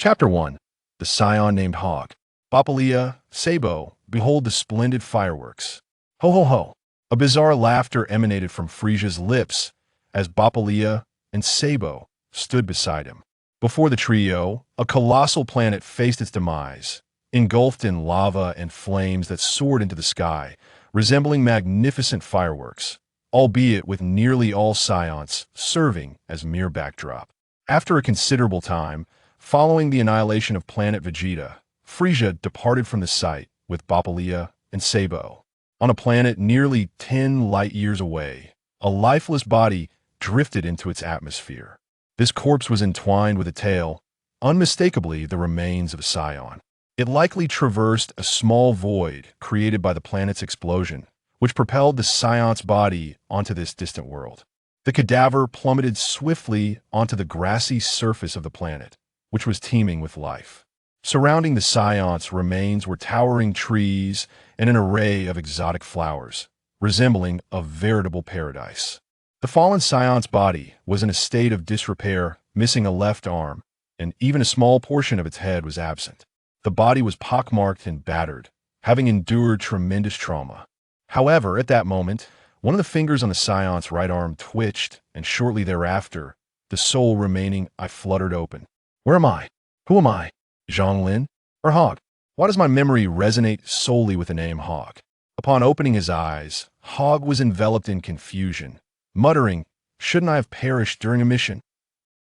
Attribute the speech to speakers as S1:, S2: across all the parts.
S1: Chapter 1. The Scion named Hogg. Bapalia, Sabo, behold the splendid fireworks. Ho ho ho! A bizarre laughter emanated from Frisia's lips as Bapalia and Sabo stood beside him. Before the trio, a colossal planet faced its demise, engulfed in lava and flames that soared into the sky, resembling magnificent fireworks, albeit with nearly all scions serving as mere backdrop. After a considerable time, following the annihilation of planet Vegeta, Frisia departed from the site with Bapalia and Sabo. On a planet nearly 10 light-years away, a lifeless body drifted into its atmosphere. This corpse was entwined with a tail, unmistakably the remains of a scion. It likely traversed a small void created by the planet's explosion, which propelled the scion's body onto this distant world. The cadaver plummeted swiftly onto the grassy surface of the planet, which was teeming with life. Surrounding the scion's remains were towering trees and an array of exotic flowers, resembling a veritable paradise. The fallen scion's body was in a state of disrepair, missing a left arm, and even a small portion of its head was absent. The body was pockmarked and battered, having endured tremendous trauma. However, at that moment, one of the fingers on the scion's right arm twitched, and shortly thereafter, the sole remaining eye fluttered open. Where am I? Who am I? Zhonglin? Or Hogg? Why does my memory resonate solely with the name Hogg? Upon opening his eyes, Hogg was enveloped in confusion, muttering, "Shouldn't I have perished during a mission?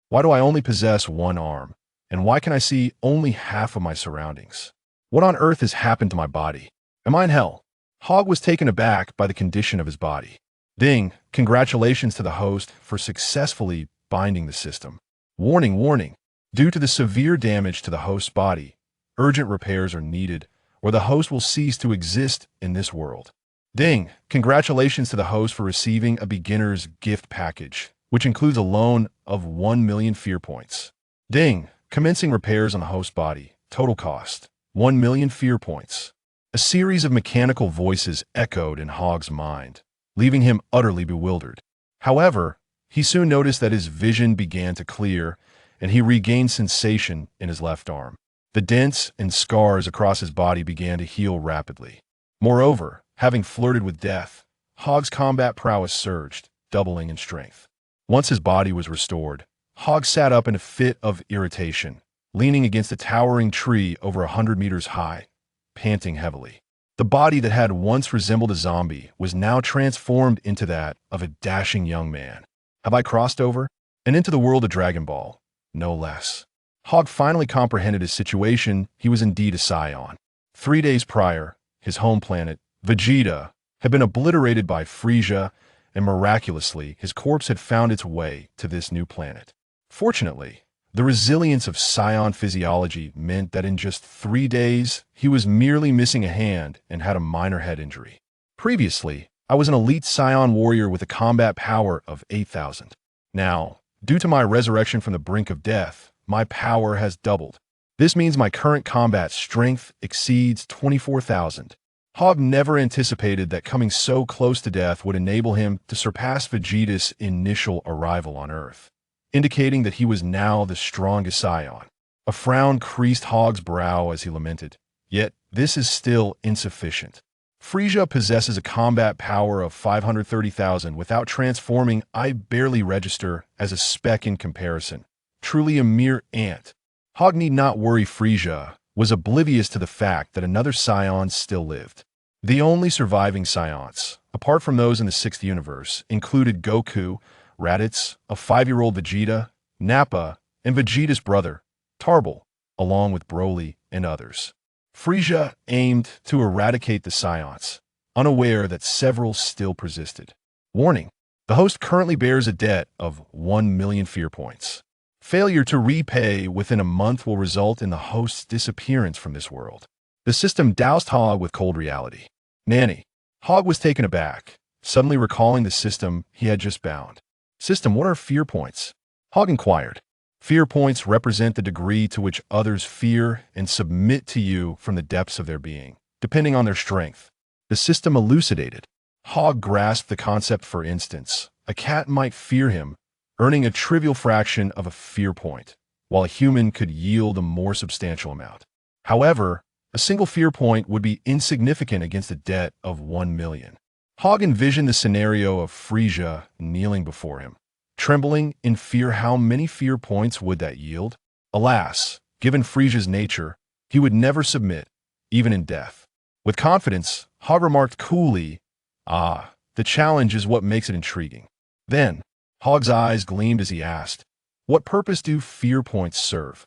S1: Why do I only possess one arm? And why can I see only half of my surroundings? What on earth has happened to my body? Am I in hell?" Hogg was taken aback by the condition of his body. Ding, congratulations to the host for successfully binding the system. Warning, warning. Due to the severe damage to the host's body, urgent repairs are needed, or the host will cease to exist in this world. Ding, congratulations to the host for receiving a beginner's gift package, which includes a loan of 1 million fear points. Ding, commencing repairs on the host's body. Total cost, 1 million fear points. A series of mechanical voices echoed in Hogg's mind, leaving him utterly bewildered. However, he soon noticed that his vision began to clear, and he regained sensation in his left arm. The dents and scars across his body began to heal rapidly. Moreover, having flirted with death, Hogg's combat prowess surged, doubling in strength. Once his body was restored, Hogg sat up in a fit of irritation, leaning against a towering tree over 100 meters high, panting heavily. The body that had once resembled a zombie was now transformed into that of a dashing young man. Have I crossed over? And into the world of Dragon Ball? No less. Hogg finally comprehended his situation. He was indeed a scion. 3 days prior, his home planet, Vegeta, had been obliterated by Frisia, and miraculously, his corpse had found its way to this new planet. Fortunately, the resilience of scion physiology meant that in just 3 days, he was merely missing a hand and had a minor head injury. Previously, I was an elite scion warrior with a combat power of 8,000. Now, due to my resurrection from the brink of death, my power has doubled. This means my current combat strength exceeds 24,000. Hogg never anticipated that coming so close to death would enable him to surpass Vegeta's initial arrival on Earth, indicating that he was now the strongest scion. A frown creased Hogg's brow as he lamented, "Yet this is still insufficient. Frisia possesses a combat power of 530,000 without transforming. I barely register as a speck in comparison. Truly a mere ant." Hogg need not worry. Frisia was oblivious to the fact that another scion still lived. The only surviving scions, apart from those in the 6th universe, included Goku, Raditz, a 5-year-old Vegeta, Nappa, and Vegeta's brother, Tarbell, along with Broly and others. Frisia aimed to eradicate the scions, unaware that several still persisted. Warning: the host currently bears a debt of 1 million fear points. Failure to repay within a month will result in the host's disappearance from this world. The system doused Hogg with cold reality. Nanny. Hogg was taken aback, suddenly recalling the system he had just bound. "System, what are fear points?" Hogg inquired. "Fear points represent the degree to which others fear and submit to you from the depths of their being, depending on their strength." The system elucidated. Hogg grasped the concept. For instance, a cat might fear him, earning a trivial fraction of a fear point, while a human could yield a more substantial amount. However, a single fear point would be insignificant against a debt of 1 million. Hogg envisioned the scenario of Frisia kneeling before him, trembling in fear. How many fear points would that yield? Alas, given Frisia's nature, he would never submit, even in death. With confidence, Hogg remarked coolly, "Ah, the challenge is what makes it intriguing." Then, Hogg's eyes gleamed as he asked, "What purpose do fear points serve?"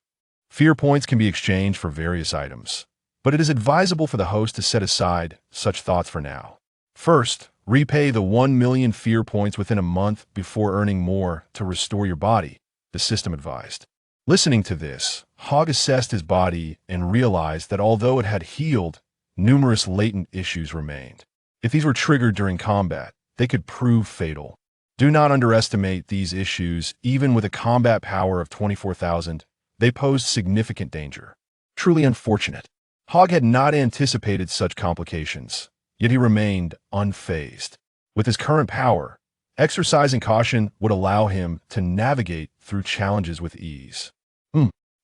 S1: Fear points can be exchanged for various items, but it is advisable for the host to set aside such thoughts for now. First, repay the 1 million fear points within a month before earning more to restore your body, the system advised. Listening to this, Hogg assessed his body and realized that although it had healed, numerous latent issues remained. If these were triggered during combat, they could prove fatal. Do not underestimate these issues. Even with a combat power of 24,000, they posed significant danger. Truly unfortunate. Hogg had not anticipated such complications, yet he remained unfazed. With his current power, exercising caution would allow him to navigate through challenges with ease.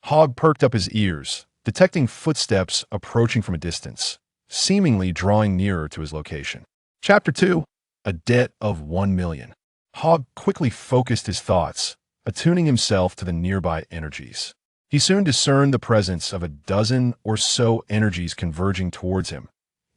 S1: Hogg perked up his ears, detecting footsteps approaching from a distance, seemingly drawing nearer to his location. Chapter 2. A Debt of 1 million. Hogg quickly focused his thoughts, attuning himself to the nearby energies. He soon discerned the presence of a dozen or so energies converging towards him,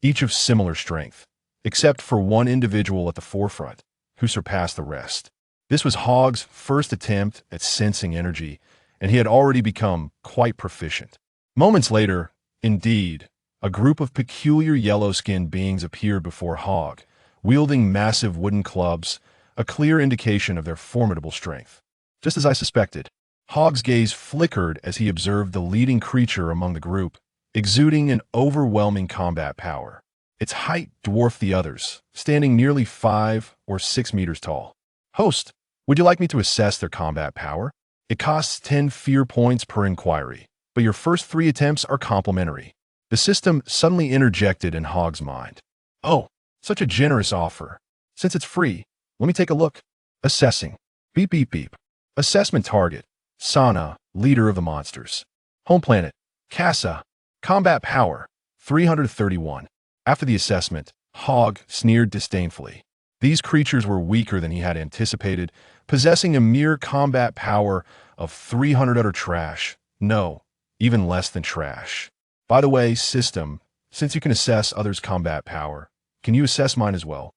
S1: each of similar strength, except for one individual at the forefront, who surpassed the rest. This was Hogg's first attempt at sensing energy, and he had already become quite proficient. Moments later, indeed, a group of peculiar yellow-skinned beings appeared before Hogg, wielding massive wooden clubs, a clear indication of their formidable strength. Just as I suspected, Hogg's gaze flickered as he observed the leading creature among the group, exuding an overwhelming combat power. Its height dwarfed the others, standing nearly 5 or 6 meters tall. "Host, would you like me to assess their combat power? It costs 10 fear points per inquiry, but your first 3 attempts are complimentary." The system suddenly interjected in Hogg's mind. "Oh, such a generous offer. Since it's free, let me take a look." Assessing. Beep beep beep. Assessment target. Sana, leader of the monsters. Home planet. Casa. Combat power. 331. After the assessment, Hogg sneered disdainfully. These creatures were weaker than he had anticipated, possessing a mere combat power of 300 utter trash. No, even less than trash. By the way, system, since you can assess others' combat power, can you assess mine as well?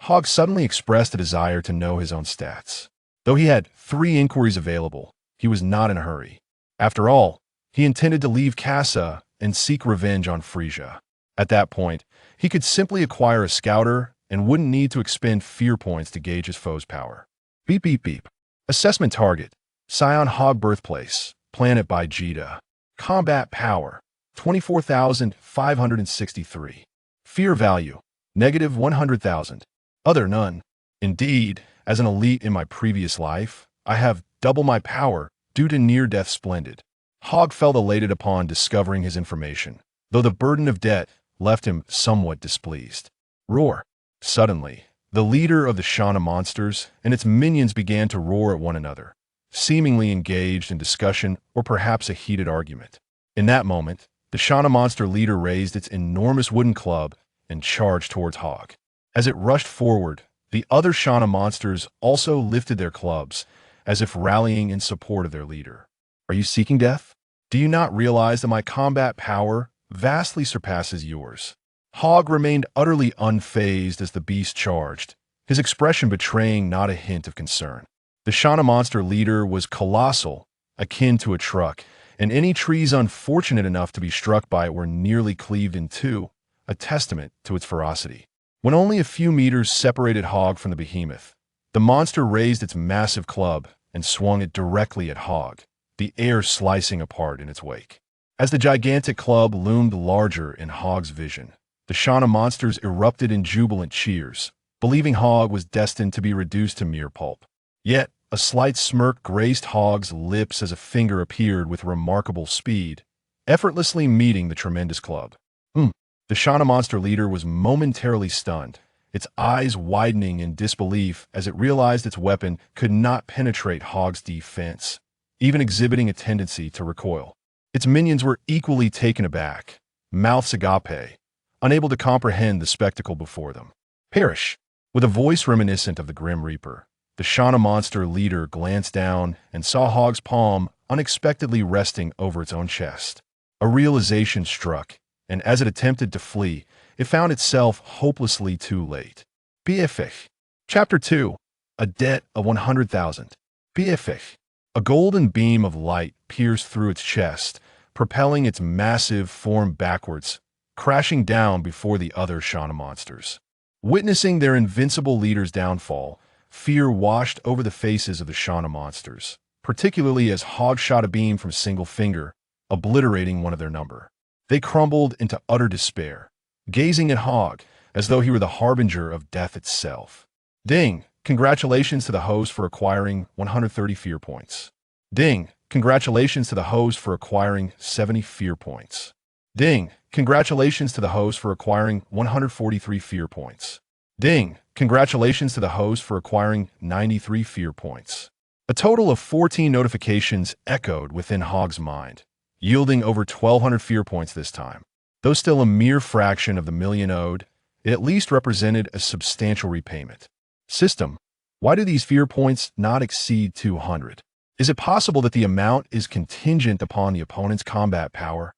S1: Hogg suddenly expressed a desire to know his own stats. Though he had 3 inquiries available, he was not in a hurry. After all, he intended to leave Casa and seek revenge on Frisia. At that point, he could simply acquire a scouter and wouldn't need to expend fear points to gauge his foe's power. Beep beep beep. Assessment target. Saiyan Hogg birthplace. Planet by Jita. Combat power. 24,563. Fear value. Negative 100,000. Other none. Indeed, as an elite in my previous life, I have double my power due to near-death splendid. Hogg felt elated upon discovering his information, though the burden of debt left him somewhat displeased. Roar. Suddenly, the leader of the Shana monsters and its minions began to roar at one another, seemingly engaged in discussion or perhaps a heated argument. In that moment, the Shana monster leader raised its enormous wooden club and charged towards Hogg. As it rushed forward, the other Shana monsters also lifted their clubs, as if rallying in support of their leader. Are you seeking death? Do you not realize that my combat power vastly surpasses yours? Hogg remained utterly unfazed as the beast charged, his expression betraying not a hint of concern. The Shana monster leader was colossal, akin to a truck, and any trees unfortunate enough to be struck by it were nearly cleaved in two, a testament to its ferocity. When only a few meters separated Hogg from the behemoth, the monster raised its massive club and swung it directly at Hogg, the air slicing apart in its wake. As the gigantic club loomed larger in Hogg's vision, the Shana monsters erupted in jubilant cheers, believing Hogg was destined to be reduced to mere pulp. Yet, a slight smirk graced Hogg's lips as a finger appeared with remarkable speed, effortlessly meeting the tremendous club. The Shana monster leader was momentarily stunned, its eyes widening in disbelief as it realized its weapon could not penetrate Hogg's defense, even exhibiting a tendency to recoil. Its minions were equally taken aback, mouths agape, unable to comprehend the spectacle before them. Perish! With a voice reminiscent of the Grim Reaper, the Shauna monster leader glanced down and saw Hogg's palm unexpectedly resting over its own chest. A realization struck, and as it attempted to flee, it found itself hopelessly too late. BFF. Chapter 2. A Debt of 100,000. BFF. A golden beam of light pierced through its chest, propelling its massive form backwards, crashing down before the other Shauna monsters. Witnessing their invincible leader's downfall, fear washed over the faces of the Shauna monsters, particularly as Hogg shot a beam from single finger, obliterating one of their number. They crumbled into utter despair, gazing at Hogg as though he were the harbinger of death itself. Ding! Congratulations to the host for acquiring 130 fear points. Ding! Congratulations to the host for acquiring 70 fear points. Ding! Congratulations to the host for acquiring 143 fear points. Ding! Congratulations to the host for acquiring 93 fear points. A total of 14 notifications echoed within Hogg's mind, yielding over 1,200 fear points this time. Though still a mere fraction of the million owed, it at least represented a substantial repayment. System, why do these fear points not exceed 200? Is it possible that the amount is contingent upon the opponent's combat power?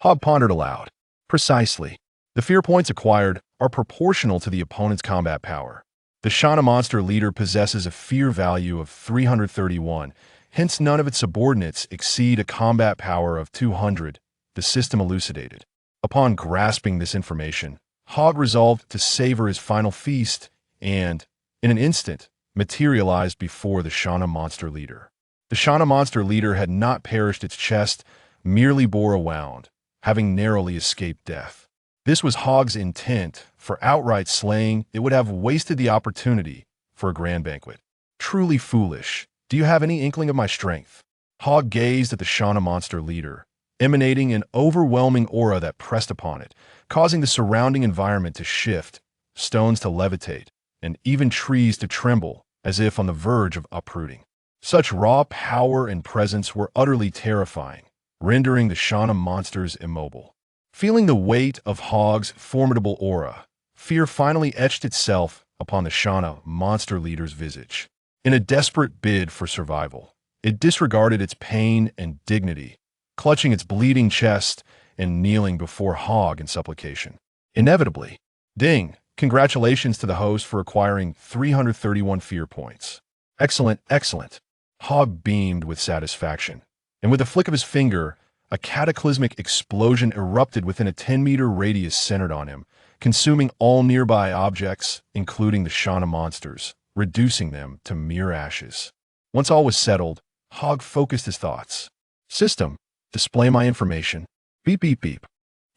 S1: Hogg pondered aloud. Precisely. The fear points acquired are proportional to the opponent's combat power. The Shauna monster leader possesses a fear value of 331, hence none of its subordinates exceed a combat power of 200, the system elucidated. Upon grasping this information, Hogg resolved to savor his final feast and, in an instant, materialized before the Shauna monster leader. The Shauna monster leader had not perished its chest, merely bore a wound, having narrowly escaped death. This was Hogg's intent, for outright slaying it would have wasted the opportunity for a grand banquet. Truly foolish. Do you have any inkling of my strength? Hogg gazed at the Shauna monster leader, emanating an overwhelming aura that pressed upon it, causing the surrounding environment to shift, stones to levitate, and even trees to tremble, as if on the verge of uprooting. Such raw power and presence were utterly terrifying, rendering the Shauna monsters immobile. Feeling the weight of Hogg's formidable aura, fear finally etched itself upon the Shauna monster leader's visage. In a desperate bid for survival, it disregarded its pain and dignity, clutching its bleeding chest and kneeling before Hogg in supplication. Inevitably, ding! Congratulations to the host for acquiring 331 fear points. Excellent, excellent. Hogg beamed with satisfaction, and with a flick of his finger, a cataclysmic explosion erupted within a 10-meter radius centered on him, consuming all nearby objects, including the Shauna monsters, reducing them to mere ashes. Once all was settled, Hogg focused his thoughts. System, display my information. Beep beep beep.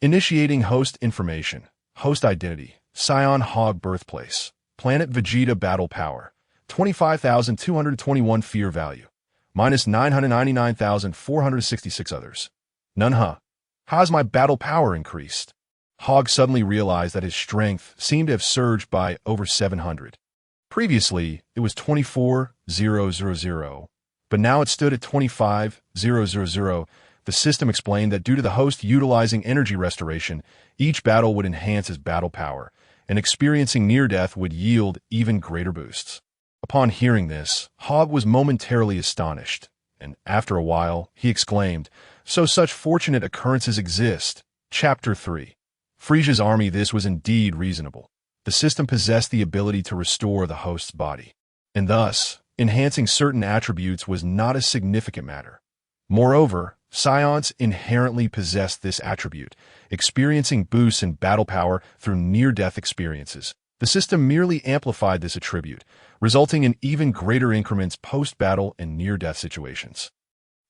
S1: Initiating host information. Host identity. Saiyan Hogg birthplace. Planet Vegeta battle power. 25,221 fear value. Minus 999,466 others. None huh. How's my battle power increased? Hogg suddenly realized that his strength seemed to have surged by over 700. Previously, it was 24,000, but now it stood at 25,000. The system explained that due to the host utilizing energy restoration, each battle would enhance his battle power, and experiencing near-death would yield even greater boosts. Upon hearing this, Hogg was momentarily astonished, and after a while, he exclaimed, "So such fortunate occurrences exist." Chapter 3. Frisia's army. This was indeed reasonable. The system possessed the ability to restore the host's body, and thus, enhancing certain attributes was not a significant matter. Moreover, Saiyans inherently possessed this attribute, experiencing boosts in battle power through near-death experiences. The system merely amplified this attribute, resulting in even greater increments post-battle and near-death situations.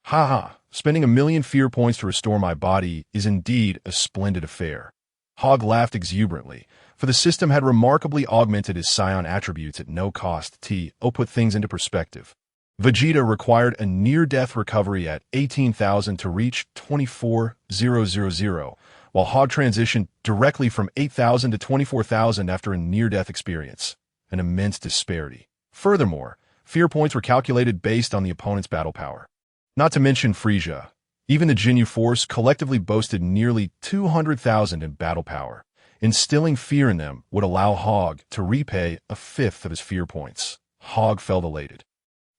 S1: Haha, spending 1,000,000 fear points to restore my body is indeed a splendid affair. Hogg laughed exuberantly, for the system had remarkably augmented his Saiyan attributes at no cost. Put things into perspective. Vegeta required a near-death recovery at 18,000 to reach 24,000, while Hogg transitioned directly from 8,000 to 24,000 after a near-death experience, an immense disparity. Furthermore, fear points were calculated based on the opponent's battle power. Not to mention Frisia. Even the Jinyu force collectively boasted nearly 200,000 in battle power. Instilling fear in them would allow Hogg to repay a fifth of his fear points. Hogg felt elated.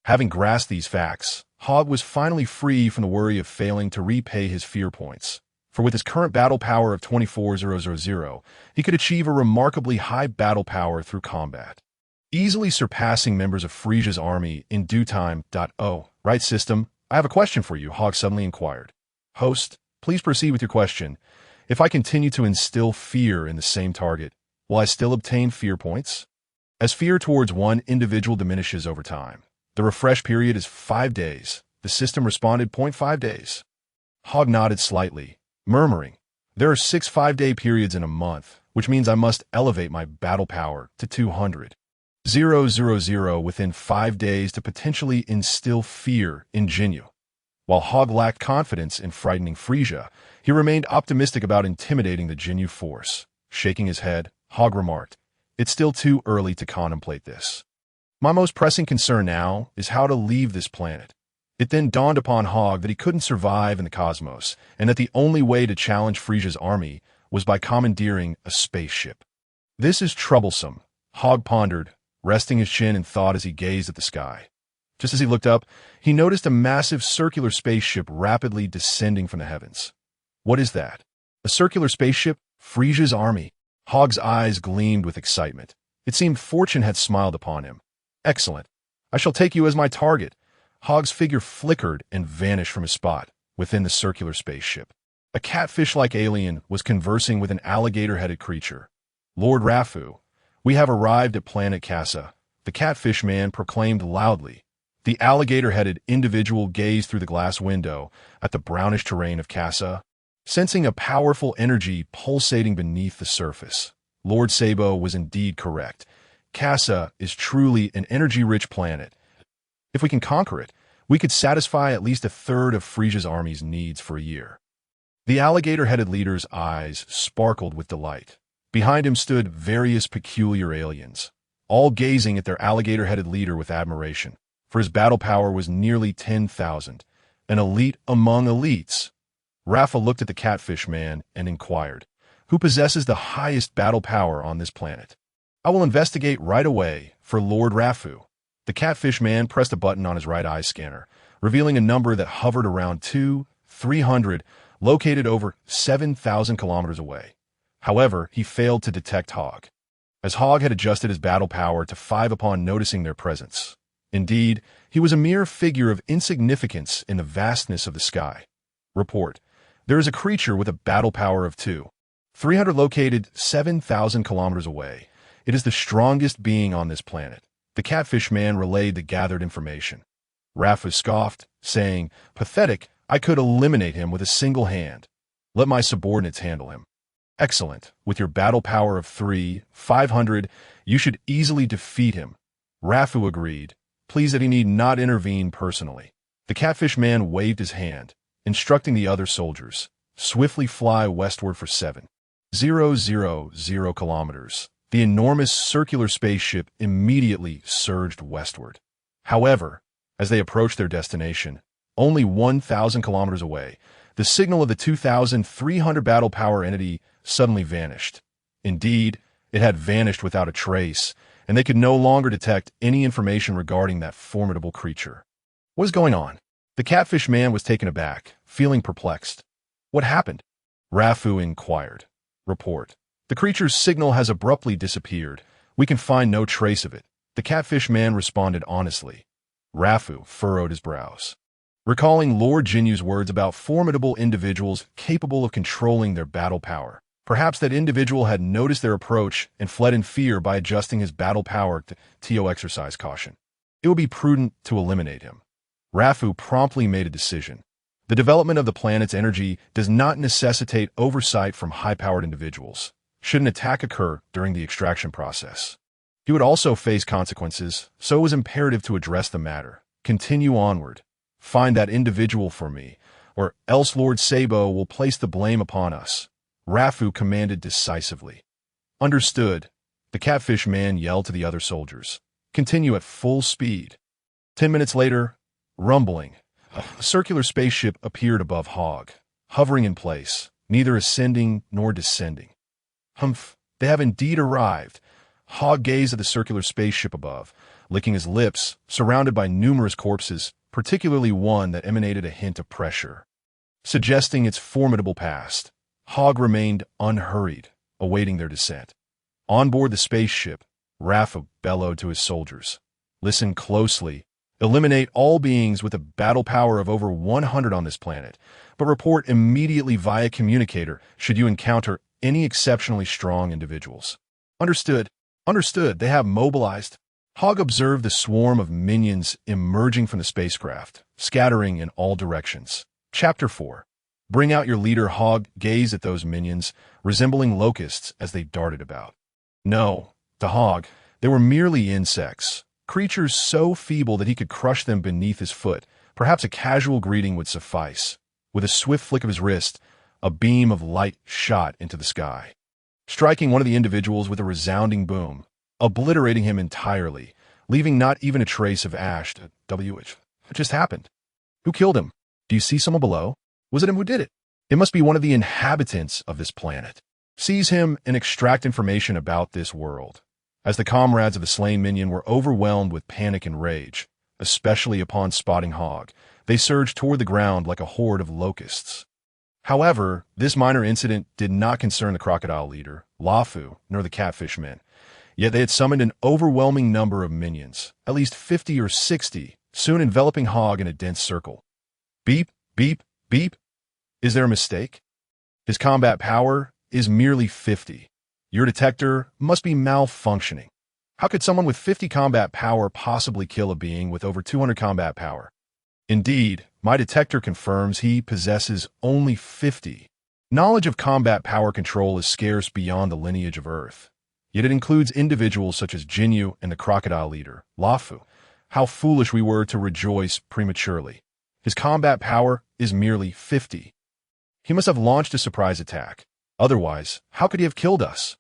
S1: Having grasped these facts, Hogg was finally free from the worry of failing to repay his fear points. For with his current battle power of 24,000, he could achieve a remarkably high battle power through combat, easily surpassing members of Frisia's army in due time. Oh, right, system, I have a question for you, Hogg suddenly inquired. Host, please proceed with your question. If I continue to instill fear in the same target, will I still obtain fear points? As fear towards one individual diminishes over time, the refresh period is 5 days. The system responded, 0.5 days. Hogg nodded slightly, murmuring, there are 6 5-day periods in a month, which means I must elevate my battle power to 200,000 within 5 days to potentially instill fear in Jinyu. While Hogg lacked confidence in frightening Frisia, he remained optimistic about intimidating the Jinyu force. Shaking his head, Hogg remarked, it's still too early to contemplate this. My most pressing concern now is how to leave this planet. It then dawned upon Hogg that he couldn't survive in the cosmos, and that the only way to challenge Frisia's army was by commandeering a spaceship. This is troublesome, Hogg pondered, resting his chin in thought as he gazed at the sky. Just as he looked up, he noticed a massive circular spaceship rapidly descending from the heavens. What is that? A circular spaceship? Frisia's army? Hogg's eyes gleamed with excitement. It seemed fortune had smiled upon him. Excellent. I shall take you as my target. Hogg's figure flickered and vanished from his spot within the circular spaceship. A catfish-like alien was conversing with an alligator-headed creature. Lord Rafu, we have arrived at planet Casa, the catfish man proclaimed loudly. The alligator-headed individual gazed through the glass window at the brownish terrain of Casa, sensing a powerful energy pulsating beneath the surface. Lord Sabo was indeed correct. Casa is truly an energy-rich planet. If we can conquer it, we could satisfy at least a third of Frisia's army's needs for a year. The alligator-headed leader's eyes sparkled with delight. Behind him stood various peculiar aliens, all gazing at their alligator-headed leader with admiration, for his battle power was nearly 10,000, an elite among elites. Rafa looked at the catfish man and inquired, who possesses the highest battle power on this planet? I will investigate right away for Lord Rafu. The catfish man pressed a button on his right eye scanner, revealing a number that hovered around 300, located over 7,000 kilometers away. However, he failed to detect Hogg, as Hogg had adjusted his battle power to 5 upon noticing their presence. Indeed, he was a mere figure of insignificance in the vastness of the sky. Report. There is a creature with a battle power of 300 located 7,000 kilometers away. It is the strongest being on this planet. The catfish man relayed the gathered information. Rafa scoffed, saying, pathetic, I could eliminate him with a single hand. Let my subordinates handle him. Excellent. With your battle power of 500, you should easily defeat him. Rafu agreed, pleased that he need not intervene personally. The catfish man waved his hand, instructing the other soldiers, swiftly fly westward for 7,000 kilometers. The enormous circular spaceship immediately surged westward. However, as they approached their destination, only 1,000 kilometers away, the signal of the 2,300 battle power entity suddenly vanished. Indeed, it had vanished without a trace, and they could no longer detect any information regarding that formidable creature. What is going on? The catfish man was taken aback, feeling perplexed. What happened? Rafu inquired. Report. The creature's signal has abruptly disappeared. We can find no trace of it. The catfish man responded honestly. Rafu furrowed his brows, recalling Lord Jinyu's words about formidable individuals capable of controlling their battle power. Perhaps that individual had noticed their approach and fled in fear by adjusting his battle power to exercise caution. It would be prudent to eliminate him. Rafu promptly made a decision. The development of the planet's energy does not necessitate oversight from high-powered individuals. Should an attack occur during the extraction process, he would also face consequences, so it was imperative to address the matter. Continue onward. Find that individual for me, or else Lord Sabo will place the blame upon us. Rafu commanded decisively. Understood. The catfish man yelled to the other soldiers. Continue at full speed. 10 minutes later, rumbling, A circular spaceship appeared above Hogg, hovering in place, neither ascending nor descending. Humph, they have indeed arrived. Hogg gazed at the circular spaceship above, licking his lips, surrounded by numerous corpses, particularly one that emanated a hint of pressure, suggesting its formidable past. Hogg remained unhurried, awaiting their descent. On board the spaceship, Rafa bellowed to his soldiers. Listen closely. Eliminate all beings with a battle power of over 100 on this planet, but report immediately via communicator should you encounter any exceptionally strong individuals. Understood. Understood. They have mobilized. Hogg observed the swarm of minions emerging from the spacecraft, scattering in all directions. Chapter 4. Bring out your leader. Hogg gazed at those minions, resembling locusts as they darted about. No, to Hogg, they were merely insects, creatures so feeble that he could crush them beneath his foot. Perhaps a casual greeting would suffice. With a swift flick of his wrist, a beam of light shot into the sky, striking one of the individuals with a resounding boom, obliterating him entirely, leaving not even a trace of ash. What just happened? Who killed him? Do you see someone below? Was it him who did it? It must be one of the inhabitants of this planet. Seize him and extract information about this world. As the comrades of the slain minion were overwhelmed with panic and rage, especially upon spotting Hogg, they surged toward the ground like a horde of locusts. However, this minor incident did not concern the crocodile leader, Lafu, nor the catfish men. Yet they had summoned an overwhelming number of minions, at least 50 or 60, soon enveloping Hogg in a dense circle. Beep, beep, beep. Is there a mistake? His combat power is merely 50. Your detector must be malfunctioning. How could someone with 50 combat power possibly kill a being with over 200 combat power? Indeed, my detector confirms he possesses only 50. Knowledge of combat power control is scarce beyond the lineage of Earth. Yet it includes individuals such as Jinyu and the crocodile leader, Lafu. How foolish we were to rejoice prematurely. His combat power is merely 50. He must have launched a surprise attack. Otherwise, how could he have killed us?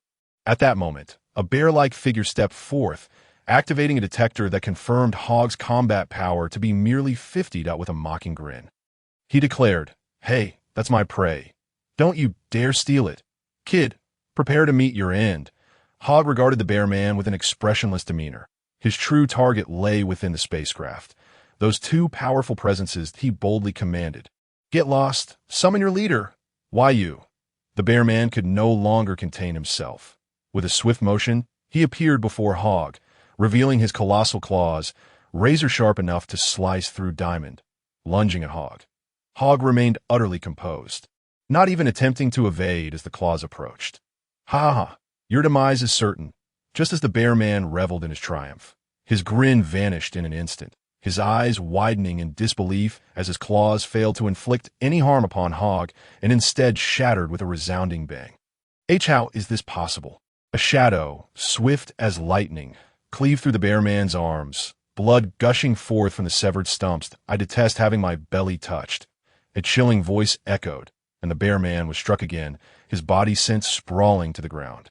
S1: At that moment, a bear-like figure stepped forth, activating a detector that confirmed Hogg's combat power to be merely 50. With a mocking grin. He declared, "Hey, that's my prey. Don't you dare steal it. Kid, prepare to meet your end." Hogg regarded the bear man with an expressionless demeanor. His true target lay within the spacecraft. Those two powerful presences he boldly commanded. "Get lost. Summon your leader." "Why you?" The bear man could no longer contain himself. With a swift motion, he appeared before Hogg, revealing his colossal claws, razor-sharp enough to slice through diamond, lunging at Hogg. Hogg remained utterly composed, not even attempting to evade as the claws approached. "Ha ha! Your demise is certain." Just as the bear man reveled in his triumph, his grin vanished in an instant, his eyes widening in disbelief as his claws failed to inflict any harm upon Hogg and instead shattered with a resounding bang. How is this possible? A shadow, swift as lightning, cleaved through the bear man's arms, blood gushing forth from the severed stumps. "I detest having my belly touched." A chilling voice echoed, and the bear man was struck again, his body sent sprawling to the ground.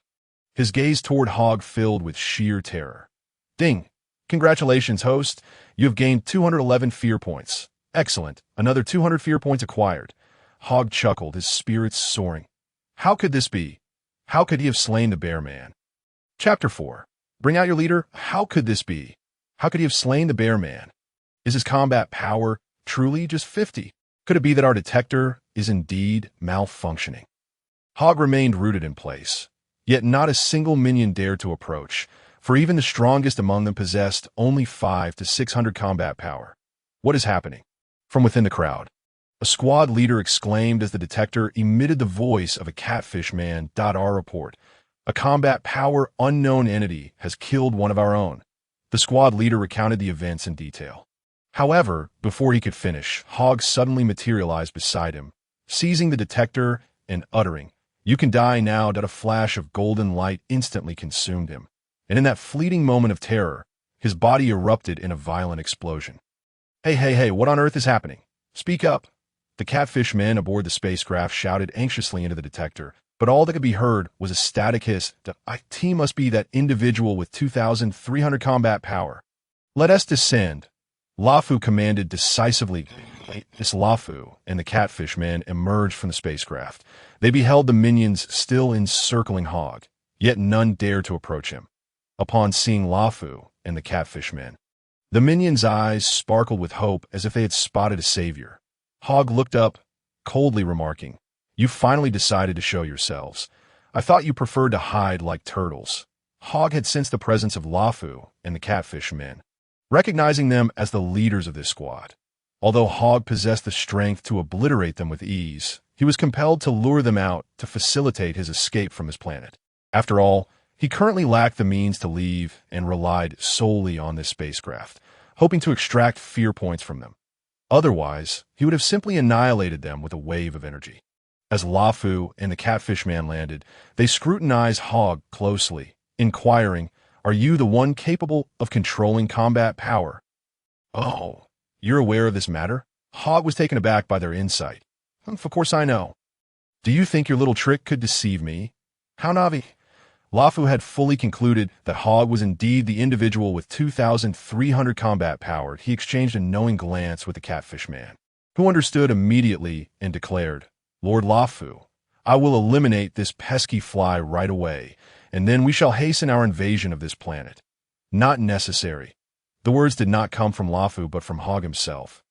S1: His gaze toward Hogg filled with sheer terror. "Ding! Congratulations, host. You have gained 211 fear points. Excellent. Another 200 fear points acquired." Hogg chuckled, his spirits soaring. How could this be? How could he have slain the bear man? Chapter 4. Bring out your leader. How could this be? How could he have slain the bear man? Is his combat power truly just 50? Could it be that our detector is indeed malfunctioning? Hogg remained rooted in place, yet not a single minion dared to approach, for even the strongest among them possessed only 500 to 600 combat power. What is happening? From within the crowd, a squad leader exclaimed as the detector emitted the voice of a catfish man. Our report. A combat power unknown entity has killed one of our own. The squad leader recounted the events in detail. However, before he could finish, Hogg suddenly materialized beside him, seizing the detector and uttering, "You can die now." A flash of golden light instantly consumed him, and in that fleeting moment of terror, his body erupted in a violent explosion. Hey, what on earth is happening? Speak up." The catfish men aboard the spacecraft shouted anxiously into the detector, but all that could be heard was a static hiss. "It must be that individual with 2,300 combat power. Let us descend." Lafu commanded decisively. This Lafu and the catfish man emerged from the spacecraft. They beheld the minions still encircling Hogg, yet none dared to approach him. Upon seeing Lafu and the catfish man, the minions' eyes sparkled with hope as if they had spotted a savior. Hogg looked up, coldly remarking, "You finally decided to show yourselves. I thought you preferred to hide like turtles." Hogg had sensed the presence of Lafu and the catfish men, recognizing them as the leaders of this squad. Although Hogg possessed the strength to obliterate them with ease, he was compelled to lure them out to facilitate his escape from his planet. After all, he currently lacked the means to leave and relied solely on this spacecraft, hoping to extract fear points from them. Otherwise, he would have simply annihilated them with a wave of energy. As Lafu and the catfish man landed, they scrutinized Hogg closely, inquiring, "Are you the one capable of controlling combat power?" "Oh, you're aware of this matter?" Hogg was taken aback by their insight. "Of course I know. Do you think your little trick could deceive me?" "How Navi?" Lafu had fully concluded that Hogg was indeed the individual with 2,300 combat power. He exchanged a knowing glance with the catfish man, who understood immediately and declared, "Lord Lafu, I will eliminate this pesky fly right away, and then we shall hasten our invasion of this planet." "Not necessary." The words did not come from Lafu but from Hogg himself,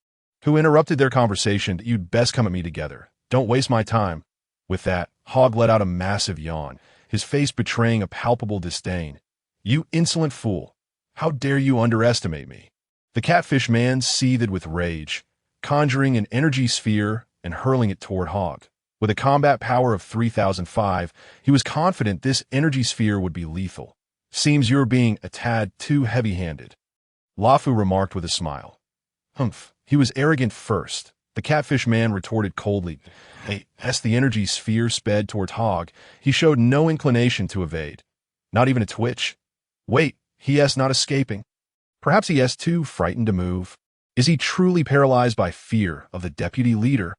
S1: who interrupted their conversation. "You'd best come at me together. Don't waste my time." With that, Hogg let out a massive yawn, his face betraying a palpable disdain. "You insolent fool! How dare you underestimate me?" The catfish man seethed with rage, conjuring an energy sphere and hurling it toward Hogg. With a combat power of 3,005, he was confident this energy sphere would be lethal. "Seems you're being a tad too heavy-handed," Lafu remarked with a smile. "Humph, he was arrogant first," the catfish man retorted coldly. As the energy sphere sped towards Hogg, he showed no inclination to evade. Not even a twitch. Wait, he is not escaping. Perhaps he is too frightened to move. Is he truly paralyzed by fear of the deputy leader?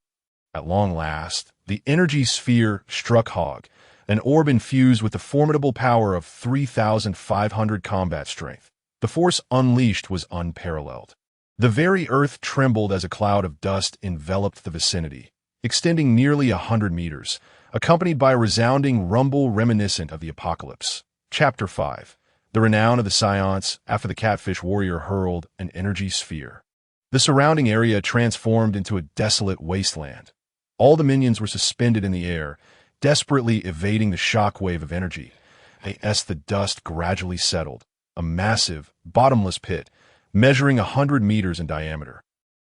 S1: At long last, the energy sphere struck Hogg, an orb infused with the formidable power of 3,500 combat strength. The force unleashed was unparalleled. The very earth trembled as a cloud of dust enveloped the vicinity, extending nearly 100 meters, accompanied by a resounding rumble reminiscent of the apocalypse. Chapter 5. The Renown of the Saiyan after the catfish warrior hurled an energy sphere. The surrounding area transformed into a desolate wasteland. All the minions were suspended in the air, desperately evading the shockwave of energy. As the dust gradually settled, a massive, bottomless pit, measuring 100 meters in diameter,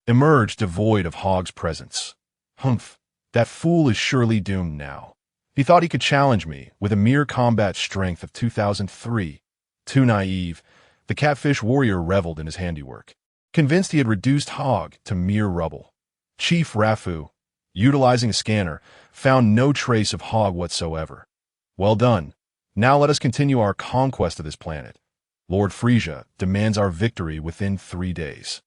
S1: emerged devoid of Hogg's presence. "Humph, that fool is surely doomed now. He thought he could challenge me with a mere combat strength of 2,003. Too naive, the catfish warrior reveled in his handiwork, convinced he had reduced Hogg to mere rubble. Chief Rafu, utilizing a scanner, found no trace of Hogg whatsoever. Well done. Now let us continue our conquest of this planet. Lord Frisia demands our victory within 3 days."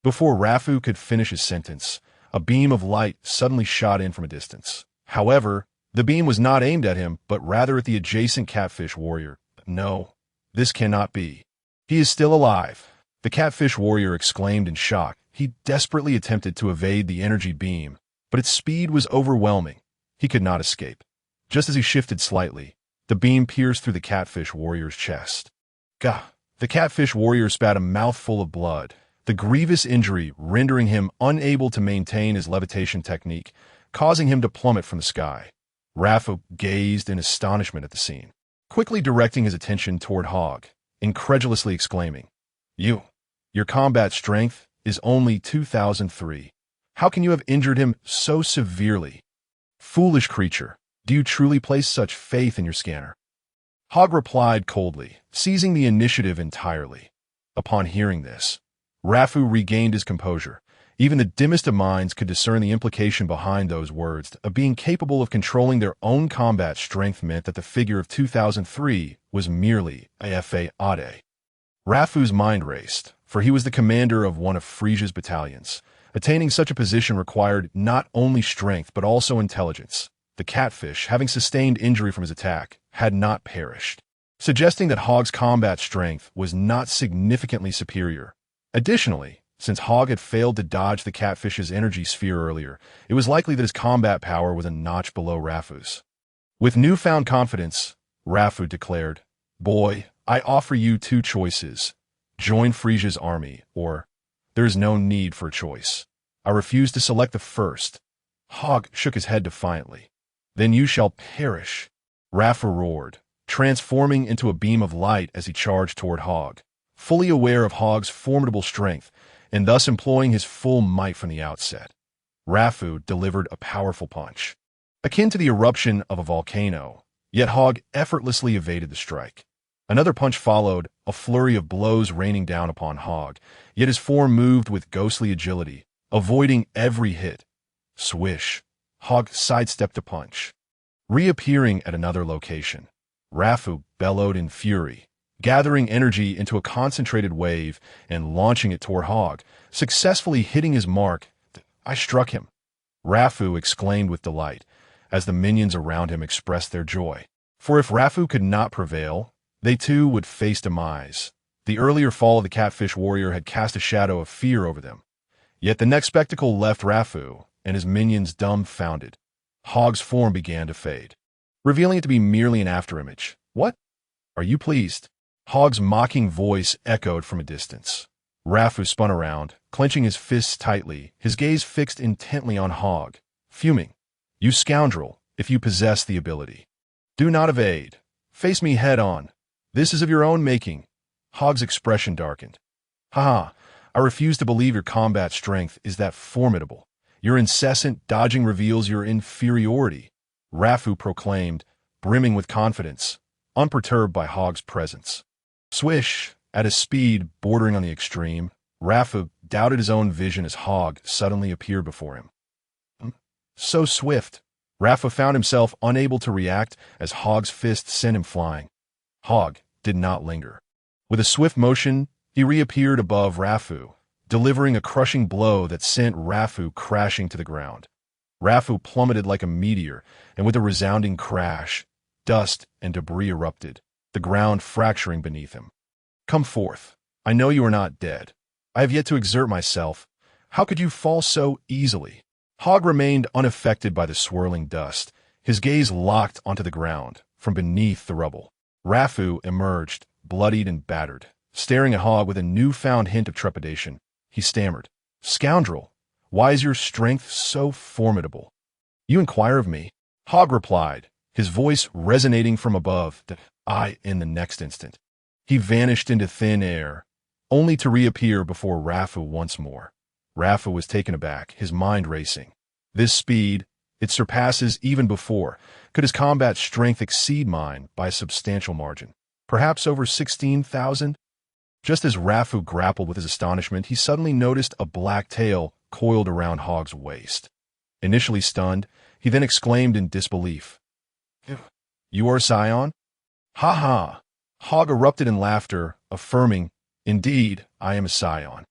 S1: Before Rafu could finish his sentence, a beam of light suddenly shot in from a distance. However, the beam was not aimed at him, but rather at the adjacent catfish warrior. "No, this cannot be. He is still alive," the catfish warrior exclaimed in shock. He desperately attempted to evade the energy beam, but its speed was overwhelming. He could not escape. Just as he shifted slightly, the beam pierced through the catfish warrior's chest. Gah! The catfish warrior spat a mouthful of blood, the grievous injury rendering him unable to maintain his levitation technique, causing him to plummet from the sky. Rafu gazed in astonishment at the scene, quickly directing his attention toward Hogg, incredulously exclaiming, Your combat strength is only 2,003. How can you have injured him so severely? Foolish creature, do you truly place such faith in your scanner?" Hogg replied coldly, seizing the initiative entirely. Upon hearing this, Rafu regained his composure. Even the dimmest of minds could discern the implication behind those words. Of being capable of controlling their own combat strength meant that the figure of 2,003 was merely a ade. Rafu's mind raced, for he was the commander of one of Frisia's battalions. Attaining such a position required not only strength but also intelligence. The catfish, having sustained injury from his attack, had not perished, suggesting that Hogg's combat strength was not significantly superior. Additionally, Since Hogg had failed to dodge the catfish's energy sphere earlier, it was likely that his combat power was a notch below Rafu's. With newfound confidence, Rafu declared, "Boy, I offer you two choices. Join Frisia's army, or there is no need for a choice. I refuse to select the first." Hogg shook his head defiantly. "Then you shall perish," Rafu roared, transforming into a beam of light as he charged toward Hogg. Fully aware of Hogg's formidable strength, and thus employing his full might from the outset, Rafu delivered a powerful punch. Akin to the eruption of a volcano, yet Hogg effortlessly evaded the strike. Another punch followed, a flurry of blows raining down upon Hogg, yet his form moved with ghostly agility, avoiding every hit. Swish! Hogg sidestepped the punch. Reappearing at another location, Rafu bellowed in fury, gathering energy into a concentrated wave and launching it toward Hogg, successfully hitting his mark. "I struck him," Rafu exclaimed with delight, as the minions around him expressed their joy. For if Rafu could not prevail, they too would face demise. The earlier fall of the catfish warrior had cast a shadow of fear over them. Yet the next spectacle left Rafu and his minions dumbfounded. Hogg's form began to fade, revealing it to be merely an afterimage. "What? Are you pleased?" Hogg's mocking voice echoed from a distance. Rafu spun around, clenching his fists tightly, his gaze fixed intently on Hogg, fuming. "You scoundrel, if you possess the ability, do not evade. Face me head on. This is of your own making." Hogg's expression darkened. "Ha! I refuse to believe your combat strength is that formidable. Your incessant dodging reveals your inferiority," Rafu proclaimed, brimming with confidence, unperturbed by Hogg's presence. Swish! At a speed bordering on the extreme, Rafu doubted his own vision as Hogg suddenly appeared before him. So swift, Rafu found himself unable to react as Hogg's fist sent him flying. Hogg did not linger. With a swift motion, he reappeared above Rafu, delivering a crushing blow that sent Rafu crashing to the ground. Rafu plummeted like a meteor, and with a resounding crash, dust and debris erupted, the ground fracturing beneath him. "Come forth. I know you are not dead. I have yet to exert myself. How could you fall so easily?" Hogg remained unaffected by the swirling dust, his gaze locked onto the ground, from beneath the rubble. Rafu emerged, bloodied and battered, staring at Hogg with a newfound hint of trepidation. He stammered, "Scoundrel, why is your strength so formidable?" "You inquire of me?" Hogg replied, his voice resonating from above. In the next instant, he vanished into thin air, only to reappear before Rafu once more. Rafu was taken aback, his mind racing. This speed, it surpasses even before. Could his combat strength exceed mine by a substantial margin? Perhaps over 16,000? Just as Rafu grappled with his astonishment, he suddenly noticed a black tail coiled around Hogg's waist. Initially stunned, he then exclaimed in disbelief, "You are Saiyan?" "Ha ha!" Hogg erupted in laughter, affirming, "Indeed, I am a Saiyan."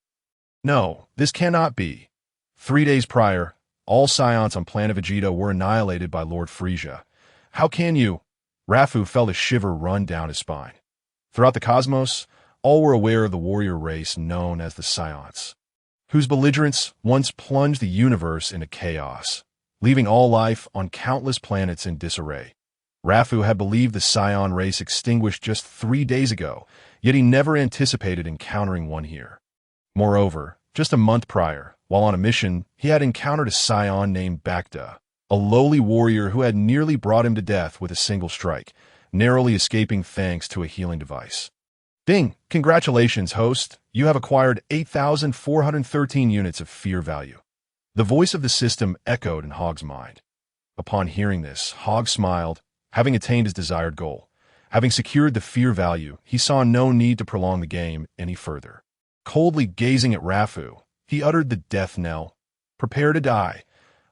S1: "No, this cannot be. 3 days prior, all Saiyans on planet Vegeta were annihilated by Lord Frisia. How can you?" Rafu felt a shiver run down his spine. Throughout the cosmos, all were aware of the warrior race known as the Saiyans, whose belligerence once plunged the universe into chaos, leaving all life on countless planets in disarray. Rafu had believed the Saiyan race extinguished just 3 days ago, yet he never anticipated encountering one here. Moreover, just a month prior, while on a mission, he had encountered a Saiyan named Bacta, a lowly warrior who had nearly brought him to death with a single strike, narrowly escaping thanks to a healing device. "Ding! Congratulations, host! You have acquired 8,413 units of fear value." The voice of the system echoed in Hogg's mind. Upon hearing this, Hogg smiled, having attained his desired goal. Having secured the fear value, he saw no need to prolong the game any further. Coldly gazing at Rafu, he uttered the death knell. "Prepare to die."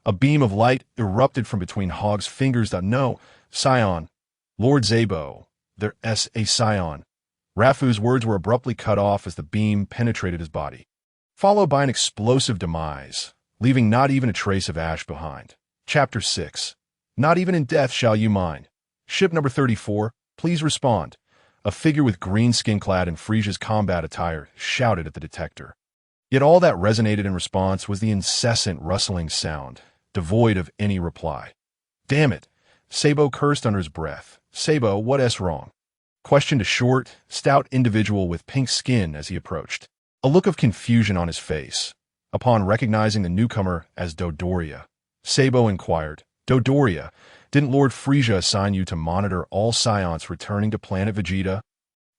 S1: A beam of light erupted from between Hogg's fingers. "No, Saiyan. Lord Zabo, there's a Saiyan." Rafu's words were abruptly cut off as the beam penetrated his body, followed by an explosive demise, leaving not even a trace of ash behind. Chapter 6. Not even in death shall you mind. Ship number 34, please respond. A figure with green skin clad in Frisia's combat attire shouted at the detector. Yet all that resonated in response was the incessant rustling sound, devoid of any reply. "Damn it!" Sabo cursed under his breath. "Sabo, what's wrong?" questioned a short, stout individual with pink skin as he approached, a look of confusion on his face. Upon recognizing the newcomer as Dodoria, Sabo inquired, "Dodoria, didn't Lord Frisia assign you to monitor all Scions returning to planet Vegeta?"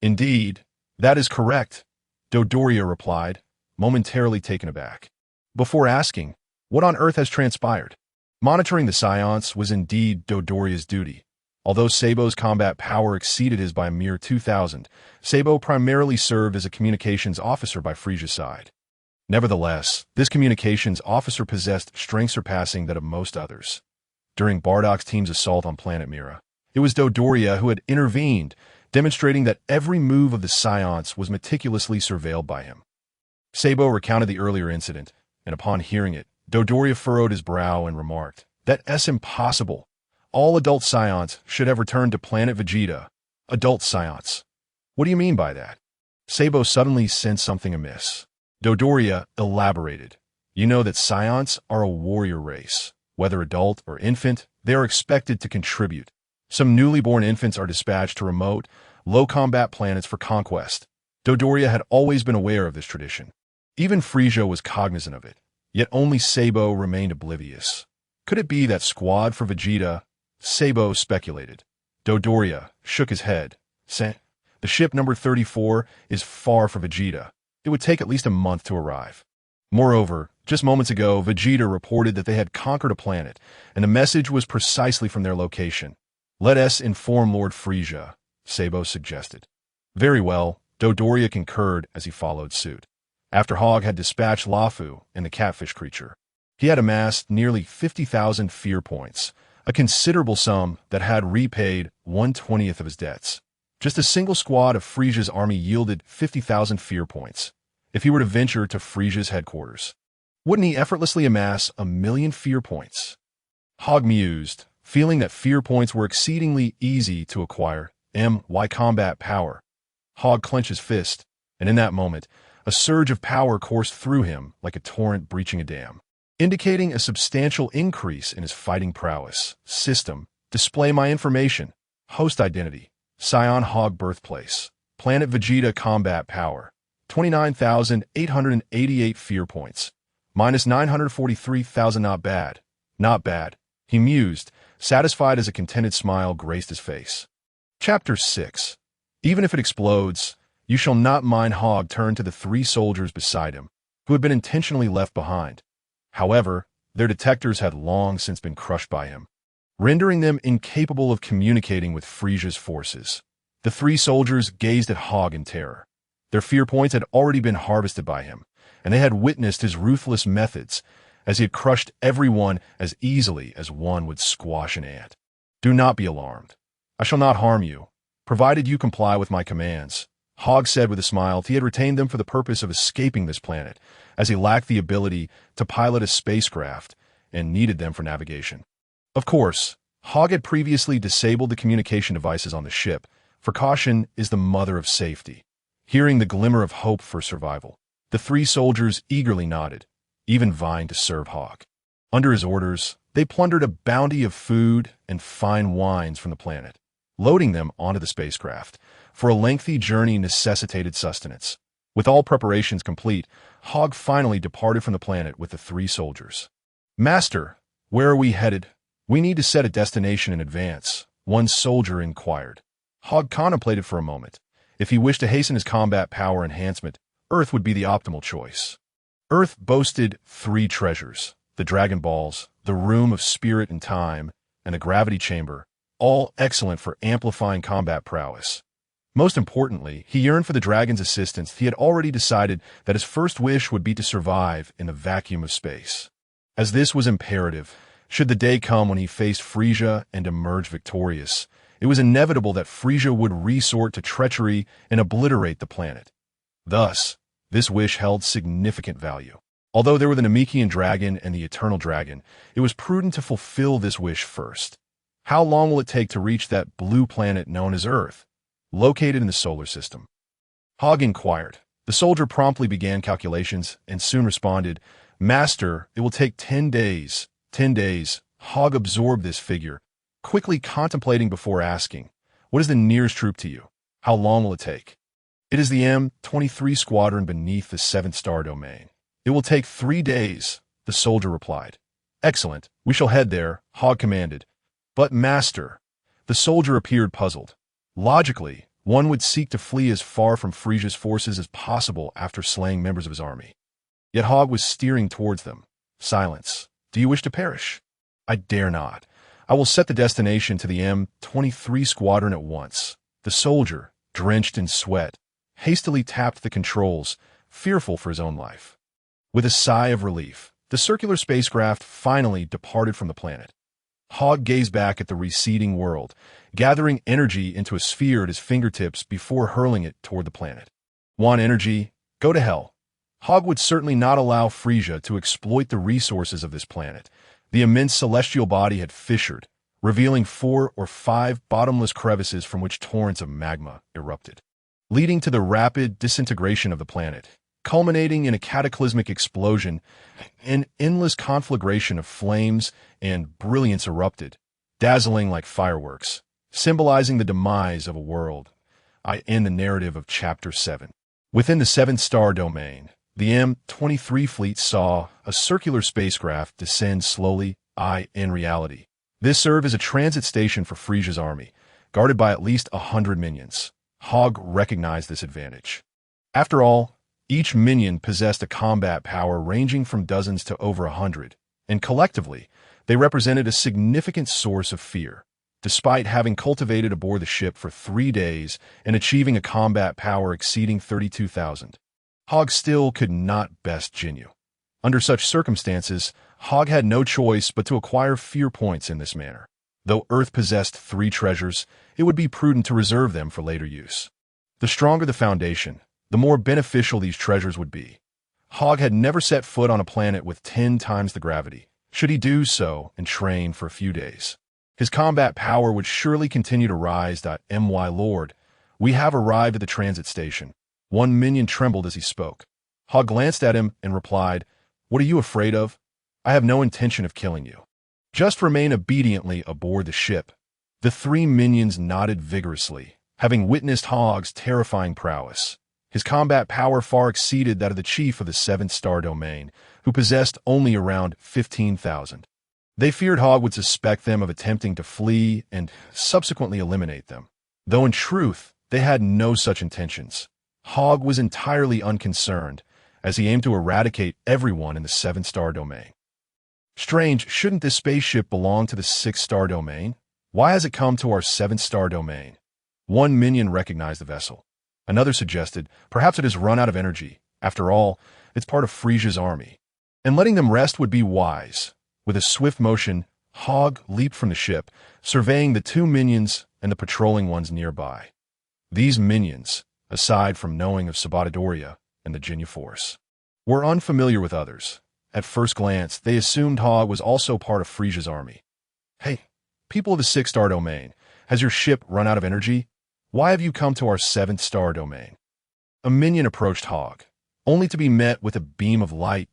S1: "Indeed, that is correct," Dodoria replied, momentarily taken aback. Before asking, what on earth has transpired? Monitoring the Scions was indeed Dodoria's duty. Although Sabo's combat power exceeded his by a mere 2,000, Sabo primarily served as a communications officer by Frisia's side. Nevertheless, this communications officer possessed strength surpassing that of most others. During Bardock's team's assault on planet Mira, it was Dodoria who had intervened, demonstrating that every move of the Scions was meticulously surveilled by him. Sabo recounted the earlier incident, and upon hearing it, Dodoria furrowed his brow and remarked, "That's impossible. All adult Scions should have returned to planet Vegeta." "Adult Scions? What do you mean by that?" Sabo suddenly sensed something amiss. Dodoria elaborated. "You know that Scions are a warrior race. Whether adult or infant, they are expected to contribute. Some newly born infants are dispatched to remote, low-combat planets for conquest." Dodoria had always been aware of this tradition. Even Frisia was cognizant of it, yet only Sabo remained oblivious. Could it be that squad for Vegeta? Sabo speculated. Dodoria shook his head. "The ship number 34 is far for Vegeta. It would take at least a month to arrive. Moreover, just moments ago, Vegeta reported that they had conquered a planet, and the message was precisely from their location. Let us inform Lord Frisia," Sabo suggested. "Very well," Dodoria concurred as he followed suit. After Hogg had dispatched Lafu and the catfish creature, he had amassed nearly 50,000 fear points, a considerable sum that had repaid 1/20th of his debts. Just a single squad of Frisia's army yielded 50,000 fear points. If he were to venture to Frisia's headquarters, wouldn't he effortlessly amass 1,000,000 fear points? Hogg mused, feeling that fear points were exceedingly easy to acquire. Why combat power? Hogg clenched his fist, and in that moment, a surge of power coursed through him like a torrent breaching a dam, indicating a substantial increase in his fighting prowess. System, display my information. Host identity, Saiyan Hogg birthplace. Planet Vegeta combat power, 29,888 fear points. Minus 943,000 not bad. Not bad, he mused, satisfied as a contented smile graced his face. Chapter 6. Even if it explodes, you shall not mind. Hogg turned to the 3 soldiers beside him, who had been intentionally left behind. However, their detectors had long since been crushed by him, rendering them incapable of communicating with Frisia's forces. The 3 soldiers gazed at Hogg in terror. Their fear points had already been harvested by him, and they had witnessed his ruthless methods, as he had crushed everyone as easily as one would squash an ant. "Do not be alarmed. I shall not harm you, provided you comply with my commands," Hogg said with a smile. He had retained them for the purpose of escaping this planet, as he lacked the ability to pilot a spacecraft and needed them for navigation. Of course, Hogg had previously disabled the communication devices on the ship, for caution is the mother of safety. Hearing the glimmer of hope for survival, the 3 soldiers eagerly nodded, even vying to serve Hogg. Under his orders, they plundered a bounty of food and fine wines from the planet, loading them onto the spacecraft. For a lengthy journey necessitated sustenance. With all preparations complete, Hogg finally departed from the planet with the 3 soldiers. "Master, where are we headed? We need to set a destination in advance," one soldier inquired. Hogg contemplated for a moment. If he wished to hasten his combat power enhancement, Earth would be the optimal choice. Earth boasted 3 treasures: the Dragon Balls, the Room of Spirit and Time, and the Gravity Chamber, all excellent for amplifying combat prowess. Most importantly, he yearned for the dragon's assistance. He had already decided that his first wish would be to survive in the vacuum of space. As this was imperative, should the day come when he faced Frisia and emerged victorious, it was inevitable that Frisia would resort to treachery and obliterate the planet. Thus, this wish held significant value. Although there were the Namekian dragon and the Eternal Dragon, it was prudent to fulfill this wish first. How long will it take to reach that blue planet known as Earth, located in the solar system? Hogg inquired. The soldier promptly began calculations and soon responded, "Master, it will take 10 days. 10 days. Hogg absorbed this figure, quickly contemplating before asking, "What is the nearest troop to you? How long will it take?" "It is the M-23 squadron beneath the 7th star domain. It will take 3 days," the soldier replied. "Excellent. We shall head there," Hogg commanded. "But, Master," the soldier appeared puzzled. Logically, one would seek to flee as far from Frisia's forces as possible after slaying members of his army. Yet Hogg was steering towards them. "Silence. Do you wish to perish?" "I dare not. I will set the destination to the M-23 squadron at once." The soldier, drenched in sweat, hastily tapped the controls, fearful for his own life. With a sigh of relief, the circular spacecraft finally departed from the planet. Hogg gazed back at the receding world, gathering energy into a sphere at his fingertips before hurling it toward the planet. "Want energy? Go to hell." Hogg would certainly not allow Frisia to exploit the resources of this planet. The immense celestial body had fissured, revealing 4 or 5 bottomless crevices from which torrents of magma erupted, leading to the rapid disintegration of the planet, culminating in a cataclysmic explosion. An endless conflagration of flames and brilliance erupted, dazzling like fireworks, symbolizing the demise of a world. I end the narrative of Chapter 7. Within the 7th star domain, the M-23 fleet saw a circular spacecraft descend slowly. In reality, this served as a transit station for Frisia's army, guarded by at least 100 minions. Hogg recognized this advantage. After all, each minion possessed a combat power ranging from dozens to over 100, and collectively, they represented a significant source of fear. Despite having cultivated aboard the ship for 3 days and achieving a combat power exceeding 32,000, Hogg still could not best Jinyu. Under such circumstances, Hogg had no choice but to acquire fear points in this manner. Though Earth possessed 3 treasures, it would be prudent to reserve them for later use. The stronger the foundation, the more beneficial these treasures would be. Hogg had never set foot on a planet with 10 times the gravity, should he do so and train for a few days. His combat power would surely continue to rise. My lord, we have arrived at the transit station. One minion trembled as he spoke. Hogg glanced at him and replied, "What are you afraid of? I have no intention of killing you. Just remain obediently aboard the ship." The 3 minions nodded vigorously, having witnessed Hogg's terrifying prowess. His combat power far exceeded that of the chief of the 7th star domain, who possessed only around 15,000. They feared Hogg would suspect them of attempting to flee and subsequently eliminate them, though in truth they had no such intentions. Hogg was entirely unconcerned, as he aimed to eradicate everyone in the 7th star domain. Strange, shouldn't this spaceship belong to the 6th star domain? Why has it come to our 7th star domain? One minion recognized the vessel. Another suggested, perhaps it has run out of energy. After all, it's part of Frisia's army, and letting them rest would be wise. With a swift motion, Hogg leaped from the ship, surveying the 2 minions and the patrolling ones nearby. These minions, aside from knowing of Sabotadoria and the Jinyu force, were unfamiliar with others. At first glance, they assumed Hogg was also part of Frisia's army. "Hey, people of the 6th star domain, has your ship run out of energy? Why have you come to our 7th star domain?" A minion approached Hogg, only to be met with a beam of light.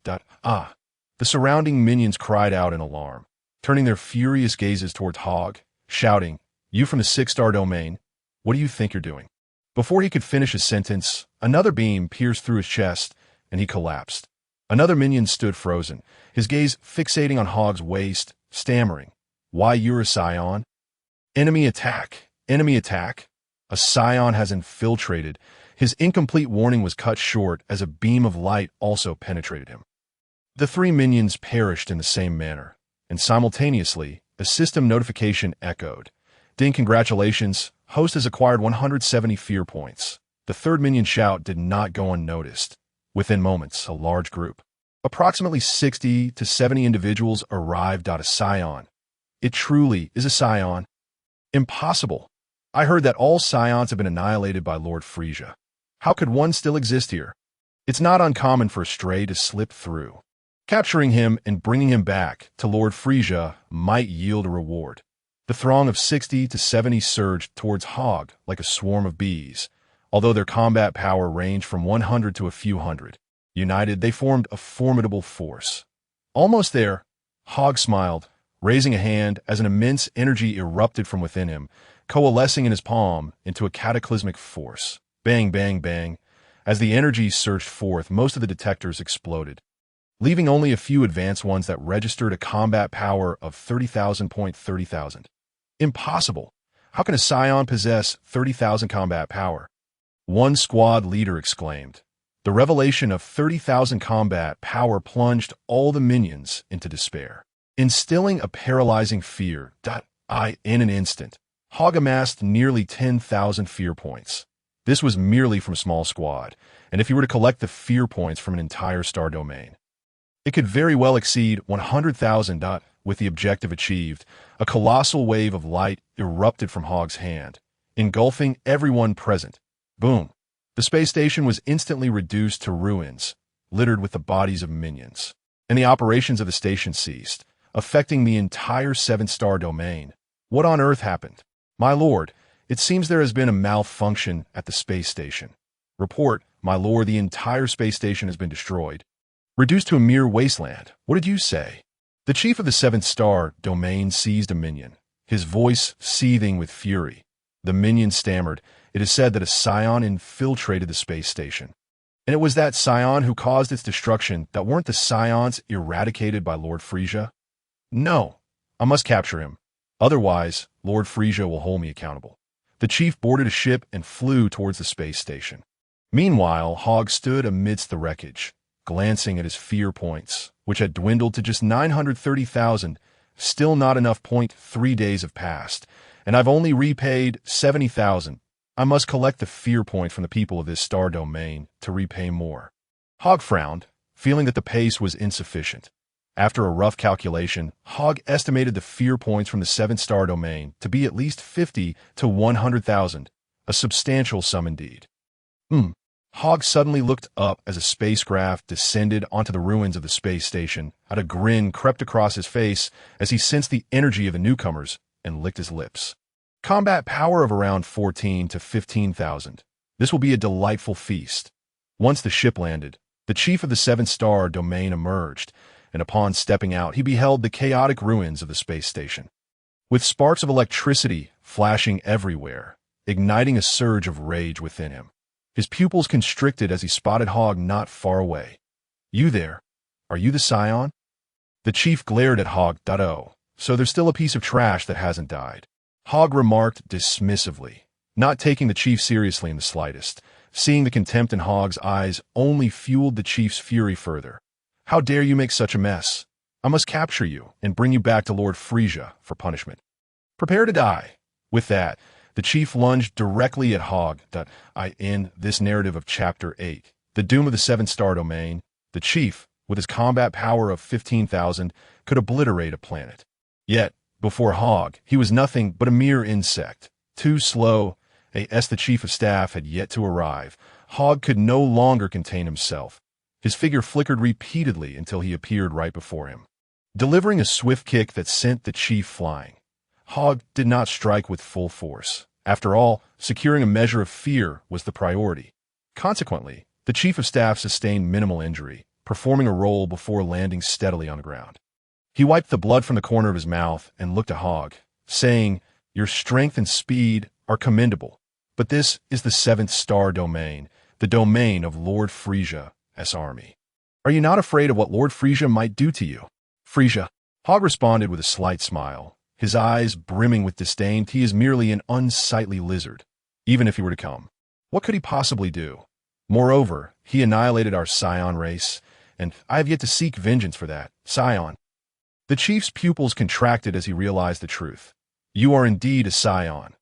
S1: The surrounding minions cried out in alarm, turning their furious gazes towards Hogg, shouting, "You from the 6th star domain? What do you think you're doing?" Before he could finish his sentence, another beam pierced through his chest, and he collapsed. Another minion stood frozen, his gaze fixating on Hogg's waist, stammering, "Why, you're a Saiyan? Enemy attack! Enemy attack!" A Saiyan has infiltrated. His incomplete warning was cut short as a beam of light also penetrated him. The 3 minions perished in the same manner, and simultaneously, a system notification echoed. "Ding, congratulations, host has acquired 170 fear points." The 3rd minion shout did not go unnoticed. Within moments, a large group, approximately 60 to 70 individuals, arrived at a Saiyan. It truly is a Saiyan. Impossible. I heard that all Scions have been annihilated by Lord Frisia. How could one still exist here? It's not uncommon for a stray to slip through. Capturing him and bringing him back to Lord Frisia might yield a reward. The throng of 60 to 70 surged towards Hogg like a swarm of bees, Although their combat power ranged from 100 to a few hundred, united, they formed a formidable force. Almost there, Hogg smiled, raising a hand as an immense energy erupted from within him, coalescing in his palm into a cataclysmic force. Bang, bang, bang. As the energy surged forth, most of the detectors exploded, leaving only a few advanced ones that registered a combat power of 30,000. Impossible! How can a Saiyan possess 30,000 combat power? One squad leader exclaimed. The revelation of 30,000 combat power plunged all the minions into despair, instilling a paralyzing fear. In an instant, Hogg amassed nearly 10,000 fear points. This was merely from a small squad, and if he were to collect the fear points from an entire star domain, it could very well exceed 100,000. With the objective achieved, a colossal wave of light erupted from Hogg's hand, engulfing everyone present. Boom! The space station was instantly reduced to ruins, littered with the bodies of minions, and the operations of the station ceased, affecting the entire 7-star domain. What on earth happened? My lord, it seems there has been a malfunction at the space station. Report, my lord, the entire space station has been destroyed, reduced to a mere wasteland. What did you say? The chief of the 7-star domain seized a minion, his voice seething with fury. The minion stammered, "It is said that a Saiyan infiltrated the space station. And it was that Saiyan who caused its destruction. That weren't the Saiyans eradicated by Lord Frisia? No, I must capture him. Otherwise, Lord Frisia will hold me accountable." The chief boarded a ship and flew towards the space station. Meanwhile, Hogg stood amidst the wreckage, glancing at his fear points, which had dwindled to just 930,000. Still not enough. 3 days have passed, and I've only repaid 70,000. I must collect the fear point from the people of this star domain to repay more. Hogg frowned, feeling that the pace was insufficient. After a rough calculation, Hogg estimated the fear points from the 7-star domain to be at least 50 to 100,000, a substantial sum indeed. Hogg suddenly looked up as a spacecraft descended onto the ruins of the space station. A grin crept across his face as he sensed the energy of the newcomers and licked his lips. Combat power of around 14 to 15,000. This will be a delightful feast. Once the ship landed, the chief of the 7-star domain emerged, and upon stepping out, he beheld the chaotic ruins of the space station, with sparks of electricity flashing everywhere, igniting a surge of rage within him. His pupils constricted as he spotted Hogg not far away. "You there? Are you the Saiyan?" The chief glared at Hogg. "Oh, so there's still a piece of trash that hasn't died," Hogg remarked dismissively, not taking the chief seriously in the slightest. Seeing the contempt in Hogg's eyes only fueled the chief's fury further. "How dare you make such a mess? I must capture you and bring you back to Lord Frisia for punishment. Prepare to die." With that, the chief lunged directly at Hogg. I end this narrative of Chapter 8, The Doom of the 7-Star Domain. The chief, with his combat power of 15,000, could obliterate a planet. Yet, before Hogg, he was nothing but a mere insect. Too slow, as the chief of staff had yet to arrive, Hogg could no longer contain himself. His figure flickered repeatedly until he appeared right before him, delivering a swift kick that sent the chief flying. Hogg did not strike with full force. After all, securing a measure of fear was the priority. Consequently, the chief of staff sustained minimal injury, performing a roll before landing steadily on the ground. He wiped the blood from the corner of his mouth and looked at Hogg, saying, "Your strength and speed are commendable, but this is the 7th-star domain, the domain of Lord Frisia's army. Are you not afraid of what Lord Frisia might do to you?" "Frisia," Hogg responded with a slight smile, his eyes brimming with disdain. "He is merely an unsightly lizard. Even if he were to come, what could he possibly do? Moreover, he annihilated our Saiyan race, and I have yet to seek vengeance for that. Saiyan." The chief's pupils contracted as he realized the truth. "You are indeed a Saiyan.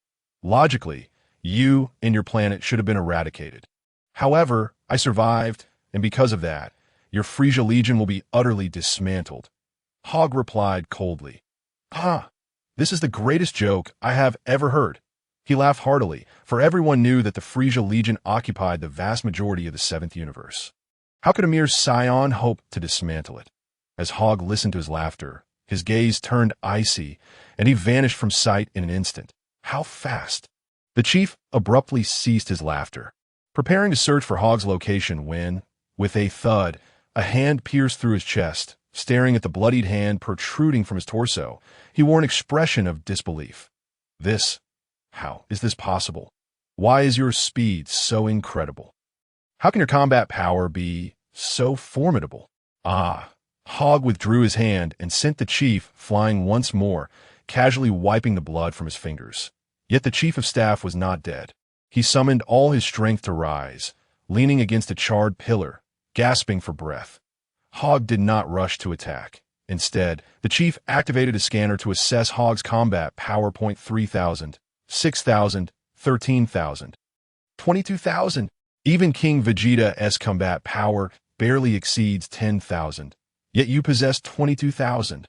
S1: Logically, you and your planet should have been eradicated. However, I survived, and because of that, your Frisia Legion will be utterly dismantled." Hogg replied coldly, "This is the greatest joke I have ever heard." He laughed heartily, for everyone knew that the Frisia Legion occupied the vast majority of the 7th universe. How could a mere Saiyan hope to dismantle it? As Hogg listened to his laughter, his gaze turned icy, and he vanished from sight in an instant. How fast! The chief abruptly ceased his laughter, preparing to search for Hogg's location when, with a thud, a hand pierced through his chest. Staring at the bloodied hand protruding from his torso, he wore an expression of disbelief. How is this possible? Why is your speed so incredible? How can your combat power be so formidable? Hogg withdrew his hand and sent the chief flying once more, casually wiping the blood from his fingers. Yet the chief of staff was not dead. He summoned all his strength to rise, leaning against a charred pillar, gasping for breath. Hogg did not rush to attack. Instead, the chief activated a scanner to assess Hogg's combat power. 3,000, 6,000, 13,000, 22,000. Even King Vegeta's combat power barely exceeds 10,000. Yet you possess 22,000.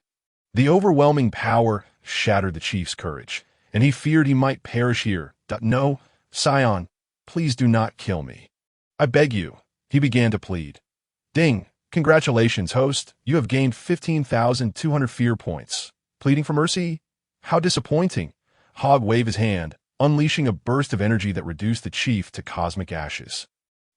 S1: The overwhelming power shattered the chief's courage, and he feared he might perish here. No, Saiyan, please do not kill me. I beg you, he began to plead. Ding! Congratulations, host. You have gained 15,200 fear points. Pleading for mercy? How disappointing. Hogg waved his hand, unleashing a burst of energy that reduced the chief to cosmic ashes.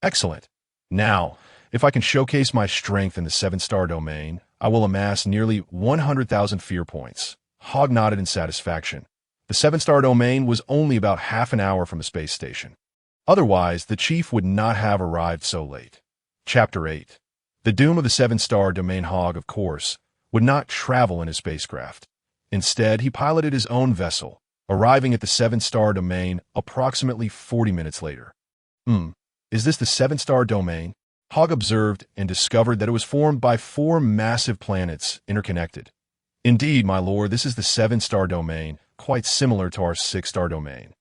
S1: Excellent. Now, if I can showcase my strength in the 7-star domain, I will amass nearly 100,000 fear points. Hogg nodded in satisfaction. The 7-star domain was only about half an hour from the space station. Otherwise, the chief would not have arrived so late. Chapter 8. The doom of the 7-star domain. Hogg, of course, would not travel in his spacecraft. Instead, he piloted his own vessel, arriving at the 7-star domain approximately 40 minutes later. Is this the 7-star domain? Hogg observed and discovered that it was formed by 4 massive planets interconnected. Indeed, my lord, this is the 7-star domain, quite similar to our 6-star domain.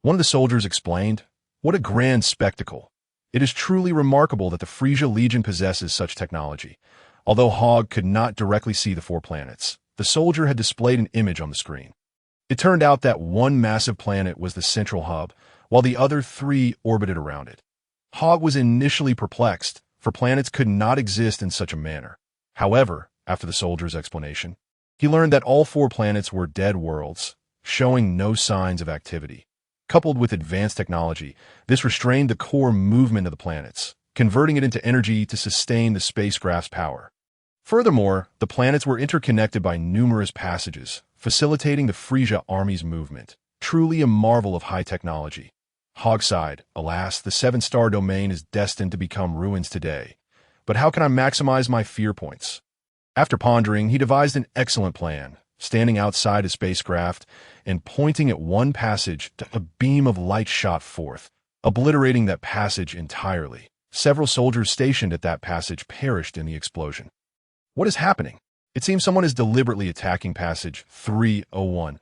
S1: One of the soldiers explained. What a grand spectacle. It is truly remarkable that the Frisia Legion possesses such technology. Although Hogg could not directly see the 4 planets, the soldier had displayed an image on the screen. It turned out that one massive planet was the central hub, while the other 3 orbited around it. Hogg was initially perplexed, for planets could not exist in such a manner. However, after the soldier's explanation, he learned that all 4 planets were dead worlds, showing no signs of activity. Coupled with advanced technology, this restrained the core movement of the planets, converting it into energy to sustain the spacecraft's power. Furthermore, the planets were interconnected by numerous passages, facilitating the Frisia army's movement. Truly a marvel of high technology. Hogg sighed. Alas, the 7-star domain is destined to become ruins today. But how can I maximize my fear points? After pondering, he devised an excellent plan. Standing outside his spacecraft and pointing at one passage, a beam of light shot forth, obliterating that passage entirely. Several soldiers stationed at that passage perished in the explosion. What is happening? It seems someone is deliberately attacking passage 301.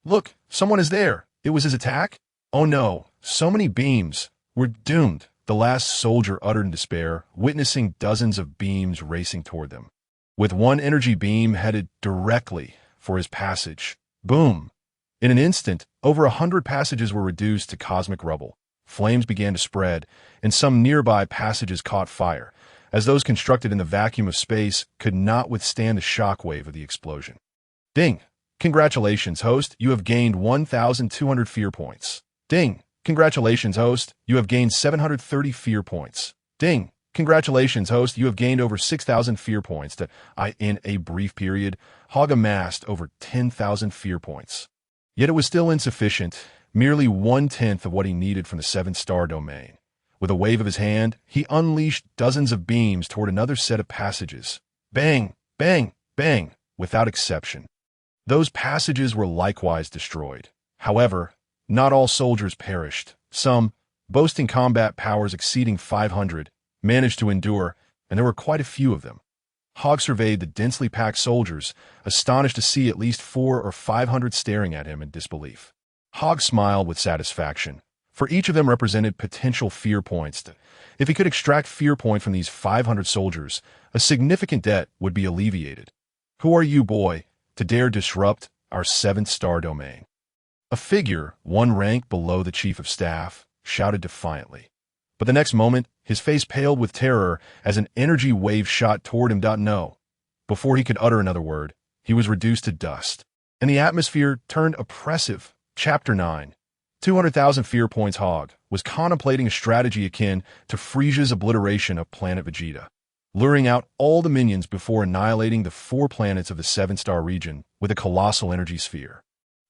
S1: Look, someone is there. It was his attack? Oh no, so many beams. We're doomed, the last soldier uttered in despair, witnessing dozens of beams racing toward them. With one energy beam headed directly for his passage. Boom! In an instant, over 100 passages were reduced to cosmic rubble. Flames began to spread, and some nearby passages caught fire, as those constructed in the vacuum of space could not withstand the shockwave of the explosion. Ding! Congratulations, host, you have gained 1,200 fear points. Ding! Congratulations, host, you have gained 730 fear points. Ding! Congratulations, host, you have gained over 6,000 fear points. In a brief period, Hogg amassed over 10,000 fear points. Yet it was still insufficient, merely 1/10 of what he needed from the 7-star domain. With a wave of his hand, he unleashed dozens of beams toward another set of passages. Bang! Bang! Bang! Without exception. Those passages were likewise destroyed. However, not all soldiers perished. Some, boasting combat powers exceeding 500, managed to endure, and there were quite a few of them. Hogg surveyed the densely packed soldiers, astonished to see at least 400 or 500 staring at him in disbelief. Hogg smiled with satisfaction, for each of them represented potential fear points. If he could extract fear point from these 500 soldiers, a significant debt would be alleviated. Who are you, boy, to dare disrupt our 7-star domain? A figure, one rank below the chief of staff, shouted defiantly. But the next moment, his face paled with terror as an energy wave shot toward him. No. Before he could utter another word, he was reduced to dust, and the atmosphere turned oppressive. Chapter 9. 200,000 fear points. Hogg was contemplating a strategy akin to Frisia's obliteration of planet Vegeta, luring out all the minions before annihilating the 4 planets of the 7-star region with a colossal energy sphere.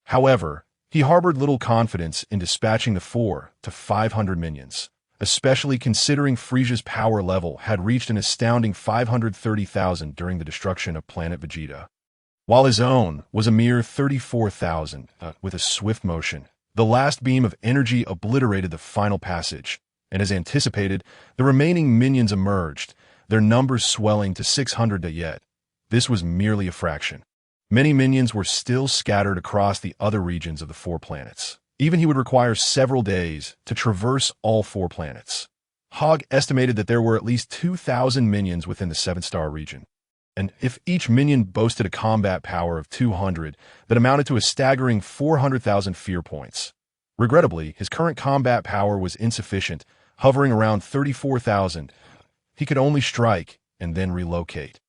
S1: However, he harbored little confidence in dispatching the 4 to 500 minions, especially considering Frisia's power level had reached an astounding 530,000 during the destruction of planet Vegeta, while his own was a mere 34,000. With a swift motion, the last beam of energy obliterated the final passage, and as anticipated, the remaining minions emerged, their numbers swelling to 600. Yet, this was merely a fraction. Many minions were still scattered across the other regions of the 4 planets. Even he would require several days to traverse all 4 planets. Hogg estimated that there were at least 2,000 minions within the 7-star region, and if each minion boasted a combat power of 200, that amounted to a staggering 400,000 fear points. Regrettably, his current combat power was insufficient, hovering around 34,000. He could only strike and then relocate.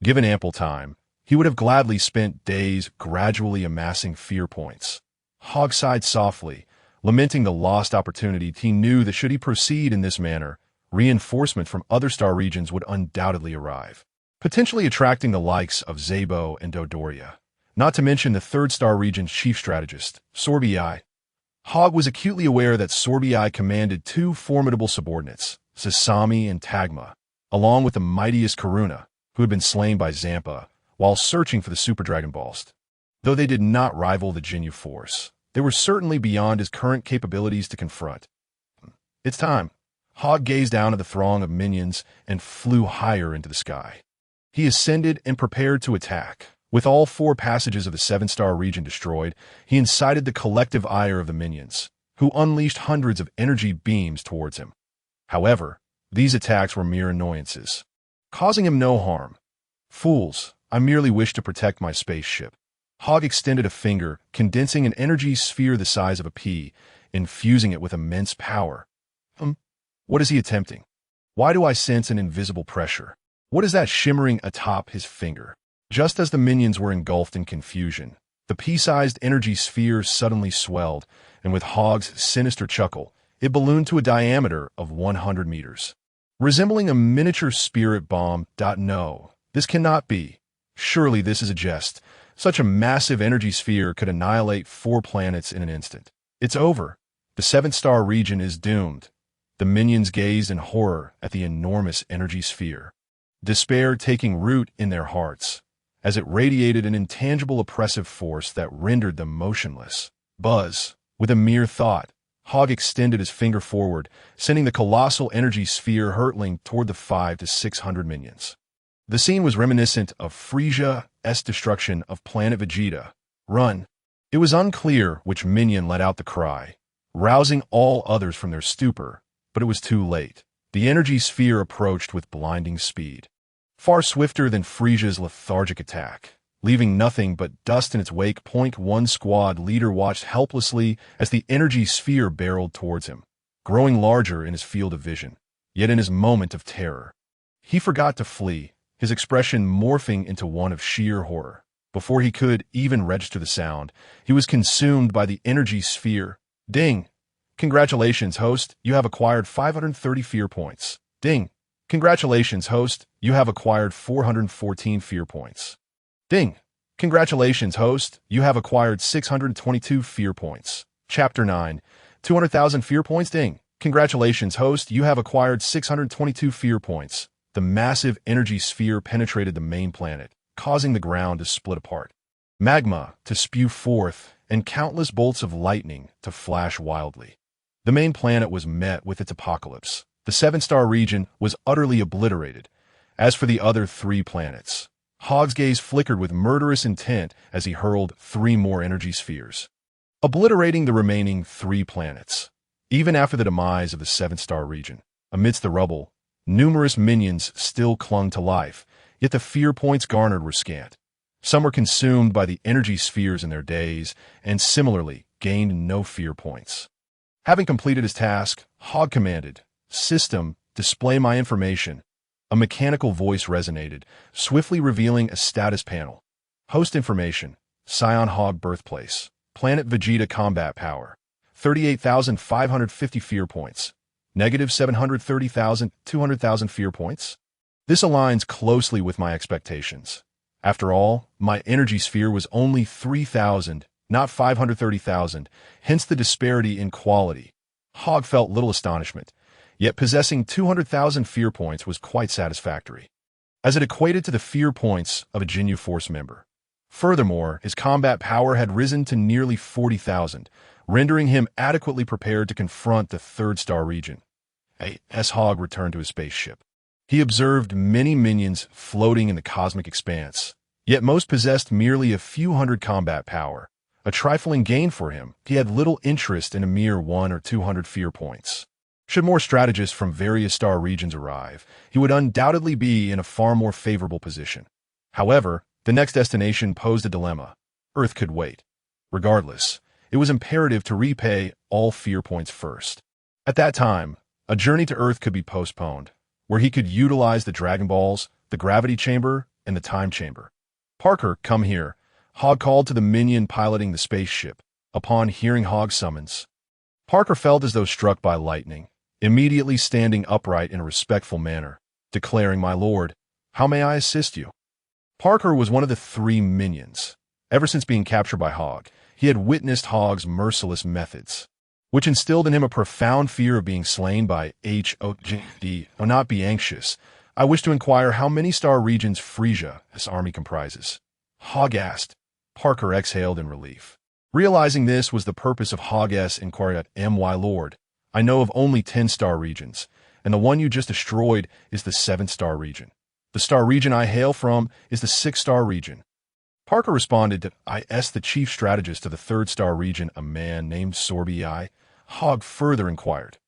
S1: Given ample time, he would have gladly spent days gradually amassing fear points. Hogg sighed softly, lamenting the lost opportunity. He knew that should he proceed in this manner, reinforcement from other star regions would undoubtedly arrive, potentially attracting the likes of Zabo and Dodoria, not to mention the 3rd-star region's chief strategist, Sorbi. Hogg was acutely aware that Sorbi commanded 2 formidable subordinates, Sasami and Tagma, along with the mightiest Karuna, who had been slain by Zampa while searching for the Super Dragon Balls. Though they did not rival the Ginyu Force, they were certainly beyond his current capabilities to confront. It's time. Hogg gazed down at the throng of minions and flew higher into the sky. He ascended and prepared to attack. With all 4 passages of the 7-star region destroyed, he incited the collective ire of the minions, who unleashed hundreds of energy beams towards him. However, these attacks were mere annoyances, causing him no harm. Fools, I merely wish to protect my spaceship. Hogg extended a finger, condensing an energy sphere the size of a pea, infusing it with immense power. What is he attempting? Why do I sense an invisible pressure? What is that shimmering atop his finger? Just as the minions were engulfed in confusion, the pea-sized energy sphere suddenly swelled, and with Hogg's sinister chuckle, it ballooned to a diameter of 100 meters. Resembling a miniature spirit bomb. No, this cannot be. Surely this is a jest. Such a massive energy sphere could annihilate 4 planets in an instant. It's over. The 7-star region is doomed. The minions gazed in horror at the enormous energy sphere, despair taking root in their hearts, as it radiated an intangible oppressive force that rendered them motionless. Buzz. With a mere thought, Hogg extended his finger forward, sending the colossal energy sphere hurtling toward the 500 to 600 minions. The scene was reminiscent of Frisia's destruction of planet Vegeta. Run! It was unclear which minion let out the cry, rousing all others from their stupor, but it was too late. The energy sphere approached with blinding speed, far swifter than Frisia's lethargic attack, leaving nothing but dust in its wake. One squad leader watched helplessly as the energy sphere barreled towards him, growing larger in his field of vision. Yet in his moment of terror, he forgot to flee, his expression morphing into one of sheer horror. Before he could even register the sound, he was consumed by the energy sphere. Ding! Congratulations, host, you have acquired 530 fear points. Ding! Congratulations, host, you have acquired 414 fear points. Ding! Congratulations, host, you have acquired 622 fear points. Chapter 9. 200,000 fear points. Ding! Congratulations, host, you have acquired 622 fear points. The massive energy sphere penetrated the main planet, causing the ground to split apart, magma to spew forth, and countless bolts of lightning to flash wildly. The main planet was met with its apocalypse. The 7-star region was utterly obliterated. As for the other 3 planets, Hogg's gaze flickered with murderous intent as he hurled 3 more energy spheres, obliterating the remaining 3 planets. Even after the demise of the 7-star region, amidst the rubble, numerous minions still clung to life, yet the fear points garnered were scant. Some were consumed by the energy spheres in their days, and similarly gained no fear points. Having completed his task, Hogg commanded, "System, display my information." A mechanical voice resonated, swiftly revealing a status panel. Host information: Saiyan Hogg birthplace, planet Vegeta combat power, 38,550 fear points. Negative 730,000, 200,000 fear points. This aligns closely with my expectations. After all, my energy sphere was only 3,000, not 530,000, hence the disparity in quality. Hogg felt little astonishment, yet possessing 200,000 fear points was quite satisfactory, as it equated to the fear points of a Ginyu Force member. Furthermore, his combat power had risen to nearly 40,000, rendering him adequately prepared to confront the third star region. As Hogg returned to his spaceship, he observed many minions floating in the cosmic expanse, yet most possessed merely a few hundred combat power, a trifling gain for him. He had little interest in a mere 100 or 200 fear points. Should more strategists from various star regions arrive, he would undoubtedly be in a far more favorable position. However, the next destination posed a dilemma. Earth could wait. Regardless, it was imperative to repay all fear points first. At that time, a journey to Earth could be postponed, where he could utilize the Dragon Balls, the Gravity Chamber, and the Time Chamber. "Parker, come here," Hogg called to the minion piloting the spaceship. Upon hearing Hogg's summons, Parker felt as though struck by lightning, immediately standing upright in a respectful manner, declaring, "My lord, how may I assist you?" Parker was one of the three minions. Ever since being captured by Hogg, he had witnessed Hogg's merciless methods, which instilled in him a profound fear of being slain by Hogg. "Do not be anxious. I wish to inquire how many star regions Frisia's army comprises," Hogg asked. Parker exhaled in relief, realizing this was the purpose of Hogg's inquiry. "My lord, I know of only 10 star regions, and the one you just destroyed is the 7th star region. The star region I hail from is the 6th star region." Parker responded that the chief strategist to the 3rd star region, a man named Sorbi. Hogg further inquired.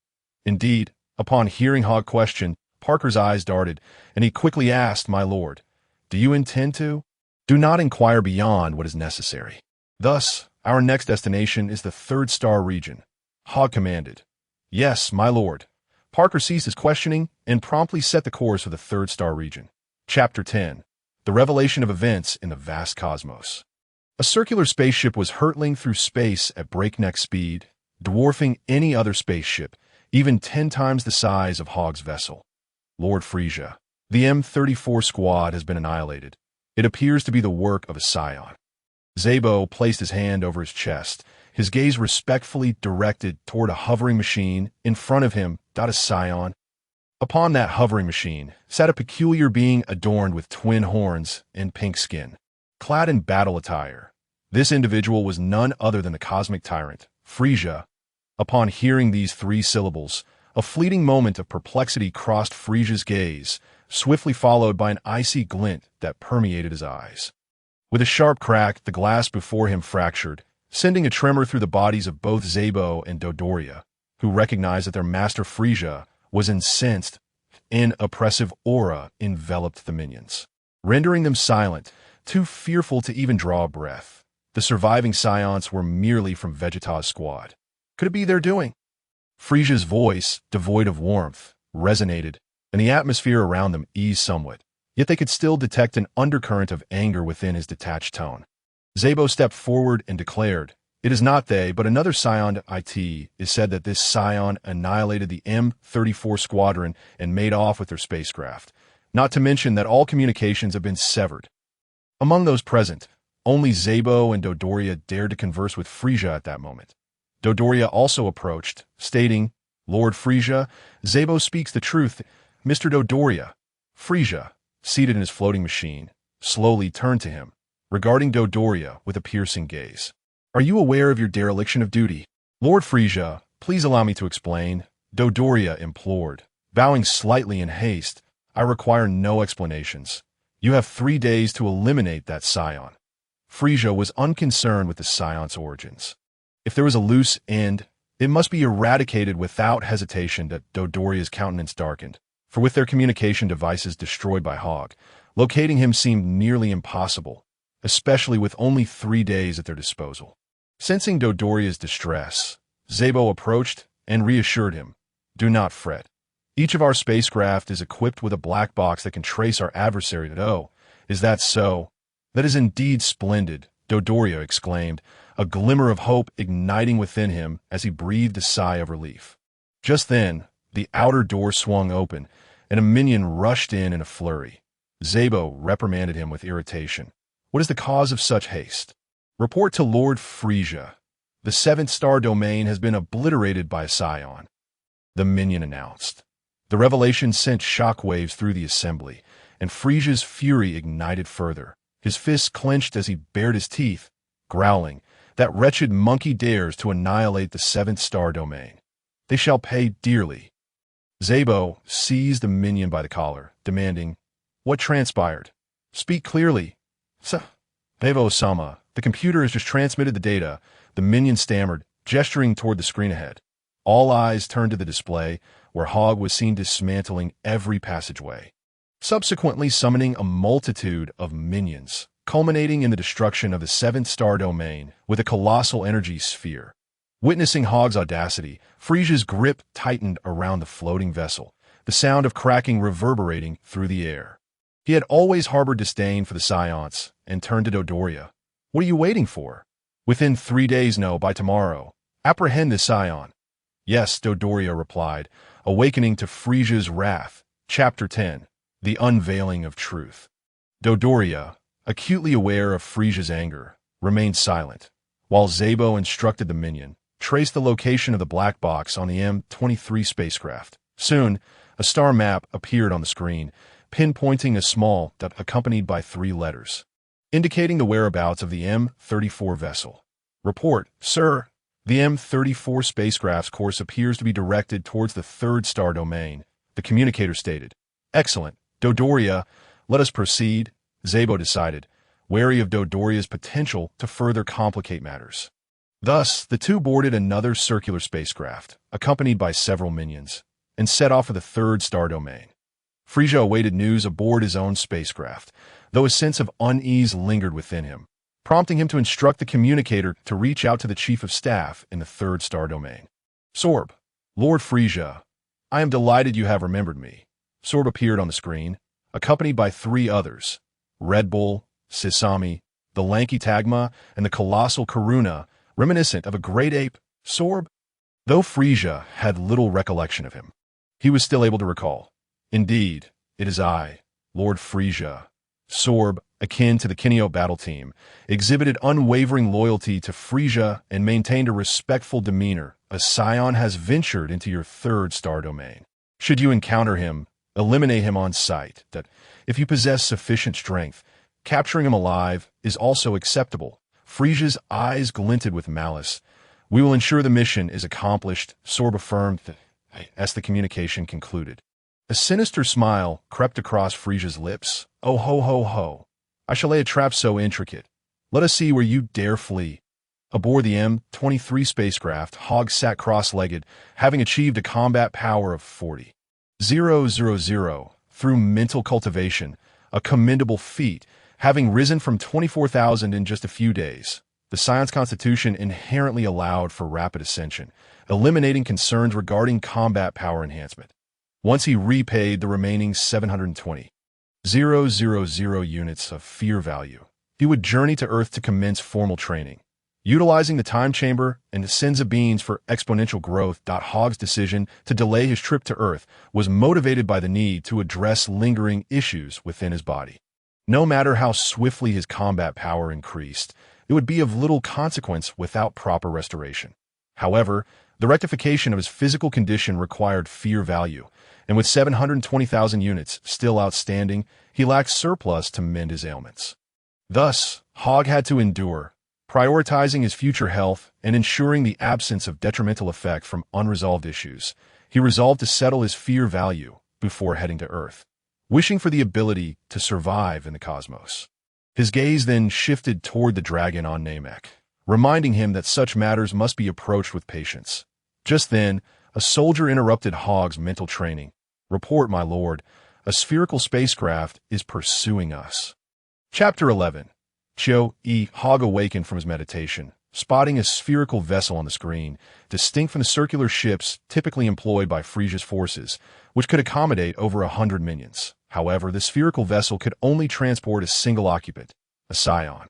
S1: Indeed, upon hearing Hogg question, Parker's eyes darted, and he quickly asked, "My lord, do you intend to? Do not inquire beyond what is necessary." "Thus, our next destination is the 3rd star region," Hogg commanded. "Yes, my lord." Parker ceased his questioning and promptly set the course for the 3rd star region. Chapter 10. The Revelation of Events in the Vast Cosmos. A circular spaceship was hurtling through space at breakneck speed, dwarfing any other spaceship, even 10 times the size of Hogg's vessel. "Lord Frisia, the M-34 squad has been annihilated. It appears to be the work of a Saiyan." Zabo placed his hand over his chest, his gaze respectfully directed toward a hovering machine in front of him. A Saiyan. Upon that hovering machine sat a peculiar being adorned with twin horns and pink skin, clad in battle attire. This individual was none other than the cosmic tyrant, Frisia. Upon hearing these 3 syllables, a fleeting moment of perplexity crossed Frisia's gaze, swiftly followed by an icy glint that permeated his eyes. With a sharp crack, the glass before him fractured, sending a tremor through the bodies of both Zabo and Dodoria, who recognized that their master Frisia was incensed. An oppressive aura enveloped the minions, rendering them silent, too fearful to even draw a breath. The surviving Scions were merely from Vegeta's squad. Could it be their doing? Frisia's voice, devoid of warmth, resonated, and the atmosphere around them eased somewhat, yet they could still detect an undercurrent of anger within his detached tone. Zabo stepped forward and declared, "It is not they, but another Scion. It is said that this Scion annihilated the M-34 squadron and made off with their spacecraft, not to mention that all communications have been severed." Among those present, only Zabo and Dodoria dared to converse with Frisia at that moment. Dodoria also approached, stating, "Lord Frisia, Zabo speaks the truth." "Mr. Dodoria." Frisia, seated in his floating machine, slowly turned to him, regarding Dodoria with a piercing gaze. "Are you aware of your dereliction of duty?" "Lord Frisia, please allow me to explain," Dodoria implored, bowing slightly in haste. "I require no explanations. You have 3 days to eliminate that Scion." Frisia was unconcerned with the Scion's origins. If there was a loose end, it must be eradicated without hesitation. That Dodoria's countenance darkened, for with their communication devices destroyed by Hogg, locating him seemed nearly impossible, especially with only 3 days at their disposal. Sensing Dodoria's distress, Zabo approached and reassured him, "Do not fret. Each of our spacecraft is equipped with a black box that can trace our adversary." "Oh, is that so?" "That is indeed splendid," Dodoria exclaimed. a glimmer of hope igniting within him as he breathed a sigh of relief. Just then, the outer door swung open, and a minion rushed in a flurry. Zabo reprimanded him with irritation. "What is the cause of such haste?" "Report to Lord Frisia. The 7th-star domain has been obliterated by a Saiyan," the minion announced. The revelation sent shockwaves through the assembly, and Frisia's fury ignited further. His fists clenched as he bared his teeth, growling, "That wretched monkey dares to annihilate the 7th-star domain. They shall pay dearly." Zabo seized the minion by the collar, demanding, "What transpired? Speak clearly." "Zabo-sama, the computer has just transmitted the data," the minion stammered, gesturing toward the screen ahead. All eyes turned to the display, where Hogg was seen dismantling every passageway, subsequently summoning a multitude of minions, culminating in the destruction of the 7th-star domain with a colossal energy sphere. Witnessing Hogg's audacity, Frisia's grip tightened around the floating vessel, the sound of cracking reverberating through the air. He had always harbored disdain for the Saiyans and turned to Dodoria. "What are you waiting for?" "Within 3 days, no, by tomorrow. Apprehend the Saiyan." "Yes," Dodoria replied, awakening to Frisia's wrath. Chapter 10. The Unveiling of Truth. Dodoria, acutely aware of Frisia's anger, remained silent, while Zabo instructed the minion, "Trace the location of the black box on the M-23 spacecraft." Soon, a star map appeared on the screen, pinpointing a small dot accompanied by 3 letters, indicating the whereabouts of the M-34 vessel. "Report, sir. The M-34 spacecraft's course appears to be directed towards the 3rd star domain," the communicator stated. "Excellent. Dodoria, let us proceed," Zabo decided, wary of Dodoria's potential to further complicate matters. Thus, the two boarded another circular spacecraft, accompanied by several minions, and set off for the 3rd star domain. Frisia awaited news aboard his own spacecraft, though a sense of unease lingered within him, prompting him to instruct the communicator to reach out to the chief of staff in the 3rd star domain. "Sorb, Lord Frisia, I am delighted you have remembered me." Sorb appeared on the screen, accompanied by 3 others, Red Bull, Sisami, the lanky Tagma, and the colossal Karuna, reminiscent of a great ape. Sorb, though Frisia had little recollection of him, he was still able to recall. "Indeed, it is I, Lord Frisia." Sorb, akin to the Kineo battle team, exhibited unwavering loyalty to Frisia and maintained a respectful demeanor. "A Saiyan has ventured into your 3rd star domain. Should you encounter him, eliminate him on sight. That, if you possess sufficient strength, capturing him alive is also acceptable." Frisia's eyes glinted with malice. "We will ensure the mission is accomplished," Sorb affirmed as the communication concluded. A sinister smile crept across Frisia's lips. "Oh ho ho ho. I shall lay a trap so intricate. Let us see where you dare flee." Aboard the M-23 spacecraft, Hogg sat cross-legged, having achieved a combat power of 40,000 through mental cultivation, a commendable feat, having risen from 24,000 in just a few days. The Saiyan's constitution inherently allowed for rapid ascension, eliminating concerns regarding combat power enhancement. Once he repaid the remaining 720,000 units of fear value, he would journey to Earth to commence formal training. Utilizing the time chamber and the Senza beans for exponential growth, Hogg's decision to delay his trip to Earth was motivated by the need to address lingering issues within his body. No matter how swiftly his combat power increased, it would be of little consequence without proper restoration. However, the rectification of his physical condition required fear value, and with 720,000 units still outstanding, he lacked surplus to mend his ailments. Thus, Hogg had to endure, prioritizing his future health and ensuring the absence of detrimental effect from unresolved issues. He resolved to settle his fear value before heading to Earth, wishing for the ability to survive in the cosmos. His gaze then shifted toward the dragon on Namek, reminding him that such matters must be approached with patience. Just then, a soldier interrupted Hogg's mental training. "Report, my lord. A spacecraft is pursuing us." Chapter 11. Hogg awakened from his meditation, spotting a spherical vessel on the screen, distinct from the circular ships typically employed by Frisia's forces, which could accommodate over 100 minions. However, the spherical vessel could only transport a single occupant, a Saiyan.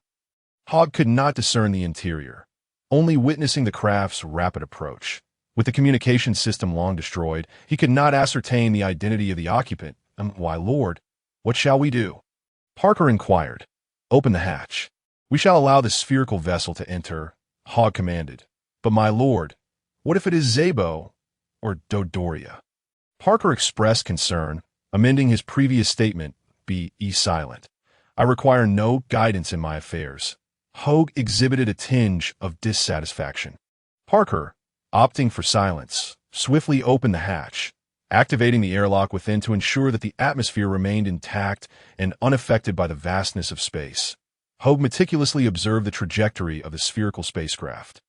S1: Hogg could not discern the interior, only witnessing the craft's rapid approach. With the communication system long destroyed, he could not ascertain the identity of the occupant. Why, Lord, what shall we do? Parker inquired. Open the hatch. We shall allow the spherical vessel to enter, Hogg commanded. But my lord, what if it is Zabo or Dodoria? Parker expressed concern, amending his previous statement, be silent. I require no guidance in my affairs. Hogg exhibited a tinge of dissatisfaction. Parker, opting for silence, swiftly opened the hatch, activating the airlock within to ensure that the atmosphere remained intact and unaffected by the vastness of space. Hogg meticulously observed the trajectory of the spherical spacecraft.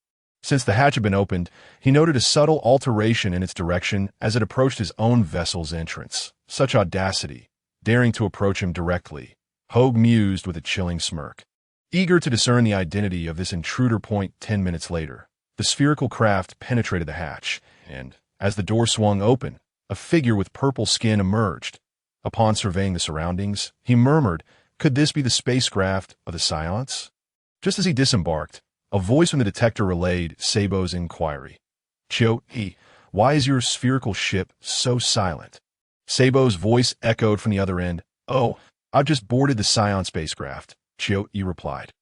S1: Since the hatch had been opened, he noted a subtle alteration in its direction as it approached his own vessel's entrance. Such audacity, daring to approach him directly, Hogg mused with a chilling smirk. Eager to discern the identity of this intruder, 10 minutes later, the spherical craft penetrated the hatch, and, as the door swung open, a figure with purple skin emerged. Upon surveying the surroundings, he murmured, could this be the spacecraft of the Saiyans? Just as he disembarked, a voice from the detector relayed Sabo's inquiry. Chio-e, why is your spherical ship so silent? Sabo's voice echoed from the other end. Oh, I've just boarded the Saiyan spacecraft, Chio-e replied.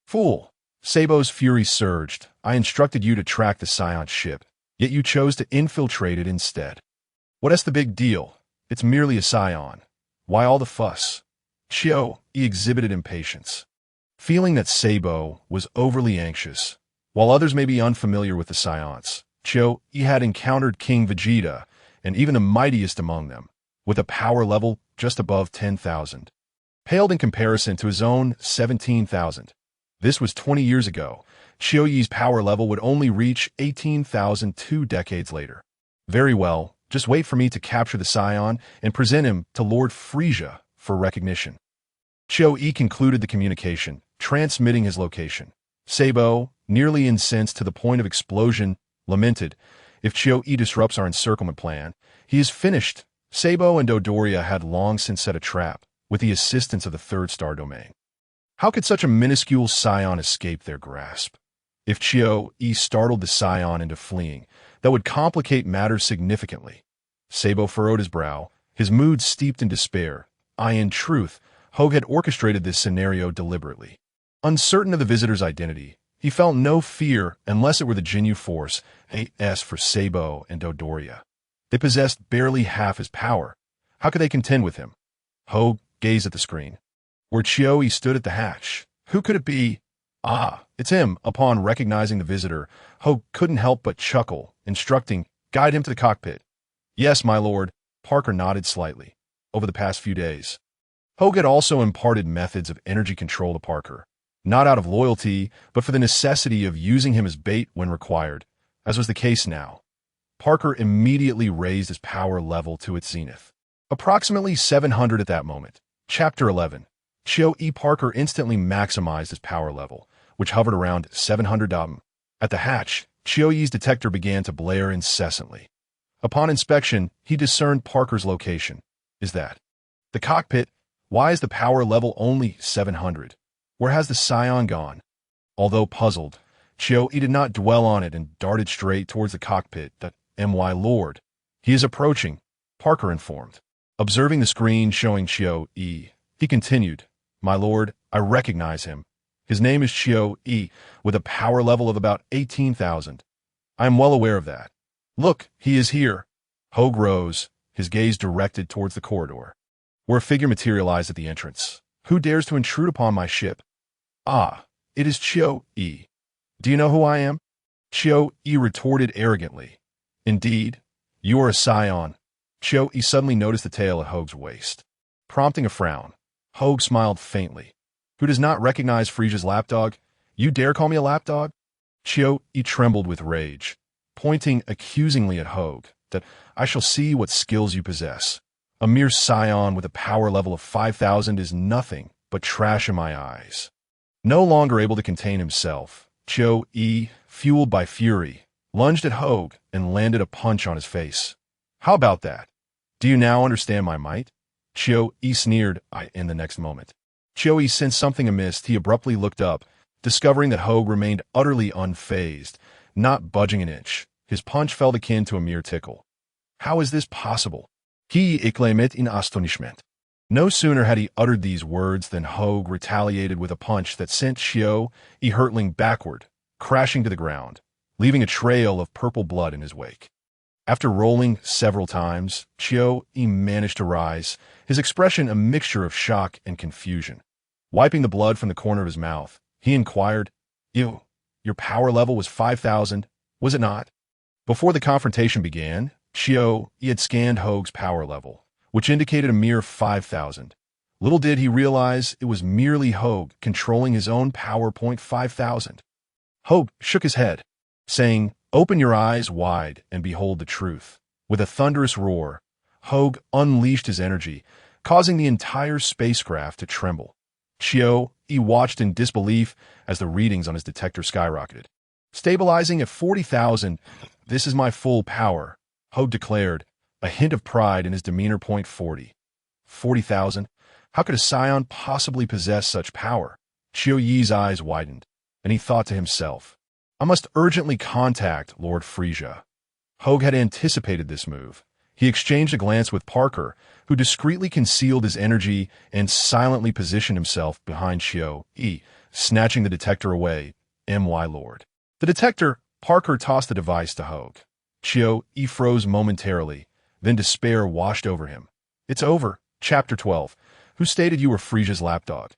S1: Fool! Sabo's fury surged. I instructed you to track the Saiyan ship, yet you chose to infiltrate it instead. What's the big deal? It's merely a Saiyan. Why all the fuss? Chio-e exhibited impatience. Feeling that Sabo was overly anxious, while others may be unfamiliar with the Saiyans, Chio-e had encountered King Vegeta, and even the mightiest among them, with a power level just above 10,000. Paled in comparison to his own 17,000. This was 20 years ago. Chio-e's power level would only reach 18,000 2 decades later. Very well, just wait for me to capture the Saiyan and present him to Lord Frieza for recognition. Chio-e concluded the communication, transmitting his location. Sabo, nearly incensed to the point of explosion, lamented, if Chio-e disrupts our encirclement plan, he is finished. Sabo and Dodoria had long since set a trap, with the assistance of the third star domain. How could such a minuscule Saiyan escape their grasp? If Chio-e startled the Saiyan into fleeing, that would complicate matters significantly. Sabo furrowed his brow, his mood steeped in despair. In truth, Hogg had orchestrated this scenario deliberately. Uncertain of the visitor's identity, he felt no fear unless it were the Jinyu Force, AS for Sabo and Dodoria. They possessed barely half his power. How could they contend with him? Hogg gazed at the screen. Where Chio-e stood at the hatch. Who could it be? Ah, it's him. Upon recognizing the visitor, Hogg couldn't help but chuckle, instructing, guide him to the cockpit. Yes, my lord. Parker nodded slightly. Over the past few days, Hogg had also imparted methods of energy control to Parker, not out of loyalty, but for the necessity of using him as bait when required, as was the case now. Parker immediately raised his power level to its zenith. Approximately 700 at that moment. Chapter 11. Chio-e Parker instantly maximized his power level, which hovered around 700 At the hatch, Chio-e's detector began to blare incessantly. Upon inspection, he discerned Parker's location. Is that the cockpit? Why is the power level only 700? Where has the Saiyan gone? Although puzzled, Chio-e did not dwell on it and darted straight towards the cockpit. My lord. He is approaching, Parker informed. Observing the screen showing Chio-e, he continued, my lord, I recognize him. His name is Chio-e, with a power level of about 18,000. I am well aware of that. Look, he is here. Hogg rose, his gaze directed towards the corridor, where a figure materialized at the entrance. Who dares to intrude upon my ship? Ah, it is Chio-e. Do you know who I am? Chio-e retorted arrogantly. Indeed, you are a Saiyan. Chio-e suddenly noticed the tail at Hogg's waist, prompting a frown. Hogg smiled faintly. Who does not recognize Frieza's lapdog? You dare call me a lapdog? Chio-e trembled with rage, pointing accusingly at Hogg, that I shall see what skills you possess. A mere Saiyan with a power level of 5,000 is nothing but trash in my eyes. No longer able to contain himself, Chio-e, fueled by fury, lunged at Hogg and landed a punch on his face. How about that? Do you now understand my might? Chio-e sneered in the next moment. Chio-e sensed something amiss. He abruptly looked up, discovering that Hogg remained utterly unfazed, not budging an inch. His punch felt akin to a mere tickle. How is this possible? He exclaimed in astonishment. No sooner had he uttered these words than Hogg retaliated with a punch that sent Xiao-Yi hurtling backward, crashing to the ground, leaving a trail of purple blood in his wake. After rolling several times, Xiao-Yi managed to rise, his expression a mixture of shock and confusion. Wiping the blood from the corner of his mouth, he inquired, "Your power level was 5,000, was it not?" Before the confrontation began, Xiao-Yi had scanned Hogg's power level, which indicated a mere 5,000. Little did he realize it was merely Hogg controlling his own power point 5,000. Hogg shook his head, saying, "Open your eyes wide and behold the truth." With a thunderous roar, Hogg unleashed his energy, causing the entire spacecraft to tremble. Xiao-Yi watched in disbelief as the readings on his detector skyrocketed. Stabilizing at 40,000, "This is my full power," Hogg declared, a hint of pride in his demeanor. 40. 40,000? How could a Saiyan possibly possess such power? Xiao-Yi's eyes widened, and he thought to himself, "I must urgently contact Lord Frisia." Hogg had anticipated this move. He exchanged a glance with Parker, who discreetly concealed his energy and silently positioned himself behind Xiao-Yi, snatching the detector away. "My lord." The detector, Parker tossed the device to Hogg. Xiao-Yi froze momentarily, then despair washed over him. "It's over." Chapter 12. Who stated you were Frisia's lapdog?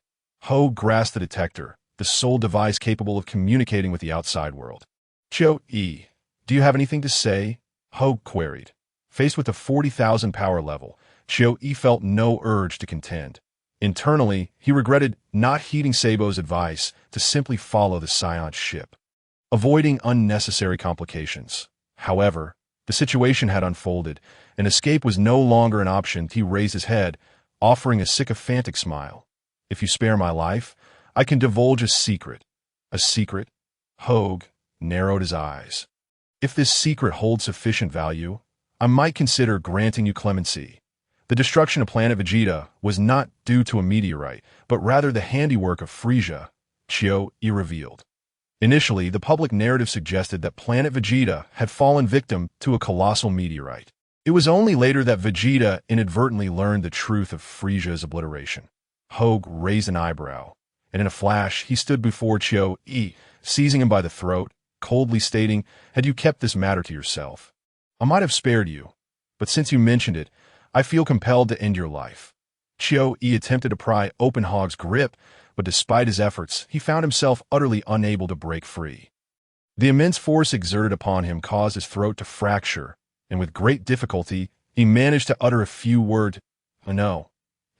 S1: Hogg grasped the detector, the sole device capable of communicating with the outside world. "Xiao-Yi, do you have anything to say?" Hogg queried. Faced with a 40,000 power level, Xiao-Yi felt no urge to contend. Internally, he regretted not heeding Saibo's advice to simply follow the Saiyan ship, avoiding unnecessary complications. However, the situation had unfolded, and escape was no longer an option. He raised his head, offering a sycophantic smile. "If you spare my life, I can divulge a secret." "A secret?" Hogg narrowed his eyes. "If this secret holds sufficient value, I might consider granting you clemency." The destruction of planet Vegeta was not due to a meteorite, but rather the handiwork of Frisia, Xiao-Yi revealed. Initially, the public narrative suggested that planet Vegeta had fallen victim to a colossal meteorite. It was only later that Vegeta inadvertently learned the truth of Frisia's obliteration. Hogg raised an eyebrow, and in a flash he stood before Xiao-Yi, seizing him by the throat, coldly stating, "Had you kept this matter to yourself, I might have spared you, but since you mentioned it, I feel compelled to end your life." Xiao-Yi attempted to pry open Hogg's grip, but despite his efforts, he found himself utterly unable to break free. The immense force exerted upon him caused his throat to fracture, and with great difficulty, he managed to utter a few words. "No,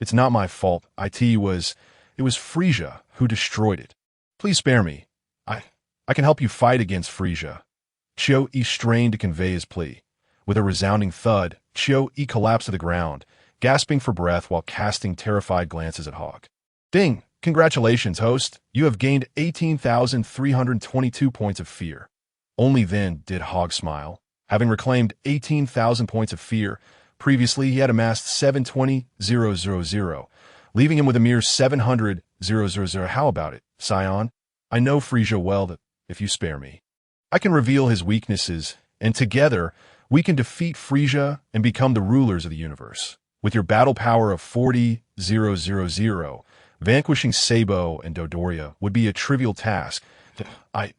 S1: it's not my fault. It was Frisia who destroyed it. Please spare me. I can help you fight against Frisia." Xiao-Yi strained to convey his plea. With a resounding thud, Xiao-Yi collapsed to the ground, gasping for breath while casting terrified glances at Hogg. "Ding! Congratulations, host. You have gained 18,322 points of fear." Only then did Hogg smile. Having reclaimed 18,000 points of fear, previously he had amassed 720,000, leaving him with a mere 700,000. "How about it, Saiyan? I know Frisia well that, if you spare me, I can reveal his weaknesses, and together we can defeat Frisia and become the rulers of the universe. With your battle power of 40,000, vanquishing Saibo and Dodoria would be a trivial task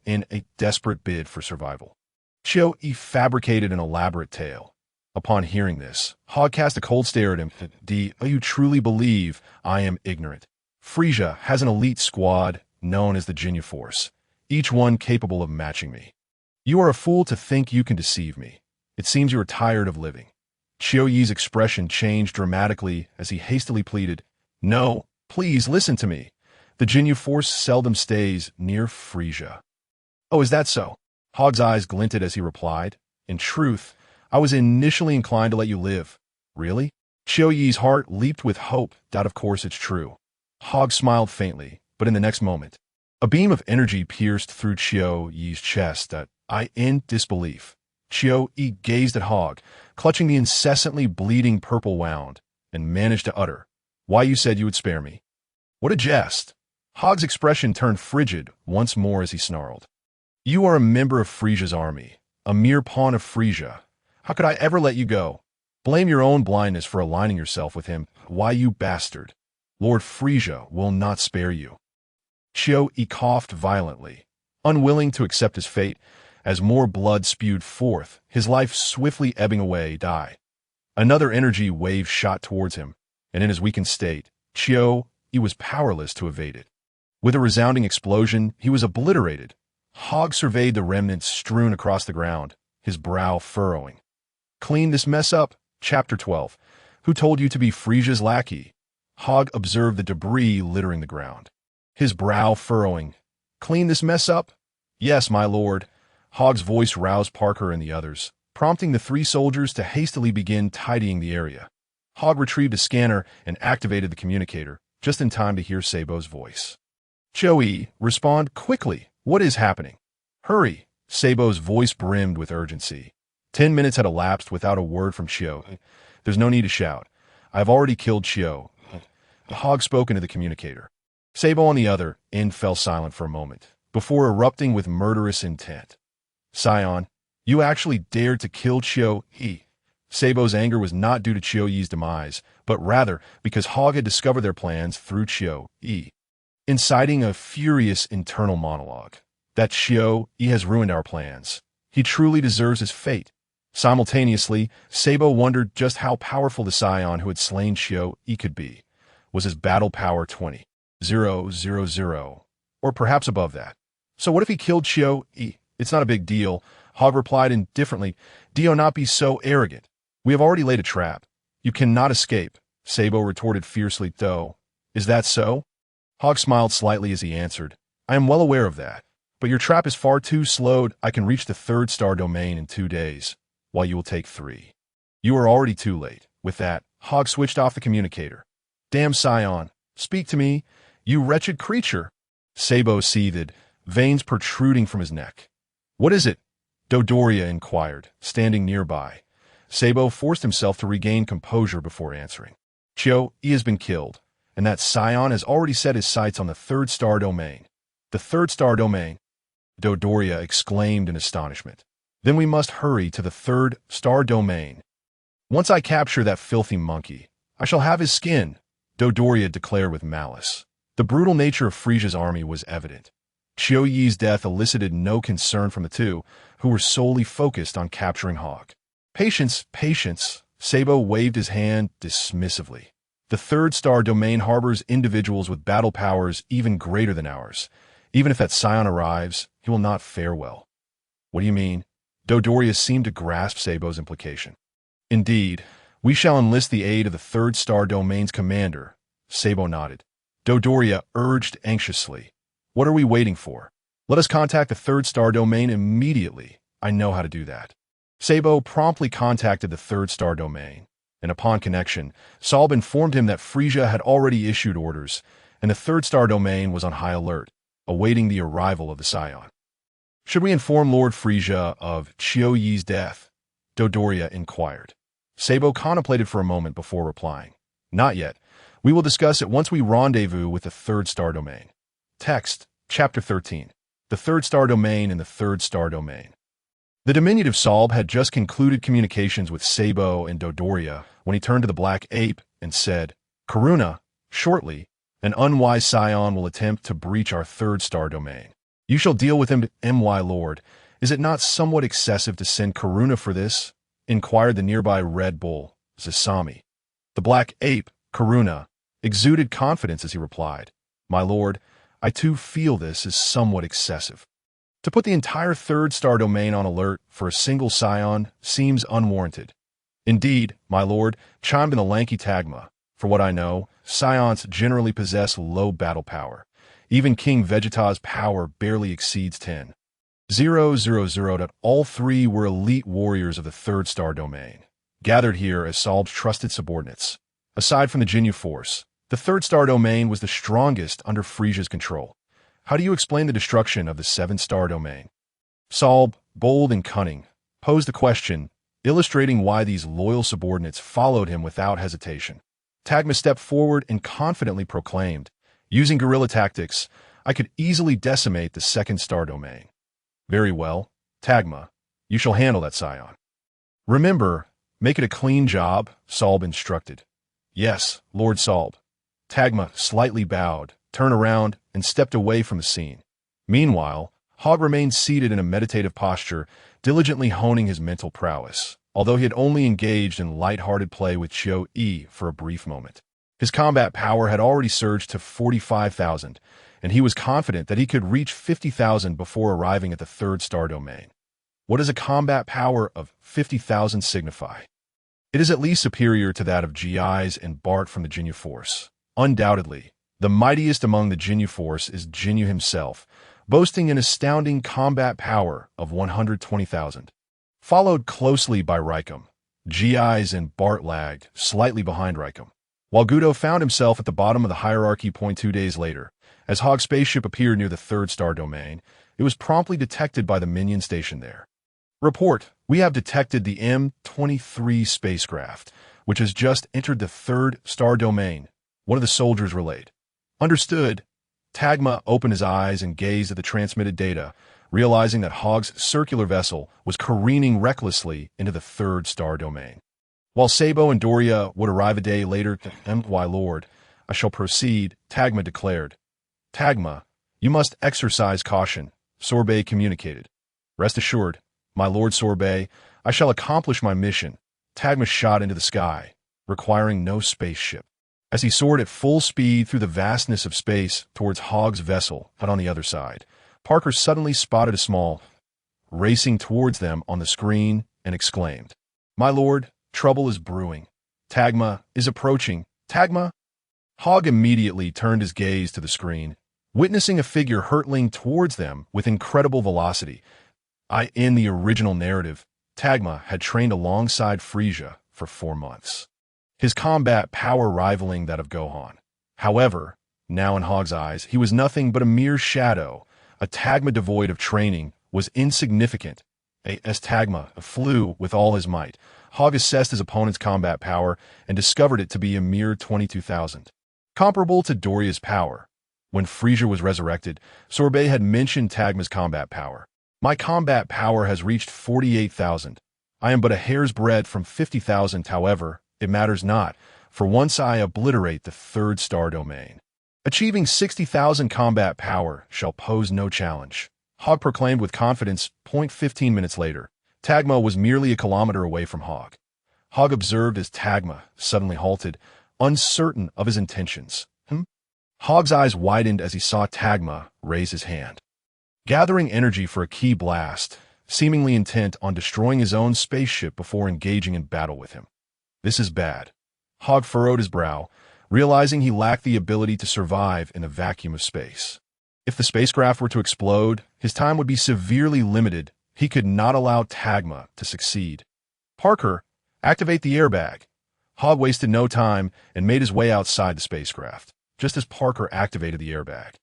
S1: in a desperate bid for survival." Xiao-Yi fabricated an elaborate tale. Upon hearing this, Hogg cast a cold stare at him. "Do you truly believe I am ignorant? Frisia has an elite squad known as the Ginyu Force, each one capable of matching me. You are a fool to think you can deceive me. It seems you are tired of living." Xiao-Yi's expression changed dramatically as he hastily pleaded, "No, please listen to me. The Ginyu Force seldom stays near Frisia." "Oh, is that so?" Hogg's eyes glinted as he replied, "In truth, I was initially inclined to let you live." "Really?" Xiao-Yi's heart leaped with hope. "Of course it's true." Hogg smiled faintly, but in the next moment, a beam of energy pierced through Xiao-Yi's chest in disbelief. Xiao-Yi gazed at Hogg, clutching the incessantly bleeding purple wound, and managed to utter, "Why, you said you would spare me." "What a jest!" Hogg's expression turned frigid once more as he snarled. You are a member of Frisia's army, a mere pawn of Frisia. How could I ever let you go? Blame your own blindness for aligning yourself with him. Why, you bastard? Lord Frisia will not spare you. Chiu-yi coughed violently, unwilling to accept his fate. As more blood spewed forth, his life swiftly ebbing away, die. Another energy wave shot towards him, and in his weakened state, Chiu-yi was powerless to evade it. With a resounding explosion, he was obliterated. Hogg surveyed the remnants strewn across the ground, his brow furrowing. Clean this mess up. Chapter 12. Who told you to be Frisia's lackey? Hogg observed the debris littering the ground, his brow furrowing. Clean this mess up? Yes, my lord. Hogg's voice roused Parker and the others, prompting the three soldiers to hastily begin tidying the area. Hogg retrieved a scanner and activated the communicator, just in time to hear Sabo's voice. Chiu-yi, respond quickly. What is happening? Hurry. Sabo's voice brimmed with urgency. 10 minutes had elapsed without a word from Chiu. There's no need to shout. I've already killed Chiu. Hogg spoke into the communicator. Sabo on the other end fell silent for a moment, before erupting with murderous intent. Saiyan, you actually dared to kill Chiu-yi. Sabo's anger was not due to Chiu-yi's demise, but rather because Hogg had discovered their plans through Chiu-yi, inciting a furious internal monologue. That Chiu-yi has ruined our plans. He truly deserves his fate. Simultaneously, Sabo wondered just how powerful the Saiyan who had slain Chiu-yi could be. Was his battle power 20,000, or perhaps above that? So what if he killed Chiu-yi? It's not a big deal. Hogg replied indifferently. Do not be so arrogant. We have already laid a trap. You cannot escape. Sabo retorted fiercely, though. Is that so? Hogg smiled slightly as he answered. I am well aware of that. But your trap is far too slowed. I can reach the 3rd star domain in 2 days, while you will take 3. You are already too late. With that, Hogg switched off the communicator. Damn Saiyan, speak to me, you wretched creature. Sabo seethed, veins protruding from his neck. What is it? Dodoria inquired, standing nearby. Sabo forced himself to regain composure before answering. Chiu-yi has been killed, and that Saiyan has already set his sights on the 3rd star domain. The 3rd star domain? Dodoria exclaimed in astonishment. Then we must hurry to the 3rd star domain. Once I capture that filthy monkey, I shall have his skin, Dodoria declared with malice. The brutal nature of Frisia's army was evident. Chiu-yi's death elicited no concern from the two, who were solely focused on capturing Hogg. Patience, patience, Sabo waved his hand dismissively. The 3rd star domain harbors individuals with battle powers even greater than ours. Even if that Saiyan arrives, he will not fare well. What do you mean? Dodoria seemed to grasp Sabo's implication. Indeed, we shall enlist the aid of the 3rd star domain's commander. Sabo nodded. Dodoria urged anxiously. What are we waiting for? Let us contact the 3rd star domain immediately. I know how to do that. Sabo promptly contacted the 3rd star domain, and upon connection, Salb informed him that Frisia had already issued orders, and the 3rd star domain was on high alert, awaiting the arrival of the Saiyan. Should we inform Lord Frisia of Chiu-yi's death? Dodoria inquired. Sabo contemplated for a moment before replying. Not yet. We will discuss it once we rendezvous with the 3rd star domain. Text, Chapter 13. The 3rd star domain and the 3rd star domain. The diminutive Salb had just concluded communications with Sabo and Dodoria when he turned to the black ape and said, Karuna, shortly, an unwise Saiyan will attempt to breach our 3rd star domain. You shall deal with him, my lord. Is it not somewhat excessive to send Karuna for this? Inquired the nearby Red Bull, Zasami. The black ape, Karuna, exuded confidence as he replied, My lord, I too feel this is somewhat excessive. To put the entire 3rd star domain on alert for a single Saiyan seems unwarranted. Indeed, my lord, chimed in the lanky Tagma. For what I know, Saiyans generally possess low battle power. Even King Vegeta's power barely exceeds 10,000. All three were elite warriors of the 3rd star domain, gathered here as Salb's trusted subordinates. Aside from the Jinyu force, the 3rd star domain was the strongest under Frisia's control. How do you explain the destruction of the 7th star domain? Salb, bold and cunning, posed the question, illustrating why these loyal subordinates followed him without hesitation. Tagma stepped forward and confidently proclaimed, Using guerrilla tactics, I could easily decimate the second star domain. Very well, Tagma. You shall handle that, Saiyan. Remember, make it a clean job, Salb instructed. Yes, Lord Salb. Tagma slightly bowed, turned around, and stepped away from the scene. Meanwhile, Hogg remained seated in a meditative posture, diligently honing his mental prowess, although he had only engaged in light-hearted play with Chiu Yi for a brief moment. His combat power had already surged to 45,000, and he was confident that he could reach 50,000 before arriving at the third star domain. What does a combat power of 50,000 signify? It is at least superior to that of Gi's and Bart from the Jinyu Force. Undoubtedly, the mightiest among the Jinyu Force is Jinyu himself, boasting an astounding combat power of 120,000. Followed closely by Raikum. Gi's and Bart lagged, slightly behind Raikum. While Gudo found himself at the bottom of the hierarchy. 2 days later, as Hogg's spaceship appeared near the third star domain, it was promptly detected by the minion stationed there. Report, we have detected the M-23 spacecraft, which has just entered the third star domain, one of the soldiers relayed. Understood. Tagma opened his eyes and gazed at the transmitted data, realizing that Hogg's circular vessel was careening recklessly into the third star domain. While Sabo and Doria would arrive a day later, "My lord, I shall proceed," Tagma declared. "Tagma, you must exercise caution," Sorbet communicated. "Rest assured, my lord Sorbet, I shall accomplish my mission." Tagma shot into the sky, requiring no spaceship. As he soared at full speed through the vastness of space towards Hogg's vessel, but on the other side, Parker suddenly spotted a small racing towards them on the screen and exclaimed, "My lord, trouble is brewing. Tagma is approaching. Tagma?" Hogg immediately turned his gaze to the screen, witnessing a figure hurtling towards them with incredible velocity. In the original narrative, Tagma had trained alongside Frisia for 4 months, his combat power rivaling that of Gohan. However, now in Hogg's eyes, he was nothing but a mere shadow. A Tagma devoid of training was insignificant. As Tagma flew with all his might, Hogg assessed his opponent's combat power and discovered it to be a mere 22,000, comparable to Doria's power. When Frisia was resurrected, Sorbet had mentioned Tagma's combat power. "My combat power has reached 48,000. I am but a hair's breadth from 50,000, however, it matters not, for once I obliterate the third star domain. Achieving 60,000 combat power shall pose no challenge," Hogg proclaimed with confidence. 15 minutes later, Tagma was merely a kilometer away from Hogg. Hogg observed as Tagma suddenly halted, uncertain of his intentions. Hogg's eyes widened as he saw Tagma raise his hand, gathering energy for a key blast, seemingly intent on destroying his own spaceship before engaging in battle with him. "This is bad." Hogg furrowed his brow, realizing he lacked the ability to survive in the vacuum of space. If the spacecraft were to explode, his time would be severely limited. He could not allow Tagma to succeed. "Parker, activate the airbag." Hogg wasted no time and made his way outside the spacecraft, just as Parker activated the airbag,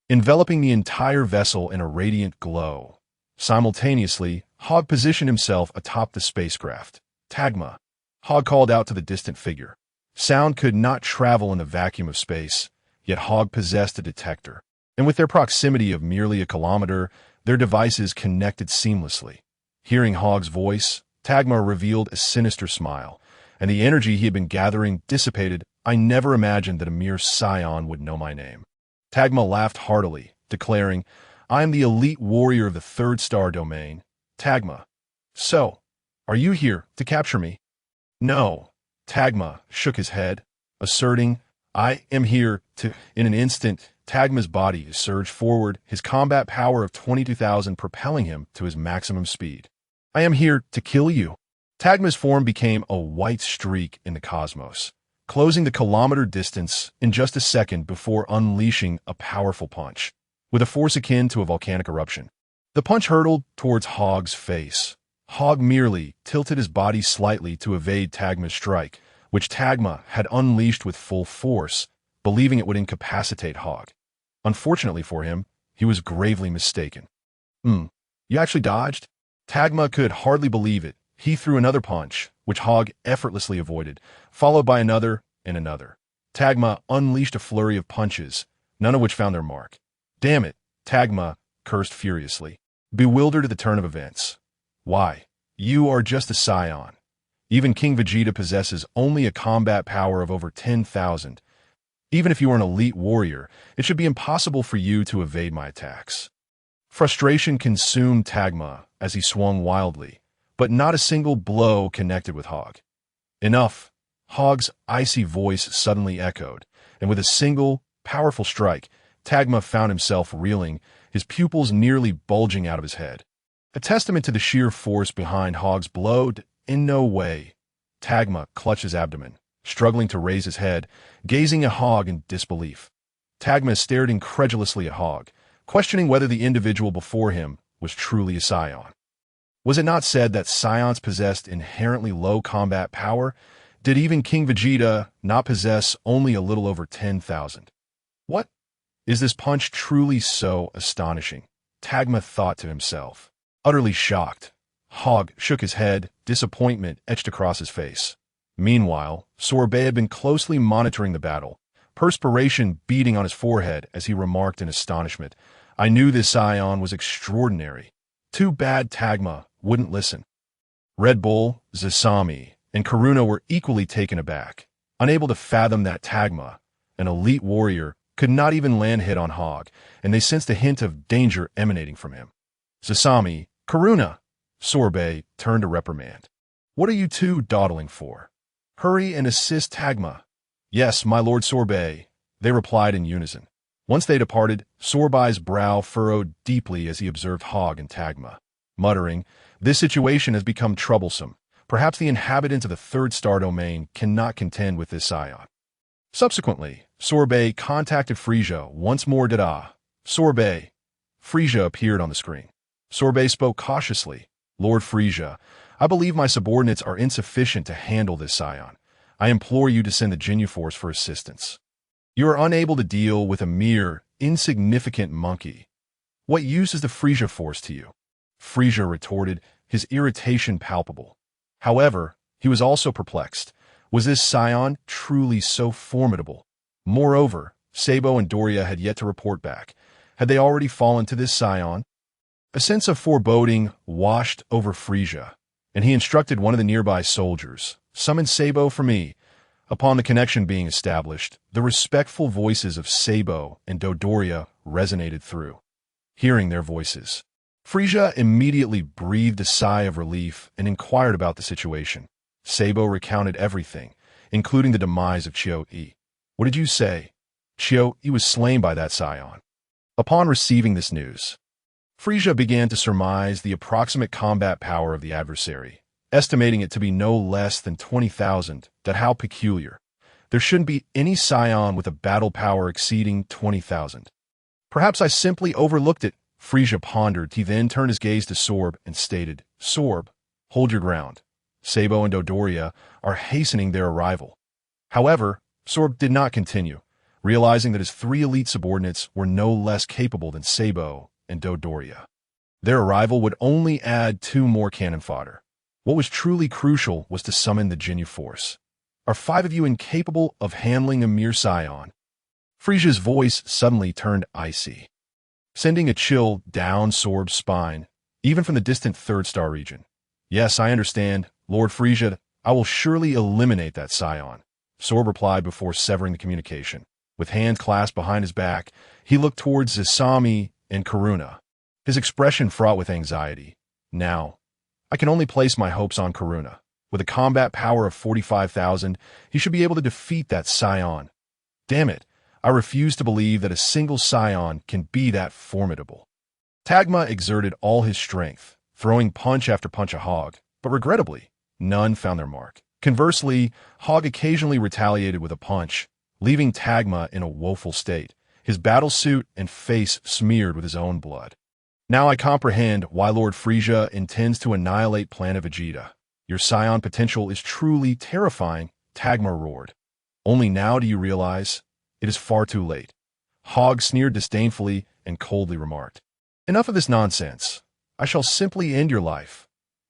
S1: enveloping the entire vessel in a radiant glow. Simultaneously, Hogg positioned himself atop the spacecraft. "Tagma," Hogg called out to the distant figure. Sound could not travel in the vacuum of space, yet Hogg possessed a detector, and with their proximity of merely a kilometer, their devices connected seamlessly. Hearing Hogg's voice, Tagma revealed a sinister smile, and the energy he had been gathering dissipated. "I never imagined that a mere Saiyan would know my name." Tagma laughed heartily, declaring, "I am the elite warrior of the third star domain." "Tagma, so, are you here to capture me?" "No." Tagma shook his head, asserting, "I am here to—" In an instant, Tagma's body surged forward, his combat power of 22,000 propelling him to his maximum speed. "I am here to kill you." Tagma's form became a white streak in the cosmos, closing the kilometer distance in just a second before unleashing a powerful punch, with a force akin to a volcanic eruption. The punch hurtled towards Hogg's face. Hogg merely tilted his body slightly to evade Tagma's strike, which Tagma had unleashed with full force, believing it would incapacitate Hogg. Unfortunately for him, he was gravely mistaken. You actually dodged?" Tagma could hardly believe it. He threw another punch, which Hogg effortlessly avoided, followed by another and another. Tagma unleashed a flurry of punches, none of which found their mark. Damn it, Tagma cursed furiously, bewildered at the turn of events. Why, you are just a Saiyan. Even King Vegeta possesses only a combat power of over 10,000. Even if you are an elite warrior, it should be impossible for you to evade my attacks. Frustration consumed Tagma as he swung wildly, but not a single blow connected with Hogg. Enough! Hogg's icy voice suddenly echoed, and with a single, powerful strike, Tagma found himself reeling, his pupils nearly bulging out of his head. A testament to the sheer force behind Hogg's blow. In no way. Tagma clutched his abdomen, struggling to raise his head, gazing at Hogg in disbelief. Tagma stared incredulously at Hogg, questioning whether the individual before him was truly a Saiyan. Was it not said that Saiyans possessed inherently low combat power? Did even King Vegeta not possess only a little over 10,000? What? Is this punch truly so astonishing? Tagma thought to himself. Utterly shocked, Hogg shook his head, disappointment etched across his face. Meanwhile, Sorbet had been closely monitoring the battle, perspiration beading on his forehead as he remarked in astonishment, I knew this Saiyan was extraordinary. Too bad Tagma wouldn't listen. Red Bull, Zasami, and Karuna were equally taken aback, unable to fathom that Tagma, an elite warrior, could not even land a hit on Hogg, and they sensed a hint of danger emanating from him. Zasami, Karuna! Sorbet turned to reprimand. What are you two dawdling for? Hurry and assist Tagma. Yes, my lord Sorbet, they replied in unison. Once they departed, Sorbet's brow furrowed deeply as he observed Hogg and Tagma, muttering, this situation has become troublesome. Perhaps the inhabitants of the third star domain cannot contend with this Saiyan. Subsequently, Sorbet contacted Frisia once more. Sorbet. Frisia appeared on the screen. Sorbet spoke cautiously. Lord Frisia, I believe my subordinates are insufficient to handle this Saiyan. I implore you to send the Jinyu Force for assistance. You are unable to deal with a mere, insignificant monkey. What use is the Frisia Force to you? Frisia retorted, his irritation palpable. However, he was also perplexed. Was this Saiyan truly so formidable? Moreover, Sabo and Doria had yet to report back. Had they already fallen to this Saiyan? A sense of foreboding washed over Frisia, and he instructed one of the nearby soldiers, summon Sabo for me. Upon the connection being established, the respectful voices of Sabo and Dodoria resonated through. Hearing their voices, Frisia immediately breathed a sigh of relief and inquired about the situation. Sabo recounted everything, including the demise of Chio-E. What did you say? Chio-E was slain by that Saiyan. Upon receiving this news, Frisia began to surmise the approximate combat power of the adversary, estimating it to be no less than 20,000. That how peculiar. There shouldn't be any Saiyan with a battle power exceeding 20,000. Perhaps I simply overlooked it, Frisia pondered. He then turned his gaze to Sorb and stated, Sorb, hold your ground. Sabo and Dodoria are hastening their arrival. However, Sorb did not continue, realizing that his three elite subordinates were no less capable than Sabo and Dodoria. Their arrival would only add 2 more cannon fodder. What was truly crucial was to summon the Jinyu Force. Are 5 of you incapable of handling a mere Saiyan? Frisia's voice suddenly turned icy, sending a chill down Sorb's spine, even from the distant third star region. Yes, I understand, Lord Frisia. I will surely eliminate that Saiyan, Sorb replied before severing the communication. With hands clasped behind his back, he looked towards Zasami and Karuna, his expression fraught with anxiety. Now, I can only place my hopes on Karuna. With a combat power of 45,000, he should be able to defeat that Saiyan. Damn it, I refuse to believe that a single Saiyan can be that formidable. Tagma exerted all his strength, throwing punch after punch at Hogg, but regrettably, none found their mark. Conversely, Hogg occasionally retaliated with a punch, leaving Tagma in a woeful state, his battle suit and face smeared with his own blood. Now I comprehend why Lord Frisia intends to annihilate Planet Vegeta. Your Saiyan potential is truly terrifying, Tagma roared. Only now do you realize it is far too late. Hogg sneered disdainfully and coldly remarked, Enough of this nonsense. I shall simply end your life.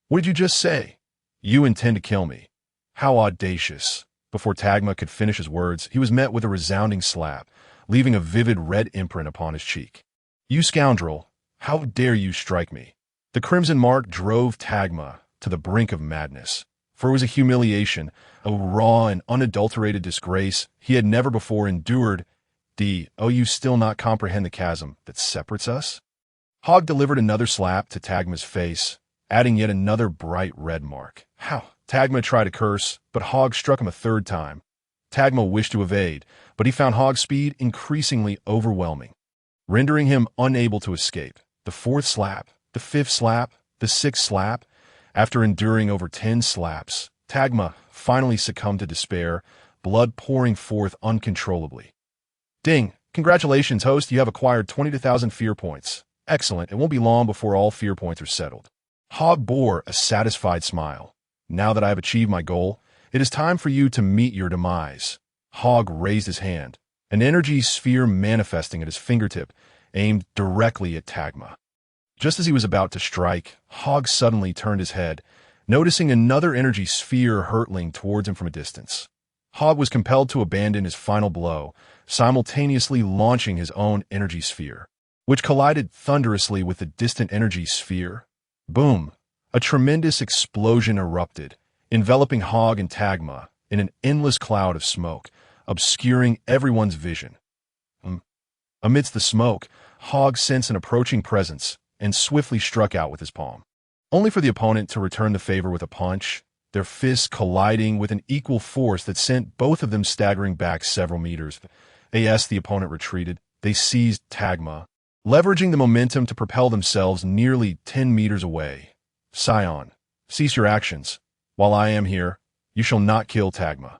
S1: What did you just say? You intend to kill me. How audacious. Before Tagma could finish his words, he was met with a resounding slap, leaving a vivid red imprint upon his cheek. "You scoundrel! How dare you strike me?" The crimson mark drove Tagma to the brink of madness, for it was a humiliation, a raw and unadulterated disgrace he had never before endured. "Oh, you still not comprehend the chasm that separates us?" Hogg delivered another slap to Tagma's face, adding yet another bright red mark. "How?" Tagma tried to curse, but Hogg struck him a third time. Tagma wished to evade, but he found Hogg's speed increasingly overwhelming, rendering him unable to escape. The fourth slap, the fifth slap, the sixth slap. After enduring over 10 slaps, Tagma finally succumbed to despair, blood pouring forth uncontrollably. "Ding! Congratulations, host, you have acquired 22,000 fear points. Excellent, it won't be long before all fear points are settled." Hogg bore a satisfied smile. "Now that I have achieved my goal, it is time for you to meet your demise." Hogg raised his hand, an energy sphere manifesting at his fingertip, aimed directly at Tagma. Just as he was about to strike, Hogg suddenly turned his head, noticing another energy sphere hurtling towards him from a distance. Hogg was compelled to abandon his final blow, simultaneously launching his own energy sphere, which collided thunderously with the distant energy sphere. Boom! A tremendous explosion erupted, enveloping Hogg and Tagma in an endless cloud of smoke, obscuring everyone's vision. Amidst the smoke, Hogg sensed an approaching presence and swiftly struck out with his palm, only for the opponent to return the favor with a punch, their fists colliding with an equal force that sent both of them staggering back several meters. As the opponent retreated, they seized Tagma, leveraging the momentum to propel themselves nearly 10 meters away. "Saiyan, cease your actions. While I am here, you shall not kill Tagma."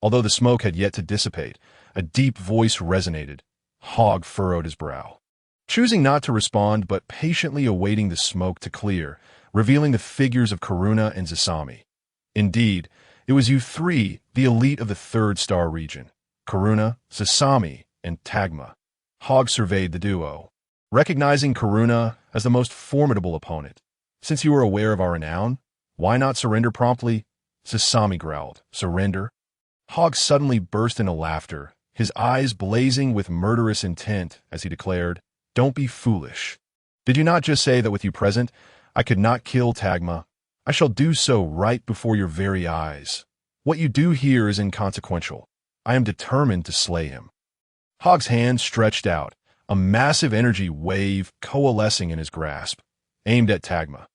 S1: Although the smoke had yet to dissipate, a deep voice resonated. Hogg furrowed his brow, choosing not to respond but patiently awaiting the smoke to clear, revealing the figures of Karuna and Zasami. Indeed, it was you three, the elite of the third star region. Karuna, Zasami, and Tagma. Hogg surveyed the duo, recognizing Karuna as the most formidable opponent. "Since you are aware of our renown, why not surrender promptly?" Zasami growled. "Surrender?" Hogg suddenly burst into laughter, his eyes blazing with murderous intent as he declared, "Don't be foolish. Did you not just say that with you present, I could not kill Tagma? I shall do so right before your very eyes. What you do here is inconsequential. I am determined to slay him." Hogg's hand stretched out, a massive energy wave coalescing in his grasp, aimed at Tagma.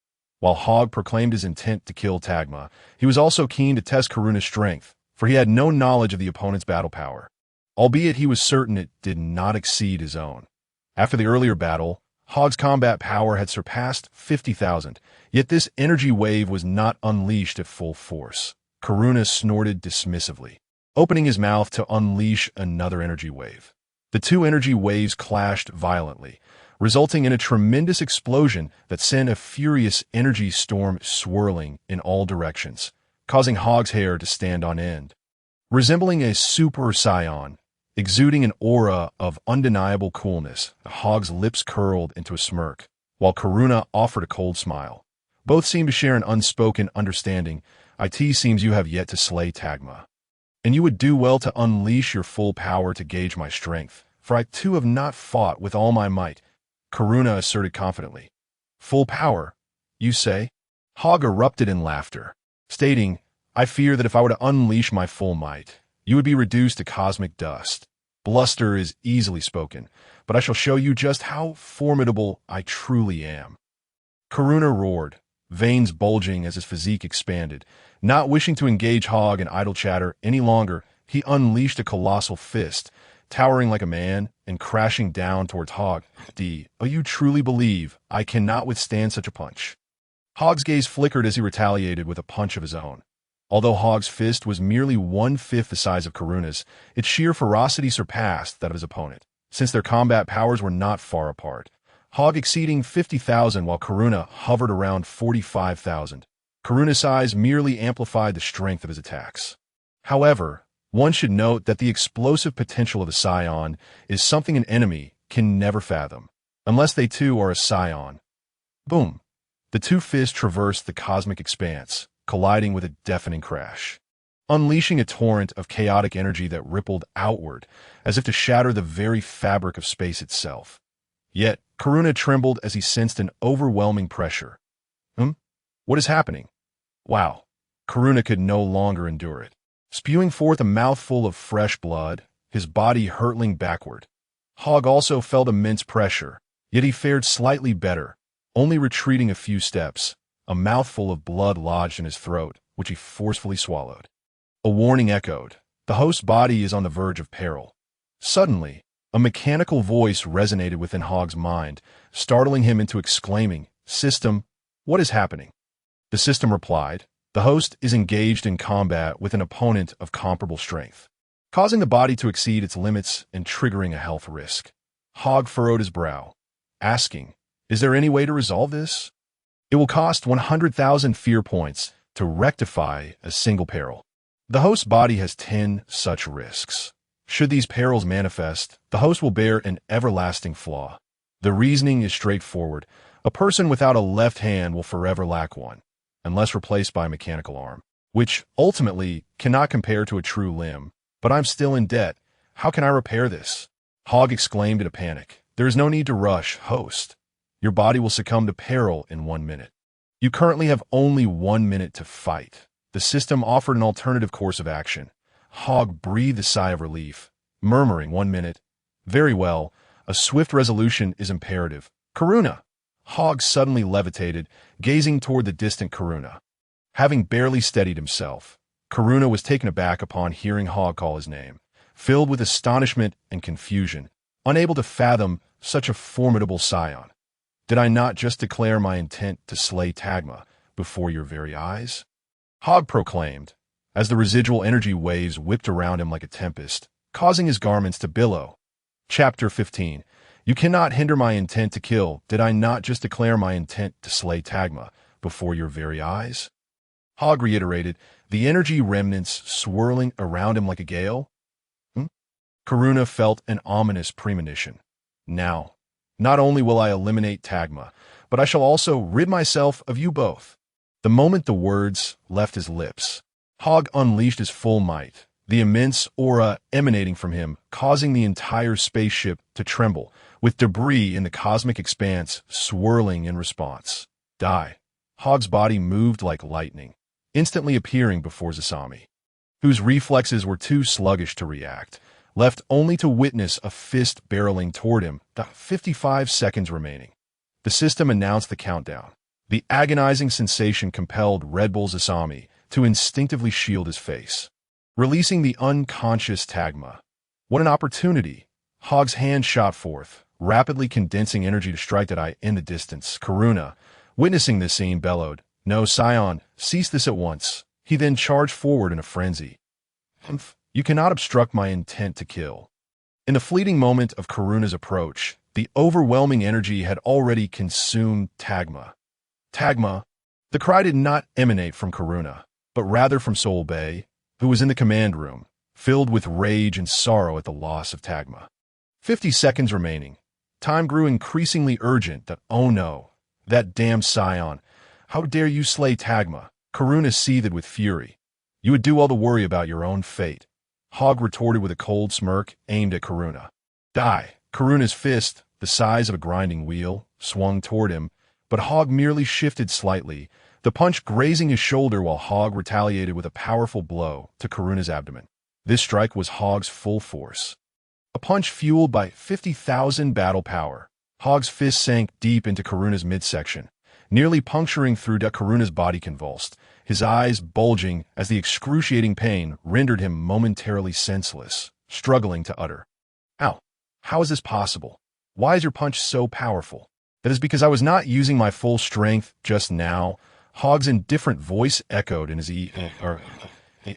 S1: While Hogg proclaimed his intent to kill Tagma, he was also keen to test Karuna's strength, for he had no knowledge of the opponent's battle power, albeit he was certain it did not exceed his own. After the earlier battle, Hogg's combat power had surpassed 50,000, yet this energy wave was not unleashed at full force. Karuna snorted dismissively, opening his mouth to unleash another energy wave. The two energy waves clashed violently, resulting in a tremendous explosion that sent a furious energy storm swirling in all directions, causing Hogg's hair to stand on end. Resembling a super Saiyan, exuding an aura of undeniable coolness, Hogg's lips curled into a smirk, while Karuna offered a cold smile. Both seemed to share an unspoken understanding. "It seems you have yet to slay Tagma, and you would do well to unleash your full power to gauge my strength, for I too have not fought with all my might," Karuna asserted confidently. "Full power, you say?" Hogg erupted in laughter, stating, "I fear that if I were to unleash my full might, you would be reduced to cosmic dust. Bluster is easily spoken, but I shall show you just how formidable I truly am." Karuna roared, veins bulging as his physique expanded. Not wishing to engage Hogg in idle chatter any longer, he unleashed a colossal fist, towering like a man and crashing down towards Hogg. "Oh, you truly believe I cannot withstand such a punch?" Hogg's gaze flickered as he retaliated with a punch of his own. Although Hogg's fist was merely 1/5 the size of Karuna's, its sheer ferocity surpassed that of his opponent, since their combat powers were not far apart. Hogg exceeding 50,000 while Karuna hovered around 45,000. Karuna's size merely amplified the strength of his attacks. However, one should note that the explosive potential of a Saiyan is something an enemy can never fathom, unless they too are a Saiyan. Boom! The two fists traversed the cosmic expanse, colliding with a deafening crash. unleashing a torrent of chaotic energy that rippled outward, as if to shatter the very fabric of space itself. Yet, Karuna trembled as he sensed an overwhelming pressure. What is happening? Wow. Karuna could no longer endure it. Spewing forth a mouthful of fresh blood, his body hurtling backward. Hogg also felt immense pressure, yet he fared slightly better, only retreating a few steps, a mouthful of blood lodged in his throat, which he forcefully swallowed. A warning echoed. The host's body is on the verge of peril. Suddenly, a mechanical voice resonated within Hogg's mind, startling him into exclaiming, "System, what is happening?" The system replied, "The host is engaged in combat with an opponent of comparable strength, causing the body to exceed its limits and triggering a health risk." Hogg furrowed his brow, asking, "Is there any way to resolve this?" "It will cost 100,000 fear points to rectify a single peril. The host's body has 10 such risks. Should these perils manifest, the host will bear an everlasting flaw. The reasoning is straightforward. A person without a left hand will forever lack one, unless replaced by a mechanical arm, which ultimately cannot compare to a true limb. But I'm still in debt. How can I repair this?" Hogg exclaimed in a panic. "There is no need to rush, host. Your body will succumb to peril in 1 minute. You currently have only 1 minute to fight." The system offered an alternative course of action. Hogg breathed a sigh of relief, murmuring, "1 minute. Very well. A swift resolution is imperative. Karuna!" Hogg suddenly levitated, gazing toward the distant Karuna. Having barely steadied himself, Karuna was taken aback upon hearing Hogg call his name, filled with astonishment and confusion, unable to fathom such a formidable Saiyan. "Did I not just declare my intent to slay Tagma before your very eyes?" Hogg proclaimed, as the residual energy waves whipped around him like a tempest, causing his garments to billow. Chapter 15. "You cannot hinder my intent to kill. Did I not just declare my intent to slay Tagma before your very eyes?" Hogg reiterated, the energy remnants swirling around him like a gale. Karuna felt an ominous premonition. "Now, not only will I eliminate Tagma, but I shall also rid myself of you both." The moment the words left his lips, Hogg unleashed his full might, the immense aura emanating from him, causing the entire spaceship to tremble, with debris in the cosmic expanse swirling in response. Die. Hogg's body moved like lightning, instantly appearing before Zasami, whose reflexes were too sluggish to react, left only to witness a fist barreling toward him, the 55 seconds remaining. The system announced the countdown. The agonizing sensation compelled Red Bull Zasami to instinctively shield his face, releasing the unconscious Tagma. What an opportunity! Hogg's hand shot forth, rapidly condensing energy to strike that eye in the distance. Karuna, witnessing this scene, bellowed, "No, Saiyan, cease this at once." He then charged forward in a frenzy. "You cannot obstruct my intent to kill." In the fleeting moment of Karuna's approach, the overwhelming energy had already consumed Tagma. Tagma! The cry did not emanate from Karuna, but rather from Soul Bay, who was in the command room, filled with rage and sorrow at the loss of Tagma. 50 seconds remaining. Time grew increasingly urgent that, "Oh no, that damn Saiyan. How dare you slay Tagma?" Karuna seethed with fury. "You would do well to worry about your own fate." Hogg retorted with a cold smirk aimed at Karuna. "Die!" Karuna's fist, the size of a grinding wheel, swung toward him, but Hogg merely shifted slightly, the punch grazing his shoulder while Hogg retaliated with a powerful blow to Karuna's abdomen. This strike was Hogg's full force. A punch fueled by 50,000 battle power. Hogg's fist sank deep into Karuna's midsection, nearly puncturing through Karuna's body convulsed, his eyes bulging as the excruciating pain rendered him momentarily senseless, struggling to utter, "Ow! How is this possible? Why is your punch so powerful?" "That is because I was not using my full strength just now." Hogg's indifferent voice echoed in his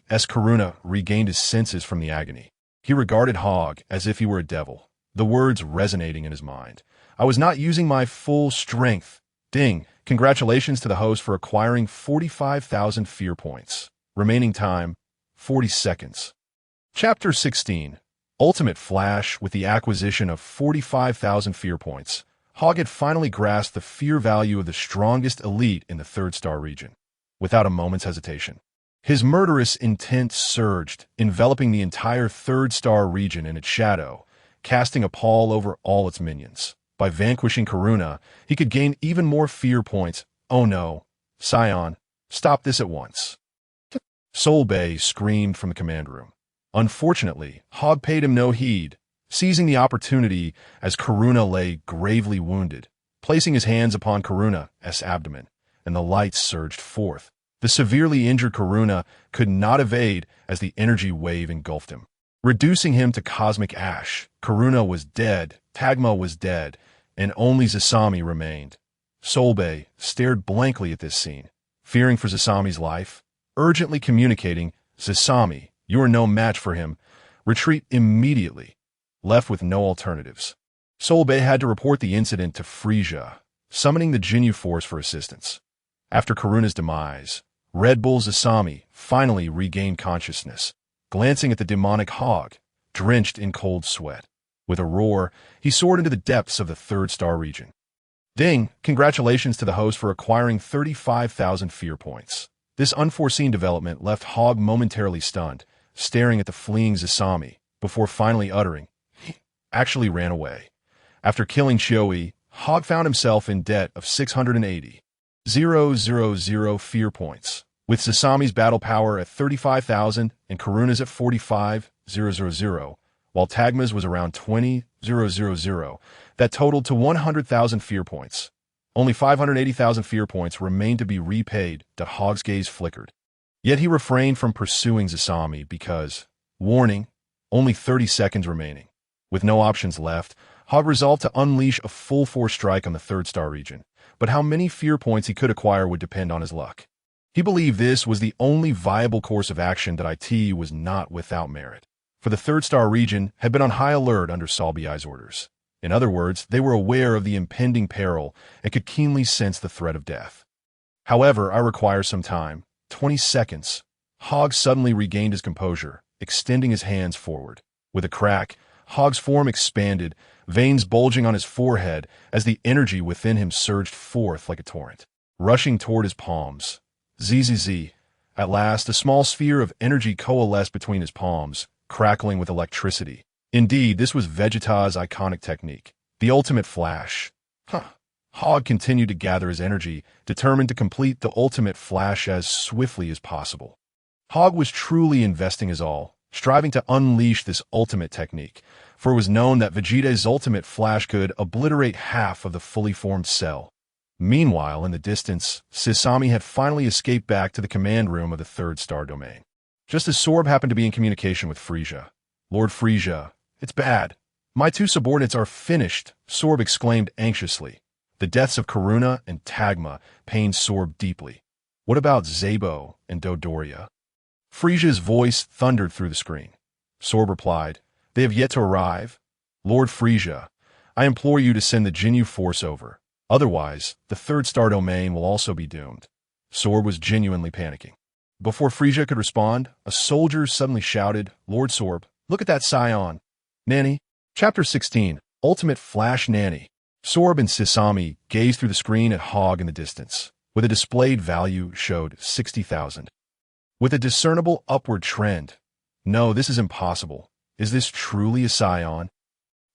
S1: as Karuna regained his senses from the agony. He regarded Hogg as if he were a devil, the words resonating in his mind. "I was not using my full strength." Ding! Congratulations to the host for acquiring 45,000 fear points. Remaining time, 40 seconds. Chapter 16. Ultimate Flash. With the acquisition of 45,000 fear points, Hogg had finally grasped the fear value of the strongest elite in the 3rd star region. Without a moment's hesitation, His murderous intent surged, enveloping the entire third-star region in its shadow, casting a pall over all its minions. By vanquishing Karuna, he could gain even more fear points. Oh no, Saiyan, stop this at once. Soul Bay screamed from the command room. Unfortunately, Hogg paid him no heed, seizing the opportunity as Karuna lay gravely wounded, placing his hands upon Karuna's abdomen, and the lights surged forth. The severely injured Karuna could not evade as the energy wave engulfed him, reducing him to cosmic ash. Karuna was dead, Tagma was dead, and only Zasami remained. Solbay stared blankly at this scene, fearing for Zasami's life, urgently communicating, "Zasami, you are no match for him. Retreat immediately." Left with no alternatives, Solbay had to report the incident to Frisia, summoning the Jinyu force for assistance. After Karuna's demise, Red Bull Zasami finally regained consciousness, glancing at the demonic Hogg, drenched in cold sweat. With a roar, he soared into the depths of the third-star region. Ding! Congratulations to the host for acquiring 35,000 fear points. This unforeseen development left Hogg momentarily stunned, staring at the fleeing Zasami, before finally uttering, "He actually ran away." After killing Chioi, Hogg found himself in debt of 680,000 fear points, with Zasami's battle power at 35,000 and Karuna's at 45,000, while Tagma's was around 20,000. That totaled to 100,000 fear points. Only 580,000 fear points remained to be repaid. Hogg's gaze flickered. Yet he refrained from pursuing Zasami because, warning, only 30 seconds remaining. With no options left, Hogg resolved to unleash a full-force strike on the third-star region, but how many fear points he could acquire would depend on his luck. He believed this was the only viable course of action. It was not without merit, for the third-star region had been on high alert under Solbei's orders. In other words, they were aware of the impending peril and could keenly sense the threat of death. "However, I require some time." 20 seconds. Hogg suddenly regained his composure, extending his hands forward. With a crack, Hogg's form expanded, veins bulging on his forehead as the energy within him surged forth like a torrent, rushing toward his palms. Zzz. At last, a small sphere of energy coalesced between his palms, crackling with electricity. Indeed, this was Vegeta's iconic technique, the ultimate flash. Hogg continued to gather his energy, determined to complete the ultimate flash as swiftly as possible. Hogg was truly investing his all, striving to unleash this ultimate technique, for it was known that Vegeta's ultimate flash could obliterate half of the fully formed cell. Meanwhile, in the distance, Sasami had finally escaped back to the command room of the third-star domain. Just as Sorb happened to be in communication with Frisia. "Lord Frisia, it's bad. My two subordinates are finished," Sorb exclaimed anxiously. The deaths of Karuna and Tagma pained Sorb deeply. "What about Zabo and Dodoria?" Frisia's voice thundered through the screen. Sorb replied, "They have yet to arrive. Lord Frisia, I implore you to send the Jinyu force over. Otherwise, the third-star domain will also be doomed." Sorb was genuinely panicking. Before Frisia could respond, a soldier suddenly shouted, "Lord Sorb, look at that Saiyan." Nanny. Chapter 16, Ultimate Flash Nanny. Sorb and Sasami gazed through the screen at Hogg in the distance, with a displayed value showed 60,000. With a discernible upward trend. "No, this is impossible. Is this truly a Saiyan?"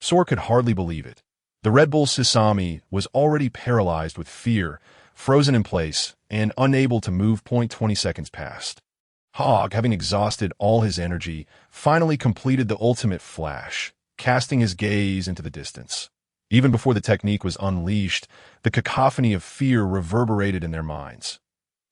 S1: Sorb could hardly believe it. The Red Bull Sasami was already paralyzed with fear, frozen in place, and unable to move. 20 seconds passed. Hogg, having exhausted all his energy, finally completed the ultimate flash, casting his gaze into the distance. Even before the technique was unleashed, the cacophony of fear reverberated in their minds.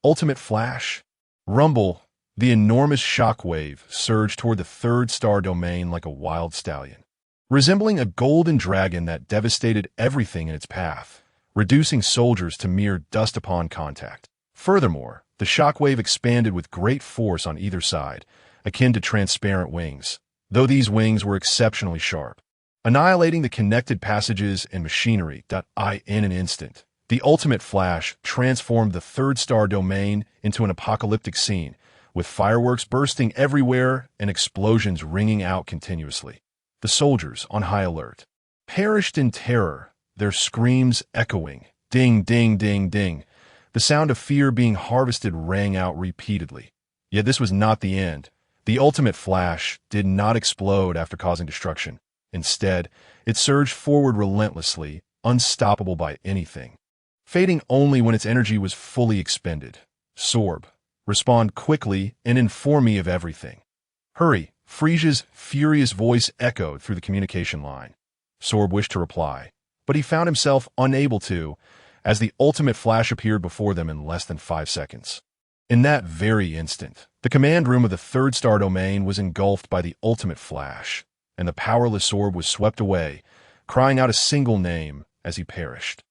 S1: Ultimate flash? Rumble, the enormous shockwave, surged toward the third-star domain like a wild stallion, resembling a golden dragon that devastated everything in its path, reducing soldiers to mere dust upon contact. Furthermore, the shockwave expanded with great force on either side, akin to transparent wings, though these wings were exceptionally sharp, annihilating the connected passages and machinery. In an instant, the ultimate flash transformed the third-star domain into an apocalyptic scene, with fireworks bursting everywhere and explosions ringing out continuously. The soldiers, on high alert, perished in terror, their screams echoing, ding, ding, ding, ding. The sound of fear being harvested rang out repeatedly. Yet this was not the end. The ultimate flash did not explode after causing destruction. Instead, it surged forward relentlessly, unstoppable by anything, fading only when its energy was fully expended. Sorb, respond quickly and inform me of everything. Hurry, Frisia's furious voice echoed through the communication line. Sorb wished to reply, but he found himself unable to, as the ultimate flash appeared before them in less than 5 seconds. In that very instant, the command room of the third star domain was engulfed by the ultimate flash, and the powerless Sorb was swept away, crying out a single name as he perished.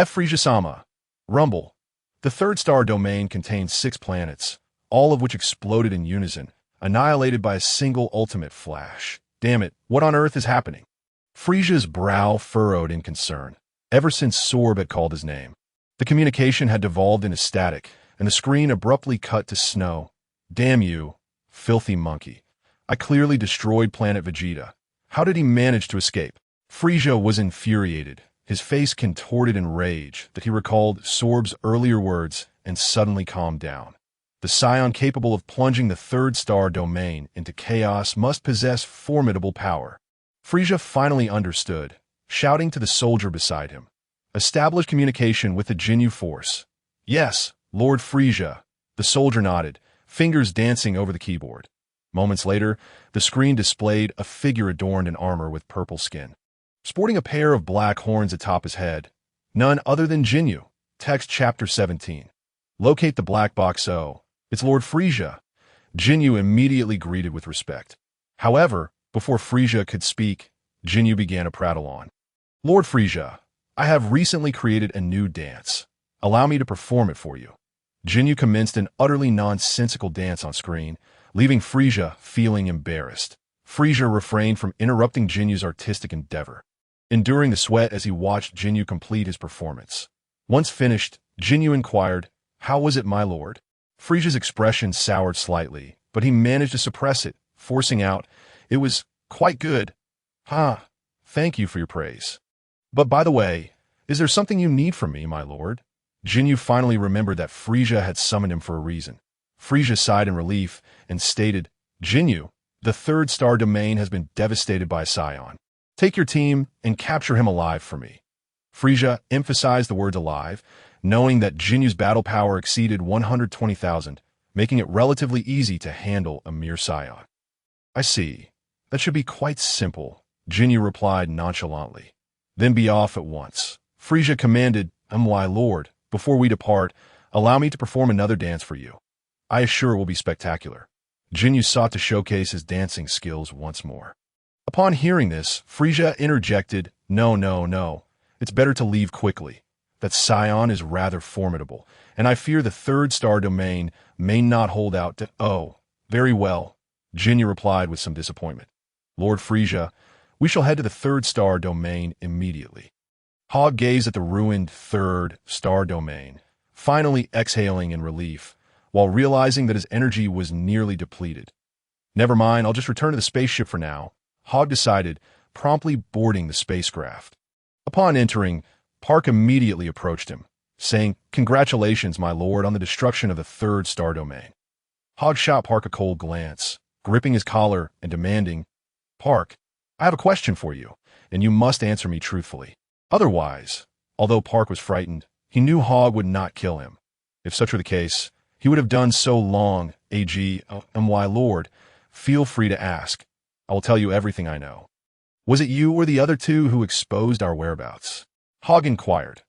S1: Frisia-sama. Rumble. The third star domain contained 6 planets, all of which exploded in unison, annihilated by a single ultimate flash. Damn it, what on earth is happening? Frisia's brow furrowed in concern. Ever since Sorb had called his name, the communication had devolved into static, and the screen abruptly cut to snow. Damn you, filthy monkey. I clearly destroyed planet Vegeta. How did he manage to escape? Frisia was infuriated, his face contorted in rage that he recalled Sorb's earlier words and suddenly calmed down. The Saiyan capable of plunging the third star domain into chaos must possess formidable power. Frisia finally understood, shouting to the soldier beside him. Establish communication with the Jinyu force. Yes, Lord Frisia. The soldier nodded, fingers dancing over the keyboard. Moments later, the screen displayed a figure adorned in armor with purple skin, sporting a pair of black horns atop his head. None other than Jinyu. Text Chapter 17. Locate the black box. Oh, it's Lord Frisia. Jinyu immediately greeted with respect. However, before Frisia could speak, Jinyu began to prattle on. Lord Frisia, I have recently created a new dance. Allow me to perform it for you. Jinyu commenced an utterly nonsensical dance on screen, leaving Frisia feeling embarrassed. Frisia refrained from interrupting Jinyu's artistic endeavor, enduring the sweat as he watched Jinyu complete his performance. Once finished, Jinyu inquired, How was it, my lord? Frisia's expression soured slightly, but he managed to suppress it, forcing out, It was quite good. Thank you for your praise. But by the way, is there something you need from me, my lord? Jinyu finally remembered that Frisia had summoned him for a reason. Frisia sighed in relief and stated, Jinyu, the third star domain has been devastated by Saiyan. Take your team and capture him alive for me. Frisia emphasized the words alive, knowing that Jinyu's battle power exceeded 120,000, making it relatively easy to handle a mere Saiyan. I see. That should be quite simple, Jinyu replied nonchalantly. Then be off at once. Frisia commanded, My lord, before we depart, allow me to perform another dance for you. I assure it will be spectacular. Jinyu sought to showcase his dancing skills once more. Upon hearing this, Frisia interjected, No. It's better to leave quickly. That Saiyan is rather formidable, and I fear the third star domain may not hold out to— Oh, very well, Jinyu replied with some disappointment. Lord Frisia, we shall head to the third star domain immediately. Hogg gazed at the ruined third star domain, finally exhaling in relief, while realizing that his energy was nearly depleted. Never mind, I'll just return to the spaceship for now, Hogg decided, promptly boarding the spacecraft. Upon entering, Park immediately approached him, saying, Congratulations, my lord, on the destruction of the third star domain. Hogg shot Park a cold glance, gripping his collar and demanding, Park, I have a question for you, and you must answer me truthfully. Otherwise, although Park was frightened, he knew Hogg would not kill him. If such were the case, he would have done so long. My lord, feel free to ask. I will tell you everything I know. Was it you or the other two who exposed our whereabouts? Hogg inquired.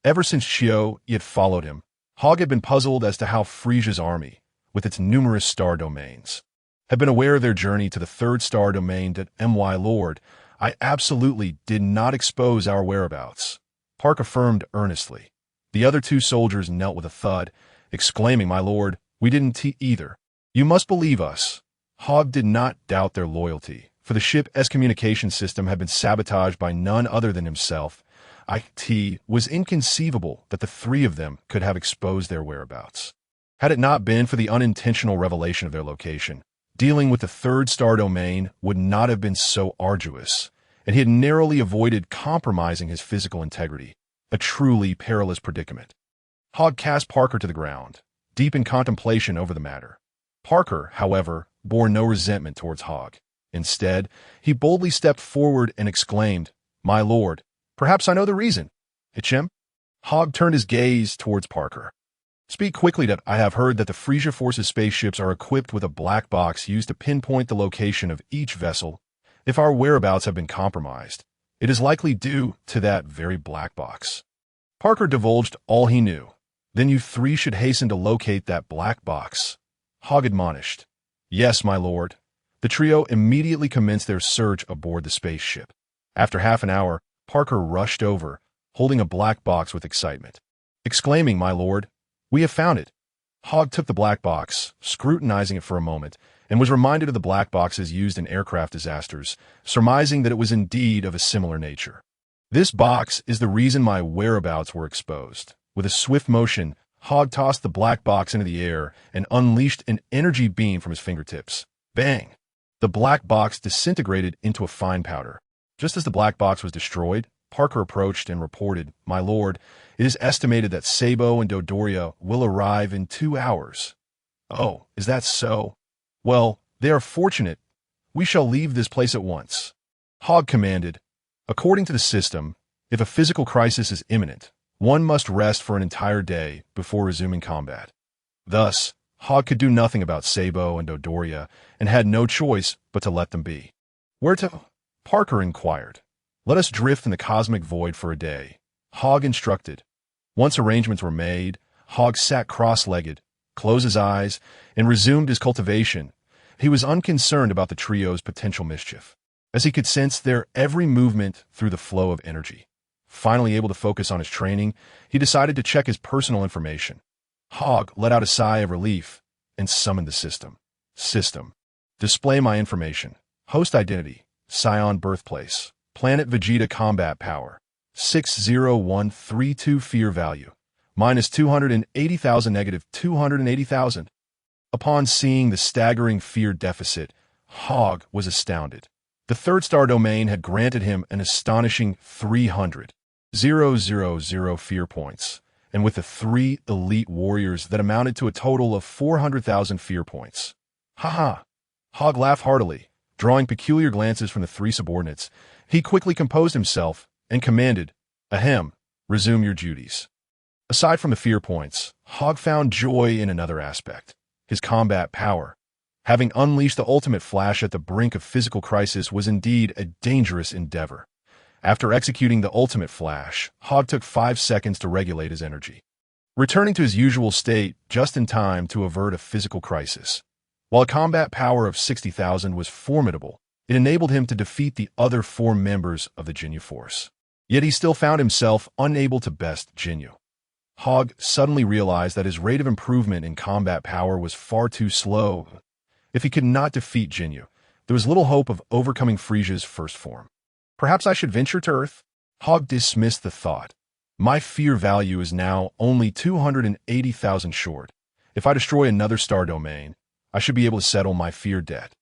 S1: Ever since Shio had followed him, Hogg had been puzzled as to how Frisia's army, with its numerous star domains, had been aware of their journey to the third star domain. My lord, I absolutely did not expose our whereabouts, Park affirmed earnestly. The other two soldiers knelt with a thud, exclaiming, My lord, we didn't either. You must believe us. Hogg did not doubt their loyalty, for the ship's communication system had been sabotaged by none other than himself. It was inconceivable that the three of them could have exposed their whereabouts. Had it not been for the unintentional revelation of their location, dealing with the third star domain would not have been so arduous, and he had narrowly avoided compromising his physical integrity, a truly perilous predicament. Hogg cast Parker to the ground, deep in contemplation over the matter. Parker, however, bore no resentment towards Hogg. Instead, he boldly stepped forward and exclaimed, "My lord, perhaps I know the reason." Him? Hogg turned his gaze towards Parker. "Speak quickly that I have heard that the Frisia Force's spaceships are equipped with a black box used to pinpoint the location of each vessel. If our whereabouts have been compromised, it is likely due to that very black box." Parker divulged all he knew. "Then you three should hasten to locate that black box," Hogg admonished. "Yes, my lord." The trio immediately commenced their search aboard the spaceship. After half an hour, Parker rushed over, holding a black box with excitement, exclaiming, "My lord, we have found it." Hogg took the black box, scrutinizing it for a moment, and was reminded of the black boxes used in aircraft disasters, surmising that it was indeed of a similar nature. "This box is the reason my whereabouts were exposed." With a swift motion, Hogg tossed the black box into the air and unleashed an energy beam from his fingertips. Bang! The black box disintegrated into a fine powder. Just as the black box was destroyed, Parker approached and reported, "My lord, it is estimated that Sabo and Dodoria will arrive in 2 hours." "Oh, is that so? Well, they are fortunate. We shall leave this place at once." Hogg commanded. According to the system, if a physical crisis is imminent, one must rest for an entire day before resuming combat. Thus, Hogg could do nothing about Sabo and Dodoria and had no choice but to let them be. "Where to?" Parker inquired. "Let us drift in the cosmic void for a day," Hogg instructed. Once arrangements were made, Hogg sat cross-legged, closed his eyes, and resumed his cultivation. He was unconcerned about the trio's potential mischief, as he could sense their every movement through the flow of energy. Finally able to focus on his training, he decided to check his personal information. Hogg let out a sigh of relief and summoned the system. System. Display my information. Host identity. Saiyan birthplace. Planet Vegeta combat power. 60132 fear value. Minus 280,000 negative 280,000. Upon seeing the staggering fear deficit, Hogg was astounded. The third star domain had granted him an astonishing 300,000 fear points, and with the 3 elite warriors that amounted to a total of 400,000 fear points. "Ha ha!" Hogg laughed heartily, drawing peculiar glances from the 3 subordinates. He quickly composed himself and commanded, "Ahem, resume your duties." Aside from the fear points, Hogg found joy in another aspect: his combat power. Having unleashed the ultimate flash at the brink of physical crisis was indeed a dangerous endeavor. After executing the ultimate flash, Hogg took 5 seconds to regulate his energy, returning to his usual state just in time to avert a physical crisis. While a combat power of 60,000 was formidable, it enabled him to defeat the other 4 members of the Jinyu force. Yet he still found himself unable to best Jinyu. Hogg suddenly realized that his rate of improvement in combat power was far too slow. If he could not defeat Jinyu, there was little hope of overcoming Frisia's first form. Perhaps I should venture to Earth? Hogg dismissed the thought. My fear value is now only 280,000 short. If I destroy another star domain, I should be able to settle my fear debt.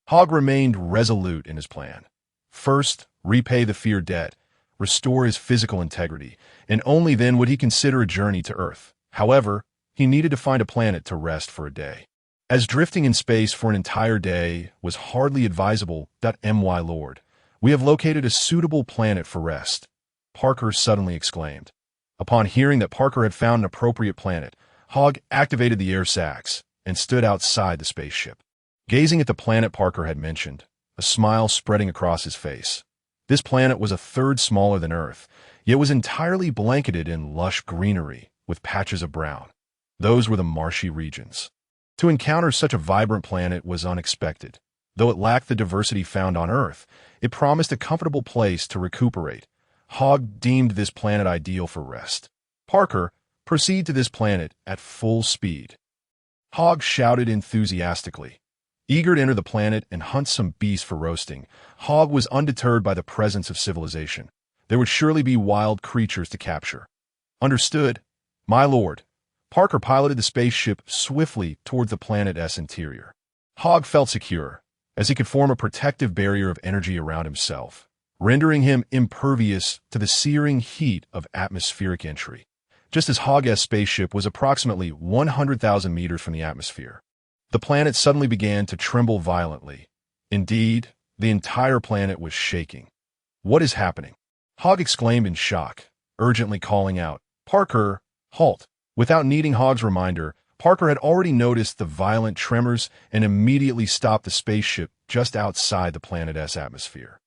S1: Hogg remained resolute in his plan. First, repay the fear debt, restore his physical integrity, and only then would he consider a journey to Earth. However, he needed to find a planet to rest for a day, as drifting in space for an entire day was hardly advisable. My lord, we have located a suitable planet for rest, Parker suddenly exclaimed. Upon hearing that Parker had found an appropriate planet, Hogg activated the air sacs and stood outside the spaceship. Gazing at the planet Parker had mentioned, a smile spreading across his face. This planet was a third smaller than Earth, yet was entirely blanketed in lush greenery with patches of brown. Those were the marshy regions. To encounter such a vibrant planet was unexpected. Though it lacked the diversity found on Earth, it promised a comfortable place to recuperate. Hogg deemed this planet ideal for rest. Parker, proceed to this planet at full speed. Hogg shouted enthusiastically. Eager to enter the planet and hunt some beasts for roasting, Hogg was undeterred by the presence of civilization. There would surely be wild creatures to capture. Understood, my lord. Parker piloted the spaceship swiftly towards the planet's interior. Hogg felt secure, as he could form a protective barrier of energy around himself, rendering him impervious to the searing heat of atmospheric entry, just as Hogg's spaceship was approximately 100,000 meters from the atmosphere. The planet suddenly began to tremble violently. Indeed, the entire planet was shaking. "What is happening?" Hogg exclaimed in shock, urgently calling out, "Parker, halt!" Without needing Hogg's reminder, Parker had already noticed the violent tremors and immediately stopped the spaceship just outside the planet's atmosphere.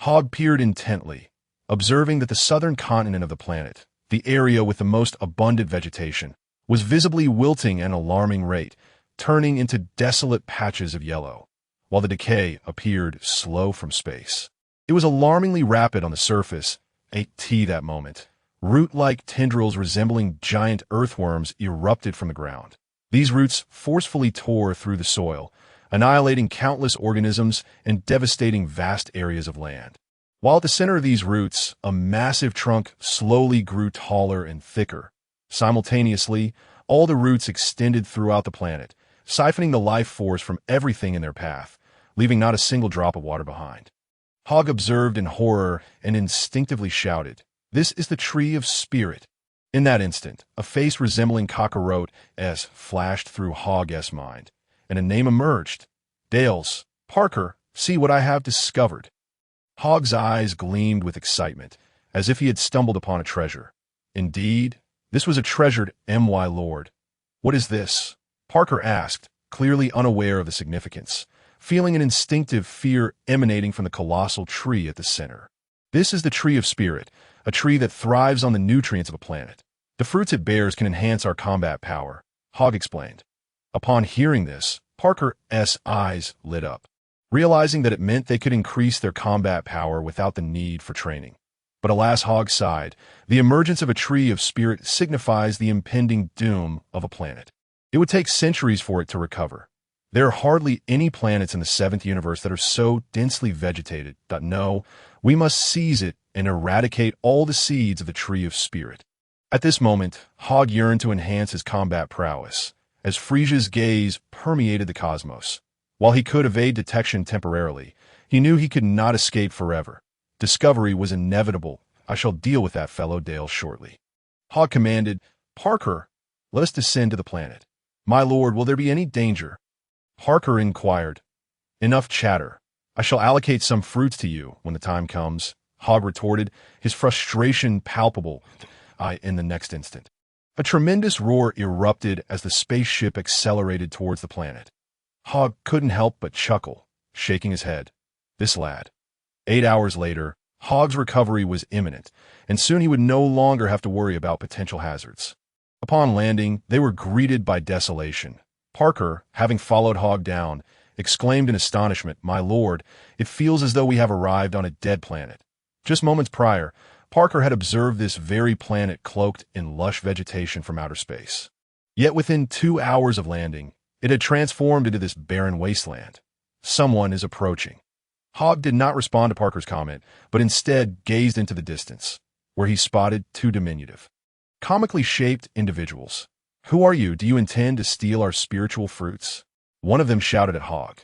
S1: Hogg peered intently, observing that the southern continent of the planet, the area with the most abundant vegetation, was visibly wilting at an alarming rate, turning into desolate patches of yellow, while the decay appeared slow from space. It was alarmingly rapid on the surface. That moment, root-like tendrils resembling giant earthworms erupted from the ground. These roots forcefully tore through the soil, annihilating countless organisms and devastating vast areas of land. While at the center of these roots, a massive trunk slowly grew taller and thicker. Simultaneously, all the roots extended throughout the planet, siphoning the life force from everything in their path, leaving not a single drop of water behind. Hogg observed in horror and instinctively shouted, "This is the tree of spirit." In that instant, a face resembling Kakarot's flashed through Hogg's mind, and a name emerged. "Dales, Parker, see what I have discovered." Hogg's eyes gleamed with excitement, as if he had stumbled upon a treasure. Indeed, this was a treasured my lord. "What is this?" Parker asked, clearly unaware of the significance, feeling an instinctive fear emanating from the colossal tree at the center. "This is the tree of spirit, a tree that thrives on the nutrients of a planet. The fruits it bears can enhance our combat power," Hogg explained. Upon hearing this, Parker's eyes lit up, realizing that it meant they could increase their combat power without the need for training. But alas, Hogg sighed, the emergence of a tree of spirit signifies the impending doom of a planet. It would take centuries for it to recover. There are hardly any planets in the seventh universe that are so densely vegetated. No, we must seize it and eradicate all the seeds of the tree of spirit. At this moment, Hogg yearned to enhance his combat prowess, as Frisia's gaze permeated the cosmos. While he could evade detection temporarily, he knew he could not escape forever. Discovery was inevitable. "I shall deal with that fellow Dale shortly." Hogg commanded, "Parker, let us descend to the planet." "My lord, will there be any danger?" Parker inquired. "Enough chatter. I shall allocate some fruits to you when the time comes," Hogg retorted, his frustration palpable in the next instant. A tremendous roar erupted as the spaceship accelerated towards the planet. Hogg couldn't help but chuckle, shaking his head. This lad. 8 hours later, Hogg's recovery was imminent, and soon he would no longer have to worry about potential hazards. Upon landing, they were greeted by desolation. Parker, having followed Hogg down, exclaimed in astonishment, "My lord, it feels as though we have arrived on a dead planet." Just moments prior, Parker had observed this very planet cloaked in lush vegetation from outer space. Yet within 2 hours of landing, it had transformed into this barren wasteland. "Someone is approaching." Hogg did not respond to Parker's comment, but instead gazed into the distance, where he spotted 2 diminutive, comically shaped individuals. "Who are you? Do you intend to steal our spiritual fruits?" One of them shouted at Hogg.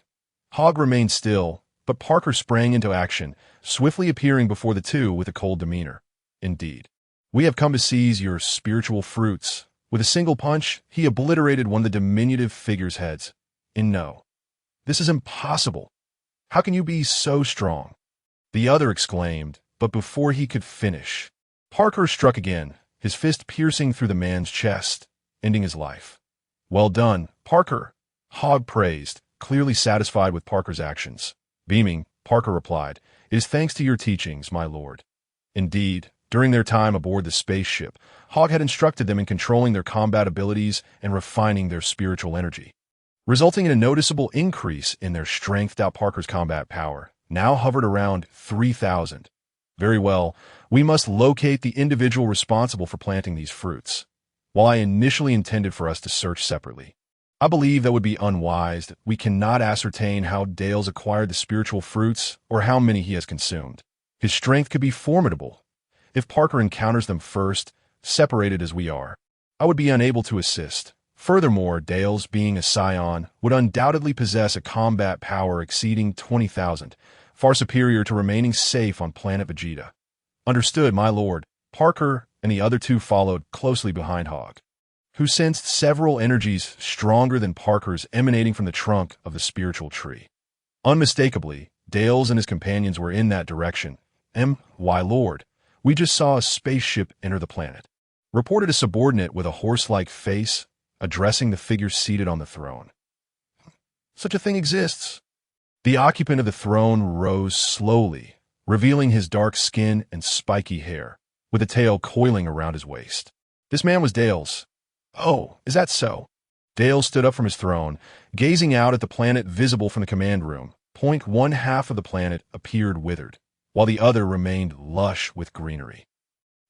S1: Hogg remained still, but Parker sprang into action, swiftly appearing before the two with a cold demeanor. "Indeed. We have come to seize your spiritual fruits." With a single punch, he obliterated one of the diminutive figure's heads. "No. This is impossible. How can you be so strong?" the other exclaimed, but before he could finish, Parker struck again, his fist piercing through the man's chest, ending his life. "Well done, Parker," Hogg praised, clearly satisfied with Parker's actions. Beaming, Parker replied, "It is thanks to your teachings, my lord." Indeed, during their time aboard the spaceship, Hogg had instructed them in controlling their combat abilities and refining their spiritual energy, resulting in a noticeable increase in their strength. Parker's combat power now hovered around 3,000. "Very well, we must locate the individual responsible for planting these fruits. While I initially intended for us to search separately, I believe that would be unwise. We cannot ascertain how Dales acquired the spiritual fruits or how many he has consumed. His strength could be formidable. If Parker encounters them first, separated as we are, I would be unable to assist. Furthermore, Dales, being a Saiyan, would undoubtedly possess a combat power exceeding 20,000, far superior to remaining safe on planet Vegeta." "Understood, my lord." Parker and the other two followed closely behind Hogg. who sensed several energies stronger than Parker's emanating from the trunk of the spiritual tree. Unmistakably, Dales and his companions were in that direction. "My lord, we just saw a spaceship enter the planet," reported a subordinate with a horse-like face, addressing the figure seated on the throne. "Such a thing exists." The occupant of the throne rose slowly, revealing his dark skin and spiky hair, with a tail coiling around his waist. This man was Dales. "Oh, is that so?" Dales stood up from his throne, gazing out at the planet visible from the command room. One half of the planet appeared withered, while the other remained lush with greenery.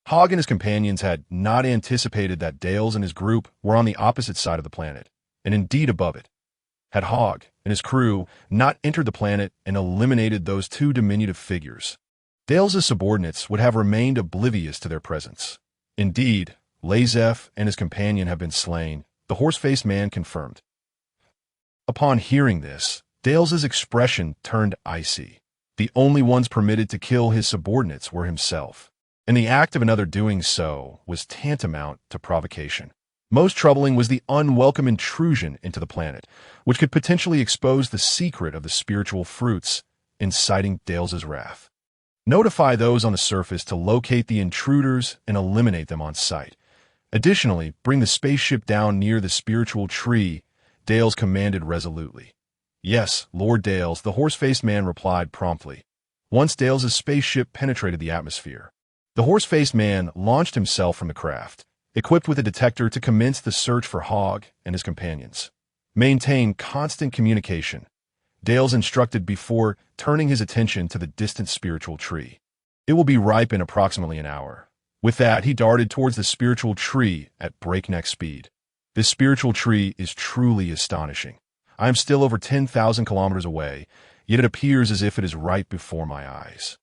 S1: Hogg and his companions had not anticipated that Dales and his group were on the opposite side of the planet, and indeed above it. Had Hogg and his crew not entered the planet and eliminated those two diminutive figures, Dales' subordinates would have remained oblivious to their presence. Indeed, Lazef and his companion have been slain, the horse-faced man confirmed. Upon hearing this, Dales' expression turned icy. The only ones permitted to kill his subordinates were himself, and the act of another doing so was tantamount to provocation. Most troubling was the unwelcome intrusion into the planet, which could potentially expose the secret of the spiritual fruits, inciting Dales' wrath. Notify those on the surface to locate the intruders and eliminate them on sight. Additionally, bring the spaceship down near the spiritual tree, Dales commanded resolutely. "Yes, Lord Dales," the horse-faced man replied promptly. Once Dales' spaceship penetrated the atmosphere, the horse-faced man launched himself from the craft, equipped with a detector to commence the search for Hogg and his companions. Maintain constant communication, Dales instructed before turning his attention to the distant spiritual tree. "It will be ripe in approximately an hour." With that, he darted towards the spiritual tree at breakneck speed. This spiritual tree is truly astonishing. I am still over 10,000 kilometers away, yet it appears as if it is right before my eyes.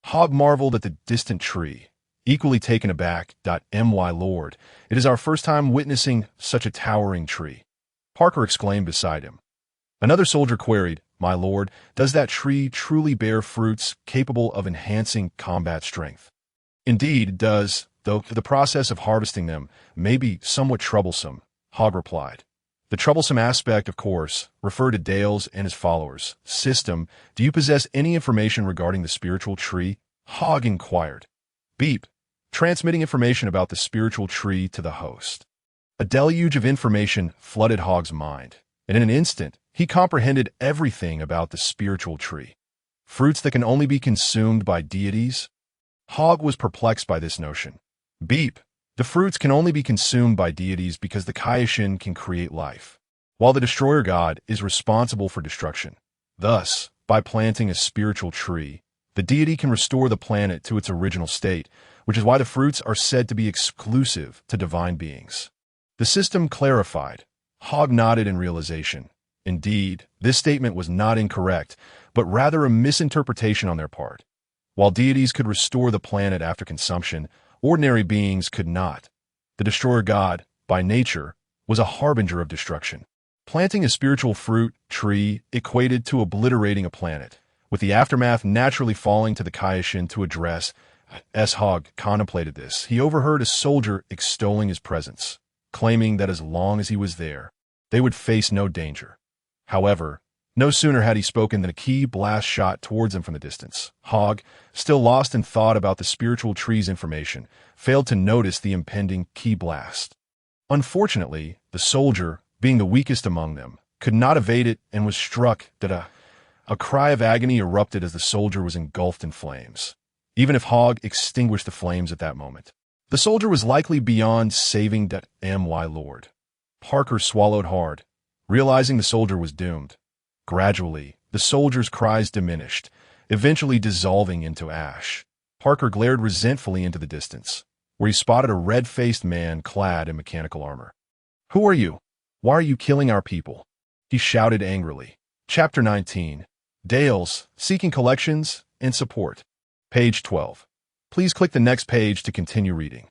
S1: Hogg marveled at the distant tree, equally taken aback. "My lord, it is our first time witnessing such a towering tree," Parker exclaimed beside him. Another soldier queried, "My lord, does that tree truly bear fruits capable of enhancing combat strength?" "Indeed it does, though the process of harvesting them may be somewhat troublesome," Hogg replied. The troublesome aspect, of course, referred to Dales and his followers. "System, do you possess any information regarding the spiritual tree?" Hogg inquired. "Beep. Transmitting information about the spiritual tree to the host." A deluge of information flooded Hogg's mind, and in an instant, he comprehended everything about the spiritual tree. Fruits that can only be consumed by deities? Hogg was perplexed by this notion. "Beep. The fruits can only be consumed by deities because the Kaioshin can create life, while the destroyer god is responsible for destruction. Thus, by planting a spiritual tree, the deity can restore the planet to its original state, which is why the fruits are said to be exclusive to divine beings." The system clarified. Hogg nodded in realization. Indeed, this statement was not incorrect, but rather a misinterpretation on their part. While deities could restore the planet after consumption, ordinary beings could not. The destroyer god, by nature, was a harbinger of destruction. Planting a spiritual fruit tree equated to obliterating a planet, with the aftermath naturally falling to the Kaioshin to address. As Hogg contemplated this, he overheard a soldier extolling his presence, claiming that as long as he was there, they would face no danger. However, no sooner had he spoken than a key blast shot towards him from the distance. Hogg, still lost in thought about the spiritual tree's information, failed to notice the impending key blast. Unfortunately, the soldier, being the weakest among them, could not evade it and was struck. A cry of agony erupted as the soldier was engulfed in flames. Even if Hogg extinguished the flames at that moment, the soldier was likely beyond saving. My lord. Parker swallowed hard, realizing the soldier was doomed. Gradually, the soldier's cries diminished, eventually dissolving into ash. Parker glared resentfully into the distance, where he spotted a red-faced man clad in mechanical armor. "Who are you? Why are you killing our people?" he shouted angrily. Chapter 19. Dales, Seeking Collections and Support. Page 12. Please click the next page to continue reading.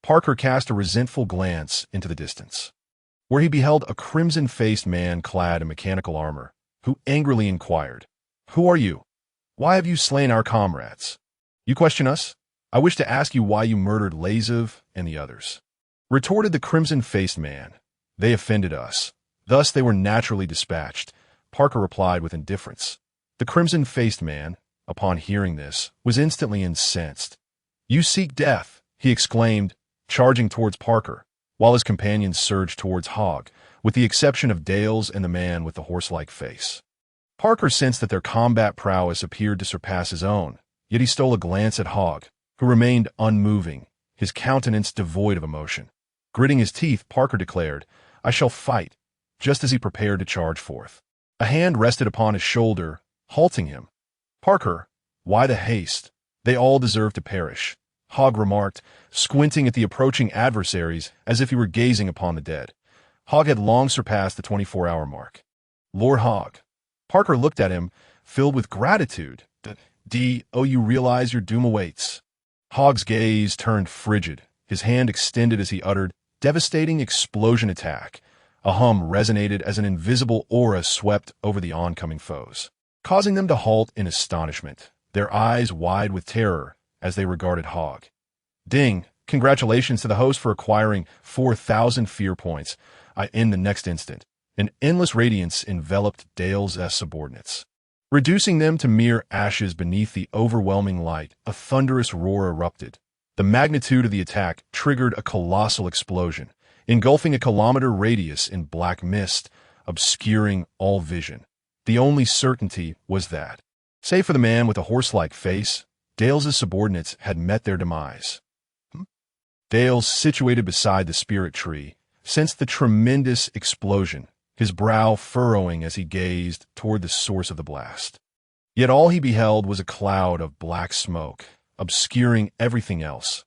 S1: Parker cast a resentful glance into the distance, where he beheld a crimson-faced man clad in mechanical armor, who angrily inquired, "Who are you? Why have you slain our comrades? You question us? I wish to ask you why you murdered Lazev and the others." Retorted the crimson-faced man. They offended us. Thus they were naturally dispatched. Parker replied with indifference. The crimson-faced man, upon hearing this, was instantly incensed. You seek death, he exclaimed, charging towards Parker, while his companions surged towards Hogg, with the exception of Dales and the man with the horse-like face. Parker sensed that their combat prowess appeared to surpass his own, yet he stole a glance at Hogg, who remained unmoving, his countenance devoid of emotion. Gritting his teeth, Parker declared, I shall fight, just as he prepared to charge forth. A hand rested upon his shoulder, halting him. Parker, why the haste? They all deserve to perish, Hogg remarked, squinting at the approaching adversaries as if he were gazing upon the dead. Hogg had long surpassed the 24-hour mark. Lord Hogg. Parker looked at him, filled with gratitude. You realize your doom awaits. Hogg's gaze turned frigid, his hand extended as he uttered, devastating explosion attack. A hum resonated as an invisible aura swept over the oncoming foes, causing them to halt in astonishment, their eyes wide with terror as they regarded Hogg. Ding! Congratulations to the host for acquiring 4,000 fear points. In the next instant, an endless radiance enveloped Dale's subordinates, reducing them to mere ashes beneath the overwhelming light. A thunderous roar erupted. The magnitude of the attack triggered a colossal explosion, engulfing a kilometer radius in black mist, obscuring all vision. The only certainty was that, save for the man with a horse-like face, Dale's subordinates had met their demise. Dales, situated beside the spirit tree, sensed the tremendous explosion, his brow furrowing as he gazed toward the source of the blast. Yet all he beheld was a cloud of black smoke, obscuring everything else.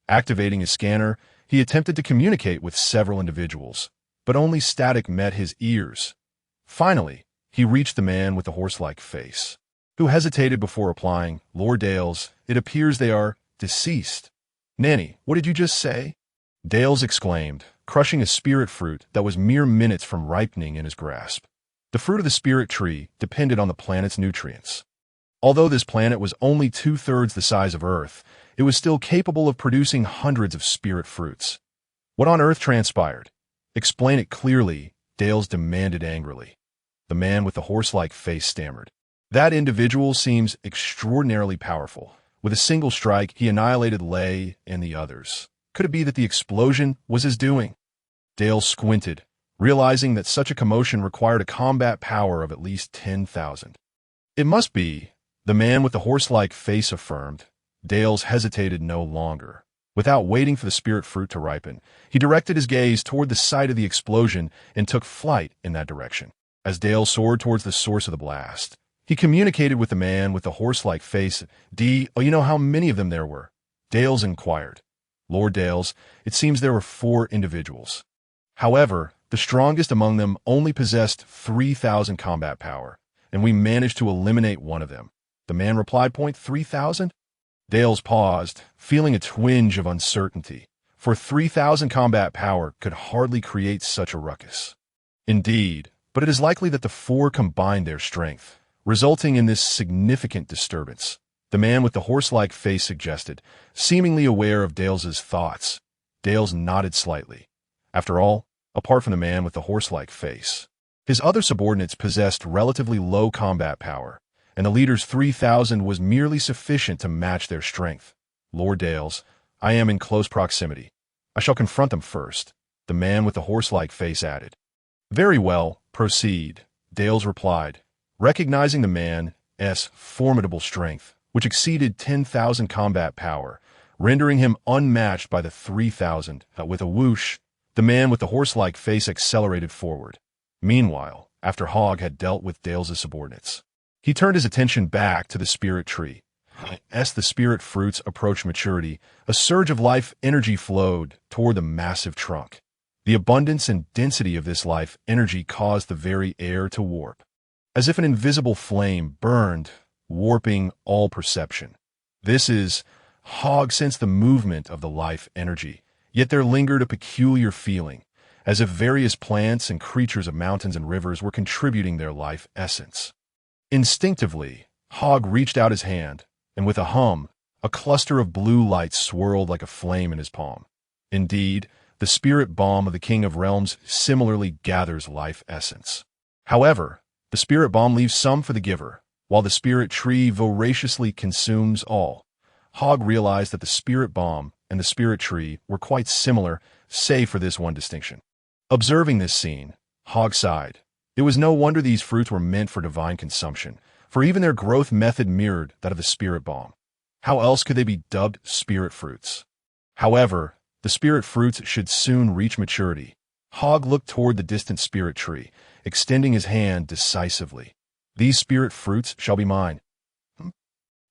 S1: Activating his scanner, he attempted to communicate with several individuals, but only static met his ears. Finally, he reached the man with the horse-like face, who hesitated before replying, Lord Dales, it appears they are deceased. Nanny, what did you just say? Dales exclaimed, crushing a spirit fruit that was mere minutes from ripening in his grasp. The fruit of the spirit tree depended on the planet's nutrients. Although this planet was only 2/3 the size of Earth, it was still capable of producing hundreds of spirit fruits. What on earth transpired? Explain it clearly, Dales demanded angrily. The man with the horse-like face stammered. That individual seems extraordinarily powerful. With a single strike, he annihilated Lay and the others. Could it be that the explosion was his doing? Dale squinted, realizing that such a commotion required a combat power of at least 10,000. It must be, the man with the horse-like face affirmed. Dales hesitated no longer. Without waiting for the spirit fruit to ripen, he directed his gaze toward the site of the explosion and took flight in that direction. As Dale soared towards the source of the blast, he communicated with the man with the horse-like face. You know how many of them there were? Dales inquired. Lord Dales, it seems there were 4 individuals. However, the strongest among them only possessed 3,000 combat power, and we managed to eliminate one of them. The man replied, 3,000? Dales paused, feeling a twinge of uncertainty, for 3,000 combat power could hardly create such a ruckus. Indeed, but it is likely that the 4 combined their strength, resulting in this significant disturbance. The man with the horse-like face suggested, seemingly aware of Dales's thoughts. Dales nodded slightly. After all, apart from the man with the horse-like face, his other subordinates possessed relatively low combat power, and the leader's 3,000 was merely sufficient to match their strength. Lord Dales, I am in close proximity. I shall confront them first, the man with the horse-like face added. Very well, proceed, Dales replied, recognizing the man's formidable strength, which exceeded 10,000 combat power, rendering him unmatched by the 3,000. With a whoosh, the man with the horse-like face accelerated forward. Meanwhile, after Hogg had dealt with Dales' subordinates, he turned his attention back to the spirit tree. As the spirit fruits approached maturity, a surge of life energy flowed toward the massive trunk. The abundance and density of this life energy caused the very air to warp, as if an invisible flame burned, warping all perception. Hogg sensed the movement of the life energy, yet there lingered a peculiar feeling, as if various plants and creatures of mountains and rivers were contributing their life essence. Instinctively, Hogg reached out his hand, and with a hum, a cluster of blue light swirled like a flame in his palm. Indeed, The spirit bomb of the King of Realms similarly gathers life essence. However, the spirit bomb leaves some for the giver, while the spirit tree voraciously consumes all. Hogg realized that the spirit bomb and the spirit tree were quite similar, save for this one distinction. Observing this scene, Hogg sighed. It was no wonder these fruits were meant for divine consumption, for even their growth method mirrored that of the spirit bomb. How else could they be dubbed spirit fruits? However, the spirit fruits should soon reach maturity. Hogg looked toward the distant spirit tree, extending his hand decisively. These spirit fruits shall be mine.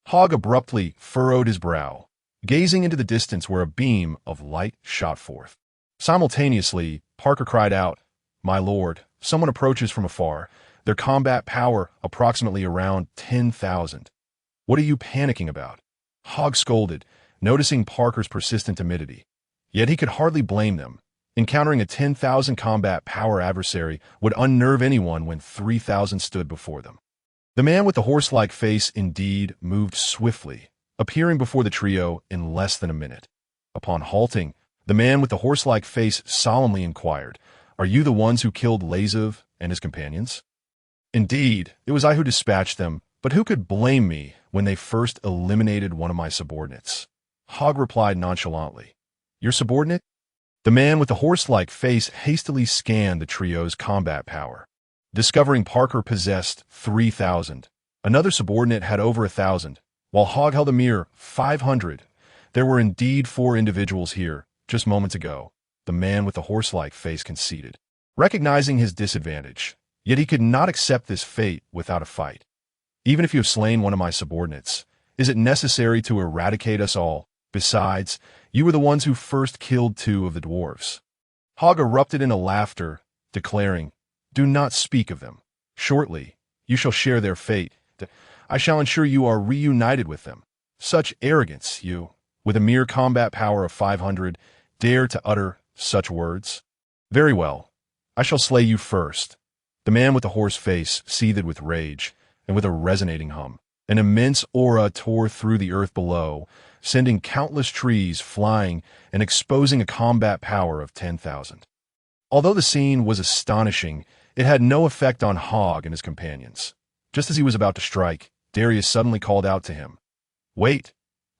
S1: Hogg abruptly furrowed his brow, gazing into the distance where a beam of light shot forth. Simultaneously, Parker cried out, "My lord, someone approaches from afar, their combat power approximately around 10,000. What are you panicking about?" Hogg scolded, noticing Parker's persistent timidity. Yet he could hardly blame them. Encountering a 10,000 combat power adversary would unnerve anyone when 3,000 stood before them. The man with the horse-like face indeed moved swiftly, appearing before the trio in less than a minute. Upon halting, the man with the horse-like face solemnly inquired, "Are you the ones who killed Lazav and his companions?" "Indeed, it was I who dispatched them, but who could blame me when they first eliminated one of my subordinates?" Hogg replied nonchalantly. "Your subordinate?" The man with the horse-like face hastily scanned the trio's combat power. Discovering Parker possessed 3,000, another subordinate had over 1,000, while Hogg held a mere 500. There were indeed 4 individuals here, just moments ago, the man with the horse-like face conceded. Recognizing his disadvantage, yet he could not accept this fate without a fight. "Even if you have slain one of my subordinates, is it necessary to eradicate us all? Besides, you were the ones who first killed 2 of the dwarves." Hogg erupted into laughter, declaring, "Do not speak of them. Shortly, you shall share their fate. I shall ensure you are reunited with them. Such arrogance, you, with a mere combat power of 500, dare to utter such words? Very well, I shall slay you first." The man with the horse face seethed with rage, and with a resonating hum, an immense aura tore through the earth below, sending countless trees flying and exposing a combat power of 10,000. Although the scene was astonishing, it had no effect on Hogg and his companions. Just as he was about to strike, Darius suddenly called out to him, "Wait,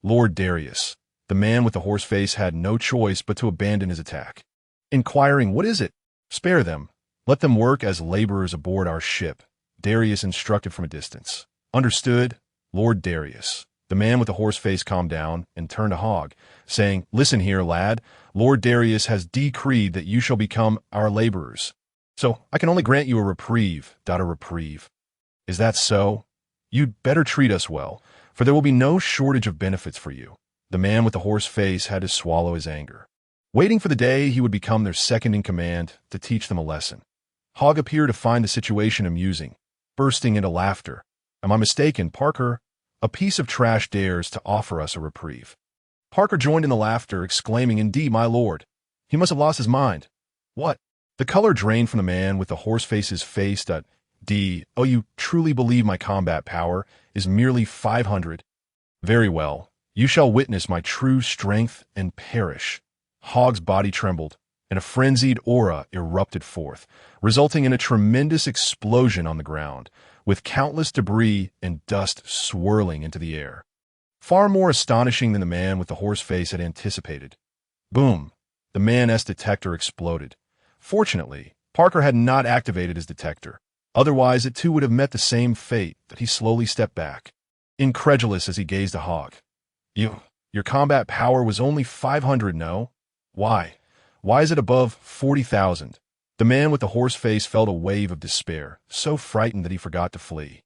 S1: Lord Darius." The man with the horse face had no choice but to abandon his attack. Inquiring, "What is it?" "Spare them. Let them work as laborers aboard our ship," Darius instructed from a distance. "Understood, Lord Darius." The man with the horse face calmed down and turned to Hogg, saying, "Listen here, lad. Lord Darius has decreed that you shall become our laborers. So I can only grant you a reprieve. A reprieve. Is that so? You'd better treat us well, for there will be no shortage of benefits for you." The man with the horse face had to swallow his anger, waiting for the day he would become their second-in-command to teach them a lesson. Hogg appeared to find the situation amusing, bursting into laughter. "Am I mistaken, Parker? A piece of trash dares to offer us a reprieve." Parker joined in the laughter, exclaiming, "Indeed, my lord. He must have lost his mind." "What?" The color drained from the man with the horse face's face. "Oh, you truly believe my combat power is merely 500? Very well. You shall witness my true strength and perish." Hogg's body trembled, and a frenzied aura erupted forth, resulting in a tremendous explosion on the ground, with countless debris and dust swirling into the air. Far more astonishing than the man with the horse face had anticipated. Boom! The Man-S detector exploded. Fortunately, Parker had not activated his detector. Otherwise, it too would have met the same fate. That he slowly stepped back, incredulous as he gazed at Hogg. Your combat power was only 500, no? Why? Why is it above 40,000? The man with the horse face felt a wave of despair, so frightened that he forgot to flee.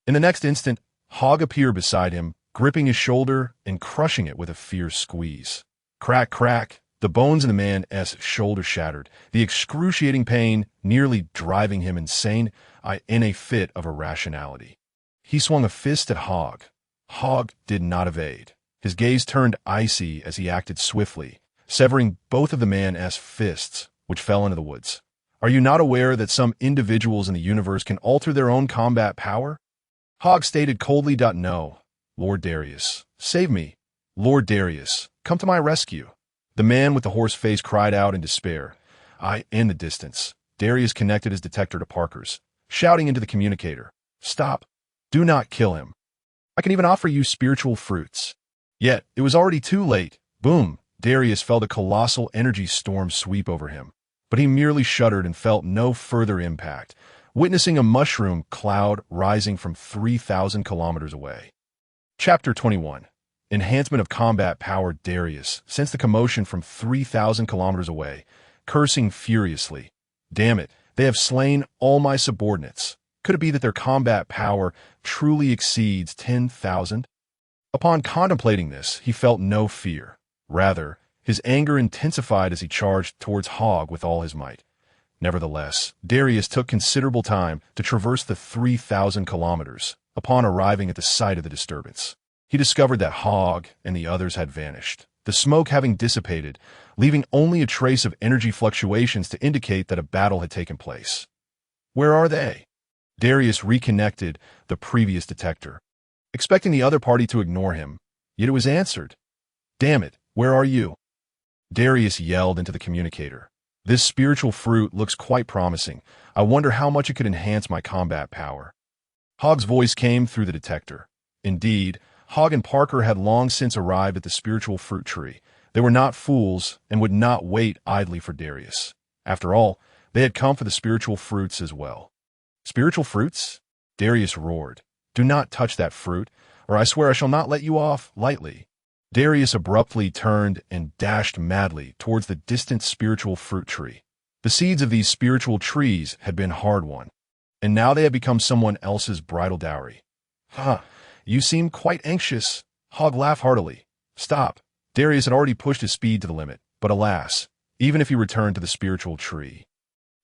S1: In the next instant, Hogg appeared beside him, gripping his shoulder and crushing it with a fierce squeeze. Crack, crack, the bones in the man's shoulder shattered, the excruciating pain nearly driving him insane, in a fit of irrationality. He swung a fist at Hogg. Hogg did not evade. His gaze turned icy as he acted swiftly, severing both of the man's fists, which fell into the woods. "Are you not aware that some individuals in the universe can alter their own combat power?" Hogg stated coldly. "No, Lord Darius. Save me. Lord Darius, come to my rescue." The man with the horse face cried out in despair. In the distance, Darius connected his detector to Parker's, shouting into the communicator, "Stop. Do not kill him. I can even offer you spiritual fruits." Yet, it was already too late. Boom! Darius felt a colossal energy storm sweep over him, but he merely shuddered and felt no further impact, witnessing a mushroom cloud rising from 3,000 kilometers away. Chapter 21. Enhancement of combat power. Darius sensed the commotion from 3,000 kilometers away, cursing furiously. "Damn it, they have slain all my subordinates. Could it be that their combat power truly exceeds 10,000? Upon contemplating this, he felt no fear. Rather, his anger intensified as he charged towards Hogg with all his might. Nevertheless, Darius took considerable time to traverse the 3,000 kilometers. Upon arriving at the site of the disturbance, he discovered that Hogg and the others had vanished, the smoke having dissipated, leaving only a trace of energy fluctuations to indicate that a battle had taken place. Where are they? Darius reconnected the previous detector, expecting the other party to ignore him, yet it was answered. "Damn it, where are you?" Darius yelled into the communicator. "This spiritual fruit looks quite promising. I wonder how much it could enhance my combat power." Hogg's voice came through the detector. Indeed, Hogg and Parker had long since arrived at the spiritual fruit tree. They were not fools and would not wait idly for Darius. After all, they had come for the spiritual fruits as well. "Spiritual fruits?" Darius roared. "Do not touch that fruit, or I swear I shall not let you off lightly." Darius abruptly turned and dashed madly towards the distant spiritual fruit tree. The seeds of these spiritual trees had been hard-won, and now they had become someone else's bridal dowry. You seem quite anxious." Hogg laughed heartily. "Stop." Darius had already pushed his speed to the limit, but alas, even if he returned to the spiritual tree,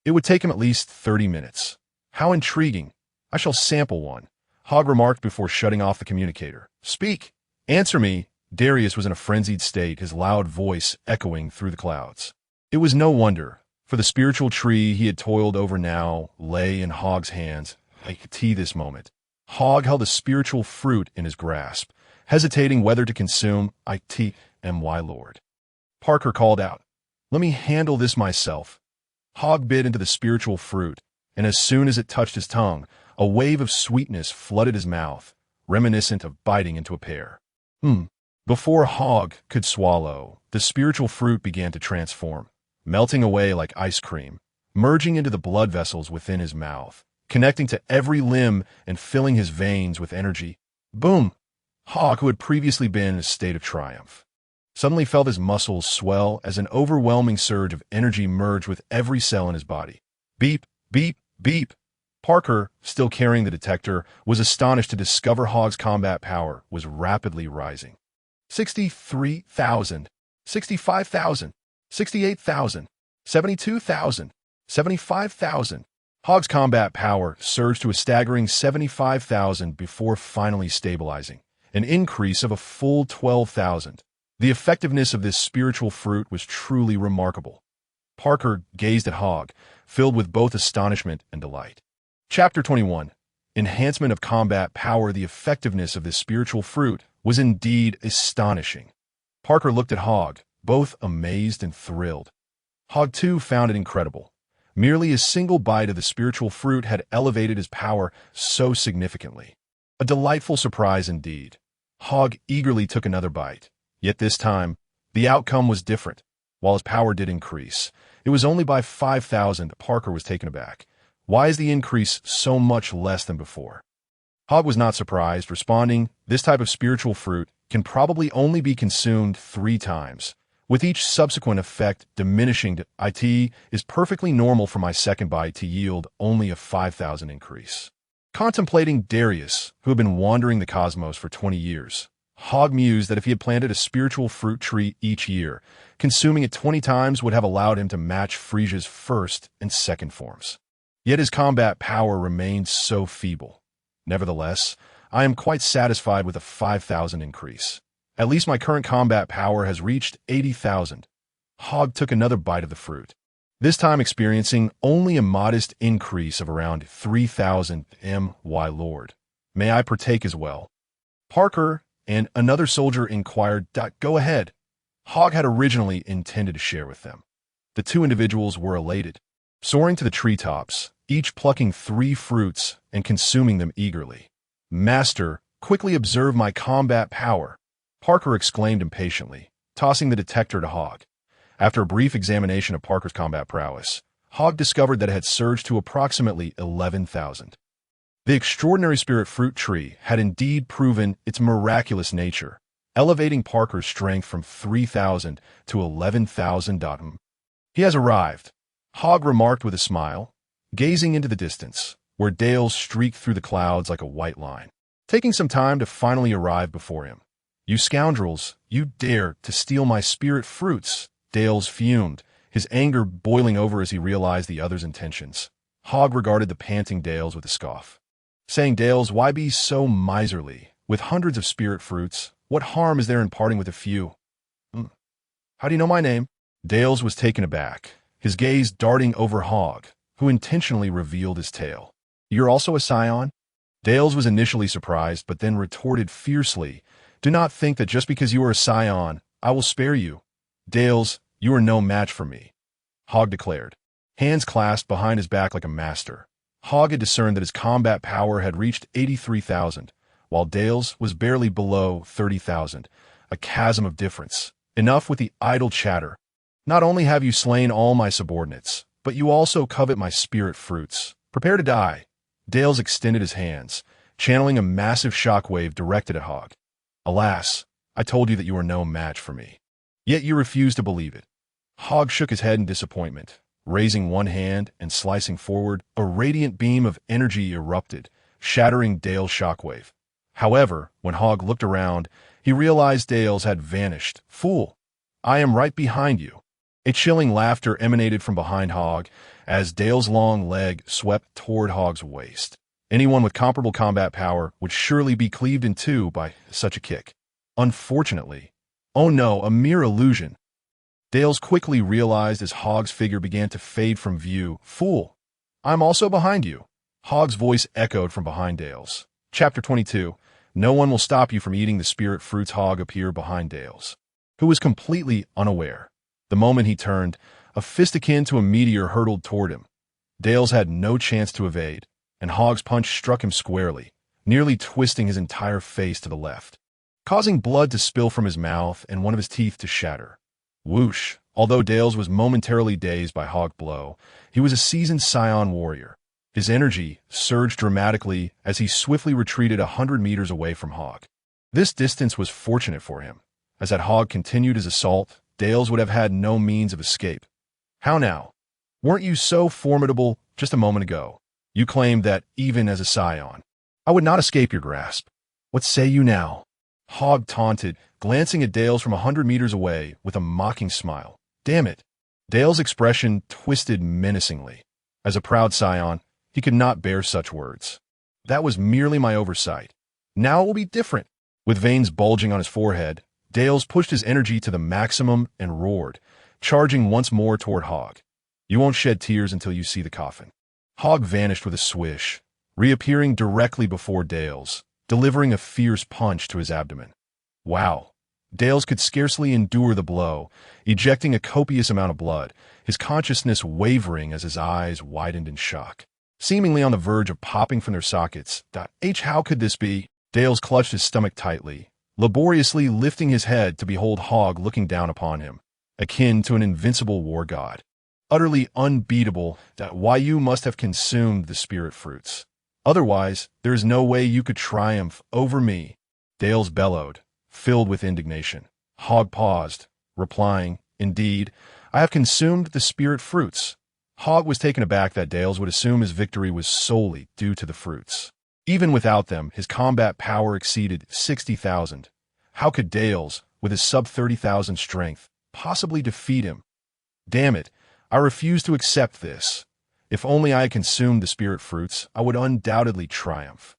S1: it would take him at least 30 minutes. "How intriguing. I shall sample one," Hogg remarked before shutting off the communicator. "Speak. Answer me." Darius was in a frenzied state, his loud voice echoing through the clouds. It was no wonder, for the spiritual tree he had toiled over now lay in Hogg's hands. This moment, Hogg held a spiritual fruit in his grasp, hesitating whether to consume my lord. Parker called out, "Let me handle this myself." Hogg bit into the spiritual fruit, and as soon as it touched his tongue, a wave of sweetness flooded his mouth, reminiscent of biting into a pear. Before Hogg could swallow, the spiritual fruit began to transform, melting away like ice cream, merging into the blood vessels within his mouth, connecting to every limb and filling his veins with energy. Boom! Hogg, who had previously been in a state of triumph, suddenly felt his muscles swell as an overwhelming surge of energy merged with every cell in his body. Beep, beep, beep. Parker, still carrying the detector, was astonished to discover Hogg's combat power was rapidly rising. 63,000, 65,000, 68,000, 72,000, 75,000. Hogg's combat power surged to a staggering 75,000 before finally stabilizing, an increase of a full 12,000. The effectiveness of this spiritual fruit was truly remarkable. Parker gazed at Hogg, filled with both astonishment and delight. Chapter 21. Enhancement of combat power. The effectiveness of this spiritual fruit was indeed astonishing. Parker looked at Hogg, both amazed and thrilled. Hogg, too, found it incredible. Merely a single bite of the spiritual fruit had elevated his power so significantly. A delightful surprise indeed. Hogg eagerly took another bite. Yet this time, the outcome was different. While his power did increase, it was only by 5,000. Parker was taken aback. Why is the increase so much less than before? Hogg was not surprised, responding, "This type of spiritual fruit can probably only be consumed 3 times. With each subsequent effect diminishing to it is perfectly normal for my second bite to yield only a 5,000 increase." Contemplating Darius, who had been wandering the cosmos for 20 years, Hogg mused that if he had planted a spiritual fruit tree each year, consuming it 20 times would have allowed him to match Frisia's first and second forms. Yet his combat power remained so feeble. Nevertheless, I am quite satisfied with a 5,000 increase. At least my current combat power has reached 80,000. Hogg took another bite of the fruit, this time experiencing only a modest increase of around 3,000. My lord, may I partake as well? Parker and another soldier inquired. "Go ahead." Hogg had originally intended to share with them. The two individuals were elated, soaring to the treetops, each plucking 3 fruits and consuming them eagerly. "Master, quickly observe my combat power," Parker exclaimed impatiently, tossing the detector to Hogg. After a brief examination of Parker's combat prowess, Hogg discovered that it had surged to approximately 11,000. The extraordinary spirit fruit tree had indeed proven its miraculous nature, elevating Parker's strength from 3,000 to 11,000. "He has arrived," Hogg remarked with a smile, gazing into the distance, where Dales streaked through the clouds like a white line, taking some time to finally arrive before him. "You scoundrels, you dare to steal my spirit fruits," Dales fumed, his anger boiling over as he realized the other's intentions. Hogg regarded the panting Dales with a scoff, saying, "Dales, why be so miserly? With hundreds of spirit fruits, what harm is there in parting with a few?" "How do you know my name?" Dales was taken aback, his gaze darting over Hogg, who intentionally revealed his tail. "You're also a Saiyan?" Dales was initially surprised, but then retorted fiercely, "Do not think that just because you are a Saiyan, I will spare you. Dales, you are no match for me," Hogg declared, hands clasped behind his back like a master. Hogg had discerned that his combat power had reached 83,000, while Dales was barely below 30,000, a chasm of difference. "Enough with the idle chatter. Not only have you slain all my subordinates, but you also covet my spirit fruits. Prepare to die." Dales extended his hands, channeling a massive shockwave directed at Hogg. "Alas, I told you that you are no match for me. Yet you refuse to believe it." Hogg shook his head in disappointment. Raising one hand and slicing forward, a radiant beam of energy erupted, shattering Dale's shockwave. However, when Hogg looked around, he realized Dales had vanished. "Fool, I am right behind you." A chilling laughter emanated from behind Hogg as Dale's long leg swept toward Hogg's waist. Anyone with comparable combat power would surely be cleaved in two by such a kick. Unfortunately, oh no, a mere illusion. Dales quickly realized as Hogg's figure began to fade from view. "Fool, I'm also behind you." Hogg's voice echoed from behind Dales. Chapter 22. No one will stop you from eating the spirit fruits. Hogg appeared behind Dales, who was completely unaware. The moment he turned, a fist akin to a meteor hurtled toward him. Dales had no chance to evade, and Hogg's punch struck him squarely, nearly twisting his entire face to the left, causing blood to spill from his mouth and one of his teeth to shatter. Whoosh! Although Dales was momentarily dazed by Hogg's blow, he was a seasoned Saiyan warrior. His energy surged dramatically as he swiftly retreated 100 meters away from Hogg. This distance was fortunate for him, as had Hogg continued his assault, Dales would have had no means of escape. "How now? Weren't you so formidable just a moment ago? You claimed that, even as a Saiyan, I would not escape your grasp. What say you now?" Hogg taunted, glancing at Dales from 100 meters away with a mocking smile. "Damn it." Dale's expression twisted menacingly. As a proud Saiyan, he could not bear such words. "That was merely my oversight. Now it will be different." With veins bulging on his forehead, Dales pushed his energy to the maximum and roared, charging once more toward Hogg. "You won't shed tears until you see the coffin." Hogg vanished with a swish, reappearing directly before Dales, delivering a fierce punch to his abdomen. Wow! Dales could scarcely endure the blow, ejecting a copious amount of blood, his consciousness wavering as his eyes widened in shock, seemingly on the verge of popping from their sockets. How could this be? Dales clutched his stomach tightly, laboriously lifting his head to behold Hogg looking down upon him, akin to an invincible war god. Utterly unbeatable, why you must have consumed the spirit fruits. Otherwise, there is no way you could triumph over me. Dales bellowed, filled with indignation. Hogg paused, replying, "Indeed, I have consumed the spirit fruits." Hogg was taken aback that Dales would assume his victory was solely due to the fruits. Even without them, his combat power exceeded 60,000. How could Dales, with his sub-30,000 strength, possibly defeat him? Damn it, I refuse to accept this. If only I had consumed the spirit fruits, I would undoubtedly triumph.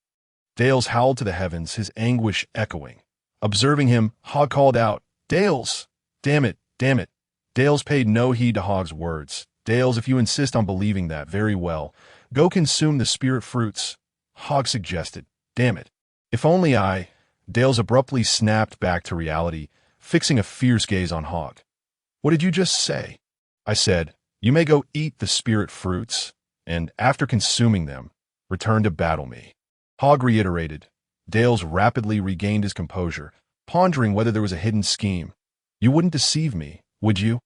S1: Dales howled to the heavens, his anguish echoing. Observing him, Hogg called out, "Dales! Damn it, damn it." Dales paid no heed to Hogg's words. "Dales, if you insist on believing that, very well. Go consume the spirit fruits," Hogg suggested. "Damn it. If only I—" Dales abruptly snapped back to reality, fixing a fierce gaze on Hogg. "What did you just say?" I said, "You may go eat the spirit fruits, and after consuming them, return to battle me." Hogg reiterated. Dales rapidly regained his composure, pondering whether there was a hidden scheme. "You wouldn't deceive me, would you?"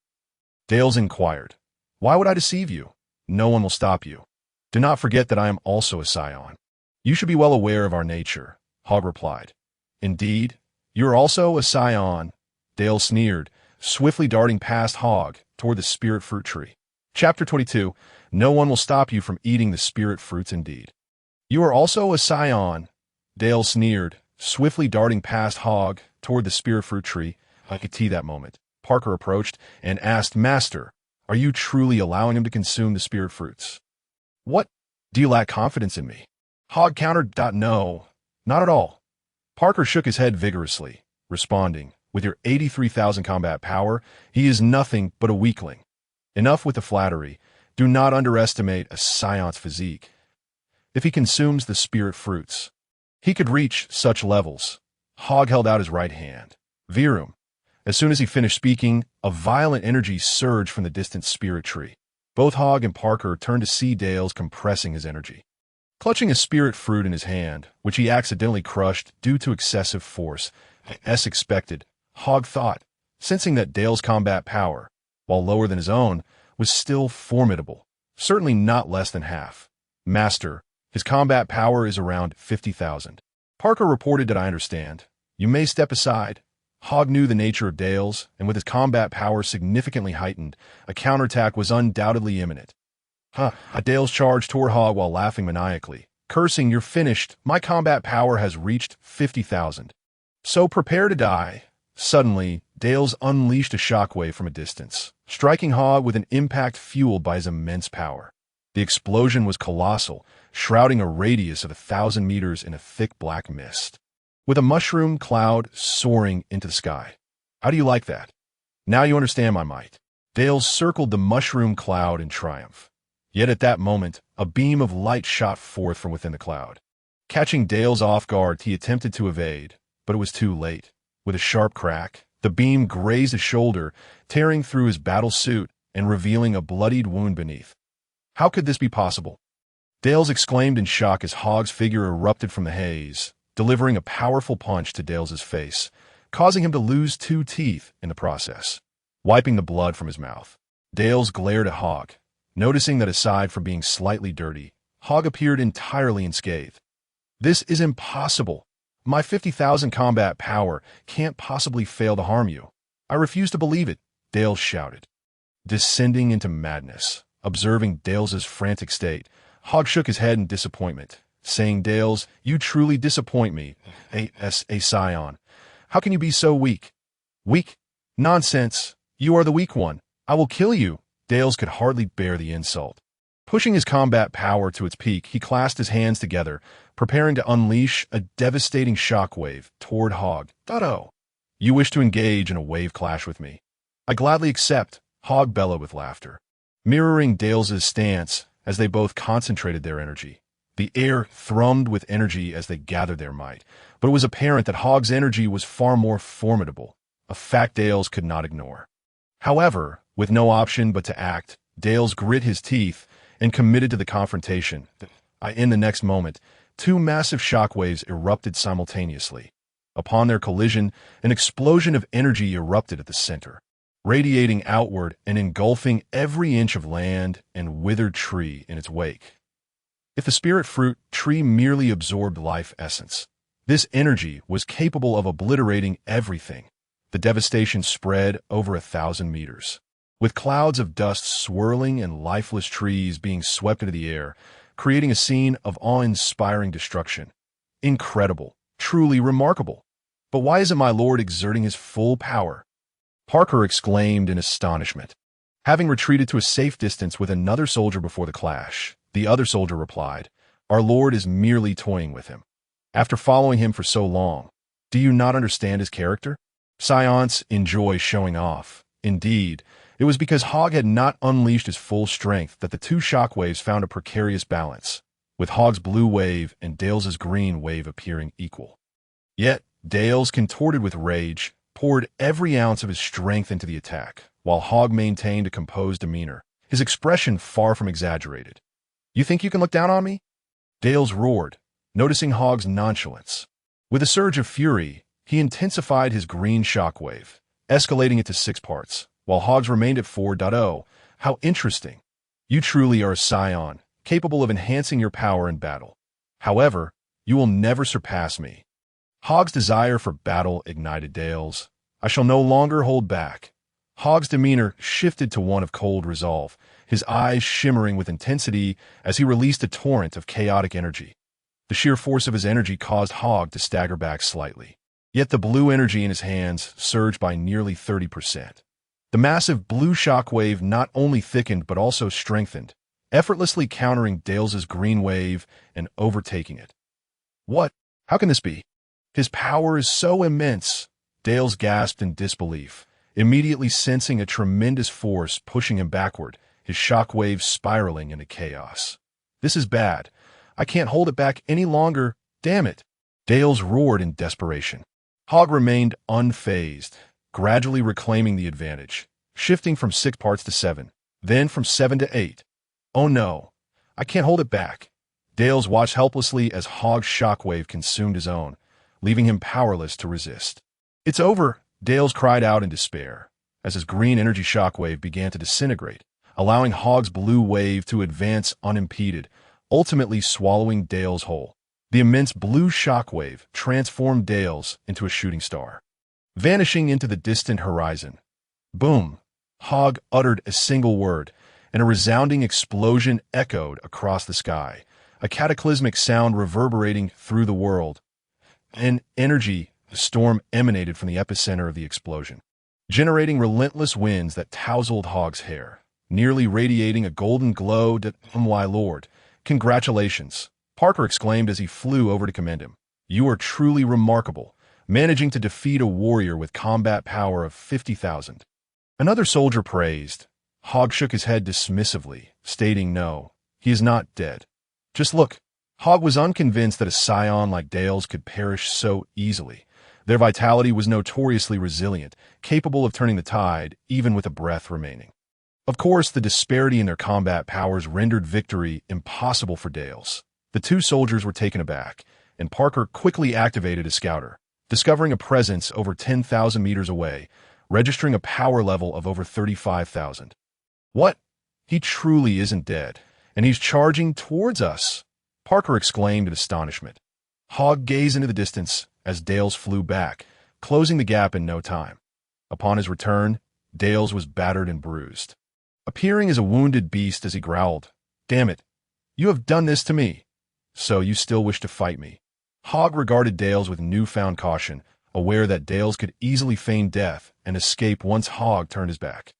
S1: Dales inquired. "Why would I deceive you? No one will stop you. Do not forget that I am also a Saiyan." "You should be well aware of our nature," Hogg replied. "Indeed? You are also a Saiyan," Dale sneered, swiftly darting past Hogg toward the spirit fruit tree. Chapter 22. No one will stop you from eating the spirit fruits indeed. "You are also a Saiyan," Dale sneered, swiftly darting past Hogg toward the spirit fruit tree. I could see that moment. Parker approached and asked, "Master, are you truly allowing him to consume the spirit fruits?" "What? Do you lack confidence in me?" Hogg countered. "No, not at all." Parker shook his head vigorously, responding, "With your 83,000 combat power, he is nothing but a weakling." Enough with the flattery. Do not underestimate a Saiyan's physique. If he consumes the spirit fruits, he could reach such levels. Hogg held out his right hand. Virum. As soon as he finished speaking, a violent energy surged from the distant spirit tree. Both Hogg and Parker turned to see Dales compressing his energy. Clutching a spirit fruit in his hand, which he accidentally crushed due to excessive force, as expected, Hogg thought, sensing that Dale's combat power, while lower than his own, was still formidable, certainly not less than half. "Master, his combat power is around 50,000. Parker reported. "That I understand. You may step aside." Hogg knew the nature of Dales, and with his combat power significantly heightened, a counterattack was undoubtedly imminent. Dales charged toward Hogg while laughing maniacally, cursing, "You're finished. My combat power has reached 50,000. So prepare to die." Suddenly, Dales unleashed a shockwave from a distance, striking Hogg with an impact fueled by his immense power. The explosion was colossal, shrouding a radius of 1,000 meters in a thick black mist, with a mushroom cloud soaring into the sky. "How do you like that? Now you understand my might." Dales circled the mushroom cloud in triumph. Yet at that moment, a beam of light shot forth from within the cloud. Catching Dales off guard, he attempted to evade, but it was too late. With a sharp crack, the beam grazed his shoulder, tearing through his battle suit and revealing a bloodied wound beneath. How could this be possible? Dales exclaimed in shock as Hogg's figure erupted from the haze, delivering a powerful punch to Dales's face, causing him to lose 2 teeth in the process. Wiping the blood from his mouth, Dales glared at Hogg, noticing that aside from being slightly dirty, Hogg appeared entirely unscathed. "This is impossible. My 50,000 combat power can't possibly fail to harm you. I refuse to believe it," Dales shouted. Descending into madness, observing Dales's frantic state, Hogg shook his head in disappointment, saying, "Dales, you truly disappoint me, a Saiyan. How can you be so weak?" "Weak? Nonsense. You are the weak one. I will kill you." Dales could hardly bear the insult. Pushing his combat power to its peak, he clasped his hands together, preparing to unleash a devastating shockwave toward Hogg. "Oh, you wish to engage in a wave clash with me? I gladly accept," Hogg bellowed with laughter. Mirroring Dales's stance as they both concentrated their energy, the air thrummed with energy as they gathered their might, but it was apparent that Hogg's energy was far more formidable, a fact Dales could not ignore. However, with no option but to act, Dales grit his teeth and committed to the confrontation. In the next moment, 2 massive shockwaves erupted simultaneously. Upon their collision, an explosion of energy erupted at the center, radiating outward and engulfing every inch of land and withered tree in its wake. If the spirit fruit tree merely absorbed life essence, this energy was capable of obliterating everything. The devastation spread over 1,000 meters, with clouds of dust swirling and lifeless trees being swept into the air, creating a scene of awe-inspiring destruction. Incredible, truly remarkable. But why isn't my lord exerting his full power? Parker exclaimed in astonishment. Having retreated to a safe distance with another soldier before the clash, the other soldier replied, "Our lord is merely toying with him. After following him for so long, do you not understand his character? Saiyans enjoy showing off. Indeed, it was because Hogg had not unleashed his full strength that the 2 shockwaves found a precarious balance, with Hogg's blue wave and Dales's green wave appearing equal. Yet, Dales, contorted with rage, poured every ounce of his strength into the attack, while Hogg maintained a composed demeanor, his expression far from exaggerated. "You think you can look down on me?" Dales roared, noticing Hogg's nonchalance. With a surge of fury, he intensified his green shockwave, escalating it to 6 parts, while Hogg's remained at 4.0. "How interesting. You truly are a Saiyan, capable of enhancing your power in battle. However, you will never surpass me." Hogg's desire for battle ignited Dales. "I shall no longer hold back." Hogg's demeanor shifted to one of cold resolve, his eyes shimmering with intensity as he released a torrent of chaotic energy. The sheer force of his energy caused Hogg to stagger back slightly. Yet the blue energy in his hands surged by nearly 30%. The massive blue shockwave not only thickened but also strengthened, effortlessly countering Dales's green wave and overtaking it. "What? How can this be? His power is so immense." Dales gasped in disbelief, immediately sensing a tremendous force pushing him backward, his shockwave spiraling into chaos. "This is bad. I can't hold it back any longer. Damn it!" Dales roared in desperation. Hogg remained unfazed, gradually reclaiming the advantage, shifting from 6 parts to 7, then from 7 to 8. "Oh no, I can't hold it back." Dales watched helplessly as Hogg's shockwave consumed his own, leaving him powerless to resist. "It's over," Dales cried out in despair, as his green energy shockwave began to disintegrate, allowing Hogg's blue wave to advance unimpeded, ultimately swallowing Dales whole. The immense blue shockwave transformed Dales into a shooting star, vanishing into the distant horizon. Boom! Hogg uttered a single word, and a resounding explosion echoed across the sky, a cataclysmic sound reverberating through the world. An energy storm emanated from the epicenter of the explosion, generating relentless winds that tousled Hogg's hair, nearly radiating a golden glow. "My lord, congratulations," Parker exclaimed as he flew over to commend him. "You are truly remarkable, managing to defeat a warrior with combat power of 50,000. Another soldier praised. Hogg shook his head dismissively, stating no, he is not dead. "Just look." Hogg was unconvinced that a Saiyan like Dales could perish so easily. Their vitality was notoriously resilient, capable of turning the tide, even with a breath remaining. Of course, the disparity in their combat powers rendered victory impossible for Dales. The 2 soldiers were taken aback, and Parker quickly activated a scouter, discovering a presence over 10,000 meters away, registering a power level of over 35,000. "What? He truly isn't dead, and he's charging towards us," Parker exclaimed in astonishment. Hogg gazed into the distance as Dales flew back, closing the gap in no time. Upon his return, Dales was battered and bruised, appearing as a wounded beast as he growled, "Damn it, you have done this to me. So you still wish to fight me?" Hogg regarded Dales with newfound caution, aware that Dales could easily feign death and escape once Hogg turned his back.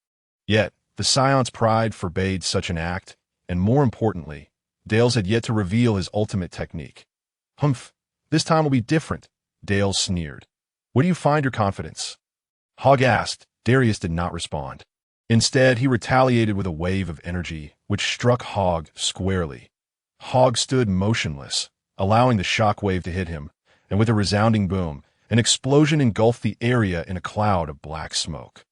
S1: Yet, the Scion's pride forbade such an act, and more importantly, Dales had yet to reveal his ultimate technique. "Humph, this time will be different," Dales sneered. "Where do you find your confidence?" Hogg asked. Darius did not respond. Instead, he retaliated with a wave of energy, which struck Hogg squarely. Hogg stood motionless, allowing the shockwave to hit him, and with a resounding boom, an explosion engulfed the area in a cloud of black smoke.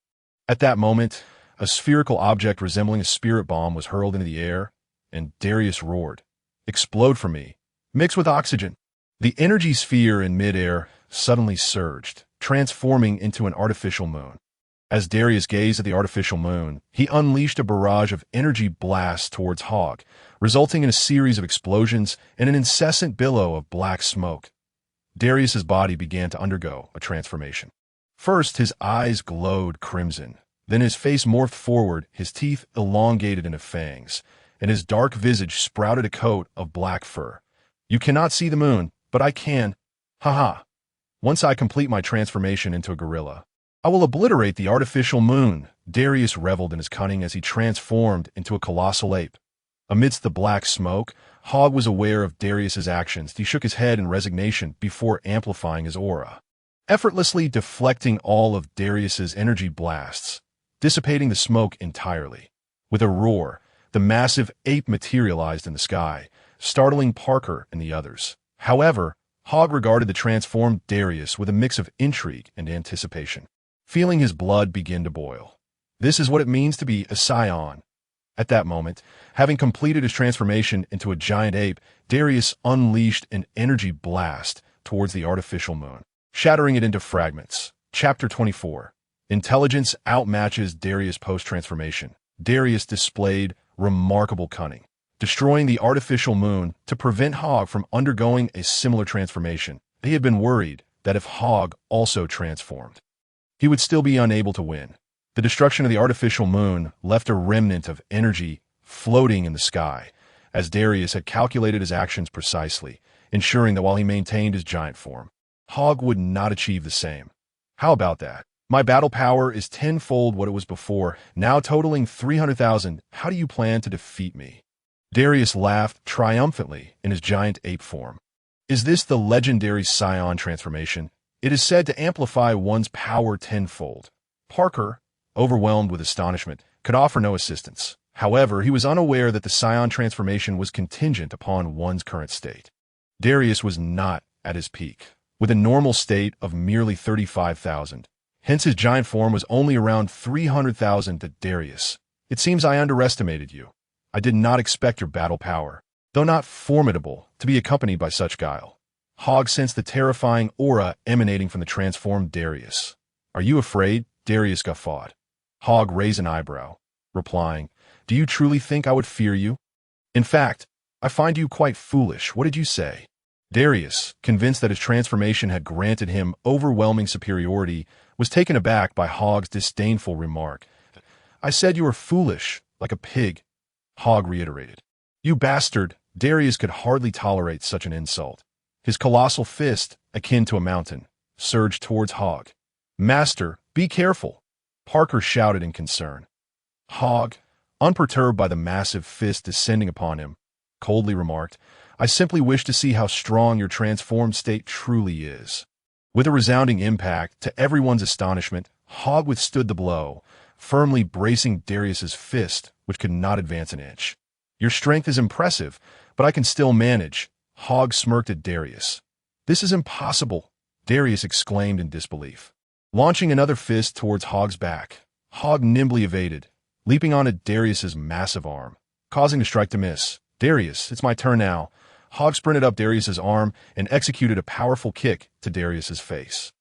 S1: At that moment, a spherical object resembling a spirit bomb was hurled into the air, and Darius roared, "Explode for me! Mix with oxygen!" The energy sphere in midair suddenly surged, transforming into an artificial moon. As Darius gazed at the artificial moon, he unleashed a barrage of energy blasts towards Hogg, resulting in a series of explosions and an incessant billow of black smoke. Darius's body began to undergo a transformation. First, his eyes glowed crimson. Then his face morphed forward, his teeth elongated into fangs, and his dark visage sprouted a coat of black fur. "You cannot see the moon, but I can. Ha. Once I complete my transformation into a gorilla, I will obliterate the artificial moon." Darius reveled in his cunning as he transformed into a colossal ape. Amidst the black smoke, Hogg was aware of Darius's actions. He shook his head in resignation before amplifying his aura, effortlessly deflecting all of Darius's energy blasts, dissipating the smoke entirely. With a roar, the massive ape materialized in the sky, startling Parker and the others. However, Hogg regarded the transformed Darius with a mix of intrigue and anticipation. feeling his blood begin to boil. This is what it means to be a Saiyan. At that moment, having completed his transformation into a giant ape, Darius unleashed an energy blast towards the artificial moon, shattering it into fragments. Chapter 24. Intelligence outmatches Darius post-transformation. Darius displayed remarkable cunning, destroying the artificial moon to prevent Hogg from undergoing a similar transformation. He had been worried that if Hogg also transformed, he would still be unable to win. The destruction of the artificial moon left a remnant of energy floating in the sky, as Darius had calculated his actions precisely, ensuring that while he maintained his giant form, Hogg would not achieve the same. How about that? My battle power is tenfold what it was before, now totaling 300,000. How do you plan to defeat me? Darius laughed triumphantly in his giant ape form. Is this the legendary Saiyan transformation? It is said to amplify one's power tenfold. Parker, overwhelmed with astonishment, could offer no assistance. However, he was unaware that the Saiyan transformation was contingent upon one's current state. Darius was not at his peak, with a normal state of merely 35,000. Hence his giant form was only around 300,000 to Darius. It seems I underestimated you. I did not expect your battle power, though not formidable, to be accompanied by such guile. Hogg sensed the terrifying aura emanating from the transformed Darius. Are you afraid? Darius guffawed. Hogg raised an eyebrow, replying, Do you truly think I would fear you? In fact, I find you quite foolish. What did you say? Darius, convinced that his transformation had granted him overwhelming superiority, was taken aback by Hogg's disdainful remark. I said you were foolish, like a pig, Hogg reiterated. You bastard! Darius could hardly tolerate such an insult. His colossal fist, akin to a mountain, surged towards Hogg. Master, be careful! Parker shouted in concern. Hogg, unperturbed by the massive fist descending upon him, coldly remarked, I simply wish to see how strong your transformed state truly is. With a resounding impact, to everyone's astonishment, Hogg withstood the blow, firmly bracing Darius's fist, which could not advance an inch. Your strength is impressive, but I can still manage. Hogg smirked at Darius. This is impossible, Darius exclaimed in disbelief. Launching another fist towards Hogg's back, Hogg nimbly evaded, leaping onto Darius's massive arm, causing the strike to miss. Darius, it's my turn now. Hogg sprinted up Darius's arm and executed a powerful kick to Darius's face.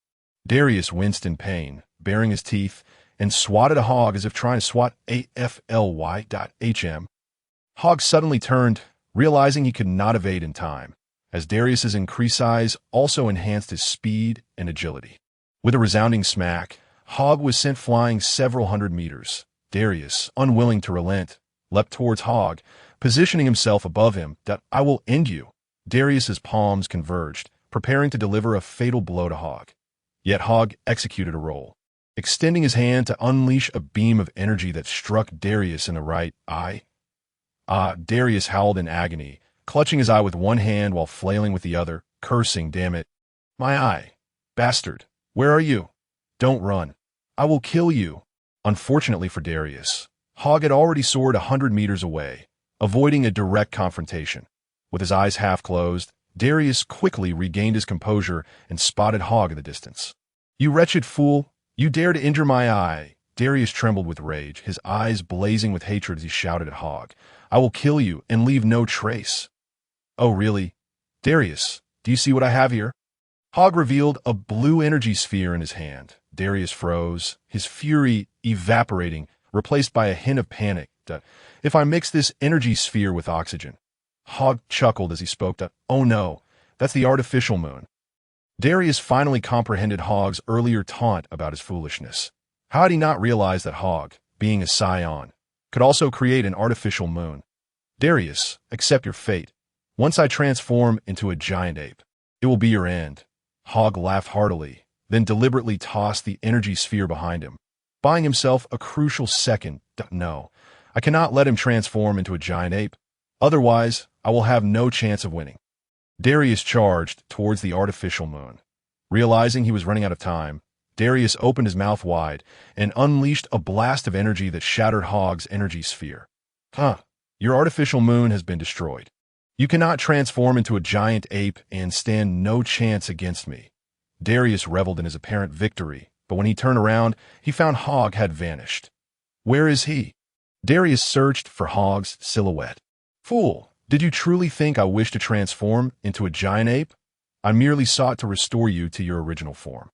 S1: Darius winced in pain, baring his teeth, and swatted a Hogg as if trying to swat AFLY.HM. Hogg suddenly turned, realizing he could not evade in time, as Darius's increased size also enhanced his speed and agility. With a resounding smack, Hogg was sent flying several hundred meters. Darius, unwilling to relent, leapt towards Hogg, positioning himself above him. I will end you. Darius's palms converged, preparing to deliver a fatal blow to Hogg. Yet Hogg executed a roll, extending his hand to unleash a beam of energy that struck Darius in the right eye. Darius howled in agony, clutching his eye with one hand while flailing with the other, cursing, damn it. My eye. Bastard. Where are you? Don't run. I will kill you. Unfortunately for Darius, Hogg had already soared 100 meters away, avoiding a direct confrontation. With his eyes half closed, Darius quickly regained his composure and spotted Hogg in the distance. You wretched fool! You dare to injure my eye! Darius trembled with rage, his eyes blazing with hatred as he shouted at Hogg. I will kill you and leave no trace. Oh, really? Darius, do you see what I have here? Hogg revealed a blue energy sphere in his hand. Darius froze, his fury evaporating, replaced by a hint of panic. If I mix this energy sphere with oxygen. Hogg chuckled as he spoke. Oh no, that's the artificial moon. Darius finally comprehended Hogg's earlier taunt about his foolishness. How had he not realized that Hogg, being a Saiyan, could also create an artificial moon? Darius, accept your fate. Once I transform into a giant ape, it will be your end. Hogg laughed heartily, then deliberately tossed the energy sphere behind him, buying himself a crucial second. No, I cannot let him transform into a giant ape. Otherwise, I will have no chance of winning. Darius charged towards the artificial moon. Realizing he was running out of time, Darius opened his mouth wide and unleashed a blast of energy that shattered Hogg's energy sphere. Your artificial moon has been destroyed. You cannot transform into a giant ape and stand no chance against me. Darius reveled in his apparent victory, but when he turned around, he found Hogg had vanished. Where is he? Darius searched for Hogg's silhouette. Fool, did you truly think I wished to transform into a giant ape? I merely sought to restore you to your original form.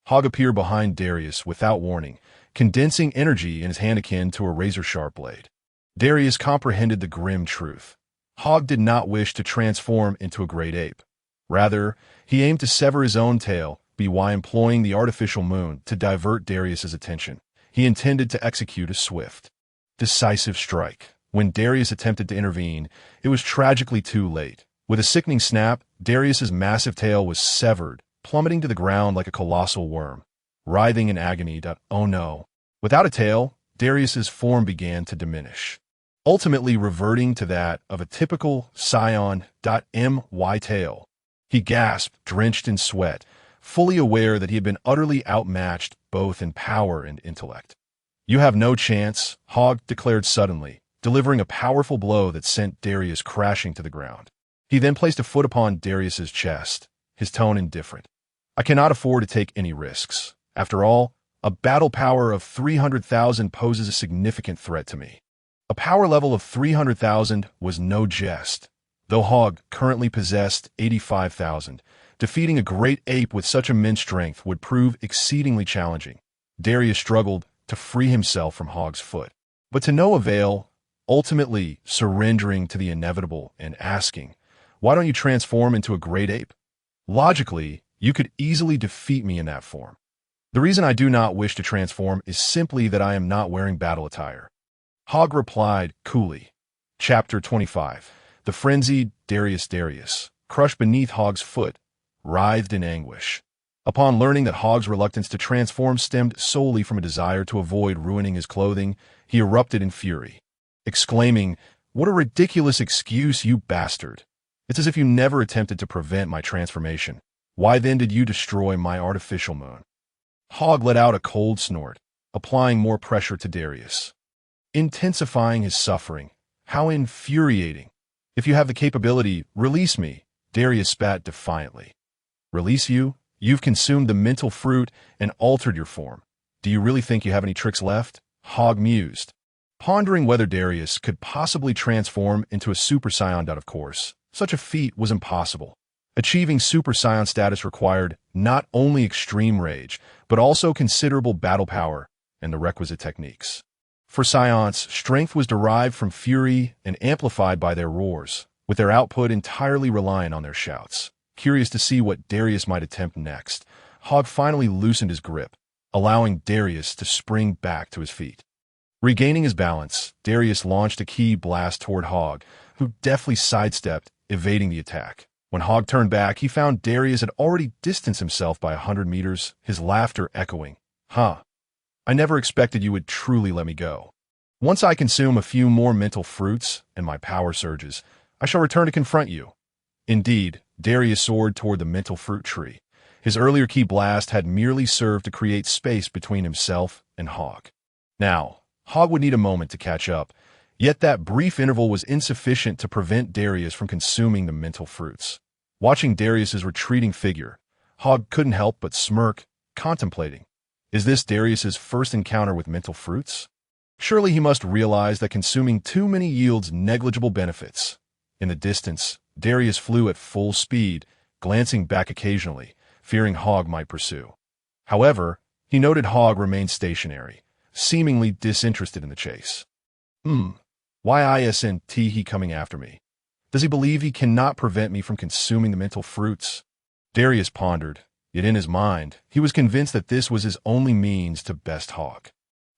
S1: Hogg appeared behind Darius without warning, condensing energy in his hand akin to a razor-sharp blade. Darius comprehended the grim truth. Hogg did not wish to transform into a great ape. Rather, he aimed to sever his own tail, by employing the artificial moon to divert Darius's attention. He intended to execute a swift, decisive strike. When Darius attempted to intervene, it was tragically too late. With a sickening snap, Darius's massive tail was severed, plummeting to the ground like a colossal worm. Writhing in agony, oh no. Without a tail, Darius's form began to diminish, ultimately reverting to that of a typical Saiyan. My tail. He gasped, drenched in sweat, fully aware that he had been utterly outmatched both in power and intellect. You have no chance, Hogg declared suddenly, delivering a powerful blow that sent Darius crashing to the ground. He then placed a foot upon Darius's chest, his tone indifferent. I cannot afford to take any risks. After all, a battle power of 300,000 poses a significant threat to me. A power level of 300,000 was no jest. Though Hogg currently possessed 85,000, defeating a great ape with such immense strength would prove exceedingly challenging. Darius struggled to free himself from Hogg's foot, but to no avail, ultimately surrendering to the inevitable and asking, "Why don't you transform into a great ape? Logically, you could easily defeat me in that form." The reason I do not wish to transform is simply that I am not wearing battle attire. Hogg replied coolly. Chapter 25. The frenzied Darius, crushed beneath Hogg's foot, writhed in anguish. Upon learning that Hogg's reluctance to transform stemmed solely from a desire to avoid ruining his clothing, he erupted in fury, exclaiming, "What a ridiculous excuse, you bastard! It's as if you never attempted to prevent my transformation. Why then did you destroy my artificial moon?" Hogg let out a cold snort, applying more pressure to Darius, intensifying his suffering. How infuriating! If you have the capability, release me, Darius spat defiantly. Release you? You've consumed the mental fruit and altered your form. Do you really think you have any tricks left? Hogg mused, pondering whether Darius could possibly transform into a Super Saiyan. Of course, such a feat was impossible. Achieving Super Saiyan status required not only extreme rage, but also considerable battle power and the requisite techniques. For Saiyans, strength was derived from fury and amplified by their roars, with their output entirely reliant on their shouts. Curious to see what Darius might attempt next, Hogg finally loosened his grip, allowing Darius to spring back to his feet. Regaining his balance, Darius launched a ki blast toward Hogg, who deftly sidestepped, evading the attack. When Hogg turned back, he found Darius had already distanced himself by 100 meters, his laughter echoing. Huh. I never expected you would truly let me go. Once I consume a few more mental fruits and my power surges, I shall return to confront you. Indeed, Darius soared toward the mental fruit tree. His earlier ki blast had merely served to create space between himself and Hogg. Now, Hogg would need a moment to catch up, yet that brief interval was insufficient to prevent Darius from consuming the mental fruits. Watching Darius's retreating figure, Hogg couldn't help but smirk, contemplating. Is this Darius's first encounter with mental fruits? Surely he must realize that consuming too many yields negligible benefits. In the distance, Darius flew at full speed, glancing back occasionally, fearing Hogg might pursue. However, he noted Hogg remained stationary, seemingly disinterested in the chase. Why isn't he coming after me? Does he believe he cannot prevent me from consuming the mental fruits? Darius pondered, yet in his mind, he was convinced that this was his only means to best Hogg.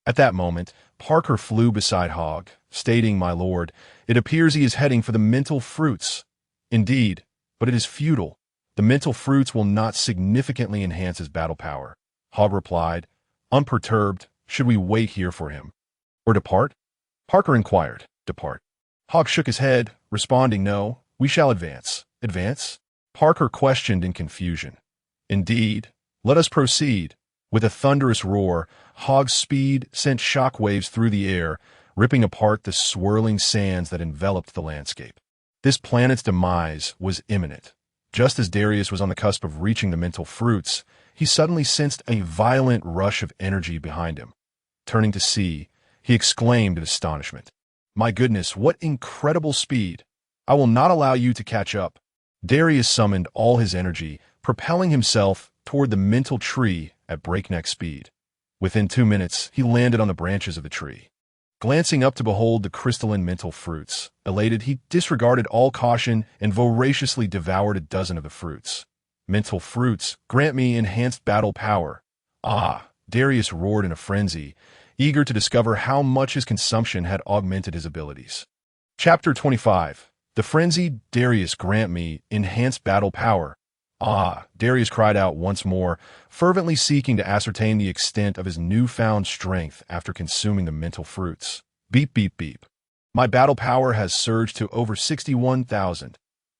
S1: At that moment, Parker flew beside Hogg, stating, "My lord, it appears he is heading for the mental fruits." Indeed, but it is futile. The mental fruits will not significantly enhance his battle power. Hogg replied, unperturbed, "Should we wait here for him? Or depart?" Parker inquired, "Depart?" Hogg shook his head, responding, "No, we shall advance." Advance? Parker questioned in confusion. Indeed, let us proceed. With a thunderous roar, Hogg's speed sent shockwaves through the air, ripping apart the swirling sands that enveloped the landscape. This planet's demise was imminent. Just as Darius was on the cusp of reaching the mental fruits, he suddenly sensed a violent rush of energy behind him. Turning to see, he exclaimed in astonishment, "My goodness, what incredible speed! I will not allow you to catch up." Darius summoned all his energy, propelling himself toward the mental tree at breakneck speed. Within 2 minutes, he landed on the branches of the tree. Glancing up to behold the crystalline mental fruits, elated, he disregarded all caution and voraciously devoured a dozen of the fruits. "Mental fruits, grant me enhanced battle power." "Ah!" Darius roared in a frenzy, eager to discover how much his consumption had augmented his abilities. Chapter 25. The Frenzied Darius, grant me enhanced battle power. "Ah!" Darius cried out once more, fervently seeking to ascertain the extent of his newfound strength after consuming the mental fruits. Beep, beep, beep. "My battle power has surged to over 61,000.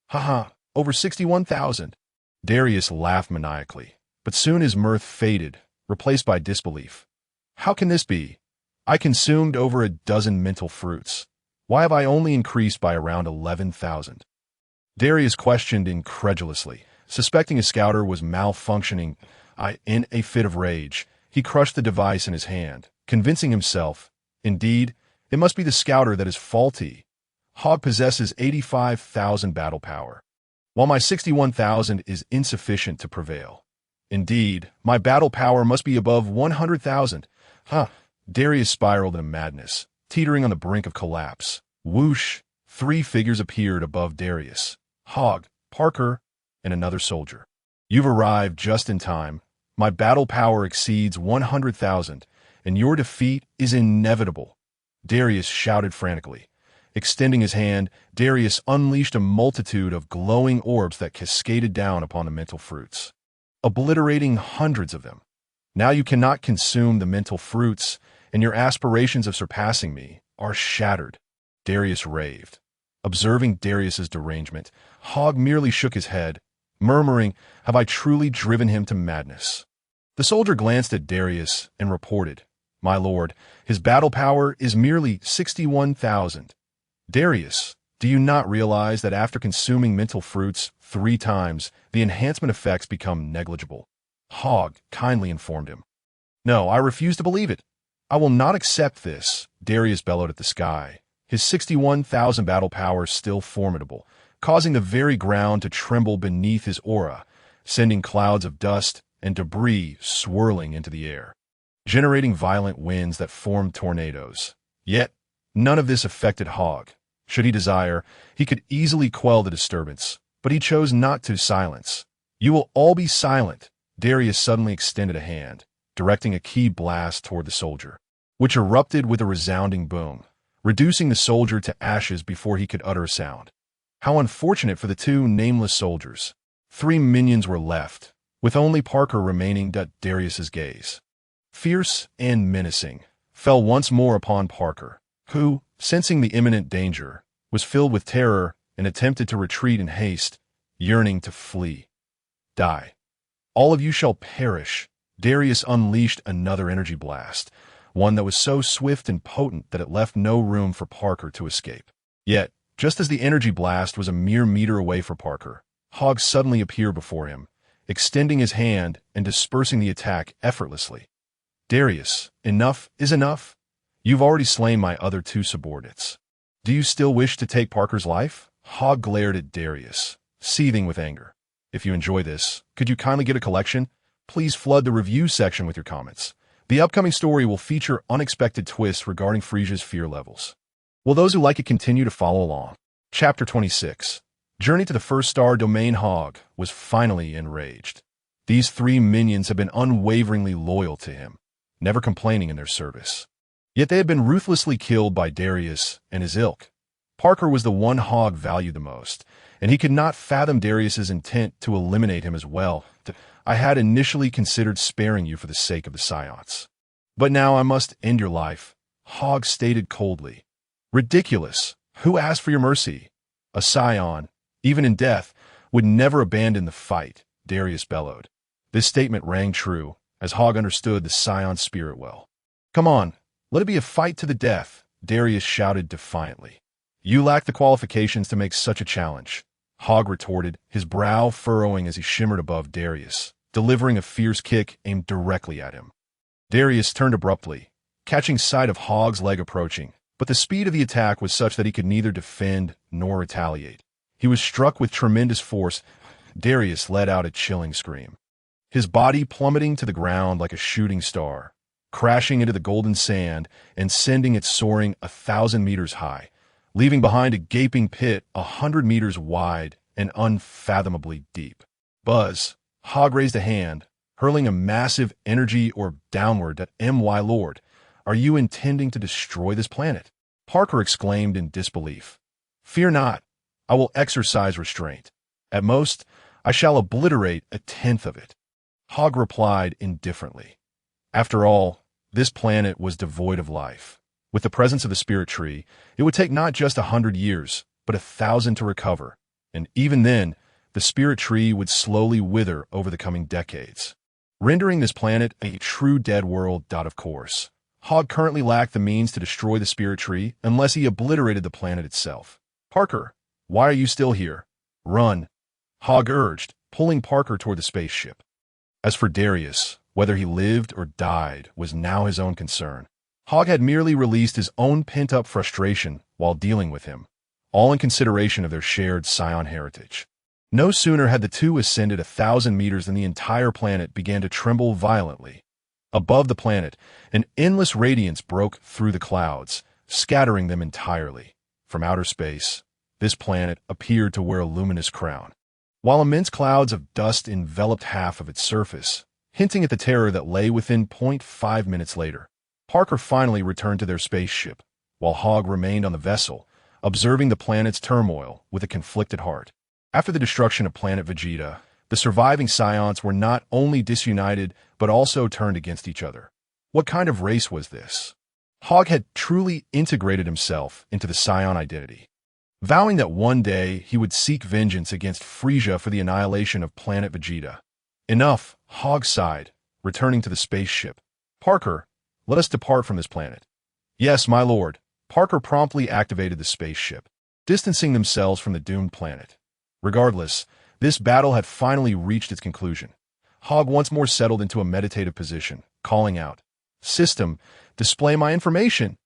S1: Haha, over 61,000. Darius laughed maniacally, but soon his mirth faded, replaced by disbelief. "How can this be? I consumed over a dozen mental fruits. Why have I only increased by around 11,000? Darius questioned incredulously, suspecting his scouter was malfunctioning. In a fit of rage, he crushed the device in his hand, convincing himself, indeed, it must be the scouter that is faulty. Hogg possesses 85,000 battle power, while my 61,000 is insufficient to prevail. Indeed, my battle power must be above 100,000. Darius spiraled in a madness, teetering on the brink of collapse. Whoosh! 3 figures appeared above Darius. Hogg, Parker, and another soldier. "You've arrived just in time. My battle power exceeds 100,000, and your defeat is inevitable," Darius shouted frantically. Extending his hand, Darius unleashed a multitude of glowing orbs that cascaded down upon the mental fruits, obliterating hundreds of them. "Now you cannot consume the mental fruits, and your aspirations of surpassing me are shattered," Darius raved. Observing Darius's derangement, Hogg merely shook his head, murmuring, "Have I truly driven him to madness?" The soldier glanced at Darius and reported, "My lord, his battle power is merely 61,000. Darius, do you not realize that after consuming mental fruits 3 times, the enhancement effects become negligible?" Hogg kindly informed him. "No, I refuse to believe it. I will not accept this," Darius bellowed at the sky, his 61,000 battle power still formidable, causing the very ground to tremble beneath his aura, sending clouds of dust and debris swirling into the air, generating violent winds that formed tornadoes. Yet, none of this affected Hogg. Should he desire, he could easily quell the disturbance, but he chose not to silence. "You will all be silent." Darius suddenly extended a hand, directing a key blast toward the soldier, which erupted with a resounding boom, reducing the soldier to ashes before he could utter a sound. How unfortunate for the 2 nameless soldiers. 3 minions were left, with only Parker remaining. Darius's gaze, fierce and menacing, fell once more upon Parker, who, sensing the imminent danger, was filled with terror and attempted to retreat in haste, yearning to flee. "Die. All of you shall perish." Darius unleashed another energy blast, one that was so swift and potent that it left no room for Parker to escape. Yet, just as the energy blast was a mere meter away from Parker, Hogg suddenly appeared before him, extending his hand and dispersing the attack effortlessly. "Darius, enough is enough. You've already slain my other 2 subordinates. Do you still wish to take Parker's life?" Hogg glared at Darius, seething with anger. If you enjoy this, could you kindly get a collection? Please flood the review section with your comments. The upcoming story will feature unexpected twists regarding Frisia's fear levels. Will those who like it continue to follow along? Chapter 26. Journey to the First Star Domain. Hogg was finally enraged. These 3 minions had been unwaveringly loyal to him, never complaining in their service. Yet they had been ruthlessly killed by Darius and his ilk. Parker was the one Hogg valued the most, and he could not fathom Darius's intent to eliminate him as well. "I had initially considered sparing you for the sake of the Saiyans, but now I must end your life," Hogg stated coldly. "Ridiculous! Who asked for your mercy? A Saiyan, even in death, would never abandon the fight," Darius bellowed. This statement rang true, as Hogg understood the Saiyan spirit well. "Come on, let it be a fight to the death," Darius shouted defiantly. "You lack the qualifications to make such a challenge," Hogg retorted, his brow furrowing as he shimmered above Darius, delivering a fierce kick aimed directly at him. Darius turned abruptly, catching sight of Hogg's leg approaching, but the speed of the attack was such that he could neither defend nor retaliate. He was struck with tremendous force. Darius let out a chilling scream, his body plummeting to the ground like a shooting star, crashing into the golden sand and sending it soaring 1,000 meters high, leaving behind a gaping pit 100 meters wide and unfathomably deep. Buzz! Hogg raised a hand, hurling a massive energy orb downward at "My Lord, are you intending to destroy this planet?" Parker exclaimed in disbelief. "Fear not. I will exercise restraint. At most, I shall obliterate 1/10 of it." Hogg replied indifferently. After all, this planet was devoid of life. With the presence of the spirit tree, it would take not just 100 years, but 1,000 to recover, and even then, the spirit tree would slowly wither over the coming decades, rendering this planet a true dead world. Of course, Hogg currently lacked the means to destroy the spirit tree unless he obliterated the planet itself. "Parker, why are you still here? Run," Hogg urged, pulling Parker toward the spaceship. As for Darius, whether he lived or died was now his own concern. Hogg had merely released his own pent-up frustration while dealing with him, all in consideration of their shared Saiyan heritage. No sooner had the two ascended 1,000 meters than the entire planet began to tremble violently. Above the planet, an endless radiance broke through the clouds, scattering them entirely. From outer space, this planet appeared to wear a luminous crown, while immense clouds of dust enveloped half of its surface, hinting at the terror that lay within. 5 minutes later, Parker finally returned to their spaceship, while Hogg remained on the vessel, observing the planet's turmoil with a conflicted heart. After the destruction of planet Vegeta, the surviving Saiyans were not only disunited, but also turned against each other. What kind of race was this? Hogg had truly integrated himself into the Saiyan identity, vowing that one day he would seek vengeance against Frieza for the annihilation of planet Vegeta. Enough, Hogg sighed, returning to the spaceship. "Parker, let us depart from this planet." "Yes, my lord." Parker promptly activated the spaceship, distancing themselves from the doomed planet. Regardless, this battle had finally reached its conclusion. Hogg once more settled into a meditative position, calling out, "System, display my information."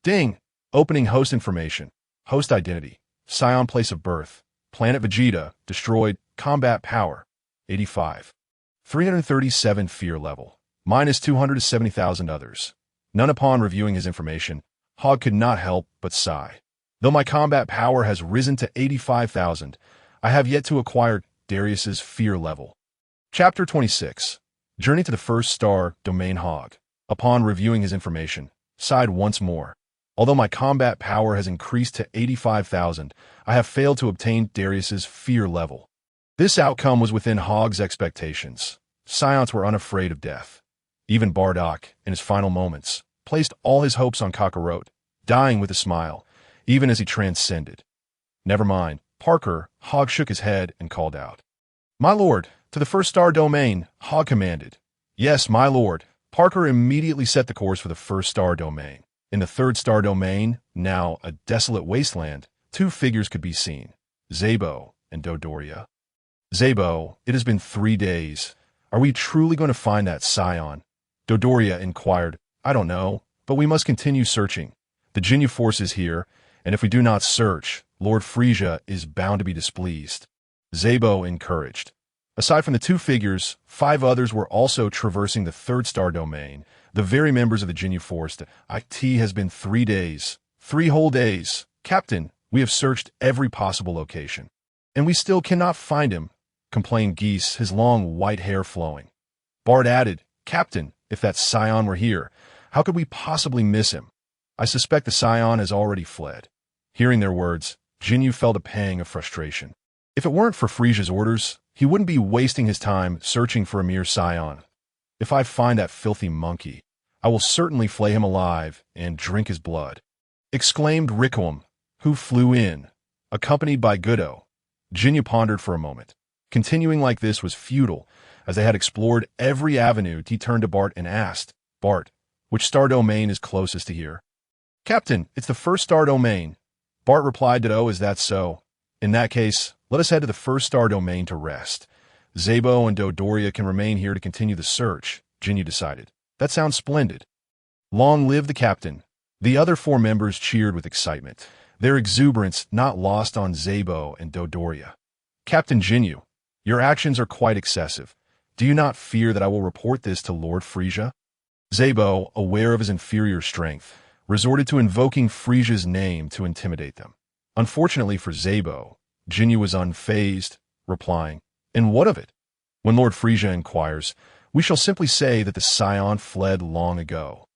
S1: Ding! Opening host information. Host identity. Saiyan place of birth. Planet Vegeta. Destroyed. Combat power. 85. 337 fear level. Minus 270,000 others. None. Upon reviewing his information, Hogg could not help but sigh. Though my combat power has risen to 85,000, I have yet to acquire Darius's fear level. Chapter 26. Journey to the First Star Domain. Hogg, upon reviewing his information, sighed once more. Although my combat power has increased to 85,000, I have failed to obtain Darius's fear level. This outcome was within Hogg's expectations. Saiyans were unafraid of death. Even Bardock, in his final moments, placed all his hopes on Kakarot, dying with a smile, even as he transcended. "Never mind, Parker." Hogg shook his head and called out. "My lord, to the First Star Domain," Hogg commanded. "Yes, my lord." Parker immediately set the course for the First Star Domain. In the Third Star Domain, now a desolate wasteland, two figures could be seen, Zabo and Dodoria. "Zabo, it has been 3 days. Are we truly going to find that Saiyan?" Dodoria inquired. "I don't know, but we must continue searching. The Ginyu Force is here, and if we do not search, Lord Frieza is bound to be displeased." Zabo encouraged. Aside from the two figures, 5 others were also traversing the Third Star Domain, the very members of the Ginyu Force. "It has been 3 days. 3 whole days. Captain, we have searched every possible location, and we still cannot find him," complained Geese, his long white hair flowing. Bart added, "Captain, if that Saiyan were here, how could we possibly miss him? I suspect the Saiyan has already fled." Hearing their words, Ginyu felt a pang of frustration. If it weren't for Frieza's orders, he wouldn't be wasting his time searching for a mere Saiyan. "If I find that filthy monkey, I will certainly flay him alive and drink his blood," exclaimed Rickwam, who flew in, accompanied by Goodo. Ginyu pondered for a moment. Continuing like this was futile, as they had explored every avenue. He turned to Bart and asked, "Bart, which star domain is closest to here?" "Captain, it's the First Star Domain." Bart replied that, "Oh, is that so? In that case, let us head to the first star domain to rest. Zabo and Dodoria can remain here to continue the search, Jinyu decided. That sounds splendid. Long live the captain. The other 4 members cheered with excitement, their exuberance not lost on Zabo and Dodoria. Captain Jinyu, your actions are quite excessive. Do you not fear that I will report this to Lord Frisia? Zabo, aware of his inferior strength, resorted to invoking Frisia's name to intimidate them. Unfortunately for Zabo, Jinyu was unfazed, replying, "And what of it? When Lord Frisia inquires, we shall simply say that the Saiyan fled long ago,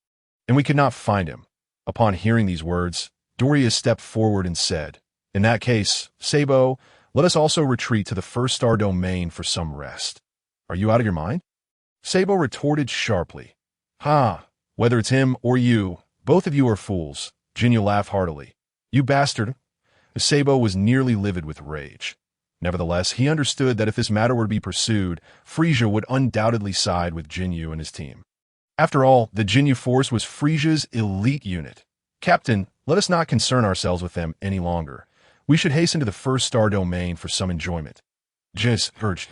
S1: and we could not find him." Upon hearing these words, Doria stepped forward and said, "In that case, Sabo, let us also retreat to the first star domain for some rest." "Are you out of your mind?" Sabo retorted sharply. "Ha, whether it's him or you, both of you are fools." Jinyu laughed heartily. "You bastard." Sabo was nearly livid with rage. Nevertheless, he understood that if this matter were to be pursued, Frisia would undoubtedly side with Jinyu and his team. After all, the Jinyu force was Frisia's elite unit. "Captain, let us not concern ourselves with them any longer. We should hasten to the first star domain for some enjoyment." "Just urged.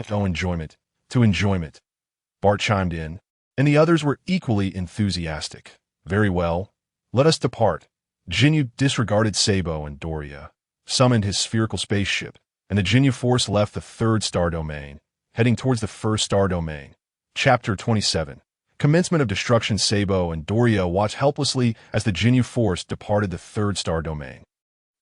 S1: No enjoyment. To enjoyment." Bart chimed in, and the others were equally enthusiastic. "Very well. Let us depart." Jinyu disregarded Sabo and Doria, summoned his spherical spaceship, and the Jinyu force left the third star domain, heading towards the first star domain. Chapter 27. Commencement of Destruction. Sabo and Doria watched helplessly as the Jinyu force departed the third star domain,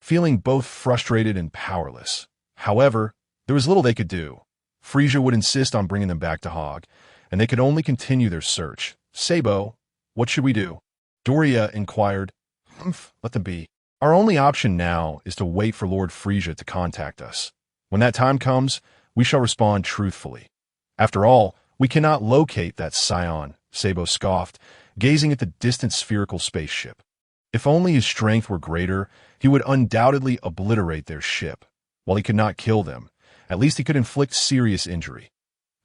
S1: feeling both frustrated and powerless. However, there was little they could do. Frisia would insist on bringing them back to Hogg, and they could only continue their search. "Sabo, what should we do?" Doria inquired. Let them be. Our only option now is to wait for Lord Frisia to contact us. When that time comes, we shall respond truthfully. After all, we cannot locate that Saiyan," Sabo scoffed, gazing at the distant spherical spaceship. If only his strength were greater, he would undoubtedly obliterate their ship. While he could not kill them, at least he could inflict serious injury.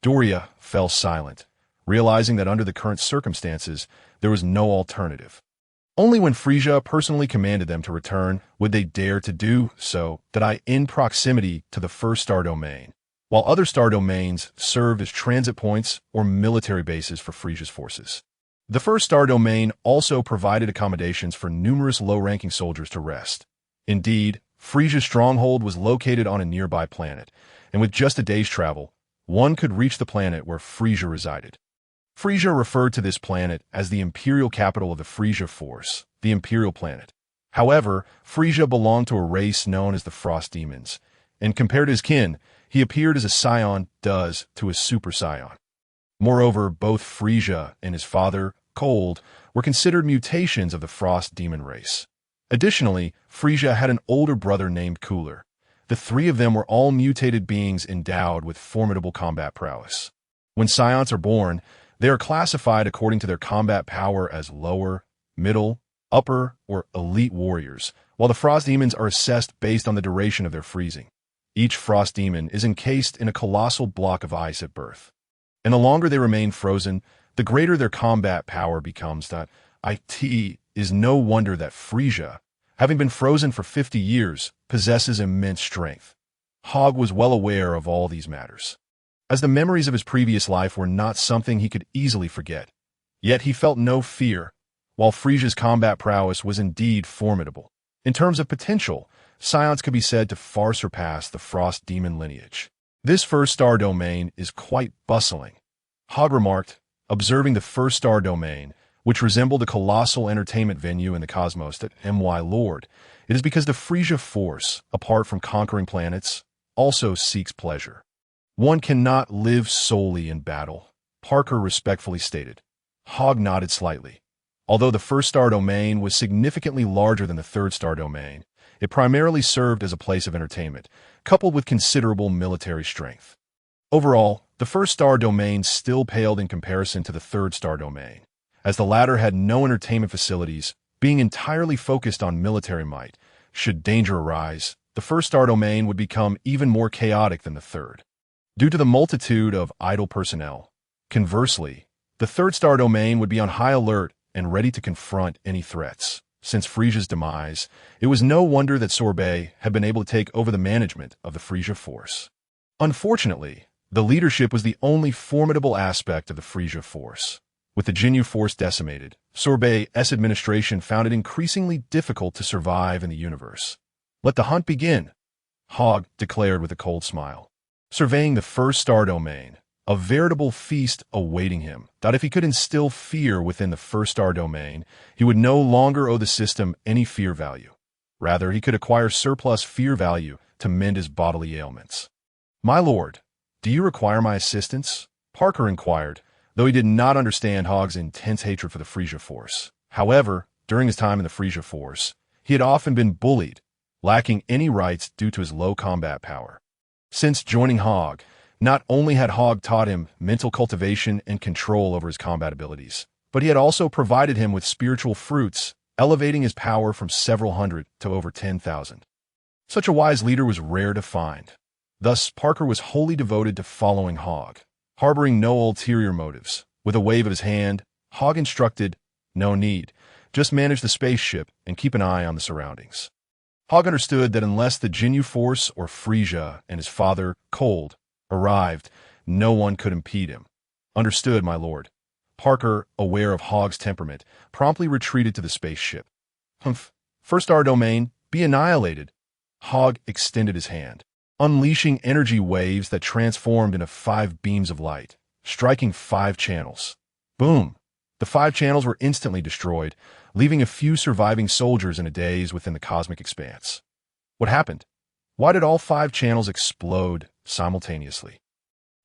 S1: Doria fell silent, realizing that under the current circumstances, there was no alternative. Only when Frisia personally commanded them to return would they dare to do so, in proximity to the first star domain, while other star domains served as transit points or military bases for Frisia's forces. The first star domain also provided accommodations for numerous low-ranking soldiers to rest. Indeed, Frisia's stronghold was located on a nearby planet, and with just a day's travel, one could reach the planet where Frisia resided. Frisia referred to this planet as the imperial capital of the Frisia Force, the Imperial Planet. However, Frisia belonged to a race known as the Frost Demons, and compared to his kin, he appeared as a Saiyan does to a Super Saiyan. Moreover, both Frisia and his father, Cold, were considered mutations of the Frost Demon race. Additionally, Frisia had an older brother named Cooler. The 3 of them were all mutated beings endowed with formidable combat prowess. When Saions are born, they are classified according to their combat power as lower, middle, upper, or elite warriors, while the Frost Demons are assessed based on the duration of their freezing. Each Frost Demon is encased in a colossal block of ice at birth, and the longer they remain frozen, the greater their combat power becomes. It is no wonder that Frisia, having been frozen for 50 years, possesses immense strength. Hogg was well aware of all these matters, as the memories of his previous life were not something he could easily forget. Yet he felt no fear, while Frisia's combat prowess was indeed formidable. In terms of potential, Saions could be said to far surpass the Frost Demon lineage. "This first star domain is quite bustling," Hogg remarked, observing the first star domain, which resembled a colossal entertainment venue in the cosmos. That "My Lord, it is because the Frisia Force, apart from conquering planets, also seeks pleasure. One cannot live solely in battle," Parker respectfully stated. Hogg nodded slightly. Although the first star domain was significantly larger than the third star domain, it primarily served as a place of entertainment, coupled with considerable military strength. Overall, the first star domain still paled in comparison to the third star domain, as the latter had no entertainment facilities, being entirely focused on military might. Should danger arise, the first star domain would become even more chaotic than the third, due to the multitude of idle personnel. Conversely, the third star domain would be on high alert and ready to confront any threats. Since Frisia's demise, it was no wonder that Sorbet had been able to take over the management of the Frisia force. Unfortunately, the leadership was the only formidable aspect of the Frisia force. With the Jinyu force decimated, Sorbet's administration found it increasingly difficult to survive in the universe. "Let the hunt begin," Hogg declared with a cold smile. Surveying the first star domain, a veritable feast awaiting him, that if he could instill fear within the first star domain, he would no longer owe the system any fear value. Rather, he could acquire surplus fear value to mend his bodily ailments. "My lord, do you require my assistance?" Parker inquired, though he did not understand Hogg's intense hatred for the Frisia force. However, during his time in the Frisia force, he had often been bullied, lacking any rights due to his low combat power. Since joining Hogg, not only had Hogg taught him mental cultivation and control over his combat abilities, but he had also provided him with spiritual fruits, elevating his power from several hundred to over 10,000. Such a wise leader was rare to find. Thus, Parker was wholly devoted to following Hogg, harboring no ulterior motives. With a wave of his hand, Hogg instructed, "No need, just manage the spaceship and keep an eye on the surroundings." Hogg understood that unless the Jinyu force or Frisia and his father, Cold, arrived, no one could impede him. "Understood, my lord." Parker, aware of Hogg's temperament, promptly retreated to the spaceship. "Humph. First star domain, be annihilated." Hogg extended his hand, unleashing energy waves that transformed into 5 beams of light, striking 5 channels. Boom! The 5 channels were instantly destroyed, leaving a few surviving soldiers in a daze within the cosmic expanse. What happened? Why did all 5 channels explode simultaneously?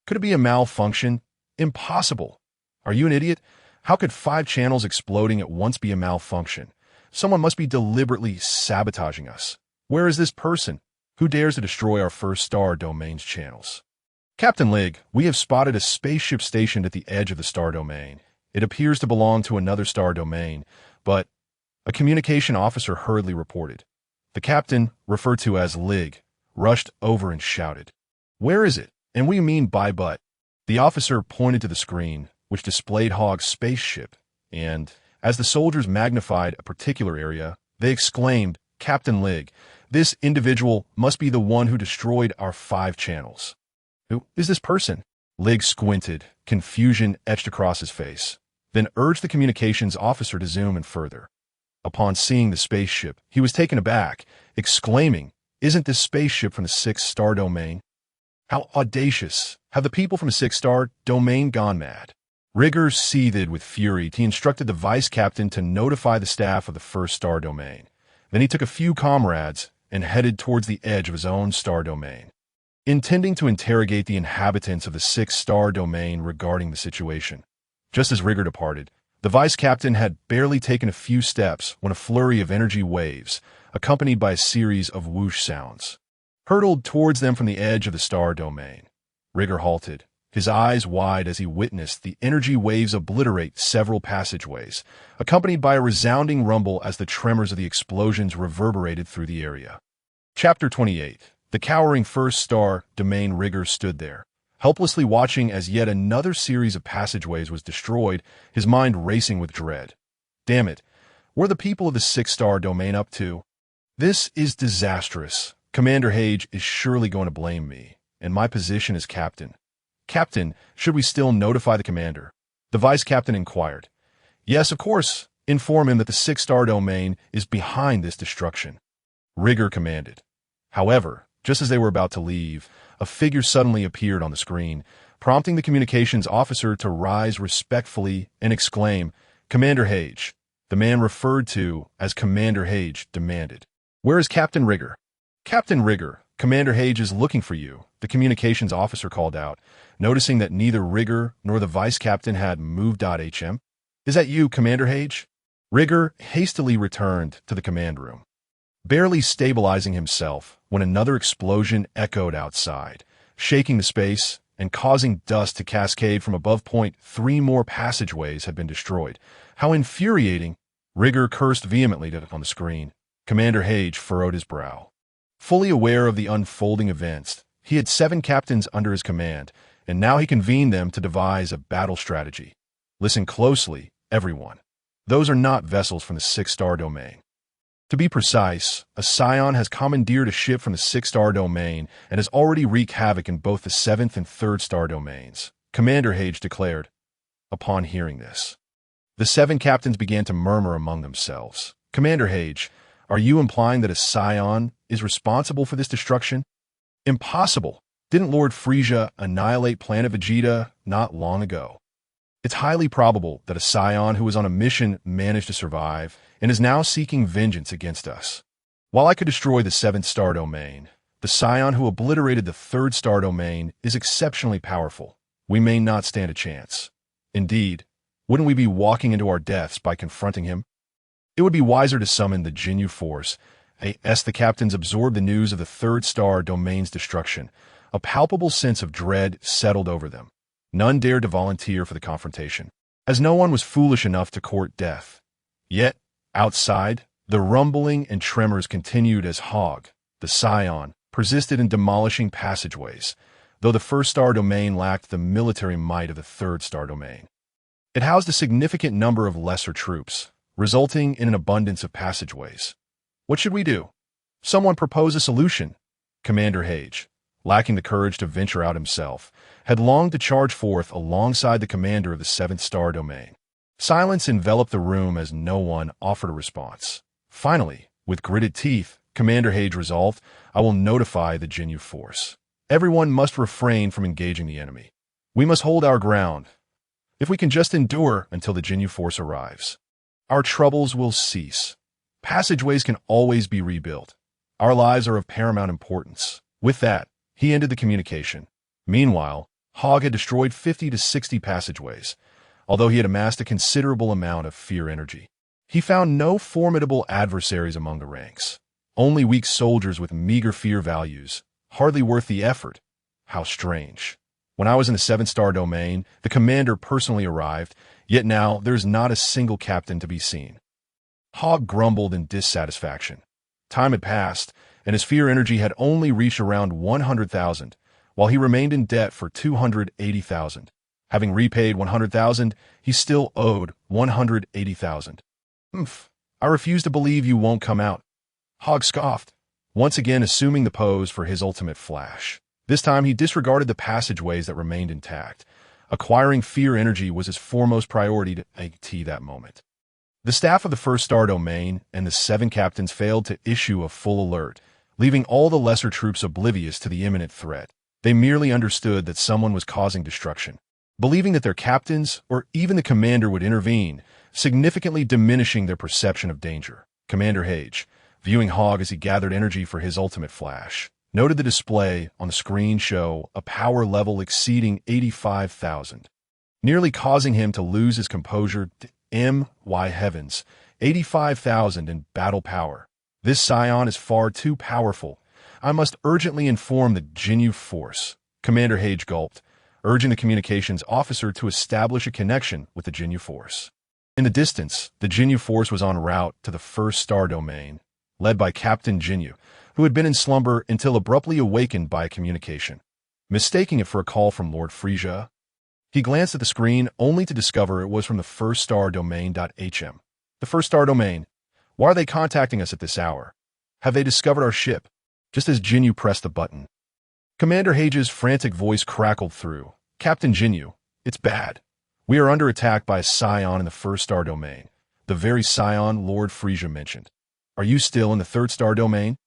S1: Could it be a malfunction? Impossible! Are you an idiot? How could 5 channels exploding at once be a malfunction? Someone must be deliberately sabotaging us. Where is this person? Who dares to destroy our first star domain's channels? "Captain Lig, we have spotted a spaceship stationed at the edge of the star domain. It appears to belong to another star domain, but..." a communication officer hurriedly reported. The captain, referred to as Lig, rushed over and shouted, "Where is it? And what do you mean by but?" The officer pointed to the screen, which displayed Hogg's spaceship, and, as the soldiers magnified a particular area, they exclaimed, "Captain Lig, this individual must be the one who destroyed our 5 channels." "Who is this person?" Lig squinted, confusion etched across his face, then urged the communications officer to zoom in further. Upon seeing the spaceship, he was taken aback, exclaiming, "Isn't this spaceship from the 6th star domain? How audacious! Have the people from the 6th star domain gone mad?" Rigger seethed with fury. He instructed the vice captain to notify the staff of the 1st star domain. Then he took a few comrades and headed towards the edge of his own star domain, intending to interrogate the inhabitants of the 6th star domain regarding the situation. Just as Rigger departed, the vice captain had barely taken a few steps when a flurry of energy waves, accompanied by a series of whoosh sounds, hurtled towards them from the edge of the star domain. Rigger halted, his eyes wide as he witnessed the energy waves obliterate several passageways, accompanied by a resounding rumble as the tremors of the explosions reverberated through the area. Chapter 28. The cowering 1st star domain. Rigger stood there, helplessly watching as yet another series of passageways was destroyed, his mind racing with dread. Damn it, what are the people of the 6th star domain up to? This is disastrous. Commander Hage is surely going to blame me, and my position as captain. "Captain, should we still notify the commander?" The vice captain inquired. "Yes, of course. Inform him that the 6th star domain is behind this destruction," Rigger commanded. However, just as they were about to leave, a figure suddenly appeared on the screen, prompting the communications officer to rise respectfully and exclaim, "Commander Hage." The man referred to as Commander Hage demanded, "Where is Captain Rigger?" "Captain Rigger, Commander Hage is looking for you," the communications officer called out, noticing that neither Rigger nor the vice captain had moved.hm. "Is that you, Commander Hage?" Rigger hastily returned to the command room, barely stabilizing himself when another explosion echoed outside, shaking the space and causing dust to cascade from above. 3 more passageways had been destroyed. How infuriating! Rigger cursed vehemently on the screen. Commander Hage furrowed his brow. Fully aware of the unfolding events, he had 7 captains under his command, and now he convened them to devise a battle strategy. Listen closely, everyone. Those are not vessels from the 6th star domain. To be precise, a Scion has commandeered a ship from the 6-star domain and has already wreaked havoc in both the 7th and 3rd star domains, Commander Hage declared. Upon hearing this, the 7 captains began to murmur among themselves. Commander Hage, are you implying that a Scion is responsible for this destruction? Impossible. Didn't Lord Frisia annihilate planet Vegeta not long ago? It's highly probable that a Scion who was on a mission managed to survive and is now seeking vengeance against us. While I could destroy the 7th star domain, the Scion who obliterated the 3rd star domain is exceptionally powerful. We may not stand a chance. Indeed, wouldn't we be walking into our deaths by confronting him? It would be wiser to summon the Jinyu Force. As the captains absorbed the news of the 3rd star domain's destruction, a palpable sense of dread settled over them. None dared to volunteer for the confrontation, as no one was foolish enough to court death. Yet, outside, the rumbling and tremors continued as Hogg, the Scion, persisted in demolishing passageways, though the 1st star domain lacked the military might of the 3rd star domain. It housed a significant number of lesser troops, resulting in an abundance of passageways. What should we do? Someone propose a solution. Commander Hage, lacking the courage to venture out himself, had longed to charge forth alongside the commander of the 7th star domain. Silence enveloped the room as no one offered a response. Finally, with gritted teeth, Commander Hage resolved, I will notify the Jinyu Force. Everyone must refrain from engaging the enemy. We must hold our ground. If we can just endure until the Jinyu Force arrives, our troubles will cease. Passageways can always be rebuilt. Our lives are of paramount importance. With that, he ended the communication. Meanwhile, Hogg had destroyed 50 to 60 passageways, although he had amassed a considerable amount of fear energy. He found no formidable adversaries among the ranks, only weak soldiers with meager fear values, hardly worth the effort. How strange. When I was in the 7th star domain, the commander personally arrived, yet now there's not a single captain to be seen. Hogg grumbled in dissatisfaction. Time had passed, and his fear energy had only reached around 100,000, while he remained in debt for 280,000. Having repaid 100,000, he still owed 180,000. I refuse to believe you won't come out. Hogg scoffed, once again assuming the pose for his ultimate flash. This time he disregarded the passageways that remained intact. Acquiring fear energy was his foremost priority to that moment. The staff of the 1st star domain and the 7 captains failed to issue a full alert, leaving all the lesser troops oblivious to the imminent threat. They merely understood that someone was causing destruction, believing that their captains or even the commander would intervene, significantly diminishing their perception of danger. Commander Hage, viewing Hogg as he gathered energy for his ultimate flash, noted the display on the screen show a power level exceeding 85,000, nearly causing him to lose his composure. My heavens, 85,000 in battle power. This Scion is far too powerful. I must urgently inform the Jinyu Force. Commander Hage gulped, urging the communications officer to establish a connection with the Jinyu Force. In the distance, the Jinyu Force was en route to the 1st star domain, led by Captain Jinyu, who had been in slumber until abruptly awakened by a communication. Mistaking it for a call from Lord Frisia, he glanced at the screen only to discover it was from the 1st star domain.hm. The 1st star domain. Why are they contacting us at this hour? Have they discovered our ship? Just as Jinyu pressed the button, Commander Hage's frantic voice crackled through. Captain Jinyu, it's bad. We are under attack by a Scion in the 1st star domain, the very Scion Lord Frisia mentioned. Are you still in the 3rd star domain?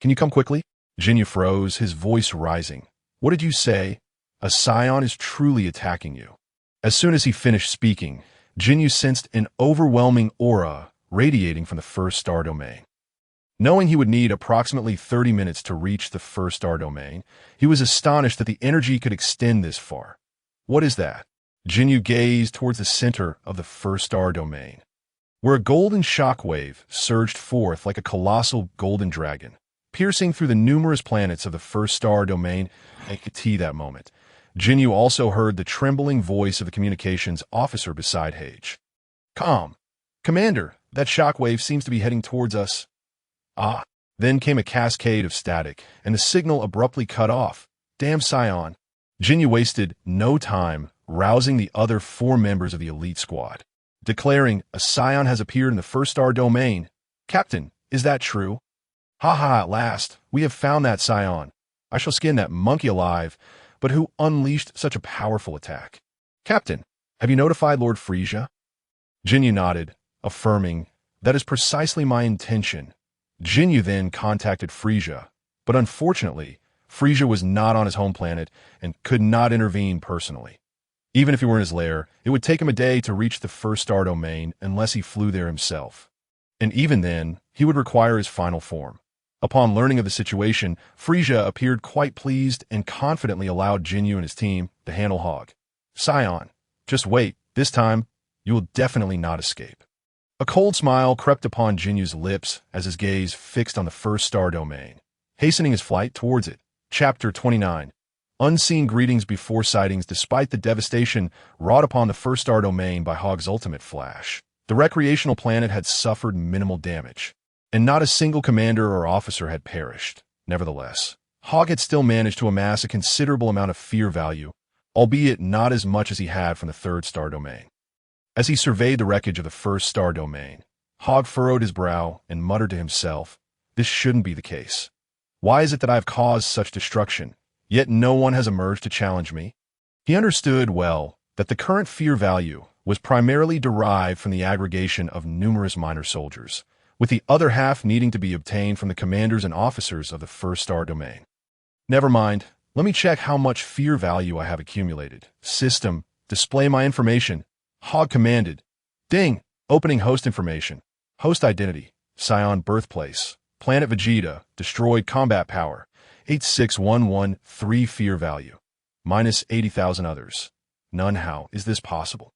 S1: Can you come quickly? Jinyu froze, his voice rising. What did you say? A Scion is truly attacking you. As soon as he finished speaking, Jinyu sensed an overwhelming aura radiating from the 1st star domain. Knowing he would need approximately 30 minutes to reach the 1st star domain, he was astonished that the energy could extend this far. What is that? Jinyu gazed towards the center of the 1st star domain, where a golden shockwave surged forth like a colossal golden dragon, piercing through the numerous planets of the 1st star domain. At that moment, Jinyu also heard the trembling voice of the communications officer beside Hage. Calm. Commander, that shockwave seems to be heading towards us. Then came a cascade of static, and the signal abruptly cut off. Damn Scion. Jinyu wasted no time rousing the other 4 members of the elite squad, declaring, a Scion has appeared in the 1st star domain. Captain, Is that true? Ha ha, at last, we have found that Saiyan. I shall skin that monkey alive, but who unleashed such a powerful attack? Captain, have you notified Lord Frisia? Jinyu nodded, affirming, that is precisely my intention. Jinyu then contacted Frisia, but unfortunately, Frisia was not on his home planet and could not intervene personally. Even if he were in his lair, it would take him a day to reach the first star domain unless he flew there himself. And even then, he would require his final form. Upon learning of the situation, Frisia appeared quite pleased and confidently allowed Jinyu and his team to handle Hogg. Saiyan, just wait, this time, you will definitely not escape. A cold smile crept upon Jinyu's lips as his gaze fixed on the first star domain, hastening his flight towards it. Chapter 29. Unseen greetings before sightings. Despite the devastation wrought upon the first star domain by Hogg's ultimate flash, the recreational planet had suffered minimal damage, and not a single commander or officer had perished. Nevertheless, Hogg had still managed to amass a considerable amount of fear value, albeit not as much as he had from the third star domain. As he surveyed the wreckage of the first star domain, Hogg furrowed his brow and muttered to himself, "This shouldn't be the case. Why is it that I have caused such destruction, yet no one has emerged to challenge me?" He understood well that the current fear value was primarily derived from the aggregation of numerous minor soldiers, with the other half needing to be obtained from the commanders and officers of the first star domain. Never mind, let me check how much fear value I have accumulated. System, display my information. Hogg commanded. Ding! Opening host information. Host identity. Saiyan birthplace. Planet Vegeta. Destroyed combat power. 86113 fear value. Minus 80,000 others. None. How is this possible?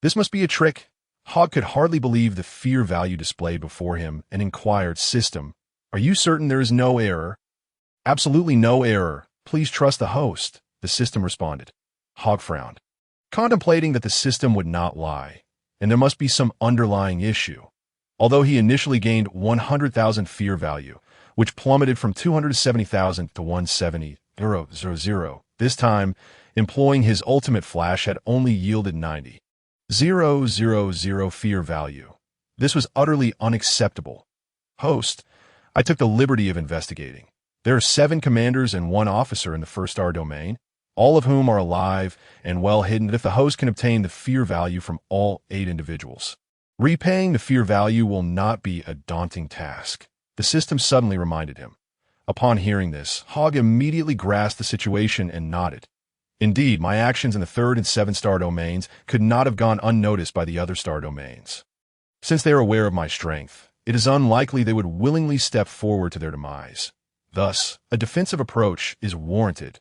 S1: This must be a trick. Hogg could hardly believe the fear value displayed before him and inquired, System, are you certain there is no error? Absolutely no error. Please trust the host, the system responded. Hogg frowned, contemplating that the system would not lie, and there must be some underlying issue. Although he initially gained 100,000 fear value, which plummeted from 270,000 to 170,000, this time, employing his ultimate flash had only yielded 90,000 fear value. This was utterly unacceptable. Host, I took the liberty of investigating. There are 7 commanders and 1 officer in the first star domain, all of whom are alive and well hidden if the host can obtain the fear value from all 8 individuals. Repaying the fear value will not be a daunting task, the system suddenly reminded him. Upon hearing this, Hogg immediately grasped the situation and nodded. Indeed, my actions in the 3rd and 7th star domains could not have gone unnoticed by the other star domains. Since they are aware of my strength, it is unlikely they would willingly step forward to their demise. Thus, a defensive approach is warranted.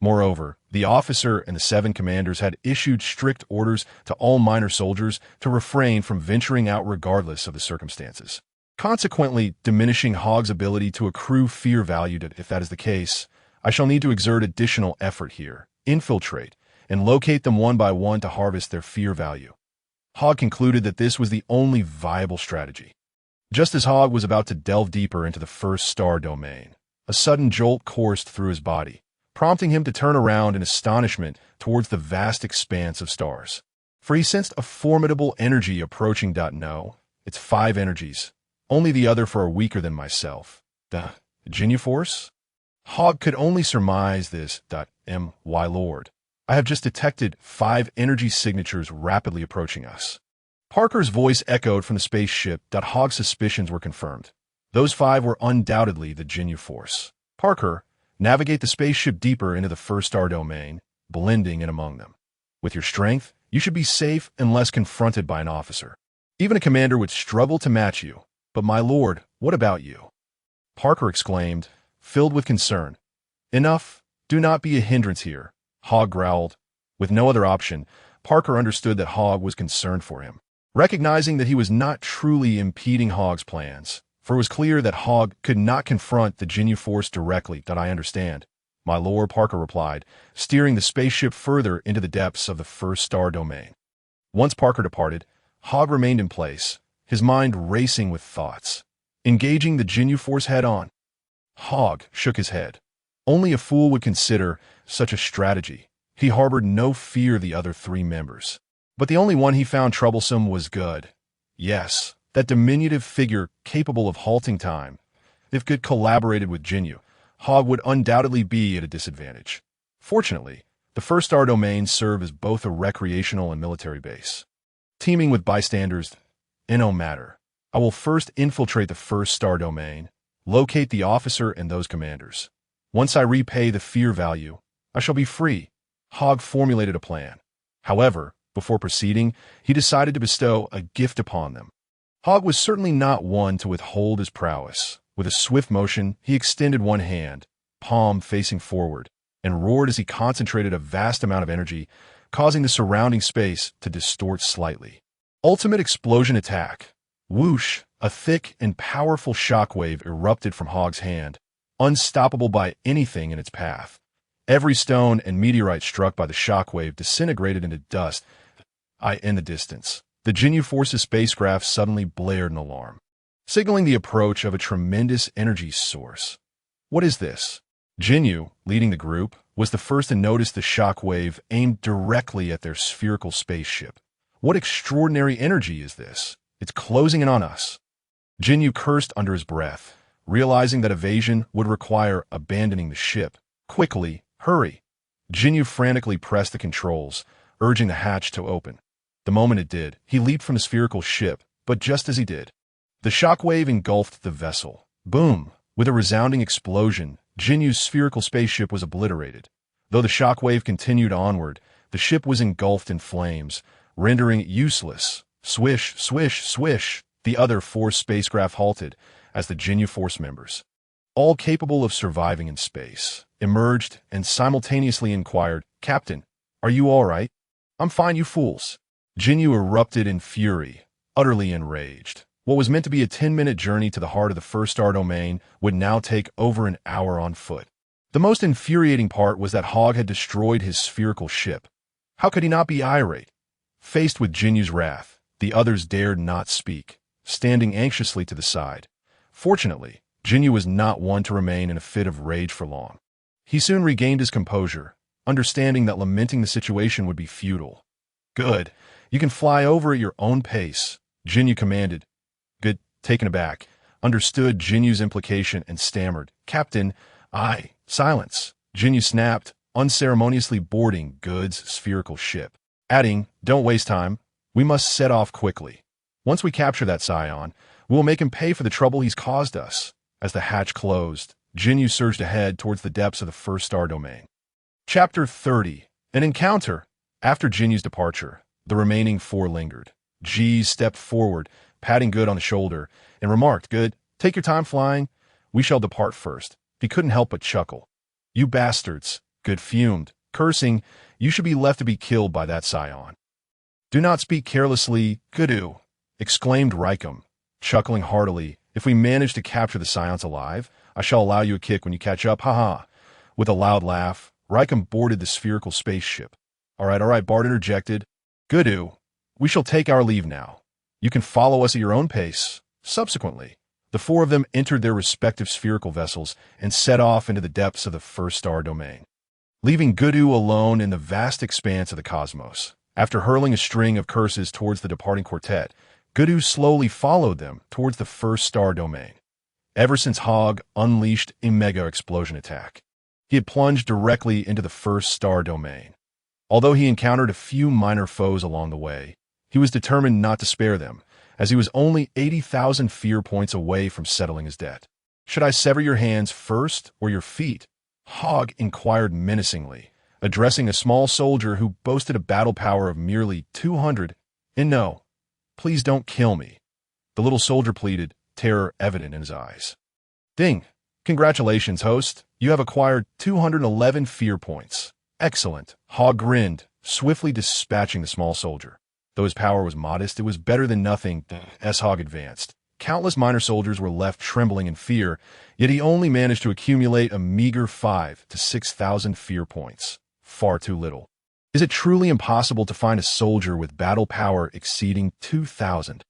S1: Moreover, the officer and the 7 commanders had issued strict orders to all minor soldiers to refrain from venturing out regardless of the circumstances, consequently diminishing Hogg's ability to accrue fear value. If that is the case, I shall need to exert additional effort here, infiltrate, and locate them one by one to harvest their fear value. Hogg concluded that this was the only viable strategy. Just as Hogg was about to delve deeper into the first star domain, a sudden jolt coursed through his body, prompting him to turn around in astonishment towards the vast expanse of stars. For he sensed a formidable energy approaching. No, it's 5 energies, only the other 4 are weaker than myself. The Jinyu Force? Hogg could only surmise this. My lord, I have just detected 5 energy signatures rapidly approaching us. Parker's voice echoed from the spaceship. Hogg's suspicions were confirmed. Those 5 were undoubtedly the Jinyu Force. Parker, navigate the spaceship deeper into the first star domain, blending in among them. With your strength, you should be safe unless confronted by an officer. Even a commander would struggle to match you. But my lord, what about you? Parker exclaimed, filled with concern. Enough, do not be a hindrance here, Hogg growled. With no other option, Parker understood that Hogg was concerned for him. Recognizing that he was not truly impeding Hogg's plans, for it was clear that Hogg could not confront the Jinyu Force directly. I understand, my lord, Parker replied, steering the spaceship further into the depths of the first star domain. Once Parker departed, Hogg remained in place, his mind racing with thoughts. Engaging the Jinyu Force head-on. Hogg shook his head. Only a fool would consider such a strategy. He harbored no fear of the other 3 members. But the only one he found troublesome was good. Yes, that diminutive figure capable of halting time. If Good collaborated with Jinyu, Hogg would undoubtedly be at a disadvantage. Fortunately, the first star domains serve as both a recreational and military base. Teaming with bystanders, it no matter. I will first infiltrate the first star domain, locate the officer and those commanders. Once I repay the fear value, I shall be free. Hogg formulated a plan. However, before proceeding, he decided to bestow a gift upon them. Hogg was certainly not one to withhold his prowess. With a swift motion, he extended one hand, palm facing forward, and roared as he concentrated a vast amount of energy, causing the surrounding space to distort slightly. Ultimate explosion attack. Whoosh! A thick and powerful shockwave erupted from Hogg's hand, unstoppable by anything in its path. Every stone and meteorite struck by the shockwave disintegrated into dust. In the distance, the Jinyu Force's spacecraft suddenly blared an alarm, signaling the approach of a tremendous energy source. What is this? Jinyu, leading the group, was the first to notice the shockwave aimed directly at their spherical spaceship. What extraordinary energy is this? It's closing in on us. Jinyu cursed under his breath, realizing that evasion would require abandoning the ship. Quickly, hurry! Jinyu frantically pressed the controls, urging the hatch to open. The moment it did, he leaped from the spherical ship, but just as he did, the shockwave engulfed the vessel. Boom! With a resounding explosion, Jinyu's spherical spaceship was obliterated. Though the shockwave continued onward, the ship was engulfed in flames, rendering it useless. Swish, swish, swish! The other 4 spacecraft halted as the Jinyu Force members, all capable of surviving in space, emerged and simultaneously inquired, "Captain, are you all right?" "I'm fine, you fools." Jinyu erupted in fury, utterly enraged. What was meant to be a 10-minute journey to the heart of the first star domain would now take over an hour on foot. The most infuriating part was that Hogg had destroyed his spherical ship. How could he not be irate? Faced with Jinyu's wrath, the others dared not speak, standing anxiously to the side. Fortunately, Jinyu was not one to remain in a fit of rage for long. He soon regained his composure, understanding that lamenting the situation would be futile. "Good. You can fly over at your own pace," Jinyu commanded. Good, taken aback, understood Jinyu's implication and stammered, "Captain, silence." Jinyu snapped, unceremoniously boarding Good's spherical ship, adding, "Don't waste time. We must set off quickly. Once we capture that Saiyan, we will make him pay for the trouble he's caused us." As the hatch closed, Jinyu surged ahead towards the depths of the first star domain. Chapter 30. An encounter. After Jinyu's departure, the remaining 4 lingered. G stepped forward, patting Good on the shoulder, and remarked, "Good, take your time flying. We shall depart first." He couldn't help but chuckle. "You bastards," Good fumed, cursing, "you should be left to be killed by that Saiyan." "Do not speak carelessly, Gudu," exclaimed Raikum, chuckling heartily. "If we manage to capture the Saiyan's alive, I shall allow you a kick when you catch up, haha." With a loud laugh, Raikum boarded the spherical spaceship. All right, Bart interjected. "Gudu, we shall take our leave now. You can follow us at your own pace." Subsequently, the 4 of them entered their respective spherical vessels and set off into the depths of the first star domain, leaving Gudu alone in the vast expanse of the cosmos. After hurling a string of curses towards the departing quartet, Gudu slowly followed them towards the first star domain. Ever since Hogg unleashed a mega explosion attack, he had plunged directly into the first star domain. Although he encountered a few minor foes along the way, he was determined not to spare them, as he was only 80,000 fear points away from settling his debt. "Should I sever your hands first or your feet?" Hogg inquired menacingly, addressing a small soldier who boasted a battle power of merely 200. "And no, please don't kill me," the little soldier pleaded, terror evident in his eyes. "Ding! Congratulations, host. You have acquired 211 fear points. Excellent." Hogg grinned, swiftly dispatching the small soldier. Though his power was modest, it was better than nothing. As Hogg advanced, countless minor soldiers were left trembling in fear, yet he only managed to accumulate a meager 5 to 6,000 fear points. Far too little. Is it truly impossible to find a soldier with battle power exceeding 2,000?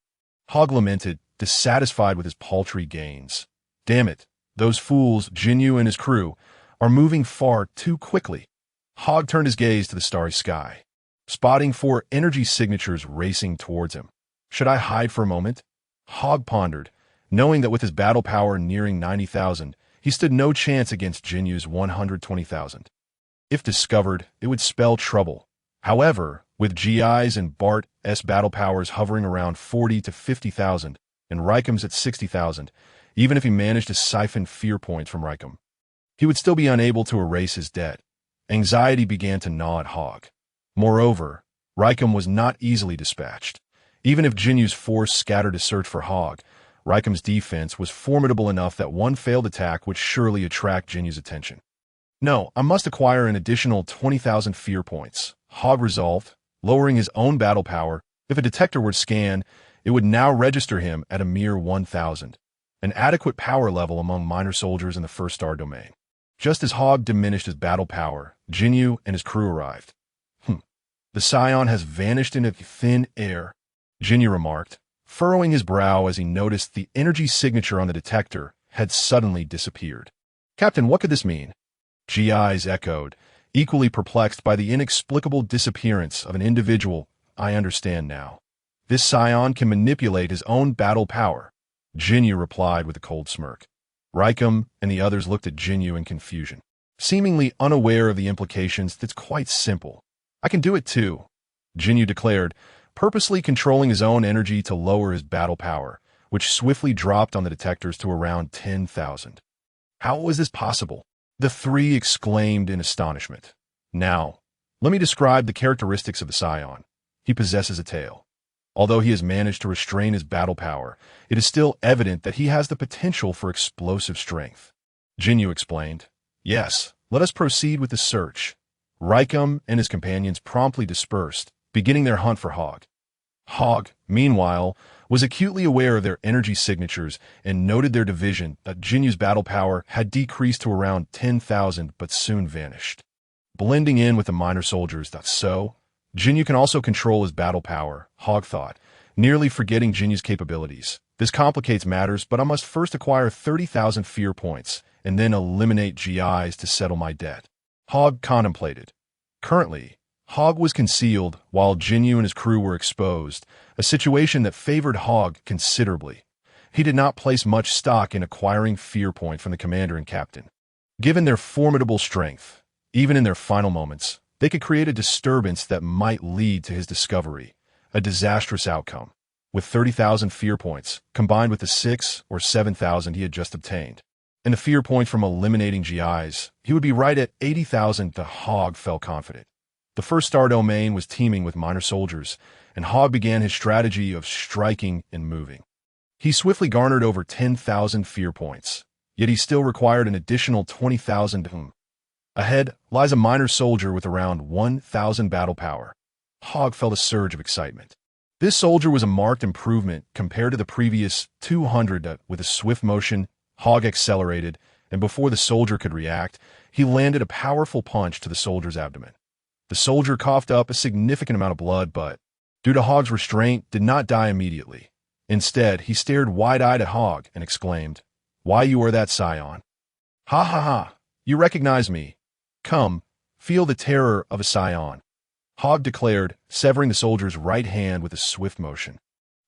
S1: Hogg lamented, dissatisfied with his paltry gains. Damn it, those fools, Jinyu and his crew, are moving far too quickly. Hogg turned his gaze to the starry sky, spotting 4 energy signatures racing towards him. Should I hide for a moment? Hogg pondered, knowing that with his battle power nearing 90,000, he stood no chance against Jinyu's 120,000. If discovered, it would spell trouble. However, with GI's and Bart's battle powers hovering around 40 to 50,000, and Raikum's at 60,000, even if he managed to siphon fear points from Raikum, he would still be unable to erase his debt. Anxiety began to gnaw at Hogg. Moreover, Raikum was not easily dispatched. Even if Jinyu's force scattered to search for Hogg, Raikum's defense was formidable enough that one failed attack would surely attract Jinyu's attention. No, I must acquire an additional 20,000 fear points, Hogg resolved, lowering his own battle power. If a detector were to scan, it would now register him at a mere 1,000, an adequate power level among minor soldiers in the first star domain. Just as Hogg diminished his battle power, Jinyu and his crew arrived. The Saiyan has vanished into thin air, Jinyu remarked, furrowing his brow as he noticed the energy signature on the detector had suddenly disappeared. Captain, what could this mean? GIs echoed, equally perplexed by the inexplicable disappearance of an individual. I understand now. This Saiyan can manipulate his own battle power, Jinyu replied with a cold smirk. Raikum and the others looked at Jinyu in confusion. Seemingly unaware of the implications, that's quite simple. I can do it too, Jinyu declared, purposely controlling his own energy to lower his battle power, which swiftly dropped on the detectors to around 10,000. How was this possible? The three exclaimed in astonishment. Now, let me describe the characteristics of the Saiyan. He possesses a tail. Although he has managed to restrain his battle power, it is still evident that he has the potential for explosive strength. Jinyu explained. Yes, let us proceed with the search. Raikum and his companions promptly dispersed, beginning their hunt for Hogg. Hogg, meanwhile, was acutely aware of their energy signatures and noted their division that Jinyu's battle power had decreased to around 10,000 but soon vanished. Blending in with the minor soldiers, Jinyu can also control his battle power, Hogg thought, nearly forgetting Jinyu's capabilities. This complicates matters, but I must first acquire 30,000 fear points and then eliminate GIs to settle my debt. Hogg contemplated. Currently, Hogg was concealed while Jinyu and his crew were exposed, a situation that favored Hogg considerably. He did not place much stock in acquiring fear points from the commander and captain. Given their formidable strength, even in their final moments, they could create a disturbance that might lead to his discovery, a disastrous outcome. With 30,000 fear points, combined with the 6,000 or 7,000 he had just obtained, and the fear points from eliminating GIs, he would be right at 80,000. The Hogg felt confident. The first star domain was teeming with minor soldiers, and Hogg began his strategy of striking and moving. He swiftly garnered over 10,000 fear points, yet he still required an additional 20,000. Ahead lies a minor soldier with around 1,000 battle power. Hogg felt a surge of excitement. This soldier was a marked improvement compared to the previous 200. With a swift motion, Hogg accelerated, and before the soldier could react, he landed a powerful punch to the soldier's abdomen. The soldier coughed up a significant amount of blood, but, due to Hogg's restraint, did not die immediately. Instead, he stared wide-eyed at Hogg and exclaimed, "Why, you are that Saiyan? Ha ha ha, you recognize me. Come, feel the terror of a Saiyan," Hogg declared, severing the soldier's right hand with a swift motion.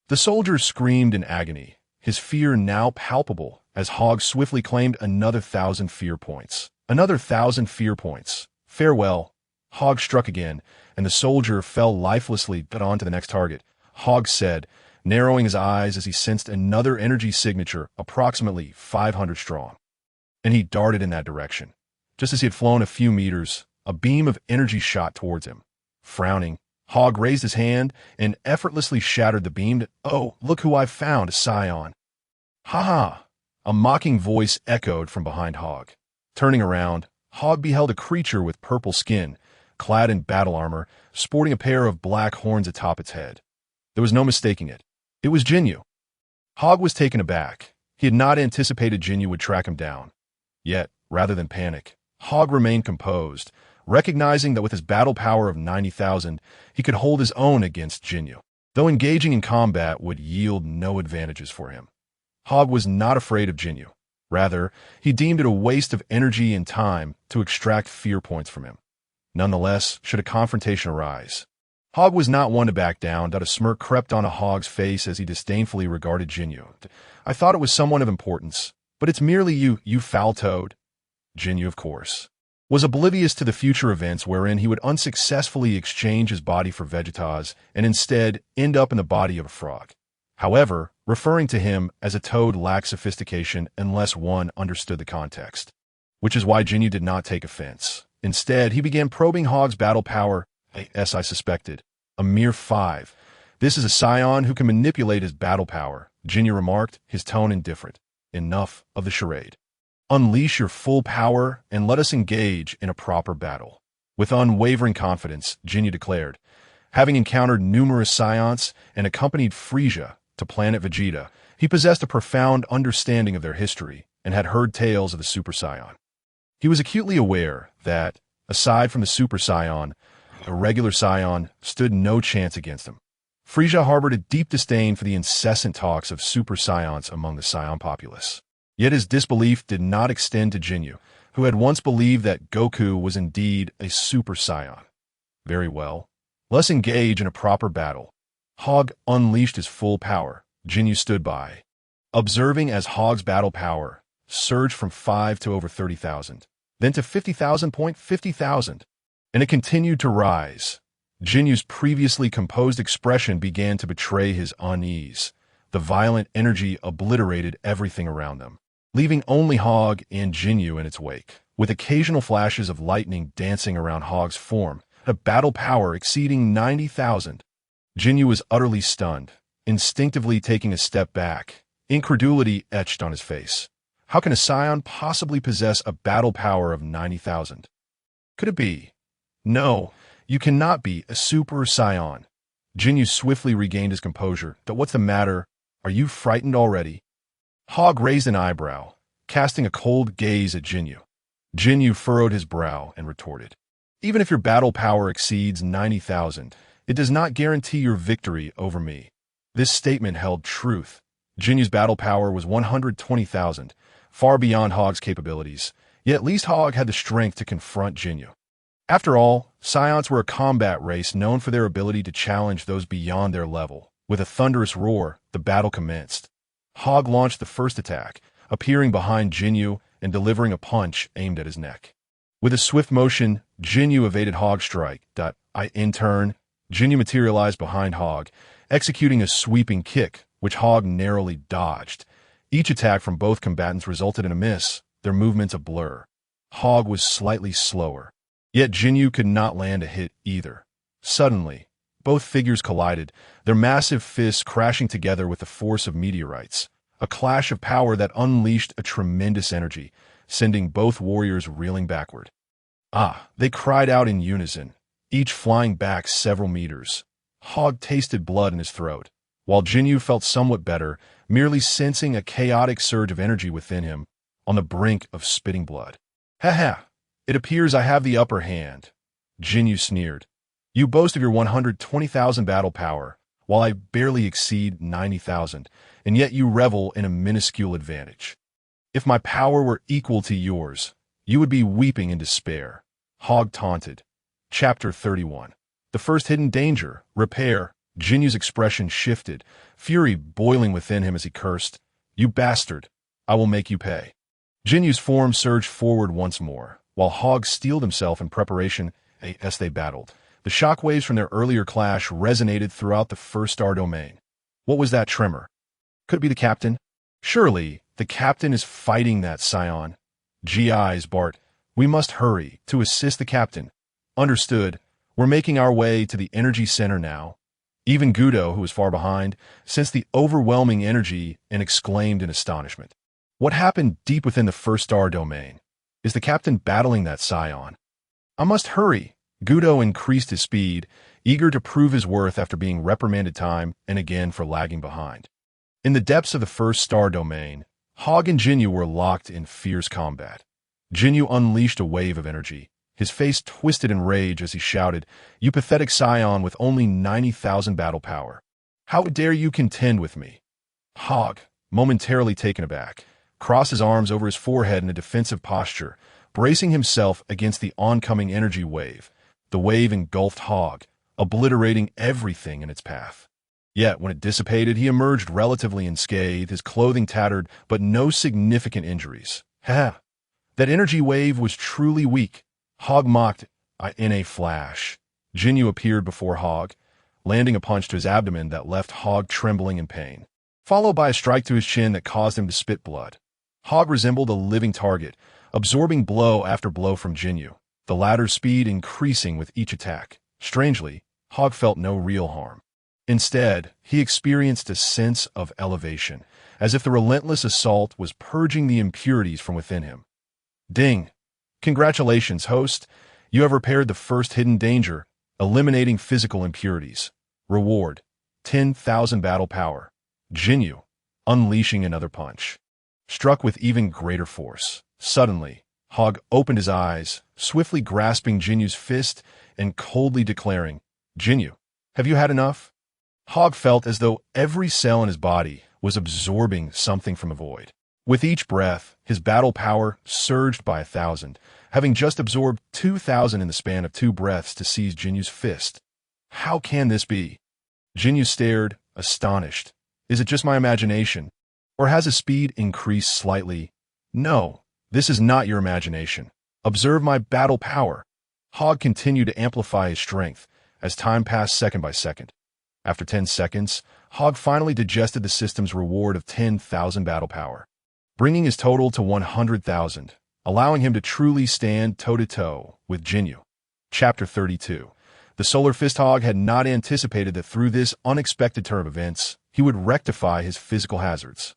S1: The soldier screamed in agony, his fear now palpable, as Hogg swiftly claimed another 1,000 fear points. Another 1,000 fear points. Farewell. Hogg struck again, and the soldier fell lifelessly on to the next target. Hogg said, narrowing his eyes as he sensed another energy signature approximately 500 strong. And he darted in that direction. Just as he had flown a few meters, a beam of energy shot towards him. Frowning, Hogg raised his hand and effortlessly shattered the beam. "Oh, look who I've found, a Saiyan." "Ha ha!" A mocking voice echoed from behind Hogg. Turning around, Hogg beheld a creature with purple skin, clad in battle armor, sporting a pair of black horns atop its head. There was no mistaking it. It was Jinyu. Hogg was taken aback. He had not anticipated Jinyu would track him down. Yet, rather than panic, Hogg remained composed, recognizing that with his battle power of 90,000, he could hold his own against Jinyu, though engaging in combat would yield no advantages for him. Hogg was not afraid of Jinyu. Rather, he deemed it a waste of energy and time to extract fear points from him. Nonetheless, should a confrontation arise, Hogg was not one to back down. A smirk crept onto Hogg's face as he disdainfully regarded Jinyu. I thought it was someone of importance, but it's merely you foul toad. Jinyu, of course, was oblivious to the future events wherein he would unsuccessfully exchange his body for Vegetas and instead end up in the body of a frog. However, referring to him as a toad lacked sophistication unless one understood the context, which is why Jinyu did not take offense. Instead, he began probing Hogg's battle power, as I suspected, a mere 5. This is a Saiyan who can manipulate his battle power, Jinyu remarked, his tone indifferent. Enough of the charade. Unleash your full power and let us engage in a proper battle. With unwavering confidence, Jinyu declared. Having encountered numerous Saiyans and accompanied Frieza to planet Vegeta, he possessed a profound understanding of their history and had heard tales of the Super Saiyan. He was acutely aware that, aside from the Super Saiyan, a regular Saiyan stood no chance against him. Frieza harbored a deep disdain for the incessant talks of Super Saiyans among the Saiyan populace. Yet his disbelief did not extend to Jinyu, who had once believed that Goku was indeed a Super Saiyan. Very well. Let's engage in a proper battle. Hogg unleashed his full power. Jinyu stood by, observing as Hogg's battle power surged from 5 to over 30,000, then to 50,000, and it continued to rise. Jinyu's previously composed expression began to betray his unease. The violent energy obliterated everything around them, leaving only Hogg and Jinyu in its wake, with occasional flashes of lightning dancing around Hogg's form, a battle power exceeding 90,000. Jinyu was utterly stunned, instinctively taking a step back, incredulity etched on his face. How can a Saiyan possibly possess a battle power of 90,000? Could it be? No, you cannot be a Super Saiyan. Jinyu swiftly regained his composure. What's the matter? Are you frightened already? Hogg raised an eyebrow, casting a cold gaze at Jinyu. Jinyu furrowed his brow and retorted. Even if your battle power exceeds 90,000, it does not guarantee your victory over me. This statement held truth. Jinyu's battle power was 120,000, far beyond Hogg's capabilities, yet at least Hogg had the strength to confront Jinyu. After all, Saiyans were a combat race known for their ability to challenge those beyond their level. With a thunderous roar, the battle commenced. Hogg launched the first attack, appearing behind Jinyu and delivering a punch aimed at his neck. With a swift motion, Jinyu evaded Hogg's strike. In turn, Jinyu materialized behind Hogg, executing a sweeping kick, which Hogg narrowly dodged. Each attack from both combatants resulted in a miss, their movements a blur. Hogg was slightly slower, yet Jinyu could not land a hit either. Suddenly, both figures collided, their massive fists crashing together with the force of meteorites, a clash of power that unleashed a tremendous energy, sending both warriors reeling backward. They cried out in unison, each flying back several meters. Hogg tasted blood in his throat, while Jinyu felt somewhat better, merely sensing a chaotic surge of energy within him, on the brink of spitting blood. It appears I have the upper hand. Jinyu sneered. You boast of your 120,000 battle power, while I barely exceed 90,000, and yet you revel in a minuscule advantage. If my power were equal to yours, you would be weeping in despair. Hogg taunted. Chapter 31. The first hidden danger, repair. Jinyu's expression shifted, fury boiling within him as he cursed. You bastard! I will make you pay. Jinyu's form surged forward once more, while Hogg steeled himself in preparation as they battled. The shockwaves from their earlier clash resonated throughout the first star domain. What was that tremor? Could it be the captain? Surely, the captain is fighting that Saiyan. GIs, Bart. We must hurry to assist the captain. Understood. We're making our way to the energy center now. Even Gudo, who was far behind, sensed the overwhelming energy and exclaimed in astonishment. What happened deep within the first star domain? Is the captain battling that Saiyan? I must hurry. Gudo increased his speed, eager to prove his worth after being reprimanded time and again for lagging behind. In the depths of the first star domain, Hogg and Jinyu were locked in fierce combat. Jinyu unleashed a wave of energy, his face twisted in rage as he shouted, You pathetic Saiyan with only 90,000 battle power. How dare you contend with me? Hogg, momentarily taken aback, crossed his arms over his forehead in a defensive posture, bracing himself against the oncoming energy wave. The wave engulfed Hogg, obliterating everything in its path. Yet, when it dissipated, he emerged relatively unscathed, his clothing tattered, but no significant injuries. Ha! That energy wave was truly weak. Hogg mocked in a flash. Jinyu appeared before Hogg, landing a punch to his abdomen that left Hogg trembling in pain, followed by a strike to his chin that caused him to spit blood. Hogg resembled a living target, absorbing blow after blow from Jinyu, the latter's speed increasing with each attack. Strangely, Hogg felt no real harm. Instead, he experienced a sense of elevation, as if the relentless assault was purging the impurities from within him. Ding! Congratulations, host! You have repaired the first hidden danger, eliminating physical impurities. Reward: 10,000 battle power. Jinyu, unleashing another punch, struck with even greater force. Suddenly, Hogg opened his eyes, swiftly grasping Jinyu's fist and coldly declaring, "Jinyu, have you had enough?" Hogg felt as though every cell in his body was absorbing something from a void. With each breath, his battle power surged by 1,000, having just absorbed 2,000 in the span of 2 breaths to seize Jinyu's fist. How can this be? Jinyu stared, astonished. Is it just my imagination? Or has his speed increased slightly? No, this is not your imagination. Observe my battle power. Hogg continued to amplify his strength as time passed second by second. After 10 seconds, Hogg finally digested the system's reward of 10,000 battle power, bringing his total to 100,000, allowing him to truly stand toe-to-toe with Jinyu. Chapter 32. The Solar Fist Hogg had not anticipated that through this unexpected turn of events, he would rectify his physical hazards.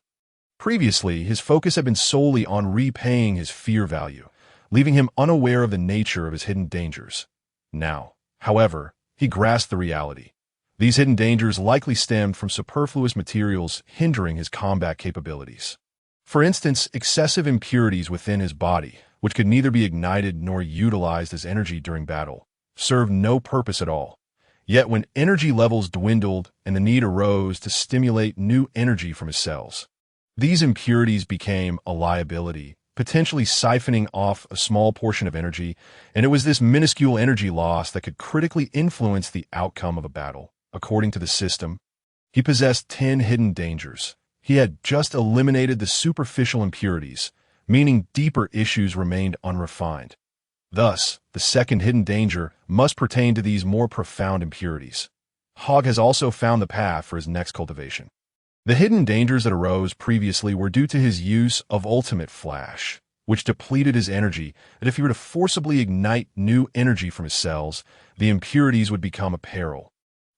S1: Previously, his focus had been solely on repaying his fear value, leaving him unaware of the nature of his hidden dangers. Now, however, he grasped the reality. These hidden dangers likely stemmed from superfluous materials hindering his combat capabilities. For instance, excessive impurities within his body, which could neither be ignited nor utilized as energy during battle, served no purpose at all. Yet when energy levels dwindled and the need arose to stimulate new energy from his cells, these impurities became a liability, potentially siphoning off a small portion of energy, and it was this minuscule energy loss that could critically influence the outcome of a battle. According to the system, he possessed 10 hidden dangers. He had just eliminated the superficial impurities, meaning deeper issues remained unrefined. Thus, the second hidden danger must pertain to these more profound impurities. Hogg has also found the path for his next cultivation. The hidden dangers that arose previously were due to his use of Ultimate Flash, which depleted his energy, that if he were to forcibly ignite new energy from his cells, the impurities would become a peril,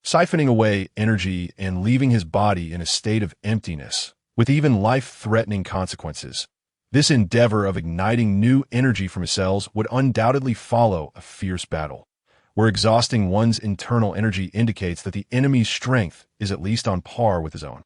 S1: siphoning away energy and leaving his body in a state of emptiness, with even life-threatening consequences. This endeavor of igniting new energy from his cells would undoubtedly follow a fierce battle, where exhausting one's internal energy indicates that the enemy's strength is at least on par with his own.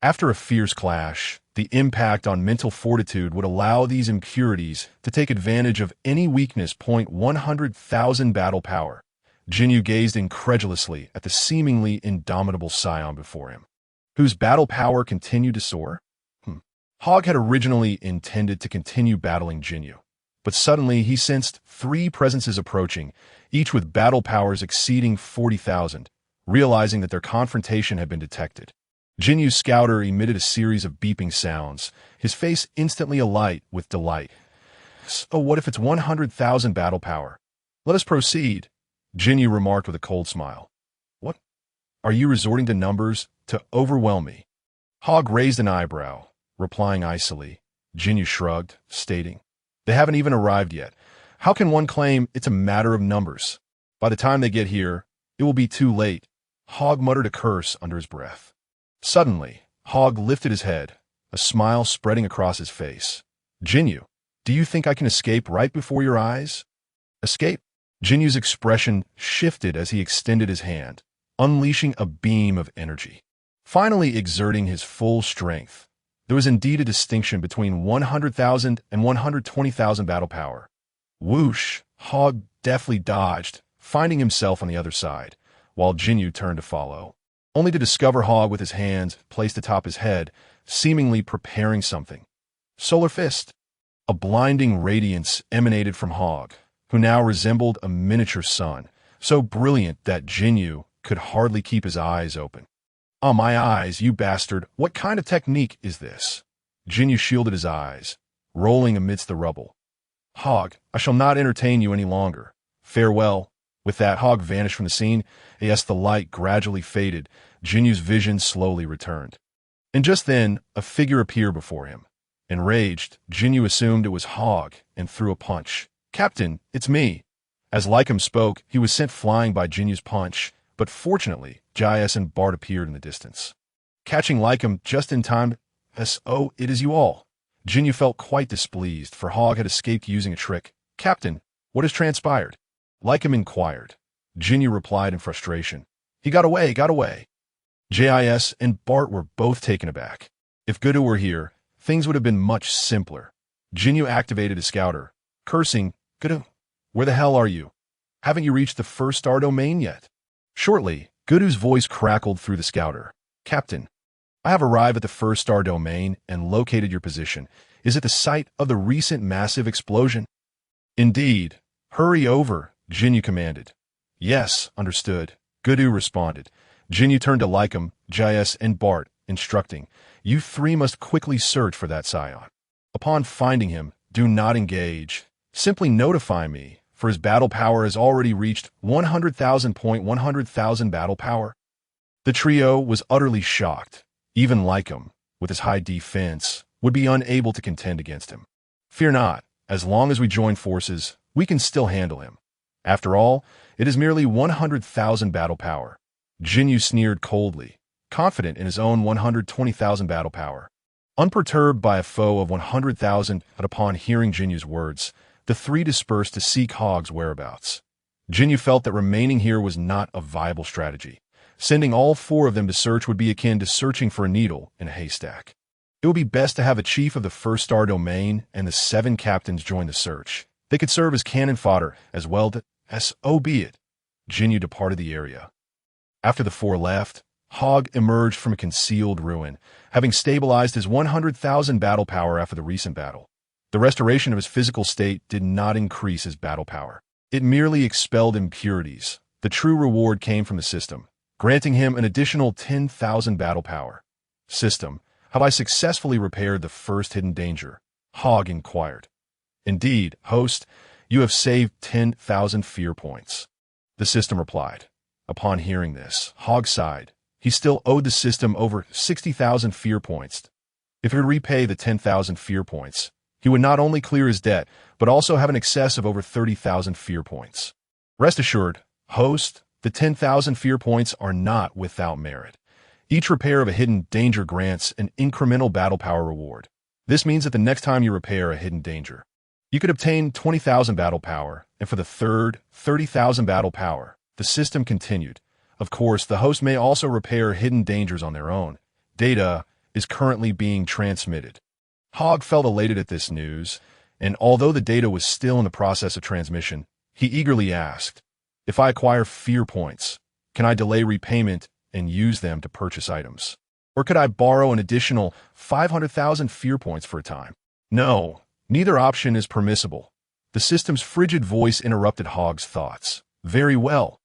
S1: After a fierce clash, the impact on mental fortitude would allow these impurities to take advantage of any weakness. 100,000 battle power. Jinyu gazed incredulously at the seemingly indomitable Saiyan before him, whose battle power continued to soar. Hogg had originally intended to continue battling Jinyu, but suddenly he sensed 3 presences approaching, each with battle powers exceeding 40,000, realizing that their confrontation had been detected. Jinyu's scouter emitted a series of beeping sounds, his face instantly alight with delight. "Oh, what if it's 100,000 battle power? Let us proceed," Jinyu remarked with a cold smile. "What? Are you resorting to numbers to overwhelm me?" Hogg raised an eyebrow, replying icily. Jinyu shrugged, stating, "They haven't even arrived yet. How can one claim it's a matter of numbers? By the time they get here, it will be too late." Hogg muttered a curse under his breath. Suddenly, Hogg lifted his head, a smile spreading across his face. "Jinyu, do you think I can escape right before your eyes?" "Escape?" Jinyu's expression shifted as he extended his hand, unleashing a beam of energy. Finally exerting his full strength, there was indeed a distinction between 100,000 and 120,000 battle power. Whoosh! Hogg deftly dodged, finding himself on the other side, while Jinyu turned to follow, only to discover Hogg with his hands placed atop his head, seemingly preparing something. Solar Fist! A blinding radiance emanated from Hogg, who now resembled a miniature sun, so brilliant that Jinyu could hardly keep his eyes open. "Ah, my eyes, you bastard! What kind of technique is this?" Jinyu shielded his eyes, rolling amidst the rubble. "Hogg, I shall not entertain you any longer. Farewell." With that, Hogg vanished from the scene. As the light gradually faded, Jinyu's vision slowly returned. And just then, a figure appeared before him. Enraged, Jinyu assumed it was Hogg and threw a punch. "Captain, it's me." As Lycum spoke, he was sent flying by Jinyu's punch, but fortunately, Jais and Bart appeared in the distance. Catching Lycum just in time, "Oh, it is you all." Jinyu felt quite displeased, for Hogg had escaped using a trick. "Captain, what has transpired?" Lycum inquired. Jinyu replied in frustration. "He got away, got away." Jis and Bart were both taken aback. If Gudu were here, things would have been much simpler. Jinyu activated his scouter, cursing, "Gudu, where the hell are you? Haven't you reached the first star domain yet?" Shortly, Gudu's voice crackled through the scouter. "Captain, I have arrived at the first star domain and located your position. Is it the site of the recent massive explosion?" "Indeed. Hurry over," Jinyu commanded. "Yes, understood," Gudu responded. Jinyu turned to Lycum, Jais, and Bart, instructing, "You three must quickly search for that Saiyan. Upon finding him, do not engage. Simply notify me, for his battle power has already reached 100,000 battle power." The trio was utterly shocked. Even Lycum, with his high defense, would be unable to contend against him. "Fear not, as long as we join forces, we can still handle him. After all, it is merely 100,000 battle power." Jinyu sneered coldly, confident in his own 120,000 battle power. Unperturbed by a foe of 100,000, but upon hearing Jinyu's words, the three dispersed to seek Hogg's whereabouts. Jinyu felt that remaining here was not a viable strategy. Sending all four of them to search would be akin to searching for a needle in a haystack. It would be best to have a chief of the first star domain and the 7 captains join the search. They could serve as cannon fodder as well as so be it. Jinyu departed the area. After the four left, Hogg emerged from a concealed ruin, having stabilized his 100,000 battle power after the recent battle. The restoration of his physical state did not increase his battle power. It merely expelled impurities. The true reward came from the system, granting him an additional 10,000 battle power. "System, have I successfully repaired the first hidden danger?" Hogg inquired. "Indeed, host, you have saved 10,000 fear points." The system replied. Upon hearing this, Hogg sighed. He still owed the system over 60,000 fear points. If he would repay the 10,000 fear points, he would not only clear his debt, but also have an excess of over 30,000 fear points. Rest assured, host, the 10,000 fear points are not without merit. Each repair of a hidden danger grants an incremental battle power reward. This means that the next time you repair a hidden danger, you could obtain 20,000 battle power, and for the third, 30,000 battle power. The system continued. Of course, the host may also repair hidden dangers on their own. Data is currently being transmitted. Hogg felt elated at this news, and although the data was still in the process of transmission, he eagerly asked, "If I acquire fear points, can I delay repayment and use them to purchase items? Or could I borrow an additional 500,000 fear points for a time?" "No, neither option is permissible." The system's frigid voice interrupted Hogg's thoughts. "Very well."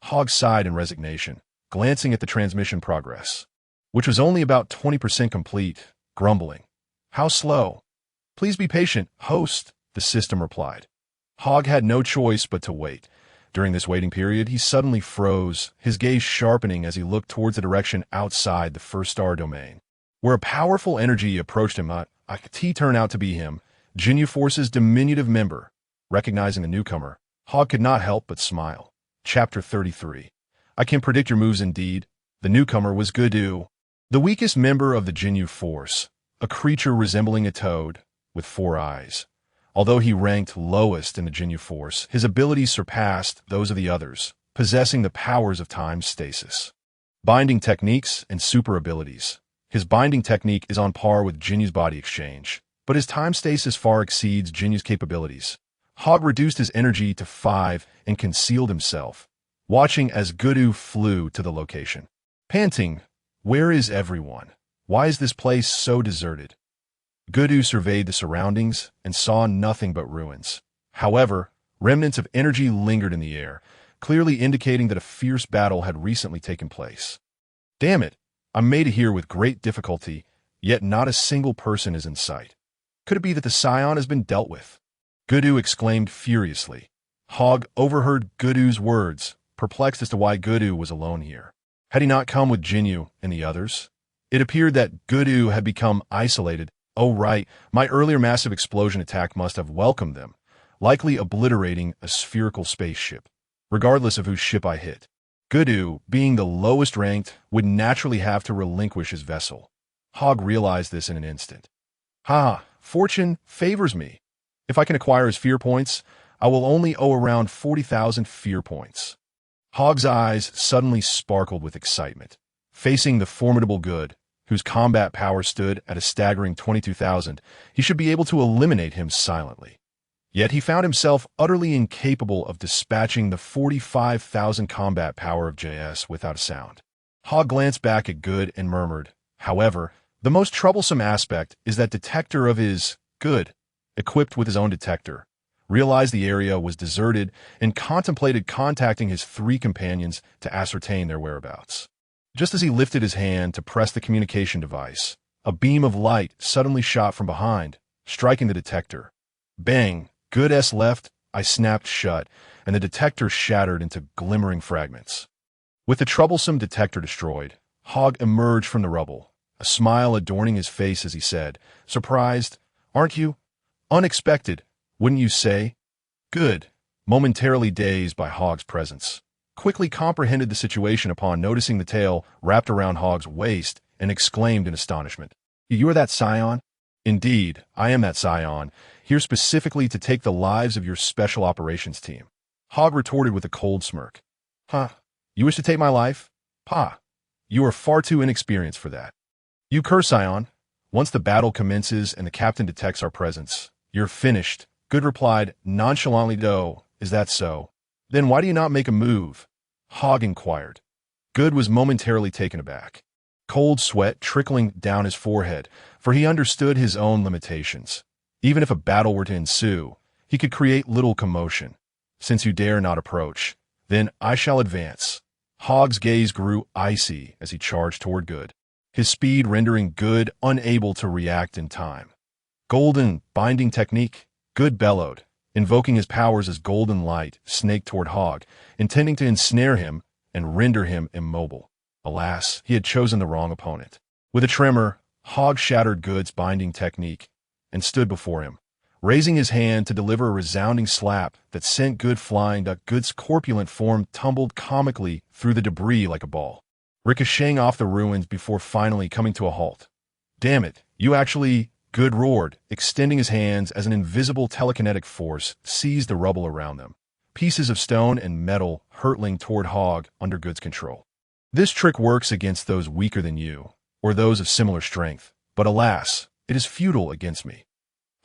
S1: Hogg sighed in resignation, glancing at the transmission progress, which was only about 20% complete, grumbling. "How slow?" "Please be patient, host," the system replied. Hogg had no choice but to wait. During this waiting period, he suddenly froze, his gaze sharpening as he looked towards the direction outside the first star domain, where a powerful energy approached him. He turned out to be him, Jinyu Force's diminutive member. Recognizing the newcomer, Hogg could not help but smile. Chapter 33. I can predict your moves indeed. The newcomer was Gudu, the weakest member of the Jinyu Force, a creature resembling a toad, with 4 eyes. Although he ranked lowest in the Jinyu Force, his abilities surpassed those of the others, possessing the powers of time stasis, binding techniques, and super abilities. His binding technique is on par with Jinyu's body exchange, but his time stasis far exceeds Jinyu's capabilities. Hogg reduced his energy to 5 and concealed himself, watching as Gudu flew to the location. Panting, "Where is everyone? Why is this place so deserted?" Gudu surveyed the surroundings and saw nothing but ruins. However, remnants of energy lingered in the air, clearly indicating that a fierce battle had recently taken place. Damn it! I'm made here with great difficulty, yet not a single person is in sight. Could it be that the Saiyan has been dealt with? Gudu exclaimed furiously. Hogg overheard Gudu's words, perplexed as to why Gudu was alone here. Had he not come with Jinyu and the others? It appeared that Gudu had become isolated. Oh right, my earlier massive explosion attack must have welcomed them, likely obliterating a spherical spaceship, regardless of whose ship I hit. Gudu, being the lowest ranked, would naturally have to relinquish his vessel. Hogg realized this in an instant. Ha! Fortune favors me. If I can acquire his fear points, I will only owe around 40,000 fear points. Hogg's eyes suddenly sparkled with excitement. Facing the formidable Good, whose combat power stood at a staggering 22,000, he should be able to eliminate him silently. Yet he found himself utterly incapable of dispatching the 45,000 combat power of JS without a sound. Hogg glanced back at Good and murmured, however, the most troublesome aspect is that detector of his Good, equipped with his own detector, realized the area was deserted and contemplated contacting his 3 companions to ascertain their whereabouts. Just as he lifted his hand to press the communication device, a beam of light suddenly shot from behind, striking the detector. Bang! Good left, I snapped shut, and the detector shattered into glimmering fragments. With the troublesome detector destroyed, Hogg emerged from the rubble, a smile adorning his face as he said, surprised, aren't you? Unexpected, wouldn't you say? Good, momentarily dazed by Hogg's presence, quickly comprehended the situation upon noticing the tail wrapped around Hogg's waist and exclaimed in astonishment. You are that Saiyan? Indeed, I am that Saiyan, here specifically to take the lives of your special operations team. Hogg retorted with a cold smirk. Huh? You wish to take my life? Pa, you are far too inexperienced for that. You curse, Saiyan. Once the battle commences and the captain detects our presence, you're finished. Good replied nonchalantly. Oh, is that so? Then why do you not make a move? Hogg inquired. Good was momentarily taken aback, cold sweat trickling down his forehead, for he understood his own limitations. Even if a battle were to ensue, he could create little commotion. Since you dare not approach, then I shall advance. Hogg's gaze grew icy as he charged toward Good, his speed rendering Good unable to react in time. Golden binding technique, Good bellowed, invoking his powers as golden light snaked toward Hogg, intending to ensnare him and render him immobile. Alas, he had chosen the wrong opponent. With a tremor, Hogg shattered Good's binding technique and stood before him, raising his hand to deliver a resounding slap that sent Good flying. Good's corpulent form tumbled comically through the debris like a ball, ricocheting off the ruins before finally coming to a halt. Damn it, you actually... Good roared, extending his hands as an invisible telekinetic force seized the rubble around them, pieces of stone and metal hurtling toward Hogg under Good's control. This trick works against those weaker than you, or those of similar strength, but alas, it is futile against me.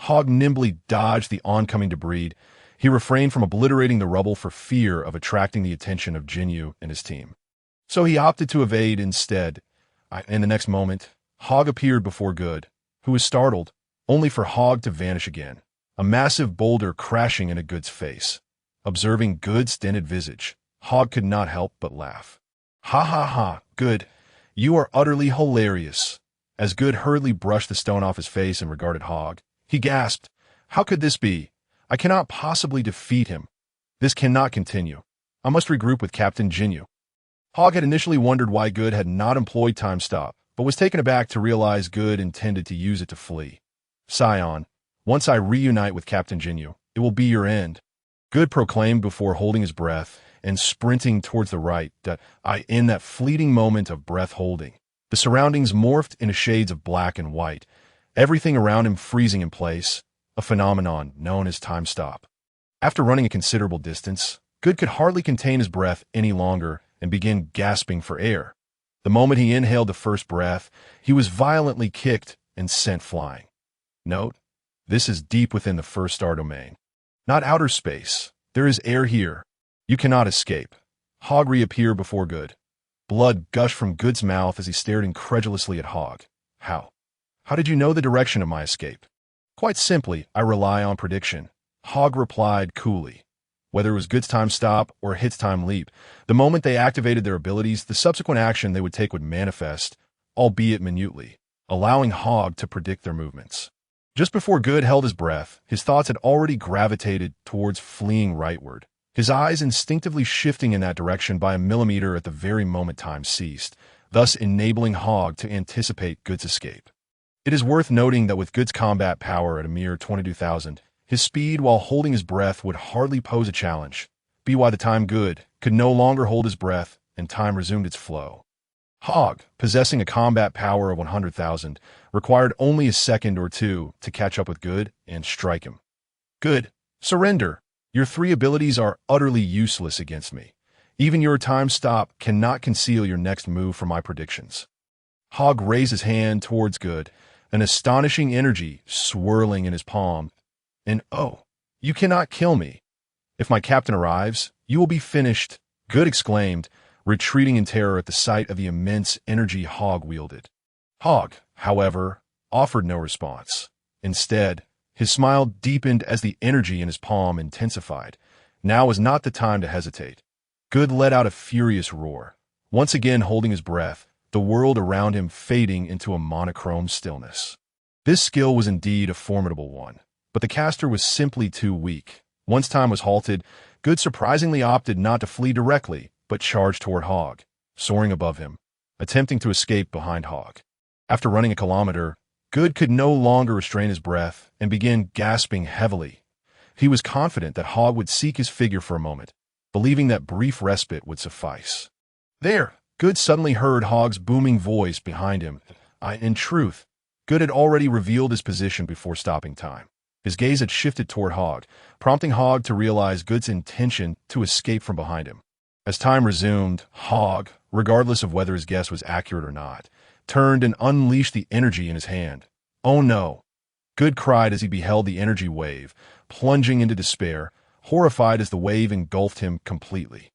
S1: Hogg nimbly dodged the oncoming debris. He refrained from obliterating the rubble for fear of attracting the attention of Jinyu and his team. So he opted to evade instead. In the next moment, Hogg appeared before Good, who was startled, only for Hogg to vanish again, a massive boulder crashing into Good's face. Observing Good's dented visage, Hogg could not help but laugh. Ha ha ha, Good, you are utterly hilarious. As Good hurriedly brushed the stone off his face and regarded Hogg, he gasped, how could this be? I cannot possibly defeat him. This cannot continue. I must regroup with Captain Jinyu. Hogg had initially wondered why Good had not employed Time Stop, but was taken aback to realize Good intended to use it to flee. Saiyan, once I reunite with Captain Jinyu, it will be your end. Good proclaimed before holding his breath and sprinting towards the right. In that fleeting moment of breath holding, the surroundings morphed into shades of black and white, everything around him freezing in place, a phenomenon known as Time Stop. After running a considerable distance, Good could hardly contain his breath any longer and began gasping for air. The moment he inhaled the first breath, he was violently kicked and sent flying. Note, this is deep within the first star domain. Not outer space. There is air here. You cannot escape. Hogg reappeared before Good. Blood gushed from Good's mouth as he stared incredulously at Hogg. How? How did you know the direction of my escape? Quite simply, I rely on prediction. Hogg replied coolly. whether it was Good's time stop or Hit's time leap. The moment they activated their abilities, the subsequent action they would take would manifest, albeit minutely, allowing Hogg to predict their movements. Just before Good held his breath, his thoughts had already gravitated towards fleeing rightward, his eyes instinctively shifting in that direction by a millimeter at the very moment time ceased, thus enabling Hogg to anticipate Good's escape. It is worth noting that with Good's combat power at a mere 22,000, his speed while holding his breath would hardly pose a challenge. By the time Good could no longer hold his breath and time resumed its flow. Hogg, possessing a combat power of 100,000, required only a second or two to catch up with Good and strike him. Good, surrender. Your 3 abilities are utterly useless against me. Even your time stop cannot conceal your next move from my predictions. Hogg raised his hand towards Good, an astonishing energy swirling in his palm. And oh, you cannot kill me. If my captain arrives, you will be finished, Good exclaimed, retreating in terror at the sight of the immense energy Hogg wielded. Hogg, however, offered no response. Instead, his smile deepened as the energy in his palm intensified. Now was not the time to hesitate. Good let out a furious roar, once again holding his breath, the world around him fading into a monochrome stillness. This skill was indeed a formidable one, but the caster was simply too weak. Once time was halted, Good surprisingly opted not to flee directly, but charged toward Hogg, soaring above him, attempting to escape behind Hogg. After running a kilometer, Good could no longer restrain his breath and began gasping heavily. He was confident that Hogg would seek his figure for a moment, believing that brief respite would suffice. There, Good suddenly heard Hogg's booming voice behind him. In truth, Good had already revealed his position before stopping time. His gaze had shifted toward Hogg, prompting Hogg to realize Good's intention to escape from behind him. As time resumed, Hogg, regardless of whether his guess was accurate or not, turned and unleashed the energy in his hand. Oh no! Good cried as he beheld the energy wave, plunging into despair, horrified as the wave engulfed him completely.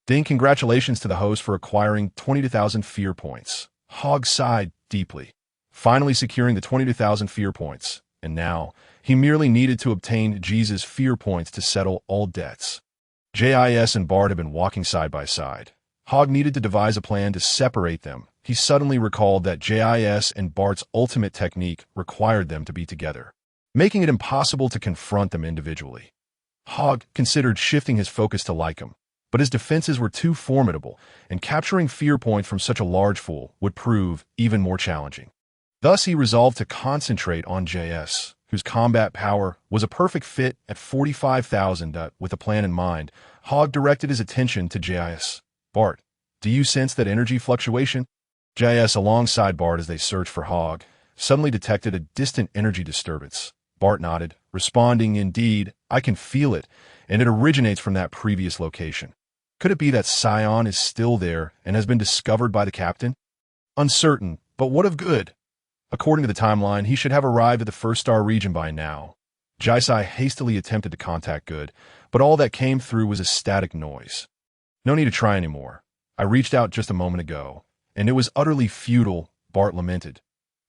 S1: Ding, congratulations to the host for acquiring 22,000 fear points. Hogg sighed deeply, finally securing the 22,000 fear points, and now he merely needed to obtain Jesus' fear points to settle all debts. JIS and Bart had been walking side by side. Hogg needed to devise a plan to separate them. He suddenly recalled that JIS and Bart's ultimate technique required them to be together, making it impossible to confront them individually. Hogg considered shifting his focus to Lycum, but his defenses were too formidable, and capturing fear points from such a large fool would prove even more challenging. Thus he resolved to concentrate on JS, whose combat power was a perfect fit at 45,000. With a plan in mind, Hogg directed his attention to JIS. Bart, do you sense that energy fluctuation? JIS, alongside Bart as they searched for Hogg, suddenly detected a distant energy disturbance. Bart nodded, responding, indeed, I can feel it, and it originates from that previous location. Could it be that Saiyan is still there and has been discovered by the captain? Uncertain, but what of Good? According to the timeline, he should have arrived at the first star region by now. Jisai hastily attempted to contact Good, but all that came through was a static noise. No need to try anymore. I reached out just a moment ago, and it was utterly futile, Bart lamented.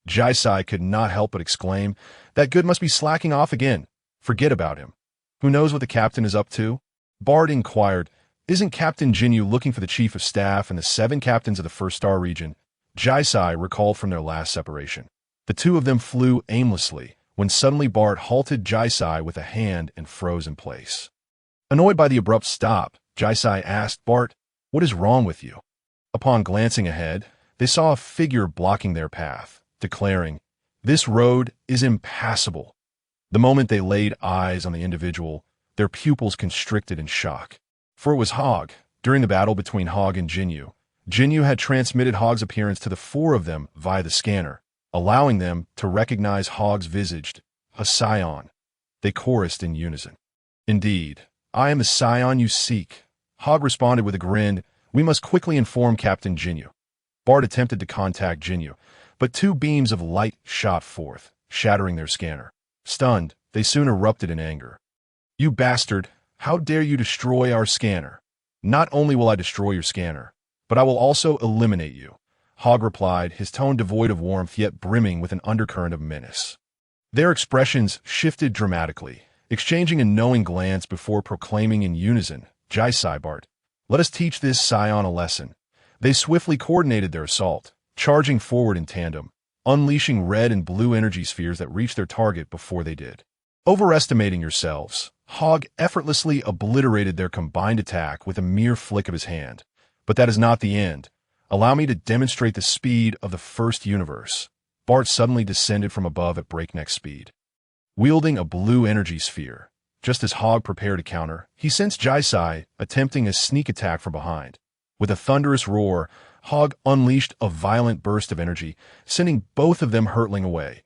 S1: Jisai could not help but exclaim, that Good must be slacking off again. Forget about him. Who knows what the captain is up to? Bart inquired, isn't Captain Jinyu looking for the chief of staff and the 7 captains of the first star region? Jisai recalled from their last separation. The two of them flew aimlessly, when suddenly Bart halted Jisai with a hand and froze in place. Annoyed by the abrupt stop, Jisai asked Bart, what is wrong with you? Upon glancing ahead, they saw a figure blocking their path, declaring, this road is impassable. The moment they laid eyes on the individual, their pupils constricted in shock. For it was Hogg. During the battle between Hogg and Jinyu, Jinyu had transmitted Hogg's appearance to the 4 of them via the scanner, allowing them to recognize Hogg's visage, a Saiyan. They chorused in unison. Indeed, I am the Saiyan you seek. Hogg responded with a grin, we must quickly inform Captain Jinyu. Bart attempted to contact Jinyu, but 2 beams of light shot forth, shattering their scanner. Stunned, they soon erupted in anger. You bastard, how dare you destroy our scanner? Not only will I destroy your scanner, but I will also eliminate you, Hogg replied, his tone devoid of warmth yet brimming with an undercurrent of menace. Their expressions shifted dramatically, exchanging a knowing glance before proclaiming in unison, Jai Sai Bart. Let us teach this Saiyan a lesson. They swiftly coordinated their assault, charging forward in tandem, unleashing red and blue energy spheres that reached their target before they did. Overestimating yourselves, Hogg effortlessly obliterated their combined attack with a mere flick of his hand. But that is not the end. Allow me to demonstrate the speed of the first universe. Bart suddenly descended from above at breakneck speed, wielding a blue energy sphere. Just as Hogg prepared to counter, he sensed Jai Sai attempting a sneak attack from behind. With a thunderous roar, Hogg unleashed a violent burst of energy, sending both of them hurtling away.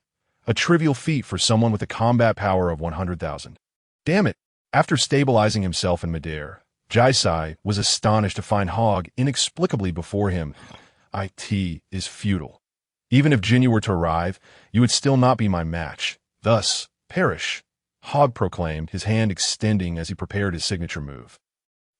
S1: A trivial feat for someone with a combat power of 100,000. Damn it! After stabilizing himself in midair, Jai Sai was astonished to find Hogg inexplicably before him. It is futile. Even if Jinyu were to arrive, you would still not be my match. Thus, perish, Hogg proclaimed, his hand extending as he prepared his signature move.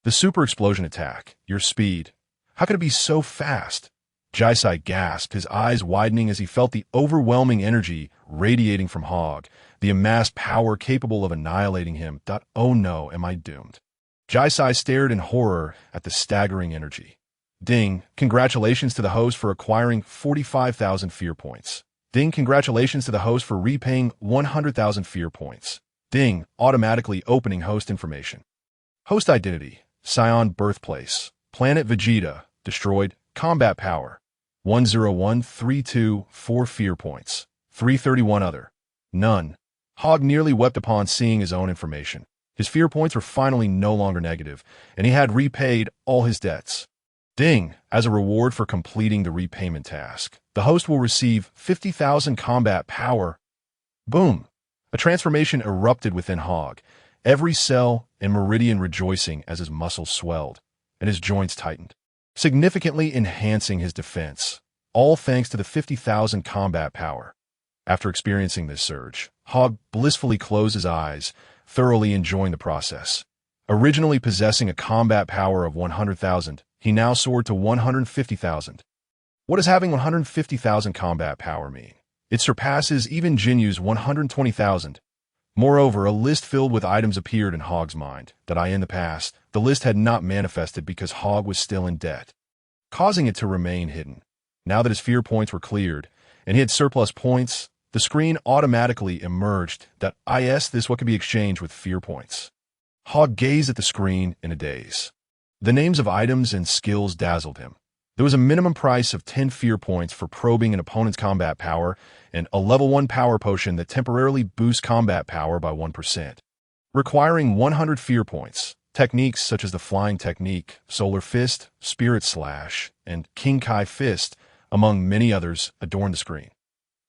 S1: The super explosion attack, your speed. How could it be so fast? Jai Sai gasped, his eyes widening as he felt the overwhelming energy radiating from Hogg, the amassed power capable of annihilating him. Oh no, am I doomed? Jai Sai stared in horror at the staggering energy. Ding, congratulations to the host for acquiring 45,000 fear points. Ding, congratulations to the host for repaying 100,000 fear points. Ding, automatically opening host information. Host identity, Saiyan birthplace, planet Vegeta, destroyed, combat power, 101,324 fear points, 331 other, none. Hogg nearly wept upon seeing his own information. His fear points were finally no longer negative, and he had repaid all his debts. Ding, as a reward for completing the repayment task, the host will receive 50,000 combat power. Boom! A transformation erupted within Hogg, every cell and meridian rejoicing as his muscles swelled and his joints tightened, significantly enhancing his defense, all thanks to the 50,000 combat power. After experiencing this surge, Hogg blissfully closed his eyes, thoroughly enjoying the process. Originally possessing a combat power of 100,000, he now soared to 150,000. What does having 150,000 combat power mean? It surpasses even Jinyu's 120,000. Moreover, a list filled with items appeared in Hogg's mind that in the past, the list had not manifested because Hogg was still in debt, causing it to remain hidden. Now that his fear points were cleared, and he had surplus points, the screen automatically emerged that this what could be exchanged with fear points. Hogg gazed at the screen in a daze. The names of items and skills dazzled him. There was a minimum price of 10 fear points for probing an opponent's combat power and a level 1 power potion that temporarily boosts combat power by 1%, requiring 100 fear points. Techniques such as the Flying Technique, Solar Fist, Spirit Slash, and King Kai Fist, among many others, adorned the screen.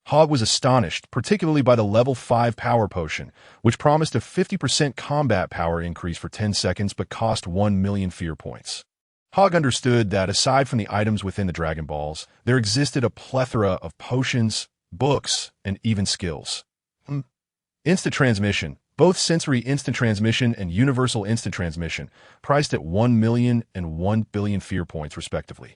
S1: Hogg was astonished, particularly by the level 5 power potion, which promised a 50% combat power increase for 10 seconds but cost 1 million fear points. Hogg understood that aside from the items within the Dragon Balls, there existed a plethora of potions, books, and even skills. Instant transmission, both sensory instant transmission and universal instant transmission, priced at 1 million and 1 billion fear points respectively.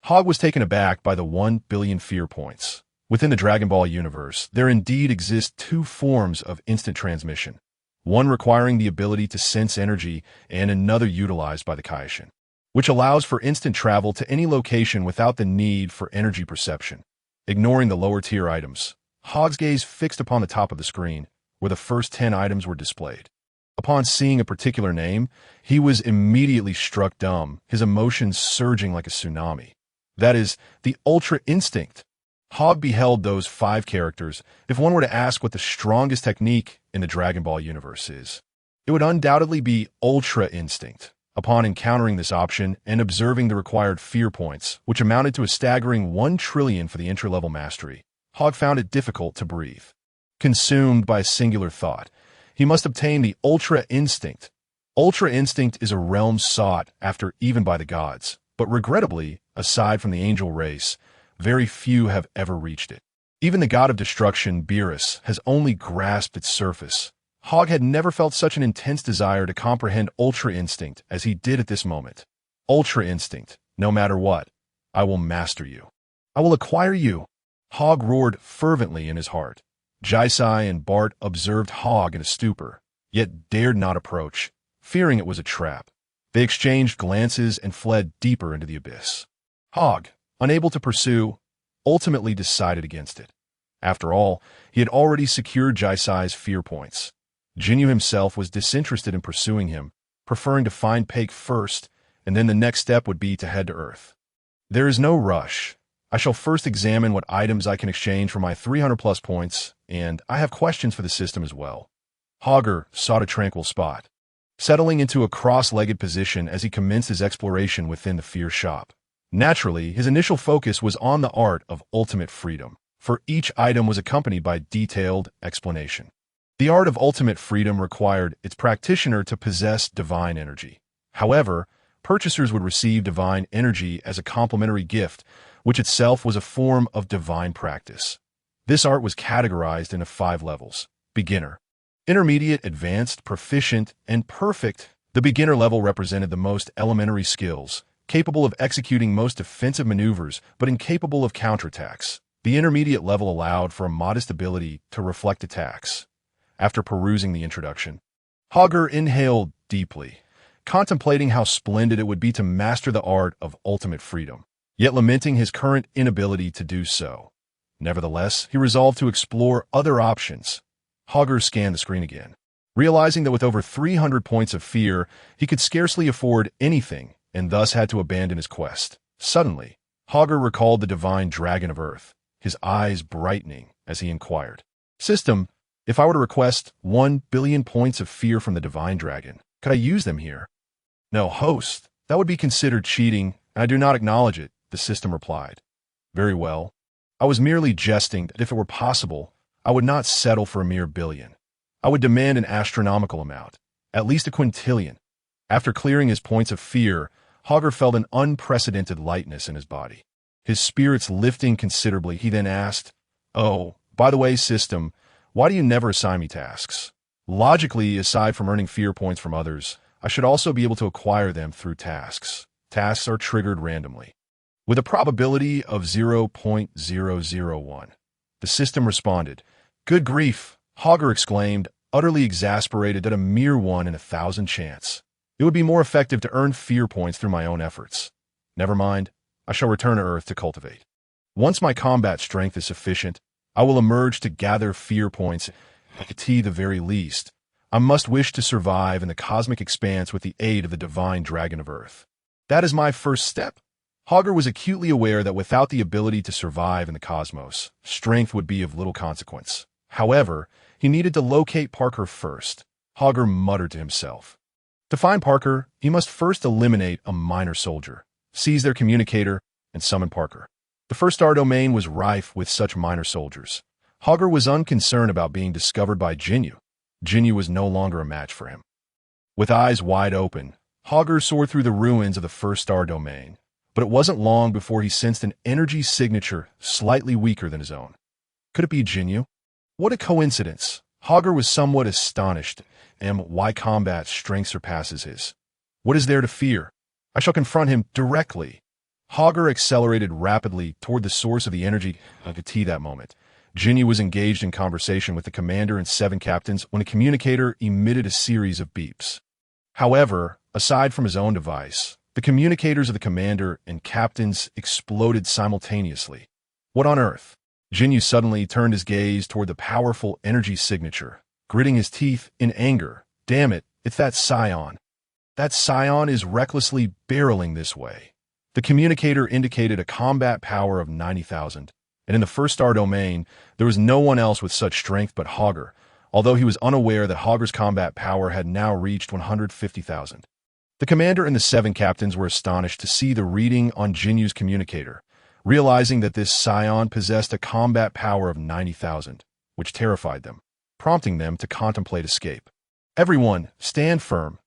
S1: Hogg was taken aback by the 1 billion fear points. Within the Dragon Ball universe, there indeed exist two forms of instant transmission, one requiring the ability to sense energy and another utilized by the Kaishin, which allows for instant travel to any location without the need for energy perception. Ignoring the lower-tier items, Hogg's gaze fixed upon the top of the screen, where the first 10 items were displayed. Upon seeing a particular name, he was immediately struck dumb, his emotions surging like a tsunami. That is, the Ultra Instinct. Hogg beheld those 5 characters. If one were to ask what the strongest technique in the Dragon Ball universe is, it would undoubtedly be Ultra Instinct. Upon encountering this option and observing the required fear points, which amounted to a staggering 1 trillion for the entry-level mastery, Hogg found it difficult to breathe. Consumed by a singular thought, he must obtain the Ultra Instinct. Ultra Instinct is a realm sought after even by the gods, but regrettably, aside from the angel race, very few have ever reached it. Even the god of destruction, Beerus, has only grasped its surface. Hogg had never felt such an intense desire to comprehend Ultra Instinct as he did at this moment. Ultra Instinct, no matter what, I will master you. I will acquire you. Hogg roared fervently in his heart. Jai Sai and Bart observed Hogg in a stupor. yet dared not approach, fearing it was a trap. They exchanged glances and fled deeper into the abyss. Hogg, unable to pursue, ultimately decided against it. After all, he had already secured Jai-Sai's fear points. Jinyu himself was disinterested in pursuing him, preferring to find Paik first, and then the next step would be to head to Earth. There is no rush. I shall first examine what items I can exchange for my 300-plus points, and I have questions for the system as well. Hogger sought a tranquil spot, settling into a cross-legged position as he commenced his exploration within the fear shop. Naturally, his initial focus was on the art of ultimate freedom, for each item was accompanied by detailed explanation. The art of ultimate freedom required its practitioner to possess divine energy. However, purchasers would receive divine energy as a complimentary gift, which itself was a form of divine practice. This art was categorized into 5 levels: beginner, intermediate, advanced, proficient, and perfect. The beginner level represented the most elementary skills, capable of executing most defensive maneuvers but incapable of counterattacks. The intermediate level allowed for a modest ability to reflect attacks. After perusing the introduction, Hogger inhaled deeply, contemplating how splendid it would be to master the art of ultimate freedom, yet lamenting his current inability to do so. Nevertheless, he resolved to explore other options. Hogger scanned the screen again, realizing that with over 300 points of fear, he could scarcely afford anything and thus had to abandon his quest. Suddenly, Hogger recalled the divine dragon of Earth, his eyes brightening as he inquired, "System, if I were to request 1 billion points of fear from the divine dragon, could I use them here?" "No, host, that would be considered cheating, and I do not acknowledge it," the system replied. "Very well. I was merely jesting that if it were possible, I would not settle for a mere billion. I would demand an astronomical amount, at least a quintillion." After clearing his points of fear, Hogger felt an unprecedented lightness in his body. His spirits lifting considerably, he then asked, "Oh, by the way, system, why do you never assign me tasks? Logically, aside from earning fear points from others, I should also be able to acquire them through tasks. Tasks are triggered randomly, with a probability of 0.001. The system responded. "Good grief," Hogger exclaimed, utterly exasperated at a mere 1 in 1,000 chance. "It would be more effective to earn fear points through my own efforts. Never mind, I shall return to Earth to cultivate. Once my combat strength is sufficient, I will emerge to gather fear points, at the very least. I must wish to survive in the cosmic expanse with the aid of the divine dragon of Earth. That is my first step." Hogger was acutely aware that without the ability to survive in the cosmos, strength would be of little consequence. However, he needed to locate Parker first. Hogger muttered to himself. To find Parker, he must first eliminate a minor soldier, seize their communicator, and summon Parker. The first star domain was rife with such minor soldiers. Hogger was unconcerned about being discovered by Jinyu. Jinyu was no longer a match for him. With eyes wide open, Hogger soared through the ruins of the first star domain, but it wasn't long before he sensed an energy signature slightly weaker than his own. Could it be Jinyu? What a coincidence! Hogger was somewhat astonished, and why combat strength surpasses his. What is there to fear? I shall confront him directly. Hogger accelerated rapidly toward the source of the energy of that moment. Jinyu was engaged in conversation with the commander and 7 captains when a communicator emitted a series of beeps. However, aside from his own device, the communicators of the commander and captains exploded simultaneously. What on earth? Jinyu suddenly turned his gaze toward the powerful energy signature, gritting his teeth in anger. Damn it, it's that Saiyan. That Saiyan is recklessly barreling this way. The communicator indicated a combat power of 90,000, and in the first star domain, there was no one else with such strength but Hogger, although he was unaware that Hogger's combat power had now reached 150,000. The commander and the 7 captains were astonished to see the reading on Jinyu's communicator, realizing that this Saiyan possessed a combat power of 90,000, which terrified them, prompting them to contemplate escape. "Everyone, stand firm,"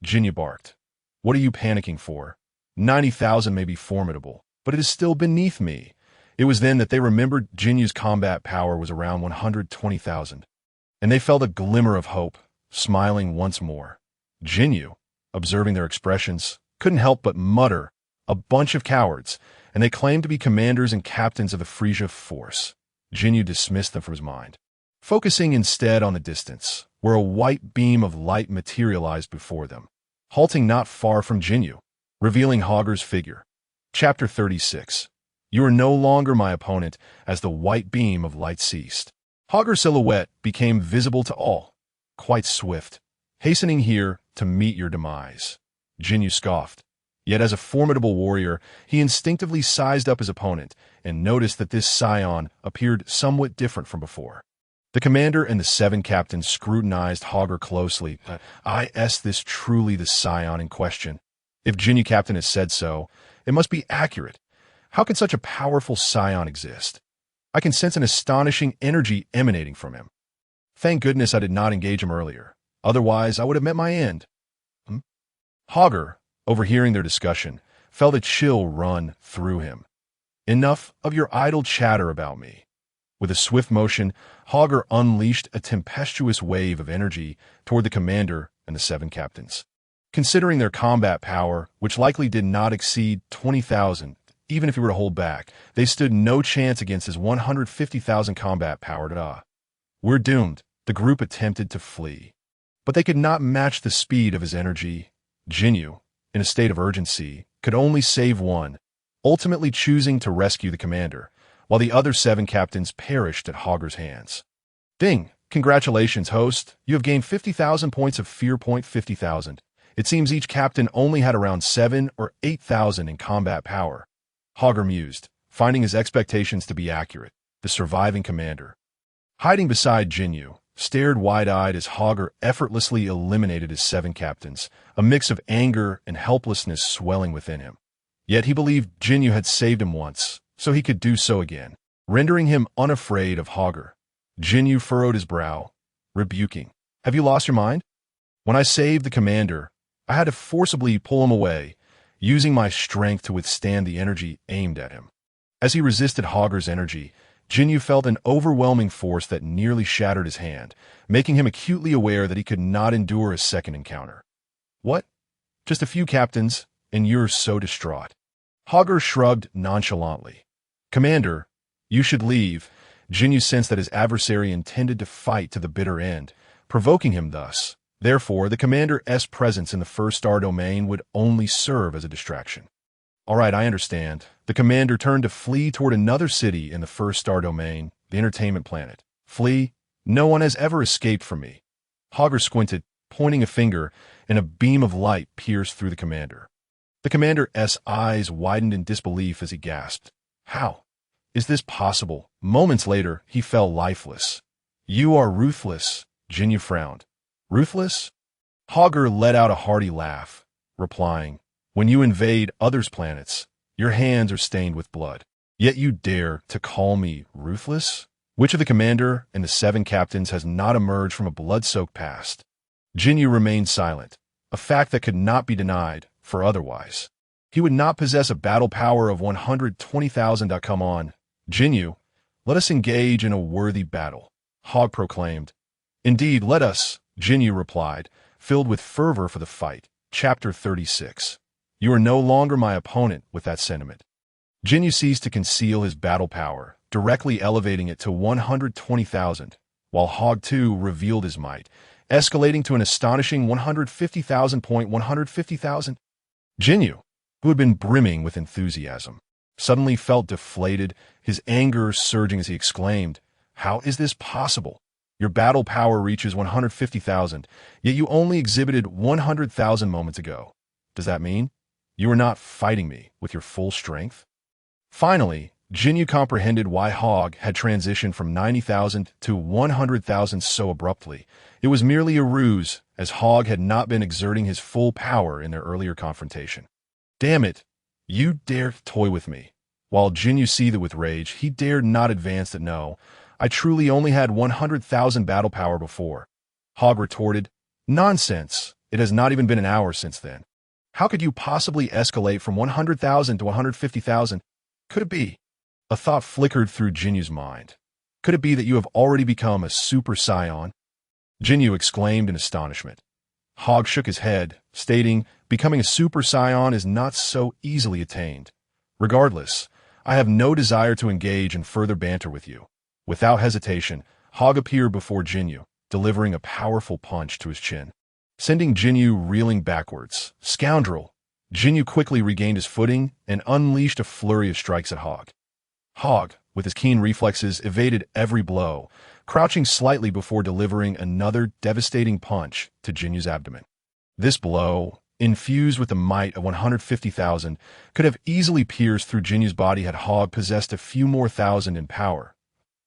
S1: Jinyu barked. "What are you panicking for? 90,000 may be formidable, but it is still beneath me." It was then that they remembered Jinyu's combat power was around 120,000, and they felt a glimmer of hope, smiling once more. Jinyu, observing their expressions, couldn't help but mutter, "A bunch of cowards," and they claimed to be commanders and captains of the Frisia force. Jinyu dismissed them from his mind. focusing instead on the distance, where a white beam of light materialized before them, halting not far from Jinyu, revealing Hogger's figure. Chapter 36. You are no longer my opponent. As the white beam of light ceased, Hogger's silhouette became visible to all, quite swift, hastening here to meet your demise. Jinyu scoffed. Yet as a formidable warrior, he instinctively sized up his opponent and noticed that this Saiyan appeared somewhat different from before. The commander and the 7 captains scrutinized Hogger closely. Is this truly the Saiyan in question? If Jinyu captain has said so, it must be accurate. How can such a powerful Saiyan exist? I can sense an astonishing energy emanating from him. Thank goodness I did not engage him earlier. Otherwise, I would have met my end. Hogger, overhearing their discussion, felt a chill run through him. Enough of your idle chatter about me. With a swift motion, Hogger unleashed a tempestuous wave of energy toward the commander and the 7 captains. Considering their combat power, which likely did not exceed 20,000, even if he were to hold back, they stood no chance against his 150,000 combat power. We're doomed. The group attempted to flee. But they could not match the speed of his energy. Jinyu, in a state of urgency, could only save one, ultimately choosing to rescue the commander, while the other 7 captains perished at Hogger's hands. Ding! Congratulations, host. You have gained 50,000 points of fear. 50,000. It seems each captain only had around 7 or 8,000 in combat power. Hogger mused, finding his expectations to be accurate. The surviving commander, hiding beside Jinyu, stared wide-eyed as Hogger effortlessly eliminated his 7 captains, a mix of anger and helplessness swelling within him. Yet he believed Jinyu had saved him once, so he could do so again, rendering him unafraid of Hogger. Jinyu furrowed his brow, rebuking. Have you lost your mind? When I saved the commander, I had to forcibly pull him away, using my strength to withstand the energy aimed at him. As he resisted Hogger's energy, Jinyu felt an overwhelming force that nearly shattered his hand, making him acutely aware that he could not endure a second encounter. What? Just a few captains, and you're so distraught. Hogger shrugged nonchalantly. Commander, you should leave. Jinyu sensed that his adversary intended to fight to the bitter end, provoking him thus. Therefore, the commander's presence in the first star domain would only serve as a distraction. All right, I understand. The commander turned to flee toward another city in the first star domain, the entertainment planet. Flee? No one has ever escaped from me. Hogger squinted, pointing a finger, and a beam of light pierced through the commander. The commander's eyes widened in disbelief as he gasped. How? Is this possible? Moments later, he fell lifeless. You are ruthless, Jinyu frowned. Ruthless? Hogger let out a hearty laugh, replying, when you invade others' planets, your hands are stained with blood. Yet you dare to call me ruthless? Which of the commander and the 7 captains has not emerged from a blood-soaked past? Jinyu remained silent, a fact that could not be denied, for otherwise he would not possess a battle power of 120,000. Come on, Jinyu, let us engage in a worthy battle, Hogg proclaimed. Indeed, let us, Jinyu replied, filled with fervor for the fight. Chapter 36. You are no longer my opponent. With that sentiment, Jinyu ceased to conceal his battle power, directly elevating it to 120,000, while Hogg too revealed his might, escalating to an astonishing 150,000. 150,000? Jinyu, who had been brimming with enthusiasm, suddenly felt deflated, his anger surging as he exclaimed, How is this possible? Your battle power reaches 150,000, yet you only exhibited 100,000 moments ago. Does that mean you are not fighting me with your full strength? Finally, Jinyu comprehended why Hogg had transitioned from 90,000 to 100,000 so abruptly. It was merely a ruse, as Hogg had not been exerting his full power in their earlier confrontation. Damn it! You dare toy with me. While Jinyu seethed with rage, he dared not advance that no, I truly only had 100,000 battle power before. Hogg retorted, Nonsense! It has not even been an hour since then. How could you possibly escalate from 100,000 to 150,000? Could it be? A thought flickered through Jinyu's mind. Could it be that you have already become a Super Saiyan? Jinyu exclaimed in astonishment. Hogg shook his head, stating, Becoming a Super Saiyan is not so easily attained. Regardless, I have no desire to engage in further banter with you. Without hesitation, Hogg appeared before Jinyu, delivering a powerful punch to his chin, sending Jinyu reeling backwards. Scoundrel! Jinyu quickly regained his footing and unleashed a flurry of strikes at Hogg. Hogg, with his keen reflexes, evaded every blow, crouching slightly before delivering another devastating punch to Jinyu's abdomen. This blow, infused with the might of 150,000, could have easily pierced through Jinyu's body had Hogg possessed a few more thousand in power.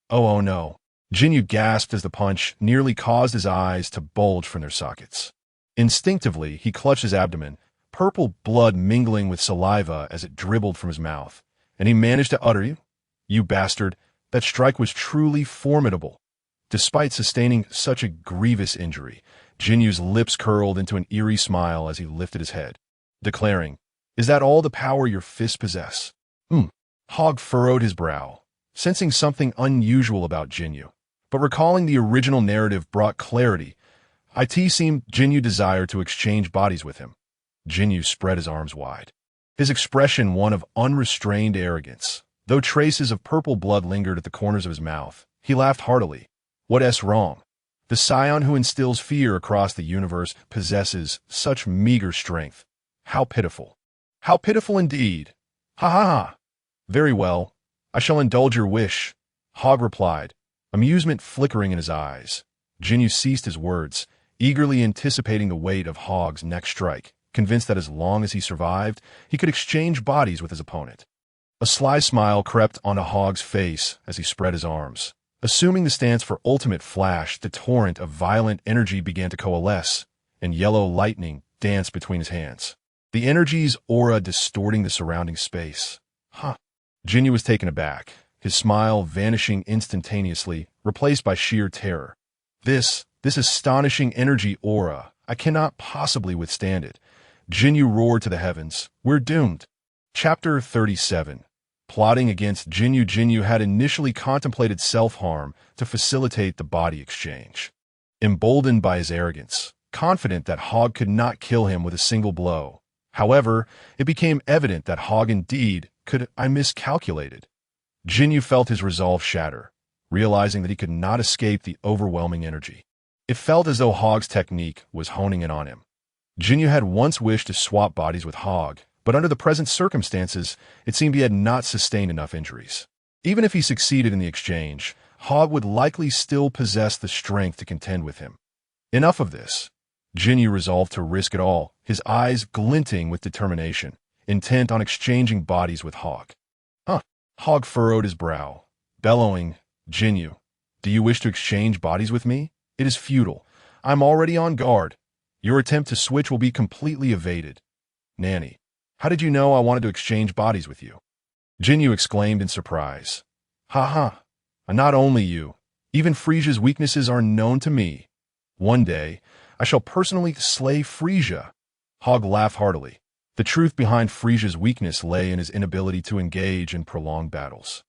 S1: Oh no. Jinyu gasped as the punch nearly caused his eyes to bulge from their sockets. Instinctively, he clutched his abdomen, purple blood mingling with saliva as it dribbled from his mouth, and he managed to utter, "You bastard, that strike was truly formidable." Despite sustaining such a grievous injury, Jinyu's lips curled into an eerie smile as he lifted his head, declaring, "Is that all the power your fists possess?" Hogg furrowed his brow, sensing something unusual about Jinyu, but recalling the original narrative brought clarity. It seemed Jinyu desired to exchange bodies with him. Jinyu spread his arms wide, his expression one of unrestrained arrogance. Though traces of purple blood lingered at the corners of his mouth, he laughed heartily. What's wrong? The Saiyan who instills fear across the universe possesses such meager strength. How pitiful. How pitiful indeed. Ha ha ha. Very well. I shall indulge your wish, Hogg replied, amusement flickering in his eyes. Jinyu ceased his words, eagerly anticipating the weight of Hogg's next strike, convinced that as long as he survived, he could exchange bodies with his opponent. A sly smile crept onto Hogg's face as he spread his arms. Assuming the stance for ultimate flash, the torrent of violent energy began to coalesce, and yellow lightning danced between his hands, the energy's aura distorting the surrounding space. Jinyu was taken aback, his smile vanishing instantaneously, replaced by sheer terror. This astonishing energy aura, I cannot possibly withstand it. Jinyu roared to the heavens. We're doomed. Chapter 37. Plotting against Jinyu. Jinyu had initially contemplated self-harm to facilitate the body exchange. Emboldened by his arrogance, confident that Hogg could not kill him with a single blow. However, it became evident that Hogg indeed could. I miscalculated. Jinyu felt his resolve shatter, realizing that he could not escape the overwhelming energy. It felt as though Hogg's technique was honing in on him. Jinyu had once wished to swap bodies with Hogg, but under the present circumstances, it seemed he had not sustained enough injuries. Even if he succeeded in the exchange, Hogg would likely still possess the strength to contend with him. Enough of this. Jinyu resolved to risk it all, his eyes glinting with determination, intent on exchanging bodies with Hogg. Hogg furrowed his brow, bellowing, Jinyu, do you wish to exchange bodies with me? It is futile. I'm already on guard. Your attempt to switch will be completely evaded. Nanny, how did you know I wanted to exchange bodies with you? Jinyu exclaimed in surprise. Not only you, even Frisia's weaknesses are known to me. One day, I shall personally slay Frisia. Hogg laughed heartily. The truth behind Frisia's weakness lay in his inability to engage in prolonged battles.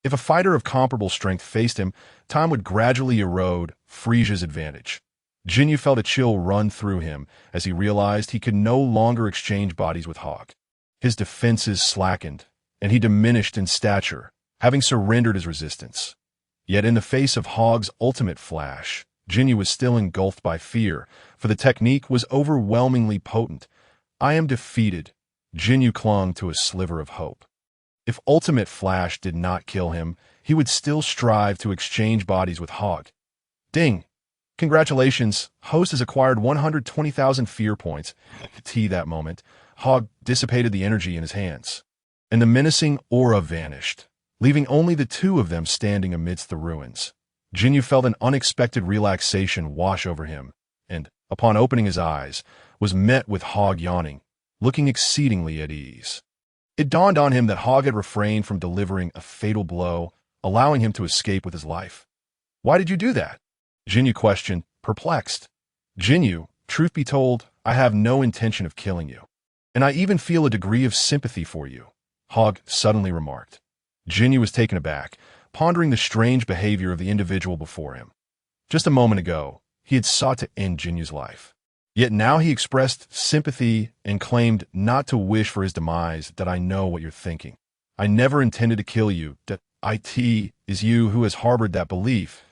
S1: If a fighter of comparable strength faced him, time would gradually erode Frisia's advantage. Jinyu felt a chill run through him as he realized he could no longer exchange bodies with Hogg. His defenses slackened, and he diminished in stature, having surrendered his resistance. Yet in the face of Hogg's ultimate flash, Jinyu was still engulfed by fear, for the technique was overwhelmingly potent. I am defeated. Jinyu clung to a sliver of hope. If ultimate flash did not kill him, he would still strive to exchange bodies with Hogg. Ding! Congratulations, host has acquired 120,000 fear points. That moment, Hogg dissipated the energy in his hands, and the menacing aura vanished, leaving only the two of them standing amidst the ruins. Jinyu felt an unexpected relaxation wash over him, and, upon opening his eyes, was met with Hogg yawning, looking exceedingly at ease. It dawned on him that Hogg had refrained from delivering a fatal blow, allowing him to escape with his life. Why did you do that? Jinyu questioned, perplexed. Jinyu, truth be told, I have no intention of killing you, and I even feel a degree of sympathy for you, Hogg suddenly remarked. Jinyu was taken aback, pondering the strange behavior of the individual before him. Just a moment ago, he had sought to end Jinyu's life. Yet now he expressed sympathy and claimed not to wish for his demise. That I know what you're thinking. I never intended to kill you. That it is you who has harbored that belief.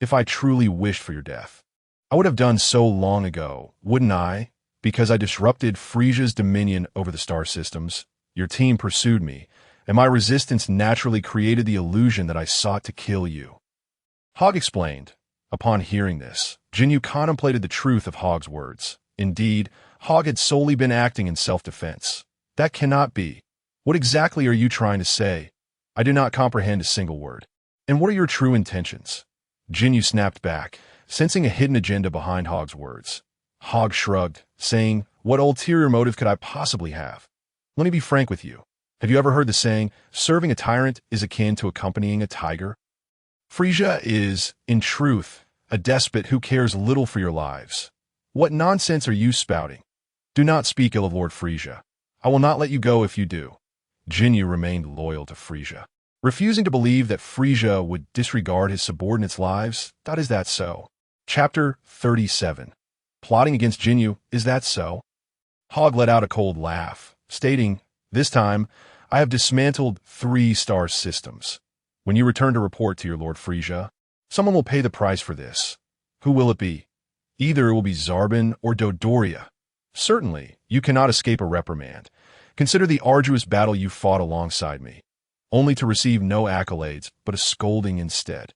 S1: If I truly wished for your death, I would have done so long ago, wouldn't I? Because I disrupted Frisia's dominion over the star systems, your team pursued me, and my resistance naturally created the illusion that I sought to kill you. Hogg explained. Upon hearing this, Jinyu contemplated the truth of Hogg's words. Indeed, Hogg had solely been acting in self-defense. That cannot be. What exactly are you trying to say? I do not comprehend a single word. And what are your true intentions? Jinyu snapped back, sensing a hidden agenda behind Hogg's words. Hogg shrugged, saying, what ulterior motive could I possibly have? Let me be frank with you. Have you ever heard the saying, serving a tyrant is akin to accompanying a tiger? Frisia is, in truth, a despot who cares little for your lives. What nonsense are you spouting? Do not speak ill of Lord Frisia. I will not let you go if you do. Jinyu remained loyal to Frisia, refusing to believe that Frisia would disregard his subordinates' lives. Is that so? Chapter 37. Plotting against Jinyu, is that so? Hogg let out a cold laugh, stating, this time, I have dismantled 3 star systems. When you return to report to your Lord Frisia, someone will pay the price for this. Who will it be? Either it will be Zarbon or Dodoria. Certainly, you cannot escape a reprimand. Consider the arduous battle you fought alongside me, only to receive no accolades, but a scolding instead.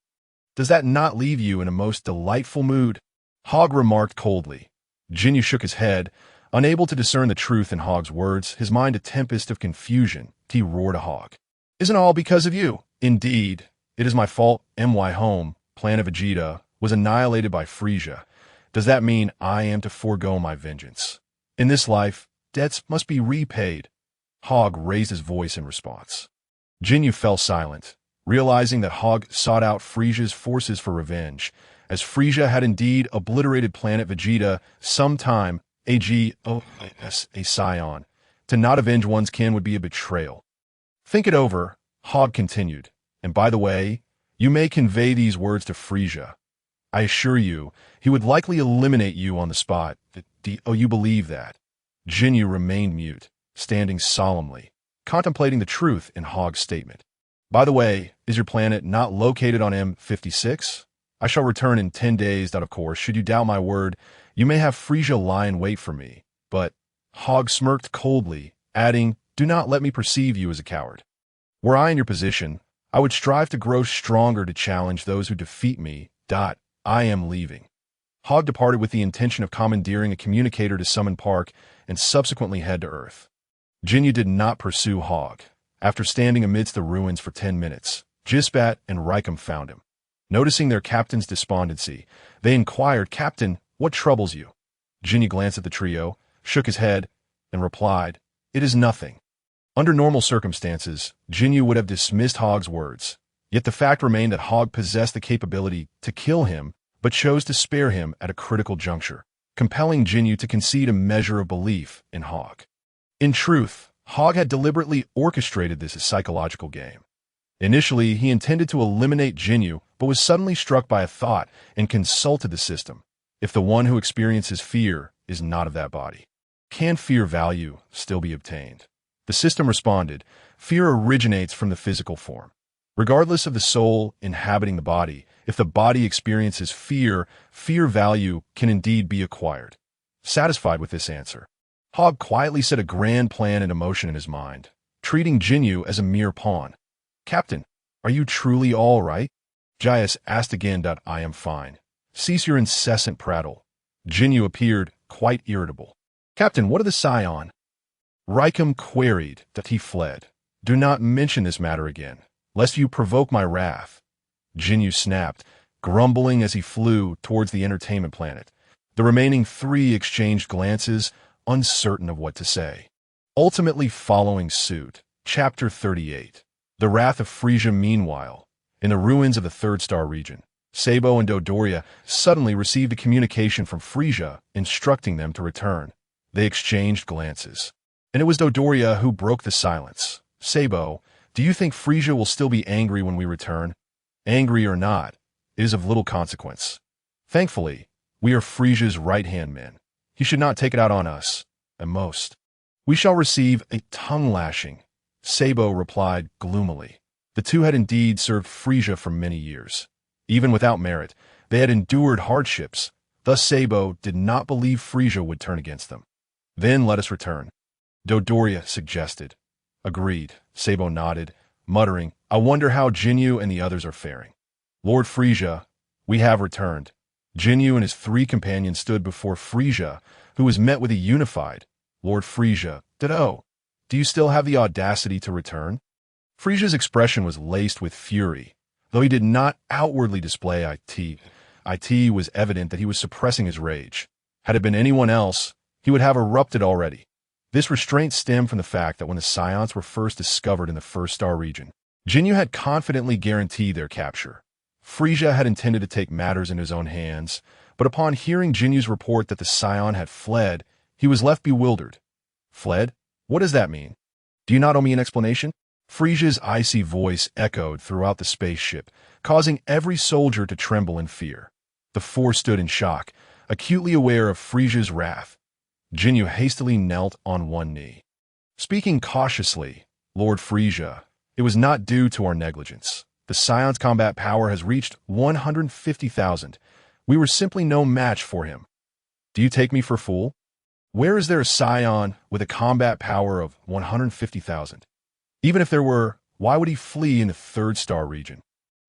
S1: Does that not leave you in a most delightful mood? Hogg remarked coldly. Jinyu shook his head, unable to discern the truth in Hogg's words, his mind a tempest of confusion. He roared at Hogg. Isn't all because of you? Indeed, it is my fault. My home, planet Vegeta, was annihilated by Frisia. Does that mean I am to forego my vengeance? In this life, debts must be repaid. Hogg raised his voice in response. Jinyu fell silent, realizing that Hogg sought out Frisia's forces for revenge, as Frisia had indeed obliterated planet Vegeta sometime a Saiyan. To not avenge one's kin would be a betrayal. Think it over, Hogg continued. And by the way, you may convey these words to Frisia. I assure you, he would likely eliminate you on the spot. You believe that? Jinyu remained mute, standing solemnly, contemplating the truth in Hogg's statement. By the way, is your planet not located on M56? I shall return in 10 days. Of course, should you doubt my word, you may have Frisia lie in wait for me. But Hogg smirked coldly, adding, do not let me perceive you as a coward. Were I in your position, I would strive to grow stronger to challenge those who defeat me. I am leaving. Hogg departed with the intention of commandeering a communicator to Summon Park and subsequently head to Earth. Jinyu did not pursue Hogg. After standing amidst the ruins for 10 minutes, Jisbat and Raikum found him. Noticing their captain's despondency, they inquired, Captain, what troubles you? Jinyu glanced at the trio, shook his head, and replied, it is nothing. Under normal circumstances, Jinyu would have dismissed Hogg's words, yet the fact remained that Hogg possessed the capability to kill him, but chose to spare him at a critical juncture, compelling Jinyu to concede a measure of belief in Hogg. In truth, Hogg had deliberately orchestrated this psychological game. Initially, he intended to eliminate Jinyu, but was suddenly struck by a thought and consulted the system. If the one who experiences fear is not of that body, can fear value still be obtained? The system responded, fear originates from the physical form. Regardless of the soul inhabiting the body, if the body experiences fear, fear value can indeed be acquired. Satisfied with this answer, Hogg quietly set a grand plan into motion in his mind, treating Jinyu as a mere pawn. Captain, are you truly all right? Jayus asked again. I am fine. Cease your incessant prattle. Jinyu appeared quite irritable. Captain, what of the Saiyan? Raikum queried. He fled. Do not mention this matter again, lest you provoke my wrath. Jinyu snapped, grumbling as he flew towards the entertainment planet. The remaining 3 exchanged glances, uncertain of what to say. Ultimately following suit. Chapter 38. The Wrath of Frisia. Meanwhile, in the ruins of the 3rd star region, Sabo and Dodoria suddenly received a communication from Frisia instructing them to return. They exchanged glances, and it was Dodoria who broke the silence. Sabo, do you think Frisia will still be angry when we return? Angry or not, it is of little consequence. Thankfully, we are Frisia's right-hand men. He should not take it out on us. At most, we shall receive a tongue-lashing. Sabo replied gloomily. The two had indeed served Frisia for many years. Even without merit, They had endured hardships, thus Sabo did not believe Frisia would turn against them. Then let us return, Dodoria suggested. Agreed, Sabo nodded, muttering, I wonder how Jinyu and the others are faring. Lord Frisia, we have returned. Jinyu and his 3 companions stood before Frisia, who was met with a unified, Lord Frisia, Ditto. Do you still have the audacity to return? Frisia's expression was laced with fury, though he did not outwardly display it was evident that he was suppressing his rage. Had it been anyone else, he would have erupted already. This restraint stemmed from the fact that when the Saiyans were first discovered in the First Star region, Jinyu had confidently guaranteed their capture. Frisia had intended to take matters in his own hands, but upon hearing Jinyu's report that the Saiyan had fled, he was left bewildered. Fled? What does that mean? Do you not owe me an explanation? Frisia's icy voice echoed throughout the spaceship, causing every soldier to tremble in fear. The 4 stood in shock, acutely aware of Frisia's wrath. Jinyu hastily knelt on one knee. Speaking cautiously, Lord Frisia, it was not due to our negligence. The Scion's combat power has reached 150,000. We were simply no match for him. Do you take me for a fool? Where is there a Scion with a combat power of 150,000? Even if there were, why would he flee in the 3rd Star region?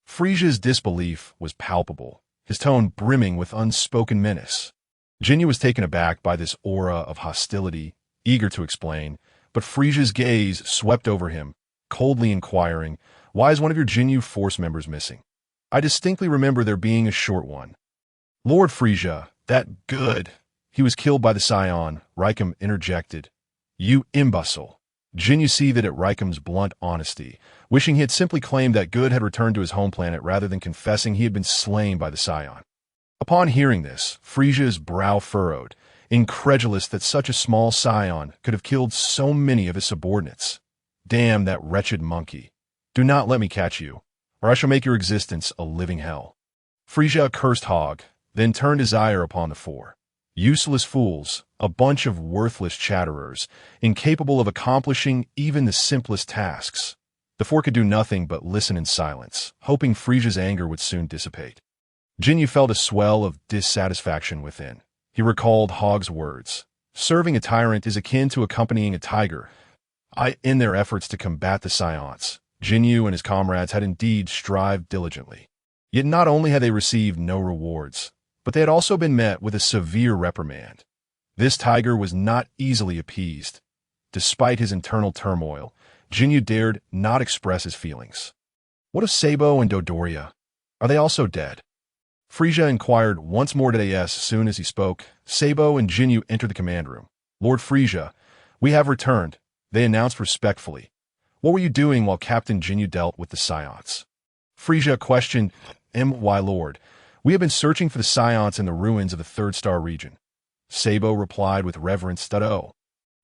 S1: Frisia's disbelief was palpable, his tone brimming with unspoken menace. Jinyu was taken aback by this aura of hostility, eager to explain, but Frisia's gaze swept over him, coldly inquiring, why is one of your Jinyu force members missing? I distinctly remember there being a short one. Lord Frisia, that good. He was killed by the Scion, Raikum interjected. You imbecile. Jinyu seethed at Raikum's blunt honesty, wishing he had simply claimed that Good had returned to his home planet rather than confessing he had been slain by the Scion. Upon hearing this, Frisia's brow furrowed, incredulous that such a small Scion could have killed so many of his subordinates. Damn that wretched monkey. Do not let me catch you, or I shall make your existence a living hell. Frisia cursed Hogg, then turned his ire upon the 4. Useless fools, a bunch of worthless chatterers, incapable of accomplishing even the simplest tasks. The 4 could do nothing but listen in silence, hoping Frisia's anger would soon dissipate. Jinyu felt a swell of dissatisfaction within. He recalled Hogg's words. Serving a tyrant is akin to accompanying a tiger. In their efforts to combat the Scions, Jinyu and his comrades had indeed strived diligently. Yet not only had they received no rewards, but they had also been met with a severe reprimand. This tiger was not easily appeased. Despite his internal turmoil, Jinyu dared not express his feelings. What of Sabo and Dodoria? Are they also dead? Frisia inquired once more today. As soon as he spoke, Sabo and Jinyu entered the command room. Lord Frisia, we have returned, they announced respectfully. What were you doing while Captain Jinyu dealt with the Scions? Frisia questioned, My lord, we have been searching for the Scions in the ruins of the 3rd Star region. Sabo replied with reverence, Ditto.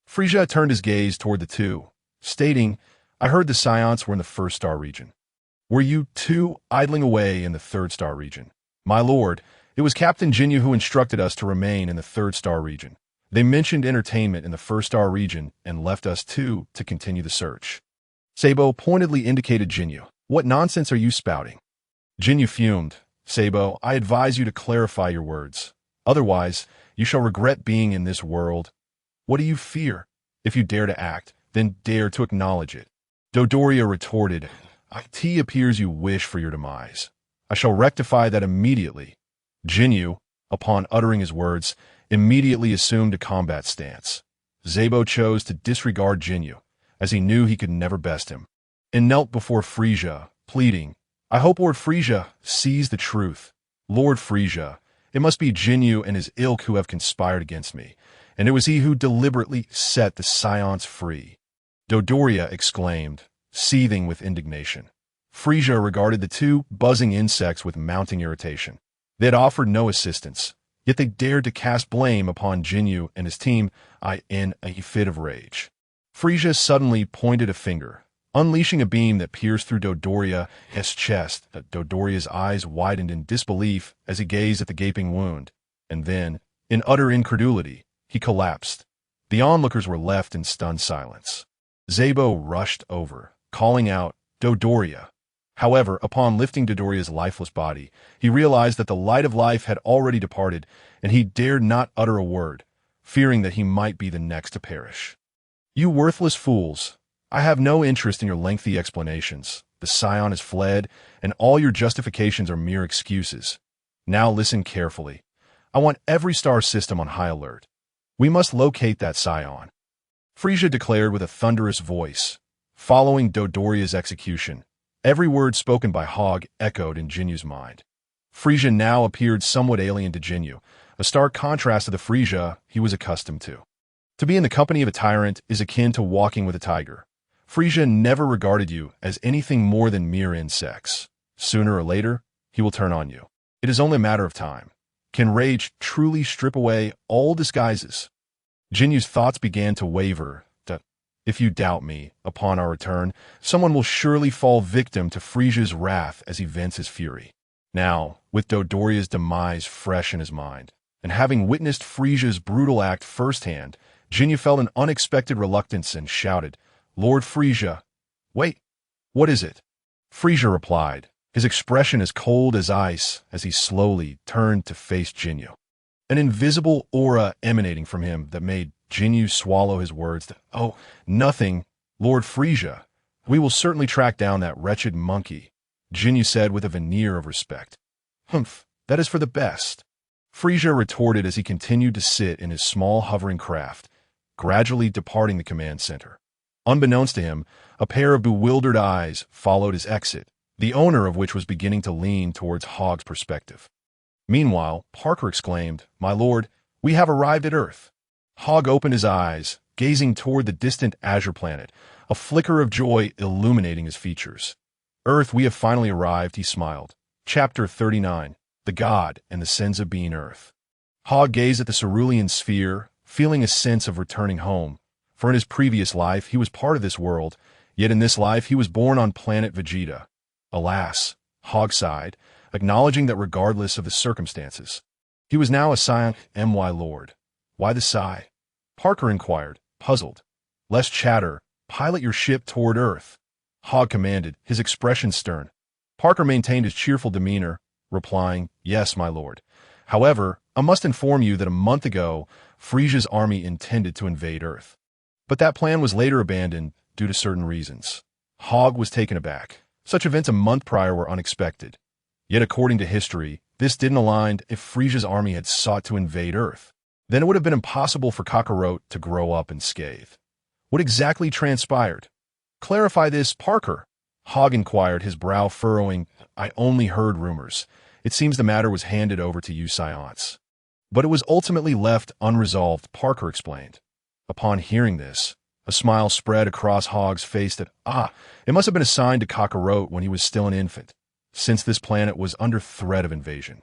S1: Frisia turned his gaze toward the 2, stating, I heard the Scions were in the 1st Star region. Were you 2 idling away in the 3rd Star region? My lord, it was Captain Jinyu who instructed us to remain in the 3rd Star region. They mentioned entertainment in the 1st Star region and left us 2 to continue the search. Sabo pointedly indicated Jinyu. What nonsense are you spouting? Jinyu fumed. Sabo, I advise you to clarify your words. Otherwise, you shall regret being in this world. What do you fear? If you dare to act, then dare to acknowledge it. Dodoria retorted, It appears you wish for your demise. I shall rectify that immediately. Jinyu, upon uttering his words, immediately assumed a combat stance. Sabo chose to disregard Jinyu, as he knew he could never best him, and knelt before Frisia, pleading, I hope Lord Frisia sees the truth. Lord Frisia, it must be Jinyu and his ilk who have conspired against me, and it was he who deliberately set the Scions free. Dodoria exclaimed, seething with indignation. Frisia regarded the 2 buzzing insects with mounting irritation. They had offered no assistance, yet they dared to cast blame upon Jinyu and his team, in a fit of rage. Frisia suddenly pointed a finger, unleashing a beam that pierced through Dodoria's chest. Dodoria's eyes widened in disbelief as he gazed at the gaping wound, and then, in utter incredulity, he collapsed. The onlookers were left in stunned silence. Sabo rushed over, calling out, Dodoria, However, upon lifting Dodoria's lifeless body, he realized that the light of life had already departed, and he dared not utter a word, fearing that he might be the next to perish. "You worthless fools! I have no interest in your lengthy explanations. The Scion has fled, and all your justifications are mere excuses. Now listen carefully. I want every star system on high alert. We must locate that Scion," Frisia declared with a thunderous voice. Following Dodoria's execution, every word spoken by Hogg echoed in Jinyu's mind. Frisia now appeared somewhat alien to Jinyu, a stark contrast to the Frisia he was accustomed to. To be in the company of a tyrant is akin to walking with a tiger. Frisia never regarded you as anything more than mere insects. Sooner or later, he will turn on you. It is only a matter of time. Can rage truly strip away all disguises? Jinyu's thoughts began to waver. If you doubt me, upon our return, someone will surely fall victim to Frisia's wrath as he vents his fury. Now, with Dodoria's demise fresh in his mind, and having witnessed Frisia's brutal act firsthand, Jinyu felt an unexpected reluctance and shouted, "Lord Frisia!" "Wait, what is it?" Frisia replied, his expression as cold as ice as he slowly turned to face Jinyu. An invisible aura emanating from him that made Jinyu swallow his words. "Oh, nothing, Lord Frisia. We will certainly track down that wretched monkey," Jinyu said with a veneer of respect. "Humph, that is for the best," Frisia retorted as he continued to sit in his small hovering craft, gradually departing the command center. Unbeknownst to him, a pair of bewildered eyes followed his exit, the owner of which was beginning to lean towards Hogg's perspective. Meanwhile, Parker exclaimed, "My lord, we have arrived at Earth." Hogg opened his eyes, gazing toward the distant azure planet, a flicker of joy illuminating his features. "Earth, we have finally arrived," he smiled. Chapter 39, The God and the Sense of Being Earth. Hogg gazed at the cerulean sphere, feeling a sense of returning home, for in his previous life he was part of this world, yet in this life he was born on planet Vegeta. Alas, Hogg sighed, acknowledging that regardless of the circumstances, he was now a Saiyan my lord. "Why the sigh?" Parker inquired, puzzled. "Less chatter. Pilot your ship toward Earth," Hogg commanded, his expression stern. Parker maintained his cheerful demeanor, replying, "Yes, my lord. However, I must inform you that a month ago, Frisia's army intended to invade Earth. But that plan was later abandoned due to certain reasons." Hogg was taken aback. Such events a month prior were unexpected. Yet according to history, this didn't align. If Frisia's army had sought to invade Earth, then it would have been impossible for Kakarot to grow up unscathed. What exactly transpired? "Clarify this, Parker," Hogg inquired, his brow furrowing. "I only heard rumors. It seems the matter was handed over to you Science." "But it was ultimately left unresolved," Parker explained. Upon hearing this, a smile spread across Hogg's face that, it must have been assigned to Kakarot when he was still an infant, since this planet was under threat of invasion.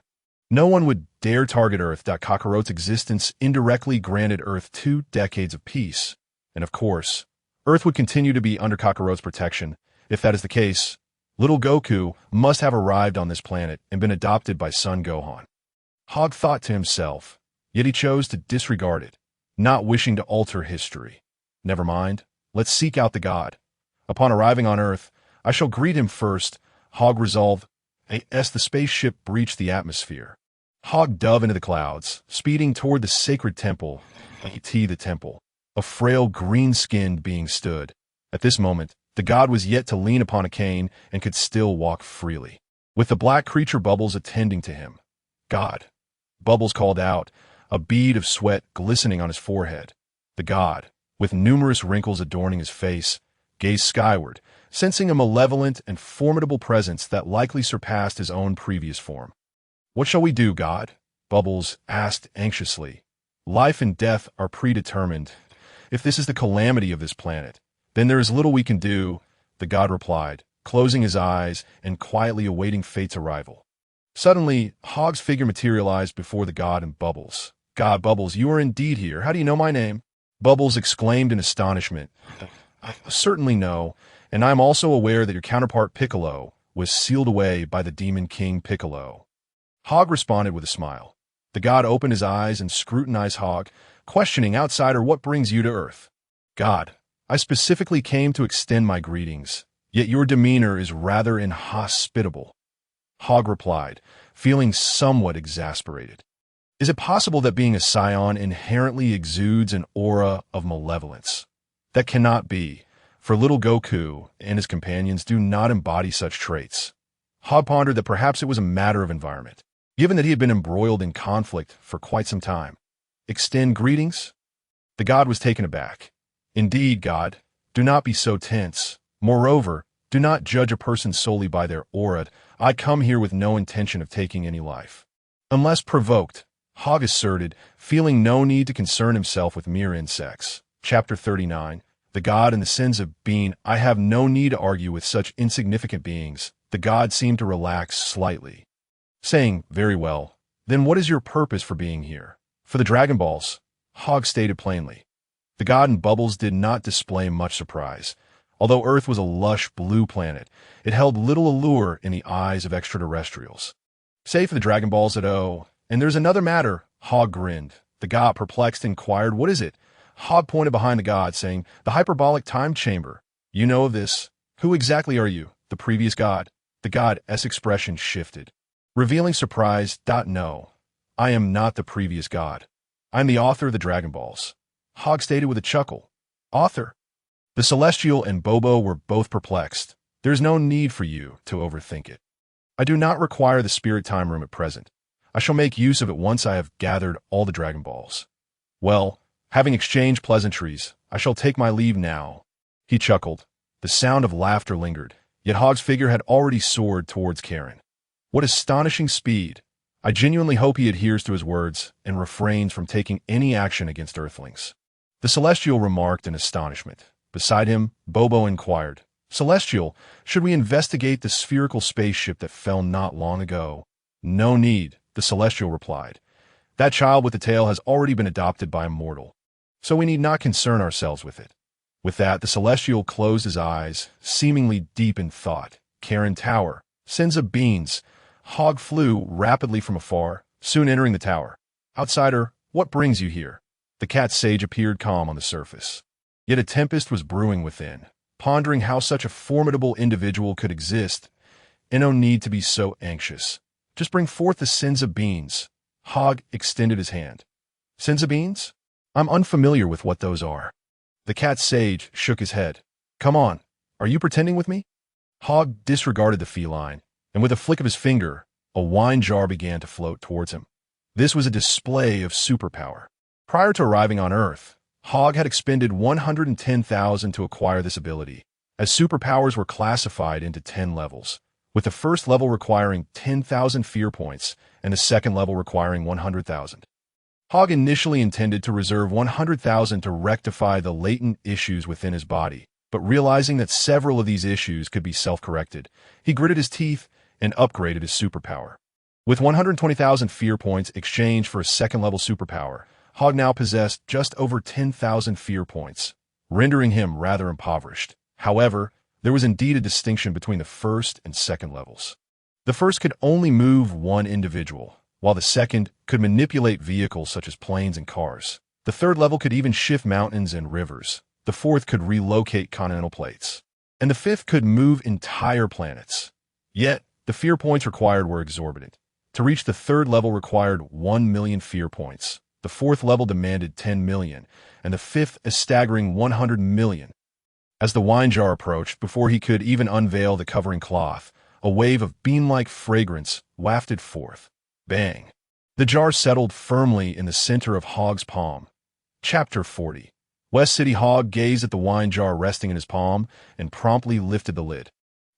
S1: No one would dare target Earth. Kakarot's existence indirectly granted Earth 2 decades of peace. And of course, Earth would continue to be under Kakarot's protection. If that is the case, little Goku must have arrived on this planet and been adopted by Son Gohan. Hogg thought to himself, yet he chose to disregard it, not wishing to alter history. Never mind, let's seek out the god. Upon arriving on Earth, I shall greet him first, Hogg resolved. As the spaceship breached the atmosphere, Hogg dove into the clouds, speeding toward the sacred temple, the temple. A frail green-skinned being stood. At this moment, the god was yet to lean upon a cane and could still walk freely, with the black creature Bubbles attending to him. "God," Bubbles called out, a bead of sweat glistening on his forehead. The god, with numerous wrinkles adorning his face, gazed skyward, sensing a malevolent and formidable presence that likely surpassed his own previous form. "What shall we do, God?" Bubbles asked anxiously. "Life and death are predetermined. If this is the calamity of this planet, then there is little we can do," the god replied, closing his eyes and quietly awaiting fate's arrival. Suddenly, Hogg's figure materialized before the god and Bubbles. "God, Bubbles, you are indeed here. How do you know my name?" Bubbles exclaimed in astonishment. "I certainly know, and I am also aware that your counterpart Piccolo was sealed away by the Demon King Piccolo." Hogg responded with a smile. The god opened his eyes and scrutinized Hogg, questioning, "Outsider, what brings you to Earth?" "God, I specifically came to extend my greetings," yet your demeanor is rather inhospitable." Hogg replied, feeling somewhat exasperated. Is it possible that being a Saiyan inherently exudes an aura of malevolence? That cannot be, for little Goku and his companions do not embody such traits. Hogg pondered that perhaps it was a matter of environment, given that he had been embroiled in conflict for quite some time. "Extend greetings?" The god was taken aback. "Indeed, God, do not be so tense. Moreover, do not judge a person solely by their aura. I come here with no intention of taking any life." Unless provoked, Hogg asserted, feeling no need to concern himself with mere insects. Chapter 39, The God and the Sins of Being. I have no need to argue with such insignificant beings. The god seemed to relax slightly, saying, "Very well, then what is your purpose for being here?" "For the Dragon Balls," Hogg stated plainly. The god in bubbles did not display much surprise. Although Earth was a lush blue planet, it held little allure in the eyes of extraterrestrials. "Say for the Dragon Balls at O. And there's another matter," Hogg grinned. The god, perplexed, inquired, "What is it?" Hogg pointed behind the god, saying, "The hyperbolic time chamber. You know of this. Who exactly are you? The previous god?" The god's expression shifted, revealing surprise. "No, I am not the previous god. I am the author of the Dragon Balls," Hogg stated with a chuckle. "Author?" The Celestial and Bobo were both perplexed. "There's no need for you to overthink it. I do not require the spirit time room at present. I shall make use of it once I have gathered all the Dragon Balls. Well, having exchanged pleasantries, I shall take my leave now." He chuckled. The sound of laughter lingered, yet Hogg's figure had already soared towards Karen. What astonishing speed! I genuinely hope he adheres to his words and refrains from taking any action against Earthlings. The Celestial remarked in astonishment. Beside him, Bobo inquired, "Celestial, should we investigate the spherical spaceship that fell not long ago?" "No need," the Celestial replied. "That child with the tail has already been adopted by a mortal, so we need not concern ourselves with it." With that, the Celestial closed his eyes, seemingly deep in thought. Karen Tower, Sins of Beans. Hogg flew rapidly from afar, soon entering the tower. "Outsider, what brings you here?" The cat sage appeared calm on the surface, yet a tempest was brewing within. Pondering how such a formidable individual could exist, and no need to be so anxious. "Just bring forth the Sins of Beans." Hogg extended his hand. "Sins of Beans? I'm unfamiliar with what those are." The cat sage shook his head. "Come on, are you pretending with me?" Hogg disregarded the feline, and with a flick of his finger, a wine jar began to float towards him. This was a display of superpower. Prior to arriving on Earth, Hogg had expended 110,000 to acquire this ability, as superpowers were classified into 10 levels, with the first level requiring 10,000 fear points and the second level requiring 100,000. Hogg initially intended to reserve 100,000 to rectify the latent issues within his body, but realizing that several of these issues could be self-corrected, he gritted his teeth and upgraded his superpower. With 120,000 fear points exchanged for a second-level superpower, Hogg now possessed just over 10,000 fear points, rendering him rather impoverished. However, there was indeed a distinction between the first and second levels. The first could only move one individual, while the second could manipulate vehicles such as planes and cars. The third level could even shift mountains and rivers. The fourth could relocate continental plates. And the fifth could move entire planets. Yet, the fear points required were exorbitant. To reach the third level required 1 million fear points. The fourth level demanded 10 million, and the fifth a staggering 100 million. As the wine jar approached, before he could even unveil the covering cloth, a wave of bean-like fragrance wafted forth. Bang! The jar settled firmly in the center of Hogg's palm. Chapter 40. West City. Hogg gazed at the wine jar resting in his palm and promptly lifted the lid,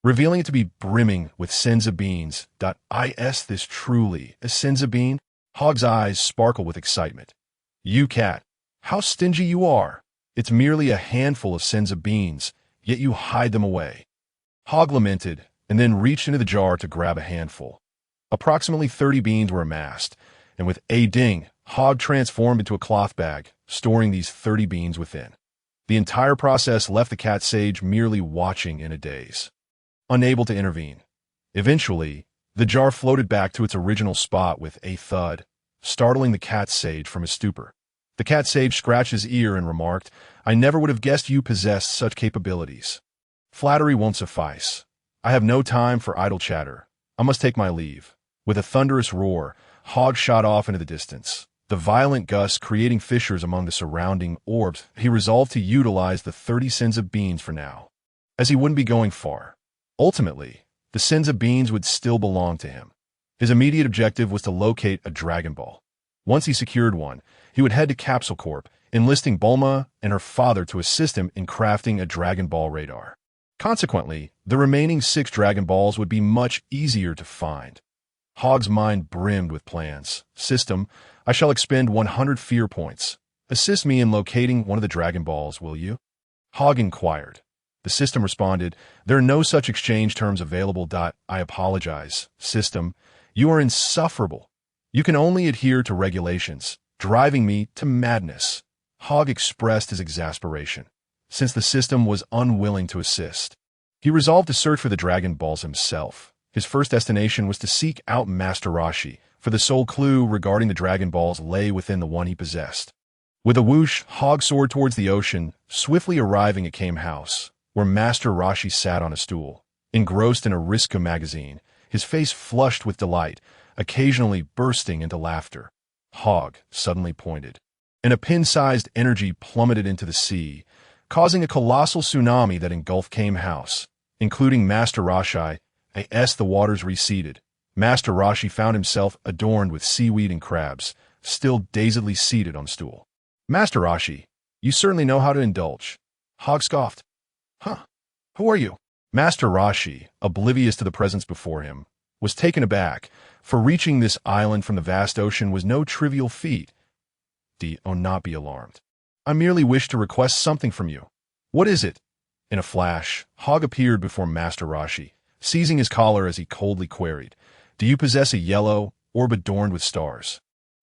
S1: revealing it to be brimming with Sins of Beans. Is this truly a Sins of Bean? Hogg's eyes sparkled with excitement. "You cat, how stingy you are. It's merely a handful of Sins of Beans, yet you hide them away." Hogg lamented, and then reached into the jar to grab a handful. Approximately 30 beans were amassed, and with a ding, Hogg transformed into a cloth bag, storing these 30 beans within. The entire process left the cat sage merely watching in a daze, unable to intervene. Eventually, the jar floated back to its original spot with a thud, startling the cat sage from his stupor. The cat sage scratched his ear and remarked, "I never would have guessed you possessed such capabilities." Flattery won't suffice. I have no time for idle chatter. I must take my leave. With a thunderous roar, Hogg shot off into the distance. The violent gusts creating fissures among the surrounding orbs, he resolved to utilize the 30 sins of beans for now, as he wouldn't be going far. Ultimately, the sins of beans would still belong to him. His immediate objective was to locate a Dragon Ball. Once he secured one, he would head to Capsule Corp, enlisting Bulma and her father to assist him in crafting a Dragon Ball radar. Consequently, the remaining 6 Dragon Balls would be much easier to find. Hogg's mind brimmed with plans. System, I shall expend 100 fear points. Assist me in locating one of the Dragon Balls, will you? Hogg inquired. The system responded, there are no such exchange terms available. I apologize, system. You are insufferable. You can only adhere to regulations, driving me to madness. Hogg expressed his exasperation. Since the system was unwilling to assist, he resolved to search for the Dragon Balls himself. His first destination was to seek out Master Roshi, for the sole clue regarding the Dragon Balls lay within the one he possessed. With a whoosh, Hogg soared towards the ocean, swiftly arriving at Kame House, where Master Roshi sat on a stool, engrossed in a Riska magazine, his face flushed with delight, occasionally bursting into laughter. Hogg suddenly pointed, and a pin-sized energy plummeted into the sea, causing a colossal tsunami that engulfed Kame House, including Master Roshi. As the waters receded, Master Roshi found himself adorned with seaweed and crabs, still dazedly seated on the stool. Master Roshi, you certainly know how to indulge. Hogg scoffed. Huh? Who are you? Master Roshi, oblivious to the presence before him, was taken aback, for reaching this island from the vast ocean was no trivial feat. Do not be alarmed. I merely wish to request something from you. What is it? In a flash, Hogg appeared before Master Roshi, seizing his collar as he coldly queried, do you possess a yellow orb adorned with stars?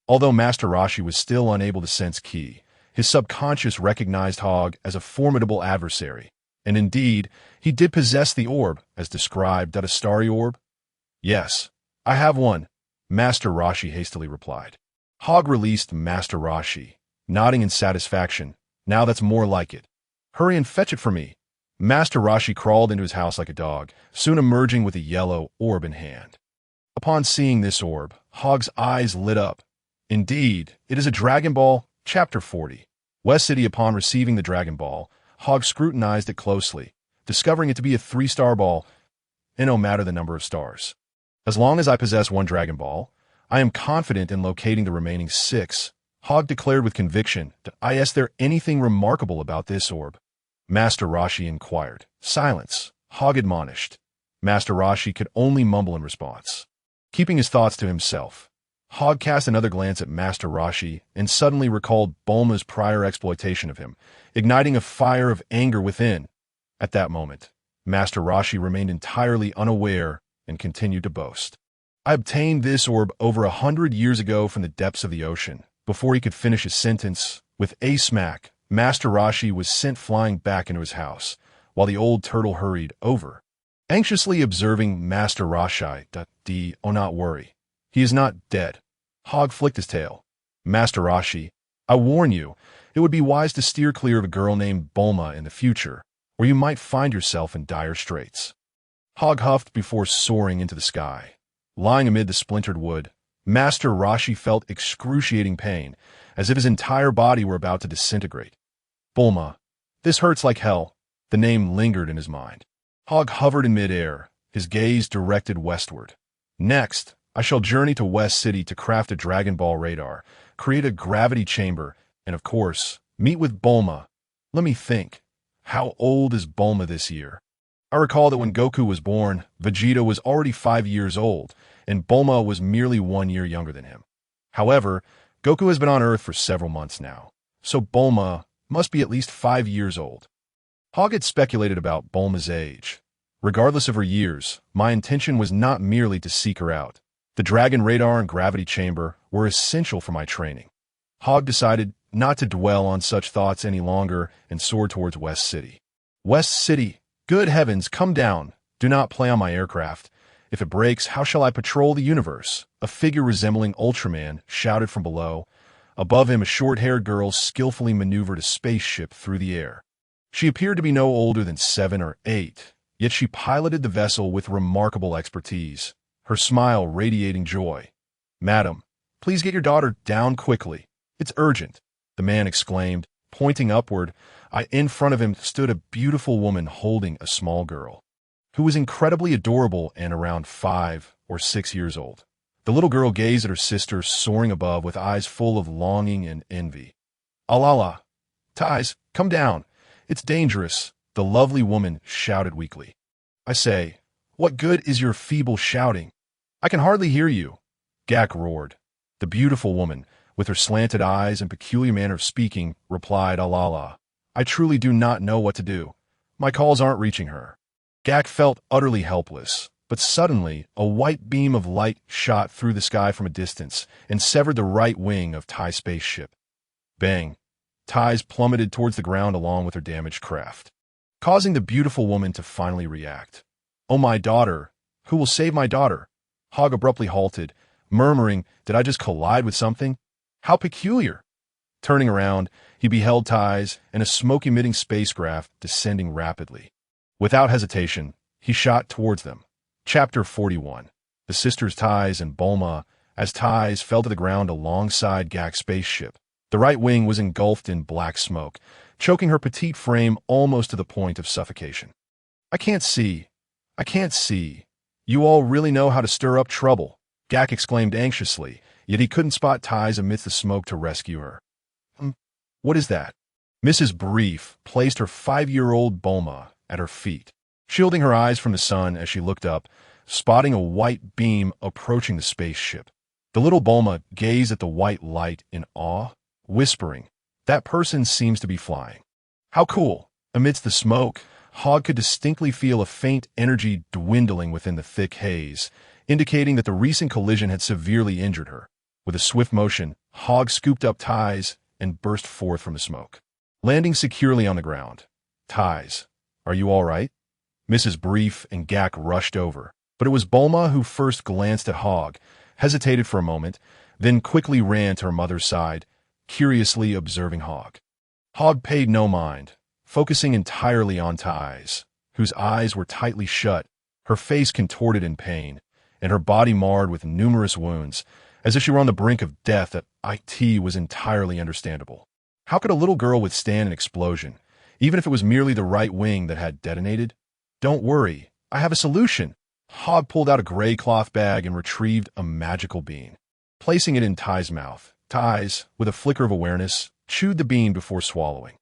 S1: Although Master Roshi was still unable to sense ki, his subconscious recognized Hogg as a formidable adversary, and indeed, he did possess the orb, as described, a starry orb. Yes, I have one, Master Roshi hastily replied. Hogg released Master Roshi, nodding in satisfaction. Now that's more like it. Hurry and fetch it for me. Master Roshi crawled into his house like a dog, soon emerging with a yellow orb in hand. Upon seeing this orb, Hogg's eyes lit up. Indeed, it is a Dragon Ball, Chapter 40. West City. Upon receiving the Dragon Ball, Hogg scrutinized it closely, discovering it to be a 3-star ball, and no matter the number of stars. As long as I possess one Dragon Ball, I am confident in locating the remaining 6, Hogg declared with conviction. Is there anything remarkable about this orb? Master Roshi inquired. Silence, Hogg admonished. Master Roshi could only mumble in response. Keeping his thoughts to himself, Hogg cast another glance at Master Roshi and suddenly recalled Bulma's prior exploitation of him, igniting a fire of anger within. At that moment, Master Roshi remained entirely unaware and continued to boast. I obtained this orb over 100 years ago from the depths of the ocean. Before he could finish his sentence, with a smack, Master Roshi was sent flying back into his house, while the old turtle hurried over, anxiously observing Master Roshi. Not worry. He is not dead. Hogg flicked his tail. Master Roshi, I warn you, it would be wise to steer clear of a girl named Bulma in the future, or you might find yourself in dire straits. Hogg huffed before soaring into the sky. Lying amid the splintered wood, Master Roshi felt excruciating pain, as if his entire body were about to disintegrate. Bulma, this hurts like hell. The name lingered in his mind. Hogg hovered in midair, his gaze directed westward. Next, I shall journey to West City to craft a Dragon Ball radar, create a gravity chamber, and of course, meet with Bulma. Let me think. How old is Bulma this year? I recall that when Goku was born, Vegeta was already 5 years old, and Bulma was merely 1 year younger than him. However, Goku has been on Earth for several months now, so Bulma must be at least 5 years old. Hogg had speculated about Bulma's age. Regardless of her years, my intention was not merely to seek her out. The Dragon Radar and Gravity Chamber were essential for my training. Hogg decided not to dwell on such thoughts any longer and soared towards West City. West City, good heavens, come down. Do not play on my aircraft. If it breaks, how shall I patrol the universe? A figure resembling Ultraman shouted from below. Above him, a short-haired girl skillfully maneuvered a spaceship through the air. She appeared to be no older than 7 or 8, yet she piloted the vessel with remarkable expertise, her smile radiating joy. "Madam, please get your daughter down quickly. It's urgent," the man exclaimed, pointing upward. In front of him stood a beautiful woman holding a small girl, who was incredibly adorable and around 5 or 6 years old. The little girl gazed at her sister soaring above with eyes full of longing and envy. "Alala, Ties, come down. It's dangerous," the lovely woman shouted weakly. "I say, what good is your feeble shouting? I can hardly hear you," Gak roared. The beautiful woman, with her slanted eyes and peculiar manner of speaking, replied, "Alala, I truly do not know what to do. My calls aren't reaching her." Gak felt utterly helpless, but suddenly a white beam of light shot through the sky from a distance and severed the right wing of Ty's spaceship. Bang! Ties plummeted towards the ground along with her damaged craft, causing the beautiful woman to finally react. "Oh, my daughter! Who will save my daughter?" Hogg abruptly halted, murmuring, "Did I just collide with something? How peculiar!" Turning around, he beheld Ties and a smoke-emitting spacecraft descending rapidly. Without hesitation, he shot towards them. Chapter 41. The sisters Ties and Bulma. As Ties fell to the ground alongside Gak's spaceship, the right wing was engulfed in black smoke, choking her petite frame almost to the point of suffocation. I can't see. You all really know how to stir up trouble," Gak exclaimed anxiously, yet he couldn't spot Ties amidst the smoke to rescue her. What is that?" Mrs. Brief placed her 5-year-old Bulma at her feet, shielding her eyes from the sun as she looked up, spotting a white beam approaching the spaceship. The little Bulma gazed at the white light in awe, whispering, "That person seems to be flying. How cool!" Amidst the smoke, Hogg could distinctly feel a faint energy dwindling within the thick haze, indicating that the recent collision had severely injured her. With a swift motion, Hogg scooped up Ties and burst forth from the smoke, landing securely on the ground. "Ties, are you all right?" Mrs. Brief and Gak rushed over, but it was Bulma who first glanced at Hogg, hesitated for a moment, then quickly ran to her mother's side, curiously observing Hogg. Hogg paid no mind, focusing entirely on Ties, whose eyes were tightly shut, her face contorted in pain, and her body marred with numerous wounds, as if she were on the brink of death. That it was entirely understandable. How could a little girl withstand an explosion, even if it was merely the right wing that had detonated? "Don't worry, I have a solution." Hogg pulled out a gray cloth bag and retrieved a magical bean. Placing it in Ty's mouth, Ties, with a flicker of awareness, chewed the bean before swallowing.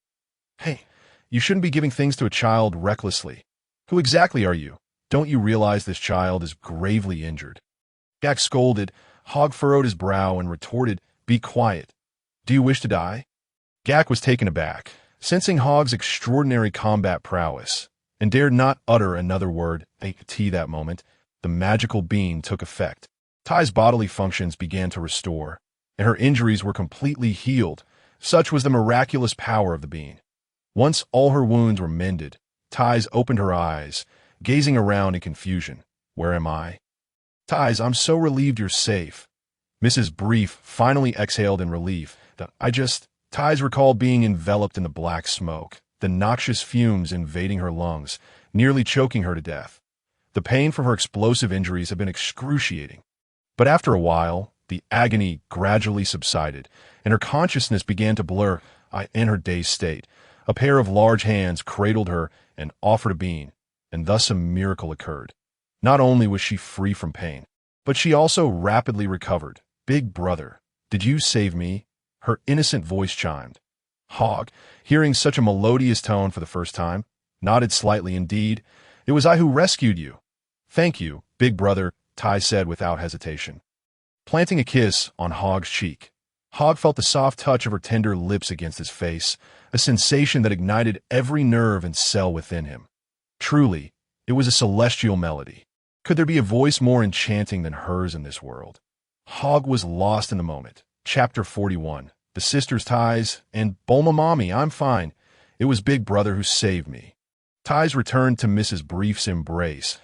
S1: "Hey, you shouldn't be giving things to a child recklessly. Who exactly are you? Don't you realize this child is gravely injured?" Gak scolded. Hogg furrowed his brow and retorted, "Be quiet. Do you wish to die?" Gak was taken aback, sensing Hogg's extraordinary combat prowess, and dared not utter another word. That moment, the magical bean took effect. Ty's bodily functions began to restore, and her injuries were completely healed. Such was the miraculous power of the bean. Once all her wounds were mended, Ties opened her eyes, gazing around in confusion. "Where am I?" "Ties, I'm so relieved you're safe." Mrs. Brief finally exhaled in relief. Ties recalled being enveloped in the black smoke, the noxious fumes invading her lungs, nearly choking her to death. The pain from her explosive injuries had been excruciating. But after a while, the agony gradually subsided, and her consciousness began to blur. In her dazed state, a pair of large hands cradled her and offered a bean, and thus a miracle occurred. Not only was she free from pain, but she also rapidly recovered. "Big brother, did you save me?" her innocent voice chimed. Hogg, hearing such a melodious tone for the first time, nodded slightly. "Indeed, it was I who rescued you." "Thank you, big brother," Ty said without hesitation, planting a kiss on Hogg's cheek. Hogg felt the soft touch of her tender lips against his face, a sensation that ignited every nerve and cell within him. Truly, it was a celestial melody. Could there be a voice more enchanting than hers in this world? Hogg was lost in the moment. Chapter 41. The sisters Ties and Bulma. "Mommy, I'm fine. It was Big Brother who saved me." Ties returned to Mrs. Brief's embrace.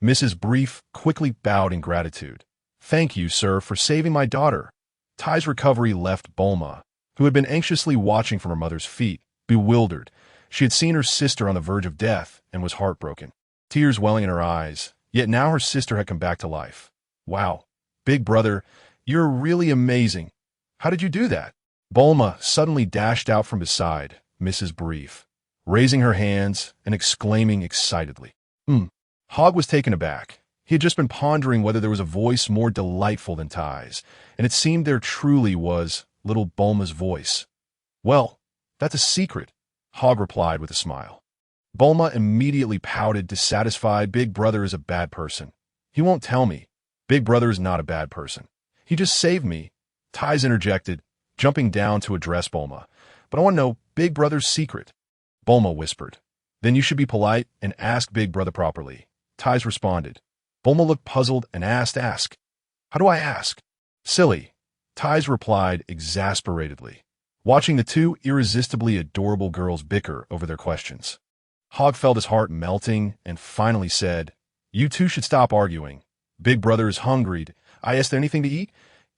S1: Mrs. Brief quickly bowed in gratitude. "Thank you, sir, for saving my daughter." Ty's recovery left Bulma, who had been anxiously watching from her mother's feet, bewildered. She had seen her sister on the verge of death and was heartbroken, tears welling in her eyes, yet now her sister had come back to life. Wow, big brother, you're really amazing. How did you do that? Bulma suddenly dashed out from beside Mrs. Brief, raising her hands and exclaiming excitedly. Hogg was taken aback. He had just been pondering whether there was a voice more delightful than Ty's, and it seemed there truly was little Bulma's voice. Well, that's a secret, Hogg replied with a smile. Bulma immediately pouted, dissatisfied. Big brother is a bad person. He won't tell me. Big brother is not a bad person. He just saved me. Ty's interjected, jumping down to address Bulma. But I want to know big brother's secret. Bulma whispered. Then you should be polite and ask big brother properly. Ty's responded. Bulma looked puzzled and asked, How do I ask? Silly. Ty's replied exasperatedly, watching the two irresistibly adorable girls bicker over their questions. Hogg felt his heart melting and finally said, You two should stop arguing. Big brother is hungry. I asked anything to eat?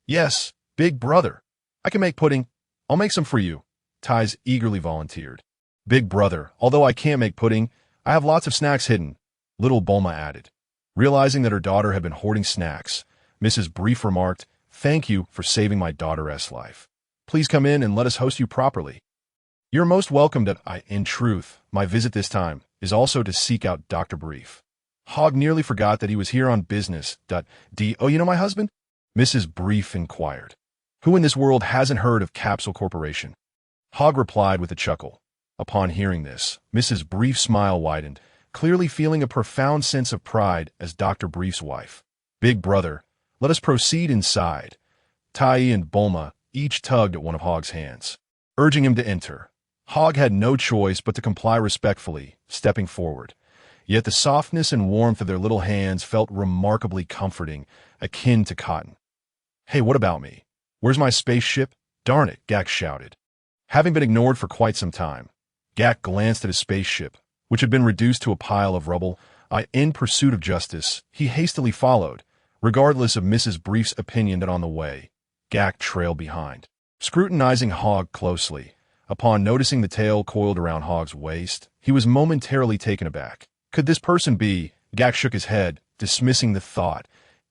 S1: Yes, big brother. I can make pudding. I'll make some for you. Ty's eagerly volunteered. Big brother, although I can't make pudding, I have lots of snacks hidden, little Bulma added. Realizing that her daughter had been hoarding snacks, Mrs. Brief remarked, Thank you for saving my daughter's life. Please come in and let us host you properly. You're most welcome. In truth, my visit this time is also to seek out Dr. Brief. Hogg nearly forgot that he was here on business. Oh, you know my husband? Mrs. Brief inquired. Who in this world hasn't heard of Capsule Corporation? Hogg replied with a chuckle. Upon hearing this, Mrs. Brief's smile widened, clearly feeling a profound sense of pride as Dr. Brief's wife. Big brother, let us proceed inside. Tai and Bulma each tugged at one of Hogg's hands, urging him to enter. Hogg had no choice but to comply respectfully, stepping forward. Yet the softness and warmth of their little hands felt remarkably comforting, akin to cotton. Hey, what about me? Where's my spaceship? Darn it, Gak shouted. Having been ignored for quite some time, Gak glanced at his spaceship, which had been reduced to a pile of rubble. In pursuit of justice, he hastily followed, regardless of Mrs. Brief's opinion that on the way, Gak trailed behind. Scrutinizing Hogg closely, upon noticing the tail coiled around Hogg's waist, he was momentarily taken aback. Could this person be? Gak shook his head, dismissing the thought.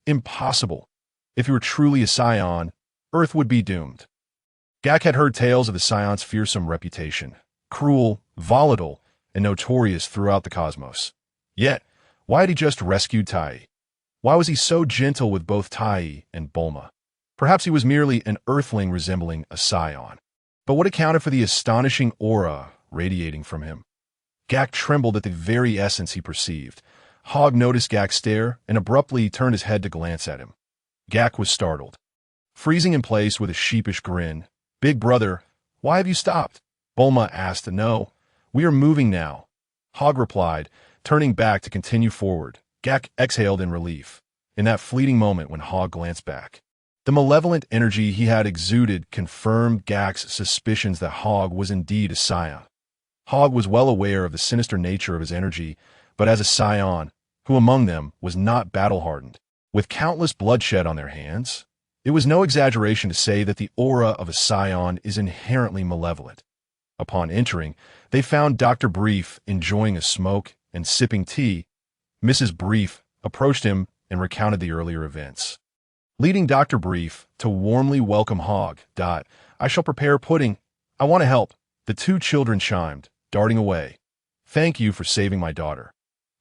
S1: Impossible. If he were truly a Saiyan, Earth would be doomed. Gak had heard tales of the Saiyans' fearsome reputation, cruel, volatile, and notorious throughout the cosmos. Yet, why had he just rescued Tai? Why was he so gentle with both Tai and Bulma? Perhaps he was merely an earthling resembling a Saiyan. But what accounted for the astonishing aura radiating from him? Gak trembled at the very essence he perceived. Hogg noticed Gak's stare and abruptly turned his head to glance at him. Gak was startled. Freezing in place with a sheepish grin, Big brother, why have you stopped? Bulma asked. No, we are moving now. Hogg replied, turning back to continue forward. Gak exhaled in relief. In that fleeting moment when Hogg glanced back, the malevolent energy he had exuded confirmed Gak's suspicions that Hogg was indeed a Saiyan. Hogg was well aware of the sinister nature of his energy, but as a Saiyan, who among them was not battle-hardened, with countless bloodshed on their hands, it was no exaggeration to say that the aura of a Saiyan is inherently malevolent. Upon entering, they found Dr. Brief enjoying a smoke and sipping tea. Mrs. Brief approached him and recounted the earlier events, leading Dr. Brief to warmly welcome Hogg. I shall prepare pudding. I want to help. The two children chimed, darting away. Thank you for saving my daughter.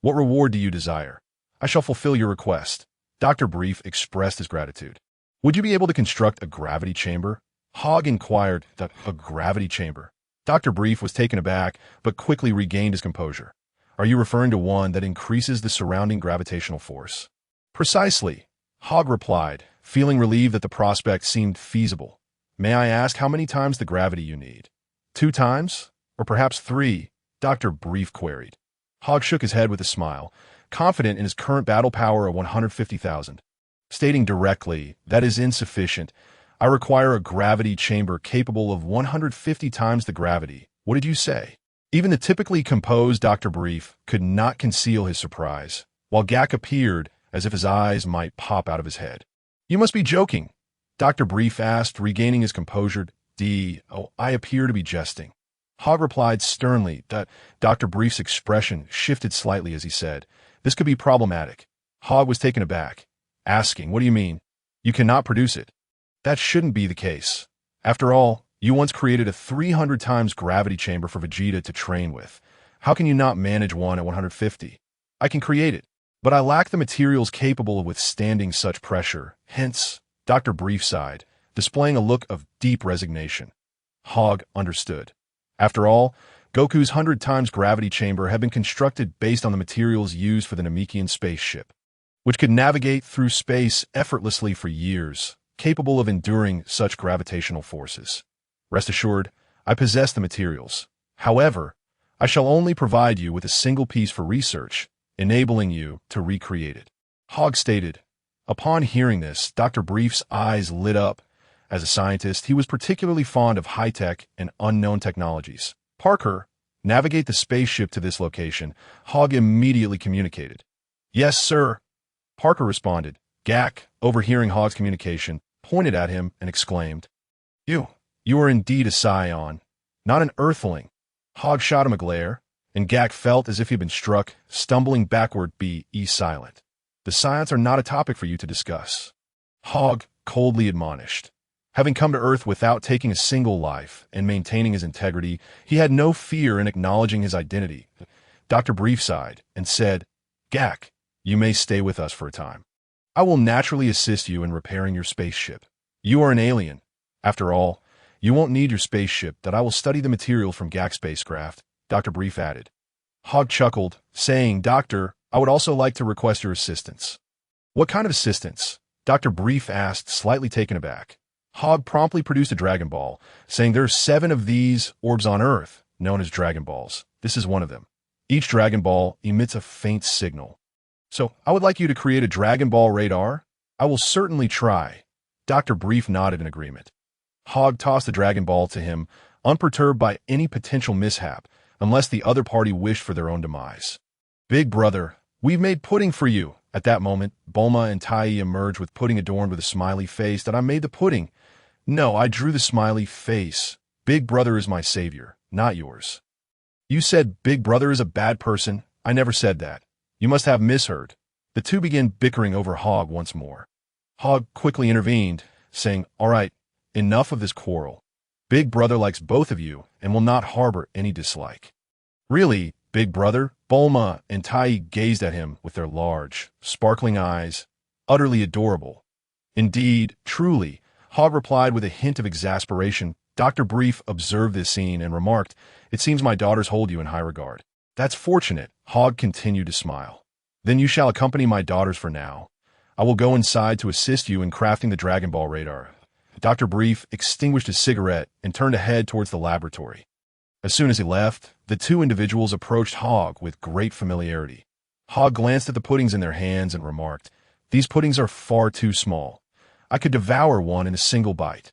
S1: What reward do you desire? I shall fulfill your request. Dr. Brief expressed his gratitude. Would you be able to construct a gravity chamber? Hogg inquired. A gravity chamber? Dr. Brief was taken aback, but quickly regained his composure. Are you referring to one that increases the surrounding gravitational force? Precisely, Hogg replied, feeling relieved that the prospect seemed feasible. May I ask how many times the gravity you need? 2 times? Or perhaps 3? Dr. Brief queried. Hogg shook his head with a smile, confident in his current battle power of 150,000. Stating directly, that is insufficient. I require a gravity chamber capable of 150 times the gravity. What did you say? Even the typically composed Dr. Brief could not conceal his surprise, while Gak appeared as if his eyes might pop out of his head. You must be joking, Dr. Brief asked, regaining his composure. I appear to be jesting. Hogg replied sternly that Dr. Brief's expression shifted slightly as he said, "This could be problematic." Hogg was taken aback, asking, "What do you mean? You cannot produce it." "That shouldn't be the case. After all, you once created a 300 times gravity chamber for Vegeta to train with. How can you not manage one at 150? I can create it, but I lack the materials capable of withstanding such pressure. Hence," Dr. Brief sighed, displaying a look of deep resignation. Hogg understood. After all, Goku's 100 times gravity chamber had been constructed based on the materials used for the Namekian spaceship, which could navigate through space effortlessly for years, capable of enduring such gravitational forces. "Rest assured, I possess the materials. However, I shall only provide you with a single piece for research, enabling you to recreate it," Hogg stated. Upon hearing this, Dr. Brief's eyes lit up. As a scientist, he was particularly fond of high-tech and unknown technologies. "Parker, navigate the spaceship to this location," Hogg immediately communicated. "Yes, sir," Parker responded. Gak, overhearing Hogg's communication, pointed at him and exclaimed, You are indeed a Saiyan, not an Earthling." Hogg shot him a glare, and Gak felt as if he'd been struck, stumbling backward. "Be silent. The Saiyans are not a topic for you to discuss," Hogg coldly admonished. Having come to Earth without taking a single life and maintaining his integrity, he had no fear in acknowledging his identity. Dr. Brief sighed and said, "Gak, you may stay with us for a time. I will naturally assist you in repairing your spaceship. You are an alien. After all, you won't need your spaceship, that I will study the material from Gak's spacecraft," Dr. Brief added. Hogg chuckled, saying, "Doctor, I would also like to request your assistance." "What kind of assistance?" Dr. Brief asked, slightly taken aback. Hogg promptly produced a Dragon Ball, saying there are 7 of these orbs on Earth, known as Dragon Balls. This is one of them. Each Dragon Ball emits a faint signal. "So, I would like you to create a Dragon Ball radar?" "I will certainly try." Dr. Brief nodded in agreement. Hogg tossed the Dragon Ball to him, unperturbed by any potential mishap, unless the other party wished for their own demise. "Big brother, we've made pudding for you." At that moment, Bulma and Tai emerged with pudding adorned with a smiley face. "That I made the pudding." "No, I drew the smiley face. Big brother is my savior, not yours." "You said Big brother is a bad person." "I never said that. You must have misheard." The two began bickering over Hogg once more. Hogg quickly intervened, saying, "All right, enough of this quarrel. Big brother likes both of you and will not harbor any dislike." "Really, Big brother?" Bulma and Tai gazed at him with their large, sparkling eyes, utterly adorable. "Indeed, truly," Hogg replied with a hint of exasperation. Dr. Brief observed this scene and remarked, "It seems my daughters hold you in high regard." "That's fortunate," Hogg continued to smile. "Then you shall accompany my daughters for now. I will go inside to assist you in crafting the Dragon Ball radar." Dr. Brief extinguished his cigarette and turned to head towards the laboratory. As soon as he left, the two individuals approached Hogg with great familiarity. Hogg glanced at the puddings in their hands and remarked, "These puddings are far too small. I could devour one in a single bite."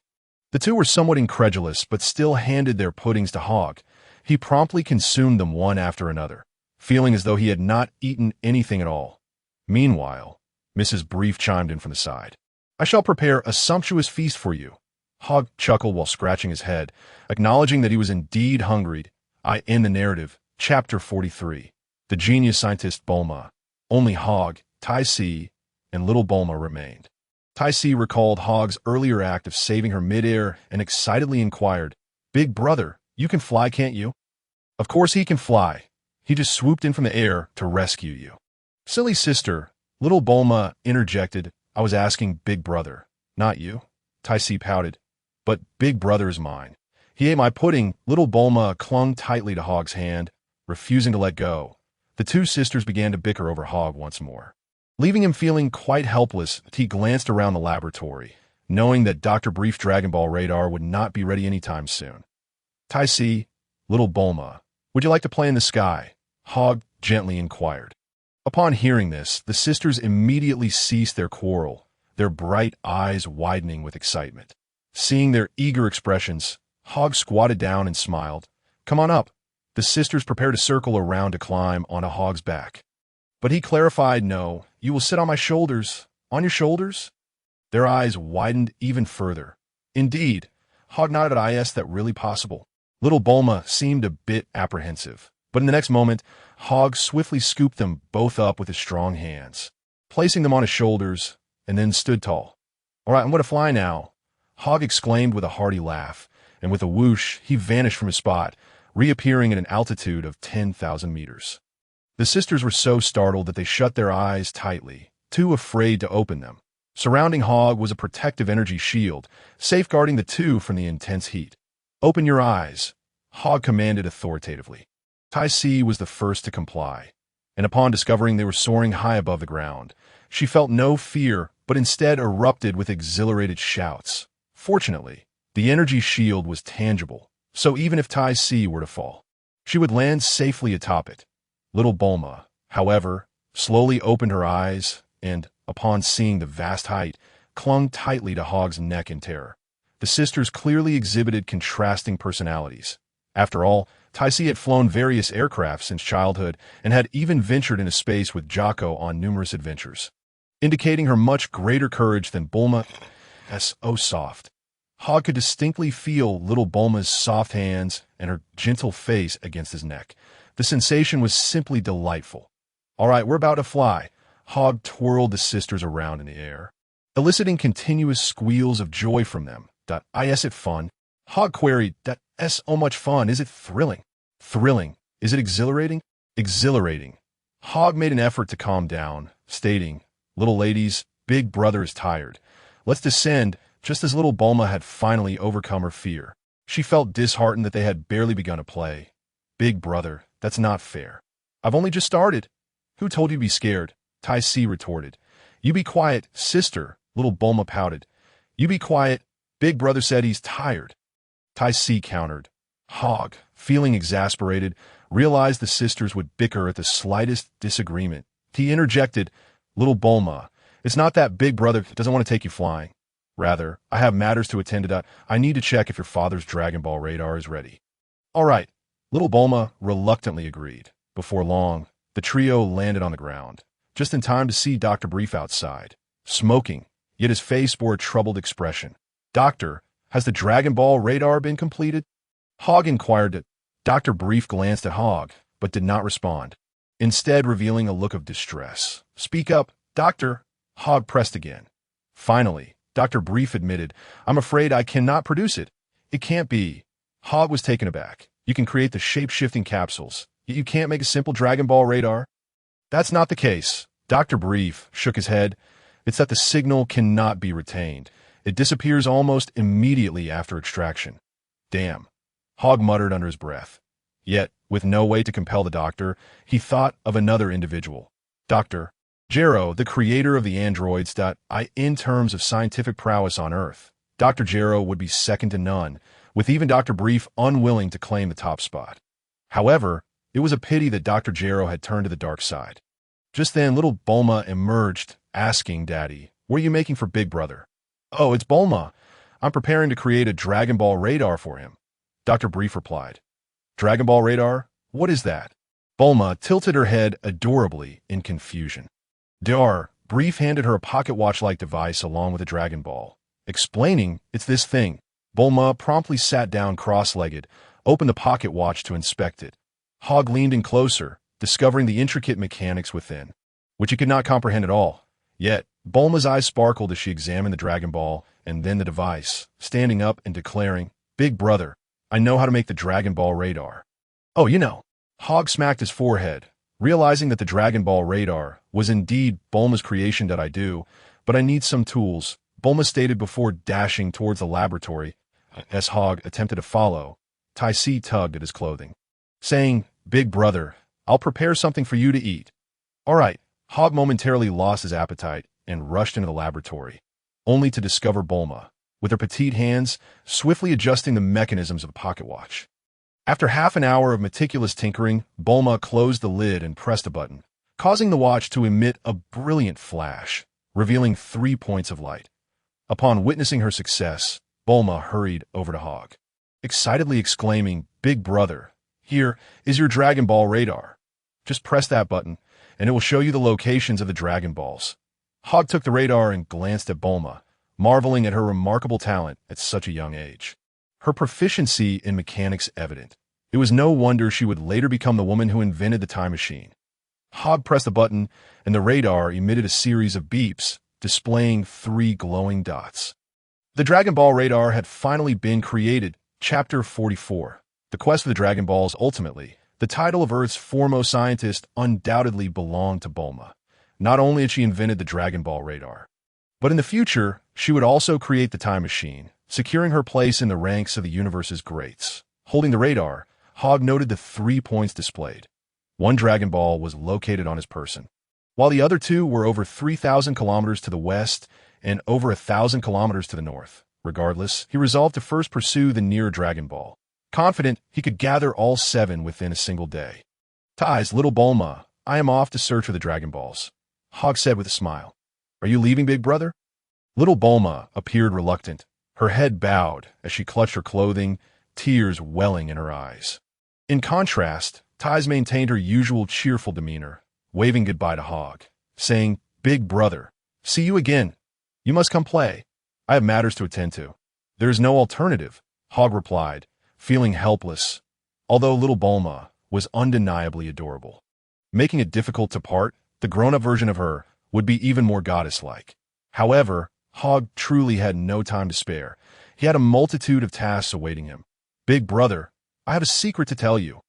S1: The two were somewhat incredulous, but still handed their puddings to Hogg. He promptly consumed them one after another, feeling as though he had not eaten anything at all. Meanwhile, Mrs. Brief chimed in from the side. "I shall prepare a sumptuous feast for you." Hogg chuckled while scratching his head, acknowledging that he was indeed hungry. I end the narrative. Chapter 43. The genius scientist Bulma. Only Hogg, Tai Si, and little Bulma remained. Tai Si recalled Hogg's earlier act of saving her midair and excitedly inquired, "Big brother, you can fly, can't you?" "Of course he can fly. He just swooped in from the air to rescue you." "Silly sister," little Bulma interjected, "I was asking Big brother, not you." Tai Si pouted, "But Big brother is mine. He ate my pudding." Little Bulma clung tightly to Hogg's hand, refusing to let go. The two sisters began to bicker over Hogg once more. Leaving him feeling quite helpless, he glanced around the laboratory, knowing that Dr. Brief's Dragon Ball radar would not be ready anytime soon. "Tai Si, little Bulma, would you like to play in the sky?" Hogg gently inquired. Upon hearing this, the sisters immediately ceased their quarrel, their bright eyes widening with excitement. Seeing their eager expressions, Hogg squatted down and smiled. "Come on up." The sisters prepared a circle around to climb onto Hogg's back. But he clarified, "No, you will sit on my shoulders." "On your shoulders?" Their eyes widened even further. "Indeed." Hogg nodded. "Is that really possible?" Little Bulma seemed a bit apprehensive, but in the next moment, Hogg swiftly scooped them both up with his strong hands, placing them on his shoulders, and then stood tall. "All right, I'm going to fly now," Hogg exclaimed with a hearty laugh, and with a whoosh, he vanished from his spot, reappearing at an altitude of 10,000 meters. The sisters were so startled that they shut their eyes tightly, too afraid to open them. Surrounding Hogg was a protective energy shield, safeguarding the two from the intense heat. "Open your eyes," Hogg commanded authoritatively. Tai Si was the first to comply, and upon discovering they were soaring high above the ground, she felt no fear but instead erupted with exhilarated shouts. Fortunately, the energy shield was tangible, so even if Tai Si were to fall, she would land safely atop it. Little Bulma, however, slowly opened her eyes and, upon seeing the vast height, clung tightly to Hogg's neck in terror. The sisters clearly exhibited contrasting personalities. After all, Tai Si had flown various aircraft since childhood and had even ventured into space with Jocko on numerous adventures, indicating her much greater courage than Bulma. Oh, soft. Hogg could distinctly feel little Bulma's soft hands and her gentle face against his neck. The sensation was simply delightful. "All right, we're about to fly." Hogg twirled the sisters around in the air, eliciting continuous squeals of joy from them. "Is it fun?" Hogg queried. "S so much fun. Is it thrilling?" "Thrilling. Is it exhilarating?" "Exhilarating." Hogg made an effort to calm down, stating, "Little ladies, Big Brother is tired. Let's descend." Just as little Bulma had finally overcome her fear, she felt disheartened that they had barely begun to play. "Big Brother, that's not fair. I've only just started." "Who told you to be scared?" Tai Si retorted. "You be quiet, sister," little Bulma pouted. "You be quiet. Big Brother said he's tired." Tai Si countered. Hogg, feeling exasperated, realized the sisters would bicker at the slightest disagreement. He interjected, "Little Bulma, it's not that Big Brother doesn't want to take you flying. Rather, I have matters to attend to. I need to check if your father's Dragon Ball radar is ready." "All right," little Bulma reluctantly agreed. Before long, the trio landed on the ground, just in time to see Dr. Brief outside, smoking, yet his face bore a troubled expression. "Doctor, has the Dragon Ball radar been completed?" Hogg inquired. Dr. Brief glanced at Hogg, but did not respond, instead revealing a look of distress. "Speak up, Doctor." Hogg pressed again. Finally, Dr. Brief admitted, "I'm afraid I cannot produce it." "It can't be." Hogg was taken aback. "You can create the shape-shifting capsules, yet you can't make a simple Dragon Ball radar?" "That's not the case." Dr. Brief shook his head. "It's that the signal cannot be retained. It disappears almost immediately after extraction." "Damn," Hogg muttered under his breath. Yet, with no way to compel the doctor, he thought of another individual. Dr. Gero, the creator of the androids. In terms of scientific prowess on Earth, Dr. Gero would be second to none, with even Dr. Brief unwilling to claim the top spot. However, it was a pity that Dr. Gero had turned to the dark side. Just then, little Bulma emerged, asking, "Daddy, what are you making for Big Brother?" "Oh, it's Bulma. I'm preparing to create a Dragon Ball radar for him," Dr. Brief replied. "Dragon Ball radar? What is that?" Bulma tilted her head adorably in confusion. Brief handed her a pocket watch-like device along with a Dragon Ball, explaining, "It's this thing." Bulma promptly sat down cross-legged, opened the pocket watch to inspect it. Hogg leaned in closer, discovering the intricate mechanics within, which he could not comprehend at all. Yet, Bulma's eyes sparkled as she examined the Dragon Ball and then the device, standing up and declaring, "Big Brother, I know how to make the Dragon Ball radar." "Oh, you know." Hogg smacked his forehead, realizing that the Dragon Ball radar was indeed Bulma's creation. But I need some tools," Bulma stated before dashing towards the laboratory. As Hogg attempted to follow, Tai Si tugged at his clothing, saying, "Big Brother, I'll prepare something for you to eat." "All right." Hogg momentarily lost his appetite and rushed into the laboratory, only to discover Bulma, with her petite hands, swiftly adjusting the mechanisms of a pocket watch. After half an hour of meticulous tinkering, Bulma closed the lid and pressed a button, causing the watch to emit a brilliant flash, revealing 3 points of light. Upon witnessing her success, Bulma hurried over to Hogg, excitedly exclaiming, "Big Brother, here is your Dragon Ball radar. Just press that button, and it will show you the locations of the Dragon Balls." Hogg took the radar and glanced at Bulma, marveling at her remarkable talent at such a young age. her proficiency in mechanics evident. It was no wonder she would later become the woman who invented the time machine. Hogg pressed a button, and the radar emitted a series of beeps, displaying 3 glowing dots. The Dragon Ball radar had finally been created. Chapter 44. The Quest for the Dragon Balls. Ultimately, the title of Earth's foremost scientist undoubtedly belonged to Bulma. Not only had she invented the Dragon Ball radar, but in the future, she would also create the time machine, securing her place in the ranks of the universe's greats. Holding the radar, Hogg noted the 3 points displayed. 1 Dragon Ball was located on his person, while the other 2 were over 3,000 kilometers to the west and over 1,000 kilometers to the north. Regardless, he resolved to first pursue the nearer Dragon Ball, confident he could gather all 7 within a single day. "Ties, little Bulma, I am off to search for the Dragon Balls," Hogg said with a smile. "Are you leaving, big brother?" Little Bulma appeared reluctant, her head bowed as she clutched her clothing, tears welling in her eyes. In contrast, Ties maintained her usual cheerful demeanor, waving goodbye to Hogg, saying, "Big brother, see you again. You must come play. I have matters to attend to." "There is no alternative," Hogg replied, feeling helpless, although little Bulma was undeniably adorable. Making it difficult to part, the grown-up version of her would be even more goddess-like. However, Hogg truly had no time to spare. He had a multitude of tasks awaiting him. "Big brother, I have a secret to tell you,"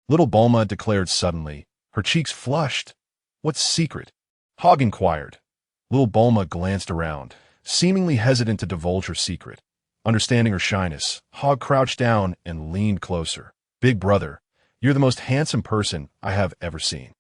S1: little Bulma declared suddenly, her cheeks flushed. "What secret?" Hogg inquired. Little Bulma glanced around, seemingly hesitant to divulge her secret. Understanding her shyness, Hogg crouched down and leaned closer. "Big brother, you're the most handsome person I have ever seen.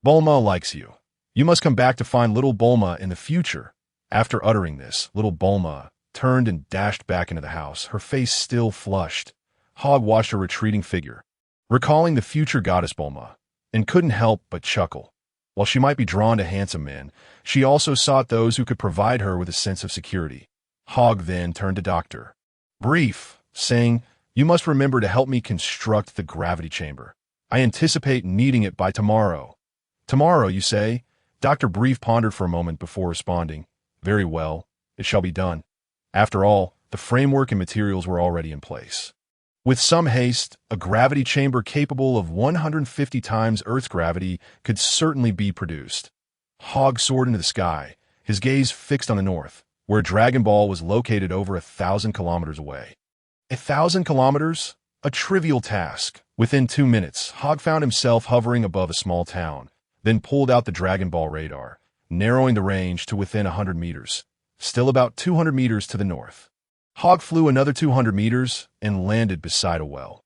S1: Bulma likes you. You must come back to find little Bulma in the future." After uttering this, little Bulma turned and dashed back into the house, her face still flushed. Hogg watched her retreating figure, recalling the future goddess Bulma, and couldn't help but chuckle. While she might be drawn to handsome men, she also sought those who could provide her with a sense of security. Hogg then turned to Dr. Brief, saying, "You must remember to help me construct the gravity chamber. I anticipate needing it by tomorrow." "Tomorrow, you say?" Dr. Brief pondered for a moment before responding. "Very well, it shall be done." After all, the framework and materials were already in place. With some haste, a gravity chamber capable of 150 times Earth's gravity could certainly be produced. Hogg soared into the sky, his gaze fixed on the north, where Dragon Ball was located over 1,000 kilometers away. 1,000 kilometers? A trivial task. Within 2 minutes, Hogg found himself hovering above a small town, then pulled out the Dragon Ball radar, narrowing the range to within 100 meters, still about 200 meters to the north. Hogg flew another 200 meters and landed beside a well.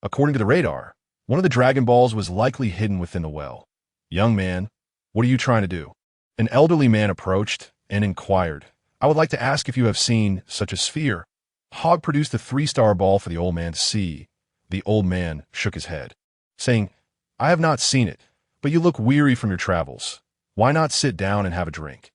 S1: According to the radar, one of the Dragon Balls was likely hidden within the well. "Young man, what are you trying to do?" An elderly man approached and inquired, "I would like to ask if you have seen such a sphere." Hogg produced a 3-star ball for the old man to see. The old man shook his head, saying, "I have not seen it, but you look weary from your travels. Why not sit down and have a drink?"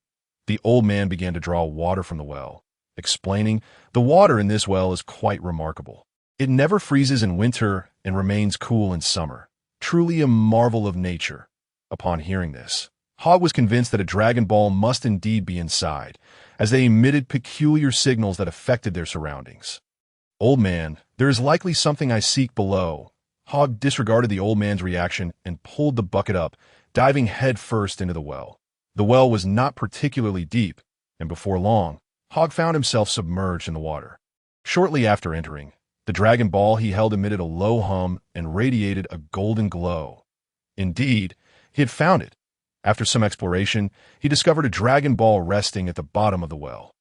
S1: The old man began to draw water from the well, explaining, "The water in this well is quite remarkable. It never freezes in winter and remains cool in summer. Truly a marvel of nature." Upon hearing this, Hogg was convinced that a Dragon Ball must indeed be inside, as they emitted peculiar signals that affected their surroundings. "Old man, there is likely something I seek below." Hogg disregarded the old man's reaction and pulled the bucket up, diving head first into the well. The well was not particularly deep, and before long, Hogg found himself submerged in the water. Shortly after entering, the Dragon Ball he held emitted a low hum and radiated a golden glow. Indeed, he had found it. After some exploration, he discovered a Dragon Ball resting at the bottom of the well.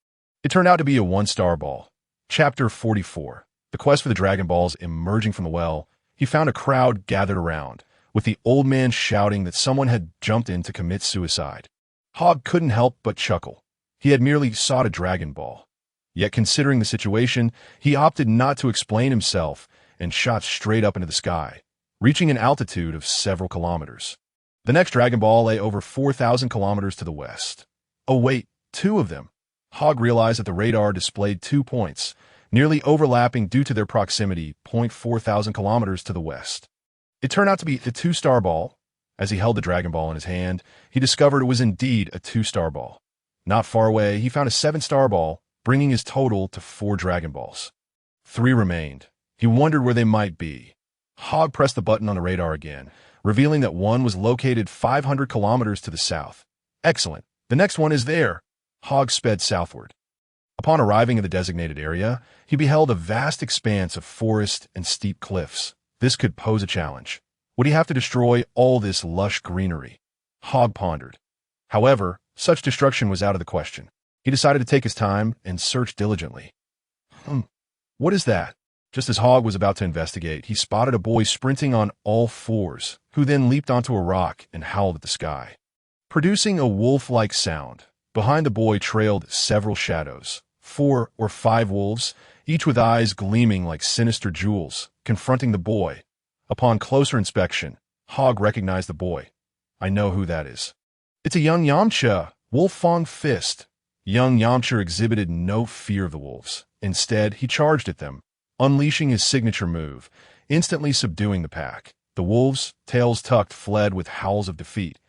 S1: It turned out to be a 1-star ball. Chapter 44. The Quest for the Dragon Balls. Emerging from the well, he found a crowd gathered around, with the old man shouting that someone had jumped in to commit suicide. Hogg couldn't help but chuckle. He had merely sought a Dragon Ball. Yet considering the situation, he opted not to explain himself and shot straight up into the sky, reaching an altitude of several kilometers. The next Dragon Ball lay over 4,000 kilometers to the west. Oh wait, 2 of them. Hogg realized that the radar displayed 2 points, nearly overlapping due to their proximity, 4,000 kilometers to the west. It turned out to be the 2-star ball. As he held the Dragon Ball in his hand, he discovered it was indeed a 2-star ball. Not far away, he found a 7-star ball, bringing his total to 4 Dragon Balls. 3 remained. He wondered where they might be. Hogg pressed the button on the radar again, revealing that one was located 500 kilometers to the south. Excellent. The next one is there. Hogg sped southward. Upon arriving at the designated area, he beheld a vast expanse of forest and steep cliffs. This could pose a challenge. Would he have to destroy all this lush greenery? Hogg pondered. However, such destruction was out of the question. He decided to take his time and search diligently. What is that? Just as Hogg was about to investigate, he spotted a boy sprinting on all fours, who then leaped onto a rock and howled at the sky. Producing a wolf-like sound, behind the boy trailed several shadows, 4 or 5 wolves, each with eyes gleaming like sinister jewels, confronting the boy. Upon closer inspection, Hogg recognized the boy. I know who that is. It's a young Yamcha, Wolf-Fang Fist. Young Yamcha exhibited no fear of the wolves. Instead, he charged at them, unleashing his signature move, instantly subduing the pack. The wolves, tails tucked, fled with howls of defeat.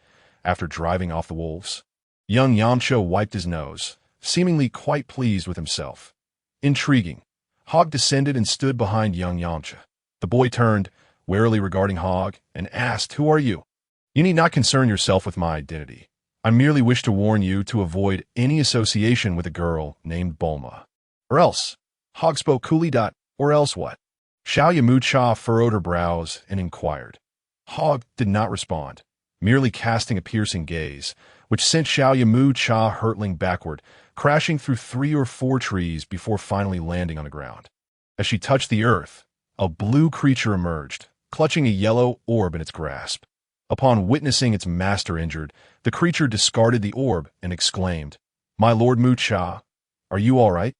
S1: After driving off the wolves, young Yamcha wiped his nose, seemingly quite pleased with himself. Intriguing. Hogg descended and stood behind young Yamcha. The boy turned, warily regarding Hogg, and asked, "Who are you?" "You need not concern yourself with my identity. I merely wish to warn you to avoid any association with a girl named Bulma. Or else." Hogg spoke coolly. Or else what? Xiao Yamucha furrowed her brows and inquired. Hogg did not respond, merely casting a piercing gaze, which sent Xiao Yamucha hurtling backward, crashing through 3 or 4 trees before finally landing on the ground. As she touched the earth, a blue creature emerged, clutching a yellow orb in its grasp. Upon witnessing its master injured, the creature discarded the orb and exclaimed, "My Lord Mucha, are you all right?"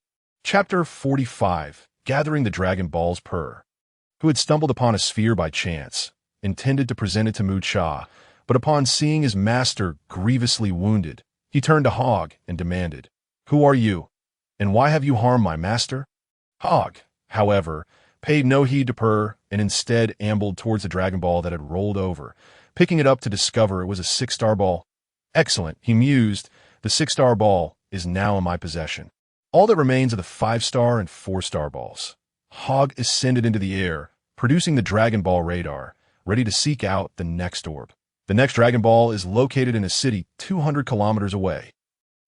S1: Chapter 45. Gathering the Dragon Ball's Purr. Who had stumbled upon a sphere by chance, intended to present it to Mucha, but upon seeing his master grievously wounded, he turned to Hogg and demanded, "Who are you, and why have you harmed my master?" Hogg, however, paid no heed to Purr and instead ambled towards the Dragon Ball that had rolled over, picking it up to discover it was a 6-star ball. Excellent, he mused, the 6-star ball is now in my possession. All that remains are the 5-star and 4-star balls. Hogg ascended into the air, producing the Dragon Ball radar, ready to seek out the next orb. The next Dragon Ball is located in a city 200 kilometers away.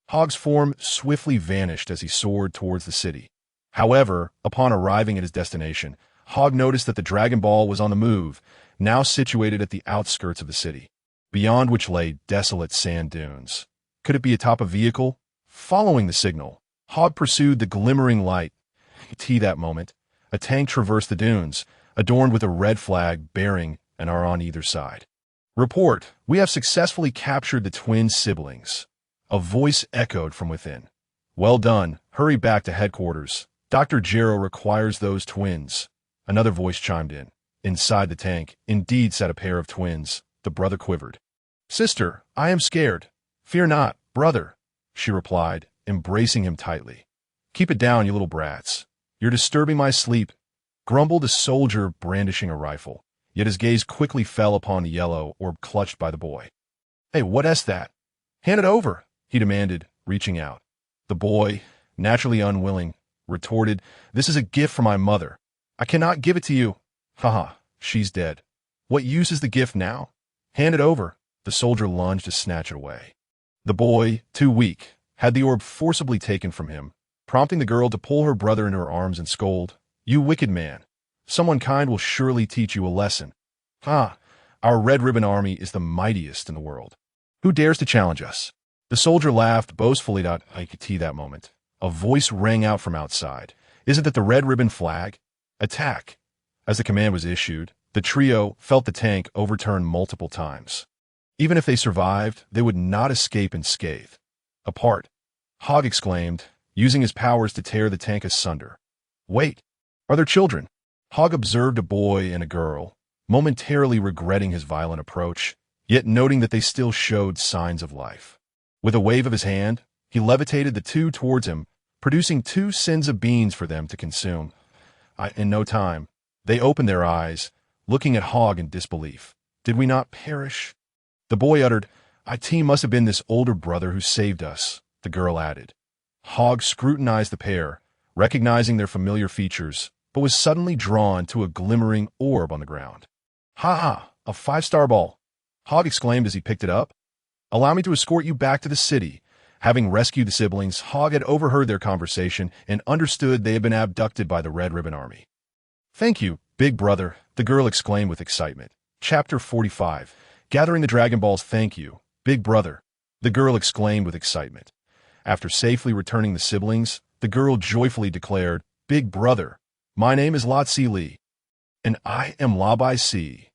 S1: Hogg's form swiftly vanished as he soared towards the city. However, upon arriving at his destination, Hogg noticed that the Dragon Ball was on the move, now situated at the outskirts of the city, beyond which lay desolate sand dunes. Could it be atop a vehicle? Following the signal, Hogg pursued the glimmering light. That moment, a tank traversed the dunes, adorned with a red flag bearing an R on either side. Report, we have successfully captured the twin siblings. A voice echoed from within. Well done, hurry back to headquarters. Dr. Jero requires those twins. Another voice chimed in. Inside the tank, indeed sat a pair of twins. The brother quivered. Sister, I am scared. Fear not, brother, she replied, embracing him tightly. Keep it down, you little brats. You're disturbing my sleep, grumbled a soldier brandishing a rifle, yet his gaze quickly fell upon the yellow orb clutched by the boy. Hey, what's that? Hand it over, he demanded, reaching out. The boy, naturally unwilling, retorted, This is a gift from my mother. I cannot give it to you. Haha, she's dead. What use is the gift now? Hand it over. The soldier lunged to snatch it away. The boy, too weak, had the orb forcibly taken from him, prompting the girl to pull her brother into her arms and scold, You wicked man. Someone kind will surely teach you a lesson. Our Red Ribbon Army is the mightiest in the world. Who dares to challenge us? The soldier laughed boastfully. I could see that moment. A voice rang out from outside. Isn't that the Red Ribbon flag? Attack. As the command was issued, the trio felt the tank overturn multiple times. Even if they survived, they would not escape unscathed. Apart, Hogg exclaimed, using his powers to tear the tank asunder. Wait, are there children? Hogg observed a boy and a girl, momentarily regretting his violent approach, yet noting that they still showed signs of life. With a wave of his hand, he levitated the two towards him, producing 2 sins of beans for them to consume. In no time, they opened their eyes, looking at Hogg in disbelief. Did we not perish? The boy uttered, It must have been this older brother who saved us, the girl added. Hogg scrutinized the pair, recognizing their familiar features, but was suddenly drawn to a glimmering orb on the ground. "Ha ha! A 5-star ball!" Hogg exclaimed as he picked it up. "Allow me to escort you back to the city." Having rescued the siblings, Hogg had overheard their conversation and understood they had been abducted by the Red Ribbon Army. "Thank you, big brother," the girl exclaimed with excitement. Chapter 45. Gathering the Dragon Balls. "Thank you, big brother," the girl exclaimed with excitement. After safely returning the siblings, the girl joyfully declared, "Big brother, my name is Lotzi Lee." "And I am Labai C."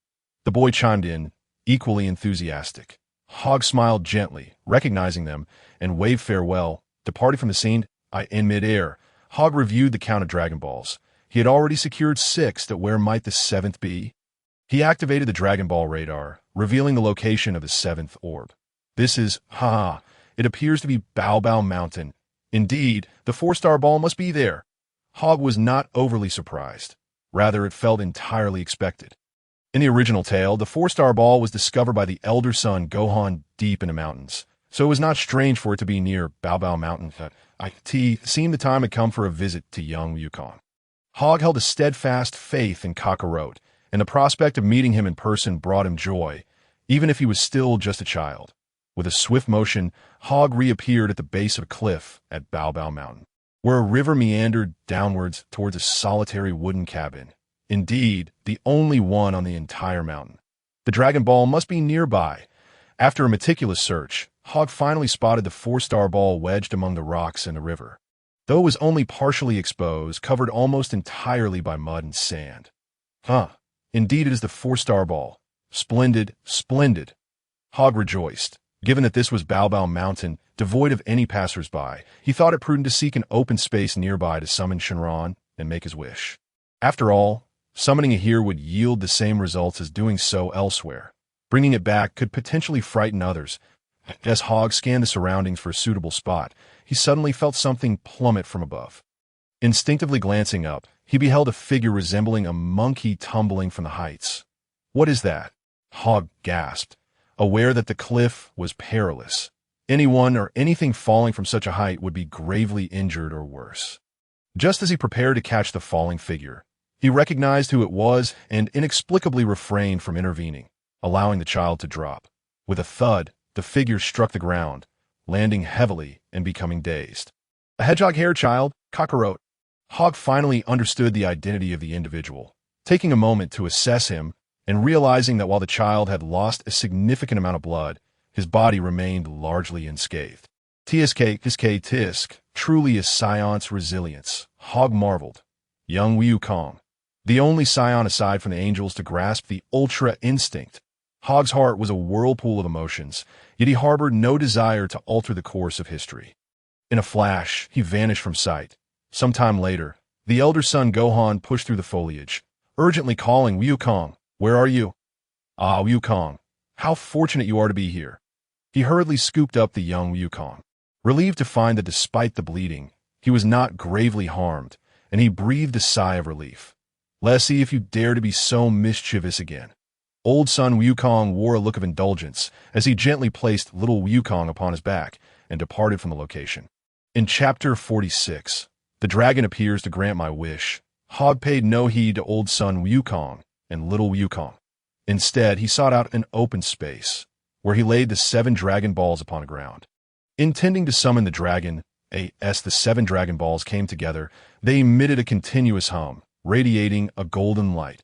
S1: The boy chimed in, equally enthusiastic. Hogg smiled gently, recognizing them, and waved farewell, departing from the scene. In midair, Hogg reviewed the count of Dragon Balls. He had already secured 6. That where might the 7th be? He activated the Dragon Ball radar, revealing the location of the 7th orb. "This is, it appears to be Bao Mountain. Indeed, the 4-star ball must be there." Hogg was not overly surprised. Rather, it felt entirely expected. In the original tale, the 4-star ball was discovered by the elder son Gohan deep in the mountains, so it was not strange for it to be near Bao Mountain. It seemed the time had come for a visit to young Yukon. Hogg held a steadfast faith in Kakarot, and the prospect of meeting him in person brought him joy, even if he was still just a child. With a swift motion, Hogg reappeared at the base of a cliff at Bao Mountain, where a river meandered downwards towards a solitary wooden cabin. Indeed, the only one on the entire mountain. The Dragon Ball must be nearby. After a meticulous search, Hogg finally spotted the 4-star ball wedged among the rocks in the river. Though it was only partially exposed, covered almost entirely by mud and sand. Indeed it is the 4-star ball. Splendid, splendid. Hogg rejoiced. Given that this was Bao Mountain, devoid of any passers-by, he thought it prudent to seek an open space nearby to summon Shenron and make his wish. After all, summoning it here would yield the same results as doing so elsewhere. Bringing it back could potentially frighten others. As Hogg scanned the surroundings for a suitable spot, he suddenly felt something plummet from above. Instinctively glancing up, he beheld a figure resembling a monkey tumbling from the heights. "What is that?" Hogg gasped, aware that the cliff was perilous. Anyone or anything falling from such a height would be gravely injured or worse. Just as he prepared to catch the falling figure, he recognized who it was and inexplicably refrained from intervening, allowing the child to drop. With a thud, the figure struck the ground, landing heavily and becoming dazed. "A hedgehog-haired child, Kakarot." Hogg finally understood the identity of the individual, taking a moment to assess him and realizing that while the child had lost a significant amount of blood, his body remained largely unscathed. Tisk, truly a Saiyan's resilience, Hogg marveled. Young Wukong, the only Saiyan aside from the angels to grasp the ultra instinct. Hogg's heart was a whirlpool of emotions, yet he harbored no desire to alter the course of history. In a flash, he vanished from sight. Some time later, the elder son Gohan pushed through the foliage, urgently calling, "Wukong, where are you?" "Ah, Wukong, how fortunate you are to be here." He hurriedly scooped up the young Wukong, relieved to find that despite the bleeding, he was not gravely harmed, and he breathed a sigh of relief. "Let's see if you dare to be so mischievous again." Old son Wukong wore a look of indulgence as he gently placed little Wukong upon his back and departed from the location. In Chapter 46, the dragon appears to grant my wish. Hogg paid no heed to old son Wukong and little Wukong. Instead, he sought out an open space, where he laid the 7 Dragon Balls upon the ground. Intending to summon the dragon, as the 7 Dragon Balls came together, they emitted a continuous hum, radiating a golden light.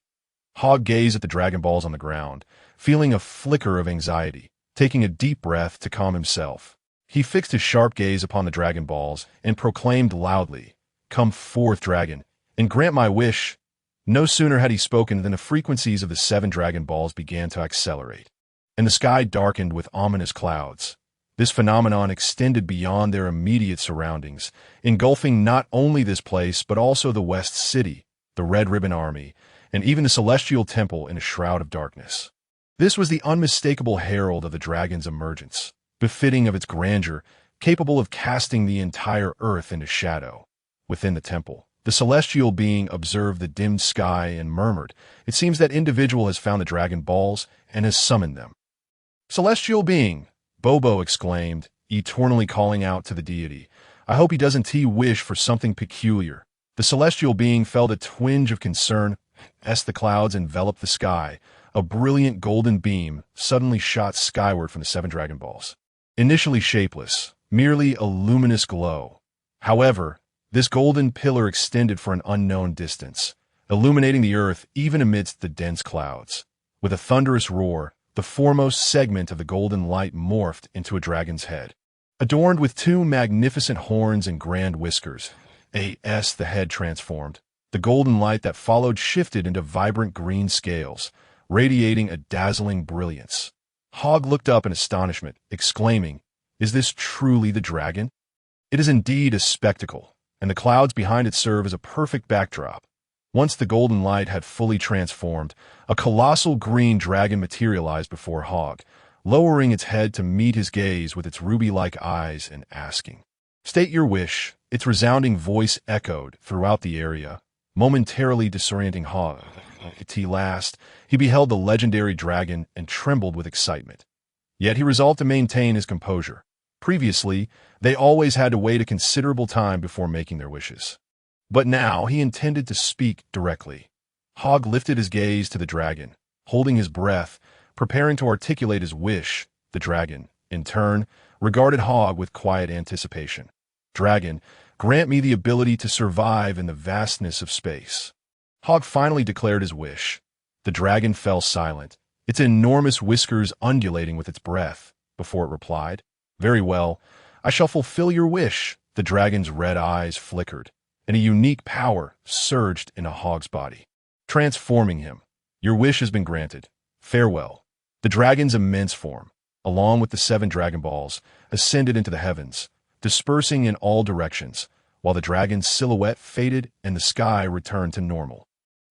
S1: Hogg gazed at the Dragon Balls on the ground, feeling a flicker of anxiety, taking a deep breath to calm himself. He fixed his sharp gaze upon the Dragon Balls and proclaimed loudly, "Come forth, dragon, and grant my wish." No sooner had he spoken than the frequencies of the 7 Dragon Balls began to accelerate, and the sky darkened with ominous clouds. This phenomenon extended beyond their immediate surroundings, engulfing not only this place but also the West City, the Red Ribbon Army, and even the Celestial Temple in a shroud of darkness. This was the unmistakable herald of the dragon's emergence, befitting of its grandeur, capable of casting the entire earth into shadow. Within the temple, the celestial being observed the dimmed sky and murmured, "It seems that individual has found the Dragon Balls and has summoned them." "Celestial being," Bobo exclaimed, eternally calling out to the deity, "I hope he doesn't wish for something peculiar. The celestial being felt a twinge of concern as the clouds enveloped the sky. A brilliant golden beam suddenly shot skyward from the 7 Dragon Balls. Initially shapeless, merely a luminous glow. However, this golden pillar extended for an unknown distance, illuminating the earth even amidst the dense clouds. With a thunderous roar, the foremost segment of the golden light morphed into a dragon's head. Adorned with 2 magnificent horns and grand whiskers, the head transformed. The golden light that followed shifted into vibrant green scales, radiating a dazzling brilliance. Hogg looked up in astonishment, exclaiming, "Is this truly the dragon?" It is indeed a spectacle, and the clouds behind it serve as a perfect backdrop. Once the golden light had fully transformed, a colossal green dragon materialized before Hogg, lowering its head to meet his gaze with its ruby-like eyes and asking, "State your wish." Its resounding voice echoed throughout the area, momentarily disorienting Hogg. At last, he beheld the legendary dragon and trembled with excitement. Yet he resolved to maintain his composure. Previously, they always had to wait a considerable time before making their wishes. But now he intended to speak directly. Hogg lifted his gaze to the dragon, holding his breath, preparing to articulate his wish. The dragon, in turn, regarded Hogg with quiet anticipation. "Dragon, grant me the ability to survive in the vastness of space." Hogg finally declared his wish. The dragon fell silent, its enormous whiskers undulating with its breath, before it replied, "Very well, I shall fulfill your wish." The dragon's red eyes flickered, and a unique power surged into Hogg's body, transforming him. "Your wish has been granted. Farewell." The dragon's immense form, along with the 7 Dragon Balls, ascended into the heavens, dispersing in all directions, while the dragon's silhouette faded and the sky returned to normal.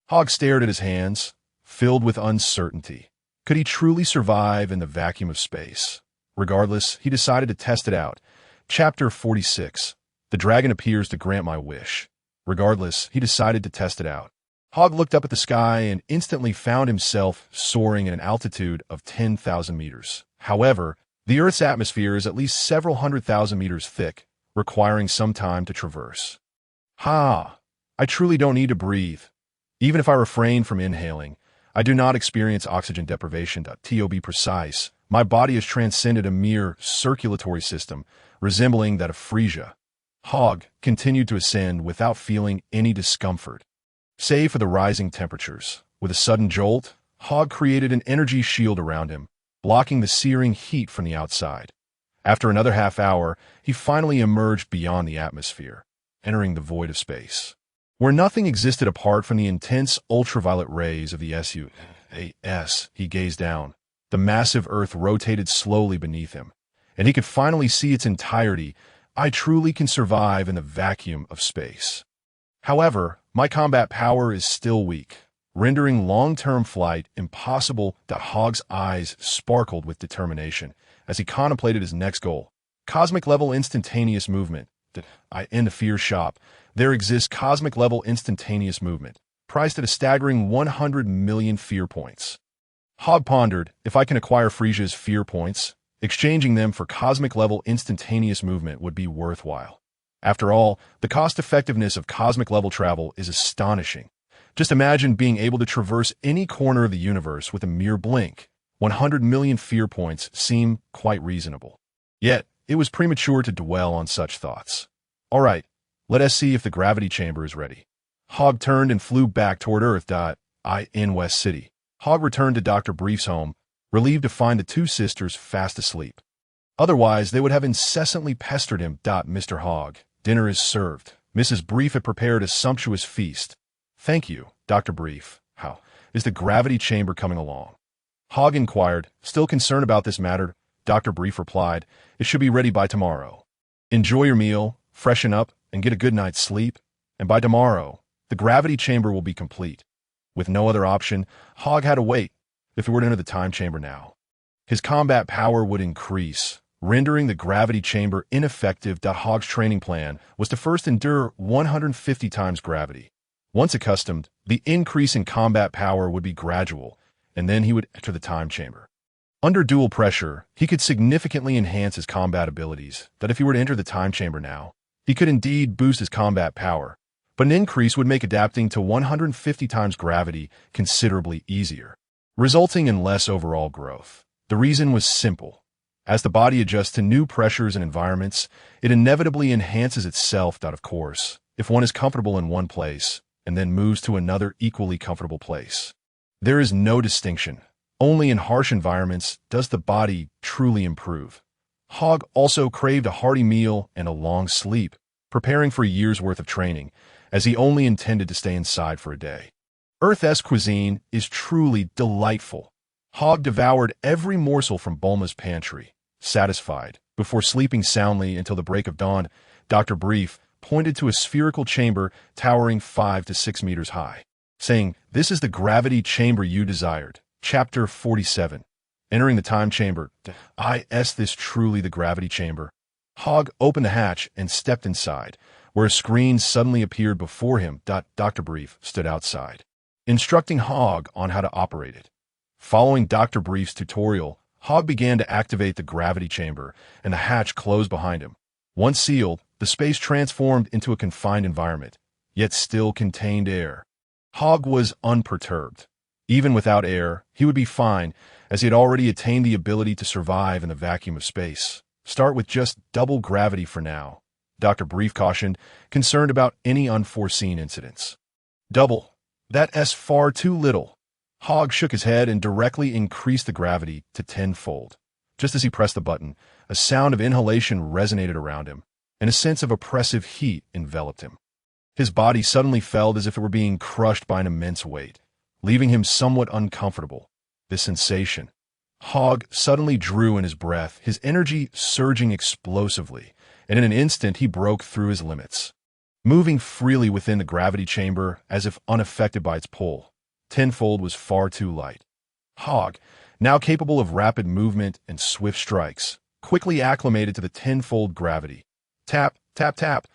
S1: Hogg stared at his hands, filled with uncertainty. Could he truly survive in the vacuum of space? Regardless, he decided to test it out. Chapter 46. The dragon appears to grant my wish. Regardless, he decided to test it out. Hogg looked up at the sky and instantly found himself soaring at an altitude of 10,000 meters. However, the Earth's atmosphere is at least several 100,000 meters thick, requiring some time to traverse. I truly don't need to breathe. Even if I refrain from inhaling, I do not experience oxygen deprivation. To be precise, my body has transcended a mere circulatory system, resembling that of Frisia. Hogg continued to ascend without feeling any discomfort, save for the rising temperatures. With a sudden jolt, Hogg created an energy shield around him, blocking the searing heat from the outside. After another half hour, he finally emerged beyond the atmosphere, entering the void of space, where nothing existed apart from the intense ultraviolet rays of the SUAS. He gazed down. The massive Earth rotated slowly beneath him, and he could finally see its entirety. I truly can survive in the vacuum of space. However, my combat power is still weak, rendering long-term flight impossible. Hogg's eyes sparkled with determination as he contemplated his next goal. Cosmic-level instantaneous movement. In the fear shop, there exists cosmic-level instantaneous movement, priced at a staggering 100 million fear points. Hogg pondered, if I can acquire Frisia's fear points, exchanging them for cosmic-level instantaneous movement would be worthwhile. After all, the cost-effectiveness of cosmic-level travel is astonishing. Just imagine being able to traverse any corner of the universe with a mere blink. 100 million fear points seem quite reasonable. Yet, it was premature to dwell on such thoughts. All right, let us see if the gravity chamber is ready. Hogg turned and flew back toward Earth. In West City, Hogg returned to Dr. Brief's home, relieved to find the 2 sisters fast asleep. Otherwise, they would have incessantly pestered him. Mr. Hogg, dinner is served. Mrs. Brief had prepared a sumptuous feast. Thank you, Dr. Brief. How is the gravity chamber coming along? Hogg inquired, still concerned about this matter. Dr. Brief replied, it should be ready by tomorrow. Enjoy your meal, freshen up, and get a good night's sleep, and by tomorrow, the gravity chamber will be complete. With no other option, Hogg had to wait if he were to enter the time chamber now. His combat power would increase, rendering the gravity chamber ineffective. Hogg's training plan was to first endure 150 times gravity. Once accustomed, the increase in combat power would be gradual, and then he would enter the time chamber. Under dual pressure, he could significantly enhance his combat abilities. If he were to enter the time chamber now, he could indeed boost his combat power, but an increase would make adapting to 150 times gravity considerably easier, resulting in less overall growth. The reason was simple. As the body adjusts to new pressures and environments, it inevitably enhances itself, of course, if one is comfortable in one place and then moves to another equally comfortable place. There is no distinction. Only in harsh environments does the body truly improve. Hogg also craved a hearty meal and a long sleep, preparing for a year's worth of training, as he only intended to stay inside for a day. Earth's cuisine is truly delightful. Hogg devoured every morsel from Bulma's pantry, satisfied. Before sleeping soundly until the break of dawn, Dr. Brief pointed to a spherical chamber towering 5 to 6 meters high, saying, "This is the gravity chamber you desired." Chapter 47. Entering the time chamber. Is this truly the gravity chamber? Hogg opened the hatch and stepped inside, where a screen suddenly appeared before him. Dr. Brief stood outside, instructing Hogg on how to operate it. Following Dr. Brief's tutorial, Hogg began to activate the gravity chamber, and the hatch closed behind him. Once sealed, the space transformed into a confined environment, yet still contained air. Hogg was unperturbed. Even without air, he would be fine, as he had already attained the ability to survive in the vacuum of space. Start with just double gravity for now, Dr. Brief cautioned, concerned about any unforeseen incidents. Double? That's far too little. Hogg shook his head and directly increased the gravity to tenfold. Just as he pressed the button, a sound of inhalation resonated around him, and a sense of oppressive heat enveloped him. His body suddenly felt as if it were being crushed by an immense weight, leaving him somewhat uncomfortable. This sensation. Hogg suddenly drew in his breath, his energy surging explosively, and in an instant he broke through his limits, moving freely within the gravity chamber as if unaffected by its pull. Tenfold was far too light. Hogg, now capable of rapid movement and swift strikes, quickly acclimated to the tenfold gravity. Tap, tap, tap.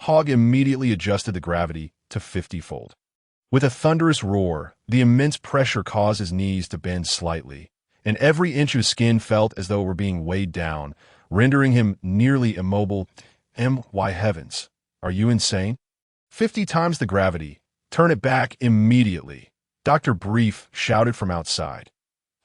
S1: Hogg immediately adjusted the gravity to 50-fold. With a thunderous roar, the immense pressure caused his knees to bend slightly, and every inch of skin felt as though it were being weighed down, rendering him nearly immobile. My heavens, are you insane? 50 times the gravity. Turn it back immediately. Dr. Brief shouted from outside.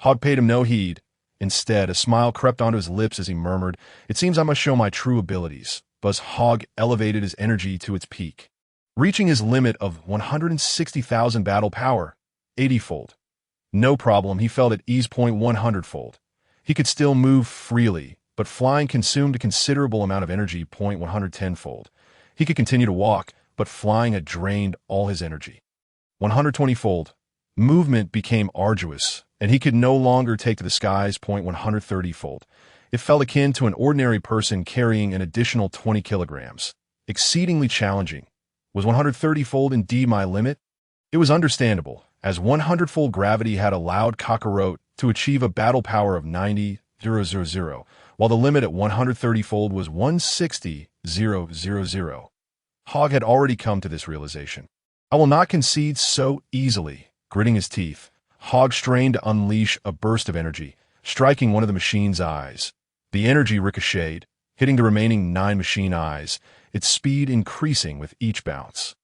S1: Hogg paid him no heed. Instead, a smile crept onto his lips as he murmured, "It seems I must show my true abilities." But Hogg elevated his energy to its peak, reaching his limit of 160,000 battle power, 80-fold. No problem, he felt at ease. 100-fold. He could still move freely, but flying consumed a considerable amount of energy. 110-fold. He could continue to walk, but flying had drained all his energy. 120-fold. Movement became arduous, and he could no longer take to the skies. 130-fold. It felt akin to an ordinary person carrying an additional 20 kilograms. Exceedingly challenging. Was 130-fold indeed my limit? It was understandable, as 100-fold gravity had allowed Kakarot to achieve a battle power of 90,000, while the limit at 130-fold was 160,000. Hogg had already come to this realization. I will not concede so easily. Gritting his teeth, Hogg strained to unleash a burst of energy, striking one of the machine's eyes. The energy ricocheted, hitting the remaining 9 machine eyes, its speed increasing with each bounce.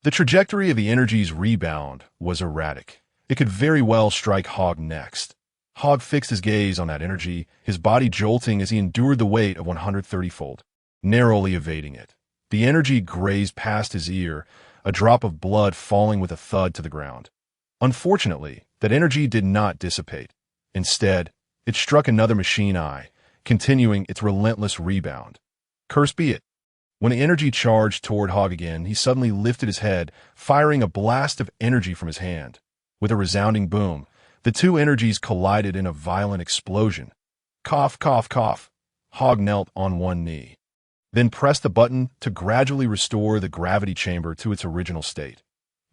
S1: The trajectory of the energy's rebound was erratic. It could very well strike Hogg next. Hogg fixed his gaze on that energy, his body jolting as he endured the weight of 130-fold, narrowly evading it. The energy grazed past his ear, a drop of blood falling with a thud to the ground. Unfortunately, that energy did not dissipate. Instead, it struck another machine eye, continuing its relentless rebound. Cursed be it. When the energy charged toward Hogg again, he suddenly lifted his head, firing a blast of energy from his hand. With a resounding boom, the two energies collided in a violent explosion. Cough, cough, cough. Hogg knelt on one knee, then pressed the button to gradually restore the gravity chamber to its original state.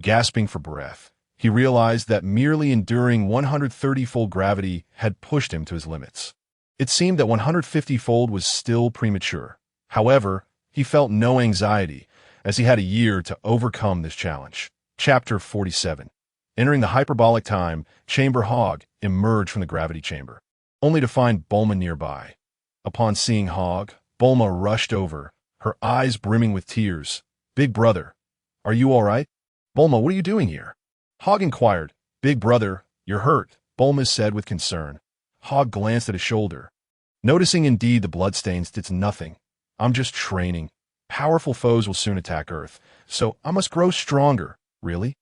S1: Gasping for breath, he realized that merely enduring 130-fold gravity had pushed him to his limits. It seemed that 150-fold was still premature. However, he felt no anxiety, as he had a year to overcome this challenge. Chapter 47. Entering the hyperbolic time chamber, Hogg emerged from the gravity chamber, only to find Bulma nearby. Upon seeing Hogg, Bulma rushed over, her eyes brimming with tears. "Big brother, Are you all right? Bulma, what are you doing here? Hogg inquired. Big brother, you're hurt, Bulma said with concern. Hogg glanced at his shoulder. Noticing indeed the bloodstains, it's nothing. I'm just training. Powerful foes will soon attack Earth, so I must grow stronger. Really?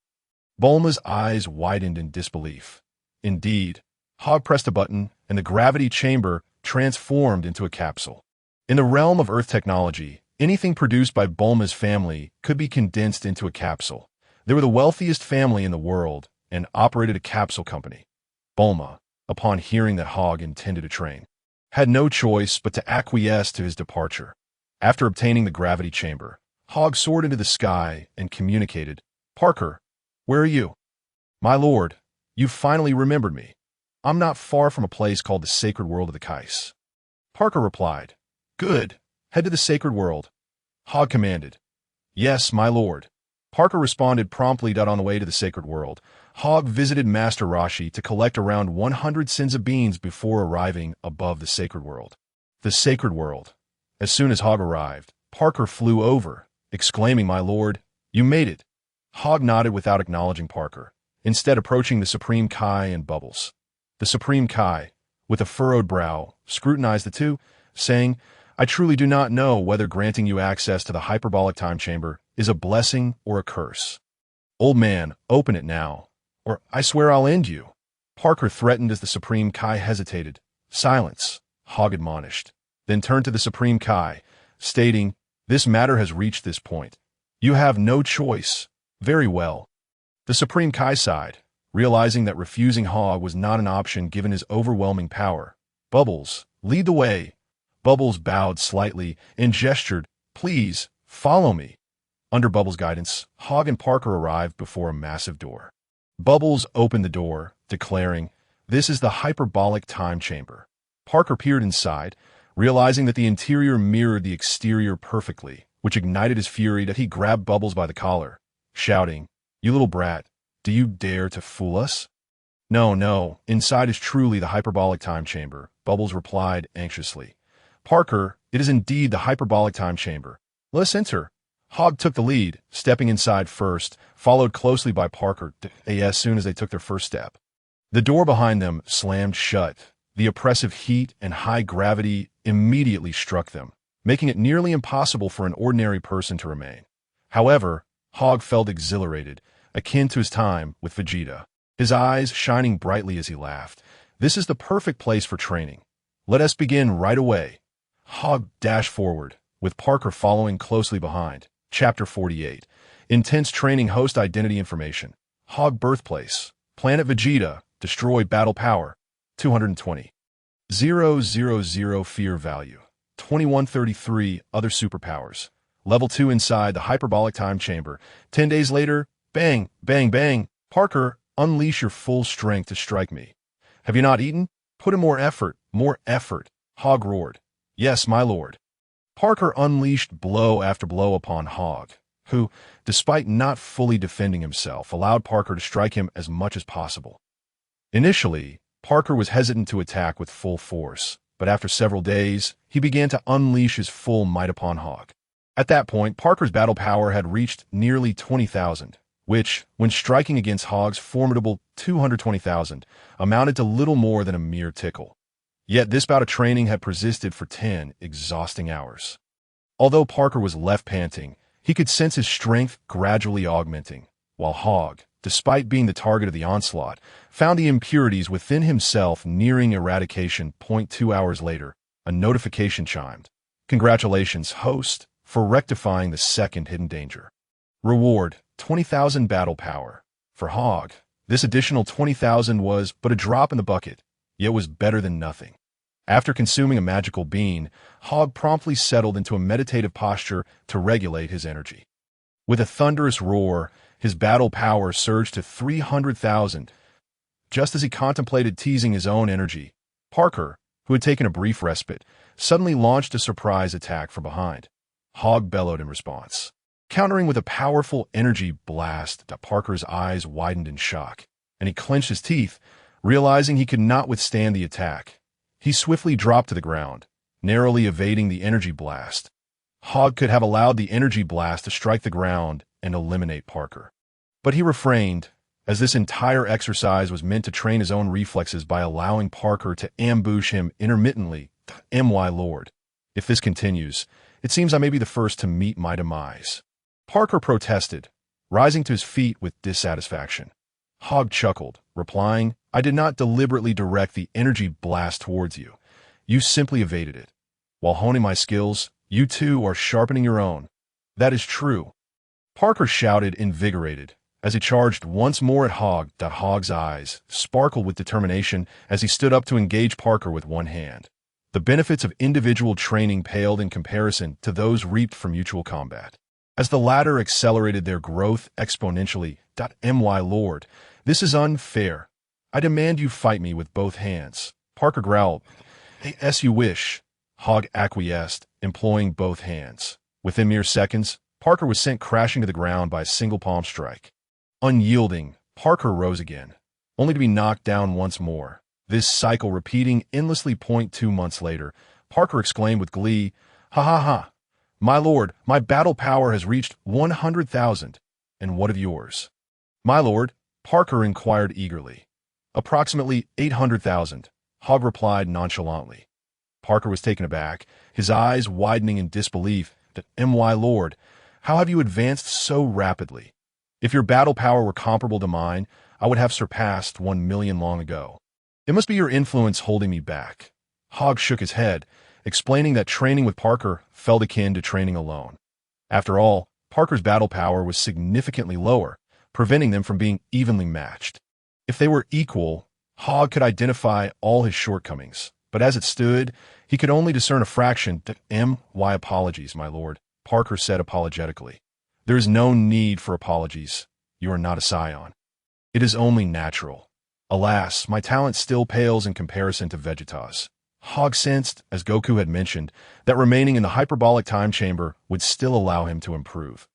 S1: Bulma's eyes widened in disbelief. Indeed. Hogg pressed a button, and the gravity chamber transformed into a capsule. In the realm of Earth technology, anything produced by Bulma's family could be condensed into a capsule. They were the wealthiest family in the world and operated a capsule company. Bulma, upon hearing that Hogg intended to train, had no choice but to acquiesce to his departure. After obtaining the gravity chamber, Hogg soared into the sky and communicated, Parker, where are you? My lord, you've finally remembered me. I'm not far from a place called the Sacred World of the Kais. Parker replied, Good. Head to the Sacred World. Hogg commanded. Yes, my lord. Parker responded promptly. On the way to the Sacred World, Hogg visited Master Roshi to collect around 100 sins of beans before arriving above the Sacred World. The Sacred World. As soon as Hogg arrived, Parker flew over, exclaiming, My lord, you made it. Hogg nodded without acknowledging Parker, instead approaching the Supreme Kai and Bubbles. The Supreme Kai, with a furrowed brow, scrutinized the two, saying, I truly do not know whether granting you access to the hyperbolic time chamber is a blessing or a curse. Old man, open it now, or I swear I'll end you. Parker threatened as the Supreme Kai hesitated. Silence, Hogg admonished, then turned to the Supreme Kai, stating, This matter has reached this point. You have no choice. Very well. The Supreme Kai sighed, realizing that refusing Hogg was not an option given his overwhelming power. Bubbles, lead the way. Bubbles bowed slightly and gestured, Please, follow me. Under Bubbles' guidance, Hogg and Parker arrived before a massive door. Bubbles opened the door, declaring, This is the hyperbolic time chamber. Parker peered inside, realizing that the interior mirrored the exterior perfectly, which ignited his fury that he grabbed Bubbles by the collar, shouting, You little brat, do you dare to fool us? No, inside is truly the hyperbolic time chamber, Bubbles replied anxiously. Parker, it is indeed the hyperbolic time chamber. Let us enter. Hogg took the lead, stepping inside first, followed closely by Parker as soon as they took their first step. The door behind them slammed shut. The oppressive heat and high gravity immediately struck them, making it nearly impossible for an ordinary person to remain. However, Hogg felt exhilarated, akin to his time with Vegeta, his eyes shining brightly as he laughed. This is the perfect place for training. Let us begin right away. Hogg dashed forward, with Parker following closely behind. Chapter 48. Intense Training Host Identity Information. Hogg Birthplace. Planet Vegeta. Destroy Battle Power. 220. 000 Fear Value. 2133 Other Superpowers. Level 2 inside the Hyperbolic Time Chamber. 10 days later, bang, bang, bang. Parker, unleash your full strength to strike me. Have you not eaten? Put in more effort, more effort. Hogg roared. Yes, my lord. Parker unleashed blow after blow upon Hogg, who, despite not fully defending himself, allowed Parker to strike him as much as possible. Initially, Parker was hesitant to attack with full force, but after several days, he began to unleash his full might upon Hogg. At that point, Parker's battle power had reached nearly 20,000, which, when striking against Hogg's formidable 220,000, amounted to little more than a mere tickle. Yet this bout of training had persisted for 10 exhausting hours. Although Parker was left panting, he could sense his strength gradually augmenting, while Hogg, despite being the target of the onslaught, found the impurities within himself nearing eradication. 2 hours later, a notification chimed. Congratulations, host, for rectifying the second hidden danger. Reward, 20,000 battle power. For Hogg, this additional 20,000 was but a drop in the bucket, yet was better than nothing. After consuming a magical bean, Hogg promptly settled into a meditative posture to regulate his energy. With a thunderous roar, his battle power surged to 300,000. Just as he contemplated teasing his own energy, Parker, who had taken a brief respite, suddenly launched a surprise attack from behind. Hogg bellowed in response, countering with a powerful energy blast. Parker's eyes widened in shock, and he clenched his teeth, realizing he could not withstand the attack. He swiftly dropped to the ground, narrowly evading the energy blast. Hogg could have allowed the energy blast to strike the ground and eliminate Parker. But he refrained, as this entire exercise was meant to train his own reflexes by allowing Parker to ambush him intermittently. My lord. If this continues, it seems I may be the first to meet my demise. Parker protested, rising to his feet with dissatisfaction. Hogg chuckled, replying, I did not deliberately direct the energy blast towards you. You simply evaded it. While honing my skills, you too are sharpening your own. That is true. Parker shouted, invigorated, as he charged once more at Hogg. Hogg's eyes sparkled with determination as he stood up to engage Parker with one hand. The benefits of individual training paled in comparison to those reaped from mutual combat. As the latter accelerated their growth exponentially. My lord, this is unfair. I demand you fight me with both hands. Parker growled. As you wish. Hogg acquiesced, employing both hands. Within mere seconds, Parker was sent crashing to the ground by a single palm strike. Unyielding, Parker rose again, only to be knocked down once more. This cycle repeating endlessly. 2 months later, Parker exclaimed with glee, Ha ha ha! My lord, my battle power has reached 100,000. And what of yours? My lord, Parker inquired eagerly. Approximately 800,000, Hogg replied nonchalantly. Parker was taken aback, his eyes widening in disbelief. My lord, how have you advanced so rapidly? If your battle power were comparable to mine, I would have surpassed 1 million long ago. It must be your influence holding me back. Hogg shook his head, explaining that training with Parker felt akin to training alone. After all, Parker's battle power was significantly lower, preventing them from being evenly matched. If they were equal, Hogg could identify all his shortcomings, but as it stood, he could only discern a fraction. My apologies, my lord, Parker said apologetically. There is no need for apologies. You are not a Saiyan. It is only natural. Alas, my talent still pales in comparison to Vegeta's. Hogg sensed, as Goku had mentioned, that remaining in the hyperbolic time chamber would still allow him to improve.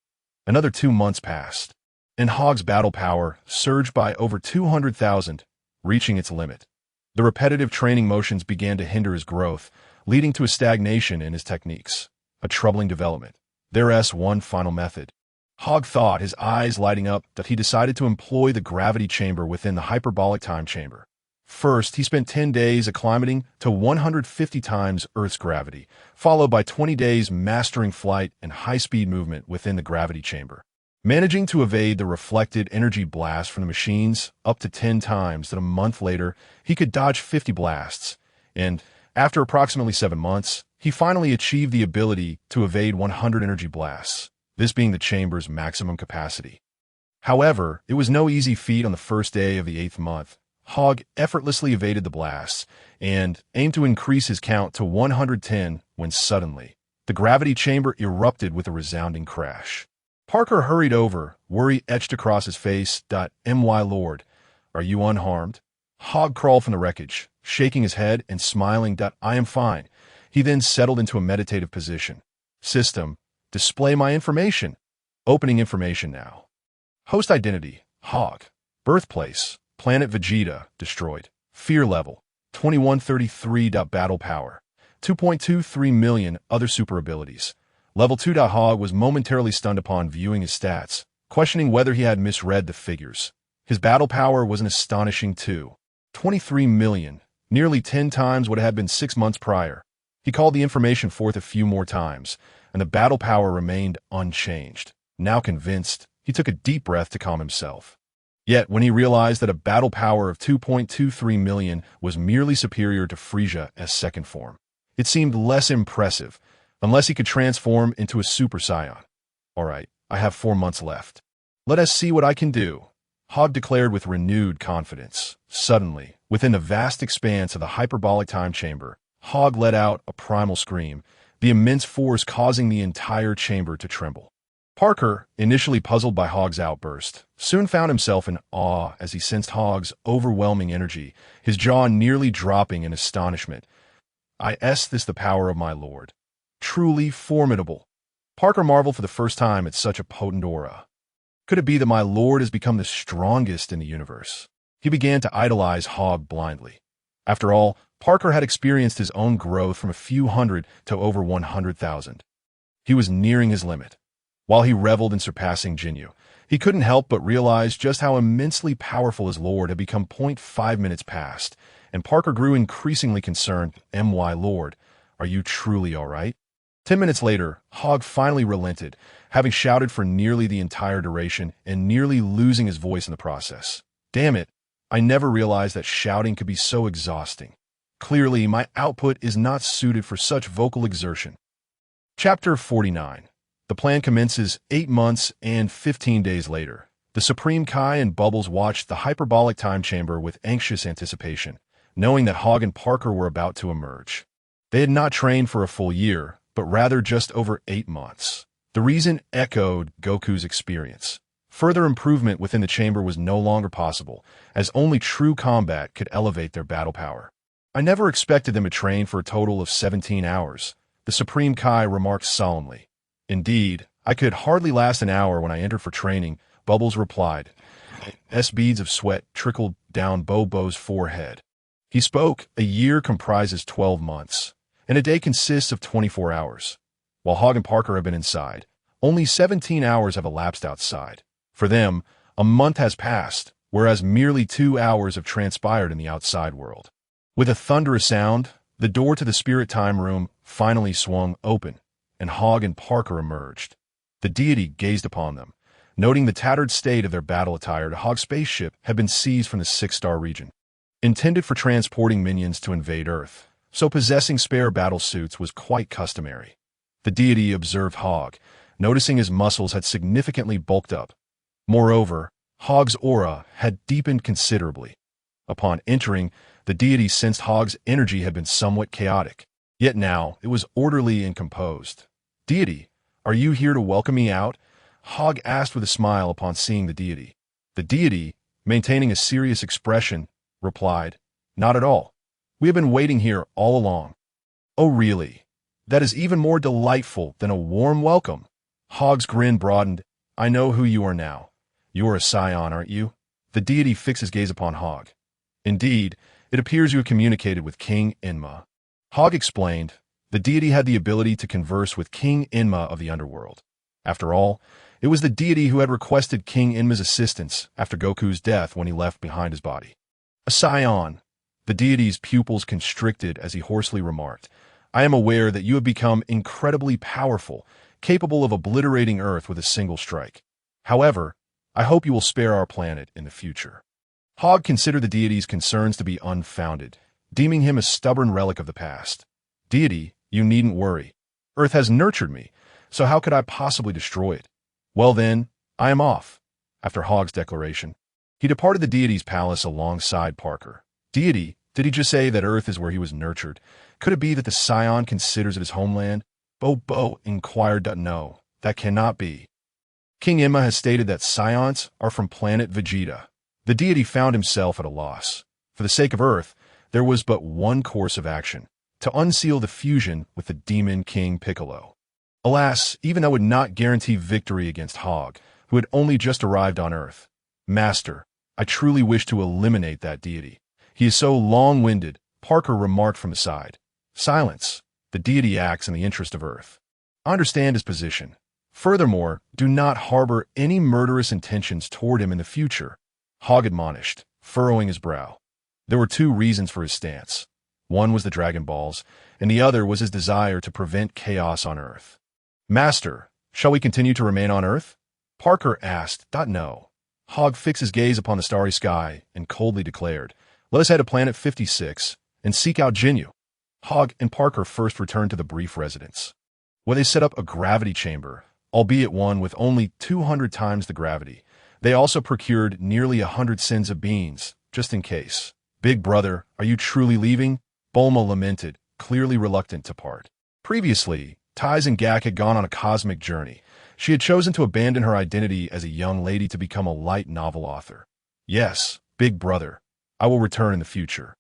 S1: Another 2 months passed, and Hogg's battle power surged by over 200,000, reaching its limit. The repetitive training motions began to hinder his growth, leading to a stagnation in his techniques. A troubling development. There's one final method. Hogg thought, his eyes lighting up, that he decided to employ the gravity chamber within the hyperbolic time chamber. First, he spent 10 days acclimating to 150 times Earth's gravity, followed by 20 days mastering flight and high-speed movement within the gravity chamber. Managing to evade the reflected energy blast from the machines up to 10 times, that a month later, he could dodge 50 blasts, and, after approximately 7 months, he finally achieved the ability to evade 100 energy blasts, this being the chamber's maximum capacity. However, it was no easy feat on the first day of the 8th month. Hogg effortlessly evaded the blasts and aimed to increase his count to 110 when suddenly, the gravity chamber erupted with a resounding crash. Parker hurried over, worry etched across his face. My lord, are you unharmed? Hogg crawled from the wreckage, shaking his head and smiling. I am fine. He then settled into a meditative position. System, display my information. Opening information now. Host identity, Hogg. Birthplace, planet Vegeta, destroyed. Fear level, 2133. Battle power, 2.23 million. Other super abilities. Level 2. Hogg was momentarily stunned upon viewing his stats, questioning whether he had misread the figures. His battle power was an astonishing 23 million, nearly 10 times what it had been 6 months prior. He called the information forth a few more times, and the battle power remained unchanged. Now convinced, he took a deep breath to calm himself. Yet, when he realized that a battle power of 2.23 million was merely superior to Frisia's second form, it seemed less impressive, unless he could transform into a Super Saiyan. All right, I have 4 months left. Let us see what I can do, Hogg declared with renewed confidence. Suddenly, within the vast expanse of the hyperbolic time chamber, Hogg let out a primal scream, the immense force causing the entire chamber to tremble. Parker, initially puzzled by Hogg's outburst, soon found himself in awe as he sensed Hogg's overwhelming energy, his jaw nearly dropping in astonishment. Is this the power of my lord? Truly formidable. Parker marveled for the first time at such a potent aura. Could it be that my lord has become the strongest in the universe? He began to idolize Hogg blindly. After all, Parker had experienced his own growth from a few hundred to over 100,000. He was nearing his limit. While he reveled in surpassing Jinyu, he couldn't help but realize just how immensely powerful his lord had become. 5 minutes passed, and Parker grew increasingly concerned. My lord, are you truly all right? 10 minutes later, Hogg finally relented, having shouted for nearly the entire duration and nearly losing his voice in the process. Damn it, I never realized that shouting could be so exhausting. Clearly, my output is not suited for such vocal exertion. Chapter 49. The plan commences 8 months and 15 days later. The Supreme Kai and Bubbles watched the hyperbolic time chamber with anxious anticipation, knowing that Hogg and Parker were about to emerge. They had not trained for a full year, but rather just over 8 months. The reason echoed Goku's experience. Further improvement within the chamber was no longer possible, as only true combat could elevate their battle power. I never expected them to train for a total of 17 hours, the Supreme Kai remarked solemnly. Indeed, I could hardly last an hour when I entered for training, Bubbles replied. Beads of sweat trickled down Bobo's forehead. He spoke, a year comprises 12 months, and a day consists of 24 hours. While Hogg and Parker have been inside, only 17 hours have elapsed outside. For them, a month has passed, whereas merely 2 hours have transpired in the outside world. With a thunderous sound, the door to the spirit time room finally swung open, and Hogg and Parker emerged. The deity gazed upon them, noting the tattered state of their battle attire. The Hogg spaceship had been seized from the 6-star region, intended for transporting minions to invade Earth, so possessing spare battle suits was quite customary. The deity observed Hogg, noticing his muscles had significantly bulked up. Moreover, Hogg's aura had deepened considerably. Upon entering, the deity sensed Hogg's energy had been somewhat chaotic, yet now it was orderly and composed. Deity, are you here to welcome me out? Hogg asked with a smile upon seeing the deity. The deity, maintaining a serious expression, replied, Not at all. We have been waiting here all along. Oh really? That is even more delightful than a warm welcome. Hogg's grin broadened. I know who you are now. You are a Saiyan, aren't you? The deity fixed his gaze upon Hogg. Indeed, it appears you have communicated with King Enma. Hogg explained, the deity had the ability to converse with King Enma of the underworld. After all, it was the deity who had requested King Enma's assistance after Goku's death when he left behind his body. A Saiyan. The deity's pupils constricted as he hoarsely remarked, I am aware that you have become incredibly powerful, capable of obliterating Earth with a single strike. However, I hope you will spare our planet in the future. Hogg considered the deity's concerns to be unfounded, deeming him a stubborn relic of the past. Deity, you needn't worry. Earth has nurtured me, so how could I possibly destroy it? Well then, I am off. After Hogg's declaration, he departed the deity's palace alongside Parker. Deity, did he just say that Earth is where he was nurtured? Could it be that the Saiyan considers it his homeland? Bobo inquired. No, that cannot be. King Enma has stated that Saiyans are from planet Vegeta. The deity found himself at a loss. For the sake of Earth, there was but one course of action, to unseal the fusion with the Demon King Piccolo. Alas, even that would not guarantee victory against Hogg, who had only just arrived on Earth. Master, I truly wish to eliminate that deity. He is so long-winded, Parker remarked from the side. Silence. The deity acts in the interest of Earth. I understand his position. Furthermore, do not harbor any murderous intentions toward him in the future, Hogg admonished, furrowing his brow. There were 2 reasons for his stance. One was the Dragon Balls, and the other was his desire to prevent chaos on Earth. Master, shall we continue to remain on Earth? Parker asked. No. Hogg fixed his gaze upon the starry sky and coldly declared, Let us head to Planet 56 and seek out Jinyu. Hogg and Parker first returned to the brief residence, where they set up a gravity chamber, albeit one with only 200 times the gravity. They also procured nearly 100 sins of beans, just in case. Big brother, are you truly leaving? Bulma lamented, clearly reluctant to part. Previously, Taiz and Gak had gone on a cosmic journey. She had chosen to abandon her identity as a young lady to become a light novel author. Yes, big brother, I will return in the future.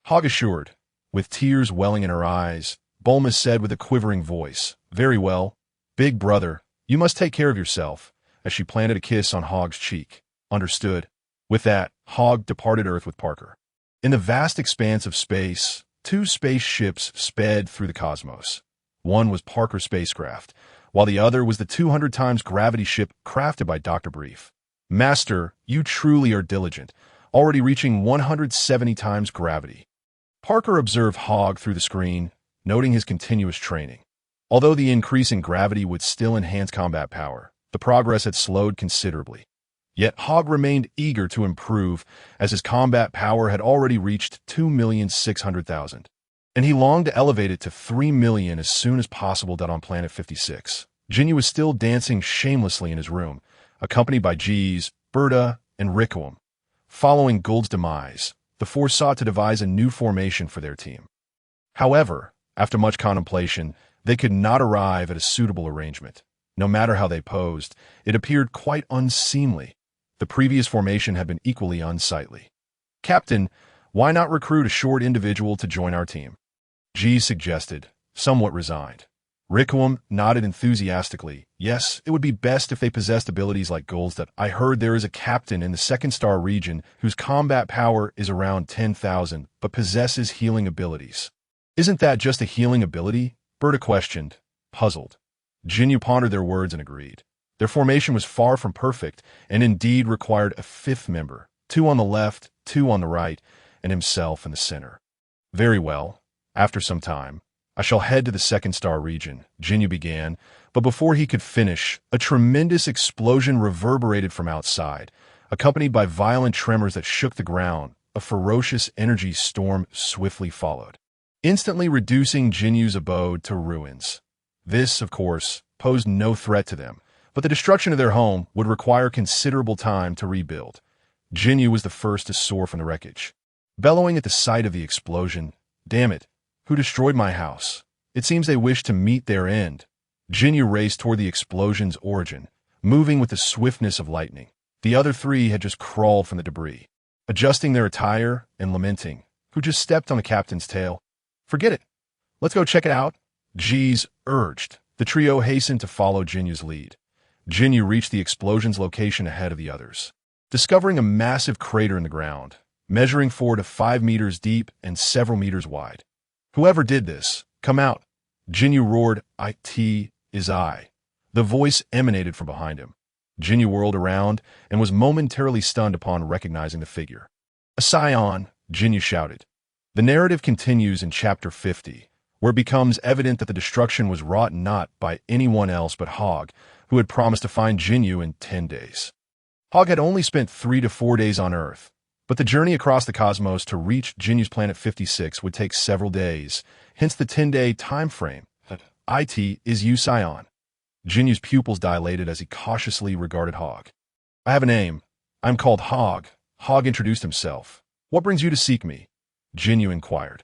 S1: Hogg assured. With tears welling in her eyes, Bulma said with a quivering voice, Very well, big brother, you must take care of yourself, as she planted a kiss on Hogg's cheek. Understood. With that, Hogg departed Earth with Parker. In the vast expanse of space, 2 spaceships sped through the cosmos. One was Parker's spacecraft, while the other was the 200 times gravity ship crafted by Dr. Brief. Master, you truly are diligent, already reaching 170 times gravity. Parker observed Hogg through the screen, noting his continuous training. Although the increase in gravity would still enhance combat power, the progress had slowed considerably. Yet Hogg remained eager to improve, as his combat power had already reached 2,600,000. And he longed to elevate it to 3 million as soon as possible. On Planet 56, Jinyu was still dancing shamelessly in his room, accompanied by Jeez, Berta, and Rickwam. Following Gould's demise, the four sought to devise a new formation for their team. However, after much contemplation, they could not arrive at a suitable arrangement. No matter how they posed, it appeared quite unseemly. The previous formation had been equally unsightly. Captain, why not recruit a short individual to join our team? G suggested, somewhat resigned. Rickwam nodded enthusiastically. Yes, it would be best if they possessed abilities like Gould's. That I heard there is a captain in the second star region whose combat power is around 10,000, but possesses healing abilities. Isn't that just a healing ability? Berta questioned, puzzled. Jinyu pondered their words and agreed. Their formation was far from perfect, and indeed required a fifth member, 2 on the left, 2 on the right, and himself in the center. Very well. After some time, I shall head to the second star region, Jinyu began, but before he could finish, a tremendous explosion reverberated from outside, accompanied by violent tremors that shook the ground. A ferocious energy storm swiftly followed, instantly reducing Jinyu's abode to ruins. This, of course, posed no threat to them, but the destruction of their home would require considerable time to rebuild. Jinyu was the first to soar from the wreckage, bellowing at the sight of the explosion. Damn it! Who destroyed my house? It seems they wish to meet their end. Jinyu raced toward the explosion's origin, moving with the swiftness of lightning. The other 3 had just crawled from the debris, adjusting their attire and lamenting. Who just stepped on the captain's tail? Forget it. Let's go check it out, Jeez urged. The trio hastened to follow Jinyu's lead. Jinyu reached the explosion's location ahead of the others, discovering a massive crater in the ground, measuring 4 to 5 meters deep and several meters wide. Whoever did this, come out. Jinyu roared, "It is I." The voice emanated from behind him. Jinyu whirled around and was momentarily stunned upon recognizing the figure. A Saiyan, Jinyu shouted. The narrative continues in Chapter 50, where it becomes evident that the destruction was wrought not by anyone else but Hogg, who had promised to find Jinyu in 10 days. Hogg had only spent 3 to 4 days on Earth, but the journey across the cosmos to reach Jinyu's Planet 56 would take several days, hence the 10-day time frame. It is you, Saiyan. Jinyu's pupils dilated as he cautiously regarded Hogg. I have a name. I'm called Hogg. Hogg introduced himself. What brings you to seek me? Jinyu inquired.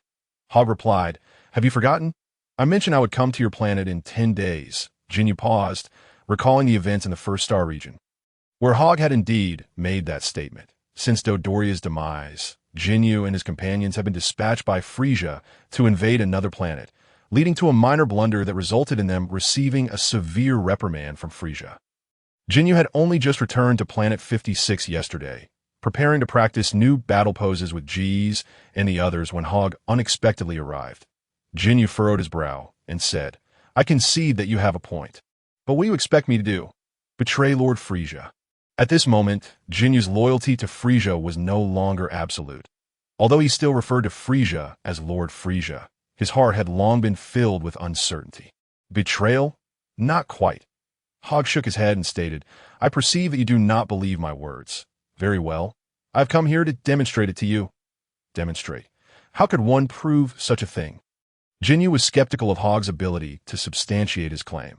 S1: Hogg replied, Have you forgotten? I mentioned I would come to your planet in 10 days. Jinyu paused, recalling the events in the first star region, where Hogg had indeed made that statement. Since Dodoria's demise, Jinyu and his companions had been dispatched by Frisia to invade another planet, leading to a minor blunder that resulted in them receiving a severe reprimand from Frisia. Jinyu had only just returned to Planet 56 yesterday, preparing to practice new battle poses with Jeez and the others when Hogg unexpectedly arrived. Jinyu furrowed his brow and said, I concede that you have a point. But what do you expect me to do? Betray Lord Frisia? At this moment, Jinyu's loyalty to Frisia was no longer absolute. Although he still referred to Frisia as Lord Frisia, his heart had long been filled with uncertainty. Betrayal? Not quite. Hogg shook his head and stated, I perceive that you do not believe my words. Very well. I've come here to demonstrate it to you. Demonstrate? How could one prove such a thing? Jinyu was skeptical of Hogg's ability to substantiate his claim.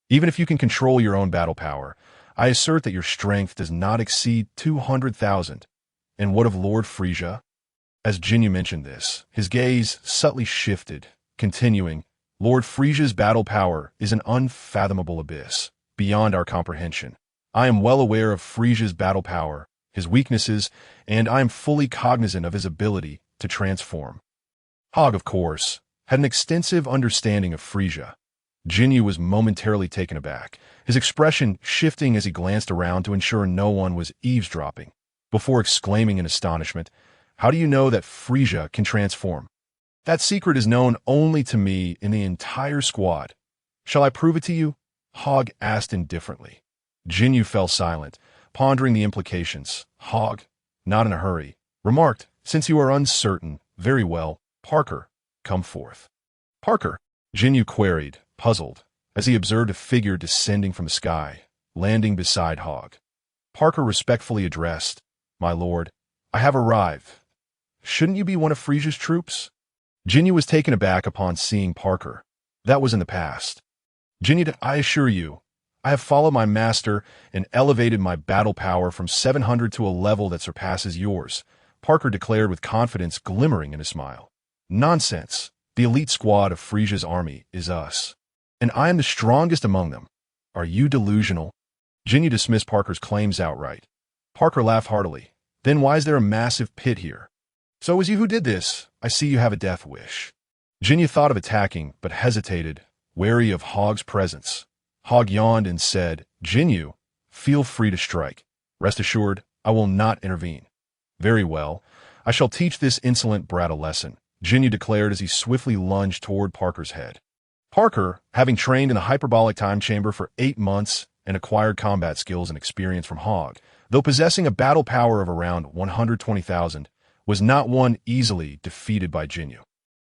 S1: Even if you can control your own battle power, I assert that your strength does not exceed 200,000. And what of Lord Frisia? As Jinyu mentioned this, his gaze subtly shifted, continuing, Lord Frisia's battle power is an unfathomable abyss, beyond our comprehension. I am well aware of Frisia's battle power, his weaknesses, and I am fully cognizant of his ability to transform. Hogg, of course, had an extensive understanding of Frisia. Jinyu was momentarily taken aback, his expression shifting as he glanced around to ensure no one was eavesdropping, before exclaiming in astonishment, How do you know that Frisia can transform? That secret is known only to me and the entire squad. Shall I prove it to you? Hogg asked indifferently. Jinyu fell silent, pondering the implications. Hogg, not in a hurry, remarked, "Since you are uncertain, very well, Parker, come forth." "Parker?" Jinyu queried, puzzled, as he observed a figure descending from the sky, landing beside Hogg. Parker respectfully addressed, "My lord, I have arrived. Shouldn't you be one of Frisia's troops?" Jinyu was taken aback upon seeing Parker. That was in the past. "Jinyu, I assure you, I have followed my master and elevated my battle power from 700 to a level that surpasses yours," Parker declared with confidence glimmering in a smile. "Nonsense. The elite squad of Frisia's army is us, and I am the strongest among them. Are you delusional?" Jinyu dismissed Parker's claims outright. Parker laughed heartily. "Then why is there a massive pit here?" "So it was you who did this. I see you have a death wish." Jinyu thought of attacking, but hesitated, wary of Hogg's presence. Hogg yawned and said, "Jinyu, feel free to strike. Rest assured, I will not intervene." "Very well. I shall teach this insolent brat a lesson," Jinyu declared as he swiftly lunged toward Parker's head. Parker, having trained in the hyperbolic time chamber for 8 months and acquired combat skills and experience from Hogg, though possessing a battle power of around 120,000, was not one easily defeated by Jinyu.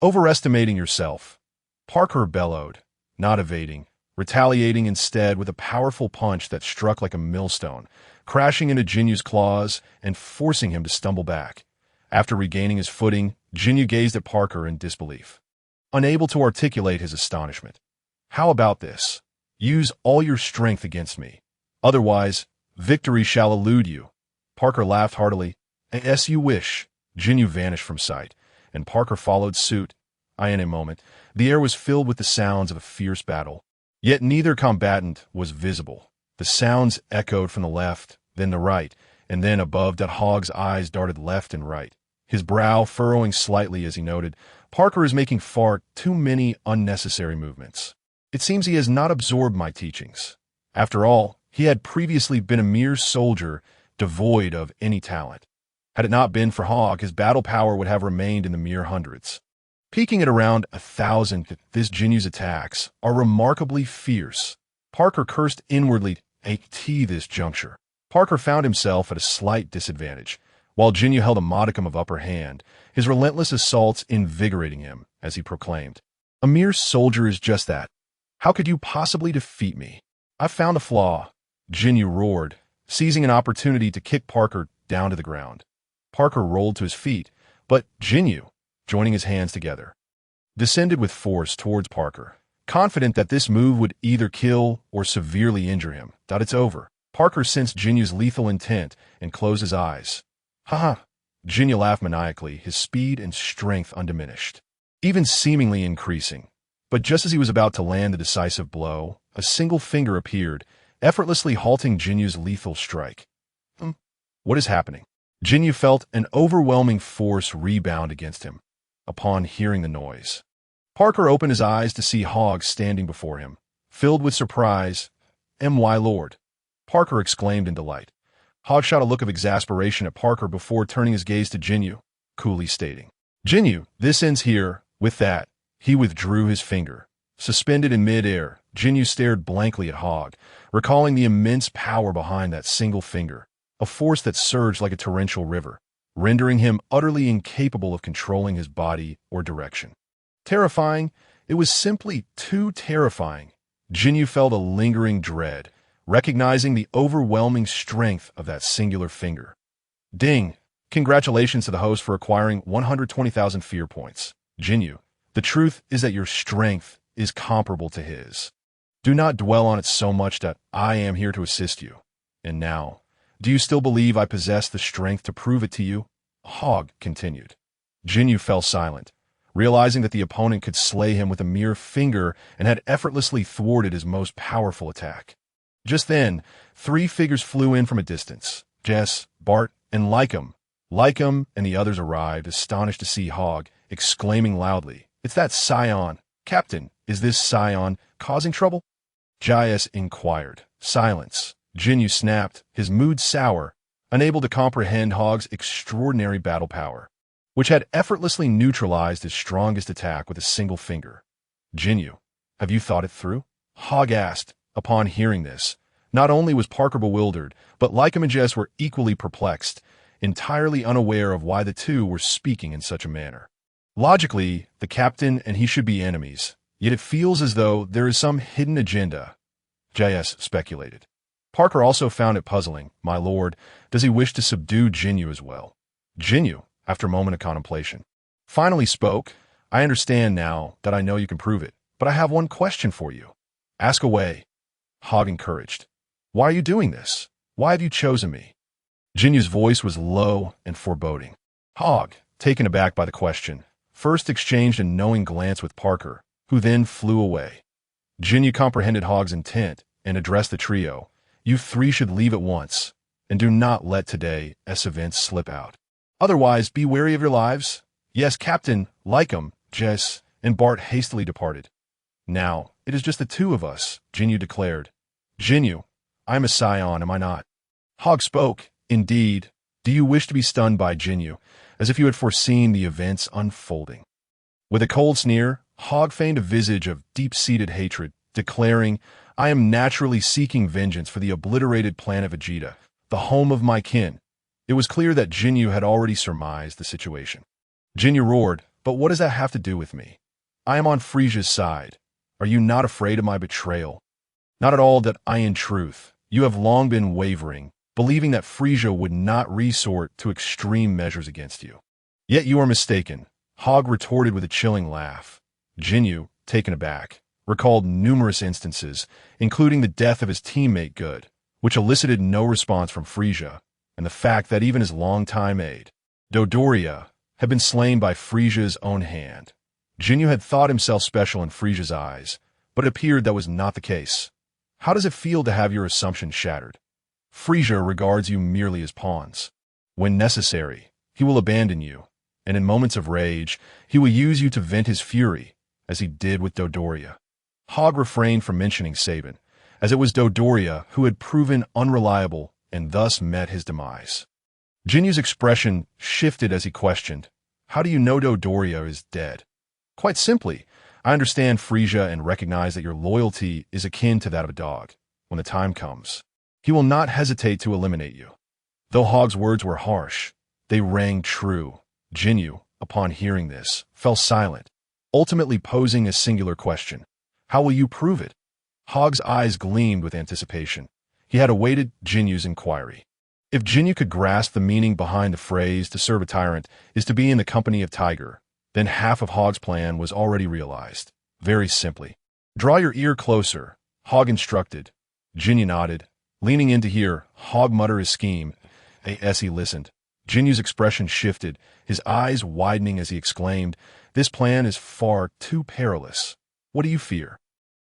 S1: "Overestimating yourself," Parker bellowed, not evading, retaliating instead with a powerful punch that struck like a millstone, crashing into Jinyu's claws and forcing him to stumble back. After regaining his footing, Jinyu gazed at Parker in disbelief, unable to articulate his astonishment. "How about this? Use all your strength against me. Otherwise, victory shall elude you." Parker laughed heartily. "As you wish." Jinyu vanished from sight, and Parker followed suit. In a moment, the air was filled with the sounds of a fierce battle. Yet neither combatant was visible. The sounds echoed from the left, then the right, and then above that Hogg's eyes darted left and right, his brow furrowing slightly as he noted, "Parker is making far too many unnecessary movements. It seems he has not absorbed my teachings." After all, he had previously been a mere soldier, devoid of any talent. Had it not been for Hogg, his battle power would have remained in the mere hundreds. Peaking at around 1,000, this Jinyu's attacks are remarkably fierce. Parker cursed inwardly at this juncture. Parker found himself at a slight disadvantage. While Jinyu held a modicum of upper hand, his relentless assaults invigorating him, as he proclaimed, "A mere soldier is just that. How could you possibly defeat me? I've found a flaw." Jinyu roared, seizing an opportunity to kick Parker down to the ground. Parker rolled to his feet, but Jinyu, joining his hands together, descended with force towards Parker, confident that this move would either kill or severely injure him. "It's over." Parker sensed Jinyu's lethal intent and closed his eyes. "Ha ha!" Jinyu laughed maniacally, his speed and strength undiminished, even seemingly increasing. But just as he was about to land the decisive blow, a single finger appeared, effortlessly halting Jinyu's lethal strike. What is happening?" Jinyu felt an overwhelming force rebound against him upon hearing the noise. Parker opened his eyes to see Hogg standing before him, filled with surprise. "My lord!" Parker exclaimed in delight. Hogg shot a look of exasperation at Parker before turning his gaze to Jinyu, coolly stating, "Jinyu, this ends here." With that, he withdrew his finger. Suspended in mid-air, Jinyu stared blankly at Hogg, recalling the immense power behind that single finger, a force that surged like a torrential river, rendering him utterly incapable of controlling his body or direction. Terrifying? It was simply too terrifying. Jinyu felt a lingering dread, recognizing the overwhelming strength of that singular finger. Ding! Congratulations to the host for acquiring 120,000 fear points. Jinyu, the truth is that your strength is comparable to his. Do not dwell on it so much that I am here to assist you. And now, do you still believe I possess the strength to prove it to you?" Hogg continued. Jinyu fell silent, realizing that the opponent could slay him with a mere finger and had effortlessly thwarted his most powerful attack. Just then, 3 figures flew in from a distance. Jess, Bart, and Lycum. Lycum and the others arrived, astonished to see Hogg, exclaiming loudly, "It's that Saiyan! Captain, is this Saiyan causing trouble?" Jais inquired. Silence. Jinyu snapped, his mood sour, unable to comprehend Hogg's extraordinary battle power, which had effortlessly neutralized his strongest attack with a single finger. "Jinyu, have you thought it through?" Hogg asked, Upon hearing this, not only was Parker bewildered, but Lycum and Jess were equally perplexed, entirely unaware of why the two were speaking in such a manner. Logically, the captain and he should be enemies, yet it feels as though there is some hidden agenda, Jess speculated. Parker also found it puzzling. My lord, does he wish to subdue Jinyu as well? Jinyu, after a moment of contemplation, finally spoke. I understand now that I know you can prove it, but I have one question for you. Ask away. Hogg encouraged. Why are you doing this? Why have you chosen me? Jinyu's voice was low and foreboding. Hogg, taken aback by the question, first exchanged a knowing glance with Parker, who then flew away. Jinyu comprehended Hogg's intent and addressed the trio. You three should leave at once, and do not let today's events slip out. Otherwise, be wary of your lives. Yes, Captain, Lycum, Jess, and Bart hastily departed. Now, it is just the two of us, Jinyu declared. Jinyu, I am a Saiyan, am I not? Hogg spoke. Indeed. Do you wish to be stunned by Jinyu, as if you had foreseen the events unfolding? With a cold sneer, Hogg feigned a visage of deep-seated hatred, declaring, I am naturally seeking vengeance for the obliterated planet Vegeta, the home of my kin. It was clear that Jinyu had already surmised the situation. Jinyu roared, but what does that have to do with me? I am on Frisia's side. Are you not afraid of my betrayal? Not at all that I in truth. You have long been wavering, believing that Frisia would not resort to extreme measures against you. Yet you are mistaken, Hogg retorted with a chilling laugh. Jinyu, taken aback, recalled numerous instances, including the death of his teammate Good, which elicited no response from Frisia, and the fact that even his longtime aide, Dodoria, had been slain by Frisia's own hand. Jinyu had thought himself special in Frisia's eyes, but it appeared that was not the case. How does it feel to have your assumptions shattered? Frisia regards you merely as pawns. When necessary, he will abandon you, and in moments of rage, he will use you to vent his fury, as he did with Dodoria. Hogg refrained from mentioning Sabin, as it was Dodoria who had proven unreliable and thus met his demise. Jinyu's expression shifted as he questioned, How do you know Dodoria is dead? Quite simply, I understand Frisia and recognize that your loyalty is akin to that of a dog. When the time comes, he will not hesitate to eliminate you. Though Hogg's words were harsh, they rang true. Jinyu, upon hearing this, fell silent, ultimately posing a singular question. How will you prove it? Hogg's eyes gleamed with anticipation. He had awaited Jinyu's inquiry. If Jinyu could grasp the meaning behind the phrase to serve a tyrant is to be in the company of Tiger, then half of Hogg's plan was already realized. Very simply. Draw your ear closer, Hogg instructed. Jinyu nodded, leaning in to hear Hogg mutter his scheme. As he listened, Jinyu's expression shifted, his eyes widening as he exclaimed, This plan is far too perilous. What do you fear?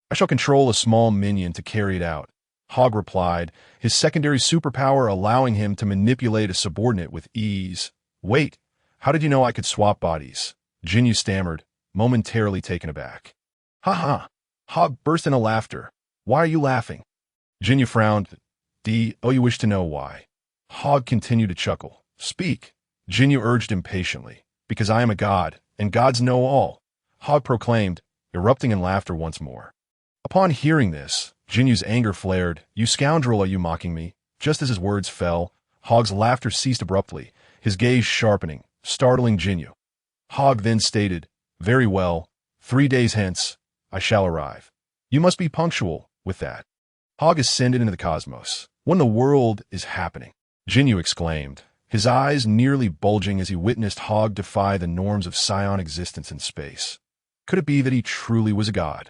S1: I shall control a small minion to carry it out, Hogg replied, his secondary superpower allowing him to manipulate a subordinate with ease. Wait, how did you know I could swap bodies? Jinyu stammered, momentarily taken aback. Ha ha! Hogg burst into laughter. Why are you laughing? Jinyu frowned. Oh, you wish to know why? Hogg continued to chuckle. Speak. Jinyu urged impatiently. Because I am a god, and gods know all, Hogg proclaimed, erupting in laughter once more. Upon hearing this, Jinyu's anger flared. You scoundrel, are you mocking me? Just as his words fell, Hogg's laughter ceased abruptly, his gaze sharpening, startling Jinyu. Hogg then stated, Very well, 3 days hence, I shall arrive. You must be punctual with that. Hogg ascended into the cosmos. When the world is happening, Jinyu exclaimed, his eyes nearly bulging as he witnessed Hogg defy the norms of Saiyan existence in space. Could it be that he truly was a god?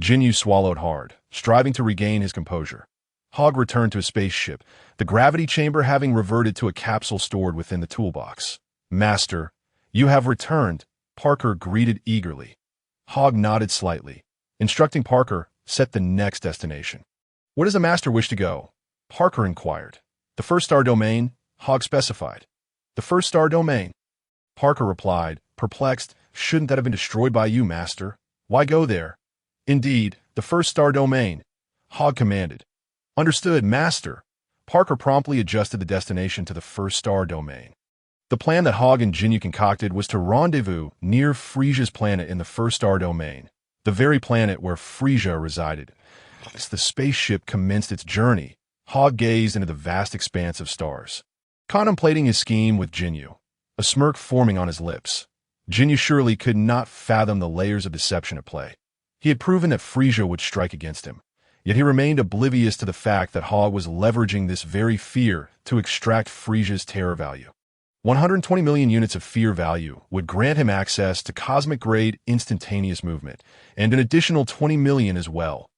S1: Jinyu swallowed hard, striving to regain his composure. Hogg returned to his spaceship, the gravity chamber having reverted to a capsule stored within the toolbox. Master, you have returned, Parker greeted eagerly. Hogg nodded slightly, instructing Parker, set the next destination. Where does the master wish to go? Parker inquired. The first star domain, Hogg specified. The first star domain? Parker replied, perplexed, shouldn't that have been destroyed by you, master? Why go there? Indeed, the first star domain, Hogg commanded. Understood, master. Parker promptly adjusted the destination to the first star domain. The plan that Hogg and Jinyu concocted was to rendezvous near Frisia's planet in the first star domain, the very planet where Frisia resided. As the spaceship commenced its journey, Hogg gazed into the vast expanse of stars, contemplating his scheme with Jinyu, a smirk forming on his lips. Jinyu surely could not fathom the layers of deception at play. He had proven that Frisia would strike against him, yet he remained oblivious to the fact that Hogg was leveraging this very fear to extract Frisia's terror value. 120 million units of fear value would grant him access to cosmic-grade instantaneous movement, and an additional 20 million as well.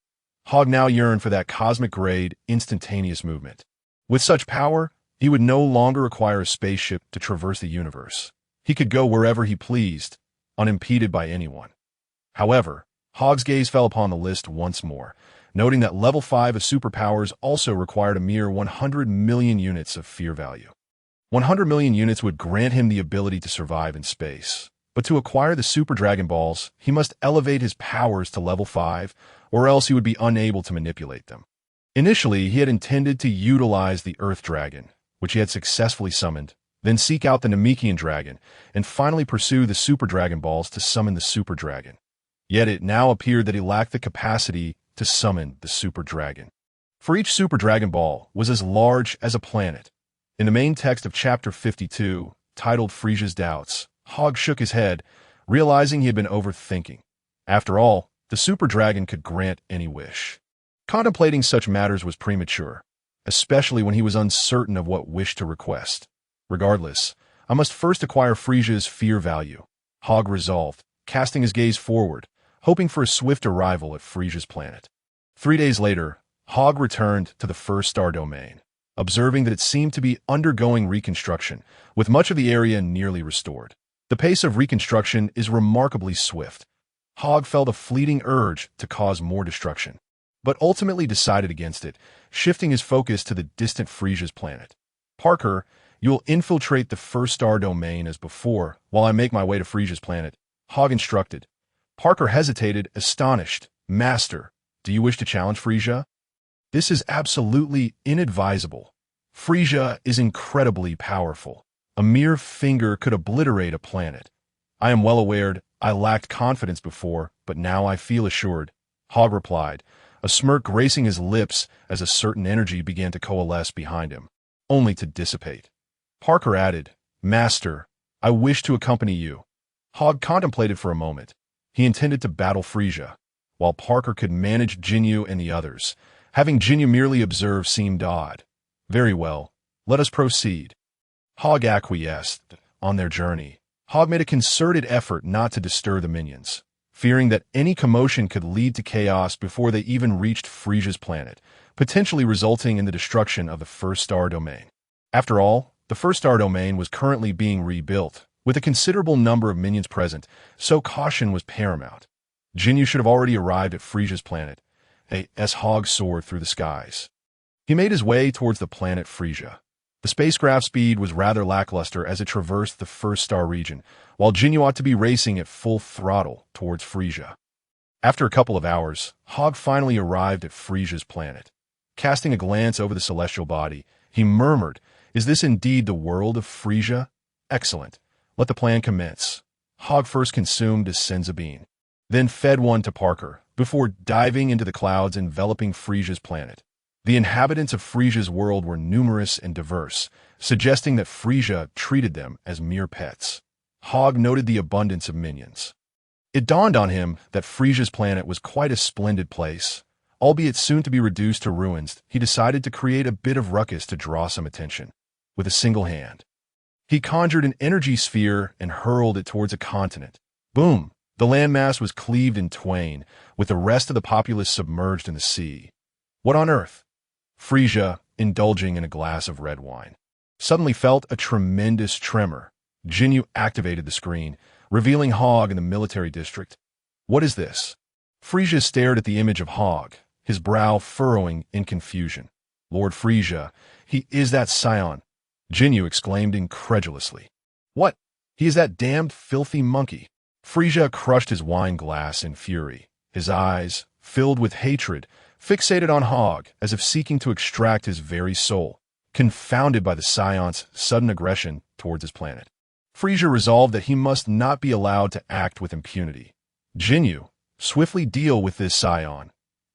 S1: Hogg now yearned for that cosmic-grade instantaneous movement. With such power, he would no longer require a spaceship to traverse the universe. He could go wherever he pleased, unimpeded by anyone. However, Hogg's gaze fell upon the list once more, noting that level 5 of superpowers also required a mere 100 million units of fear value. 100 million units would grant him the ability to survive in space. But to acquire the Super Dragon Balls, he must elevate his powers to level 5, or else he would be unable to manipulate them. Initially, he had intended to utilize the Earth Dragon, which he had successfully summoned, then seek out the Namekian Dragon, and finally pursue the Super Dragon Balls to summon the Super Dragon. Yet it now appeared that he lacked the capacity to summon the Super Dragon. For each Super Dragon Ball was as large as a planet. In the main text of Chapter 52, titled Frisia's Doubts, Hogg shook his head, realizing he had been overthinking. After all, the Super Dragon could grant any wish. Contemplating such matters was premature, especially when he was uncertain of what wish to request. Regardless, I must first acquire Frisia's fear value, Hogg resolved, casting his gaze forward, hoping for a swift arrival at Frisia's planet. 3 days later, Hogg returned to the first star domain, observing that it seemed to be undergoing reconstruction, with much of the area nearly restored. The pace of reconstruction is remarkably swift. Hogg felt a fleeting urge to cause more destruction, but ultimately decided against it, shifting his focus to the distant Frisia's planet. Parker, you will infiltrate the first star domain as before, while I make my way to Frisia's planet, Hogg instructed. Parker hesitated, astonished. Master, do you wish to challenge Frisia? This is absolutely inadvisable. Frisia is incredibly powerful. A mere finger could obliterate a planet. I am well aware I lacked confidence before, but now I feel assured, Hogg replied, a smirk gracing his lips as a certain energy began to coalesce behind him, only to dissipate. Parker added, Master, I wish to accompany you. Hogg contemplated for a moment. He intended to battle Frisia, while Parker could manage Jinyu and the others. Having Jinyu merely observe seemed odd. Very well, let us proceed. Hogg acquiesced. On their journey, Hogg made a concerted effort not to disturb the minions, fearing that any commotion could lead to chaos before they even reached Frisia's planet, potentially resulting in the destruction of the first star domain. After all, the first star domain was currently being rebuilt, with a considerable number of minions present, so caution was paramount. Jinyu should have already arrived at Frisia's planet, as Hogg soared through the skies. He made his way towards the planet Frisia. The spacecraft's speed was rather lackluster as it traversed the first star region, while Jinyu ought to be racing at full throttle towards Frisia. After a couple of hours, Hogg finally arrived at Frisia's planet. Casting a glance over the celestial body, he murmured, Is this indeed the world of Frisia? Excellent. Let the plan commence. Hogg first consumed a Senzabine, then fed one to Parker, before diving into the clouds enveloping Frisia's planet. The inhabitants of Frisia's world were numerous and diverse, suggesting that Frisia treated them as mere pets. Hogg noted the abundance of minions. It dawned on him that Frisia's planet was quite a splendid place. Albeit soon to be reduced to ruins, he decided to create a bit of ruckus to draw some attention. With a single hand, he conjured an energy sphere and hurled it towards a continent. Boom! The landmass was cleaved in twain, with the rest of the populace submerged in the sea. What on earth? Frisia, indulging in a glass of red wine, suddenly felt a tremendous tremor. Jinyu activated the screen, revealing Hogg in the military district. What is this? Frisia stared at the image of Hogg, his brow furrowing in confusion. Lord Frisia, he is that Saiyan, Jinyu exclaimed incredulously. What? He is that damned filthy monkey. Frisia crushed his wine glass in fury, his eyes, filled with hatred, fixated on Hogg as if seeking to extract his very soul, confounded by the Saiyan's sudden aggression towards his planet. Frisia resolved that he must not be allowed to act with impunity. Jinyu, swiftly deal with this Saiyan.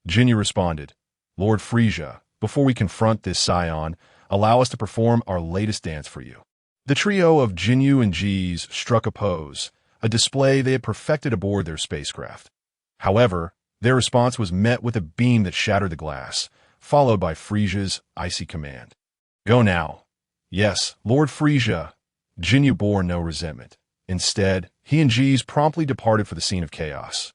S1: Jinyu responded, Lord Frisia, before we confront this Saiyan, allow us to perform our latest dance for you. The trio of Jinyu and Jis struck a pose, a display they had perfected aboard their spacecraft. However, their response was met with a beam that shattered the glass, followed by Frisia's icy command. Go now. Yes, Lord Frisia. Jinyu bore no resentment. Instead, he and Jis promptly departed for the scene of chaos.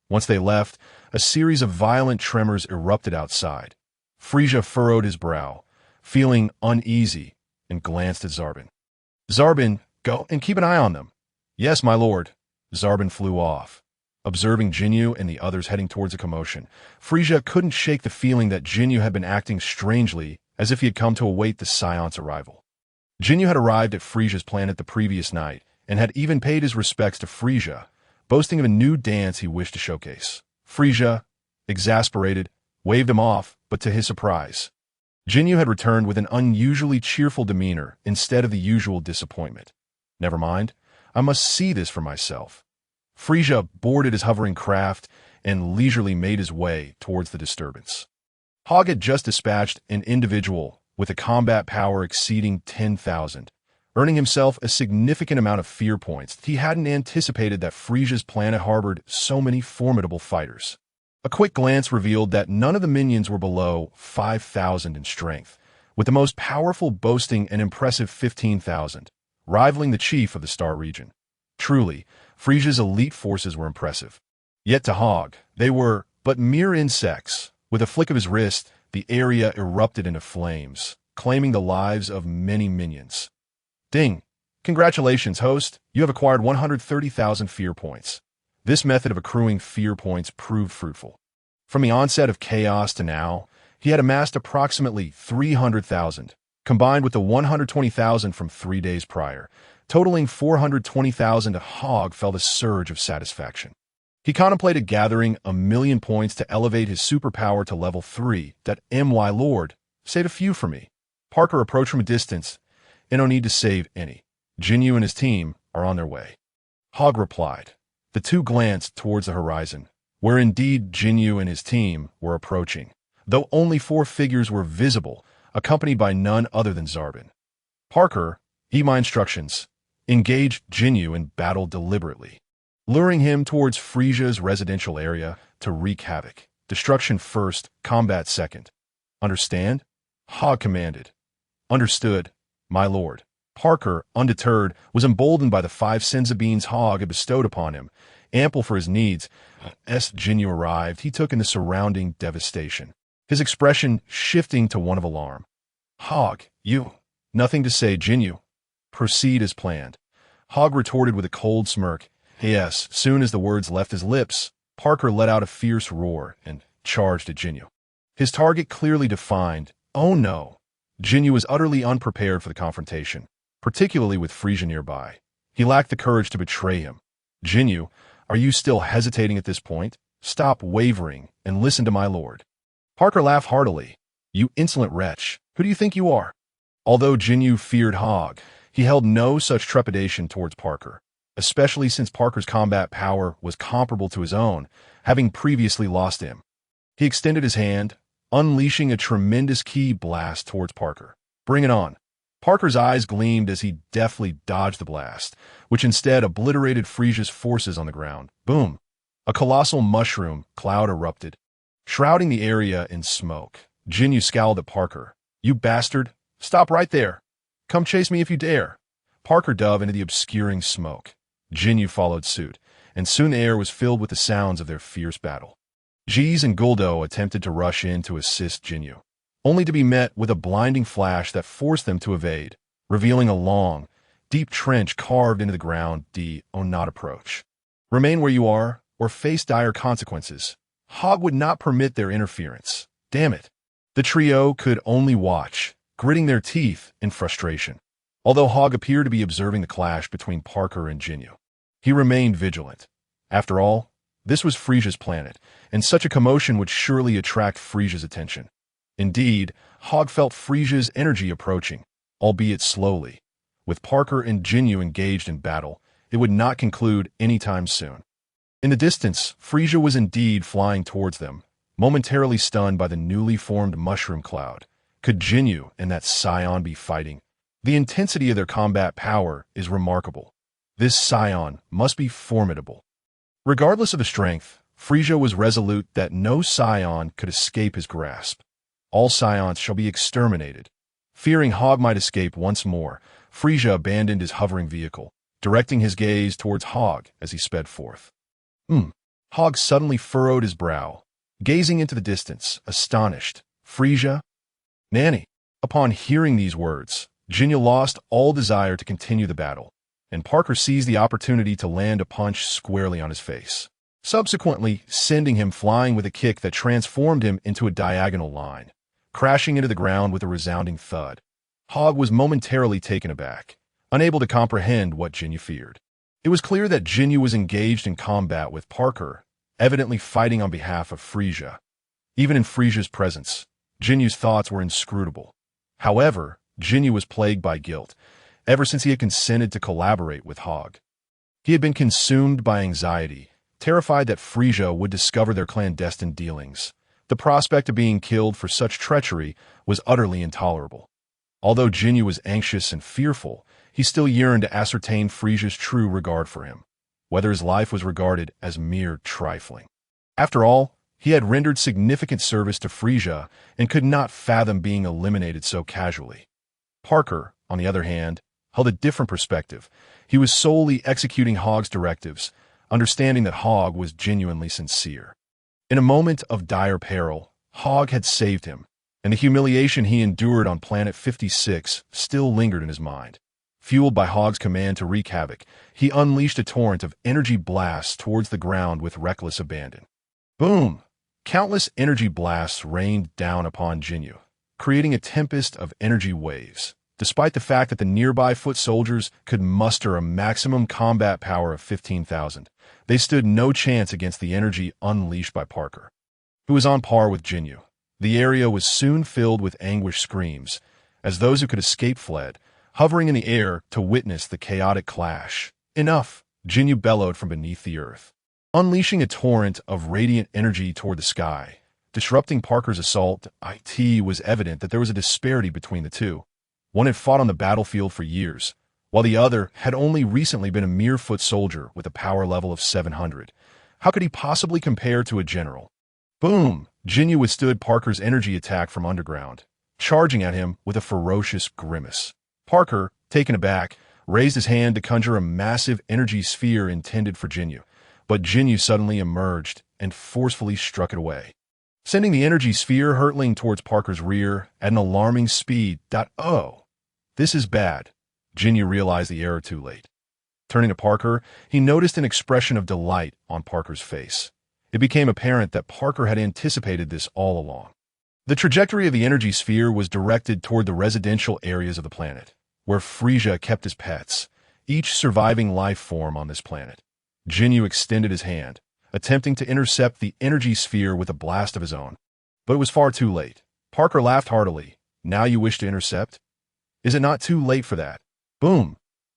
S1: Once they left, a series of violent tremors erupted outside. Frisia furrowed his brow, feeling uneasy, and glanced at Zarbin. Zarbin, go and keep an eye on them. Yes, my lord. Zarbin flew off. Observing Jinyu and the others heading towards a commotion, Frisia couldn't shake the feeling that Jinyu had been acting strangely, as if he had come to await the Scion's arrival. Jinyu had arrived at Frisia's planet the previous night, and had even paid his respects to Frisia, boasting of a new dance he wished to showcase. Frisia, exasperated, waved him off, but to his surprise, Jinyu had returned with an unusually cheerful demeanor instead of the usual disappointment. Never mind, I must see this for myself. Frisia boarded his hovering craft and leisurely made his way towards the disturbance. Hogg had just dispatched an individual with a combat power exceeding 10,000, earning himself a significant amount of fear points. He hadn't anticipated that Frisia's planet harbored so many formidable fighters. A quick glance revealed that none of the minions were below 5,000 in strength, with the most powerful boasting an impressive 15,000, rivaling the chief of the Star region. Truly, Frisia's elite forces were impressive. Yet to Hogg, they were but mere insects. With a flick of his wrist, the area erupted into flames, claiming the lives of many minions. Ding! Congratulations, host! You have acquired 130,000 fear points. This method of accruing fear points proved fruitful. From the onset of chaos to now, he had amassed approximately 300,000, combined with the 120,000 from 3 days prior, totaling 420,000. Hogg felt a surge of satisfaction. He contemplated gathering 1,000,000 points to elevate his superpower to level 3. My lord, save a few for me. Parker approached from a distance, and no need to save any. Jinyu and his team are on their way. Hogg replied. The two glanced towards the horizon, where indeed Jinyu and his team were approaching, though only 4 figures were visible, accompanied by none other than Zarbin. Parker, heed my instructions, engaged Jinyu in battle deliberately, luring him towards Frisia's residential area to wreak havoc. Destruction first, combat second. Understand? Hogg commanded. Understood, my lord. Parker, undeterred, was emboldened by the 5 Sensabines Hogg had bestowed upon him, ample for his needs. As Jinyu arrived, he took in the surrounding devastation, his expression shifting to one of alarm. Hogg, you... Nothing to say, Jinyu. Proceed as planned. Hogg retorted with a cold smirk. Yes, soon as the words left his lips, Parker let out a fierce roar and charged at Jinyu. His target clearly defined. Oh no. Jinyu was utterly unprepared for the confrontation, particularly with Frisia nearby. He lacked the courage to betray him. Jinyu, are you still hesitating at this point? Stop wavering and listen to my lord. Parker laughed heartily. You insolent wretch, who do you think you are? Although Jinyu feared Hogg, he held no such trepidation towards Parker, especially since Parker's combat power was comparable to his own, having previously lost him. He extended his hand, unleashing a tremendous ki blast towards Parker. Bring it on. Parker's eyes gleamed as he deftly dodged the blast, which instead obliterated Frisia's forces on the ground. Boom! A colossal mushroom cloud erupted, shrouding the area in smoke. Jinyu scowled at Parker. You bastard! Stop right there! Come chase me if you dare! Parker dove into the obscuring smoke. Jinyu followed suit, and soon the air was filled with the sounds of their fierce battle. Jis and Guldo attempted to rush in to assist Jinyu, only to be met with a blinding flash that forced them to evade, revealing a long, deep trench carved into the ground. Do not approach. Remain where you are, or face dire consequences. Hogg would not permit their interference. Damn it. The trio could only watch, gritting their teeth in frustration. Although Hogg appeared to be observing the clash between Parker and Jinyu, he remained vigilant. After all, this was Frisia's planet, and such a commotion would surely attract Frisia's attention. Indeed, Hogg felt Frisia's energy approaching, albeit slowly. With Parker and Jinyu engaged in battle, it would not conclude anytime soon. In the distance, Frisia was indeed flying towards them, momentarily stunned by the newly formed mushroom cloud. Could Jinyu and that Saiyan be fighting? The intensity of their combat power is remarkable. This Saiyan must be formidable. Regardless of the strength, Frieza was resolute that no Saiyan could escape his grasp. All Saiyans shall be exterminated. Fearing Hogg might escape once more, Frieza abandoned his hovering vehicle, directing his gaze towards Hogg as he sped forth. Hogg suddenly furrowed his brow, gazing into the distance, astonished. Frieza? Nanny. Upon hearing these words, Jinyu lost all desire to continue the battle, and Parker seized the opportunity to land a punch squarely on his face, subsequently sending him flying with a kick that transformed him into a diagonal line, crashing into the ground with a resounding thud. Hogg was momentarily taken aback, unable to comprehend what Jinyu feared. It was clear that Jinyu was engaged in combat with Parker, evidently fighting on behalf of Frieza. Even in Frieza's presence, Jinyu's thoughts were inscrutable. However, Jinyu was plagued by guilt, ever since he had consented to collaborate with Hogg. He had been consumed by anxiety, terrified that Frieza would discover their clandestine dealings. The prospect of being killed for such treachery was utterly intolerable. Although Jinyu was anxious and fearful, he still yearned to ascertain Frieza's true regard for him, whether his life was regarded as mere trifling. After all, he had rendered significant service to Frieza and could not fathom being eliminated so casually. Parker, on the other hand, held a different perspective. He was solely executing Hogg's directives, understanding that Hogg was genuinely sincere. In a moment of dire peril, Hogg had saved him, and the humiliation he endured on Planet 56 still lingered in his mind. Fueled by Hogg's command to wreak havoc, he unleashed a torrent of energy blasts towards the ground with reckless abandon. Boom! Countless energy blasts rained down upon Jinyu, creating a tempest of energy waves. Despite the fact that the nearby foot soldiers could muster a maximum combat power of 15,000, they stood no chance against the energy unleashed by Parker, who was on par with Jinyu. The area was soon filled with anguished screams, as those who could escape fled, hovering in the air to witness the chaotic clash. Enough! Jinyu bellowed from beneath the earth, unleashing a torrent of radiant energy toward the sky. Disrupting Parker's assault, it was evident that there was a disparity between the two. One had fought on the battlefield for years, while the other had only recently been a mere foot soldier with a power level of 700. How could he possibly compare to a general? Boom! Jinyu withstood Parker's energy attack from underground, charging at him with a ferocious grimace. Parker, taken aback, raised his hand to conjure a massive energy sphere intended for Jinyu, but Jinyu suddenly emerged and forcefully struck it away, sending the energy sphere hurtling towards Parker's rear at an alarming speed. Oh, this is bad. Jinyu realized the error too late. Turning to Parker, he noticed an expression of delight on Parker's face. It became apparent that Parker had anticipated this all along. The trajectory of the energy sphere was directed toward the residential areas of the planet, where Frieza kept his pets, each surviving life form on this planet. Jinyu extended his hand, attempting to intercept the energy sphere with a blast of his own. But it was far too late. Parker laughed heartily. Now you wish to intercept? Is it not too late for that? Boom!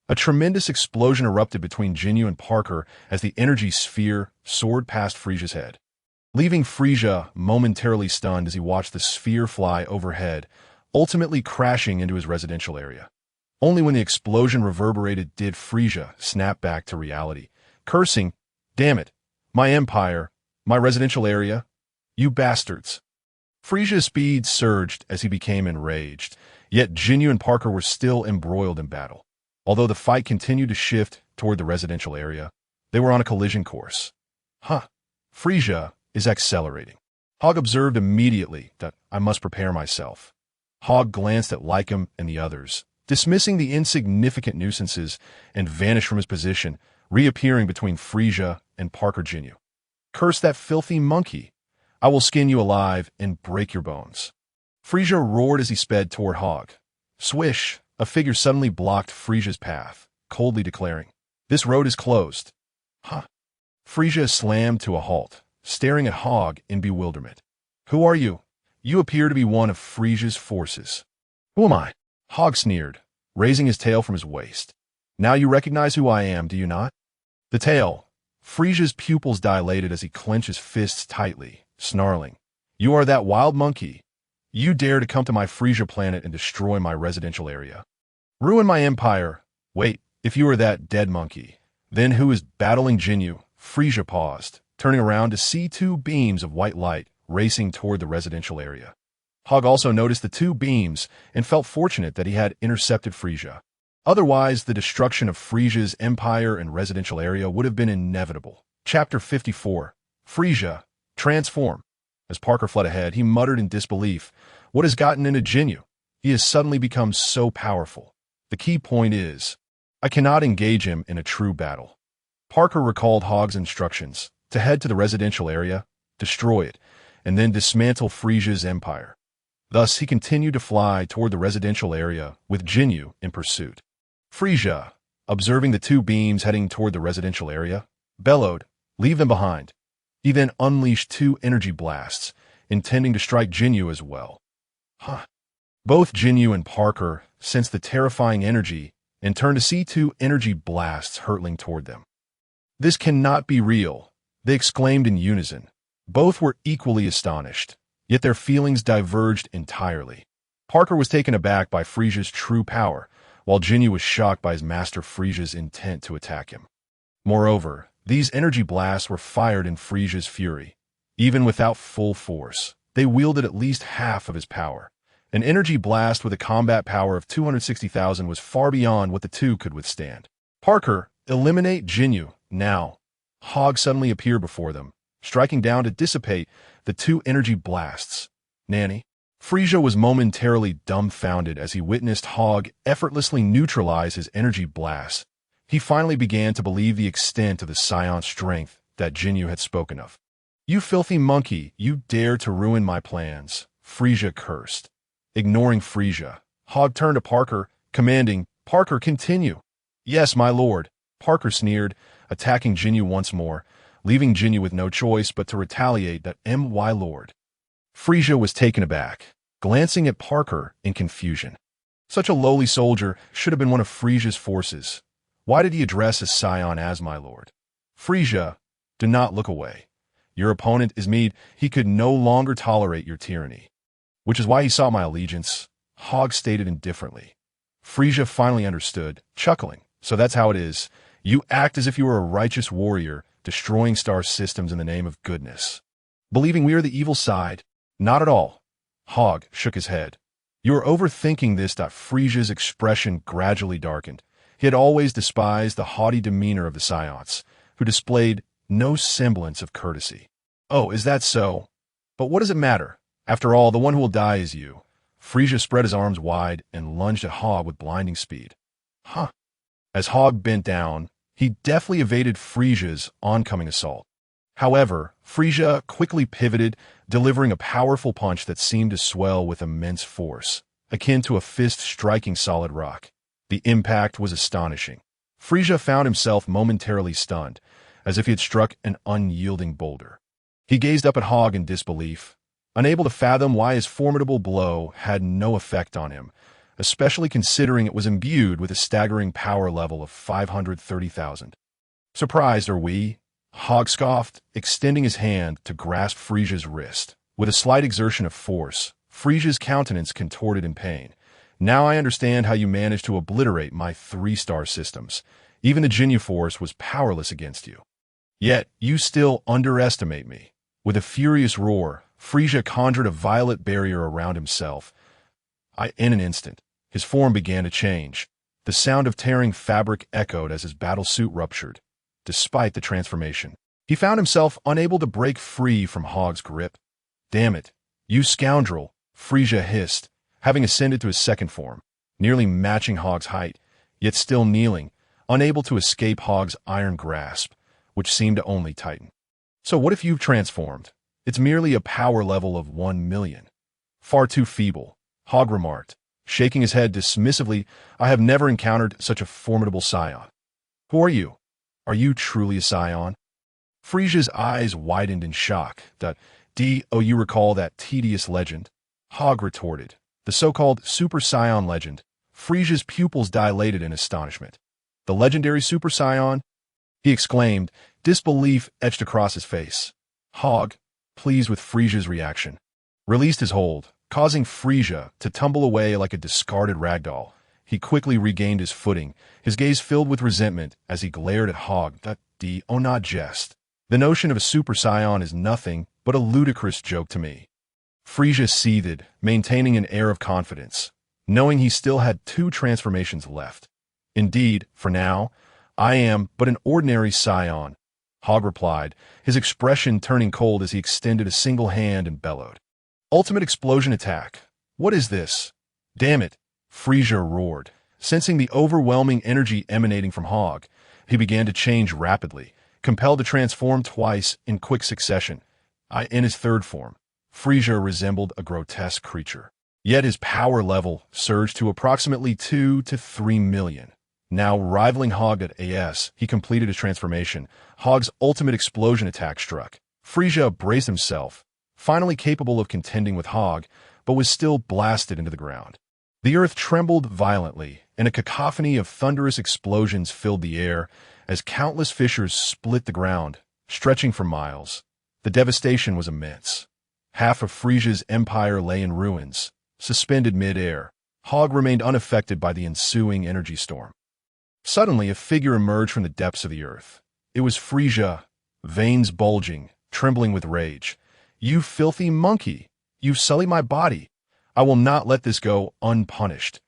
S1: A tremendous explosion erupted between Jinyu and Parker as the energy sphere soared past Frieza's head, leaving Frieza momentarily stunned as he watched the sphere fly overhead, ultimately crashing into his residential area. Only when the explosion reverberated did Frieza snap back to reality, cursing, "Damn it! My empire! My residential area! You bastards!" Frieza's speed surged as he became enraged, yet Jinyu and Parker were still embroiled in battle. Although the fight continued to shift toward the residential area, they were on a collision course. Frieza is accelerating. Hogg observed immediately that I must prepare myself. Hogg glanced at Lycum and the others, dismissing the insignificant nuisances, and vanished from his position, reappearing between Frieza and Parker Jinyu. Curse that filthy monkey! I will skin you alive and break your bones. Frieza roared as he sped toward Hogg. Swish! A figure suddenly blocked Frieza's path, coldly declaring, "This road is closed." Frieza slammed to a halt, staring at Hogg in bewilderment. "Who are you? You appear to be one of Frieza's forces." "Who am I?" Hogg sneered, raising his tail from his waist. "Now you recognize who I am, do you not?" The tail. Frieza's pupils dilated as he clenched his fists tightly, snarling. You are that wild monkey. You dare to come to my Frisia planet and destroy my residential area. Ruin my empire. Wait, if you are that dead monkey, then who is battling Jinyu? Frisia paused, turning around to see two beams of white light racing toward the residential area. Hogg also noticed the two beams and felt fortunate that he had intercepted Frisia. Otherwise, the destruction of Frisia's empire and residential area would have been inevitable. Chapter 54. Frisia, transform. As Parker fled ahead, he muttered in disbelief, "What has gotten into Jinyu? He has suddenly become so powerful. The key point is, I cannot engage him in a true battle." Parker recalled Hogg's instructions to head to the residential area, destroy it, and then dismantle Frisia's empire. Thus, he continued to fly toward the residential area with Jinyu in pursuit. Frisia, observing the two beams heading toward the residential area, bellowed, "Leave them behind." He then unleashed two energy blasts, intending to strike Jinyu as well. Both Jinyu and Parker sensed the terrifying energy and turned to see two energy blasts hurtling toward them. "This cannot be real," they exclaimed in unison. Both were equally astonished, yet their feelings diverged entirely. Parker was taken aback by Frisia's true power, while Jinyu was shocked by his master Frisia's intent to attack him. Moreover, these energy blasts were fired in Frisia's fury. Even without full force, they wielded at least half of his power. An energy blast with a combat power of 260,000 was far beyond what the two could withstand. "Parker, eliminate Jinyu, now." Hogg suddenly appeared before them, striking down to dissipate the two energy blasts. "Nanny?" Frisia was momentarily dumbfounded as he witnessed Hogg effortlessly neutralize his energy blasts. He finally began to believe the extent of the Saiyan strength that Jinyu had spoken of. "You filthy monkey, you dare to ruin my plans," Frisia cursed. Ignoring Frisia, Hogg turned to Parker, commanding, "Parker, continue." "Yes, my lord," Parker sneered, attacking Jinyu once more, leaving Jinyu with no choice but to retaliate that "My lord." Frisia was taken aback, glancing at Parker in confusion. Such a lowly soldier should have been one of Frisia's forces. Why did he address his Saiyan as "my lord"? "Frisia, do not look away. Your opponent is me. He could no longer tolerate your tyranny. Which is why he sought my allegiance," Hogg stated indifferently. Frisia finally understood, chuckling. "So that's how it is. You act as if you were a righteous warrior, destroying star systems in the name of goodness. Believing we are the evil side? Not at all." Hogg shook his head. "You are overthinking this." Frisia's expression gradually darkened. He had always despised the haughty demeanor of the Saiyans, who displayed no semblance of courtesy. "Oh, is that so? But what does it matter? After all, the one who will die is you." Frisia spread his arms wide and lunged at Hogg with blinding speed. As Hogg bent down, he deftly evaded Frisia's oncoming assault. However, Frisia quickly pivoted, delivering a powerful punch that seemed to swell with immense force, akin to a fist striking solid rock. The impact was astonishing. Frisia found himself momentarily stunned, as if he had struck an unyielding boulder. He gazed up at Hogg in disbelief, unable to fathom why his formidable blow had no effect on him, especially considering it was imbued with a staggering power level of 530,000. "Surprised, are we?" Hogg scoffed, extending his hand to grasp Frisia's wrist. With a slight exertion of force, Frisia's countenance contorted in pain. "Now I understand how you managed to obliterate my 3-star systems. Even the Jinyu force was powerless against you. Yet you still underestimate me." With a furious roar, Frisia conjured a violet barrier around himself. In an instant, his form began to change. The sound of tearing fabric echoed as his battle suit ruptured. Despite the transformation, he found himself unable to break free from Hogg's grip. "Damn it, you scoundrel," Frisia hissed, having ascended to his second form, nearly matching Hogg's height, yet still kneeling, unable to escape Hogg's iron grasp, which seemed to only tighten. "So what if you've transformed? It's merely a power level of 1,000,000. Far too feeble," Hogg remarked, shaking his head dismissively. "I have never encountered such a formidable Saiyan." "Who are you? Are you truly a Saiyan?" Frisia's eyes widened in shock. "Do you recall that tedious legend?" Hogg retorted. "The so-called Super Saiyan legend." Frisia's pupils dilated in astonishment. "The legendary Super Saiyan?" he exclaimed, disbelief etched across his face. Hogg, pleased with Frisia's reaction, released his hold, causing Frisia to tumble away like a discarded ragdoll. He quickly regained his footing, his gaze filled with resentment as he glared at Hogg. Oh, not jest. The notion of a Super Saiyan is nothing but a ludicrous joke to me. Frisia seethed, maintaining an air of confidence, knowing he still had 2 transformations left. Indeed, for now, I am but an ordinary Saiyan, Hogg replied, his expression turning cold as he extended a single hand and bellowed. Ultimate explosion attack. What is this? Damn it, Frisia roared. Sensing the overwhelming energy emanating from Hogg, he began to change rapidly, compelled to transform twice in quick succession. In his third form, Frisia resembled a grotesque creature. Yet his power level surged to approximately 2 to 3 million. Now rivaling Hogg at AS, he completed his transformation. Hogg's ultimate explosion attack struck. Frisia braced himself, finally capable of contending with Hogg, but was still blasted into the ground. The earth trembled violently, and a cacophony of thunderous explosions filled the air as countless fissures split the ground, stretching for miles. The devastation was immense. Half of Frisia's empire lay in ruins, suspended mid-air. Hogg remained unaffected by the ensuing energy storm. Suddenly, a figure emerged from the depths of the earth. It was Frisia, veins bulging, trembling with rage. "You filthy monkey! You sully my body! I will not let this go unpunished.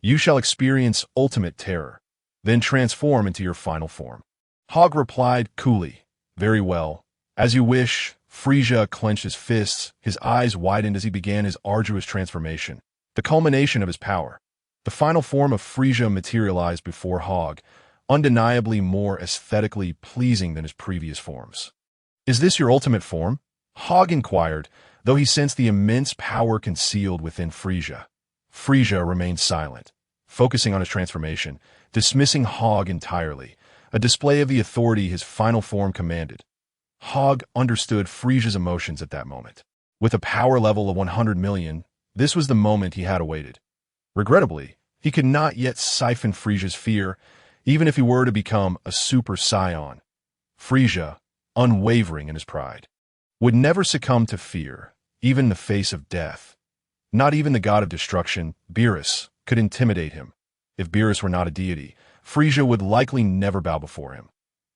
S1: You shall experience ultimate terror, then transform into your final form." Hogg replied coolly, "Very well. As you wish." Frisia clenched his fists, his eyes widened as he began his arduous transformation, the culmination of his power. The final form of Frisia materialized before Hogg, undeniably more aesthetically pleasing than his previous forms. "Is this your ultimate form?" Hogg inquired, though he sensed the immense power concealed within Frisia. Frisia remained silent, focusing on his transformation, dismissing Hogg entirely, a display of the authority his final form commanded. Hogg understood Frisia's emotions at that moment. With a power level of 100 million, this was the moment he had awaited. Regrettably, he could not yet siphon Frisia's fear, even if he were to become a Super Saiyan. Frisia, unwavering in his pride, would never succumb to fear, even in the face of death. Not even the god of destruction, Beerus, could intimidate him. If Beerus were not a deity, Frisia would likely never bow before him.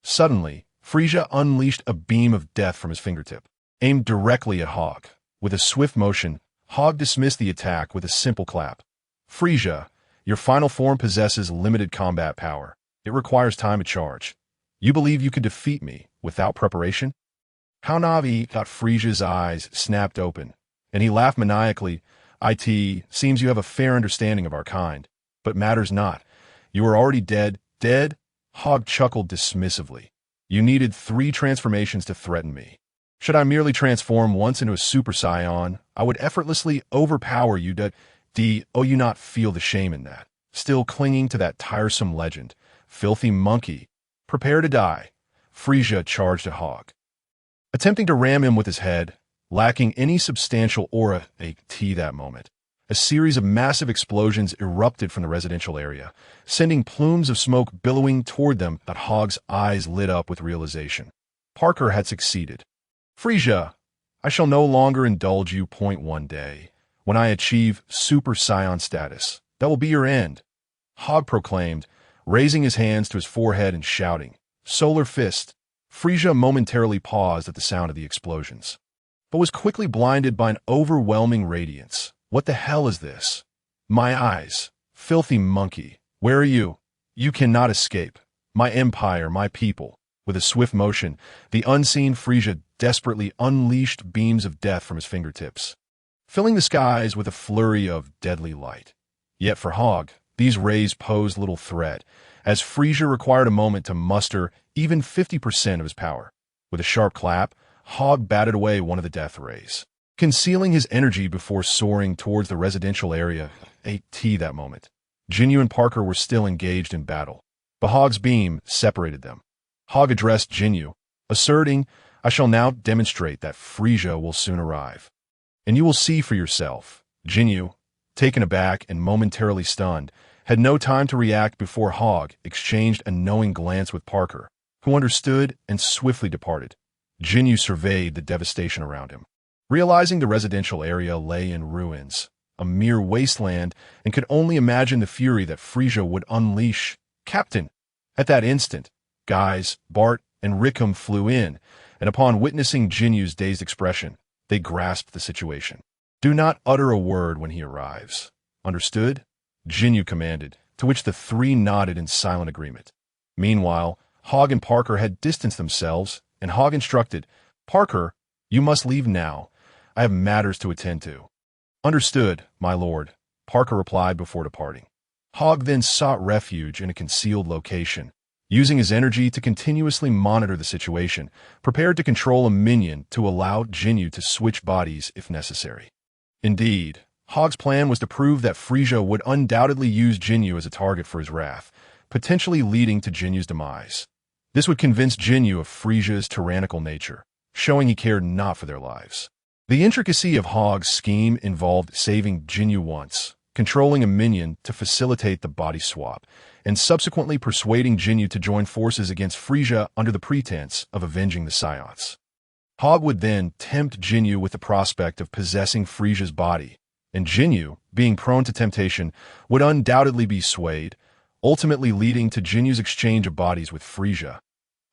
S1: Suddenly, Frisia unleashed a beam of death from his fingertip, aimed directly at Hogg. With a swift motion, Hogg dismissed the attack with a simple clap. "Frisia, your final form possesses limited combat power. It requires time to charge. You believe you could defeat me without preparation?" How Navi got Frisia's eyes snapped open, and he laughed maniacally. "It seems you have a fair understanding of our kind, but matters not. You are already dead." "Dead?" Hogg chuckled dismissively. "You needed 3 transformations to threaten me. Should I merely transform once into a Super Saiyan, I would effortlessly overpower you. You not feel the shame in that? Still clinging to that tiresome legend. Filthy monkey. Prepare to die." Frisia charged at Hogg, attempting to ram him with his head, lacking any substantial aura. That moment, a series of massive explosions erupted from the residential area, sending plumes of smoke billowing toward them. Hogg's eyes lit up with realization. Parker had succeeded. "Frisia, I shall no longer indulge you. One day, when I achieve Super Saiyan status, that will be your end," Hogg proclaimed, raising his hands to his forehead and shouting, "Solar Fist." Frisia momentarily paused at the sound of the explosions, but was quickly blinded by an overwhelming radiance. "What the hell is this? My eyes! Filthy monkey! Where are you? You cannot escape. My empire, my people." With a swift motion, the unseen Frisia desperately unleashed beams of death from his fingertips, filling the skies with a flurry of deadly light. Yet for Hogg, these rays posed little threat, as Frisia required a moment to muster even 50% of his power. With a sharp clap, Hogg batted away one of the death rays, concealing his energy before soaring towards the residential area. That moment, Jinyu and Parker were still engaged in battle, but Hogg's beam separated them. Hogg addressed Jinyu, asserting, "I shall now demonstrate that Frisia will soon arrive, and you will see for yourself." Jinyu, taken aback and momentarily stunned, had no time to react before Hogg exchanged a knowing glance with Parker, who understood and swiftly departed. Jinyu surveyed the devastation around him, Realizing the residential area lay in ruins, a mere wasteland, and could only imagine the fury that Frisia would unleash. Captain! At that instant, Guys, Bart, and Rickham flew in, and upon witnessing Jinyu's dazed expression, they grasped the situation. Do not utter a word when he arrives. Understood? Jinyu commanded, to which the three nodded in silent agreement. Meanwhile, Hogg and Parker had distanced themselves, and Hogg instructed, Parker, you must leave now. I have matters to attend to. Understood, my lord, Parker replied before departing. Hogg then sought refuge in a concealed location, using his energy to continuously monitor the situation, prepared to control a minion to allow Jinyu to switch bodies if necessary. Indeed, Hogg's plan was to prove that Frisia would undoubtedly use Jinyu as a target for his wrath, potentially leading to Jinyu's demise. This would convince Jinyu of Frisia's tyrannical nature, showing he cared not for their lives. The intricacy of Hogg's scheme involved saving Jinyu once, controlling a minion to facilitate the body swap, and subsequently persuading Jinyu to join forces against Frisia under the pretense of avenging the Saiyans. Hogg would then tempt Jinyu with the prospect of possessing Frisia's body, and Jinyu, being prone to temptation, would undoubtedly be swayed, ultimately leading to Jinyu's exchange of bodies with Frisia.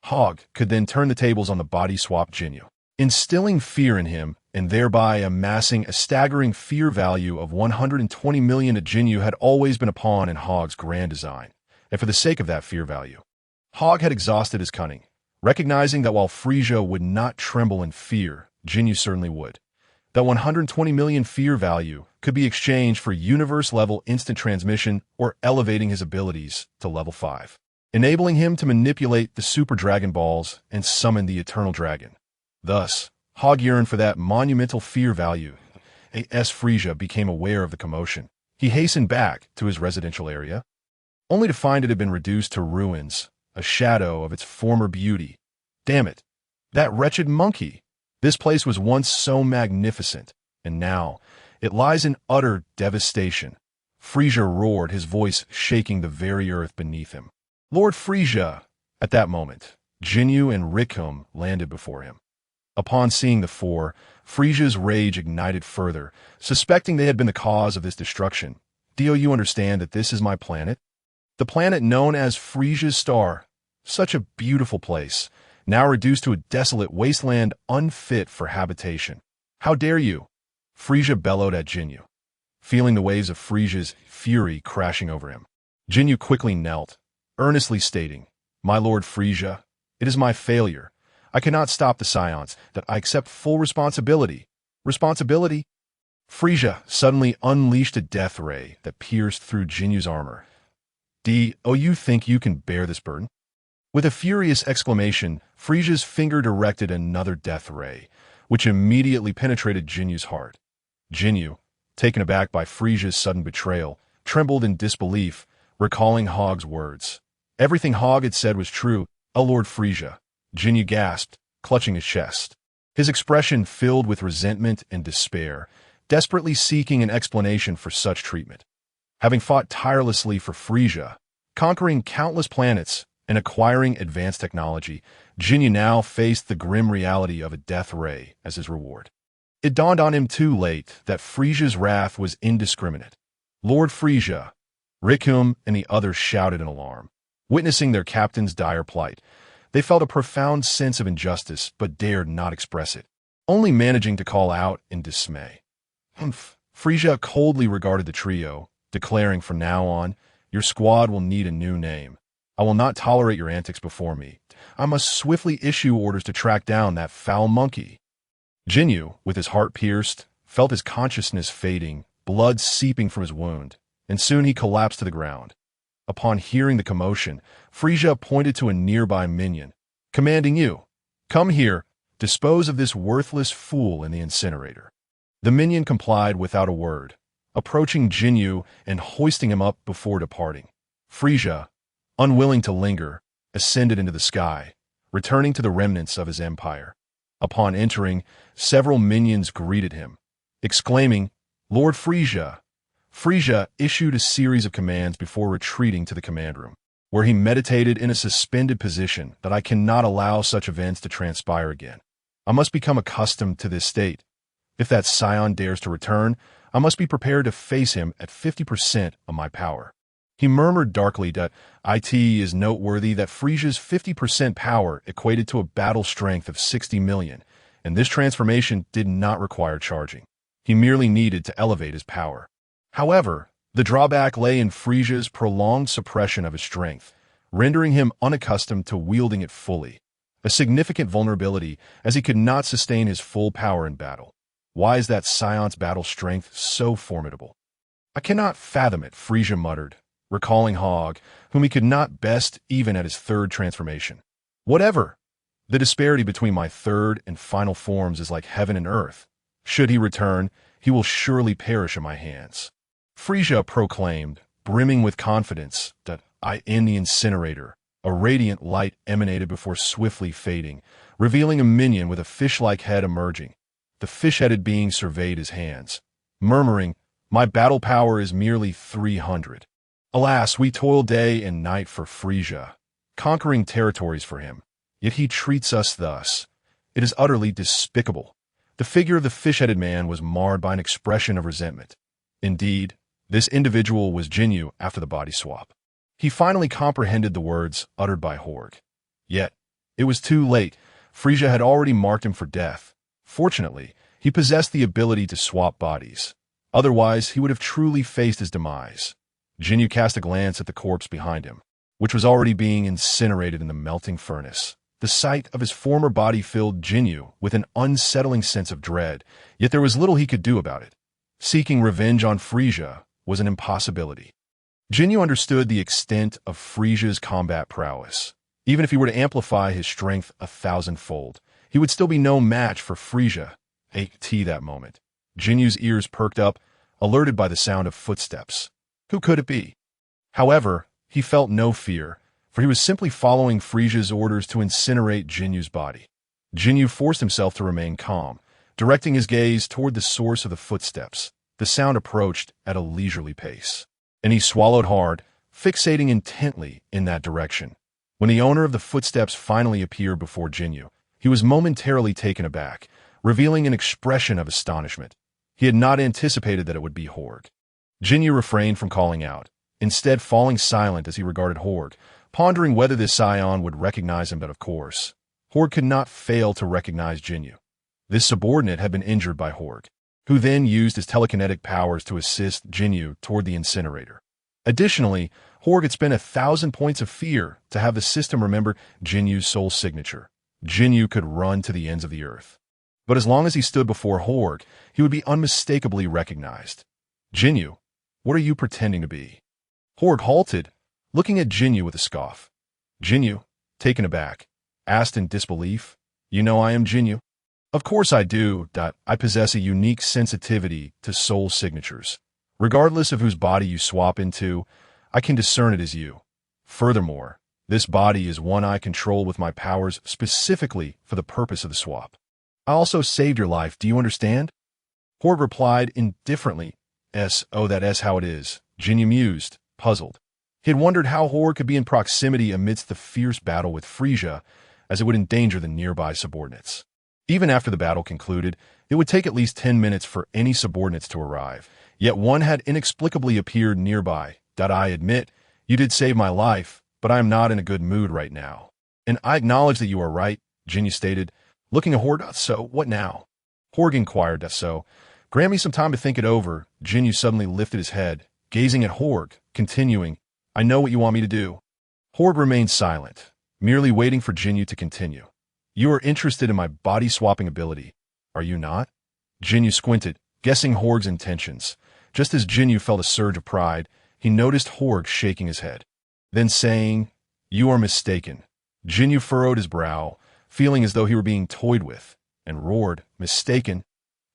S1: Hogg could then turn the tables on the body swap Jinyu, instilling fear in him and thereby amassing a staggering fear value of 120 million. Jinyu had always been a pawn in Hogg's grand design, and for the sake of that fear value, Hogg had exhausted his cunning, recognizing that while Frisia would not tremble in fear, Jinyu certainly would. That 120 million fear value could be exchanged for universe-level instant transmission or elevating his abilities to level 5, enabling him to manipulate the Super Dragon Balls and summon the Eternal Dragon. Thus, Hogg yearned for that monumental fear value. As Frisia became aware of the commotion, he hastened back to his residential area, only to find it had been reduced to ruins, a shadow of its former beauty. Damn it! That wretched monkey! This place was once so magnificent, and now it lies in utter devastation. Frisia roared, his voice shaking the very earth beneath him. Lord Frisia! At that moment, Jinyu and Rickham landed before him. Upon seeing the four, Frisia's rage ignited further, suspecting they had been the cause of this destruction. Do you understand that this is my planet? The planet known as Frisia's Star. Such a beautiful place, now reduced to a desolate wasteland unfit for habitation. How dare you? Frisia bellowed at Jinyu, feeling the waves of Frisia's fury crashing over him. Jinyu quickly knelt, earnestly stating, My lord Frisia, it is my failure. I cannot stop the Saiyans, that I accept full responsibility. Responsibility? Frisia suddenly unleashed a death ray that pierced through Jinyu's armor. You think you can bear this burden? With a furious exclamation, Frisia's finger directed another death ray, which immediately penetrated Jinyu's heart. Jinyu, taken aback by Frisia's sudden betrayal, trembled in disbelief, recalling Hogg's words. Everything Hogg had said was true. Oh, Lord Frisia, Jinyu gasped, clutching his chest. His expression filled with resentment and despair, desperately seeking an explanation for such treatment. Having fought tirelessly for Frisia, conquering countless planets, and acquiring advanced technology, Jinyu now faced the grim reality of a death ray as his reward. It dawned on him too late that Frisia's wrath was indiscriminate. Lord Frisia! Rickham and the others shouted in alarm. Witnessing their captain's dire plight, they felt a profound sense of injustice but dared not express it, only managing to call out in dismay. Frisia coldly regarded the trio, declaring from now on, your squad will need a new name. I will not tolerate your antics before me. I must swiftly issue orders to track down that foul monkey. Jinyu, with his heart pierced, felt his consciousness fading, blood seeping from his wound, and soon he collapsed to the ground. Upon hearing the commotion, Frisia pointed to a nearby minion, commanding you, come here, dispose of this worthless fool in the incinerator. The minion complied without a word, approaching Jinyu and hoisting him up before departing. Frisia, unwilling to linger, ascended into the sky, returning to the remnants of his empire. Upon entering, several minions greeted him, exclaiming, Lord Frisia! Frisia issued a series of commands before retreating to the command room, where he meditated in a suspended position that I cannot allow such events to transpire again. I must become accustomed to this state. If that Saiyan dares to return, I must be prepared to face him at 50% of my power. He murmured darkly that it is noteworthy that Frisia's 50% power equated to a battle strength of 60 million, and this transformation did not require charging. He merely needed to elevate his power. However, the drawback lay in Frisia's prolonged suppression of his strength, rendering him unaccustomed to wielding it fully, a significant vulnerability as he could not sustain his full power in battle. Why is that Saiyan's battle strength so formidable? I cannot fathom it, Frisia muttered, recalling Hogg, whom he could not best even at his third transformation. Whatever. The disparity between my third and final forms is like heaven and earth. Should he return, he will surely perish in my hands. Frisia proclaimed, brimming with confidence, that I am the incinerator. A radiant light emanated before swiftly fading, revealing a minion with a fish-like head emerging. The fish-headed being surveyed his hands, murmuring, my battle power is merely 300. Alas, we toil day and night for Frisia, conquering territories for him, yet he treats us thus. It is utterly despicable. The figure of the fish-headed man was marred by an expression of resentment. Indeed, this individual was Jinyu after the body swap. He finally comprehended the words uttered by Hogg. Yet, it was too late. Frisia had already marked him for death. Fortunately, he possessed the ability to swap bodies. Otherwise, he would have truly faced his demise. Jinyu cast a glance at the corpse behind him, which was already being incinerated in the melting furnace. The sight of his former body filled Jinyu with an unsettling sense of dread, yet there was little he could do about it. Seeking revenge on Frisia was an impossibility. Jinyu understood the extent of Frisia's combat prowess. Even if he were to amplify his strength 1,000-fold, he would still be no match for Frisia. At that moment, Jinyu's ears perked up, alerted by the sound of footsteps. Who could it be? However, he felt no fear, for he was simply following Frisia's orders to incinerate Jinyu's body. Jinyu forced himself to remain calm, directing his gaze toward the source of the footsteps. The sound approached at a leisurely pace, and he swallowed hard, fixating intently in that direction. When the owner of the footsteps finally appeared before Jinyu, he was momentarily taken aback, revealing an expression of astonishment. He had not anticipated that it would be Hogg. Jinyu refrained from calling out, instead falling silent as he regarded Hogg, pondering whether this Saiyan would recognize him, but of course, Hogg could not fail to recognize Jinyu. This subordinate had been injured by Hogg, who then used his telekinetic powers to assist Jinyu toward the incinerator. Additionally, Hogg had spent 1,000 points of fear to have the system remember Jinyu's soul signature. Jinyu could run to the ends of the earth. But as long as he stood before Hogg, he would be unmistakably recognized. Jinyu, what are you pretending to be? Hogg halted, looking at Jinyu with a scoff. Jinyu, taken aback, asked in disbelief, You know I am Jinyu? Of course I do. I possess a unique sensitivity to soul signatures. Regardless of whose body you swap into, I can discern it as you. Furthermore, this body is one I control with my powers specifically for the purpose of the swap. I also saved your life, do you understand? Hogg replied indifferently, that's how it is. Jinyu mused, puzzled. He had wondered how Hogg could be in proximity amidst the fierce battle with Frisia, as it would endanger the nearby subordinates. Even after the battle concluded, it would take at least 10 minutes for any subordinates to arrive, yet one had inexplicably appeared nearby. I admit, you did save my life, but I am not in a good mood right now. And I acknowledge that you are right, Jinyu stated, looking at Hogg. So, what now? Hogg inquired. So, grant me some time to think it over. Jinyu suddenly lifted his head, gazing at Hogg, continuing, I know what you want me to do. Hogg remained silent, merely waiting for Jinyu to continue. You are interested in my body-swapping ability, are you not? Jinyu squinted, guessing Hogg's intentions. Just as Jinyu felt a surge of pride, he noticed Hogg shaking his head. Then saying, You are mistaken. Jinyu furrowed his brow, feeling as though he were being toyed with, and roared, Mistaken?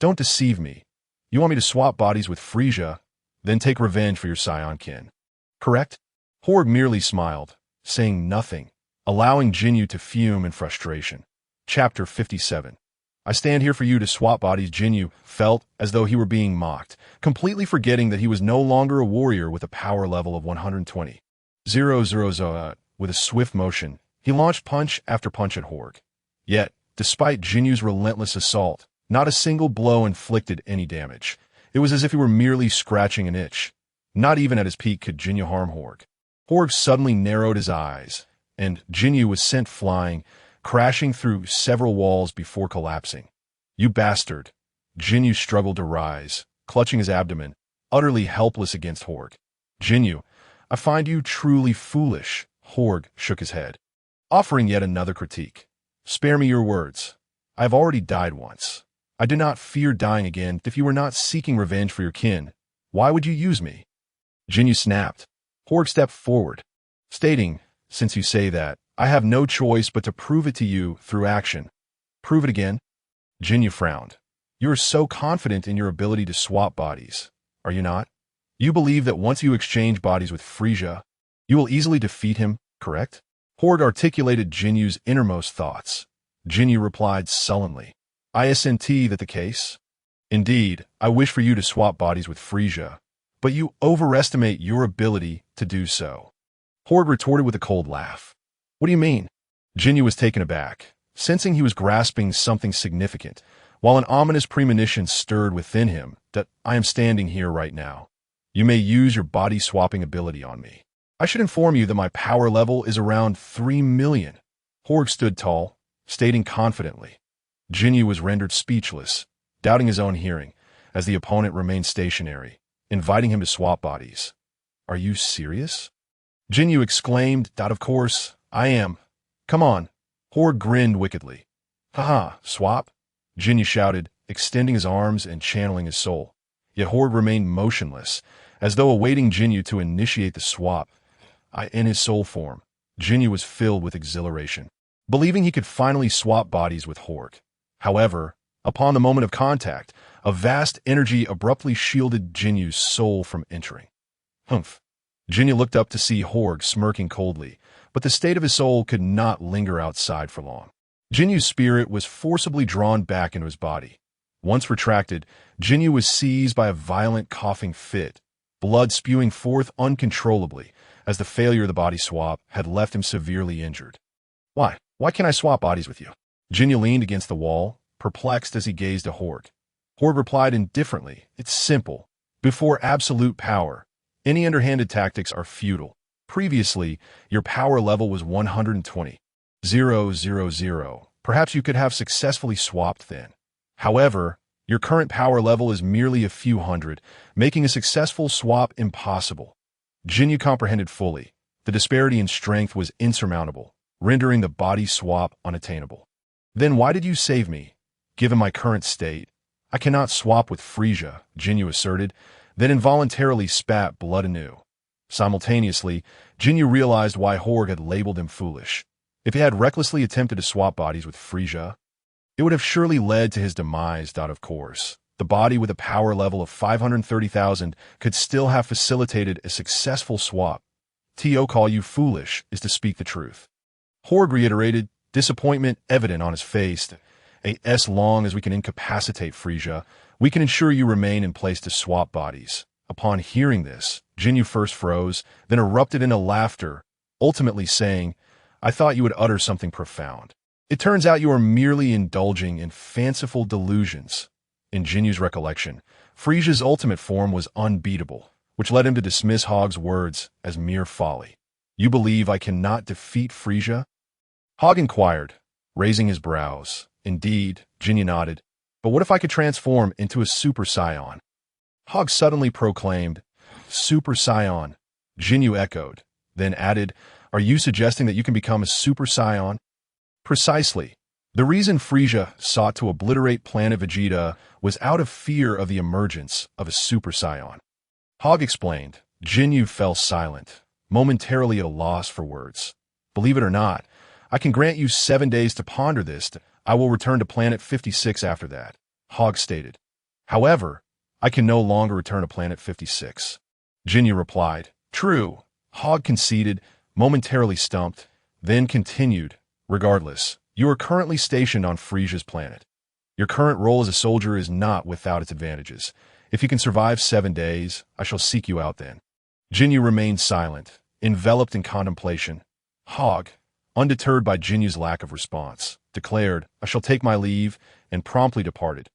S1: Don't deceive me. You want me to swap bodies with Frisia, then take revenge for your Saiyan kin. Correct? Hogg merely smiled, saying nothing, allowing Jinyu to fume in frustration. Chapter 57. I stand here for you to swap bodies. Jinyu felt as though he were being mocked, completely forgetting that he was no longer a warrior with a power level of 120. With a swift motion, he launched punch after punch at Hogg. Yet, despite Jinyu's relentless assault, Not a single blow inflicted any damage. It was as if he were merely scratching an itch. Not even at his peak could Jinyu harm Hogg. Hogg suddenly narrowed his eyes, and Jinyu was sent flying, crashing through several walls before collapsing. "You bastard!" Jinyu struggled to rise, clutching his abdomen, utterly helpless against Hogg. "Jinyu, I find you truly foolish," Hogg shook his head, offering yet another critique. "Spare me your words. I have already died once. I do not fear dying again. If you were not seeking revenge for your kin, why would you use me?" Jinyu snapped. Hogg stepped forward, stating, "Since you say that, I have no choice but to prove it to you through action." "Prove it again?" Jinyu frowned. "You are so confident in your ability to swap bodies, are you not? You believe that once you exchange bodies with Frisia, you will easily defeat him, correct?" Hogg articulated Jinyu's innermost thoughts. Jinyu replied sullenly, "I assent that the case. Indeed, I wish for you to swap bodies with Frisia, but you overestimate your ability to do so." Hogg retorted with a cold laugh. "What do you mean?" Jinyu was taken aback, sensing he was grasping something significant, while an ominous premonition stirred within him that "I am standing here right now. You may use your body-swapping ability on me. I should inform you that my power level is around 3 million. Hogg stood tall, stating confidently. Jinyu was rendered speechless, doubting his own hearing, as the opponent remained stationary, inviting him to swap bodies. "Are you serious?" Jinyu exclaimed, "Of course, I am. Come on." Hogg grinned wickedly. "Haha, swap?" Jinyu shouted, extending his arms and channeling his soul. Yet Hogg remained motionless, as though awaiting Jinyu to initiate the swap. In his soul form, Jinyu was filled with exhilaration, believing he could finally swap bodies with Hogg. However, upon the moment of contact, a vast energy abruptly shielded Jinyu's soul from entering. Humph. Jinyu looked up to see Hogg smirking coldly, but the state of his soul could not linger outside for long. Jinyu's spirit was forcibly drawn back into his body. Once retracted, Jinyu was seized by a violent coughing fit, blood spewing forth uncontrollably, as the failure of the body swap had left him severely injured. Why can't I swap bodies with you?" Jinyu leaned against the wall, perplexed as he gazed at Hogg. Hogg replied indifferently, "It's simple. Before absolute power, any underhanded tactics are futile. Previously, your power level was 120,000. Perhaps you could have successfully swapped then. However, your current power level is merely a few hundred, making a successful swap impossible." Jinyu comprehended fully. The disparity in strength was insurmountable, rendering the body swap unattainable. "Then why did you save me? Given my current state, I cannot swap with Frisia," Jinyu asserted, then involuntarily spat blood anew. Simultaneously, Jinyu realized why Hogg had labeled him foolish. If he had recklessly attempted to swap bodies with Frisia, it would have surely led to his demise. Of course, the body with a power level of 530,000 could still have facilitated a successful swap. "To call you foolish is to speak the truth." Hogg reiterated, disappointment evident on his face. "As long as we can incapacitate Frisia, we can ensure you remain in place to swap bodies." Upon hearing this, Jinyu first froze, then erupted into laughter, ultimately saying, "I thought you would utter something profound. It turns out you are merely indulging in fanciful delusions." In Jinyu's recollection, Frisia's ultimate form was unbeatable, which led him to dismiss Hogg's words as mere folly. "You believe I cannot defeat Frisia?" Hogg inquired, raising his brows. "Indeed," Jinyu nodded. "But what if I could transform into a Super Saiyan?" Hogg suddenly proclaimed, "Super Saiyan." Jinyu echoed, then added, "Are you suggesting that you can become a Super Saiyan?" "Precisely. The reason Frisia sought to obliterate planet Vegeta was out of fear of the emergence of a Super Saiyan." Hogg explained. Jinyu fell silent, momentarily at a loss for words. "Believe it or not, I can grant you 7 days to ponder this. I will return to Planet 56 after that," Hogg stated. "However, I can no longer return to Planet 56. Jinyu replied. "True," Hogg conceded, momentarily stumped, then continued, "Regardless, you are currently stationed on Frisia's planet. Your current role as a soldier is not without its advantages. If you can survive 7 days, I shall seek you out then." Jinyu remained silent, enveloped in contemplation. Hogg, undeterred by Jinyu's lack of response, declared, "I shall take my leave," and promptly departed.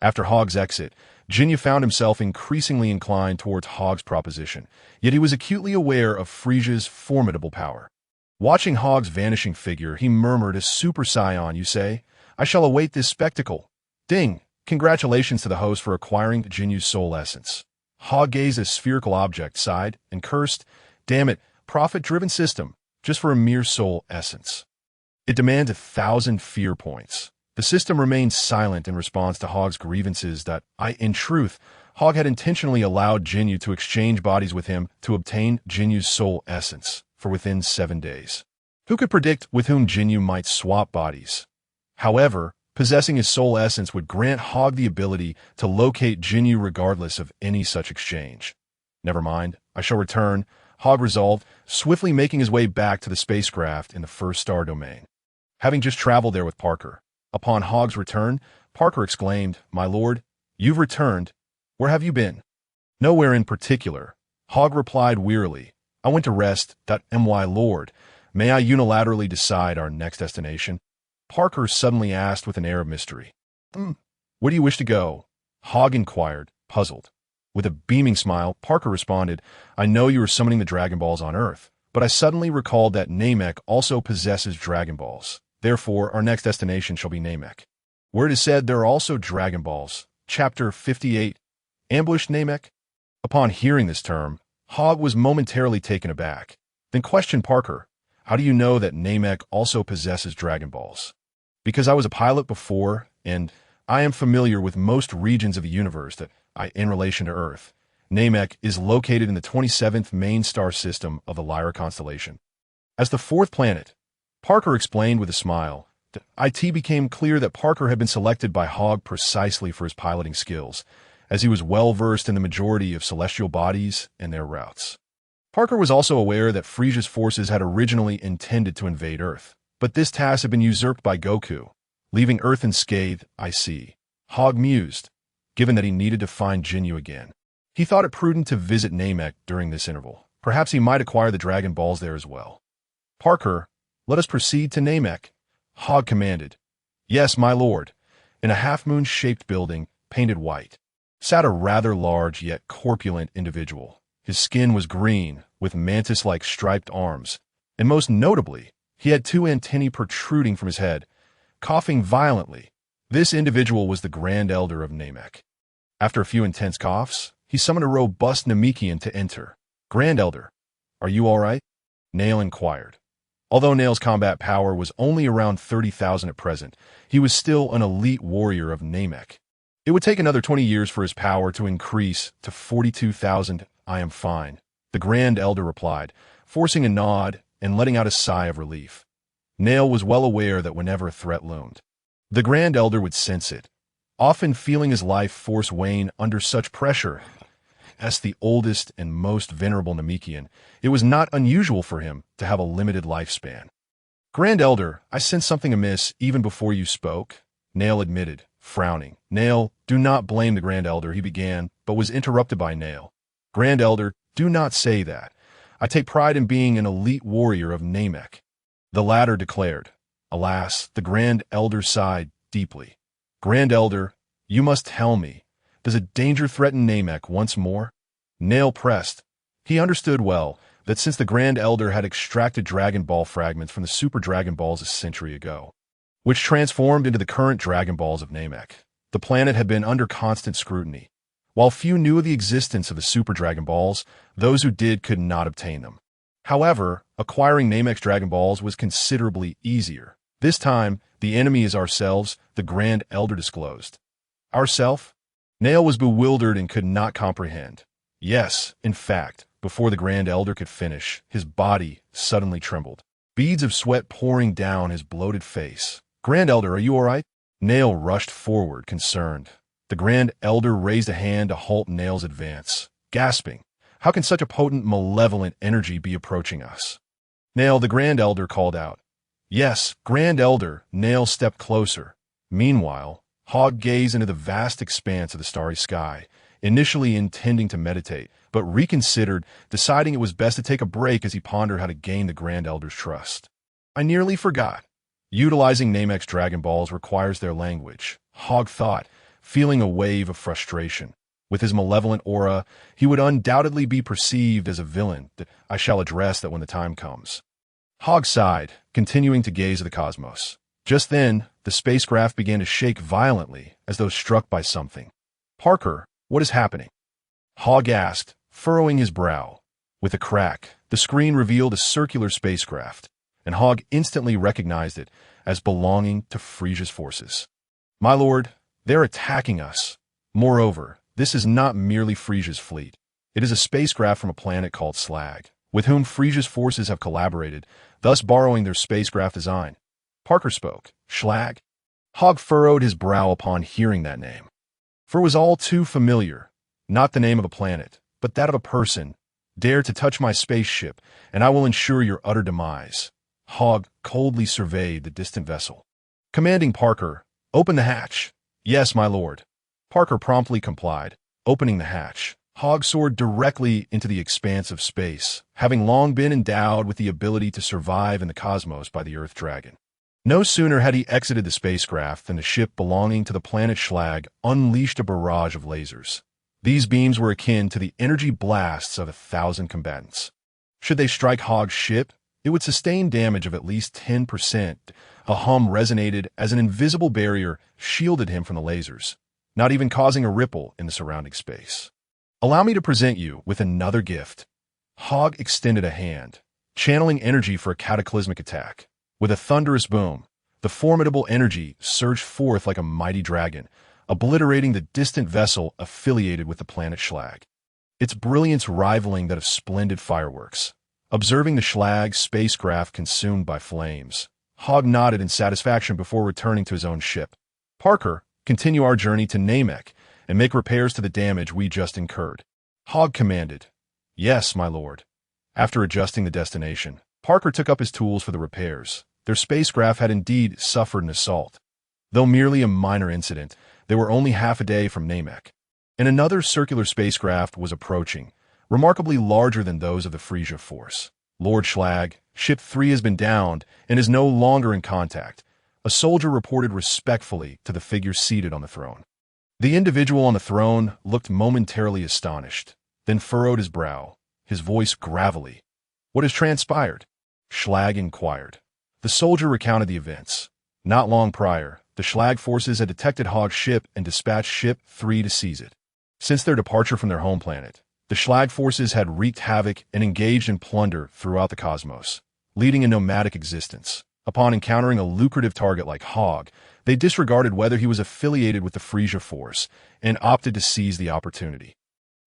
S1: After Hogg's exit, Jinyu found himself increasingly inclined towards Hogg's proposition, yet he was acutely aware of Frisia's formidable power. Watching Hogg's vanishing figure, he murmured, "A Super Saiyan, you say? I shall await this spectacle." Ding! Congratulations to the host for acquiring Jinyu's soul essence. Hogg gazed at a spherical object, sighed, and cursed, "Damn it, profit-driven system, just for a mere soul essence." It demands 1,000 fear points. The system remained silent in response to Hogg's grievances that, in truth, Hogg had intentionally allowed Jinyu to exchange bodies with him to obtain Jinyu's soul essence for within 7 days. Who could predict with whom Jinyu might swap bodies? However, possessing his soul essence would grant Hogg the ability to locate Jinyu regardless of any such exchange. Never mind, I shall return, Hogg resolved, swiftly making his way back to the spacecraft in the first star domain. Having just traveled there with Parker, upon Hogg's return, Parker exclaimed, "My lord, you've returned. Where have you been?" "Nowhere in particular," Hogg replied wearily. "I went to rest. My lord, may I unilaterally decide our next destination?" Parker suddenly asked with an air of mystery. Where do you wish to go?" Hogg inquired, puzzled. With a beaming smile, Parker responded, "I know you are summoning the Dragon Balls on Earth, but I suddenly recalled that Namek also possesses Dragon Balls. Therefore, our next destination shall be Namek, where it is said there are also Dragon Balls." Chapter 58, Ambushed Namek? Upon hearing this term, Hogg was momentarily taken aback, then questioned Parker, "How do you know that Namek also possesses Dragon Balls?" "Because I was a pilot before, and I am familiar with most regions of the universe that, in relation to Earth. Namek is located in the 27th main star system of the Lyra constellation. As the 4th planet," Parker explained with a smile. It became clear that Parker had been selected by Hogg precisely for his piloting skills, as he was well-versed in the majority of celestial bodies and their routes. Parker was also aware that Frisia's forces had originally intended to invade Earth, but this task had been usurped by Goku, leaving Earth unscathed. "I see," Hogg mused, given that he needed to find Jinyu again. He thought it prudent to visit Namek during this interval. Perhaps he might acquire the Dragon Balls there as well. "Parker, let us proceed to Namek," Hogg commanded. "Yes, my lord." In a half-moon-shaped building, painted white, sat a rather large yet corpulent individual. His skin was green, with mantis-like striped arms, and most notably, he had 2 antennae protruding from his head, coughing violently. This individual was the Grand Elder of Namek. After a few intense coughs, he summoned a robust Namekian to enter. "Grand Elder, are you all right?" Nail inquired. Although Nail's combat power was only around 30,000 at present, he was still an elite warrior of Namek. It would take another 20 years for his power to increase to 42,000. "I am fine," the Grand Elder replied, forcing a nod and letting out a sigh of relief. Nail was well aware that whenever a threat loomed, the Grand Elder would sense it, often feeling his life force wane under such pressure. As the oldest and most venerable Namekian, it was not unusual for him to have a limited lifespan. "Grand Elder, I sensed something amiss even before you spoke," Nail admitted, frowning. "Nail, do not blame the Grand Elder," he began, but was interrupted by Nail. "Grand Elder, do not say that. I take pride in being an elite warrior of Namek," the latter declared. Alas, the Grand Elder sighed deeply. "Grand Elder, you must tell me, does a danger threaten Namek once more?" Nail pressed. He understood well that since the Grand Elder had extracted Dragon Ball fragments from the Super Dragon Balls a century ago, which transformed into the current Dragon Balls of Namek, the planet had been under constant scrutiny. While few knew of the existence of the Super Dragon Balls, those who did could not obtain them. However, acquiring Namek's Dragon Balls was considerably easier. "This time, the enemy is ourselves," the Grand Elder disclosed. "Ourself?" Nail was bewildered and could not comprehend. Yes, in fact, before the Grand Elder could finish, his body suddenly trembled, beads of sweat pouring down his bloated face. "Grand Elder, are you all right?" Nail rushed forward, concerned. The Grand Elder raised a hand to halt Nail's advance, gasping, "How can such a potent, malevolent energy be approaching us?" "Nail," the Grand Elder called out. "Yes, Grand Elder." Nail stepped closer. Meanwhile, Hogg gazed into the vast expanse of the starry sky, initially intending to meditate, but reconsidered, deciding it was best to take a break as he pondered how to gain the Grand Elder's trust. "I nearly forgot. Utilizing Namek's Dragon Balls requires their language," Hogg thought, feeling a wave of frustration. With his malevolent aura, he would undoubtedly be perceived as a villain that I shall address that when the time comes. Hogg sighed, continuing to gaze at the cosmos. Just then, the spacecraft began to shake violently, as though struck by something. "Parker, what is happening?" Hogg asked, furrowing his brow. With a crack, the screen revealed a circular spacecraft, and Hogg instantly recognized it as belonging to Frisia's forces. "My lord, they're attacking us. Moreover, this is not merely Frisia's fleet. It is a spacecraft from a planet called Slag, with whom Frisia's forces have collaborated, thus borrowing their spacecraft design." Parker spoke. "Schlag?" Hogg furrowed his brow upon hearing that name. For it was all too familiar. Not the name of a planet, but that of a person. "Dare to touch my spaceship, and I will ensure your utter demise." Hogg coldly surveyed the distant vessel. Commanding Parker, "Open the hatch." "Yes, my lord." Parker promptly complied. Opening the hatch, Hogg soared directly into the expanse of space, having long been endowed with the ability to survive in the cosmos by the Earth Dragon. No sooner had he exited the spacecraft than the ship belonging to the planet Schlag unleashed a barrage of lasers. These beams were akin to the energy blasts of 1,000 combatants. Should they strike Hogg's ship, it would sustain damage of at least 10%. A hum resonated as an invisible barrier shielded him from the lasers, not even causing a ripple in the surrounding space. "Allow me to present you with another gift." Hogg extended a hand, channeling energy for a cataclysmic attack. With a thunderous boom, the formidable energy surged forth like a mighty dragon, obliterating the distant vessel affiliated with the planet Schlag, its brilliance rivaling that of splendid fireworks. Observing the Schlag spacecraft consumed by flames, Hogg nodded in satisfaction before returning to his own ship. "Parker, continue our journey to Namek and make repairs to the damage we just incurred." Hogg commanded. "Yes, my lord." After adjusting the destination, Parker took up his tools for the repairs. Their spacecraft had indeed suffered an assault. Though merely a minor incident, they were only half a day from Namek, and another circular spacecraft was approaching, remarkably larger than those of the Frisia force. "Lord Schlag, Ship 3 has been downed and is no longer in contact," a soldier reported respectfully to the figure seated on the throne. The individual on the throne looked momentarily astonished, then furrowed his brow, his voice gravelly. "What has transpired?" Schlag inquired. The soldier recounted the events. Not long prior, the Schlag forces had detected Hogg's ship and dispatched Ship 3 to seize it. Since their departure from their home planet, the Schlag forces had wreaked havoc and engaged in plunder throughout the cosmos, leading a nomadic existence. Upon encountering a lucrative target like Hogg, they disregarded whether he was affiliated with the Frisia force and opted to seize the opportunity.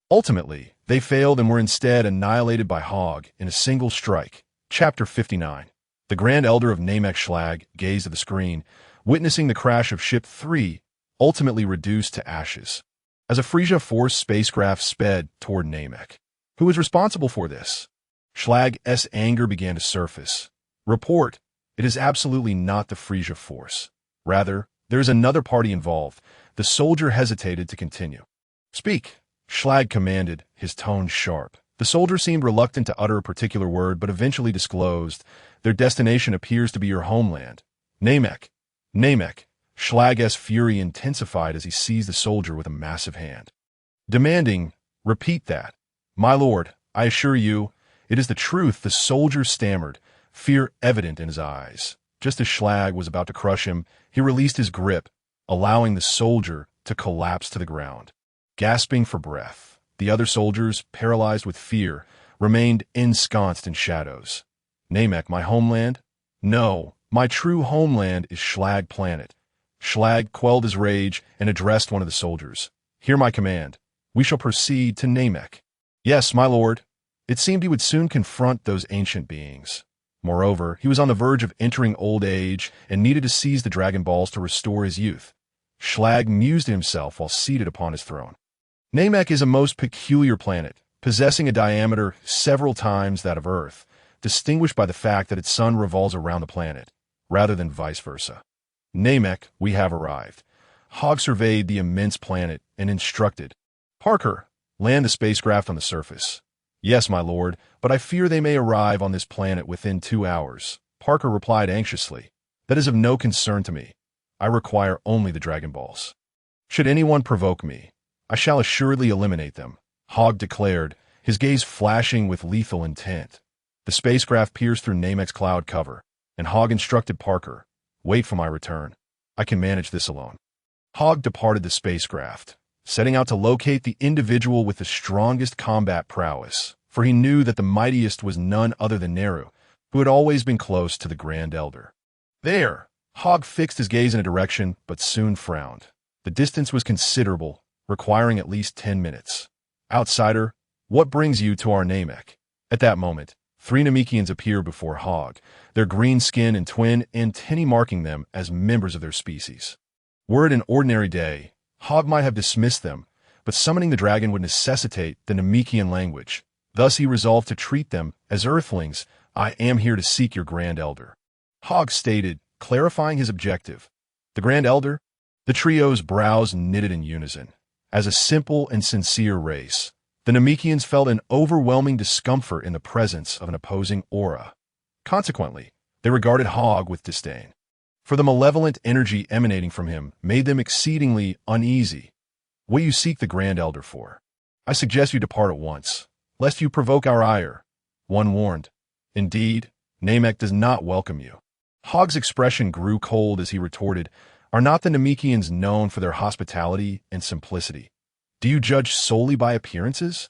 S1: Ultimately, they failed and were instead annihilated by Hogg in a single strike. Chapter 59. The Grand Elder of Namek Schlag gazed at the screen, witnessing the crash of Ship 3, ultimately reduced to ashes. As a Frisia force spacecraft sped toward Namek. Who was responsible for this? Schlag's anger began to surface. "Report, it is absolutely not the Frisia force. Rather, there is another party involved." The soldier hesitated to continue. "Speak," Schlag commanded, his tone sharp. The soldier seemed reluctant to utter a particular word, but eventually disclosed, "Their destination appears to be your homeland. Namek." "Namek." Schlag's fury intensified as he seized the soldier with a massive hand. Demanding, "Repeat that." "My lord, I assure you, it is the truth," the soldier stammered, fear evident in his eyes. Just as Schlag was about to crush him, he released his grip, allowing the soldier to collapse to the ground. Gasping for breath, the other soldiers, paralyzed with fear, remained ensconced in shadows. "Namek, my homeland? No, my true homeland is Schlag Planet." Schlag quelled his rage and addressed one of the soldiers. "Hear my command. We shall proceed to Namek." "Yes, my lord." It seemed he would soon confront those ancient beings. Moreover, he was on the verge of entering old age and needed to seize the Dragon Balls to restore his youth. Schlag mused to himself while seated upon his throne. Namek is a most peculiar planet, possessing a diameter several times that of Earth, distinguished by the fact that its sun revolves around the planet, rather than vice versa. "Namek, we have arrived." Hogg surveyed the immense planet and instructed, "Parker, land the spacecraft on the surface." "Yes, my lord, but I fear they may arrive on this planet within 2 hours." Parker replied anxiously, "That is of no concern to me. I require only the Dragon Balls." Should anyone provoke me, I shall assuredly eliminate them, Hogg declared, his gaze flashing with lethal intent. The spacecraft pierced through Namek's cloud cover, and Hogg instructed Parker, "Wait for my return. I can manage this alone." Hogg departed the spacecraft, setting out to locate the individual with the strongest combat prowess, for he knew that the mightiest was none other than Neru, who had always been close to the Grand Elder. There! Hogg fixed his gaze in a direction, but soon frowned. The distance was considerable, requiring at least 10 minutes. "Outsider, what brings you to our Namek?" At that moment, 3 Namekians appeared before Hogg, their green skin and twin antennae marking them as members of their species. Were it an ordinary day, Hogg might have dismissed them, but summoning the dragon would necessitate the Namekian language. Thus he resolved to treat them as earthlings. "I am here to seek your Grand Elder," Hogg stated, clarifying his objective. "The Grand Elder?" The trio's brows knitted in unison. As a simple and sincere race, the Namekians felt an overwhelming discomfort in the presence of an opposing aura. Consequently, they regarded Hogg with disdain, for the malevolent energy emanating from him made them exceedingly uneasy. "What you seek the Grand Elder for? I suggest you depart at once, lest you provoke our ire," one warned. "Indeed, Namek does not welcome you." Hogg's expression grew cold as he retorted, "Are not the Namekians known for their hospitality and simplicity? Do you judge solely by appearances?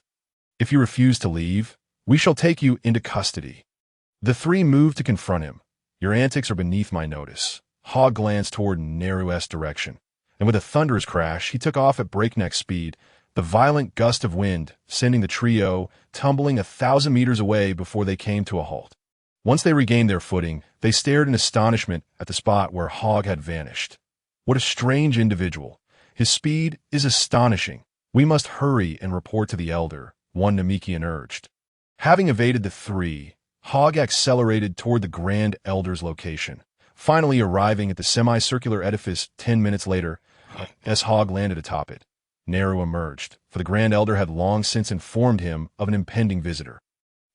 S1: If you refuse to leave, we shall take you into custody." The 3 moved to confront him. "Your antics are beneath my notice." Hogg glanced toward Neru's direction, and with a thunderous crash, he took off at breakneck speed, the violent gust of wind sending the trio tumbling 1,000 meters away before they came to a halt. Once they regained their footing, they stared in astonishment at the spot where Hogg had vanished. "What a strange individual. His speed is astonishing. We must hurry and report to the Elder," one Namekian urged. Having evaded the 3, Hogg accelerated toward the Grand Elder's location, finally arriving at the semicircular edifice 10 minutes later. As Hogg landed atop it, Neru emerged, for the Grand Elder had long since informed him of an impending visitor.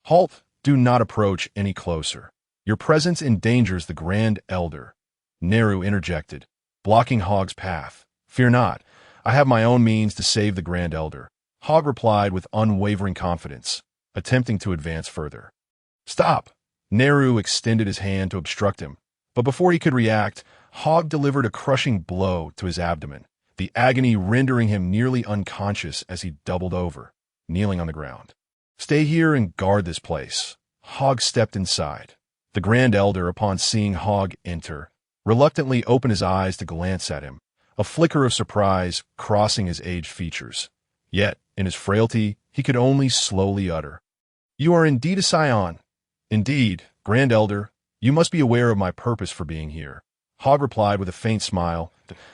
S1: "Halt! Do not approach any closer. Your presence endangers the Grand Elder," Neru interjected, blocking Hogg's path. "Fear not. I have my own means to save the Grand Elder," Hogg replied with unwavering confidence, attempting to advance further. "Stop!" Neru extended his hand to obstruct him, but before he could react, Hogg delivered a crushing blow to his abdomen, the agony rendering him nearly unconscious as he doubled over, kneeling on the ground. "Stay here and guard this place." Hogg stepped inside. The Grand Elder, upon seeing Hogg enter, reluctantly opened his eyes to glance at him, a flicker of surprise crossing his aged features. Yet, in his frailty, he could only slowly utter, "You are indeed a Saiyan." "Indeed, Grand Elder, you must be aware of my purpose for being here," Hogg replied with a faint smile.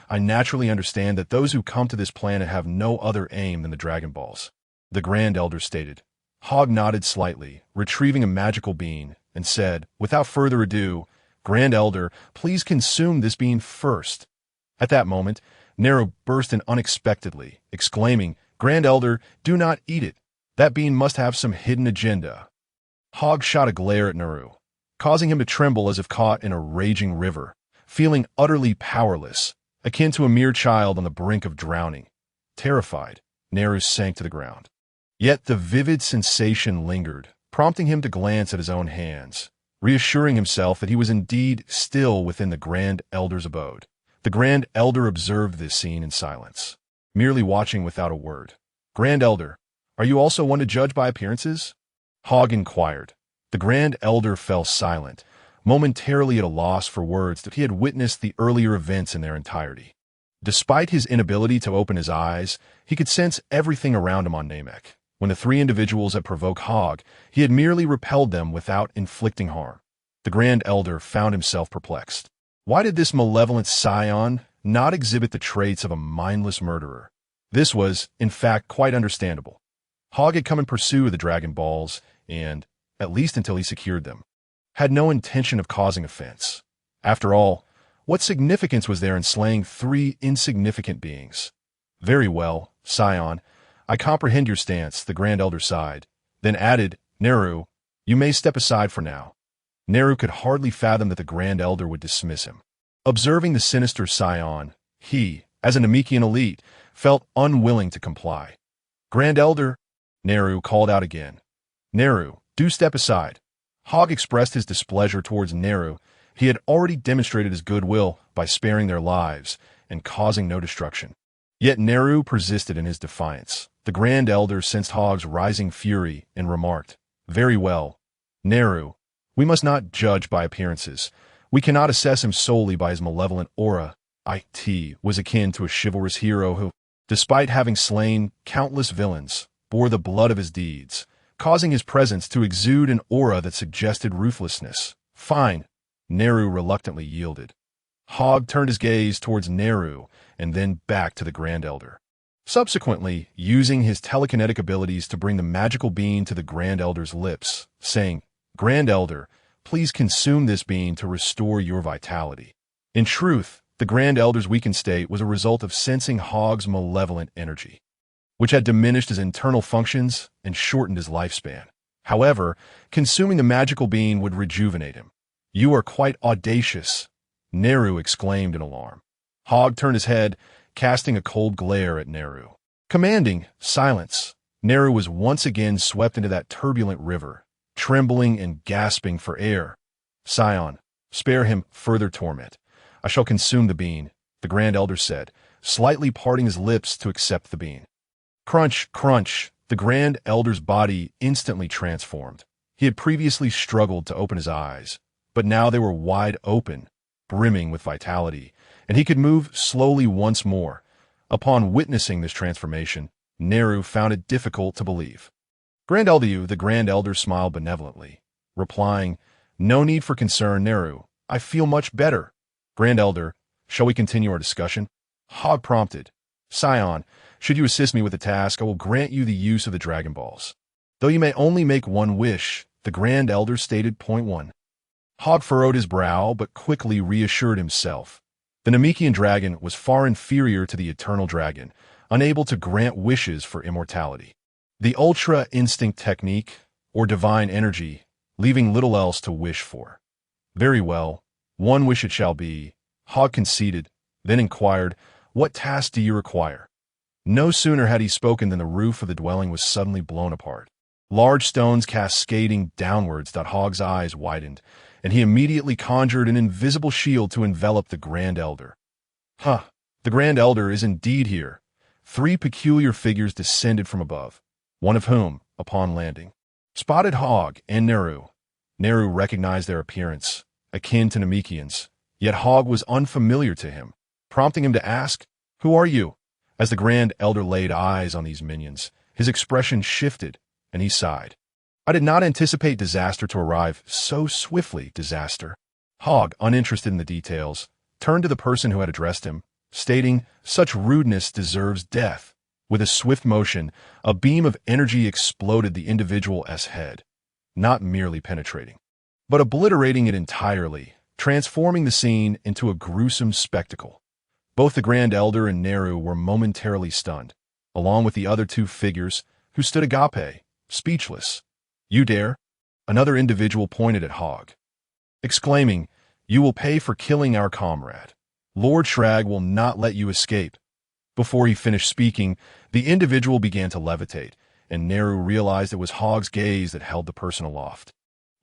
S1: "I naturally understand that those who come to this planet have no other aim than the Dragon Balls," the Grand Elder stated. Hogg nodded slightly, retrieving a magical bean, and said, without further ado, "Grand Elder, please consume this bean first." At that moment, Neru burst in unexpectedly, exclaiming, "Grand Elder, do not eat it. That bean must have some hidden agenda." Hogg shot a glare at Neru, causing him to tremble as if caught in a raging river, feeling utterly powerless, akin to a mere child on the brink of drowning. Terrified, Neru sank to the ground. Yet the vivid sensation lingered, prompting him to glance at his own hands, reassuring himself that he was indeed still within the Grand Elder's abode. The Grand Elder observed this scene in silence, merely watching without a word. "Grand Elder, are you also one to judge by appearances?" Hogg inquired. The Grand Elder fell silent, momentarily at a loss for words that he had witnessed the earlier events in their entirety. Despite his inability to open his eyes, he could sense everything around him on Namek. When the 3 individuals had provoked Hogg, he had merely repelled them without inflicting harm. The Grand Elder found himself perplexed. Why did this malevolent Saiyan not exhibit the traits of a mindless murderer? This was, in fact, quite understandable. Hogg had come in pursuit of the Dragon Balls and, at least until he secured them, had no intention of causing offense. After all, what significance was there in slaying 3 insignificant beings? "Very well, Saiyan, I comprehend your stance," the Grand Elder sighed, then added, "Neru, you may step aside for now." Neru could hardly fathom that the Grand Elder would dismiss him. Observing the sinister Saiyan, he, as a Namekian elite, felt unwilling to comply. Grand Elder, Neru called out again. Neru, do step aside. Hogg expressed his displeasure towards Neru. He had already demonstrated his goodwill by sparing their lives and causing no destruction. Yet Neru persisted in his defiance. The Grand Elder sensed Hogg's rising fury and remarked, "Very well, Neru, we must not judge by appearances. We cannot assess him solely by his malevolent aura." It was akin to a chivalrous hero who, despite having slain countless villains, bore the blood of his deeds, causing his presence to exude an aura that suggested ruthlessness. Fine, Neru reluctantly yielded. Hogg turned his gaze towards Neru and then back to the Grand Elder. Subsequently, using his telekinetic abilities to bring the magical bean to the Grand Elder's lips, saying, "Grand Elder, please consume this bean to restore your vitality." In truth, the Grand Elder's weakened state was a result of sensing Hogg's malevolent energy, which had diminished his internal functions and shortened his lifespan. However, consuming the magical bean would rejuvenate him. "You are quite audacious," Neru exclaimed in alarm. Hogg turned his head, casting a cold glare at Neru. Commanding silence, Neru was once again swept into that turbulent river, trembling and gasping for air. "Saiyan, spare him further torment. I shall consume the bean," the Grand Elder said, slightly parting his lips to accept the bean. Crunch, crunch, the Grand Elder's body instantly transformed. He had previously struggled to open his eyes, but now they were wide open, brimming with vitality, and he could move slowly once more. Upon witnessing this transformation, Neru found it difficult to believe. "Grand Elder," the Grand Elder smiled benevolently, replying, "No need for concern, Neru. I feel much better." "Grand Elder, shall we continue our discussion?" Hogg prompted. "Saiyan, should you assist me with the task, I will grant you the use of the Dragon Balls. Though you may only make one wish," the Grand Elder stated. Point 1. Hogg furrowed his brow, but quickly reassured himself. The Namekian dragon was far inferior to the Eternal Dragon, unable to grant wishes for immortality. The Ultra Instinct technique, or divine energy, leaving little else to wish for. "Very well, one wish it shall be," Hogg conceded, then inquired, "What task do you require?" No sooner had he spoken than the roof of the dwelling was suddenly blown apart. Large stones cascading downwards. Hogg's eyes widened, and he immediately conjured an invisible shield to envelop the Grand Elder. The Grand Elder is indeed here. 3 peculiar figures descended from above, one of whom, upon landing, spotted Hogg and Neru. Neru recognized their appearance, akin to Namekians, yet Hogg was unfamiliar to him, prompting him to ask, "Who are you?" As the Grand Elder laid eyes on these minions, his expression shifted, and he sighed. "I did not anticipate disaster to arrive so swiftly." Disaster? Hogg, uninterested in the details, turned to the person who had addressed him, stating, "Such rudeness deserves death." With a swift motion, a beam of energy exploded the individual's head, not merely penetrating, but obliterating it entirely, transforming the scene into a gruesome spectacle. Both the Grand Elder and Neru were momentarily stunned, along with the other 2 figures, who stood agape, speechless. "You dare?" Another individual pointed at Hogg, exclaiming, "You will pay for killing our comrade. Lord Shrag will not let you escape." Before he finished speaking, the individual began to levitate, and Neru realized it was Hogg's gaze that held the person aloft.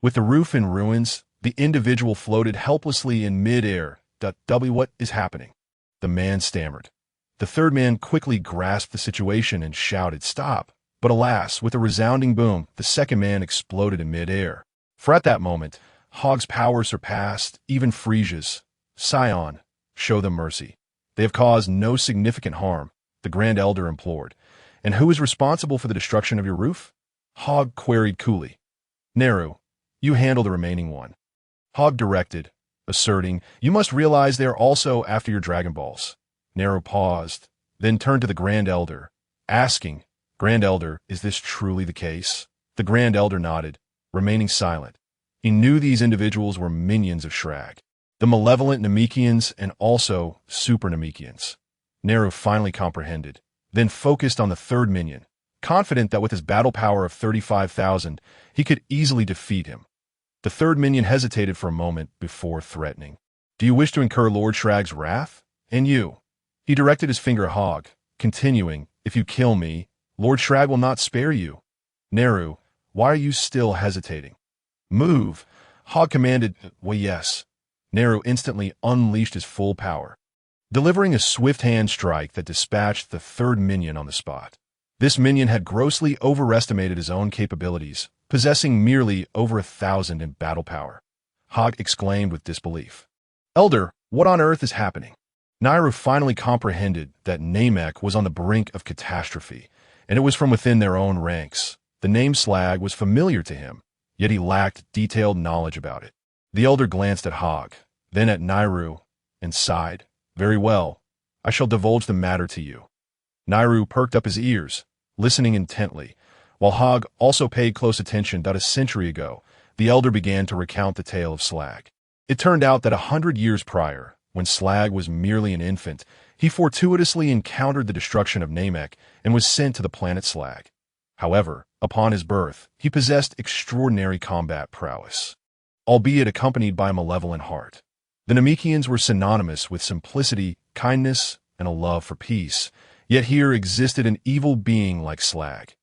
S1: With the roof in ruins, the individual floated helplessly in mid-air. What is happening?" The man stammered. The third man quickly grasped the situation and shouted, "Stop!" But alas, with a resounding boom, the second man exploded in mid-air. For at that moment, Hogg's power surpassed even Frisia's. "Saiyan, show them mercy. They have caused no significant harm," the Grand Elder implored. "And who is responsible for the destruction of your roof?" Hogg queried coolly. "Neru, you handle the remaining one," Hogg directed, asserting, "You must realize they are also after your Dragon Balls." Neru paused, then turned to the Grand Elder, asking, "Grand Elder, is this truly the case?" The Grand Elder nodded, remaining silent. He knew these individuals were minions of Shrag, the malevolent Namekians and also super Namekians. Neru finally comprehended, then focused on the third minion, confident that with his battle power of 35,000, he could easily defeat him. The third minion hesitated for a moment before threatening, "Do you wish to incur Lord Shrag's wrath? And you, He directed his finger at Hogg, continuing, "If you kill me, Lord Shrag will not spare you. Naru, why are you still hesitating? Move!" Hogg commanded. "Well, yes." Naru instantly unleashed his full power, delivering a swift hand strike that dispatched the third minion on the spot. This minion had grossly overestimated his own capabilities, possessing merely over 1,000 in battle power. Hogg exclaimed with disbelief. "Elder, what on earth is happening?" Naru finally comprehended that Namek was on the brink of catastrophe, and it was from within their own ranks. The name Slag was familiar to him, yet he lacked detailed knowledge about it. The elder glanced at Hogg, then at Naru, and sighed. "Very well, I shall divulge the matter to you." Naru perked up his ears, listening intently, while Hogg also paid close attention. About a century ago, the elder began to recount the tale of Slag. It turned out that 100 years prior, when Slag was merely an infant, he fortuitously encountered the destruction of Namek and was sent to the planet Slag. However, upon his birth, he possessed extraordinary combat prowess, albeit accompanied by a malevolent heart. The Namekians were synonymous with simplicity, kindness, and a love for peace, yet here existed an evil being like Slag.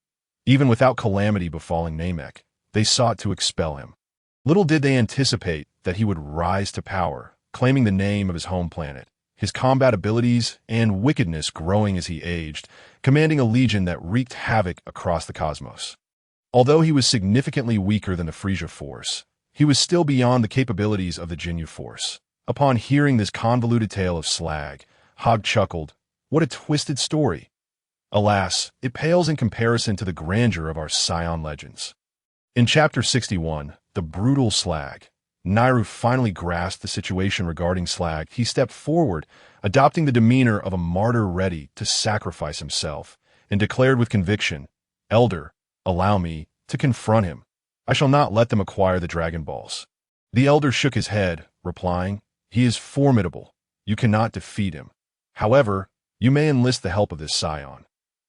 S1: Even without calamity befalling Namek, they sought to expel him. Little did they anticipate that he would rise to power, claiming the name of his home planet, his combat abilities and wickedness growing as he aged, commanding a legion that wreaked havoc across the cosmos. Although he was significantly weaker than the Frisia force, he was still beyond the capabilities of the Jinyu force. Upon hearing this convoluted tale of Slag, Hogg chuckled. What a twisted story. Alas, it pales in comparison to the grandeur of our Saiyan legends. In Chapter 61, The Brutal Slag, Naru finally grasped the situation regarding Slag. He stepped forward, adopting the demeanor of a martyr ready to sacrifice himself, and declared with conviction, "Elder, allow me to confront him. I shall not let them acquire the Dragon Balls." The elder shook his head, replying, "He is formidable. You cannot defeat him. However, you may enlist the help of this Saiyan.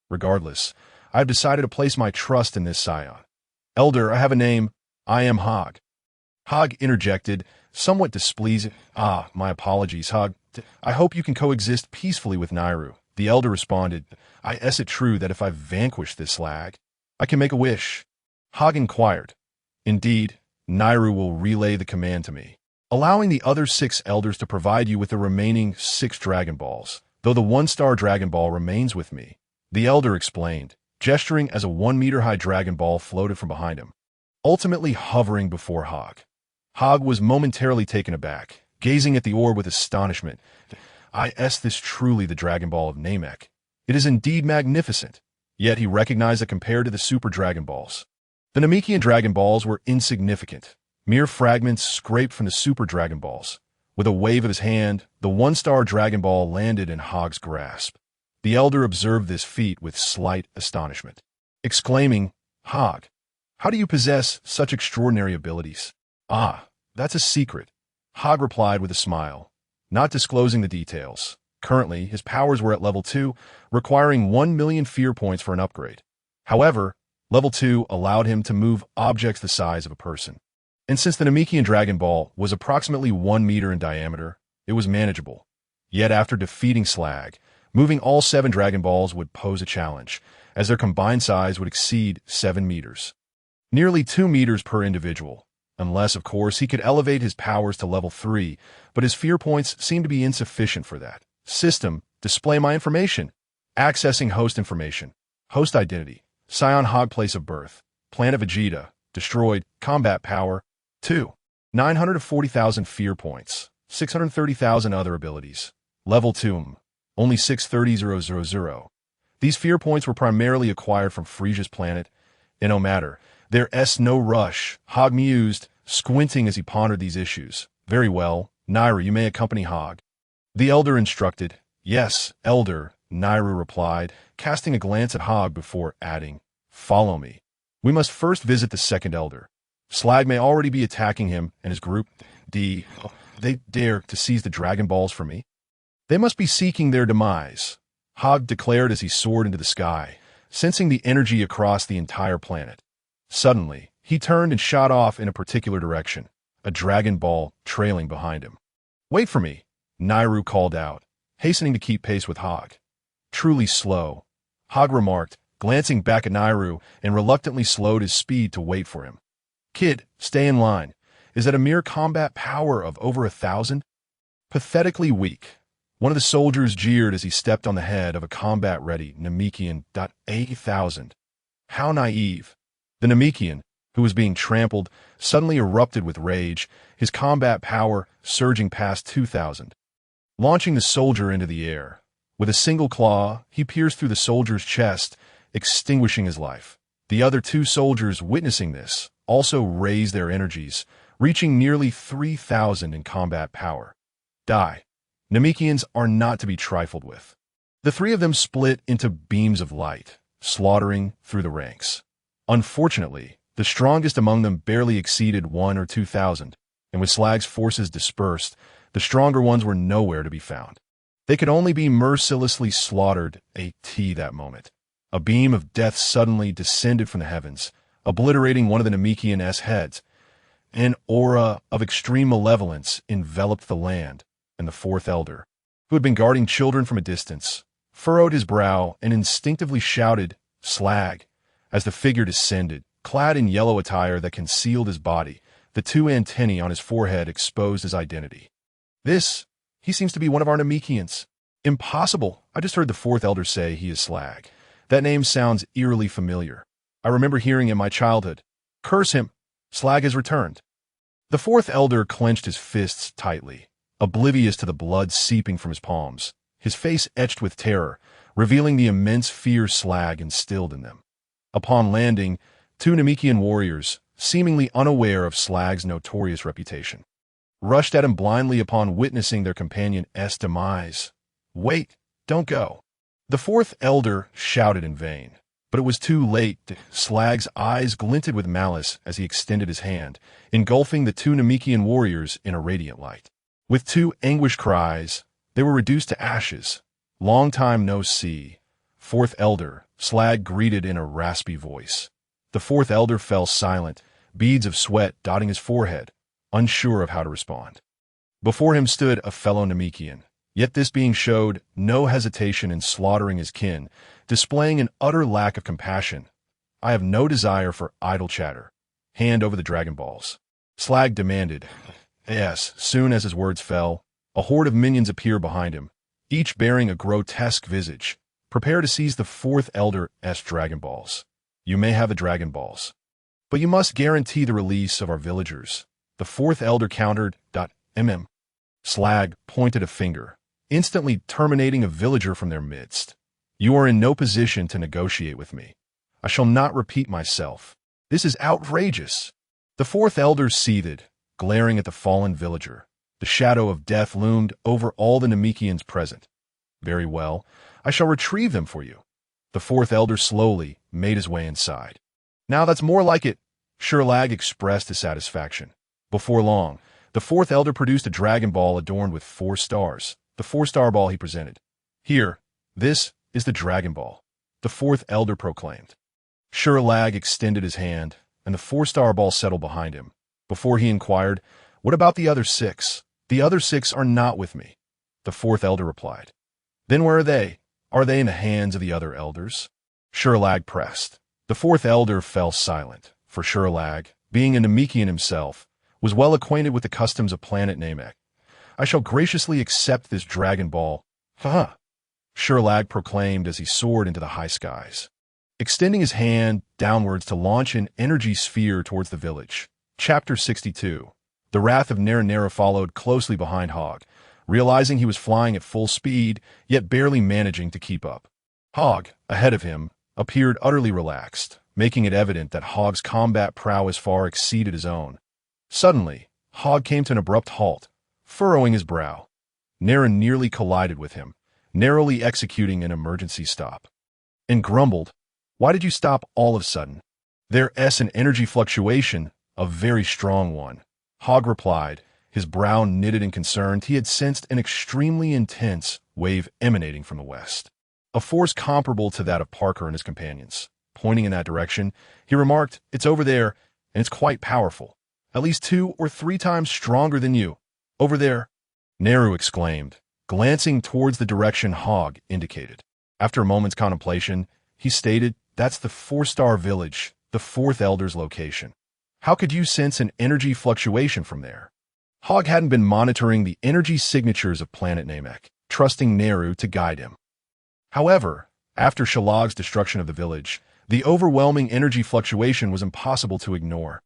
S1: Regardless, I have decided to place my trust in this Saiyan. Elder, I have a name. I am Hogg." Hogg interjected, somewhat displeased. My apologies, Hogg. I hope you can coexist peacefully with Naru." The elder responded, Is it true that if I vanquish this Slag, I can make a wish?" Hogg inquired. "Indeed, Naru will relay the command to me, allowing the other 6 elders to provide you with the remaining 6 Dragon Balls, though the 1-star Dragon Ball remains with me," the elder explained, gesturing as a 1-meter-high Dragon Ball floated from behind him, ultimately hovering before Hogg. Hogg was momentarily taken aback, gazing at the orb with astonishment. Is this truly the Dragon Ball of Namek? It is indeed magnificent. Yet he recognized that compared to the Super Dragon Balls, the Namekian Dragon Balls were insignificant, mere fragments scraped from the Super Dragon Balls. With a wave of his hand, the 1-star Dragon Ball landed in Hogg's grasp. The elder observed this feat with slight astonishment, exclaiming, "Hogg, how do you possess such extraordinary abilities?" That's a secret," Hogg replied with a smile, not disclosing the details. Currently, his powers were at level 2, requiring 1 million fear points for an upgrade. However, level 2 allowed him to move objects the size of a person. And since the Namekian Dragon Ball was approximately 1 meter in diameter, it was manageable. Yet after defeating Slag, moving all 7 Dragon Balls would pose a challenge, as their combined size would exceed 7 meters. Nearly 2 meters per individual. Unless, of course, he could elevate his powers to level 3, but his fear points seemed to be insufficient for that. System, display my information. Accessing host information. Host identity. Saiyan Hogg place of birth. Planet Vegeta. Destroyed. Combat power. 2. 940,000 fear points. 630,000 other abilities. Level 2. Only 630,000. These fear points were primarily acquired from Frisia's planet. And no matter. There's no rush, Hogg mused, squinting as he pondered these issues. "Very well, Naru, you may accompany Hogg." The elder instructed. "Yes, elder," Naru replied, casting a glance at Hogg before adding, "Follow me. We must first visit the second elder. Slag may already be attacking him and his group. They dare to seize the Dragon Balls from me? They must be seeking their demise," Hogg declared as he soared into the sky, sensing the energy across the entire planet. Suddenly, he turned and shot off in a particular direction, a Dragon Ball trailing behind him. "Wait for me," Naru called out. hastening to keep pace with Hogg. Truly slow, Hogg remarked, glancing back at Nairu, and reluctantly slowed his speed to wait for him. Kid, stay in line. Is that a mere combat power of over 1,000? Pathetically weak. One of the soldiers jeered as he stepped on the head of a combat-ready Namekian. 8,000. How naive. The Namekian, who was being trampled, suddenly erupted with rage, his combat power surging past 2,000. Launching the soldier into the air. With a single claw, he pierced through the soldier's chest, extinguishing his life. The other two soldiers, witnessing this, also raised their energies, reaching nearly 3,000 in combat power. Die. Namekians are not to be trifled with. The three of them split into beams of light, slaughtering through the ranks. Unfortunately, the strongest among them barely exceeded 1,000 or 2,000, and with Slag's forces dispersed, the stronger ones were nowhere to be found. They could only be mercilessly slaughtered that moment. A beam of death suddenly descended from the heavens, obliterating one of the Namekian-s heads. An aura of extreme malevolence enveloped the land, and the fourth elder, who had been guarding children from a distance, furrowed his brow and instinctively shouted, "Slag!" as the figure descended, clad in yellow attire that concealed his body. The two antennae on his forehead exposed his identity. He seems to be one of our Namekians. Impossible. I just heard the fourth elder say he is Slag. That name sounds eerily familiar. I remember hearing it in my childhood. Curse him. Slag has returned. The fourth elder clenched his fists tightly, oblivious to the blood seeping from his palms, his face etched with terror, revealing the immense fear Slag instilled in them. Upon landing, two Namekian warriors, seemingly unaware of Slag's notorious reputation, rushed at him blindly upon witnessing their companion's demise. "Wait, don't go." The fourth elder shouted in vain, but it was too late. Slag's eyes glinted with malice as he extended his hand, engulfing the two Namekian warriors in a radiant light. With two anguished cries, they were reduced to ashes. "Long time no see." Fourth elder, Slag greeted in a raspy voice. The fourth elder fell silent, beads of sweat dotting his forehead, unsure of how to respond. Before him stood a fellow Namekian, yet this being showed no hesitation in slaughtering his kin, displaying an utter lack of compassion. "I have no desire for idle chatter. Hand over the Dragon Balls," Slag demanded. Yes, soon as his words fell, a horde of minions appeared behind him, each bearing a grotesque visage. "Prepare to seize the fourth elder's Dragon Balls. You may have the Dragon Balls, but you must guarantee the release of our villagers." The fourth elder countered. Slag pointed a finger, instantly terminating a villager from their midst. "You are in no position to negotiate with me. I shall not repeat myself. This is outrageous." The fourth elder seethed, glaring at the fallen villager. The shadow of death loomed over all the Namekians present. "Very well, I shall retrieve them for you." The fourth elder slowly made his way inside. "Now that's more like it," Sherlag expressed his satisfaction. Before long, the fourth elder produced a Dragon Ball adorned with 4 stars. The 4-star ball he presented. "Here, this is the Dragon Ball," the fourth elder proclaimed. Sherlag extended his hand, and the 4-star ball settled behind him. Before he inquired, "What about the other 6? "The other 6 are not with me," the fourth elder replied. "Then where are they? Are they in the hands of the other elders?" Sherlag pressed. The fourth elder fell silent, for Sherlag, being a Namekian himself, was well acquainted with the customs of planet Namek. "I shall graciously accept this Dragon Ball." "Ha!" Sherlag proclaimed as he soared into the high skies, extending his hand downwards to launch an energy sphere towards the village. Chapter 62. The wrath of Nera followed closely behind Hogg, realizing he was flying at full speed, yet barely managing to keep up. Hogg, ahead of him, appeared utterly relaxed, making it evident that Hogg's combat prowess far exceeded his own. Suddenly, Hogg came to an abrupt halt, furrowing his brow. Nera nearly collided with him, narrowly executing an emergency stop, and grumbled, "Why did you stop all of a sudden?" "There's an energy fluctuation, a very strong one," Hogg replied, his brow knitted in concern. He had sensed an extremely intense wave emanating from the west, a force comparable to that of Parker and his companions. Pointing in that direction, he remarked, "It's over there, and it's quite powerful. At least 2 or 3 times stronger than you. Over there." Neru exclaimed, glancing towards the direction Hogg indicated. After a moment's contemplation, he stated, "That's the 4-star village, the fourth elder's location. How could you sense an energy fluctuation from there?" Hogg hadn't been monitoring the energy signatures of planet Namek, trusting Neru to guide him. However, after Shalag's destruction of the village, the overwhelming energy fluctuation was impossible to ignore.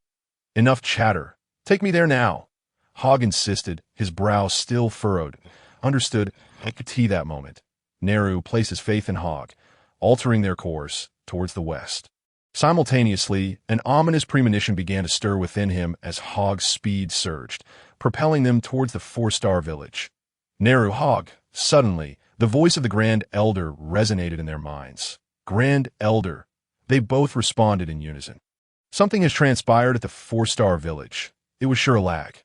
S1: "Enough chatter. Take me there now," Hogg insisted, his brow still furrowed. "Understood." I could see that moment. Neru placed his faith in Hogg, altering their course towards the west. Simultaneously, an ominous premonition began to stir within him as Hogg's speed surged, propelling them towards the 4-star village. Neru, Hogg. Suddenly, the voice of the Grand Elder resonated in their minds. Grand Elder. They both responded in unison. "Something has transpired at the 4-star village. It was Shuralag.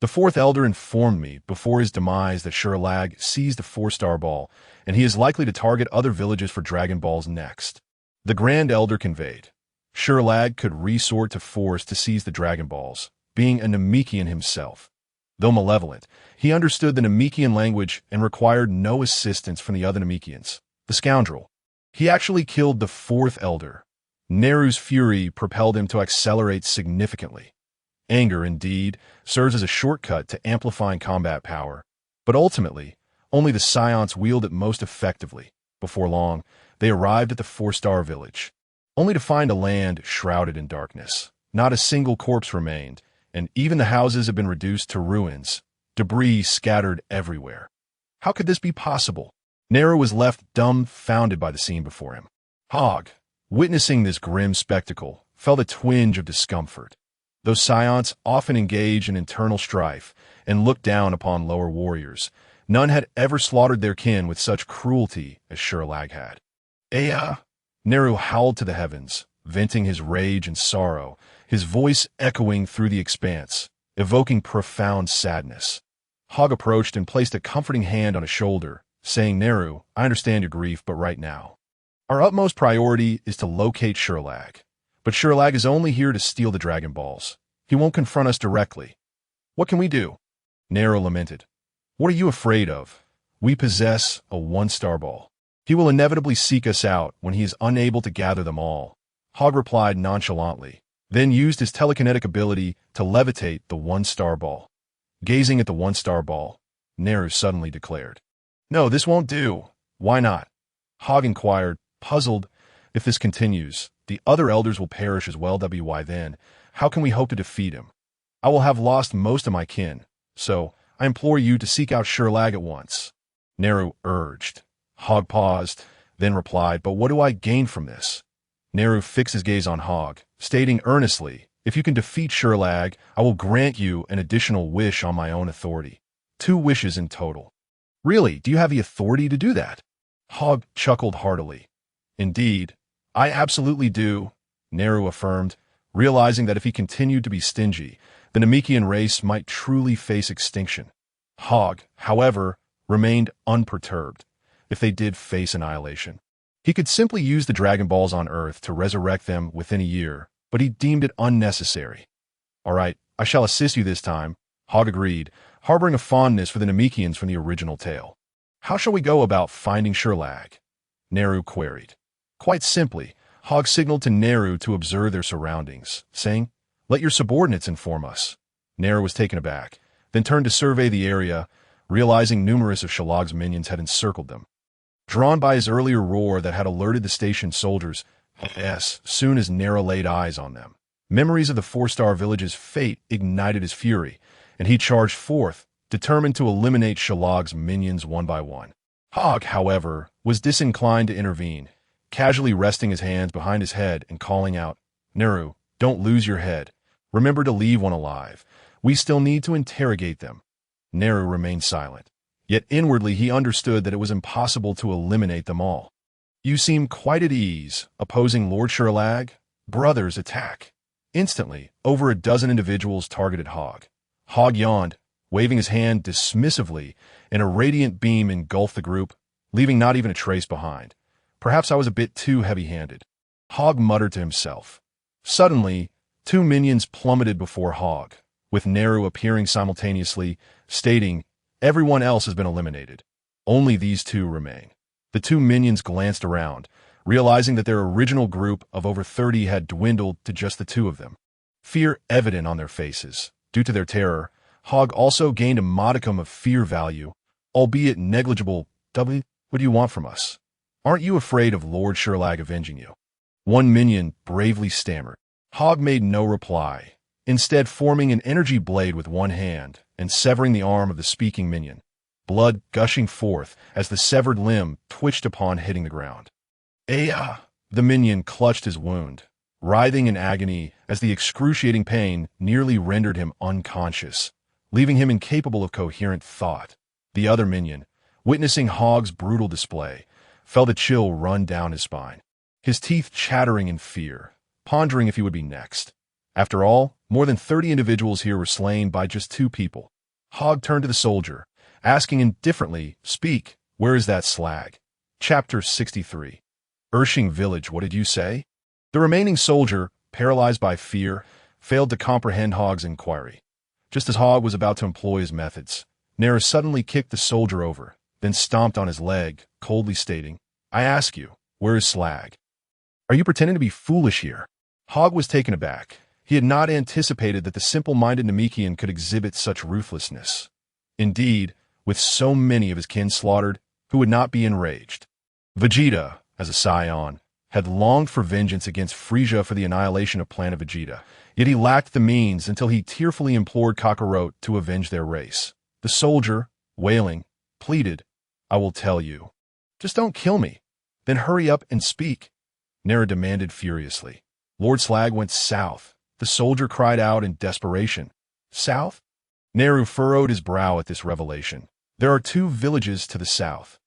S1: The 4th Elder informed me before his demise that Shuralag seized the 4-star ball, and he is likely to target other villages for Dragon Balls next." The Grand Elder conveyed. Shuralag could resort to force to seize the Dragon Balls, being a Namekian himself. Though malevolent, he understood the Namekian language and required no assistance from the other Namekians. The scoundrel. He actually killed the 4th Elder. Neru's fury propelled him to accelerate significantly. Anger, indeed, serves as a shortcut to amplifying combat power, but ultimately, only the Saiyans wield it most effectively. Before long, they arrived at the 4-star village, only to find a land shrouded in darkness. Not a single corpse remained, and even the houses had been reduced to ruins, debris scattered everywhere. How could this be possible? Neru was left dumbfounded by the scene before him. Hogg, witnessing this grim spectacle, felt a twinge of discomfort. Though Saiyans often engage in internal strife and look down upon lower warriors, none had ever slaughtered their kin with such cruelty as Shuralag had. "Aya!" Neru howled to the heavens, venting his rage and sorrow, his voice echoing through the expanse, evoking profound sadness. Hogg approached and placed a comforting hand on his shoulder, saying, "Neru, I understand your grief, but right now, our utmost priority is to locate Shuralag. But Shuralag is only here to steal the Dragon Balls. He won't confront us directly. What can we do?" Neru lamented. "What are you afraid of? We possess a 1-star ball. He will inevitably seek us out when he is unable to gather them all." Hogg replied nonchalantly, then used his telekinetic ability to levitate the 1-star ball. Gazing at the 1-star ball, Neru suddenly declared, "No, this won't do." "Why not?" Hogg inquired, puzzled. "If this continues, the other elders will perish as well. Why then? How can we hope to defeat him? I will have lost most of my kin, so I implore you to seek out Shuralag at once," Neru urged. Hogg paused, then replied, "But what do I gain from this?" Neru fixed his gaze on Hogg, stating earnestly, "If you can defeat Shuralag, I will grant you an additional wish on my own authority. 2 wishes in total." "Really, do you have the authority to do that?" Hogg chuckled heartily. "Indeed, I absolutely do," Neru affirmed, realizing that if he continued to be stingy, the Namekian race might truly face extinction. Hogg, however, remained unperturbed. If they did face annihilation, he could simply use the Dragon Balls on Earth to resurrect them within a year, but he deemed it unnecessary. "All right, I shall assist you this time," Hogg agreed, harboring a fondness for the Namekians from the original tale. "How shall we go about finding Shuralag?" Neru queried. Quite simply, Hogg signaled to Neru to observe their surroundings, saying, "Let your subordinates inform us." Neru was taken aback, then turned to survey the area, realizing numerous of Shulag's minions had encircled them. Drawn by his earlier roar that had alerted the station soldiers, as soon as Neru laid eyes on them, memories of the 4-star village's fate ignited his fury, and he charged forth, determined to eliminate Shulag's minions one by one. Hogg, however, was disinclined to intervene, casually resting his hands behind his head and calling out, "Neru, don't lose your head. Remember to leave one alive. We still need to interrogate them." Neru remained silent. Yet inwardly he understood that it was impossible to eliminate them all. "You seem quite at ease, opposing Lord Shuralag. Brothers, attack." Instantly, over a dozen individuals targeted Hogg. Hogg yawned, waving his hand dismissively, and a radiant beam engulfed the group, leaving not even a trace behind. Perhaps I was a bit too heavy-handed, Hogg muttered to himself. Suddenly, 2 minions plummeted before Hogg, with Neru appearing simultaneously, stating, "Everyone else has been eliminated." Only these two remain. The two minions glanced around, realizing that their original group of over 30 had dwindled to just the two of them. Fear evident on their faces. Due to their terror, Hogg also gained a modicum of fear value, albeit negligible. W, what do you want from us? Aren't you afraid of Lord Sherlag avenging you? One minion bravely stammered. Hogg made no reply, instead forming an energy blade with one hand and severing the arm of the speaking minion, blood gushing forth as the severed limb twitched upon hitting the ground. Aya! The minion clutched his wound, writhing in agony as the excruciating pain nearly rendered him unconscious, leaving him incapable of coherent thought. The other minion, witnessing Hogg's brutal display, felt a chill run down his spine, his teeth chattering in fear, pondering if he would be next. After all, more than 30 individuals here were slain by just 2 people. Hogg turned to the soldier, asking indifferently, "Speak, where is that slag?" Chapter 63. Urshing Village, what did you say? The remaining soldier, paralyzed by fear, failed to comprehend Hogg's inquiry. Just as Hogg was about to employ his methods, Nera suddenly kicked the soldier over, then stomped on his leg, coldly stating, "I ask you, where is slag? Are you pretending to be foolish here?" Hogg was taken aback. He had not anticipated that the simple-minded Namekian could exhibit such ruthlessness. Indeed, with so many of his kin slaughtered, who would not be enraged? Vegeta, as a Saiyan, had longed for vengeance against Frieza for the annihilation of Planet Vegeta, yet he lacked the means until he tearfully implored Kakarot to avenge their race. The soldier, wailing, pleaded, "I will tell you. Just don't kill me. Then hurry up and speak," Nera demanded furiously. Lord Slag went south. The soldier cried out in desperation. South? Neru furrowed his brow at this revelation. There are 2 villages to the south.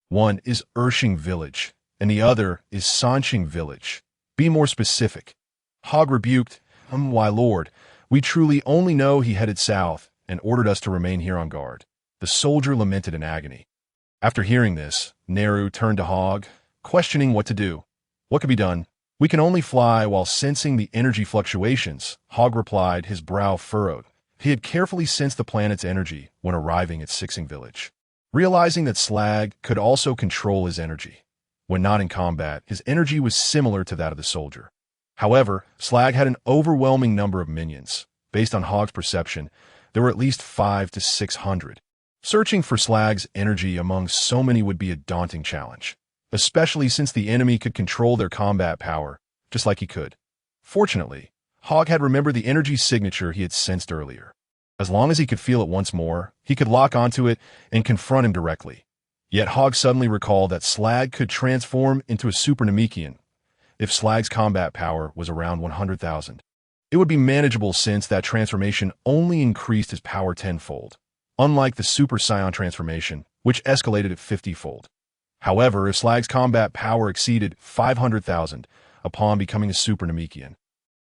S1: One is Urshing Village, and the other is Sanshing Village. Be more specific. Hogg rebuked, Why, Lord, we truly only know he headed south and ordered us to remain here on guard." The soldier lamented in agony. After hearing this, Neru turned to Hogg, questioning what to do. "What could be done?" "We can only fly while sensing the energy fluctuations," Hogg replied, his brow furrowed. He had carefully sensed the planet's energy when arriving at Sixing Village, realizing that Slag could also control his energy. When not in combat, his energy was similar to that of the soldier. However, Slag had an overwhelming number of minions. Based on Hogg's perception, there were at least 500 to 600. Searching for Slag's energy among so many would be a daunting challenge, especially since the enemy could control their combat power, just like he could. Fortunately, Hogg had remembered the energy signature he had sensed earlier. As long as he could feel it once more, he could lock onto it and confront him directly. Yet Hogg suddenly recalled that Slag could transform into a Super Namekian. If Slag's combat power was around 100,000, it would be manageable since that transformation only increased his power tenfold, unlike the Super Saiyan transformation, which escalated at 50-fold. However, if Slag's combat power exceeded 500,000 upon becoming a Super Namekian,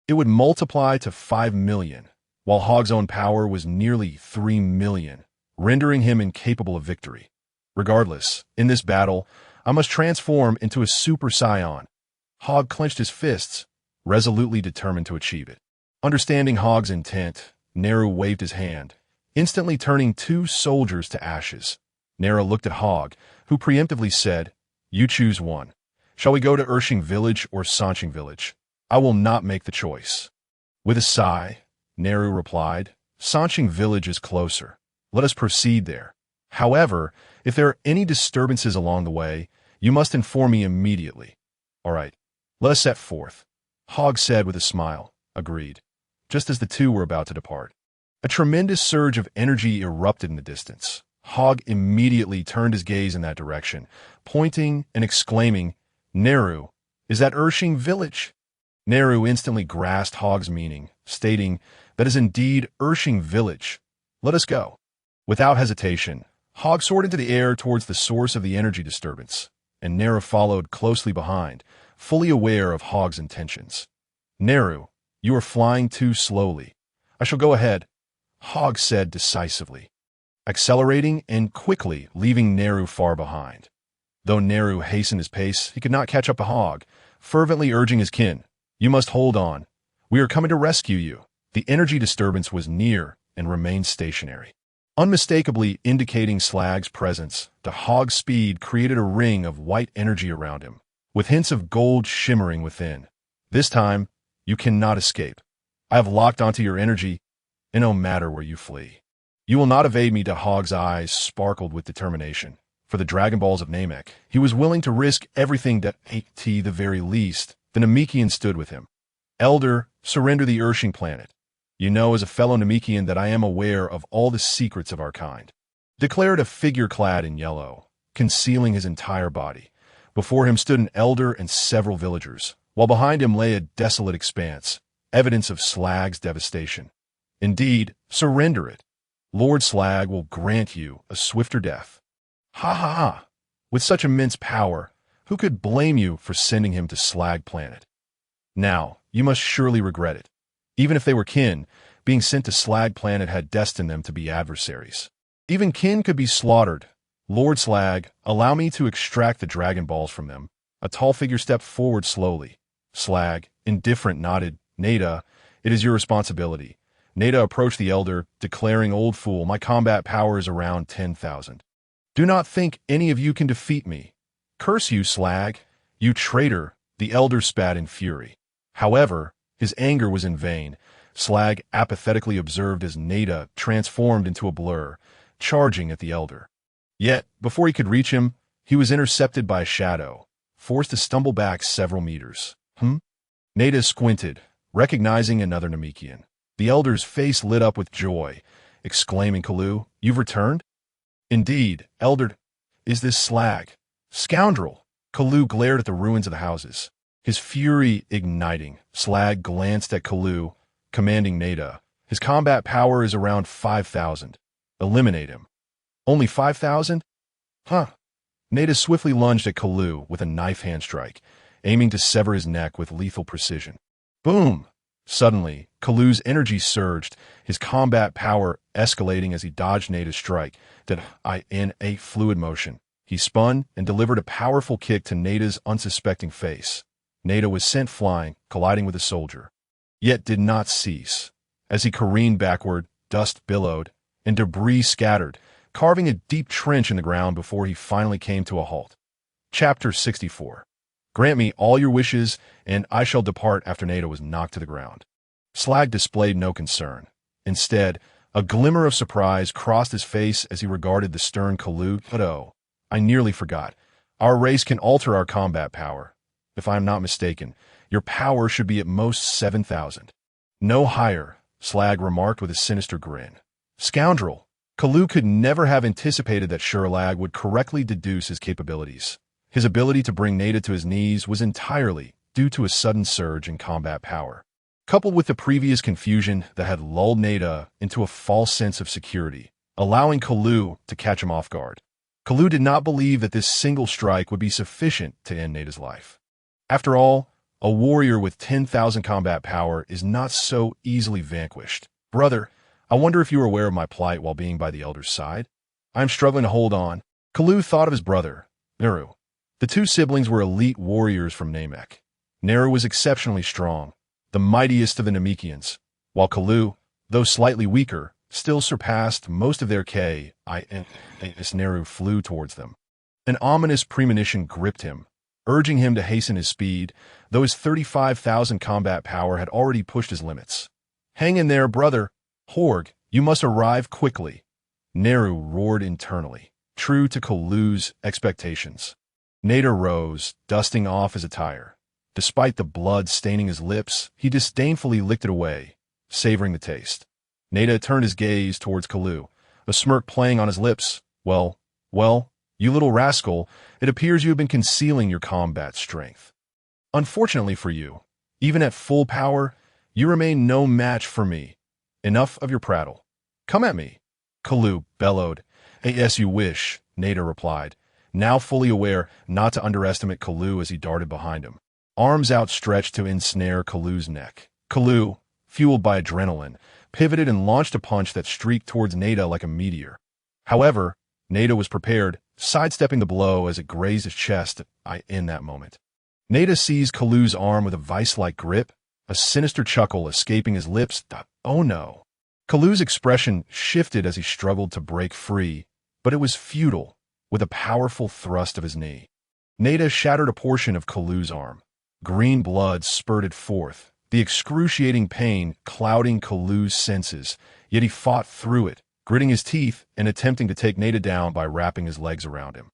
S1: it would multiply to 5 million, while Hogg's own power was nearly 3 million, rendering him incapable of victory. Regardless, in this battle, I must transform into a Super Saiyan. Hogg clenched his fists, resolutely determined to achieve it. Understanding Hogg's intent, Neru waved his hand, instantly turning 2 soldiers to ashes. Nera looked at Hogg, who preemptively said, "You choose one. Shall we go to Urshing Village or Sanshing Village? I will not make the choice." With a sigh, Neru replied, "Sanshing Village is closer. Let us proceed there. However, if there are any disturbances along the way, you must inform me immediately." "All right, let us set forth," Hogg said with a smile. Agreed. Just as the 2 were about to depart, a tremendous surge of energy erupted in the distance. Hogg immediately turned his gaze in that direction, pointing and exclaiming, "Neru, is that Urshing Village?" Neru instantly grasped Hogg's meaning, stating, "That is indeed Urshing Village. Let us go." Without hesitation, Hogg soared into the air towards the source of the energy disturbance, and Neru followed closely behind, fully aware of Hogg's intentions. "Neru, you are flying too slowly. I shall go ahead," Hogg said decisively, accelerating and quickly leaving Neru far behind. Though Neru hastened his pace, he could not catch up to Hogg, fervently urging his kin, "You must hold on. We are coming to rescue you." The energy disturbance was near and remained stationary. Unmistakably indicating Slag's presence, the Hogg's speed created a ring of white energy around him, with hints of gold shimmering within. This time, you cannot escape. I have locked onto your energy, and no matter where you flee. You will not evade me. The Hogg's eyes sparkled with determination. For the Dragon Balls of Namek, he was willing to risk everything that, at the very least, the Namekian stood with him. Elder, surrender the Urshing planet. You know as a fellow Namekian that I am aware of all the secrets of our kind. Declared a figure clad in yellow, concealing his entire body. Before him stood an elder and several villagers, while behind him lay a desolate expanse, evidence of Slag's devastation. Indeed, surrender it. Lord Slag will grant you a swifter death. Ha ha ha! With such immense power, who could blame you for sending him to Slag Planet? Now, you must surely regret it. Even if they were kin, being sent to Slag Planet had destined them to be adversaries. Even kin could be slaughtered. Lord Slag, allow me to extract the Dragon Balls from them. A tall figure stepped forward slowly. Slag, indifferent, nodded. Nada, it is your responsibility. Nada approached the elder, declaring, Old fool, my combat power is around 10,000. Do not think any of you can defeat me. Curse you, Slag. You traitor, the elder spat in fury. However, his anger was in vain. Slag apathetically observed as Nada transformed into a blur, charging at the elder. Yet, before he could reach him, he was intercepted by a shadow, forced to stumble back several meters. Nada squinted, recognizing another Namekian. The elder's face lit up with joy, exclaiming, Kalu, you've returned? Indeed, elder. Is this Slag? Scoundrel! Kalu glared at the ruins of the houses. His fury igniting, Slag glanced at Kalu, commanding Nada. His combat power is around 5,000. Eliminate him. Only 5,000? Nada swiftly lunged at Kalu with a knife hand strike, aiming to sever his neck with lethal precision. Boom! Suddenly, Kalu's energy surged, his combat power escalating as he dodged Nada's strike, in a fluid motion. He spun and delivered a powerful kick to Nada's unsuspecting face. Nada was sent flying, colliding with a soldier, yet did not cease. As he careened backward, dust billowed, and debris scattered, carving a deep trench in the ground before he finally came to a halt. Chapter 64. Grant me all your wishes, and I shall depart. After Nada was knocked to the ground, Slag displayed no concern. Instead, a glimmer of surprise crossed his face as he regarded the stern Kalu. But oh, I nearly forgot. Our race can alter our combat power. If I am not mistaken, your power should be at most 7,000. No higher, Slag remarked with a sinister grin. Scoundrel! Kalu could never have anticipated that Shurlag would correctly deduce his capabilities. His ability to bring Nada to his knees was entirely due to a sudden surge in combat power, coupled with the previous confusion that had lulled Nada into a false sense of security, allowing Kalu to catch him off guard. Kalu did not believe that this single strike would be sufficient to end Nada's life. After all, a warrior with 10,000 combat power is not so easily vanquished. Brother, I wonder if you are aware of my plight while being by the elder's side? I am struggling to hold on. Kalu thought of his brother, Neru. The two siblings were elite warriors from Namek. Neru was exceptionally strong, the mightiest of the Namekians, while Kalu, though slightly weaker, still surpassed most of their as Neru flew towards them. An ominous premonition gripped him, urging him to hasten his speed, though his 35,000 combat power had already pushed his limits. Hang in there, brother. Hogg, you must arrive quickly. Neru roared internally, true to Kalu's expectations. Nada rose, dusting off his attire. Despite the blood staining his lips, he disdainfully licked it away, savoring the taste. Nada turned his gaze towards Kalu, a smirk playing on his lips. Well, you little rascal, it appears you have been concealing your combat strength. Unfortunately for you, even at full power, you remain no match for me. Enough of your prattle. Come at me. Kalu bellowed. As you wish, Nada replied, now fully aware not to underestimate Kalu as he darted behind him, arms outstretched to ensnare Kalu's neck. Kalu, fueled by adrenaline, pivoted and launched a punch that streaked towards Nada like a meteor. However, Nada was prepared, sidestepping the blow as it grazed his chest in that moment. Nada seized Kalu's arm with a vice-like grip, a sinister chuckle escaping his lips. Oh no. Kalu's expression shifted as he struggled to break free, but it was futile, with a powerful thrust of his knee. Nada shattered a portion of Kalu's arm. Green blood spurted forth, the excruciating pain clouding Kalu's senses, yet he fought through it, gritting his teeth and attempting to take Nada down by wrapping his legs around him.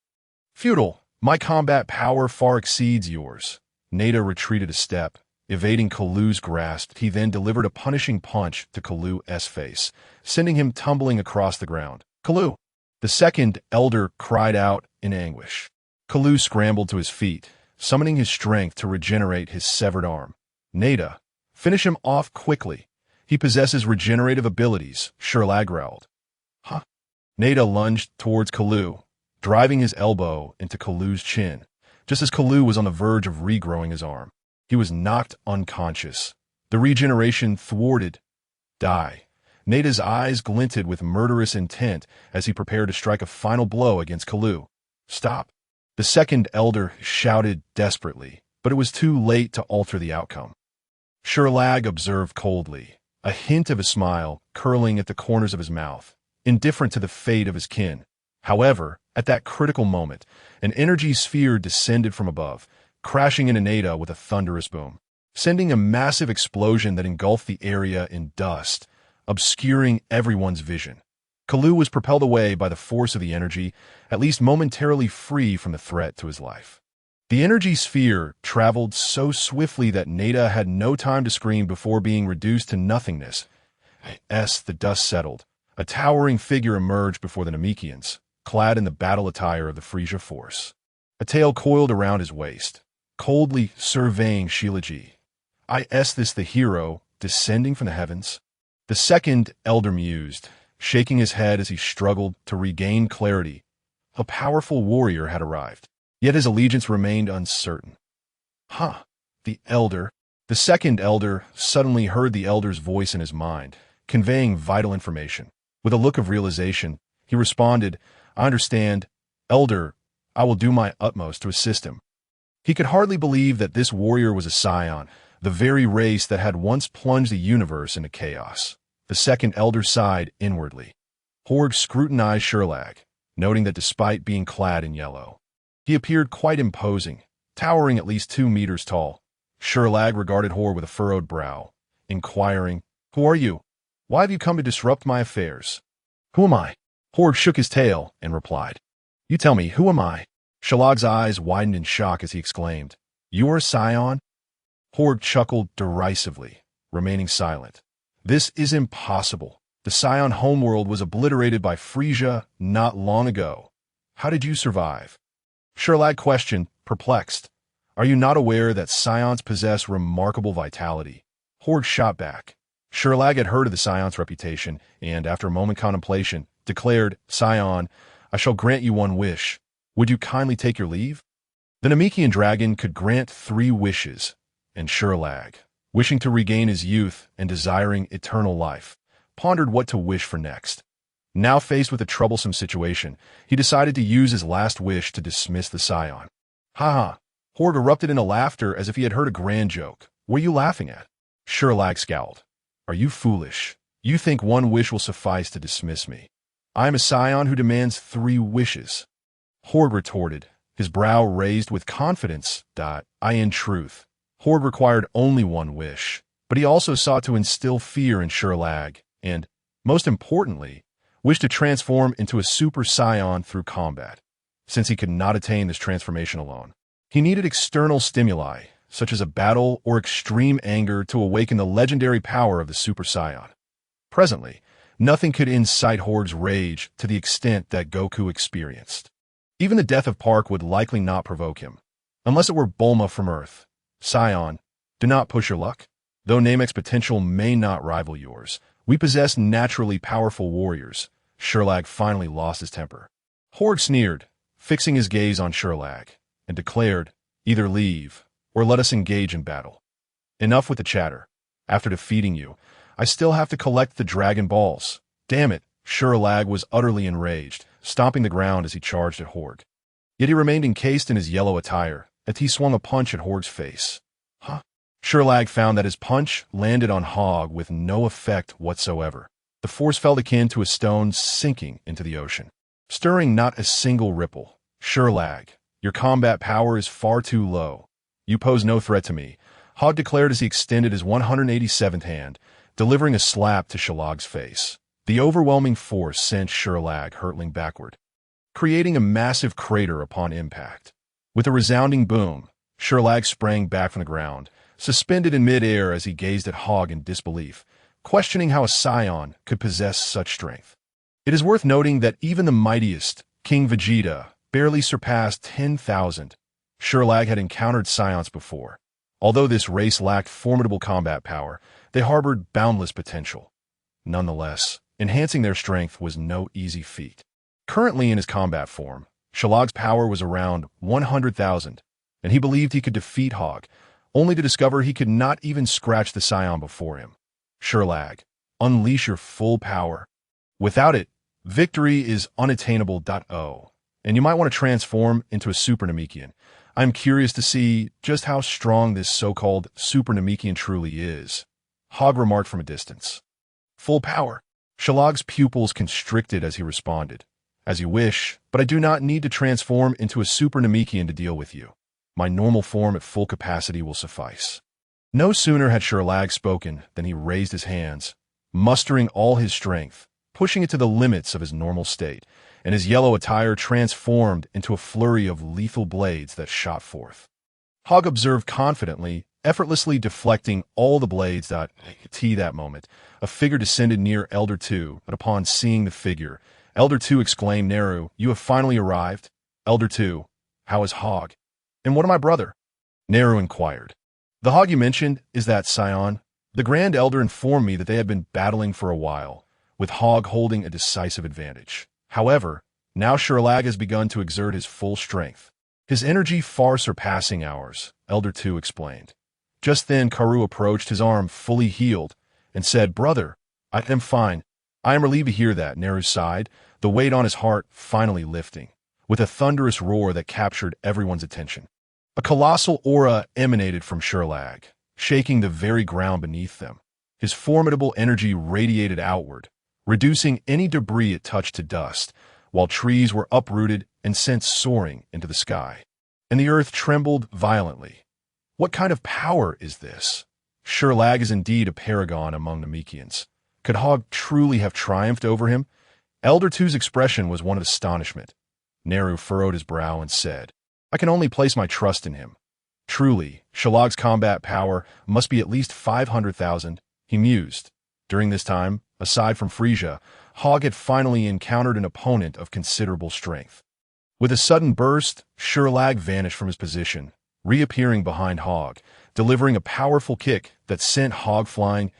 S1: Futile, my combat power far exceeds yours. Nada retreated a step, evading Kalu's grasp. He then delivered a punishing punch to Kalu's face, sending him tumbling across the ground. Kalu! The second elder cried out in anguish. Kalu scrambled to his feet, summoning his strength to regenerate his severed arm. Nada, finish him off quickly. He possesses regenerative abilities, Sherlag growled. Huh? Nada lunged towards Kalu, driving his elbow into Kalu's chin, just as Kalu was on the verge of regrowing his arm. He was knocked unconscious. The regeneration thwarted. Die. Nada's eyes glinted with murderous intent as he prepared to strike a final blow against Kalu. Stop. The second elder shouted desperately, but it was too late to alter the outcome. Sherlag observed coldly, a hint of a smile curling at the corners of his mouth, indifferent to the fate of his kin. However, at that critical moment, an energy sphere descended from above, crashing into Nada with a thunderous boom, sending a massive explosion that engulfed the area in dust, obscuring everyone's vision. Kalu was propelled away by the force of the energy, at least momentarily free from the threat to his life. The energy sphere traveled so swiftly that Nada had no time to scream before being reduced to nothingness. The dust settled. A towering figure emerged before the Namekians, clad in the battle attire of the Frisia force. A tail coiled around his waist, coldly surveying Shilaji. Is this the hero descending from the heavens? The second elder mused, shaking his head as he struggled to regain clarity. A powerful warrior had arrived, yet his allegiance remained uncertain. The second elder suddenly heard the elder's voice in his mind, conveying vital information. With a look of realization, he responded, I understand. Elder, I will do my utmost to assist him. He could hardly believe that this warrior was a Saiyan, the very race that had once plunged the universe into chaos. The second elder sighed inwardly. Hogg scrutinized Sherlag, noting that despite being clad in yellow, he appeared quite imposing, towering at least 2 meters tall. Sherlag regarded Hogg with a furrowed brow, inquiring, Who are you? Why have you come to disrupt my affairs? Who am I? Hogg shook his tail and replied, You tell me, who am I? Sherlag's eyes widened in shock as he exclaimed, You are a Saiyan? Hogg chuckled derisively, remaining silent. This is impossible. The Saiyan homeworld was obliterated by Frisia not long ago. How did you survive? Sherlag questioned, perplexed. Are you not aware that Saions possess remarkable vitality? Hogg shot back. Sherlag had heard of the Saiyan's reputation and, after a moment's contemplation, declared, Saiyan, I shall grant you one wish. Would you kindly take your leave? The Namekian dragon could grant 3 wishes, and Sherlag, wishing to regain his youth and desiring eternal life, pondered what to wish for next. Now faced with a troublesome situation, he decided to use his last wish to dismiss the Saiyan. Ha! Hogg erupted into laughter as if he had heard a grand joke. What are you laughing at? Sherlag scowled. Are you foolish? You think 1 wish will suffice to dismiss me? I am a Saiyan who demands 3 wishes. Hogg retorted, his brow raised with confidence. In truth, Hogg required only 1 wish, but he also sought to instill fear in Sherlag and, most importantly, wished to transform into a Super Saiyan through combat. Since he could not attain this transformation alone, he needed external stimuli, such as a battle or extreme anger, to awaken the legendary power of the Super Saiyan. Presently, nothing could incite Hogg's rage to the extent that Goku experienced. Even the death of Park would likely not provoke him, unless it were Bulma from Earth. Saiyan, do not push your luck. Though Namek's potential may not rival yours, we possess naturally powerful warriors. Sherlag finally lost his temper. Hogg sneered, fixing his gaze on Sherlag, and declared, either leave, or let us engage in battle. Enough with the chatter. After defeating you, I still have to collect the Dragon Balls. Damn it, Sherlag was utterly enraged, stomping the ground as he charged at Hogg. Yet he remained encased in his yellow attire, as he swung a punch at Hogg's face. Sherlag found that his punch landed on Hogg with no effect whatsoever. The force felt akin to a stone sinking into the ocean, stirring not a single ripple. Sherlag, your combat power is far too low. You pose no threat to me, Hogg declared as he extended his 187th hand, delivering a slap to Sherlag's face. The overwhelming force sent Sherlag hurtling backward, creating a massive crater upon impact. With a resounding boom, Sherlag sprang back from the ground, suspended in mid-air as he gazed at Hogg in disbelief, questioning how a Saiyan could possess such strength. It is worth noting that even the mightiest, King Vegeta, barely surpassed 10,000. Sherlag had encountered Saiyans before. Although this race lacked formidable combat power, they harbored boundless potential. Nonetheless, enhancing their strength was no easy feat. Currently in his combat form, Sherlag's power was around 100,000, and he believed he could defeat Hogg, only to discover he could not even scratch the Saiyan before him. Sherlag, unleash your full power. Without it, victory is unattainable. And you might want to transform into a Super Namekian. I'm curious to see just how strong this so-called Super Namekian truly is. Hogg remarked from a distance. Full power. Sherlag's pupils constricted as he responded. As you wish, but I do not need to transform into a Super Namekian to deal with you. My normal form at full capacity will suffice. No sooner had Sherlag spoken than he raised his hands, mustering all his strength, pushing it to the limits of his normal state, and his yellow attire transformed into a flurry of lethal blades that shot forth. Hogg observed confidently, effortlessly deflecting all the blades. That moment, a figure descended near Elder Two, but upon seeing the figure, Elder Two exclaimed, "Neru, you have finally arrived." Elder Two, how is Hogg? And what of my brother? Neru inquired. The Hogg you mentioned is that Saiyan. The Grand Elder informed me that they had been battling for a while, with Hogg holding a decisive advantage. However, now Sherlag has begun to exert his full strength, his energy far surpassing ours, Elder Two explained. Just then Karoo approached, his arm fully healed, and said, "Brother, I am fine." "I am relieved to hear that," Neru sighed, the weight on his heart finally lifting, with a thunderous roar that captured everyone's attention. A colossal aura emanated from Sherlag, shaking the very ground beneath them. His formidable energy radiated outward, reducing any debris it touched to dust, while trees were uprooted and sent soaring into the sky. And the earth trembled violently. What kind of power is this? Sherlag is indeed a paragon among Namekians. Could Hogg truly have triumphed over him? Elder Two's expression was one of astonishment. Neru furrowed his brow and said, "I can only place my trust in him." Truly, Sherlag's combat power must be at least 500,000, he mused. During this time, aside from Frieza, Hogg had finally encountered an opponent of considerable strength. With a sudden burst, Sherlag vanished from his position, reappearing behind Hogg, delivering a powerful kick that sent Hogg flying.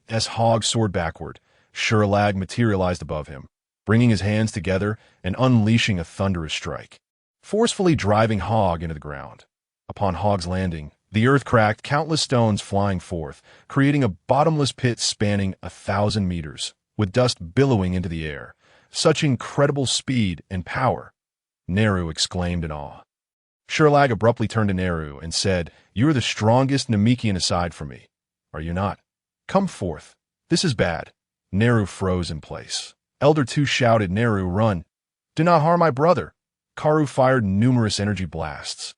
S1: As Hogg soared backward, Sherlag materialized above him, bringing his hands together and unleashing a thunderous strike, forcefully driving Hogg into the ground. Upon Hogg's landing, the earth cracked, countless stones flying forth, creating a bottomless pit spanning 1,000 meters, with dust billowing into the air. Such incredible speed and power! Neru exclaimed in awe. Sherlag abruptly turned to Neru and said, "You are the strongest Namekian aside from me, are you not? Come forth. This is bad." Neru froze in place. Elder Two shouted, "Neru, run. Do not harm my brother." Karoo fired numerous energy blasts,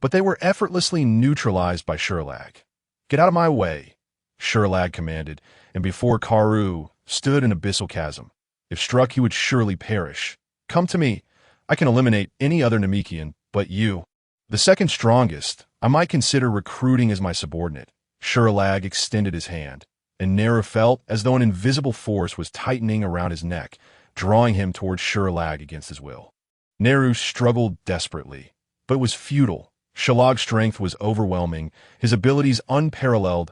S1: but they were effortlessly neutralized by Sherlag. "Get out of my way," Sherlag commanded, and before Karoo stood an abyssal chasm. If struck, he would surely perish. "Come to me. I can eliminate any other Namekian, but you. The second strongest, I might consider recruiting as my subordinate." Sherlag extended his hand, and Neru felt as though an invisible force was tightening around his neck, drawing him towards Sherlag against his will. Neru struggled desperately, but it was futile. Sherlag's strength was overwhelming, his abilities unparalleled,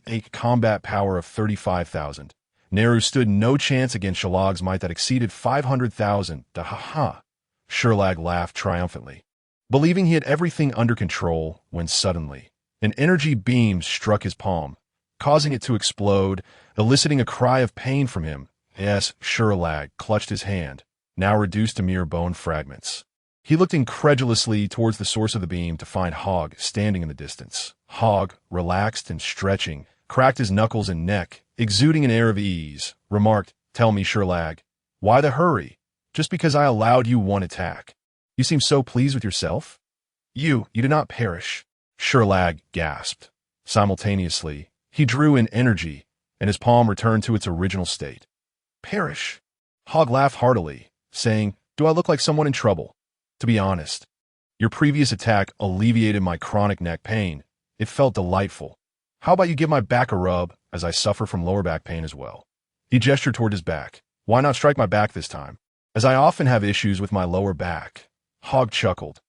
S1: a combat power of 35,000. Neru stood no chance against Sherlag's might that exceeded 500,000. Sherlag laughed triumphantly, believing he had everything under control, when suddenly an energy beam struck his palm, causing it to explode, eliciting a cry of pain from him. Yes, Sherlag clutched his hand, now reduced to mere bone fragments. He looked incredulously towards the source of the beam to find Hogg standing in the distance. Hogg, relaxed and stretching, cracked his knuckles and neck exuding an air of ease, remarked, "Tell me, Sherlag, why the hurry? Just because I allowed you one attack. You seem so pleased with yourself?" You did not perish," Sherlag gasped. Simultaneously, he drew in energy, and his palm returned to its original state. "Perish?" Hogg laughed heartily, saying, "Do I look like someone in trouble? To be honest, your previous attack alleviated my chronic neck pain. It felt delightful. How about you give my back a rub, as I suffer from lower back pain as well?" He gestured toward his back. "Why not strike my back this time, as I often have issues with my lower back?" Hogg chuckled.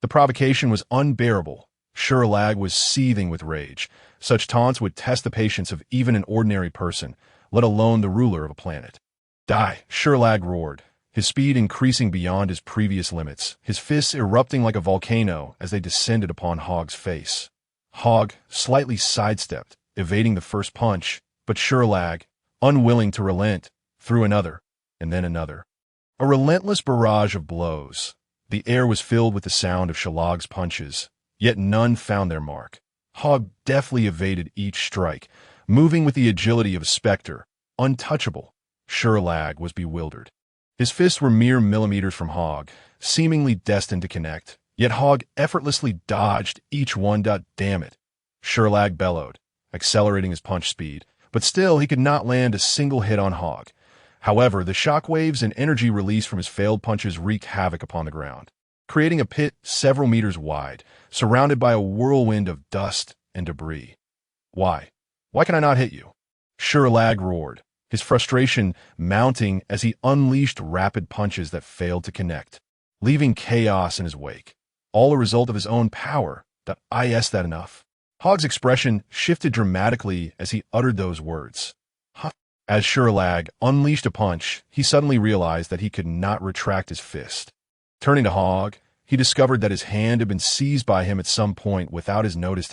S1: The provocation was unbearable. Sherlag was seething with rage. Such taunts would test the patience of even an ordinary person, let alone the ruler of a planet. "Die!" Sherlag roared, his speed increasing beyond his previous limits, his fists erupting like a volcano as they descended upon Hogg's face. Hogg slightly sidestepped, evading the first punch, but Sherlag, unwilling to relent, threw another, and then another. A relentless barrage of blows. The air was filled with the sound of Sherlag's punches, yet none found their mark. Hogg deftly evaded each strike, moving with the agility of a specter, untouchable. Sherlag was bewildered. His fists were mere millimeters from Hogg, seemingly destined to connect, yet Hogg effortlessly dodged each one. "Damn it!" Sherlag bellowed, accelerating his punch speed, but still he could not land a single hit on Hogg. However, the shockwaves and energy released from his failed punches wreaked havoc upon the ground, creating a pit several meters wide, surrounded by a whirlwind of dust and debris. Why can I not hit you?" Sherlag roared, his frustration mounting as he unleashed rapid punches that failed to connect, leaving chaos in his wake. All a result of his own power. Is that enough? Hogg's expression shifted dramatically as he uttered those words. As Sherlag unleashed a punch, he suddenly realized that he could not retract his fist. Turning to Hogg, he discovered that his hand had been seized by him at some point without his notice.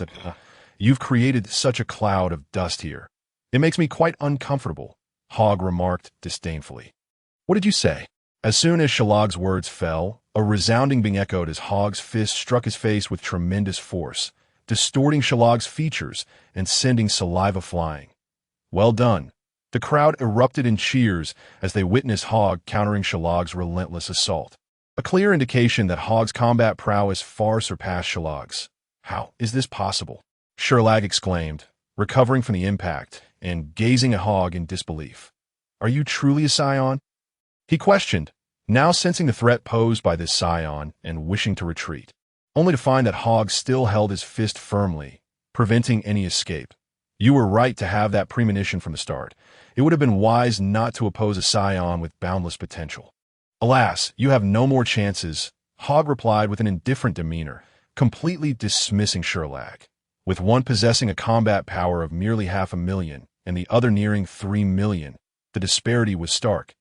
S1: "You've created such a cloud of dust here. It makes me quite uncomfortable," Hogg remarked disdainfully. "What did you say?" As soon as Sherlag's words fell, a resounding bing echoed as Hogg's fist struck his face with tremendous force, distorting Sherlag's features and sending saliva flying. "Well done." The crowd erupted in cheers as they witnessed Hogg countering Sherlag's relentless assault, a clear indication that Hogg's combat prowess far surpassed Sherlag's. "How is this possible?" Sherlag exclaimed, recovering from the impact and gazing at Hogg in disbelief. "Are you truly a Saiyan?" he questioned, now sensing the threat posed by this Saiyan and wishing to retreat, only to find that Hogg still held his fist firmly, preventing any escape. "You were right to have that premonition from the start. It would have been wise not to oppose a Saiyan with boundless potential." "Alas, you have no more chances," Hogg replied with an indifferent demeanor, completely dismissing Sherlag. With one possessing a combat power of merely 500,000 and the other nearing 3 million, the disparity was stark.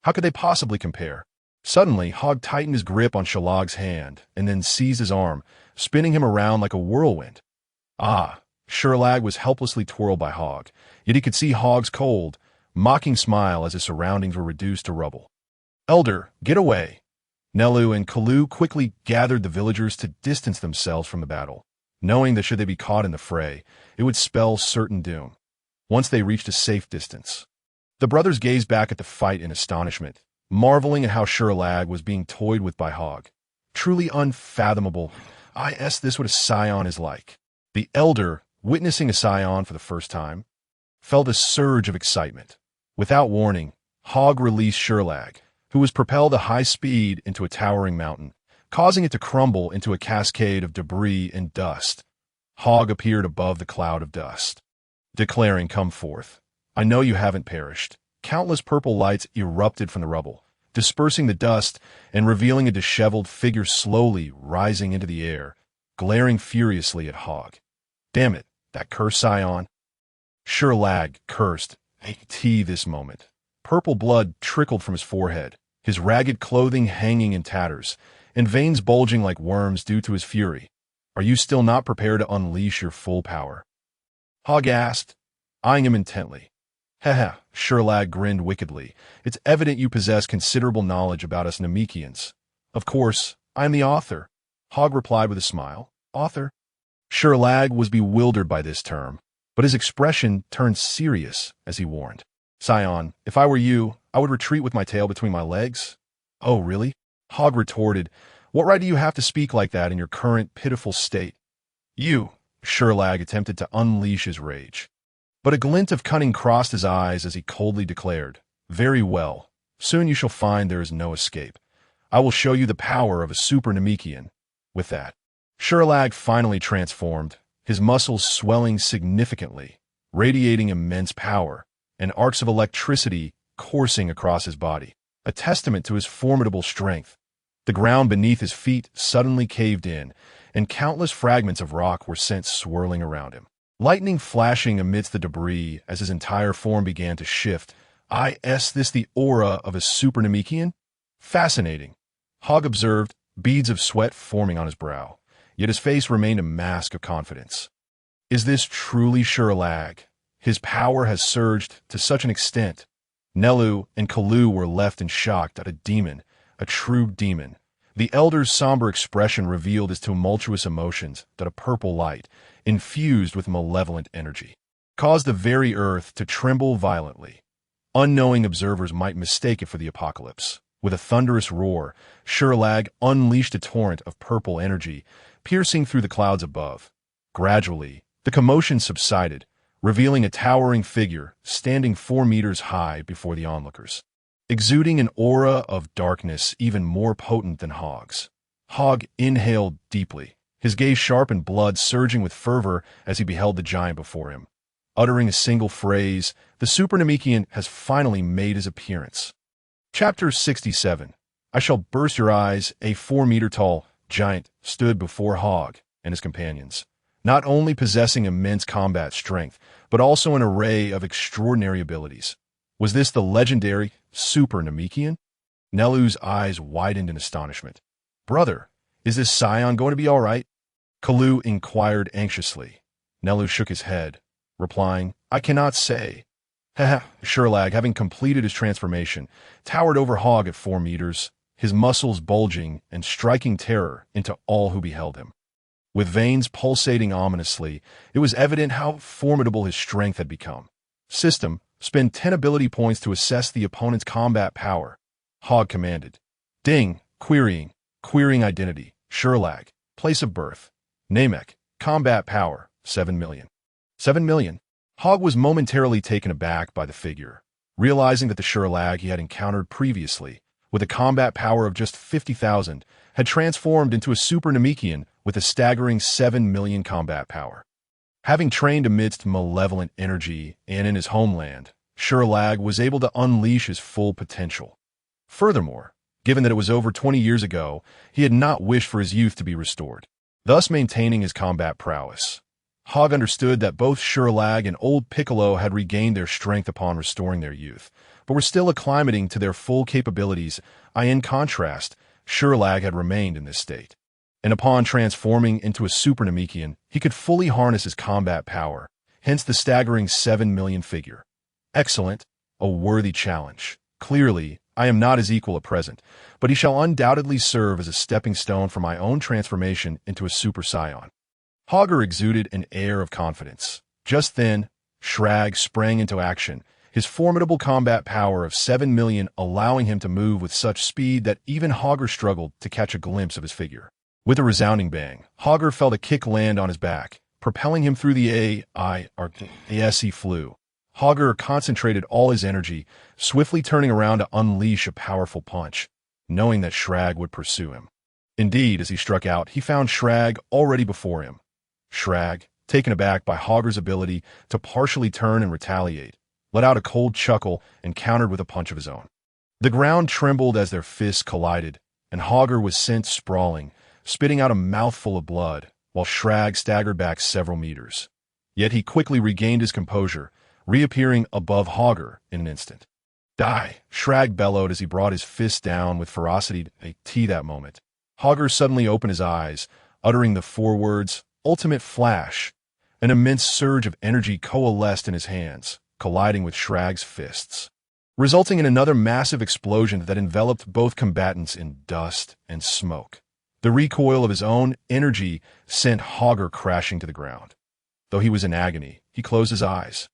S1: How could they possibly compare? Suddenly, Hogg tightened his grip on Sherlag's hand and then seized his arm, spinning him around like a whirlwind. Sherlag was helplessly twirled by Hogg, yet he could see Hogg's cold, mocking smile as his surroundings were reduced to rubble. "Elder, get away!" Nelu and Kalu quickly gathered the villagers to distance themselves from the battle, knowing that should they be caught in the fray, it would spell certain doom. Once they reached a safe distance, the brothers gazed back at the fight in astonishment, marveling at how Sherlag was being toyed with by Hogg. Truly unfathomable. This what a Saiyan is like. The elder, witnessing a Saiyan for the first time, felt a surge of excitement. Without warning, Hogg released Sherlag, who was propelled at high speed into a towering mountain, causing it to crumble into a cascade of debris and dust. Hogg appeared above the cloud of dust, declaring, "Come forth. I know you haven't perished." Countless purple lights erupted from the rubble, dispersing the dust and revealing a disheveled figure slowly rising into the air, glaring furiously at Hogg. "Damn it, that cursed Saiyan." Sherlag cursed this moment. Purple blood trickled from his forehead, his ragged clothing hanging in tatters, and veins bulging like worms due to his fury. "Are you still not prepared to unleash your full power?" Hogg asked, eyeing him intently. Sherlag grinned wickedly. "It's evident you possess considerable knowledge about us Namekians." "Of course, I am the author," Hogg replied with a smile. "Author?" Sherlag was bewildered by this term. But his expression turned serious as he warned. Saiyan, if I were you, I would retreat with my tail between my legs. Oh, really? Hogg retorted. What right do you have to speak like that in your current pitiful state? You, Sherlag attempted to unleash his rage. But a glint of cunning crossed his eyes as he coldly declared, Very well. Soon you shall find there is no escape. I will show you the power of a super Namekian. With that, Sherlag finally transformed, his muscles swelling significantly, radiating immense power, and arcs of electricity coursing across his body, a testament to his formidable strength. The ground beneath his feet suddenly caved in, and countless fragments of rock were sent swirling around him. Lightning flashing amidst the debris as his entire form began to shift. Is this the aura of a super Namekian? Fascinating. Hogg observed, beads of sweat forming on his brow, yet his face remained a mask of confidence. Is this truly Sherlag? His power has surged to such an extent. Nelu and Kalu were left in shock at a demon, a true demon. The elder's somber expression revealed his tumultuous emotions that a purple light, infused with malevolent energy, caused the very earth to tremble violently. Unknowing observers might mistake it for the apocalypse. With a thunderous roar, Sherlag unleashed a torrent of purple energy, piercing through the clouds above. Gradually, the commotion subsided, revealing a towering figure standing 4 meters high before the onlookers, exuding an aura of darkness even more potent than Hogg's. Hogg inhaled deeply, his gaze sharp and blood surging with fervor as he beheld the giant before him. Uttering a single phrase, the Super Namekian has finally made his appearance. Chapter 67. I shall burst your eyes. A 4-meter-tall giant stood before Hogg and his companions, not only possessing immense combat strength, but also an array of extraordinary abilities. Was this the legendary Super Namekian? Nelu's eyes widened in astonishment. Brother, is this Saiyan going to be all right? Kalu inquired anxiously. Nelu shook his head, replying, I cannot say. Sherlag, having completed his transformation, towered over Hogg at 4 meters, his muscles bulging and striking terror into all who beheld him. With veins pulsating ominously, it was evident how formidable his strength had become. System, spend 10 ability points to assess the opponent's combat power. Hogg commanded. Ding, querying identity. Sherlag, place of birth. Namek, combat power, 7 million. 7 million. Hogg was momentarily taken aback by the figure, realizing that the Sherlag he had encountered previously, with a combat power of just 50,000, had transformed into a Super Namekian with a staggering 7 million combat power. Having trained amidst malevolent energy and in his homeland, Sherlag was able to unleash his full potential. Furthermore, given that it was over 20 years ago, he had not wished for his youth to be restored, thus maintaining his combat prowess. Hogg understood that both Sherlag and Old Piccolo had regained their strength upon restoring their youth, but were still acclimating to their full capabilities. In contrast, Sherlag had remained in this state, and upon transforming into a Super Namekian, he could fully harness his combat power, hence the staggering 7 million figure. Excellent, a worthy challenge. Clearly, I am not his equal at present, but he shall undoubtedly serve as a stepping stone for my own transformation into a Super Saiyan. Hogger exuded an air of confidence. Just then, Shrag sprang into action, his formidable combat power of 7 million allowing him to move with such speed that even Hogger struggled to catch a glimpse of his figure. With a resounding bang, Hogger felt a kick land on his back, propelling him through the as he flew. Hogger concentrated all his energy, swiftly turning around to unleash a powerful punch, knowing that Shrag would pursue him. Indeed, as he struck out, he found Shrag already before him. Shrag, taken aback by Hogger's ability to partially turn and retaliate, let out a cold chuckle and countered with a punch of his own. The ground trembled as their fists collided, and Hogger was sent sprawling, spitting out a mouthful of blood, while Shrag staggered back several meters. Yet he quickly regained his composure, reappearing above Hogger in an instant. Die! Shrag bellowed as he brought his fist down with ferocity that moment. Hogger suddenly opened his eyes, uttering the 4 words, Ultimate Flash. An immense surge of energy coalesced in his hands, colliding with Shrag's fists, resulting in another massive explosion that enveloped both combatants in dust and smoke. The recoil of his own energy sent Hogger crashing to the ground. Though he was in agony, he closed his eyes.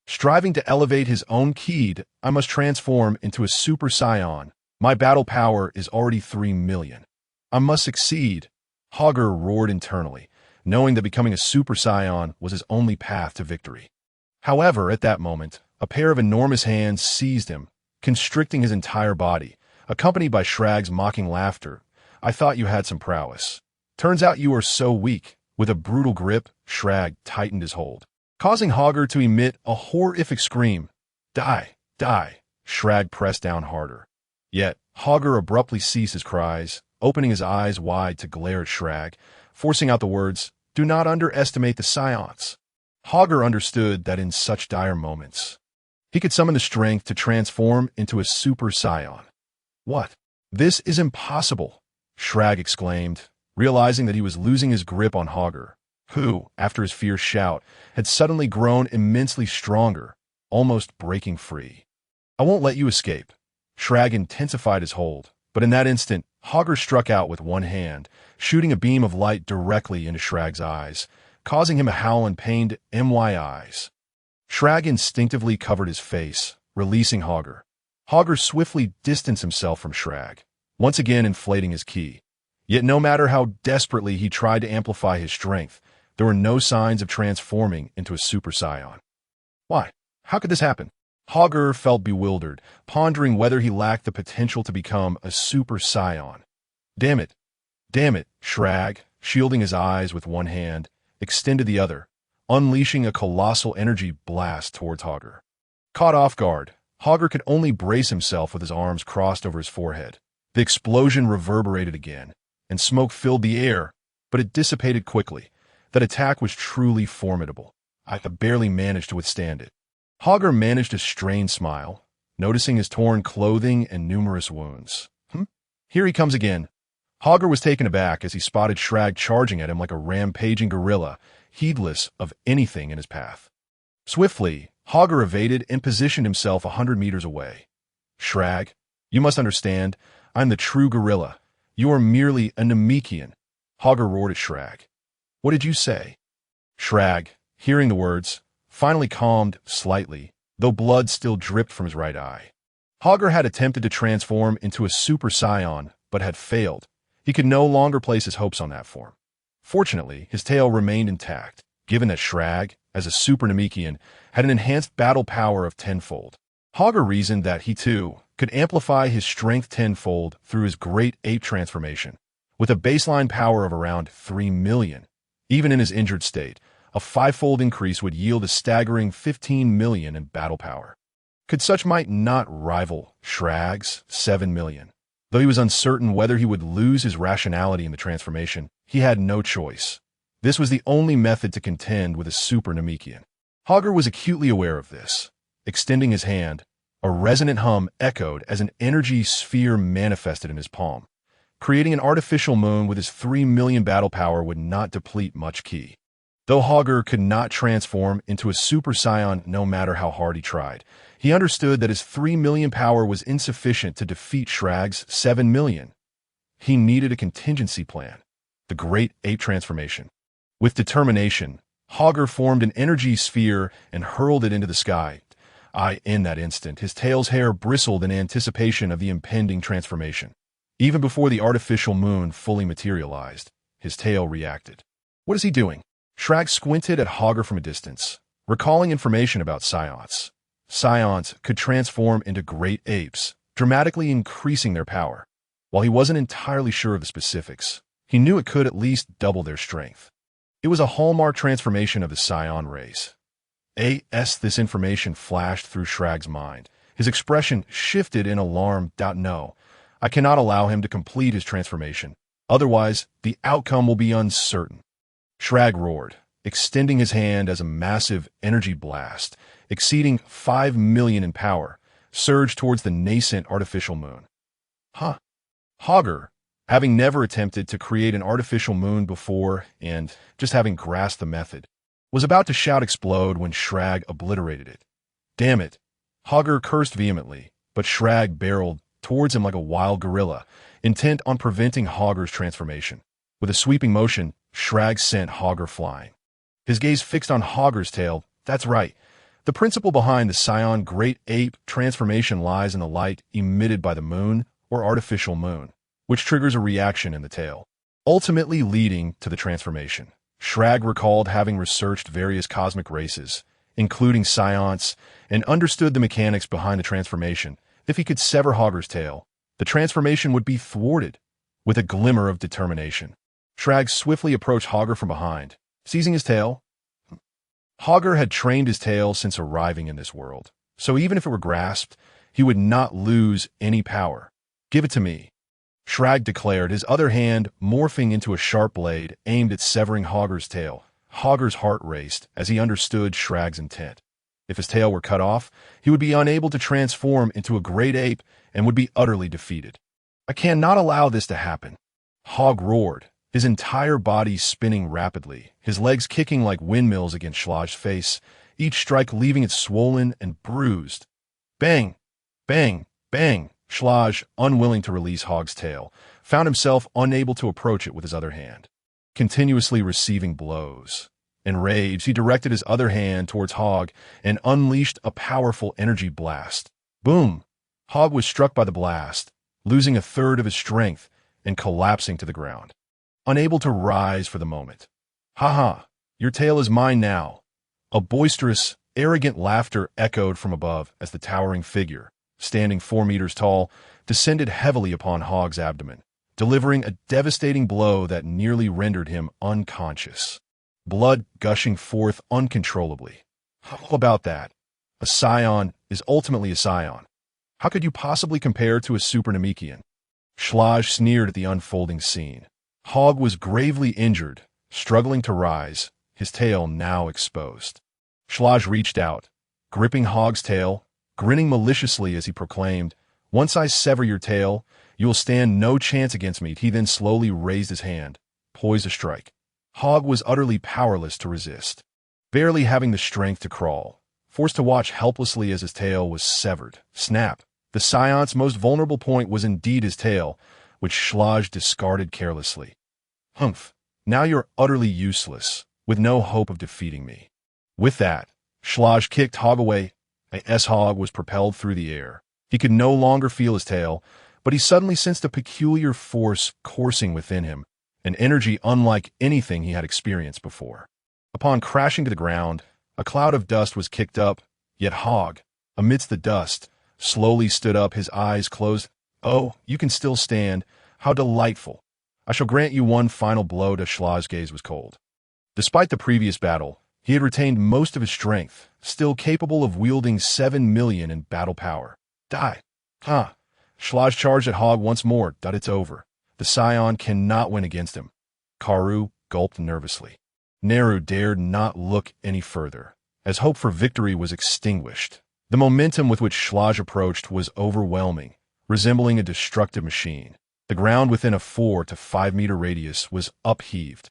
S1: Striving to elevate his own ki, I must transform into a Super Saiyan. My battle power is already 3 million. I must succeed. Hogg roared internally, knowing that becoming a Super Saiyan was his only path to victory. However, at that moment, a pair of enormous hands seized him, constricting his entire body, accompanied by Shrag's mocking laughter. I thought you had some prowess. Turns out you are so weak. With a brutal grip, Shrag tightened his hold, causing Hogg to emit a horrific scream. Die, die. Shrag pressed down harder. Yet, Hogg abruptly ceased his cries, opening his eyes wide to glare at Shrag, forcing out the words, "Do not underestimate the Saiyans." Hogg understood that in such dire moments, he could summon the strength to transform into a Super Saiyan. What? This is impossible, Shrag exclaimed, realizing that he was losing his grip on Hogg, who, after his fierce shout, had suddenly grown immensely stronger, almost breaking free. I won't let you escape. Shrag intensified his hold, but in that instant, Hogg struck out with one hand, shooting a beam of light directly into Shrag's eyes, causing him to howl in pained eyes. Shrag instinctively covered his face, releasing Hogg. Hogg swiftly distanced himself from Shrag, once again inflating his ki. Yet no matter how desperately he tried to amplify his strength, there were no signs of transforming into a Super Saiyan. Why? How could this happen? Hogg felt bewildered, pondering whether he lacked the potential to become a Super Saiyan. Damn it! Damn it! Shrag, shielding his eyes with one hand, extended the other, unleashing a colossal energy blast towards Hogg. Caught off guard, Hogg could only brace himself with his arms crossed over his forehead. The explosion reverberated again, and smoke filled the air, but it dissipated quickly. That attack was truly formidable. I barely managed to withstand it. Hogg managed a strained smile, noticing his torn clothing and numerous wounds. Here he comes again. Hogg was taken aback as he spotted Shrag charging at him like a rampaging gorilla, heedless of anything in his path. Swiftly, Hogg evaded and positioned himself 100 meters away. Shrag, you must understand, I'm the true gorilla. You are merely a Namekian. Hogg roared at Shrag. What did you say? Shrag, hearing the words, finally calmed slightly, though blood still dripped from his right eye. Hogg had attempted to transform into a Super Saiyan, but had failed. He could no longer place his hopes on that form. Fortunately, his tail remained intact, given that Shrag, as a Super Namekian, had an enhanced battle power of tenfold. Hogg reasoned that he, too, could amplify his strength tenfold through his great ape transformation, with a baseline power of around 3 million. Even in his injured state, a 5-fold increase would yield a staggering 15 million in battle power. Could such might not rival Shrag's 7 million? Though he was uncertain whether he would lose his rationality in the transformation, he had no choice. This was the only method to contend with a Super Namekian. Hogg was acutely aware of this. Extending his hand, a resonant hum echoed as an energy sphere manifested in his palm. Creating an artificial moon with his 3 million battle power would not deplete much ki. Though Hogg could not transform into a Super Saiyan no matter how hard he tried, he understood that his 3 million power was insufficient to defeat Shrag's 7 million. He needed a contingency plan, the Great Ape Transformation. With determination, Hogg formed an energy sphere and hurled it into the sky. In that instant, his tail's hair bristled in anticipation of the impending transformation. Even before the artificial moon fully materialized, his tail reacted. What is he doing? Shrag squinted at Hogg from a distance, recalling information about Saiyans. Saiyans could transform into great apes, dramatically increasing their power. While he wasn't entirely sure of the specifics, he knew it could at least double their strength. It was a hallmark transformation of the Saiyan race. This information flashed through Shrag's mind. His expression shifted in alarm. No, I cannot allow him to complete his transformation. Otherwise, the outcome will be uncertain. Shrag roared, extending his hand as a massive energy blast, exceeding 5 million in power, surged towards the nascent artificial moon. Hogg, having never attempted to create an artificial moon before and just having grasped the method, was about to shout explode when Shrag obliterated it. Damn it! Hogg cursed vehemently, but Shrag barreled towards him like a wild gorilla, intent on preventing Hogg's transformation. With a sweeping motion, Shrag sent Hogg flying. his gaze fixed on Hogger's tail. That's right. The principle behind the Saiyan great ape transformation lies in the light emitted by the moon or artificial moon, which triggers a reaction in the tail, ultimately leading to the transformation. Shrag recalled having researched various cosmic races, including Saiyans, and understood the mechanics behind the transformation. If he could sever Hogger's tail, the transformation would be thwarted. With a glimmer of determination, Shrag swiftly approached Hogger from behind, seizing his tail. Hogger had trained his tail since arriving in this world, so even if it were grasped, he would not lose any power. Give it to me, Shrag declared, his other hand morphing into a sharp blade aimed at severing Hogger's tail. Hogger's heart raced as he understood Shrag's intent. If his tail were cut off, he would be unable to transform into a great ape and would be utterly defeated. I cannot allow this to happen, Hogg roared, his entire body spinning rapidly, his legs kicking like windmills against Shlaj's face, each strike leaving it swollen and bruised. Bang! Bang! Bang! Shlaj, unwilling to release Hogg's tail, found himself unable to approach it with his other hand, continuously receiving blows. Enraged, he directed his other hand towards Hogg and unleashed a powerful energy blast. Boom! Hogg was struck by the blast, losing a third of his strength and collapsing to the ground, unable to rise for the moment. Ha ha! Your tail is mine now. A boisterous, arrogant laughter echoed from above as the towering figure, standing 4 meters tall, descended heavily upon Hogg's abdomen, delivering a devastating blow that nearly rendered him unconscious, blood gushing forth uncontrollably. How about that? A Saiyan is ultimately a Saiyan. How could you possibly compare to a Super Namekian? Shlaj sneered at the unfolding scene. Hogg was gravely injured, struggling to rise, his tail now exposed. Shlaj reached out, gripping Hogg's tail, grinning maliciously as he proclaimed, "Once I sever your tail, you will stand no chance against me." He then slowly raised his hand, poised to strike. Hogg was utterly powerless to resist, barely having the strength to crawl, forced to watch helplessly as his tail was severed. Snap! The Saiyan's most vulnerable point was indeed his tail, which Shlaj discarded carelessly. Humph! Now you're utterly useless, with no hope of defeating me. With that, Shlaj kicked Hogg away. Hogg was propelled through the air. He could no longer feel his tail, but he suddenly sensed a peculiar force coursing within him, an energy unlike anything he had experienced before. Upon crashing to the ground, a cloud of dust was kicked up, yet Hogg, amidst the dust, slowly stood up, his eyes closed. "Oh, you can still stand. How delightful. I shall grant you one final blow." Shlaj's gaze was cold. Despite the previous battle, he had retained most of his strength, still capable of wielding 7 million in battle power. Die! Ha! Shlaj charged at Hogg once more. It's over. The Saiyan cannot win against him. Karu gulped nervously. Neru dared not look any further, as hope for victory was extinguished. The momentum with which Shlaj approached was overwhelming, resembling a destructive machine. The ground within a 4 to 5 meter radius was upheaved,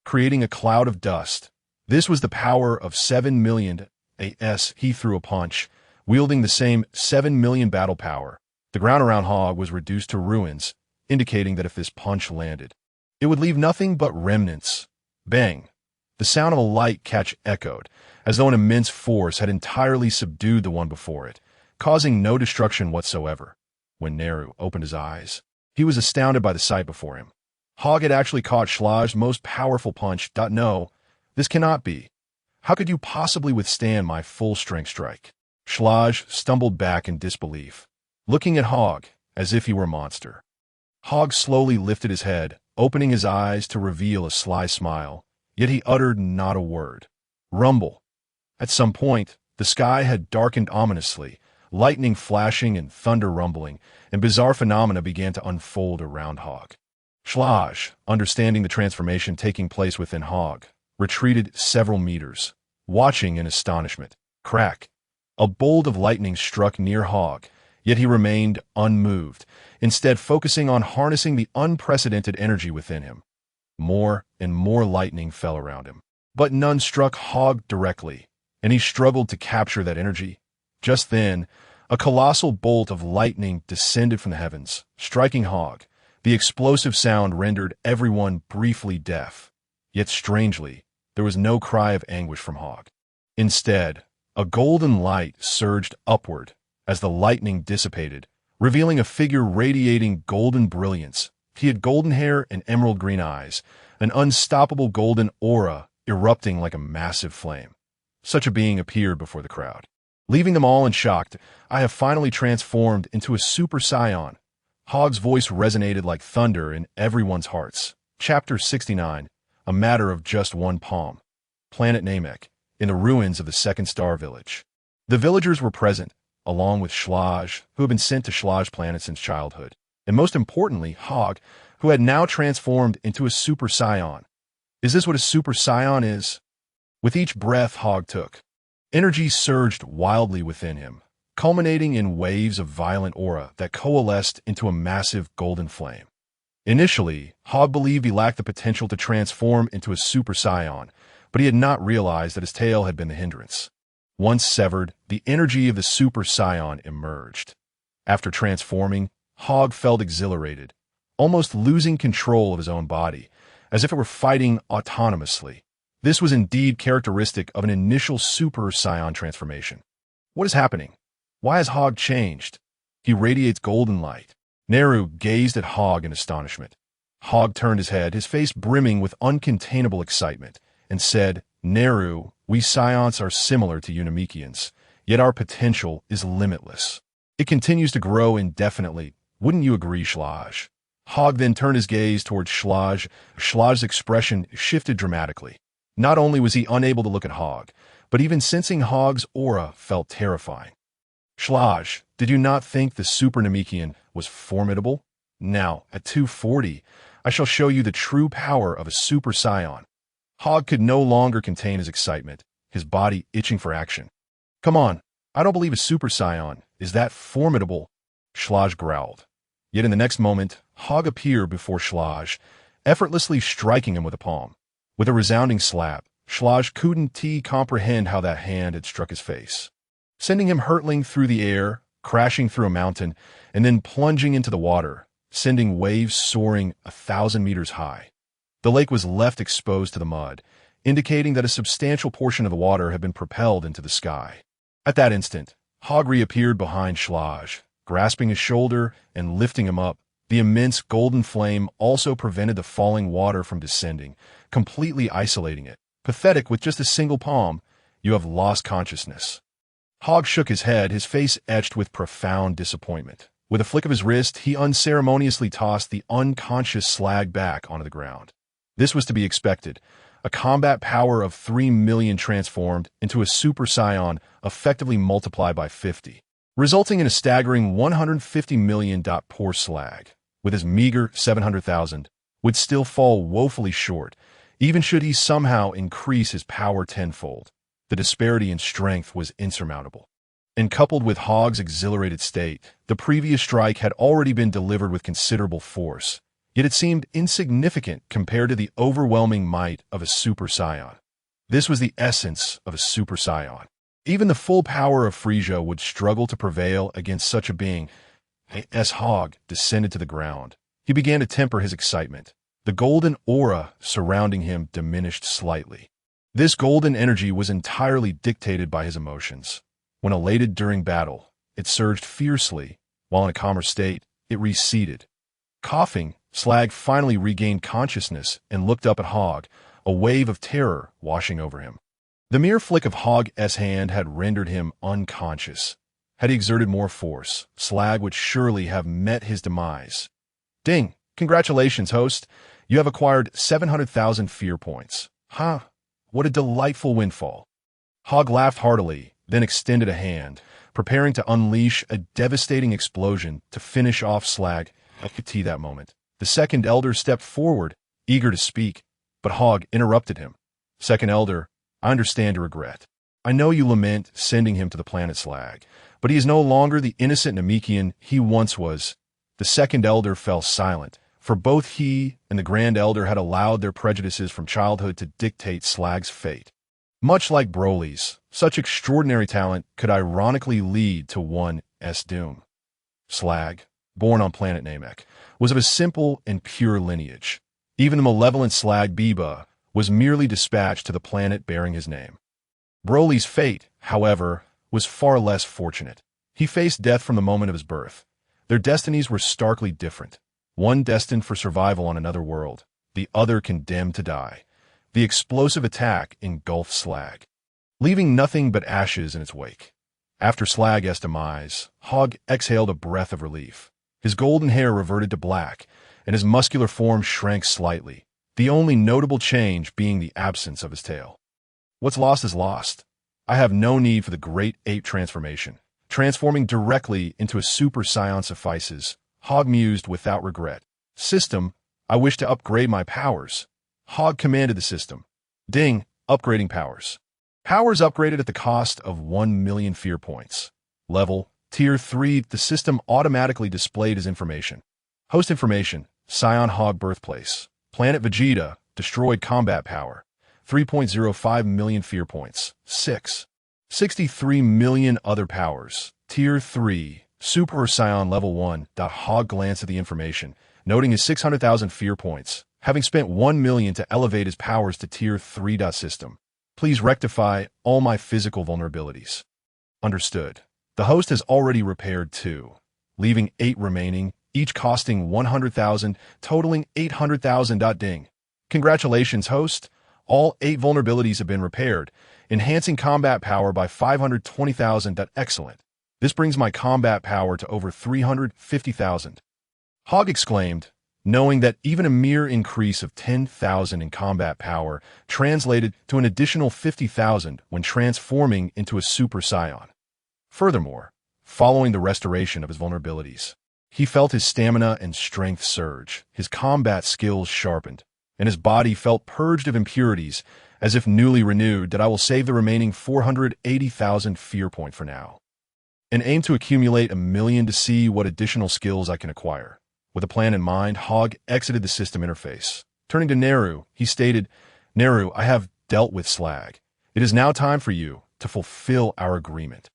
S1: creating a cloud of dust. This was the power of 7 million AS. He threw a punch, wielding the same 7 million battle power. The ground around Hogg was reduced to ruins, indicating that if this punch landed, it would leave nothing but remnants. Bang! The sound of a light catch echoed, as though an immense force had entirely subdued the one before it, causing no destruction whatsoever. When Neru opened his eyes, he was astounded by the sight before him. Hogg had actually caught Shlaj's most powerful punch. No, this cannot be. How could you possibly withstand my full-strength strike? Shlaj stumbled back in disbelief, looking at Hogg as if he were a monster. Hogg slowly lifted his head, opening his eyes to reveal a sly smile, yet he uttered not a word. Rumble. At some point, the sky had darkened ominously, lightning flashing and thunder rumbling, and bizarre phenomena began to unfold around Hogg. Shlaj, understanding the transformation taking place within Hogg, retreated several meters, watching in astonishment. Crack! A bolt of lightning struck near Hogg, yet he remained unmoved, instead focusing on harnessing the unprecedented energy within him. More and more lightning fell around him, but none struck Hogg directly, and he struggled to capture that energy. Just then, a colossal bolt of lightning descended from the heavens, striking Hogg. The explosive sound rendered everyone briefly deaf. Yet strangely, there was no cry of anguish from Hogg. Instead, a golden light surged upward as the lightning dissipated, revealing a figure radiating golden brilliance. He had golden hair and emerald green eyes, an unstoppable golden aura erupting like a massive flame. Such a being appeared before the crowd, leaving them all in shock. I have finally transformed into a Super Saiyan. Hogg's voice resonated like thunder in everyone's hearts. Chapter 69, A Matter of Just One Palm. Planet Namek, in the ruins of the Second Star Village. The villagers were present, along with Shlaj, who had been sent to Shlaj planet since childhood, and most importantly, Hogg, who had now transformed into a Super Saiyan. Is this what a Super Saiyan is? With each breath Hogg took, energy surged wildly within him, culminating in waves of violent aura that coalesced into a massive golden flame. Initially, Hogg believed he lacked the potential to transform into a Super Saiyan, but he had not realized that his tail had been the hindrance. Once severed, the energy of the Super Saiyan emerged. After transforming, Hogg felt exhilarated, almost losing control of his own body, as if it were fighting autonomously. This was indeed characteristic of an initial Super Saiyan transformation. What is happening? Why has Hogg changed? He radiates golden light. Neru gazed at Hogg in astonishment. Hogg turned his head, his face brimming with uncontainable excitement, and said, "Neru, we Saiyans are similar to you Namekians, yet our potential is limitless. It continues to grow indefinitely. Wouldn't you agree, Shlaj?" Hogg then turned his gaze towards Shlaj. Shlaj's expression shifted dramatically. Not only was he unable to look at Hogg, but even sensing Hogg's aura felt terrifying. "Shlaj, did you not think the Super Namekian was formidable? Now, at 240, I shall show you the true power of a Super Saiyan." Hogg could no longer contain his excitement, his body itching for action. "Come on, I don't believe a Super Saiyan is that formidable," Shlaj growled. Yet in the next moment, Hogg appeared before Shlaj, effortlessly striking him with a palm. With a resounding slap, Shlaj couldn't comprehend how that hand had struck his face, sending him hurtling through the air, crashing through a mountain, and then plunging into the water, sending waves soaring 1,000 meters high. The lake was left exposed to the mud, indicating that a substantial portion of the water had been propelled into the sky. At that instant, Hogg reappeared behind Shlaj, grasping his shoulder and lifting him up. The immense golden flame also prevented the falling water from descending, completely isolating it. "Pathetic with just a single palm, you have lost consciousness." Hogg shook his head, his face etched with profound disappointment. With a flick of his wrist, he unceremoniously tossed the unconscious Slag back onto the ground. This was to be expected. A combat power of 3 million transformed into a Super Saiyan effectively multiplied by 50, resulting in a staggering 150 million. Poor Slag, with his meager 700,000, would still fall woefully short, even should he somehow increase his power tenfold. The disparity in strength was insurmountable. And coupled with Hogg's exhilarated state, the previous strike had already been delivered with considerable force, yet it seemed insignificant compared to the overwhelming might of a Super Saiyan. This was the essence of a Super Saiyan. Even the full power of Frisia would struggle to prevail against such a being. As Hogg descended to the ground, he began to temper his excitement. The golden aura surrounding him diminished slightly. This golden energy was entirely dictated by his emotions. When elated during battle, it surged fiercely, while in a calmer state, it receded. Coughing, Slag finally regained consciousness and looked up at Hogg, a wave of terror washing over him. The mere flick of Hogg's hand had rendered him unconscious. Had he exerted more force, Slag would surely have met his demise. "Ding! Congratulations, host! You have acquired 700,000 fear points. Huh? What a delightful windfall." Hogg laughed heartily, then extended a hand, preparing to unleash a devastating explosion to finish off Slag. At that moment, the second elder stepped forward, eager to speak, but Hogg interrupted him. "Second elder, I understand your regret. I know you lament sending him to the planet Slag, but he is no longer the innocent Namekian he once was." The second elder fell silent, for both he and the Grand Elder had allowed their prejudices from childhood to dictate Slag's fate. Much like Broly's, such extraordinary talent could ironically lead to one's doom. Slag, born on planet Namek, was of a simple and pure lineage. Even the malevolent Slag Biba, was merely dispatched to the planet bearing his name. Broly's fate, however, was far less fortunate. He faced death from the moment of his birth. Their destinies were starkly different. One destined for survival on another world, the other condemned to die. The explosive attack engulfed Slag, leaving nothing but ashes in its wake. After Slag's demise, Hogg exhaled a breath of relief. His golden hair reverted to black, and his muscular form shrank slightly, the only notable change being the absence of his tail. What's lost is lost. I have no need for the great ape transformation. Transforming directly into a Super Saiyan suffices, Hogg mused without regret. System, I wish to upgrade my powers. Hogg commanded the system. Ding, upgrading powers. Powers upgraded at the cost of 1 million fear points. Level, Tier 3, the system automatically displayed his information. Host information, Saiyan Hogg birthplace. Planet Vegeta, destroyed combat power. 3.05 million fear points. 63 million other powers. Tier 3, Super Saiyan Level 1. Hogg glanced at the information, noting his 600,000 fear points, having spent 1 million to elevate his powers to Tier 3. System. Please rectify all my physical vulnerabilities. Understood. The host has already repaired 2, leaving 8 remaining, each costing 100,000, totaling 800,000. Ding. Congratulations, host. All 8 vulnerabilities have been repaired, enhancing combat power by 520,000. Excellent. This brings my combat power to over 350,000. Hogg exclaimed, knowing that even a mere increase of 10,000 in combat power translated to an additional 50,000 when transforming into a Super Saiyan. Furthermore, following the restoration of his vulnerabilities, he felt his stamina and strength surge, his combat skills sharpened, and his body felt purged of impurities as if newly renewed. I will save the remaining 480,000 fear point for now, and aim to accumulate 1 million to see what additional skills I can acquire. With a plan in mind, Hogg exited the system interface. Turning to Neru, he stated, Neru, I have dealt with Slag. It is now time for you to fulfill our agreement.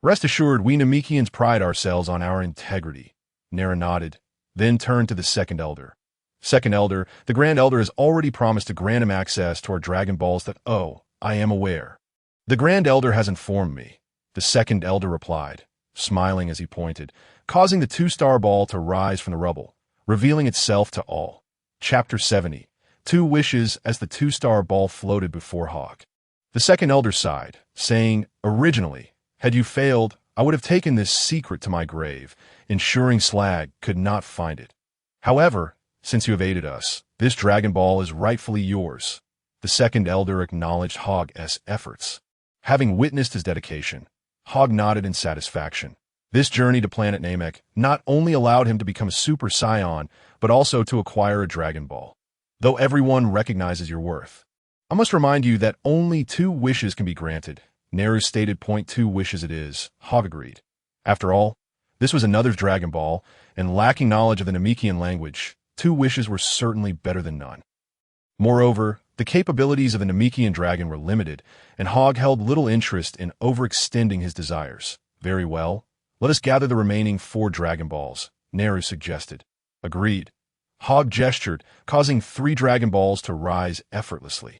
S1: Rest assured, we Namekians pride ourselves on our integrity. Neru nodded, then turned to the Second Elder. Second Elder, the Grand Elder has already promised to grant him access to our Dragon Balls. I am aware. The Grand Elder has informed me. The Second Elder replied, smiling as he pointed, causing the 2-star ball to rise from the rubble, revealing itself to all. Chapter 70. 2 wishes as the 2-star ball floated before Hogg. The Second Elder sighed, saying, originally, had you failed, I would have taken this secret to my grave, ensuring Slag could not find it. However, since you have aided us, this Dragon Ball is rightfully yours. The Second Elder acknowledged Hogg's efforts. Having witnessed his dedication, Hogg nodded in satisfaction. This journey to planet Namek not only allowed him to become a Super Saiyan, but also to acquire a Dragon Ball. Though everyone recognizes your worth, I must remind you that only 2 wishes can be granted. Neru stated, 2 wishes it is. Hogg agreed. After all, this was another Dragon Ball, and lacking knowledge of the Namekian language, 2 wishes were certainly better than none. Moreover, the capabilities of the Namekian dragon were limited, and Hogg held little interest in overextending his desires. Very well. Let us gather the remaining 4 Dragon Balls, Neru suggested. Agreed. Hogg gestured, causing 3 Dragon Balls to rise effortlessly.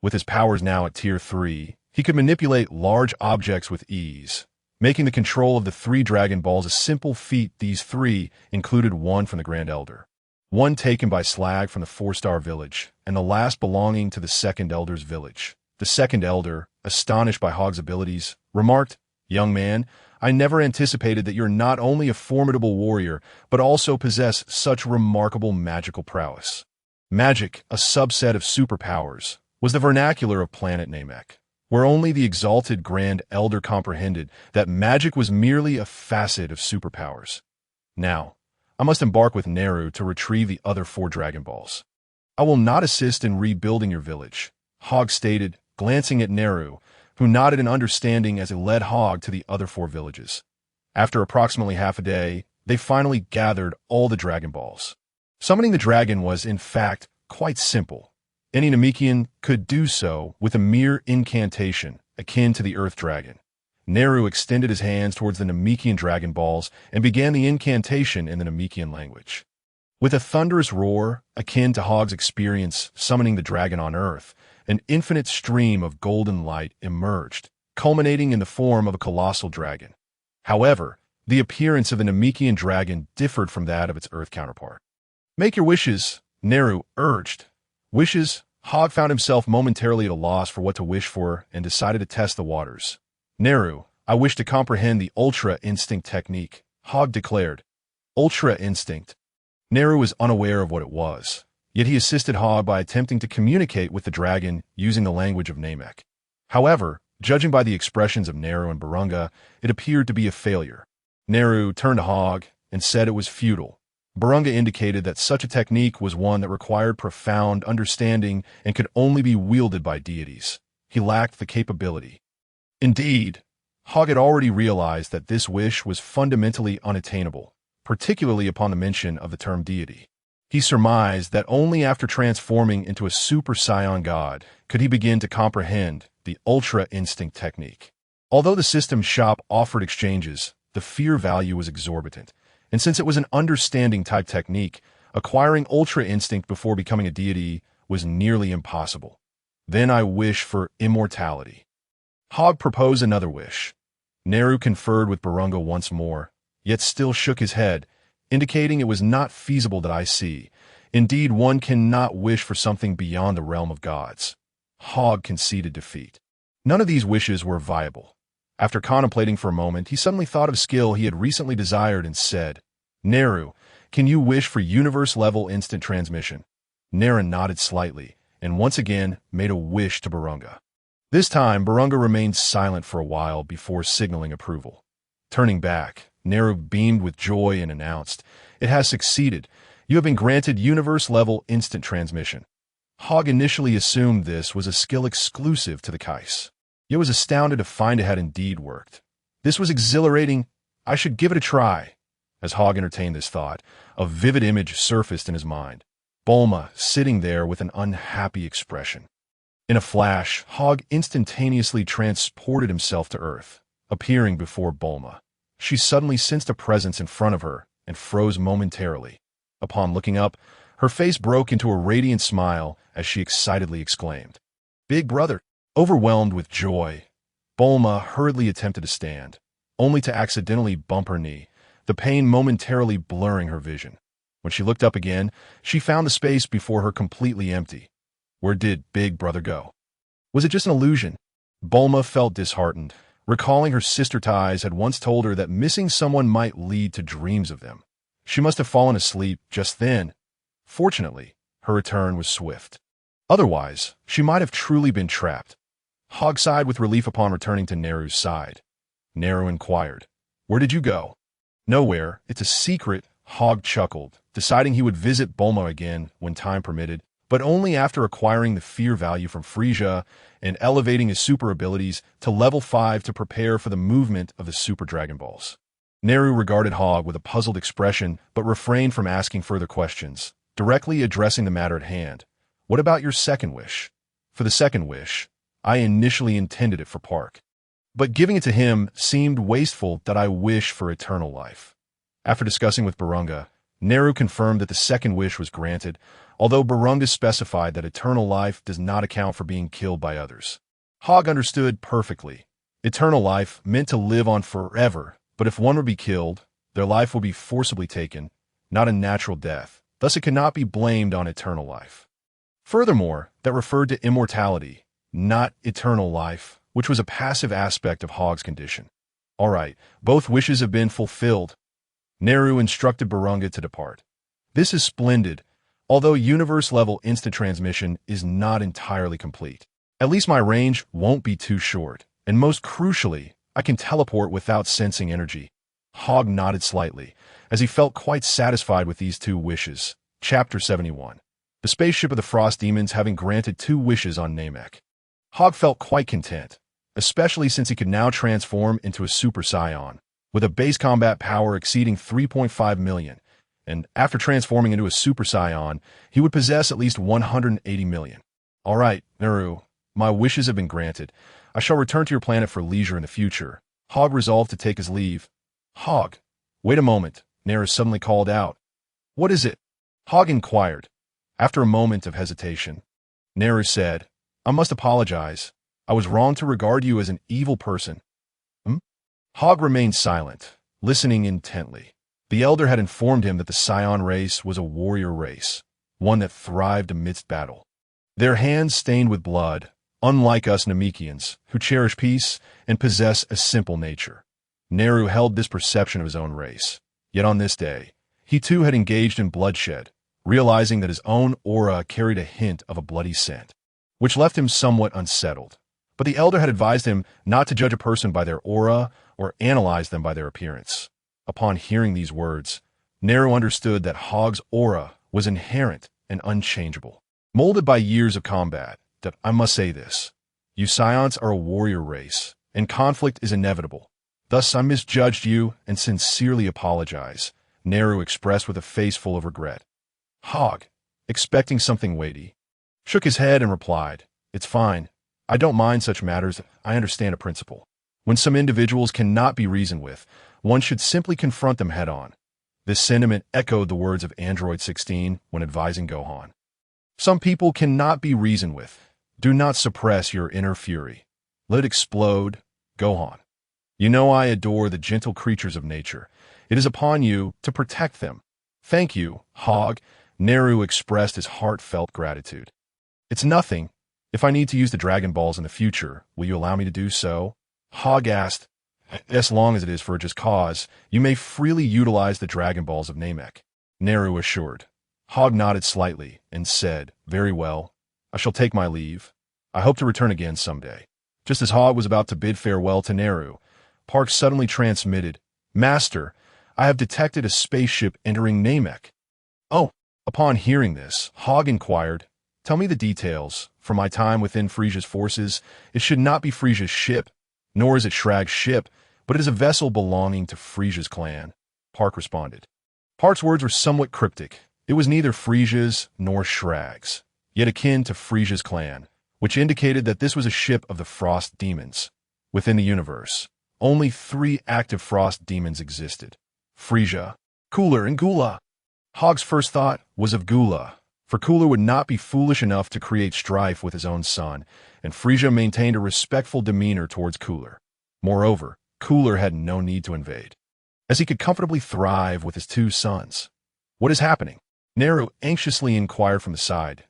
S1: With his powers now at Tier 3, he could manipulate large objects with ease, making the control of the 3 Dragon Balls a simple feat. These 3 included 1 from the Grand Elder, 1 taken by Slag from the 4-star village, and the last belonging to the Second Elder's village. The Second Elder, astonished by Hogg's abilities, remarked, young man, I never anticipated that you're not only a formidable warrior, but also possess such remarkable magical prowess. Magic, a subset of superpowers, was the vernacular of planet Namek, where only the exalted Grand Elder comprehended that magic was merely a facet of superpowers. Now, I must embark with Neru to retrieve the other 4 Dragon Balls. I will not assist in rebuilding your village, Hogg stated, glancing at Neru, who nodded in understanding as he led Hogg to the other 4 villages. After approximately half a day, they finally gathered all the Dragon Balls. Summoning the dragon was, in fact, quite simple. Any Namekian could do so with a mere incantation, akin to the Earth Dragon. Neru extended his hands towards the Namekian Dragon Balls and began the incantation in the Namekian language. With a thunderous roar, akin to Hogg's experience summoning the dragon on Earth, an infinite stream of golden light emerged, culminating in the form of a colossal dragon. However, the appearance of the Namekian dragon differed from that of its Earth counterpart. "Make your wishes," Neru urged. Wishes? Hogg found himself momentarily at a loss for what to wish for and decided to test the waters. "Neru, I wish to comprehend the Ultra Instinct technique," Hogg declared. Ultra Instinct. Neru was unaware of what it was, yet he assisted Hogg by attempting to communicate with the dragon using the language of Namek. However, judging by the expressions of Neru and Barunga, it appeared to be a failure. Neru turned to Hogg and said it was futile. Barunga indicated that such a technique was one that required profound understanding and could only be wielded by deities. He lacked the capability. Indeed, Hogg had already realized that this wish was fundamentally unattainable, particularly upon the mention of the term deity. He surmised that only after transforming into a Super Saiyan god could he begin to comprehend the Ultra Instinct technique. Although the system shop offered exchanges, the fear value was exorbitant, and since it was an understanding-type technique, acquiring Ultra Instinct before becoming a deity was nearly impossible. "Then I wish for immortality." Hogg proposed another wish. Neru conferred with Barunga once more, yet still shook his head, indicating it was not feasible that I see. Indeed, one cannot wish for something beyond the realm of gods. Hogg conceded defeat. None of these wishes were viable. After contemplating for a moment, he suddenly thought of a skill he had recently desired and said, "Neru, can you wish for universe-level instant transmission?" Neru nodded slightly, and once again made a wish to Barunga. This time, Barunga remained silent for a while before signaling approval. Turning back, Neru beamed with joy and announced, "It has succeeded. You have been granted universe-level instant transmission." Hogg initially assumed this was a skill exclusive to the Kais, yet was astounded to find it had indeed worked. This was exhilarating. I should give it a try. As Hogg entertained this thought, a vivid image surfaced in his mind. Bulma sitting there with an unhappy expression. In a flash, Hogg instantaneously transported himself to Earth, appearing before Bulma. She suddenly sensed a presence in front of her and froze momentarily. Upon looking up, her face broke into a radiant smile as she excitedly exclaimed, "Big brother!" Overwhelmed with joy, Bulma hurriedly attempted to stand, only to accidentally bump her knee, the pain momentarily blurring her vision. When she looked up again, she found the space before her completely empty. Where did Big Brother go? Was it just an illusion? Bulma felt disheartened, recalling her sister Ties had once told her that missing someone might lead to dreams of them. She must have fallen asleep just then. Fortunately, her return was swift. Otherwise, she might have truly been trapped. Hogg sighed with relief upon returning to Neru's side. Neru inquired, "Where did you go?" "Nowhere. It's a secret," Hogg chuckled, deciding he would visit Bulma again when time permitted, but only after acquiring the fear value from Frisia and elevating his super abilities to level 5 to prepare for the movement of the Super Dragon Balls. Neru regarded Hogg with a puzzled expression but refrained from asking further questions, directly addressing the matter at hand. "What about your second wish?" "For the second wish, I initially intended it for Park. But giving it to him seemed wasteful that I wish for eternal life." After discussing with Barunga, Neru confirmed that the second wish was granted, although Barunga specified that eternal life does not account for being killed by others. Hogg understood perfectly. Eternal life meant to live on forever, but if one would be killed, their life would be forcibly taken, not a natural death. Thus it cannot be blamed on eternal life. Furthermore, that referred to immortality, not eternal life, which was a passive aspect of Hogg's condition. "All right, both wishes have been fulfilled." Neru instructed Barunga to depart. "This is splendid, although universe-level instant transmission is not entirely complete. At least my range won't be too short, and most crucially, I can teleport without sensing energy." Hogg nodded slightly, as he felt quite satisfied with these two wishes. Chapter 71. The spaceship of the Frost Demons having granted 2 wishes on Namek. Hogg felt quite content, especially since he could now transform into a Super Saiyan, with a base combat power exceeding 3.5 million, and after transforming into a Super Saiyan, he would possess at least 180 million. "All right, Neru, my wishes have been granted. I shall return to your planet for leisure in the future." Hogg resolved to take his leave. "Hogg, wait a moment," Neru suddenly called out. "What is it?" Hogg inquired. After a moment of hesitation, Neru said, I must apologize. I was wrong to regard you as an evil person. Hmm? Hogg remained silent, listening intently. The elder had informed him that the Saiyan race was a warrior race, one that thrived amidst battle. Their hands stained with blood, unlike us Namekians, who cherish peace and possess a simple nature. Neru held this perception of his own race. Yet on this day, he too had engaged in bloodshed, realizing that his own aura carried a hint of a bloody scent, which left him somewhat unsettled. But the elder had advised him not to judge a person by their aura or analyze them by their appearance. Upon hearing these words, Neru understood that Hogg's aura was inherent and unchangeable, molded by years of combat. That I must say this, you Saiyans are a warrior race, and conflict is inevitable. Thus I misjudged you and sincerely apologize, Neru expressed with a face full of regret. Hogg, expecting something weighty, shook his head and replied, It's fine. I don't mind such matters. I understand a principle. When some individuals cannot be reasoned with, one should simply confront them head-on. This sentiment echoed the words of Android 16 when advising Gohan. Some people cannot be reasoned with. Do not suppress your inner fury. Let it explode, Gohan. You know I adore the gentle creatures of nature. It is upon you to protect them. Thank you, Hogg. Neru expressed his heartfelt gratitude. It's nothing. If I need to use the Dragon Balls in the future, will you allow me to do so? Hogg asked. As long as it is for a just cause, you may freely utilize the Dragon Balls of Namek, Neru assured. Hogg nodded slightly and said, Very well. I shall take my leave. I hope to return again someday. Just as Hogg was about to bid farewell to Neru, Park suddenly transmitted, Master, I have detected a spaceship entering Namek. Oh, upon hearing this, Hogg inquired, Tell me the details. From my time within Frisia's forces, it should not be Frisia's ship, nor is it Shrag's ship, but it is a vessel belonging to Frisia's clan, Park responded. Park's words were somewhat cryptic. It was neither Frisia's nor Shrag's, yet akin to Frisia's clan, which indicated that this was a ship of the Frost Demons. Within the universe, only 3 active Frost Demons existed: Frisia, Cooler, and Gula. Hogg's first thought was of Gula, for Cooler would not be foolish enough to create strife with his own son, and Frisia maintained a respectful demeanor towards Cooler. Moreover, Cooler had no need to invade, as he could comfortably thrive with his 2 sons. What is happening? Neru anxiously inquired from the side.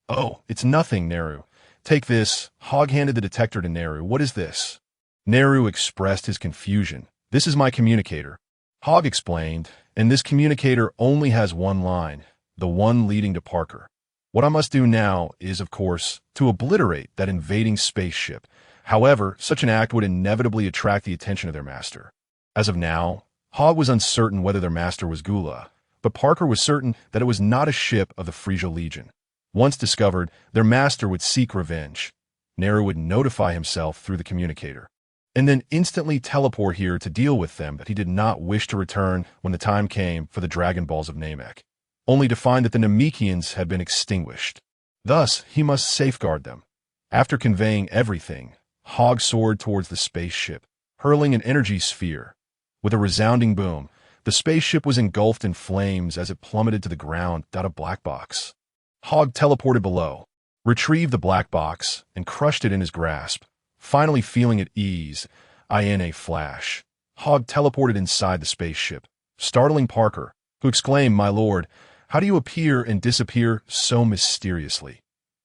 S1: Oh, it's nothing, Neru. Take this. Hogg handed the detector to Neru. What is this? Neru expressed his confusion. This is my communicator. Hogg explained, and this communicator only has one line, the one leading to Parker. What I must do now is, of course, to obliterate that invading spaceship. However, such an act would inevitably attract the attention of their master. As of now, Hogg was uncertain whether their master was Gula, but Parker was certain that it was not a ship of the Frisia Legion. Once discovered, their master would seek revenge. Neru would notify himself through the communicator, and then instantly teleport here to deal with them, that he did not wish to return when the time came for the Dragon Balls of Namek, only to find that the Namekians had been extinguished. Thus, he must safeguard them. After conveying everything, Hogg soared towards the spaceship, hurling an energy sphere. With a resounding boom, the spaceship was engulfed in flames as it plummeted to the ground. A black box. Hogg teleported below, retrieved the black box, and crushed it in his grasp. Finally feeling at ease, in a flash, Hogg teleported inside the spaceship, startling Parker, who exclaimed, My lord, how do you appear and disappear so mysteriously?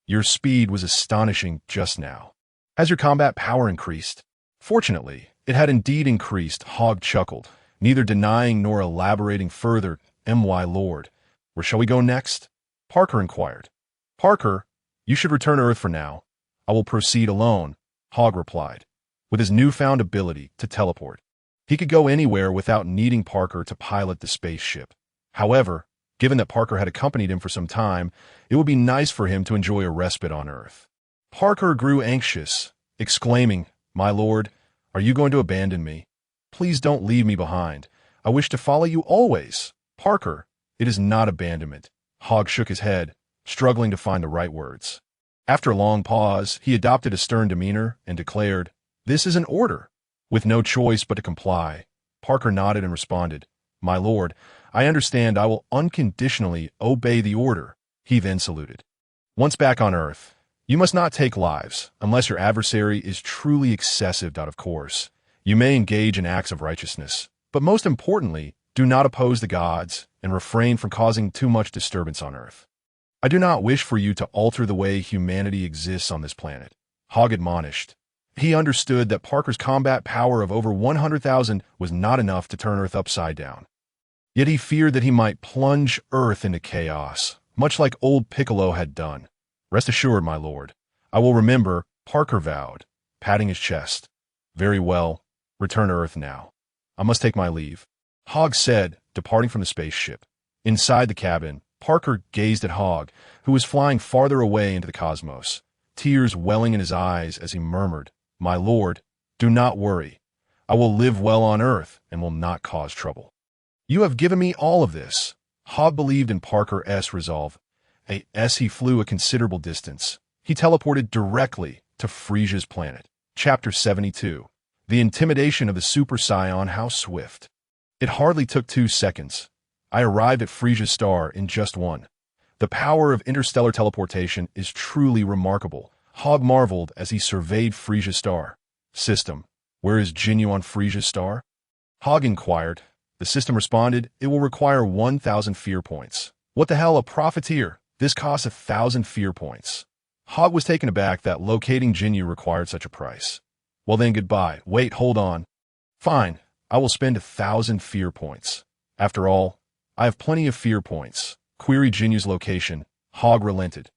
S1: Your speed was astonishing just now. Has your combat power increased? Fortunately, it had indeed increased, Hogg chuckled, neither denying nor elaborating further. My lord, where shall we go next? Parker inquired. Parker, you should return to Earth for now. I will proceed alone, Hogg replied. With his newfound ability to teleport, he could go anywhere without needing Parker to pilot the spaceship. However, given that Parker had accompanied him for some time, it would be nice for him to enjoy a respite on Earth. Parker grew anxious, exclaiming, My lord, are you going to abandon me? Please don't leave me behind. I wish to follow you always. Parker, it is not abandonment. Hogg shook his head, struggling to find the right words. After a long pause, he adopted a stern demeanor and declared, This is an order. With no choice but to comply, Parker nodded and responded, My lord, I understand. I will unconditionally obey the order. He then saluted. Once back on Earth, you must not take lives, unless your adversary is truly excessive. Of course, you may engage in acts of righteousness, but most importantly, do not oppose the gods and refrain from causing too much disturbance on Earth. I do not wish for you to alter the way humanity exists on this planet, Hogg admonished. He understood that Parker's combat power of over 100,000 was not enough to turn Earth upside down. Yet he feared that he might plunge Earth into chaos, much like old Piccolo had done. Rest assured, my lord, I will remember, Parker vowed, patting his chest. Very well, return to Earth now. I must take my leave, Hogg said, departing from the spaceship. Inside the cabin, Parker gazed at Hogg, who was flying farther away into the cosmos, tears welling in his eyes as he murmured, My lord, do not worry. I will live well on Earth and will not cause trouble. You have given me all of this. Hogg believed in Parker's resolve. As he flew a considerable distance, he teleported directly to Frisia's planet. Chapter 72. The Intimidation of the Super Saiyan. How swift. It hardly took 2 seconds. I arrived at Frisia's star in just one. The power of interstellar teleportation is truly remarkable, Hogg marveled as he surveyed Frisia's star. System, where is Jinyu on Frisia's star? Hogg inquired. The system responded, it will require 1,000 fear points. What the hell, a profiteer? This costs 1,000 fear points. Hogg was taken aback that locating Jinyu required such a price. Well then, goodbye. Wait, hold on. Fine, I will spend 1,000 fear points. After all, I have plenty of fear points. Query Jinyu's location. Hogg relented.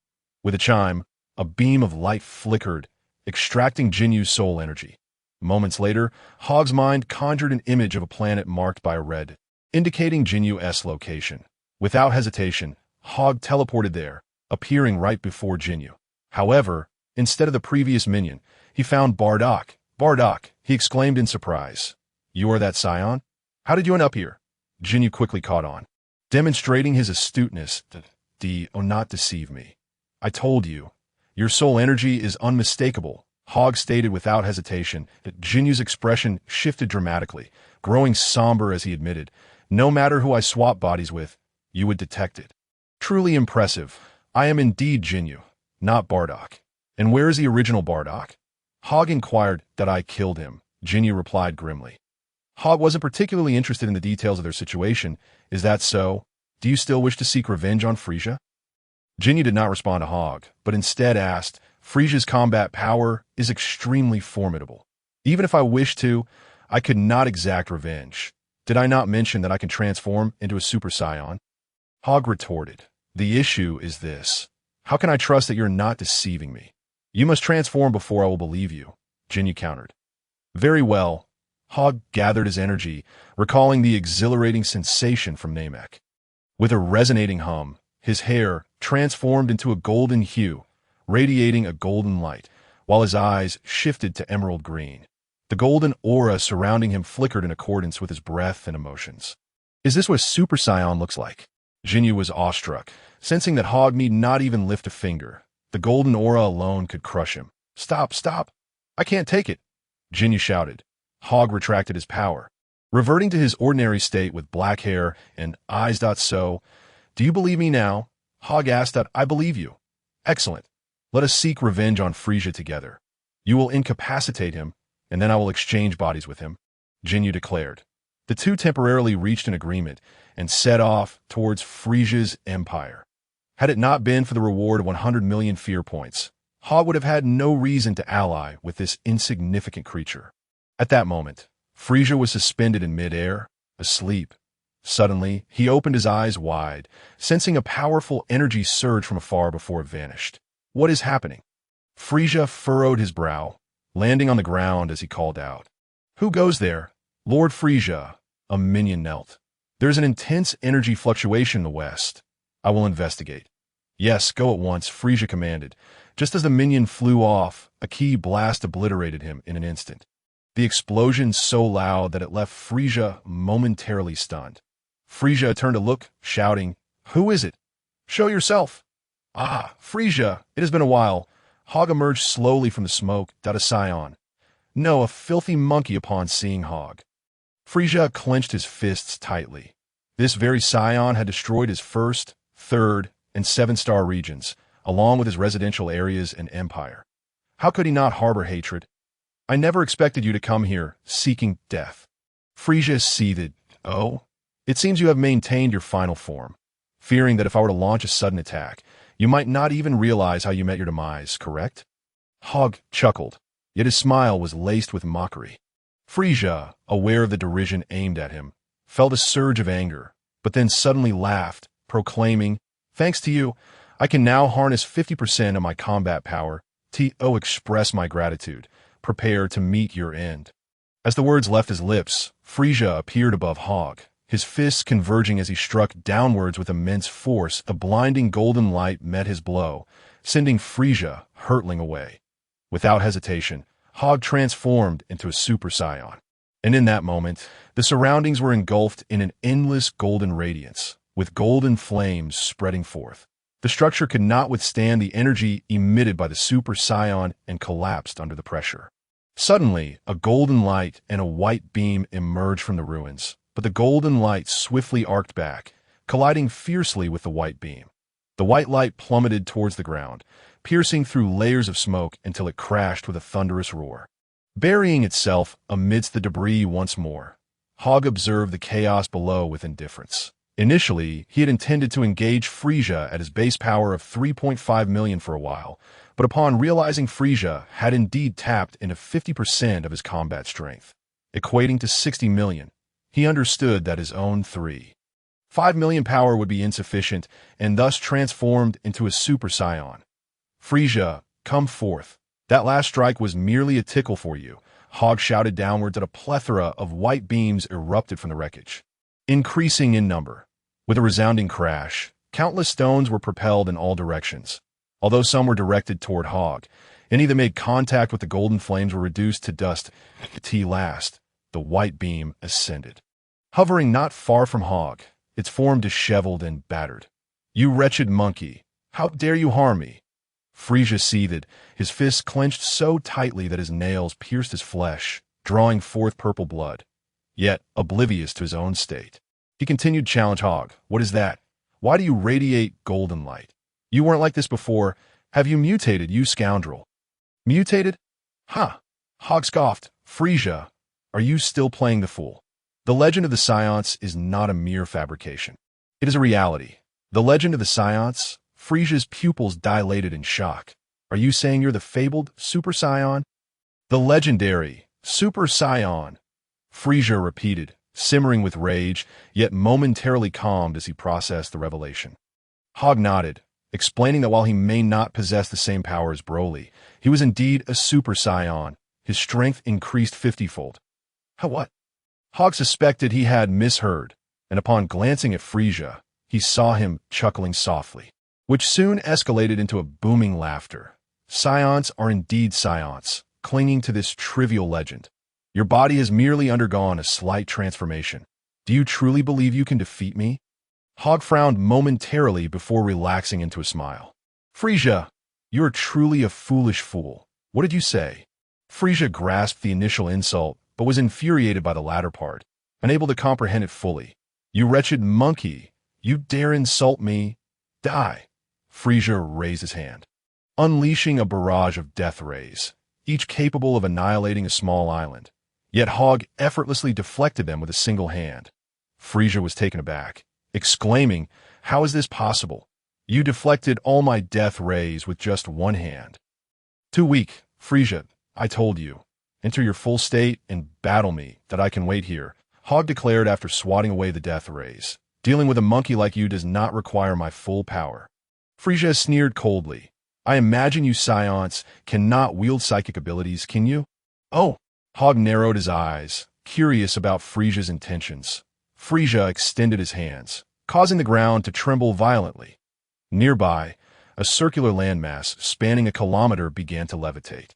S1: With a chime, a beam of light flickered, extracting Jinyu's soul energy. Moments later, Hogg's mind conjured an image of a planet marked by a red, indicating Jinyu's location. Without hesitation, Hogg teleported there, appearing right before Jinyu. However, instead of the previous minion, he found Bardock. Bardock, he exclaimed in surprise. You are that Saiyan? How did you end up here? Jinyu quickly caught on, demonstrating his astuteness. Oh, not deceive me. I told you. Your soul energy is unmistakable, Hogg stated without hesitation. Jinyu's expression shifted dramatically, growing somber as he admitted, no matter who I swap bodies with, you would detect it. Truly impressive. I am indeed Jinyu, not Bardock. And where is the original Bardock? Hogg inquired. That I killed him, Jinyu replied grimly. Hogg wasn't particularly interested in the details of their situation. Is that so? Do you still wish to seek revenge on Frisia? Jinyu did not respond to Hogg, but instead asked, Frisia's combat power is extremely formidable. Even if I wished to, I could not exact revenge. Did I not mention that I can transform into a Super Saiyan? Hogg retorted, the issue is this. How can I trust that you're not deceiving me? You must transform before I will believe you, Jinyu countered. Very well. Hogg gathered his energy, recalling the exhilarating sensation from Namek. With a resonating hum, his hair transformed into a golden hue, radiating a golden light, while his eyes shifted to emerald green. The golden aura surrounding him flickered in accordance with his breath and emotions. Is this what Super Saiyan looks like? Jinyu was awestruck, sensing that Hogg need not even lift a finger. The golden aura alone could crush him. Stop, stop! I can't take it! Jinyu shouted. Hogg retracted his power, reverting to his ordinary state with black hair and eyes. So, do you believe me now? Hogg asked. I believe you. Excellent. Let us seek revenge on Frisia together. You will incapacitate him, and then I will exchange bodies with him, Jinyu declared. The two temporarily reached an agreement and set off towards Frisia's empire. Had it not been for the reward of 100 million fear points, Hogg would have had no reason to ally with this insignificant creature. At that moment, Frisia was suspended in midair, asleep. Suddenly, he opened his eyes wide, sensing a powerful energy surge from afar before it vanished. What is happening? Frisia furrowed his brow, landing on the ground as he called out. Who goes there? Lord Frisia, a minion knelt. There's an intense energy fluctuation in the west. I will investigate. Yes, go at once, Frisia commanded. Just as the minion flew off, a key blast obliterated him in an instant. The explosion so loud that it left Frisia momentarily stunned. Frisia turned to look, shouting, Who is it? Show yourself! Ah, Frisia, it has been a while. Hogg emerged slowly from the smoke. A Saiyan. No, a filthy monkey upon seeing Hogg. Frisia clenched his fists tightly. This very Saiyan had destroyed his first, third, and seven-star regions, along with his residential areas and empire. How could he not harbor hatred? I never expected you to come here, seeking death. Frisia seethed. Oh? It seems you have maintained your final form, fearing that if I were to launch a sudden attack, you might not even realize how you met your demise, correct? Hogg chuckled, yet his smile was laced with mockery. Frisia, aware of the derision aimed at him, felt a surge of anger, but then suddenly laughed, proclaiming, "Thanks to you, I can now harness 50% of my combat power to express my gratitude. Prepare to meet your end." As the words left his lips, Frisia appeared above Hogg, his fists converging as he struck downwards with immense force. The blinding golden light met his blow, sending Frisia hurtling away. Without hesitation, Hogg transformed into a Super Saiyan. And in that moment, the surroundings were engulfed in an endless golden radiance, with golden flames spreading forth. The structure could not withstand the energy emitted by the Super Saiyan and collapsed under the pressure. Suddenly, a golden light and a white beam emerged from the ruins, but the golden light swiftly arced back, colliding fiercely with the white beam. The white light plummeted towards the ground, piercing through layers of smoke until it crashed with a thunderous roar. Burying itself amidst the debris once more, Hogg observed the chaos below with indifference. Initially, he had intended to engage Frisia at his base power of 3.5 million for a while, but upon realizing Frisia had indeed tapped into 50% of his combat strength, equating to 60 million, he understood that his own 3.5 million power would be insufficient and thus transformed into a Super Saiyan. "Frisia, come forth. That last strike was merely a tickle for you," Hogg shouted downwards as a plethora of white beams erupted from the wreckage. Increasing in number, with a resounding crash, countless stones were propelled in all directions. Although some were directed toward Hogg, any that made contact with the golden flames were reduced to dust. Last, the white beam ascended. Hovering not far from Hogg, its form disheveled and battered. "You wretched monkey, how dare you harm me?" Frisia seethed, his fists clenched so tightly that his nails pierced his flesh, drawing forth purple blood. Yet, oblivious to his own state, he continued to challenge Hogg. "What is that? Why do you radiate golden light? You weren't like this before. Have you mutated, you scoundrel?" "Mutated? Ha!" Hogg scoffed. "Frisia, are you still playing the fool? The legend of the Saiyans is not a mere fabrication. It is a reality. The legend of the Saiyans." Frisia's pupils dilated in shock. "Are you saying you're the fabled Super Saiyan?" "The legendary Super Saiyan," Frisia repeated, simmering with rage, yet momentarily calmed as he processed the revelation. Hogg nodded, explaining that while he may not possess the same power as Broly, he was indeed a Super Saiyan. His strength increased 50-fold. "How what?" Hogg suspected he had misheard, and upon glancing at Frisia, he saw him chuckling softly, which soon escalated into a booming laughter. "Saiyans are indeed Saiyans, clinging to this trivial legend. Your body has merely undergone a slight transformation. Do you truly believe you can defeat me?" Hogg frowned momentarily before relaxing into a smile. "Frisia, you are truly a foolish fool. What did you say?" Frisia grasped the initial insult, but was infuriated by the latter part, unable to comprehend it fully. "You wretched monkey, you dare insult me? Die!" Frisia raised his hand, unleashing a barrage of death rays, each capable of annihilating a small island. Yet Hogg effortlessly deflected them with a single hand. Frisia was taken aback, exclaiming, "How is this possible? You deflected all my death rays with just one hand." "Too weak, Frisia, I told you. Enter your full state and battle me, that I can wait here," Hogg declared after swatting away the death rays. "Dealing with a monkey like you does not require my full power." Frisia sneered coldly. "I imagine you Saiyans cannot wield psychic abilities, can you?" "Oh!" Hogg narrowed his eyes, curious about Frisia's intentions. Frisia extended his hands, causing the ground to tremble violently. Nearby, a circular landmass spanning a kilometer began to levitate,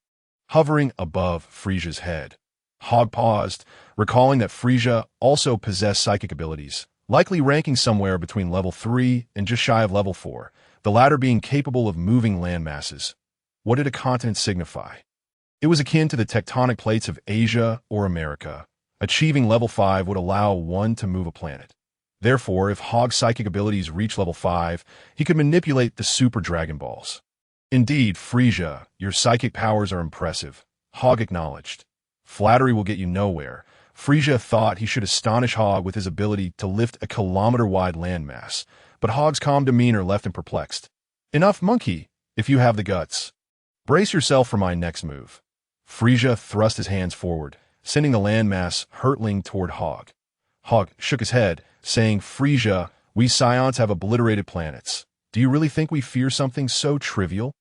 S1: hovering above Frisia's head. Hogg paused, recalling that Frisia also possessed psychic abilities, likely ranking somewhere between level 3 and just shy of level 4, the latter being capable of moving land masses. What did a continent signify? It was akin to the tectonic plates of Asia or America, Achieving level 5 would allow one to move a planet. Therefore, if Hogg's psychic abilities reach level 5, he could manipulate the Super Dragon Balls. Indeed, Frisia, your psychic powers are impressive, Hogg acknowledged. Flattery will get you nowhere. Frisia thought he should astonish Hogg with his ability to lift a kilometer-wide landmass, but Hogg's calm demeanor left him perplexed. Enough, monkey, if you have the guts. Brace yourself for my next move. Frisia thrust his hands forward, sending the landmass hurtling toward Hogg. Hogg shook his head, saying, Frisia, we Scions have obliterated planets. Do you really think we fear something so trivial?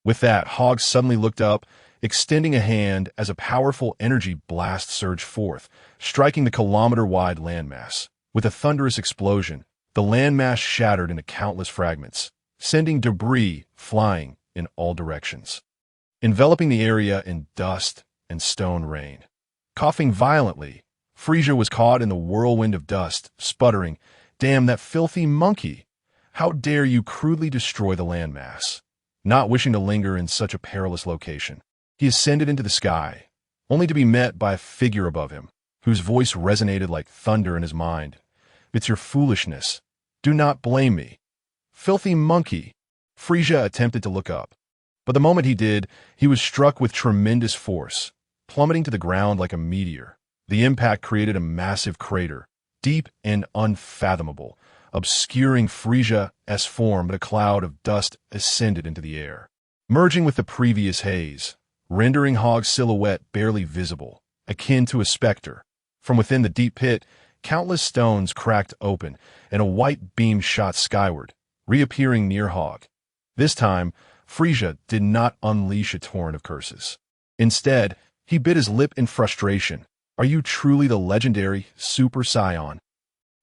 S1: With that, Hogg suddenly looked up, extending a hand as a powerful energy blast surged forth, striking the kilometer-wide landmass. With a thunderous explosion, the landmass shattered into countless fragments, sending debris flying in all directions, enveloping the area in dust and stone rain. Coughing violently, Frisia was caught in the whirlwind of dust, sputtering, Damn that filthy monkey! How dare you crudely destroy the landmass? Not wishing to linger in such a perilous location, he ascended into the sky, only to be met by a figure above him, whose voice resonated like thunder in his mind. It's your foolishness. Do not blame me. Filthy monkey! Frisia attempted to look up, but the moment he did, he was struck with tremendous force, plummeting to the ground like a meteor. The impact created a massive crater, deep and unfathomable, obscuring Frisia's form, but a cloud of dust ascended into the air, merging with the previous haze, rendering Hogg's silhouette barely visible, akin to a specter. From within the deep pit, countless stones cracked open, and a white beam shot skyward, reappearing near Hogg. This time, Frisia did not unleash a torrent of curses. Instead, he bit his lip in frustration. Are you truly the legendary Super Saiyan?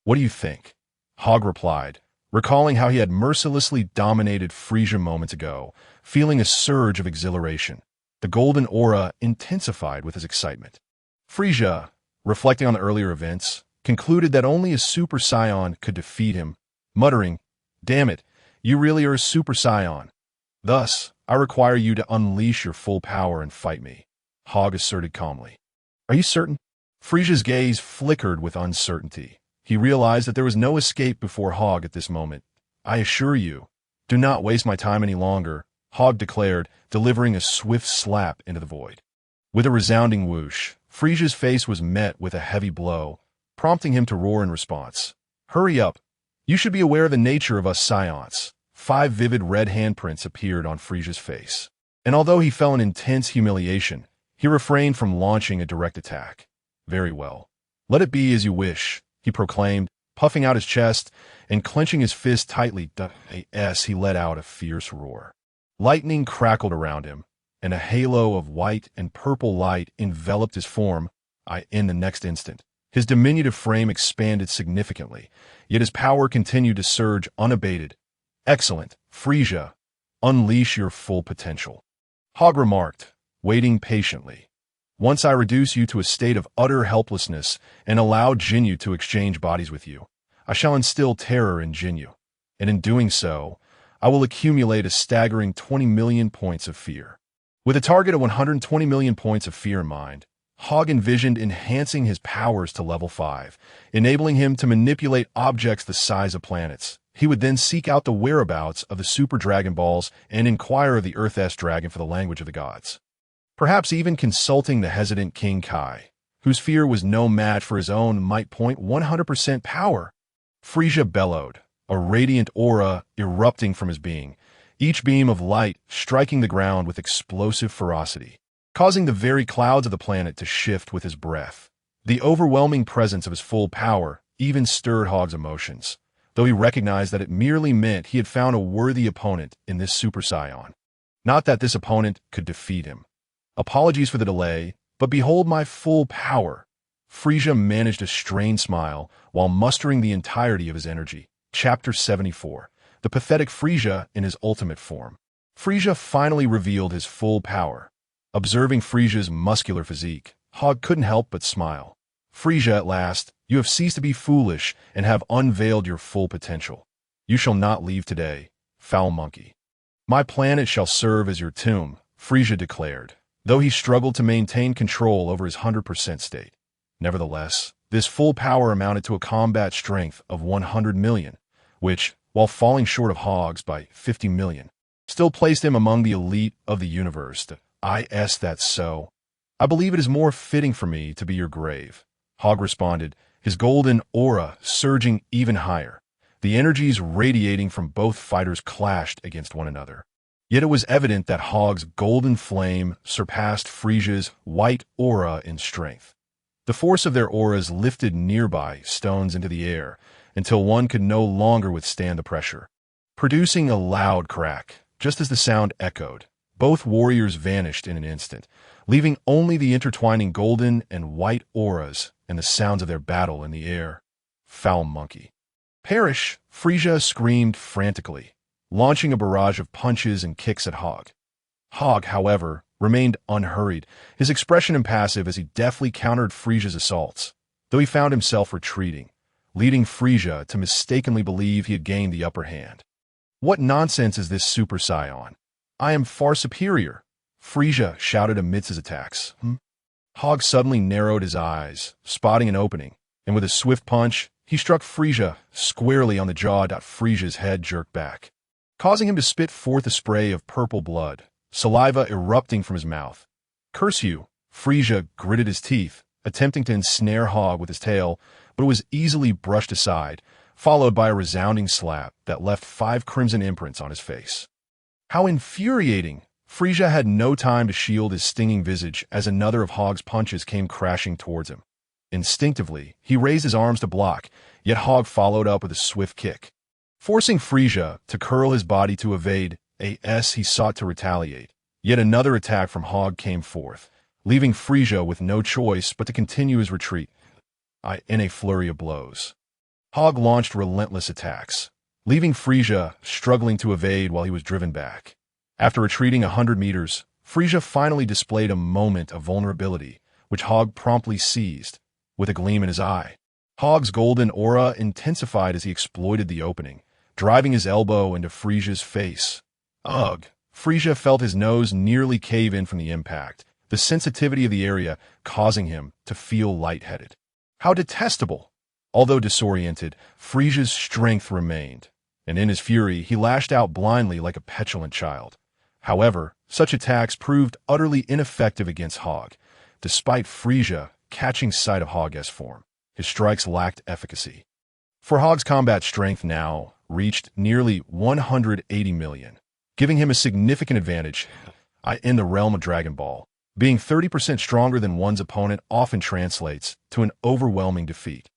S1: What do you think? Hogg replied, recalling how he had mercilessly dominated Frisia moments ago, feeling a surge of exhilaration. The golden aura intensified with his excitement. Frisia, reflecting on the earlier events, concluded that only a Super Saiyan could defeat him, muttering, Damn it, you really are a Super Saiyan. Thus, I require you to unleash your full power and fight me, Hogg asserted calmly. Are you certain? Frisia's gaze flickered with uncertainty. He realized that there was no escape before Hogg at this moment. I assure you, do not waste my time any longer, Hogg declared, delivering a swift slap into the void. With a resounding whoosh, Frisia's face was met with a heavy blow, prompting him to roar in response. Hurry up. You should be aware of the nature of us Scions. 5 vivid red handprints appeared on Frisia's face, and although he felt an intense humiliation, he refrained from launching a direct attack. Very well. Let it be as you wish, he proclaimed, puffing out his chest and clenching his fist tightly as he let out a fierce roar. Lightning crackled around him, and a halo of white and purple light enveloped his form. In the next instant, his diminutive frame expanded significantly, yet his power continued to surge unabated. Excellent, Frisia. Unleash your full potential, Hogg remarked, waiting patiently. Once I reduce you to a state of utter helplessness and allow Jinyu to exchange bodies with you, I shall instill terror in Jinyu, and in doing so, I will accumulate a staggering 20 million points of fear. With a target of 120 million points of fear in mind, Hogg envisioned enhancing his powers to level 5, enabling him to manipulate objects the size of planets. He would then seek out the whereabouts of the Super Dragon Balls and inquire of the Earth-S Dragon for the language of the gods. Perhaps even consulting the hesitant King Kai, whose fear was no match for his own might point 100% power. Frisia bellowed, a radiant aura erupting from his being, each beam of light striking the ground with explosive ferocity, causing the very clouds of the planet to shift with his breath. The overwhelming presence of his full power even stirred Hogg's emotions, though he recognized that it merely meant he had found a worthy opponent in this Super Saiyan. Not that this opponent could defeat him. Apologies for the delay, but behold my full power. Frisia managed a strained smile while mustering the entirety of his energy. Chapter 74. The pathetic Frisia in his ultimate form. Frisia finally revealed his full power. Observing Frisia's muscular physique, Hogg couldn't help but smile. Frisia, at last, you have ceased to be foolish and have unveiled your full potential. You shall not leave today, foul monkey. My planet shall serve as your tomb, Frisia declared, though he struggled to maintain control over his 100% state. Nevertheless, this full power amounted to a combat strength of 100 million, which, while falling short of Hogg's by 50 million, still placed him among the elite of the universe. That's so. I believe it is more fitting for me to be your grave, Hogg responded, his golden aura surging even higher. The energies radiating from both fighters clashed against one another. Yet it was evident that Hogg's golden flame surpassed Frisia's white aura in strength. The force of their auras lifted nearby stones into the air until one could no longer withstand the pressure. Producing a loud crack, just as the sound echoed, both warriors vanished in an instant, leaving only the intertwining golden and white auras and the sounds of their battle in the air. Foul monkey. Perish! Frisia screamed frantically, launching a barrage of punches and kicks at Hogg. Hogg, however, remained unhurried, his expression impassive as he deftly countered Frisia's assaults, though he found himself retreating, leading Frisia to mistakenly believe he had gained the upper hand. What nonsense is this Super Saiyan? I am far superior, Frisia shouted amidst his attacks. Hogg suddenly narrowed his eyes, spotting an opening, and with a swift punch, he struck Frisia squarely on the jaw. Frisia's head jerked back, causing him to spit forth a spray of purple blood, saliva erupting from his mouth. Curse you! Frisia gritted his teeth, attempting to ensnare Hogg with his tail, but it was easily brushed aside, followed by a resounding slap that left 5 crimson imprints on his face. How infuriating! Frisia had no time to shield his stinging visage as another of Hogg's punches came crashing towards him. Instinctively, he raised his arms to block, yet Hogg followed up with a swift kick. Forcing Frisia to curl his body to evade, he sought to retaliate. Yet another attack from Hogg came forth, leaving Frisia with no choice but to continue his retreat. In a flurry of blows, Hogg launched relentless attacks, leaving Frisia struggling to evade while he was driven back. After retreating 100 meters, Frisia finally displayed a moment of vulnerability, which Hogg promptly seized, with a gleam in his eye. Hogg's golden aura intensified as he exploited the opening, driving his elbow into Frisia's face. Ugh! Frisia felt his nose nearly cave in from the impact, the sensitivity of the area causing him to feel lightheaded. How detestable! Although disoriented, Frisia's strength remained, and in his fury he lashed out blindly like a petulant child. However, such attacks proved utterly ineffective against Hogg. Despite Frisia catching sight of Hogg's form, his strikes lacked efficacy. For Hogg's combat strength now reached nearly 180 million, giving him a significant advantage in the realm of Dragon Ball. Being 30% stronger than one's opponent often translates to an overwhelming defeat.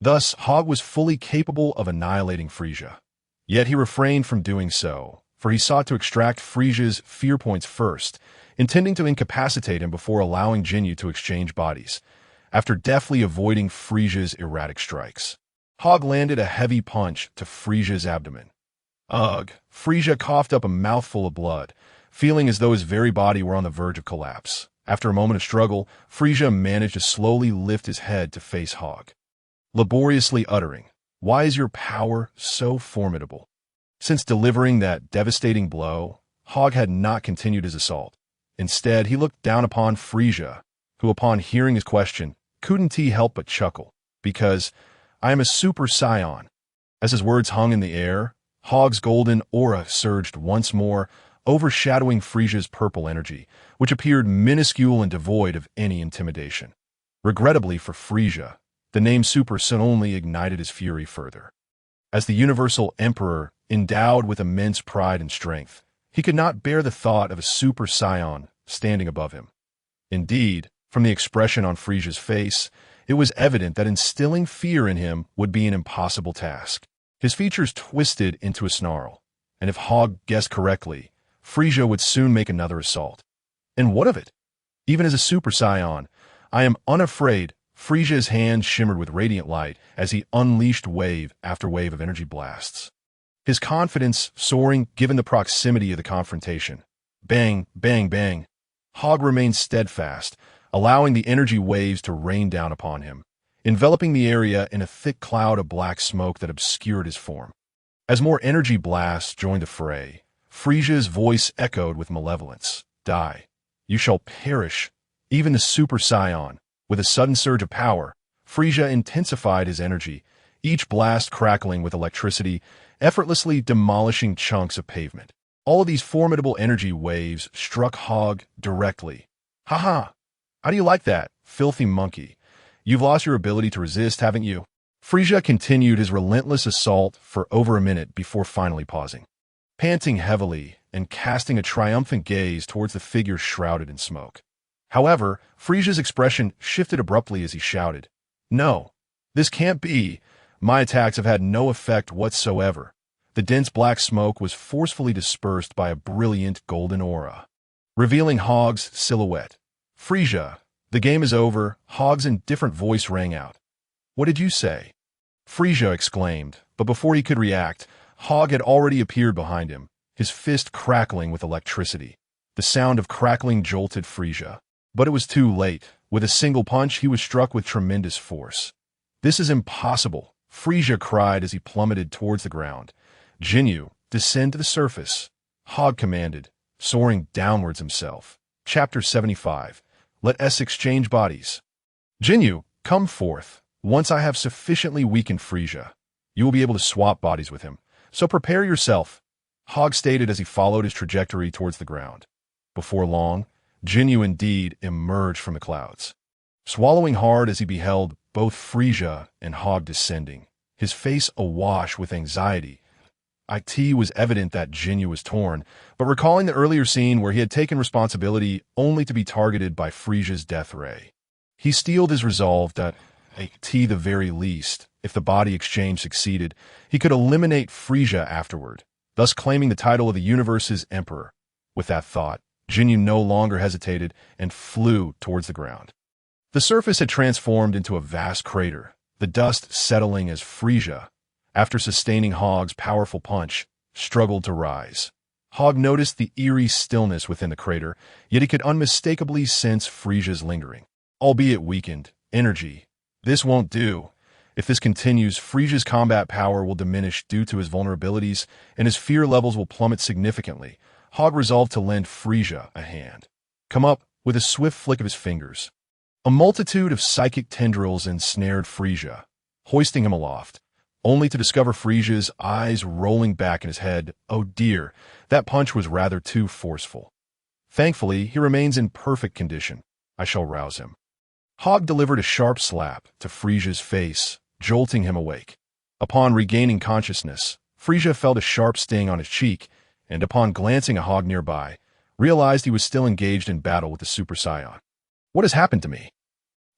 S1: Thus, Hogg was fully capable of annihilating Frisia. Yet he refrained from doing so, for he sought to extract Frisia's fear points first, intending to incapacitate him before allowing Jinyu to exchange bodies. After deftly avoiding Frisia's erratic strikes, Hogg landed a heavy punch to Frisia's abdomen. Ugh! Frisia coughed up a mouthful of blood, feeling as though his very body were on the verge of collapse. After a moment of struggle, Frisia managed to slowly lift his head to face Hogg, laboriously uttering, "Why is your power so formidable?" Since delivering that devastating blow, Hogg had not continued his assault. Instead, he looked down upon Frisia, who, upon hearing his question, couldn't he help but chuckle, because I am a Super Saiyan. As his words hung in the air, Hogg's golden aura surged once more, overshadowing Frisia's purple energy, which appeared minuscule and devoid of any intimidation. Regrettably for Frisia, the name Super Saiyan only ignited his fury further. As the Universal Emperor, endowed with immense pride and strength, he could not bear the thought of a Super Saiyan standing above him. Indeed, from the expression on Frisia's face, it was evident that instilling fear in him would be an impossible task. His features twisted into a snarl, and if Hogg guessed correctly, Frisia would soon make another assault. And what of it? Even as a Super Saiyan, I am unafraid. Frisia's hand shimmered with radiant light as he unleashed wave after wave of energy blasts, his confidence soaring given the proximity of the confrontation. Bang, bang, bang. Hogg remained steadfast, allowing the energy waves to rain down upon him, enveloping the area in a thick cloud of black smoke that obscured his form. As more energy blasts joined the fray, Frisia's voice echoed with malevolence. Die. You shall perish. Even the Super Saiyan, With a sudden surge of power, Frisia intensified his energy, each blast crackling with electricity, effortlessly demolishing chunks of pavement. All of these formidable energy waves struck Hogg directly. "Ha! How do you like that, filthy monkey? You've lost your ability to resist, haven't you?" Frisia continued his relentless assault for over a minute before finally pausing. Panting heavily and casting a triumphant gaze towards the figure shrouded in smoke. However, Frisia's expression shifted abruptly as he shouted, "No, this can't be. My attacks have had no effect whatsoever." The dense black smoke was forcefully dispersed by a brilliant golden aura, revealing Hogg's silhouette. "Frisia, the game is over," Hogg's indifferent voice rang out. "What did you say?" Frisia exclaimed, but before he could react, Hogg had already appeared behind him, his fist crackling with electricity. The sound of crackling jolted Frisia. But it was too late. With a single punch, he was struck with tremendous force. "This is impossible," Frisia cried as he plummeted towards the ground. "Jinyu, descend to the surface," Hogg commanded, soaring downwards himself. Chapter 75. Let us exchange bodies. "Jinyu, come forth. Once I have sufficiently weakened Frisia, you will be able to swap bodies with him. So prepare yourself," Hogg stated as he followed his trajectory towards the ground. Before long, Jinyu indeed emerged from the clouds, swallowing hard as he beheld both Frisia and Hogg descending, his face awash with anxiety. It was evident that Jinyu was torn, but recalling the earlier scene where he had taken responsibility only to be targeted by Frisia's death ray, he steeled his resolve that, at the very least, if the body exchange succeeded, he could eliminate Frisia afterward, thus claiming the title of the universe's emperor. With that thought, Jinyu no longer hesitated and flew towards the ground. The surface had transformed into a vast crater, the dust settling as Frisia, after sustaining Hogg's powerful punch, struggled to rise. Hogg noticed the eerie stillness within the crater, yet he could unmistakably sense Frisia's lingering, albeit weakened, energy. "This won't do. If this continues, Frisia's combat power will diminish due to his vulnerabilities, and his fear levels will plummet significantly." Hogg resolved to lend Frisia a hand. "Come up," with a swift flick of his fingers. A multitude of psychic tendrils ensnared Frisia, hoisting him aloft, only to discover Frisia's eyes rolling back in his head. "Oh dear, that punch was rather too forceful. Thankfully, he remains in perfect condition. I shall rouse him." Hogg delivered a sharp slap to Frisia's face, jolting him awake. Upon regaining consciousness, Frisia felt a sharp sting on his cheek, and upon glancing at Hogg nearby, realized he was still engaged in battle with the Super Saiyan. "What has happened to me?"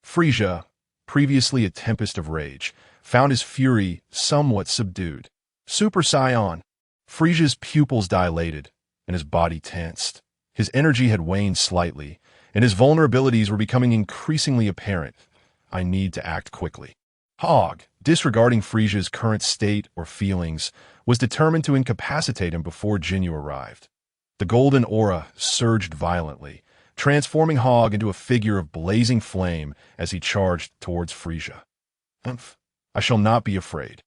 S1: Frisia, previously a tempest of rage, found his fury somewhat subdued. "Super Saiyan!" Frisia's pupils dilated, and his body tensed. His energy had waned slightly, and his vulnerabilities were becoming increasingly apparent. "I need to act quickly." Hogg, disregarding Frisia's current state or feelings, was determined to incapacitate him before Jinyu arrived. The golden aura surged violently, transforming Hogg into a figure of blazing flame as he charged towards Frisia. "I shall not be afraid,"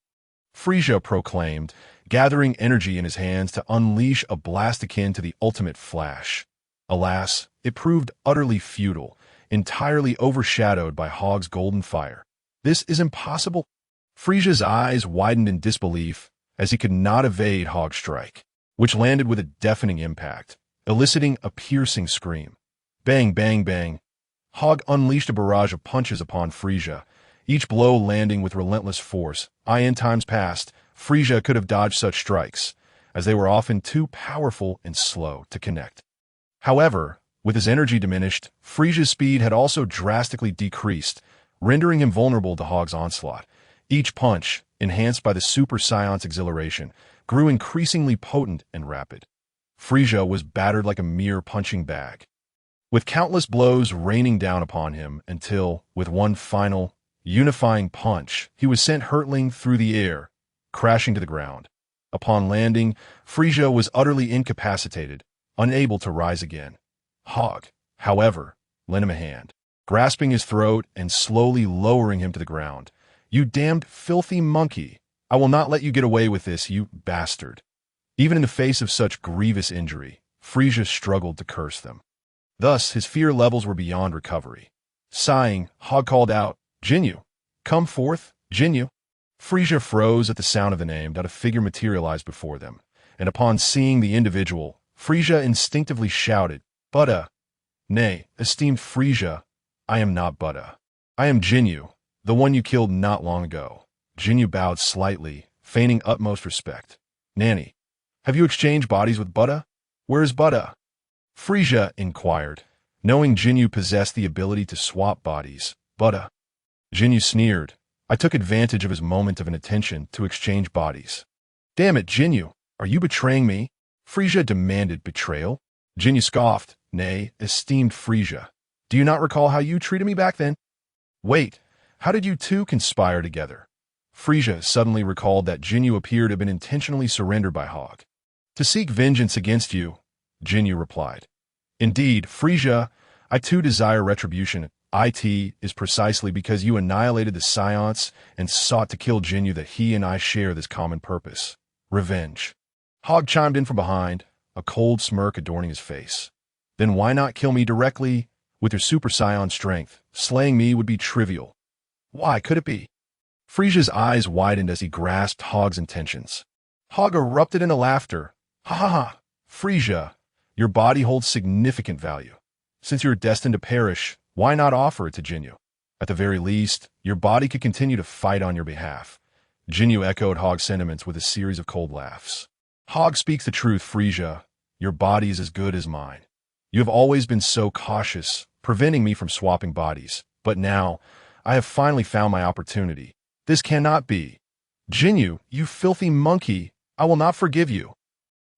S1: Frisia proclaimed, gathering energy in his hands to unleash a blast akin to the ultimate flash. Alas, it proved utterly futile, entirely overshadowed by Hogg's golden fire. "This is impossible." Frisia's eyes widened in disbelief as he could not evade Hogg's strike, which landed with a deafening impact, eliciting a piercing scream. Bang, bang, bang. Hogg unleashed a barrage of punches upon Frisia, each blow landing with relentless force. In times past, Frisia could have dodged such strikes, as they were often too powerful and slow to connect. However, with his energy diminished, Frisia's speed had also drastically decreased, rendering him vulnerable to Hogg's onslaught. Each punch, enhanced by the Super Saiyan's exhilaration, grew increasingly potent and rapid. Frisia was battered like a mere punching bag, with countless blows raining down upon him until, with one final, unifying punch, he was sent hurtling through the air, crashing to the ground. Upon landing, Frisia was utterly incapacitated, unable to rise again. Hogg, however, lent him a hand, grasping his throat and slowly lowering him to the ground. "You damned filthy monkey! I will not let you get away with this, you bastard!" Even in the face of such grievous injury, Frisia struggled to curse them. Thus, his fear levels were beyond recovery. Sighing, Hogg called out, Jinyu, come forth, Jinyu. Frisia froze at the sound of the name. A figure materialized before them, and upon seeing the individual, Frisia instinctively shouted, Buddha! Nay, esteemed Frisia, I am not Buddha. I am Jinyu, the one you killed not long ago. Jinyu bowed slightly, feigning utmost respect. Nanny, have you exchanged bodies with Buddha? Where is Buddha? Frisia inquired, knowing Jinyu possessed the ability to swap bodies. Buddha. Jinyu sneered. I took advantage of his moment of inattention to exchange bodies. Damn it, Jinyu, are you betraying me? Frisia demanded. Betrayal? Jinyu scoffed. Nay, esteemed Frisia, do you not recall how you treated me back then? Wait, how did you two conspire together? Frisia suddenly recalled that Jinyu appeared to have been intentionally surrendered by Hogg. To seek vengeance against you, Jinyu replied. Indeed, Frisia, I too desire retribution. It is precisely because you annihilated the Saiyans and sought to kill Jinyu that he and I share this common purpose. Revenge. Hogg chimed in from behind, a cold smirk adorning his face. Then why not kill me directly with your Super Saiyan strength? Slaying me would be trivial. Why could it be? Frisia's eyes widened as he grasped Hogg's intentions. Hogg erupted into laughter. Ha ha ha! Frisia, your body holds significant value. Since you are destined to perish, why not offer it to Jinyu? At the very least, your body could continue to fight on your behalf. Jinyu echoed Hogg's sentiments with a series of cold laughs. Hogg speaks the truth, Frisia. Your body is as good as mine. You have always been so cautious, preventing me from swapping bodies. But now, I have finally found my opportunity. This cannot be. Jinyu, you filthy monkey, I will not forgive you.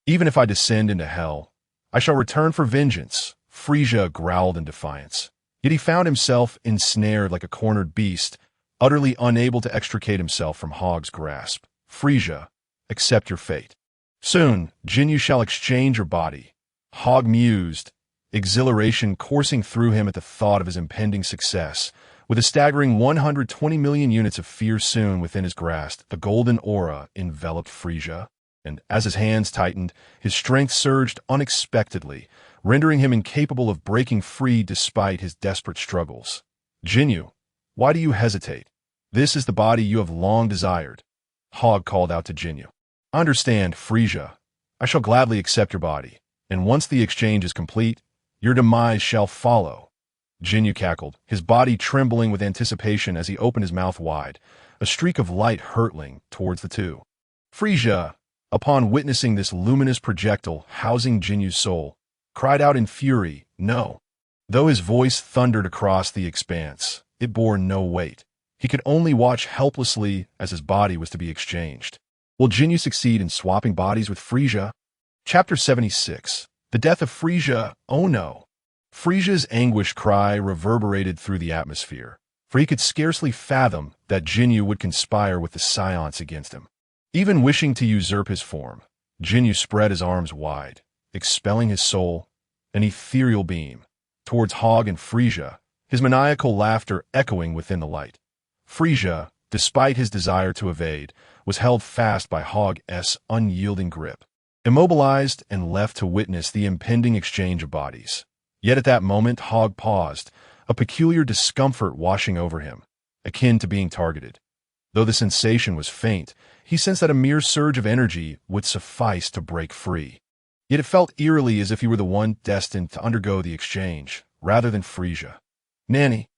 S1: Even if I descend into hell, I shall return for vengeance. Frisia growled in defiance. Yet he found himself ensnared like a cornered beast, utterly unable to extricate himself from Hogg's grasp. Frisia, accept your fate. Soon, Jinyu shall exchange your body. Hogg mused, exhilaration coursing through him at the thought of his impending success. With a staggering 120 million units of fear soon within his grasp, a golden aura enveloped Frisia, and as his hands tightened, his strength surged unexpectedly, rendering him incapable of breaking free despite his desperate struggles. Jinyu, why do you hesitate? This is the body you have long desired. Hogg called out to Jinyu. Understand, Frisia. I shall gladly accept your body, and once the exchange is complete, your demise shall follow. Jinyu cackled, his body trembling with anticipation as he opened his mouth wide, a streak of light hurtling towards the two. Frisia, upon witnessing this luminous projectile housing Jinyu's soul, cried out in fury, no. Though his voice thundered across the expanse, it bore no weight. He could only watch helplessly as his body was to be exchanged. Will Jinyu succeed in swapping bodies with Frisia? Chapter 76. The Death of Frisia, oh no. Frisia's anguished cry reverberated through the atmosphere, for he could scarcely fathom that Jinyu would conspire with the Saiyans against him. Even wishing to usurp his form, Jinyu spread his arms wide, expelling his soul, an ethereal beam, towards Hogg and Frisia, his maniacal laughter echoing within the light. Frisia, despite his desire to evade, was held fast by Hogg's unyielding grip, immobilized and left to witness the impending exchange of bodies. Yet at that moment Hogg paused, a peculiar discomfort washing over him, akin to being targeted. Though the sensation was faint, he sensed that a mere surge of energy would suffice to break free. Yet it felt eerily as if he were the one destined to undergo the exchange, rather than Frisia. Nanny.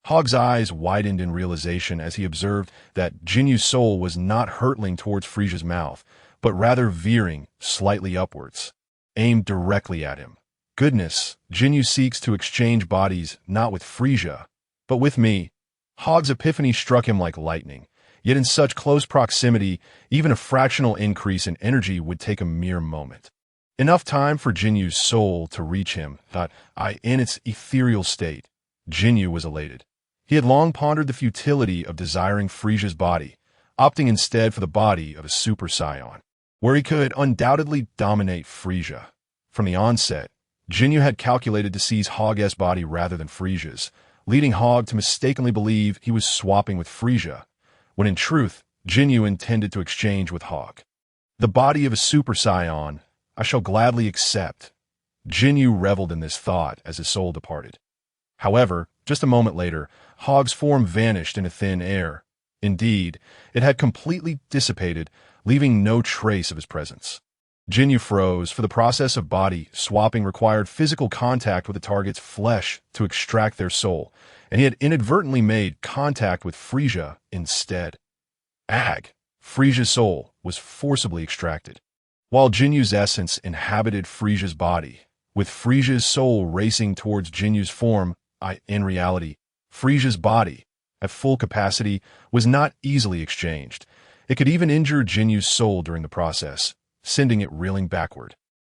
S1: Hogg's eyes widened in realization as he observed that Jinyu's soul was not hurtling towards Frisia's mouth, but rather veering slightly upwards, aimed directly at him. Goodness, Jinyu seeks to exchange bodies not with Frisia, but with me. Hogg's epiphany struck him like lightning. Yet in such close proximity, even a fractional increase in energy would take a mere moment. Enough time for Jinyu's soul to reach him, thought I, in its ethereal state. Jinyu was elated. He had long pondered the futility of desiring Frisia's body, opting instead for the body of a Super Saiyan, where he could undoubtedly dominate Frisia. From the onset, Jinyu had calculated to seize Hogg's body rather than Frisia's, leading Hogg to mistakenly believe he was swapping with Frisia, when in truth, Jinyu intended to exchange with Hogg. The body of a Super Saiyan, I shall gladly accept. Jinyu reveled in this thought as his soul departed. However, just a moment later, Hogg's form vanished into thin air. Indeed, it had completely dissipated, leaving no trace of his presence. Jinyu froze, for the process of body swapping required physical contact with the target's flesh to extract their soul, and he had inadvertently made contact with Frisia instead. Ag, Frisia's soul, was forcibly extracted. While Jinyu's essence inhabited Frisia's body, with Frisia's soul racing towards Jinyu's form, in reality, Frisia's body, at full capacity, was not easily exchanged. It could even injure Jinyu's soul during the process, sending it reeling backward.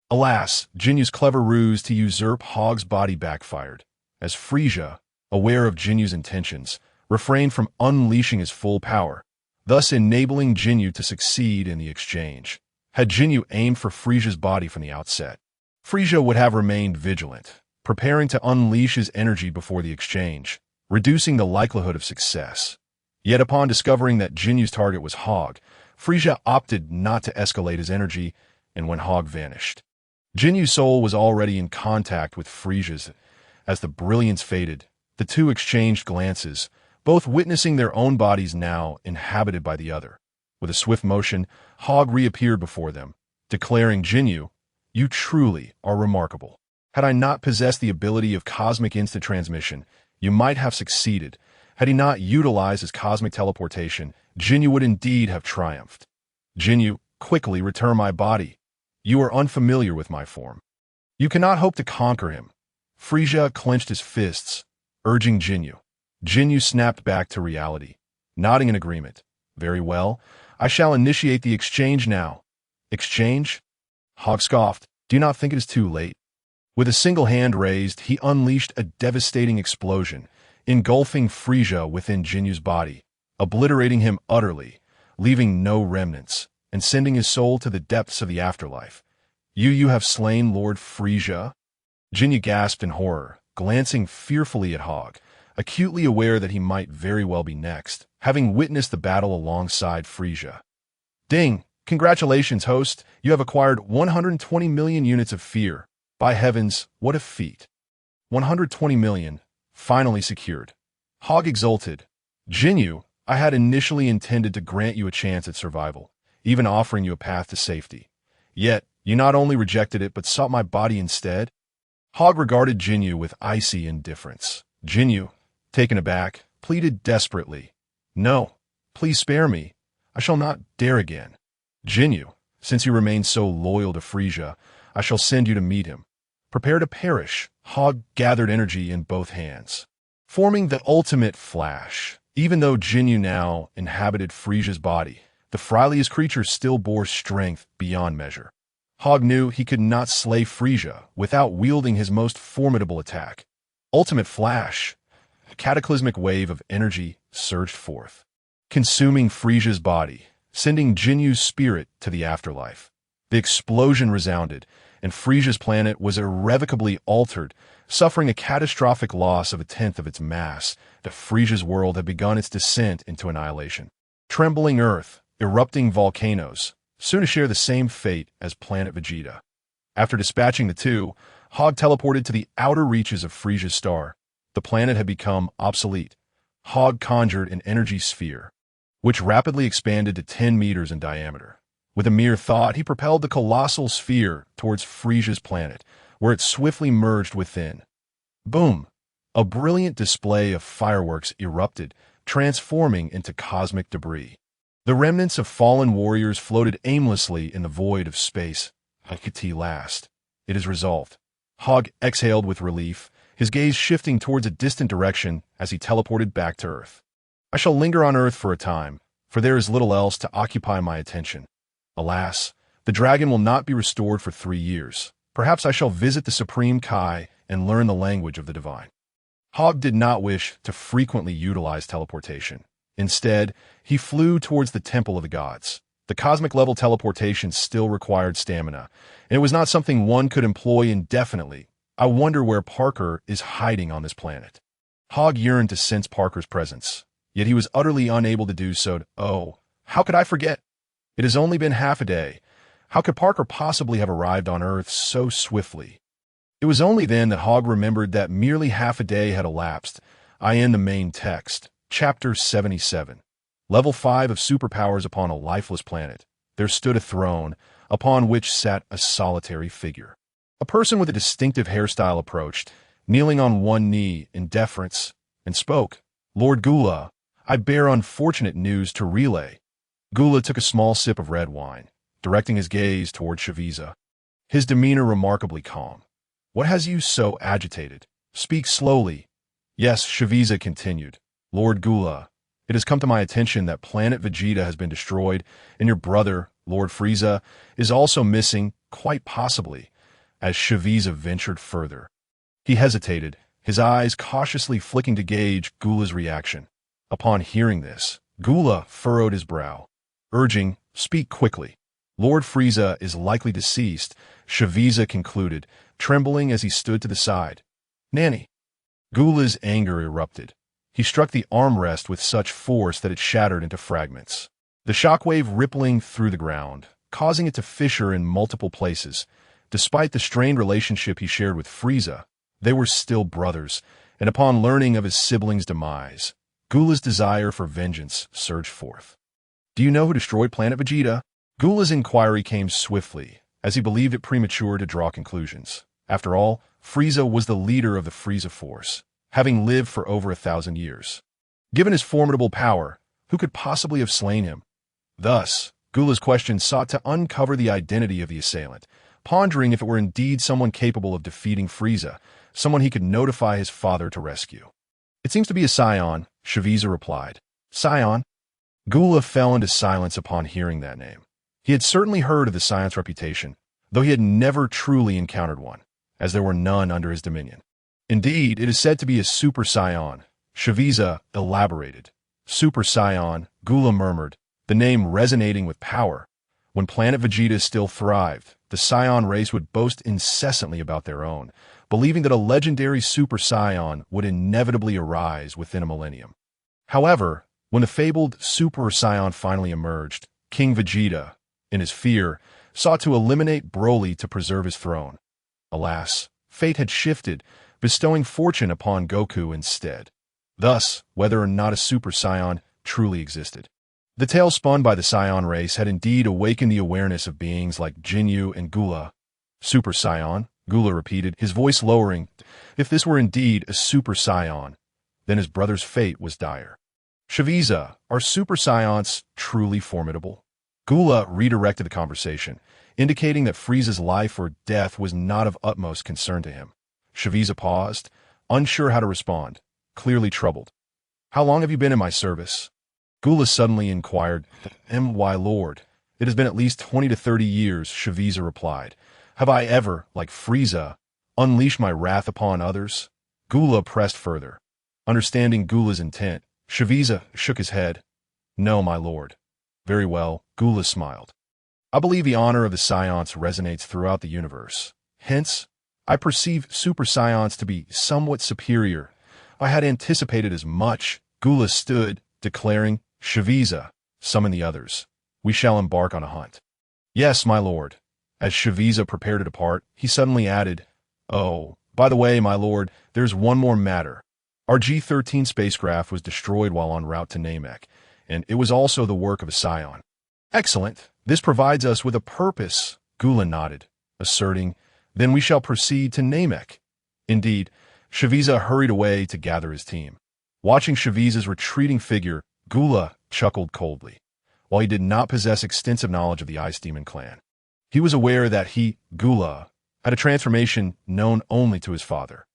S1: Alas, Jinyu's clever ruse to usurp Hogg's body backfired, as Frisia, aware of Jinyu's intentions, refrained from unleashing his full power, thus enabling Jinyu to succeed in the exchange. Had Jinyu aimed for Frisia's body from the outset, Frisia would have remained vigilant, preparing to unleash his energy before the exchange, reducing the likelihood of success. Yet upon discovering that Jinyu's target was Hogg, Frisia opted not to escalate his energy, and when Hogg vanished, Jinyu's soul was already in contact with Frisia's. As the brilliance faded, the two exchanged glances, both witnessing their own bodies now inhabited by the other. With a swift motion, Hogg reappeared before them, declaring, "Jinyu, you truly are remarkable. Had I not possessed the ability of cosmic instant transmission, you might have succeeded. Had he not utilized his cosmic teleportation, Jinyu would indeed have triumphed. Jinyu, quickly return my body. You are unfamiliar with my form. You cannot hope to conquer him." Frisia clenched his fists, urging Jinyu. Jinyu snapped back to reality, nodding in agreement. "Very well, I shall initiate the exchange now." "Exchange?" Hogg scoffed. "Do you not think it is too late?" With a single hand raised, he unleashed a devastating explosion, engulfing Frisia within Jinyu's body, obliterating him utterly, leaving no remnants, and sending his soul to the depths of the afterlife. You have slain Lord Frisia?" Jinyu gasped in horror, glancing fearfully at Hogg, acutely aware that he might very well be next, having witnessed the battle alongside Frisia. "Ding! Congratulations, host! You have acquired 120 million units of fear. By heavens, what a feat! 120 million, finally secured." Hogg exulted. "Jinyu, I had initially intended to grant you a chance at survival, even offering you a path to safety. Yet, you not only rejected it but sought my body instead?" Hogg regarded Jinyu with icy indifference. Jinyu, taken aback, pleaded desperately, "No, please spare me. I shall not dare again." "Jinyu, since you remain so loyal to Frisia, I shall send you to meet him. Prepare to perish." Hogg gathered energy in both hands, forming the ultimate flash. Even though Jinyu now inhabited Frisia's body, the frailest creature still bore strength beyond measure. Hogg knew he could not slay Frisia without wielding his most formidable attack. Ultimate flash. A cataclysmic wave of energy surged forth, consuming Frisia's body, sending Jinyu's spirit to the afterlife. The explosion resounded, and Frisia's planet was irrevocably altered, suffering a catastrophic loss of a tenth of its mass. The Frisia's world had begun its descent into annihilation. Trembling earth, erupting volcanoes, soon to share the same fate as planet Vegeta. After dispatching the two, Hogg teleported to the outer reaches of Frisia's star. The planet had become obsolete. Hogg conjured an energy sphere, which rapidly expanded to 10 meters in diameter. With a mere thought, he propelled the colossal sphere towards Frisia's planet, where it swiftly merged within. Boom! A brilliant display of fireworks erupted, transforming into cosmic debris. The remnants of fallen warriors floated aimlessly in the void of space. At last, it is resolved. Hogg exhaled with relief, his gaze shifting towards a distant direction as he teleported back to Earth. "I shall linger on Earth for a time, for there is little else to occupy my attention. Alas, the dragon will not be restored for 3 years. Perhaps I shall visit the Supreme Kai and learn the language of the divine." Hogg did not wish to frequently utilize teleportation. Instead, he flew towards the Temple of the Gods. The cosmic-level teleportation still required stamina, and it was not something one could employ indefinitely. I wonder where Parker is hiding on this planet. Hogg yearned to sense Parker's presence, yet he was utterly unable to do so. Oh, how could I forget? It has only been half a day. How could Parker possibly have arrived on Earth so swiftly? It was only then that Hogg remembered that merely half a day had elapsed. I end the main text. Chapter 77. Level 5 of superpowers upon a lifeless planet. There stood a throne, upon which sat a solitary figure. A person with a distinctive hairstyle approached, kneeling on one knee in deference, and spoke. Lord Gula, I bear unfortunate news to relay. Gula took a small sip of red wine, directing his gaze toward Shaviza. His demeanor remarkably calm. What has you so agitated? Speak slowly. Yes, Shaviza continued. Lord Gula, it has come to my attention that planet Vegeta has been destroyed, and your brother, Lord Frieza, is also missing, quite possibly, as Shaviza ventured further. He hesitated, his eyes cautiously flicking to gauge Gula's reaction. Upon hearing this, Gula furrowed his brow, urging, speak quickly. Lord Frieza is likely deceased, Shaviza concluded, trembling as he stood to the side. Nanny. Gula's anger erupted. He struck the armrest with such force that it shattered into fragments. The shockwave rippling through the ground, causing it to fissure in multiple places. Despite the strained relationship he shared with Frieza, they were still brothers, and upon learning of his sibling's demise, Gula's desire for vengeance surged forth. Do you know who destroyed Planet Vegeta? Gula's inquiry came swiftly, as he believed it premature to draw conclusions. After all, Frieza was the leader of the Frieza Force, having lived for over 1,000 years. Given his formidable power, who could possibly have slain him? Thus, Gula's question sought to uncover the identity of the assailant, pondering if it were indeed someone capable of defeating Frieza, someone he could notify his father to rescue. It seems to be a Saiyan, Shaviza replied. Saiyan? Gula fell into silence upon hearing that name. He had certainly heard of the Saiyan's reputation, though he had never truly encountered one, as there were none under his dominion. Indeed, it is said to be a Super Saiyan, Shaviza elaborated. Super Saiyan, Gula murmured, the name resonating with power. When planet Vegeta still thrived, the Saiyan race would boast incessantly about their own, believing that a legendary Super Saiyan would inevitably arise within a millennium. However, when the fabled Super Saiyan finally emerged, King Vegeta, in his fear, sought to eliminate Broly to preserve his throne. Alas, fate had shifted, bestowing fortune upon Goku instead. Thus, whether or not a Super Saiyan truly existed. The tale spun by the Saiyan race had indeed awakened the awareness of beings like Jinyu and Gula. Super Saiyan, Gula repeated, his voice lowering. If this were indeed a Super Saiyan, then his brother's fate was dire. Shaviza, are Super Saiyans truly formidable? Gula redirected the conversation, indicating that Frieza's life or death was not of utmost concern to him. Shaviza paused, unsure how to respond, clearly troubled. How long have you been in my service? Gula suddenly inquired. My lord, it has been at least 20 to 30 years, Shaviza replied. Have I ever, like Frieza, unleashed my wrath upon others? Gula pressed further. Understanding Gula's intent, Shaviza shook his head. No, my lord. Very well, Gula smiled. I believe the honor of the Saiyans resonates throughout the universe. Hence, I perceive Super Saiyans to be somewhat superior. I had anticipated as much. Gula stood, declaring, Shaviza, summon the others. We shall embark on a hunt. Yes, my lord. As Shaviza prepared to depart, he suddenly added, Oh, by the way, my lord, there's one more matter. Our G-13 spacecraft was destroyed while en route to Namek, and it was also the work of a Saiyan. Excellent. This provides us with a purpose, Gula nodded, asserting, Then we shall proceed to Namek. Indeed, Shaviza hurried away to gather his team. Watching Shaviza's retreating figure, Gula chuckled coldly. While he did not possess extensive knowledge of the Ice Demon clan, he was aware that he, Gula, had a transformation known only to his father.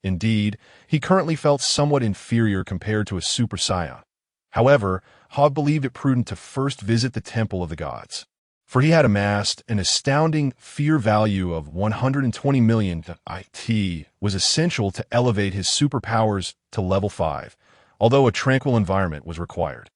S1: Indeed, he currently felt somewhat inferior compared to a Super Saiyan. However, Hogg believed it prudent to first visit the Temple of the Gods, for he had amassed an astounding fear value of 120 million IT was essential to elevate his superpowers to level 5, although a tranquil environment was required.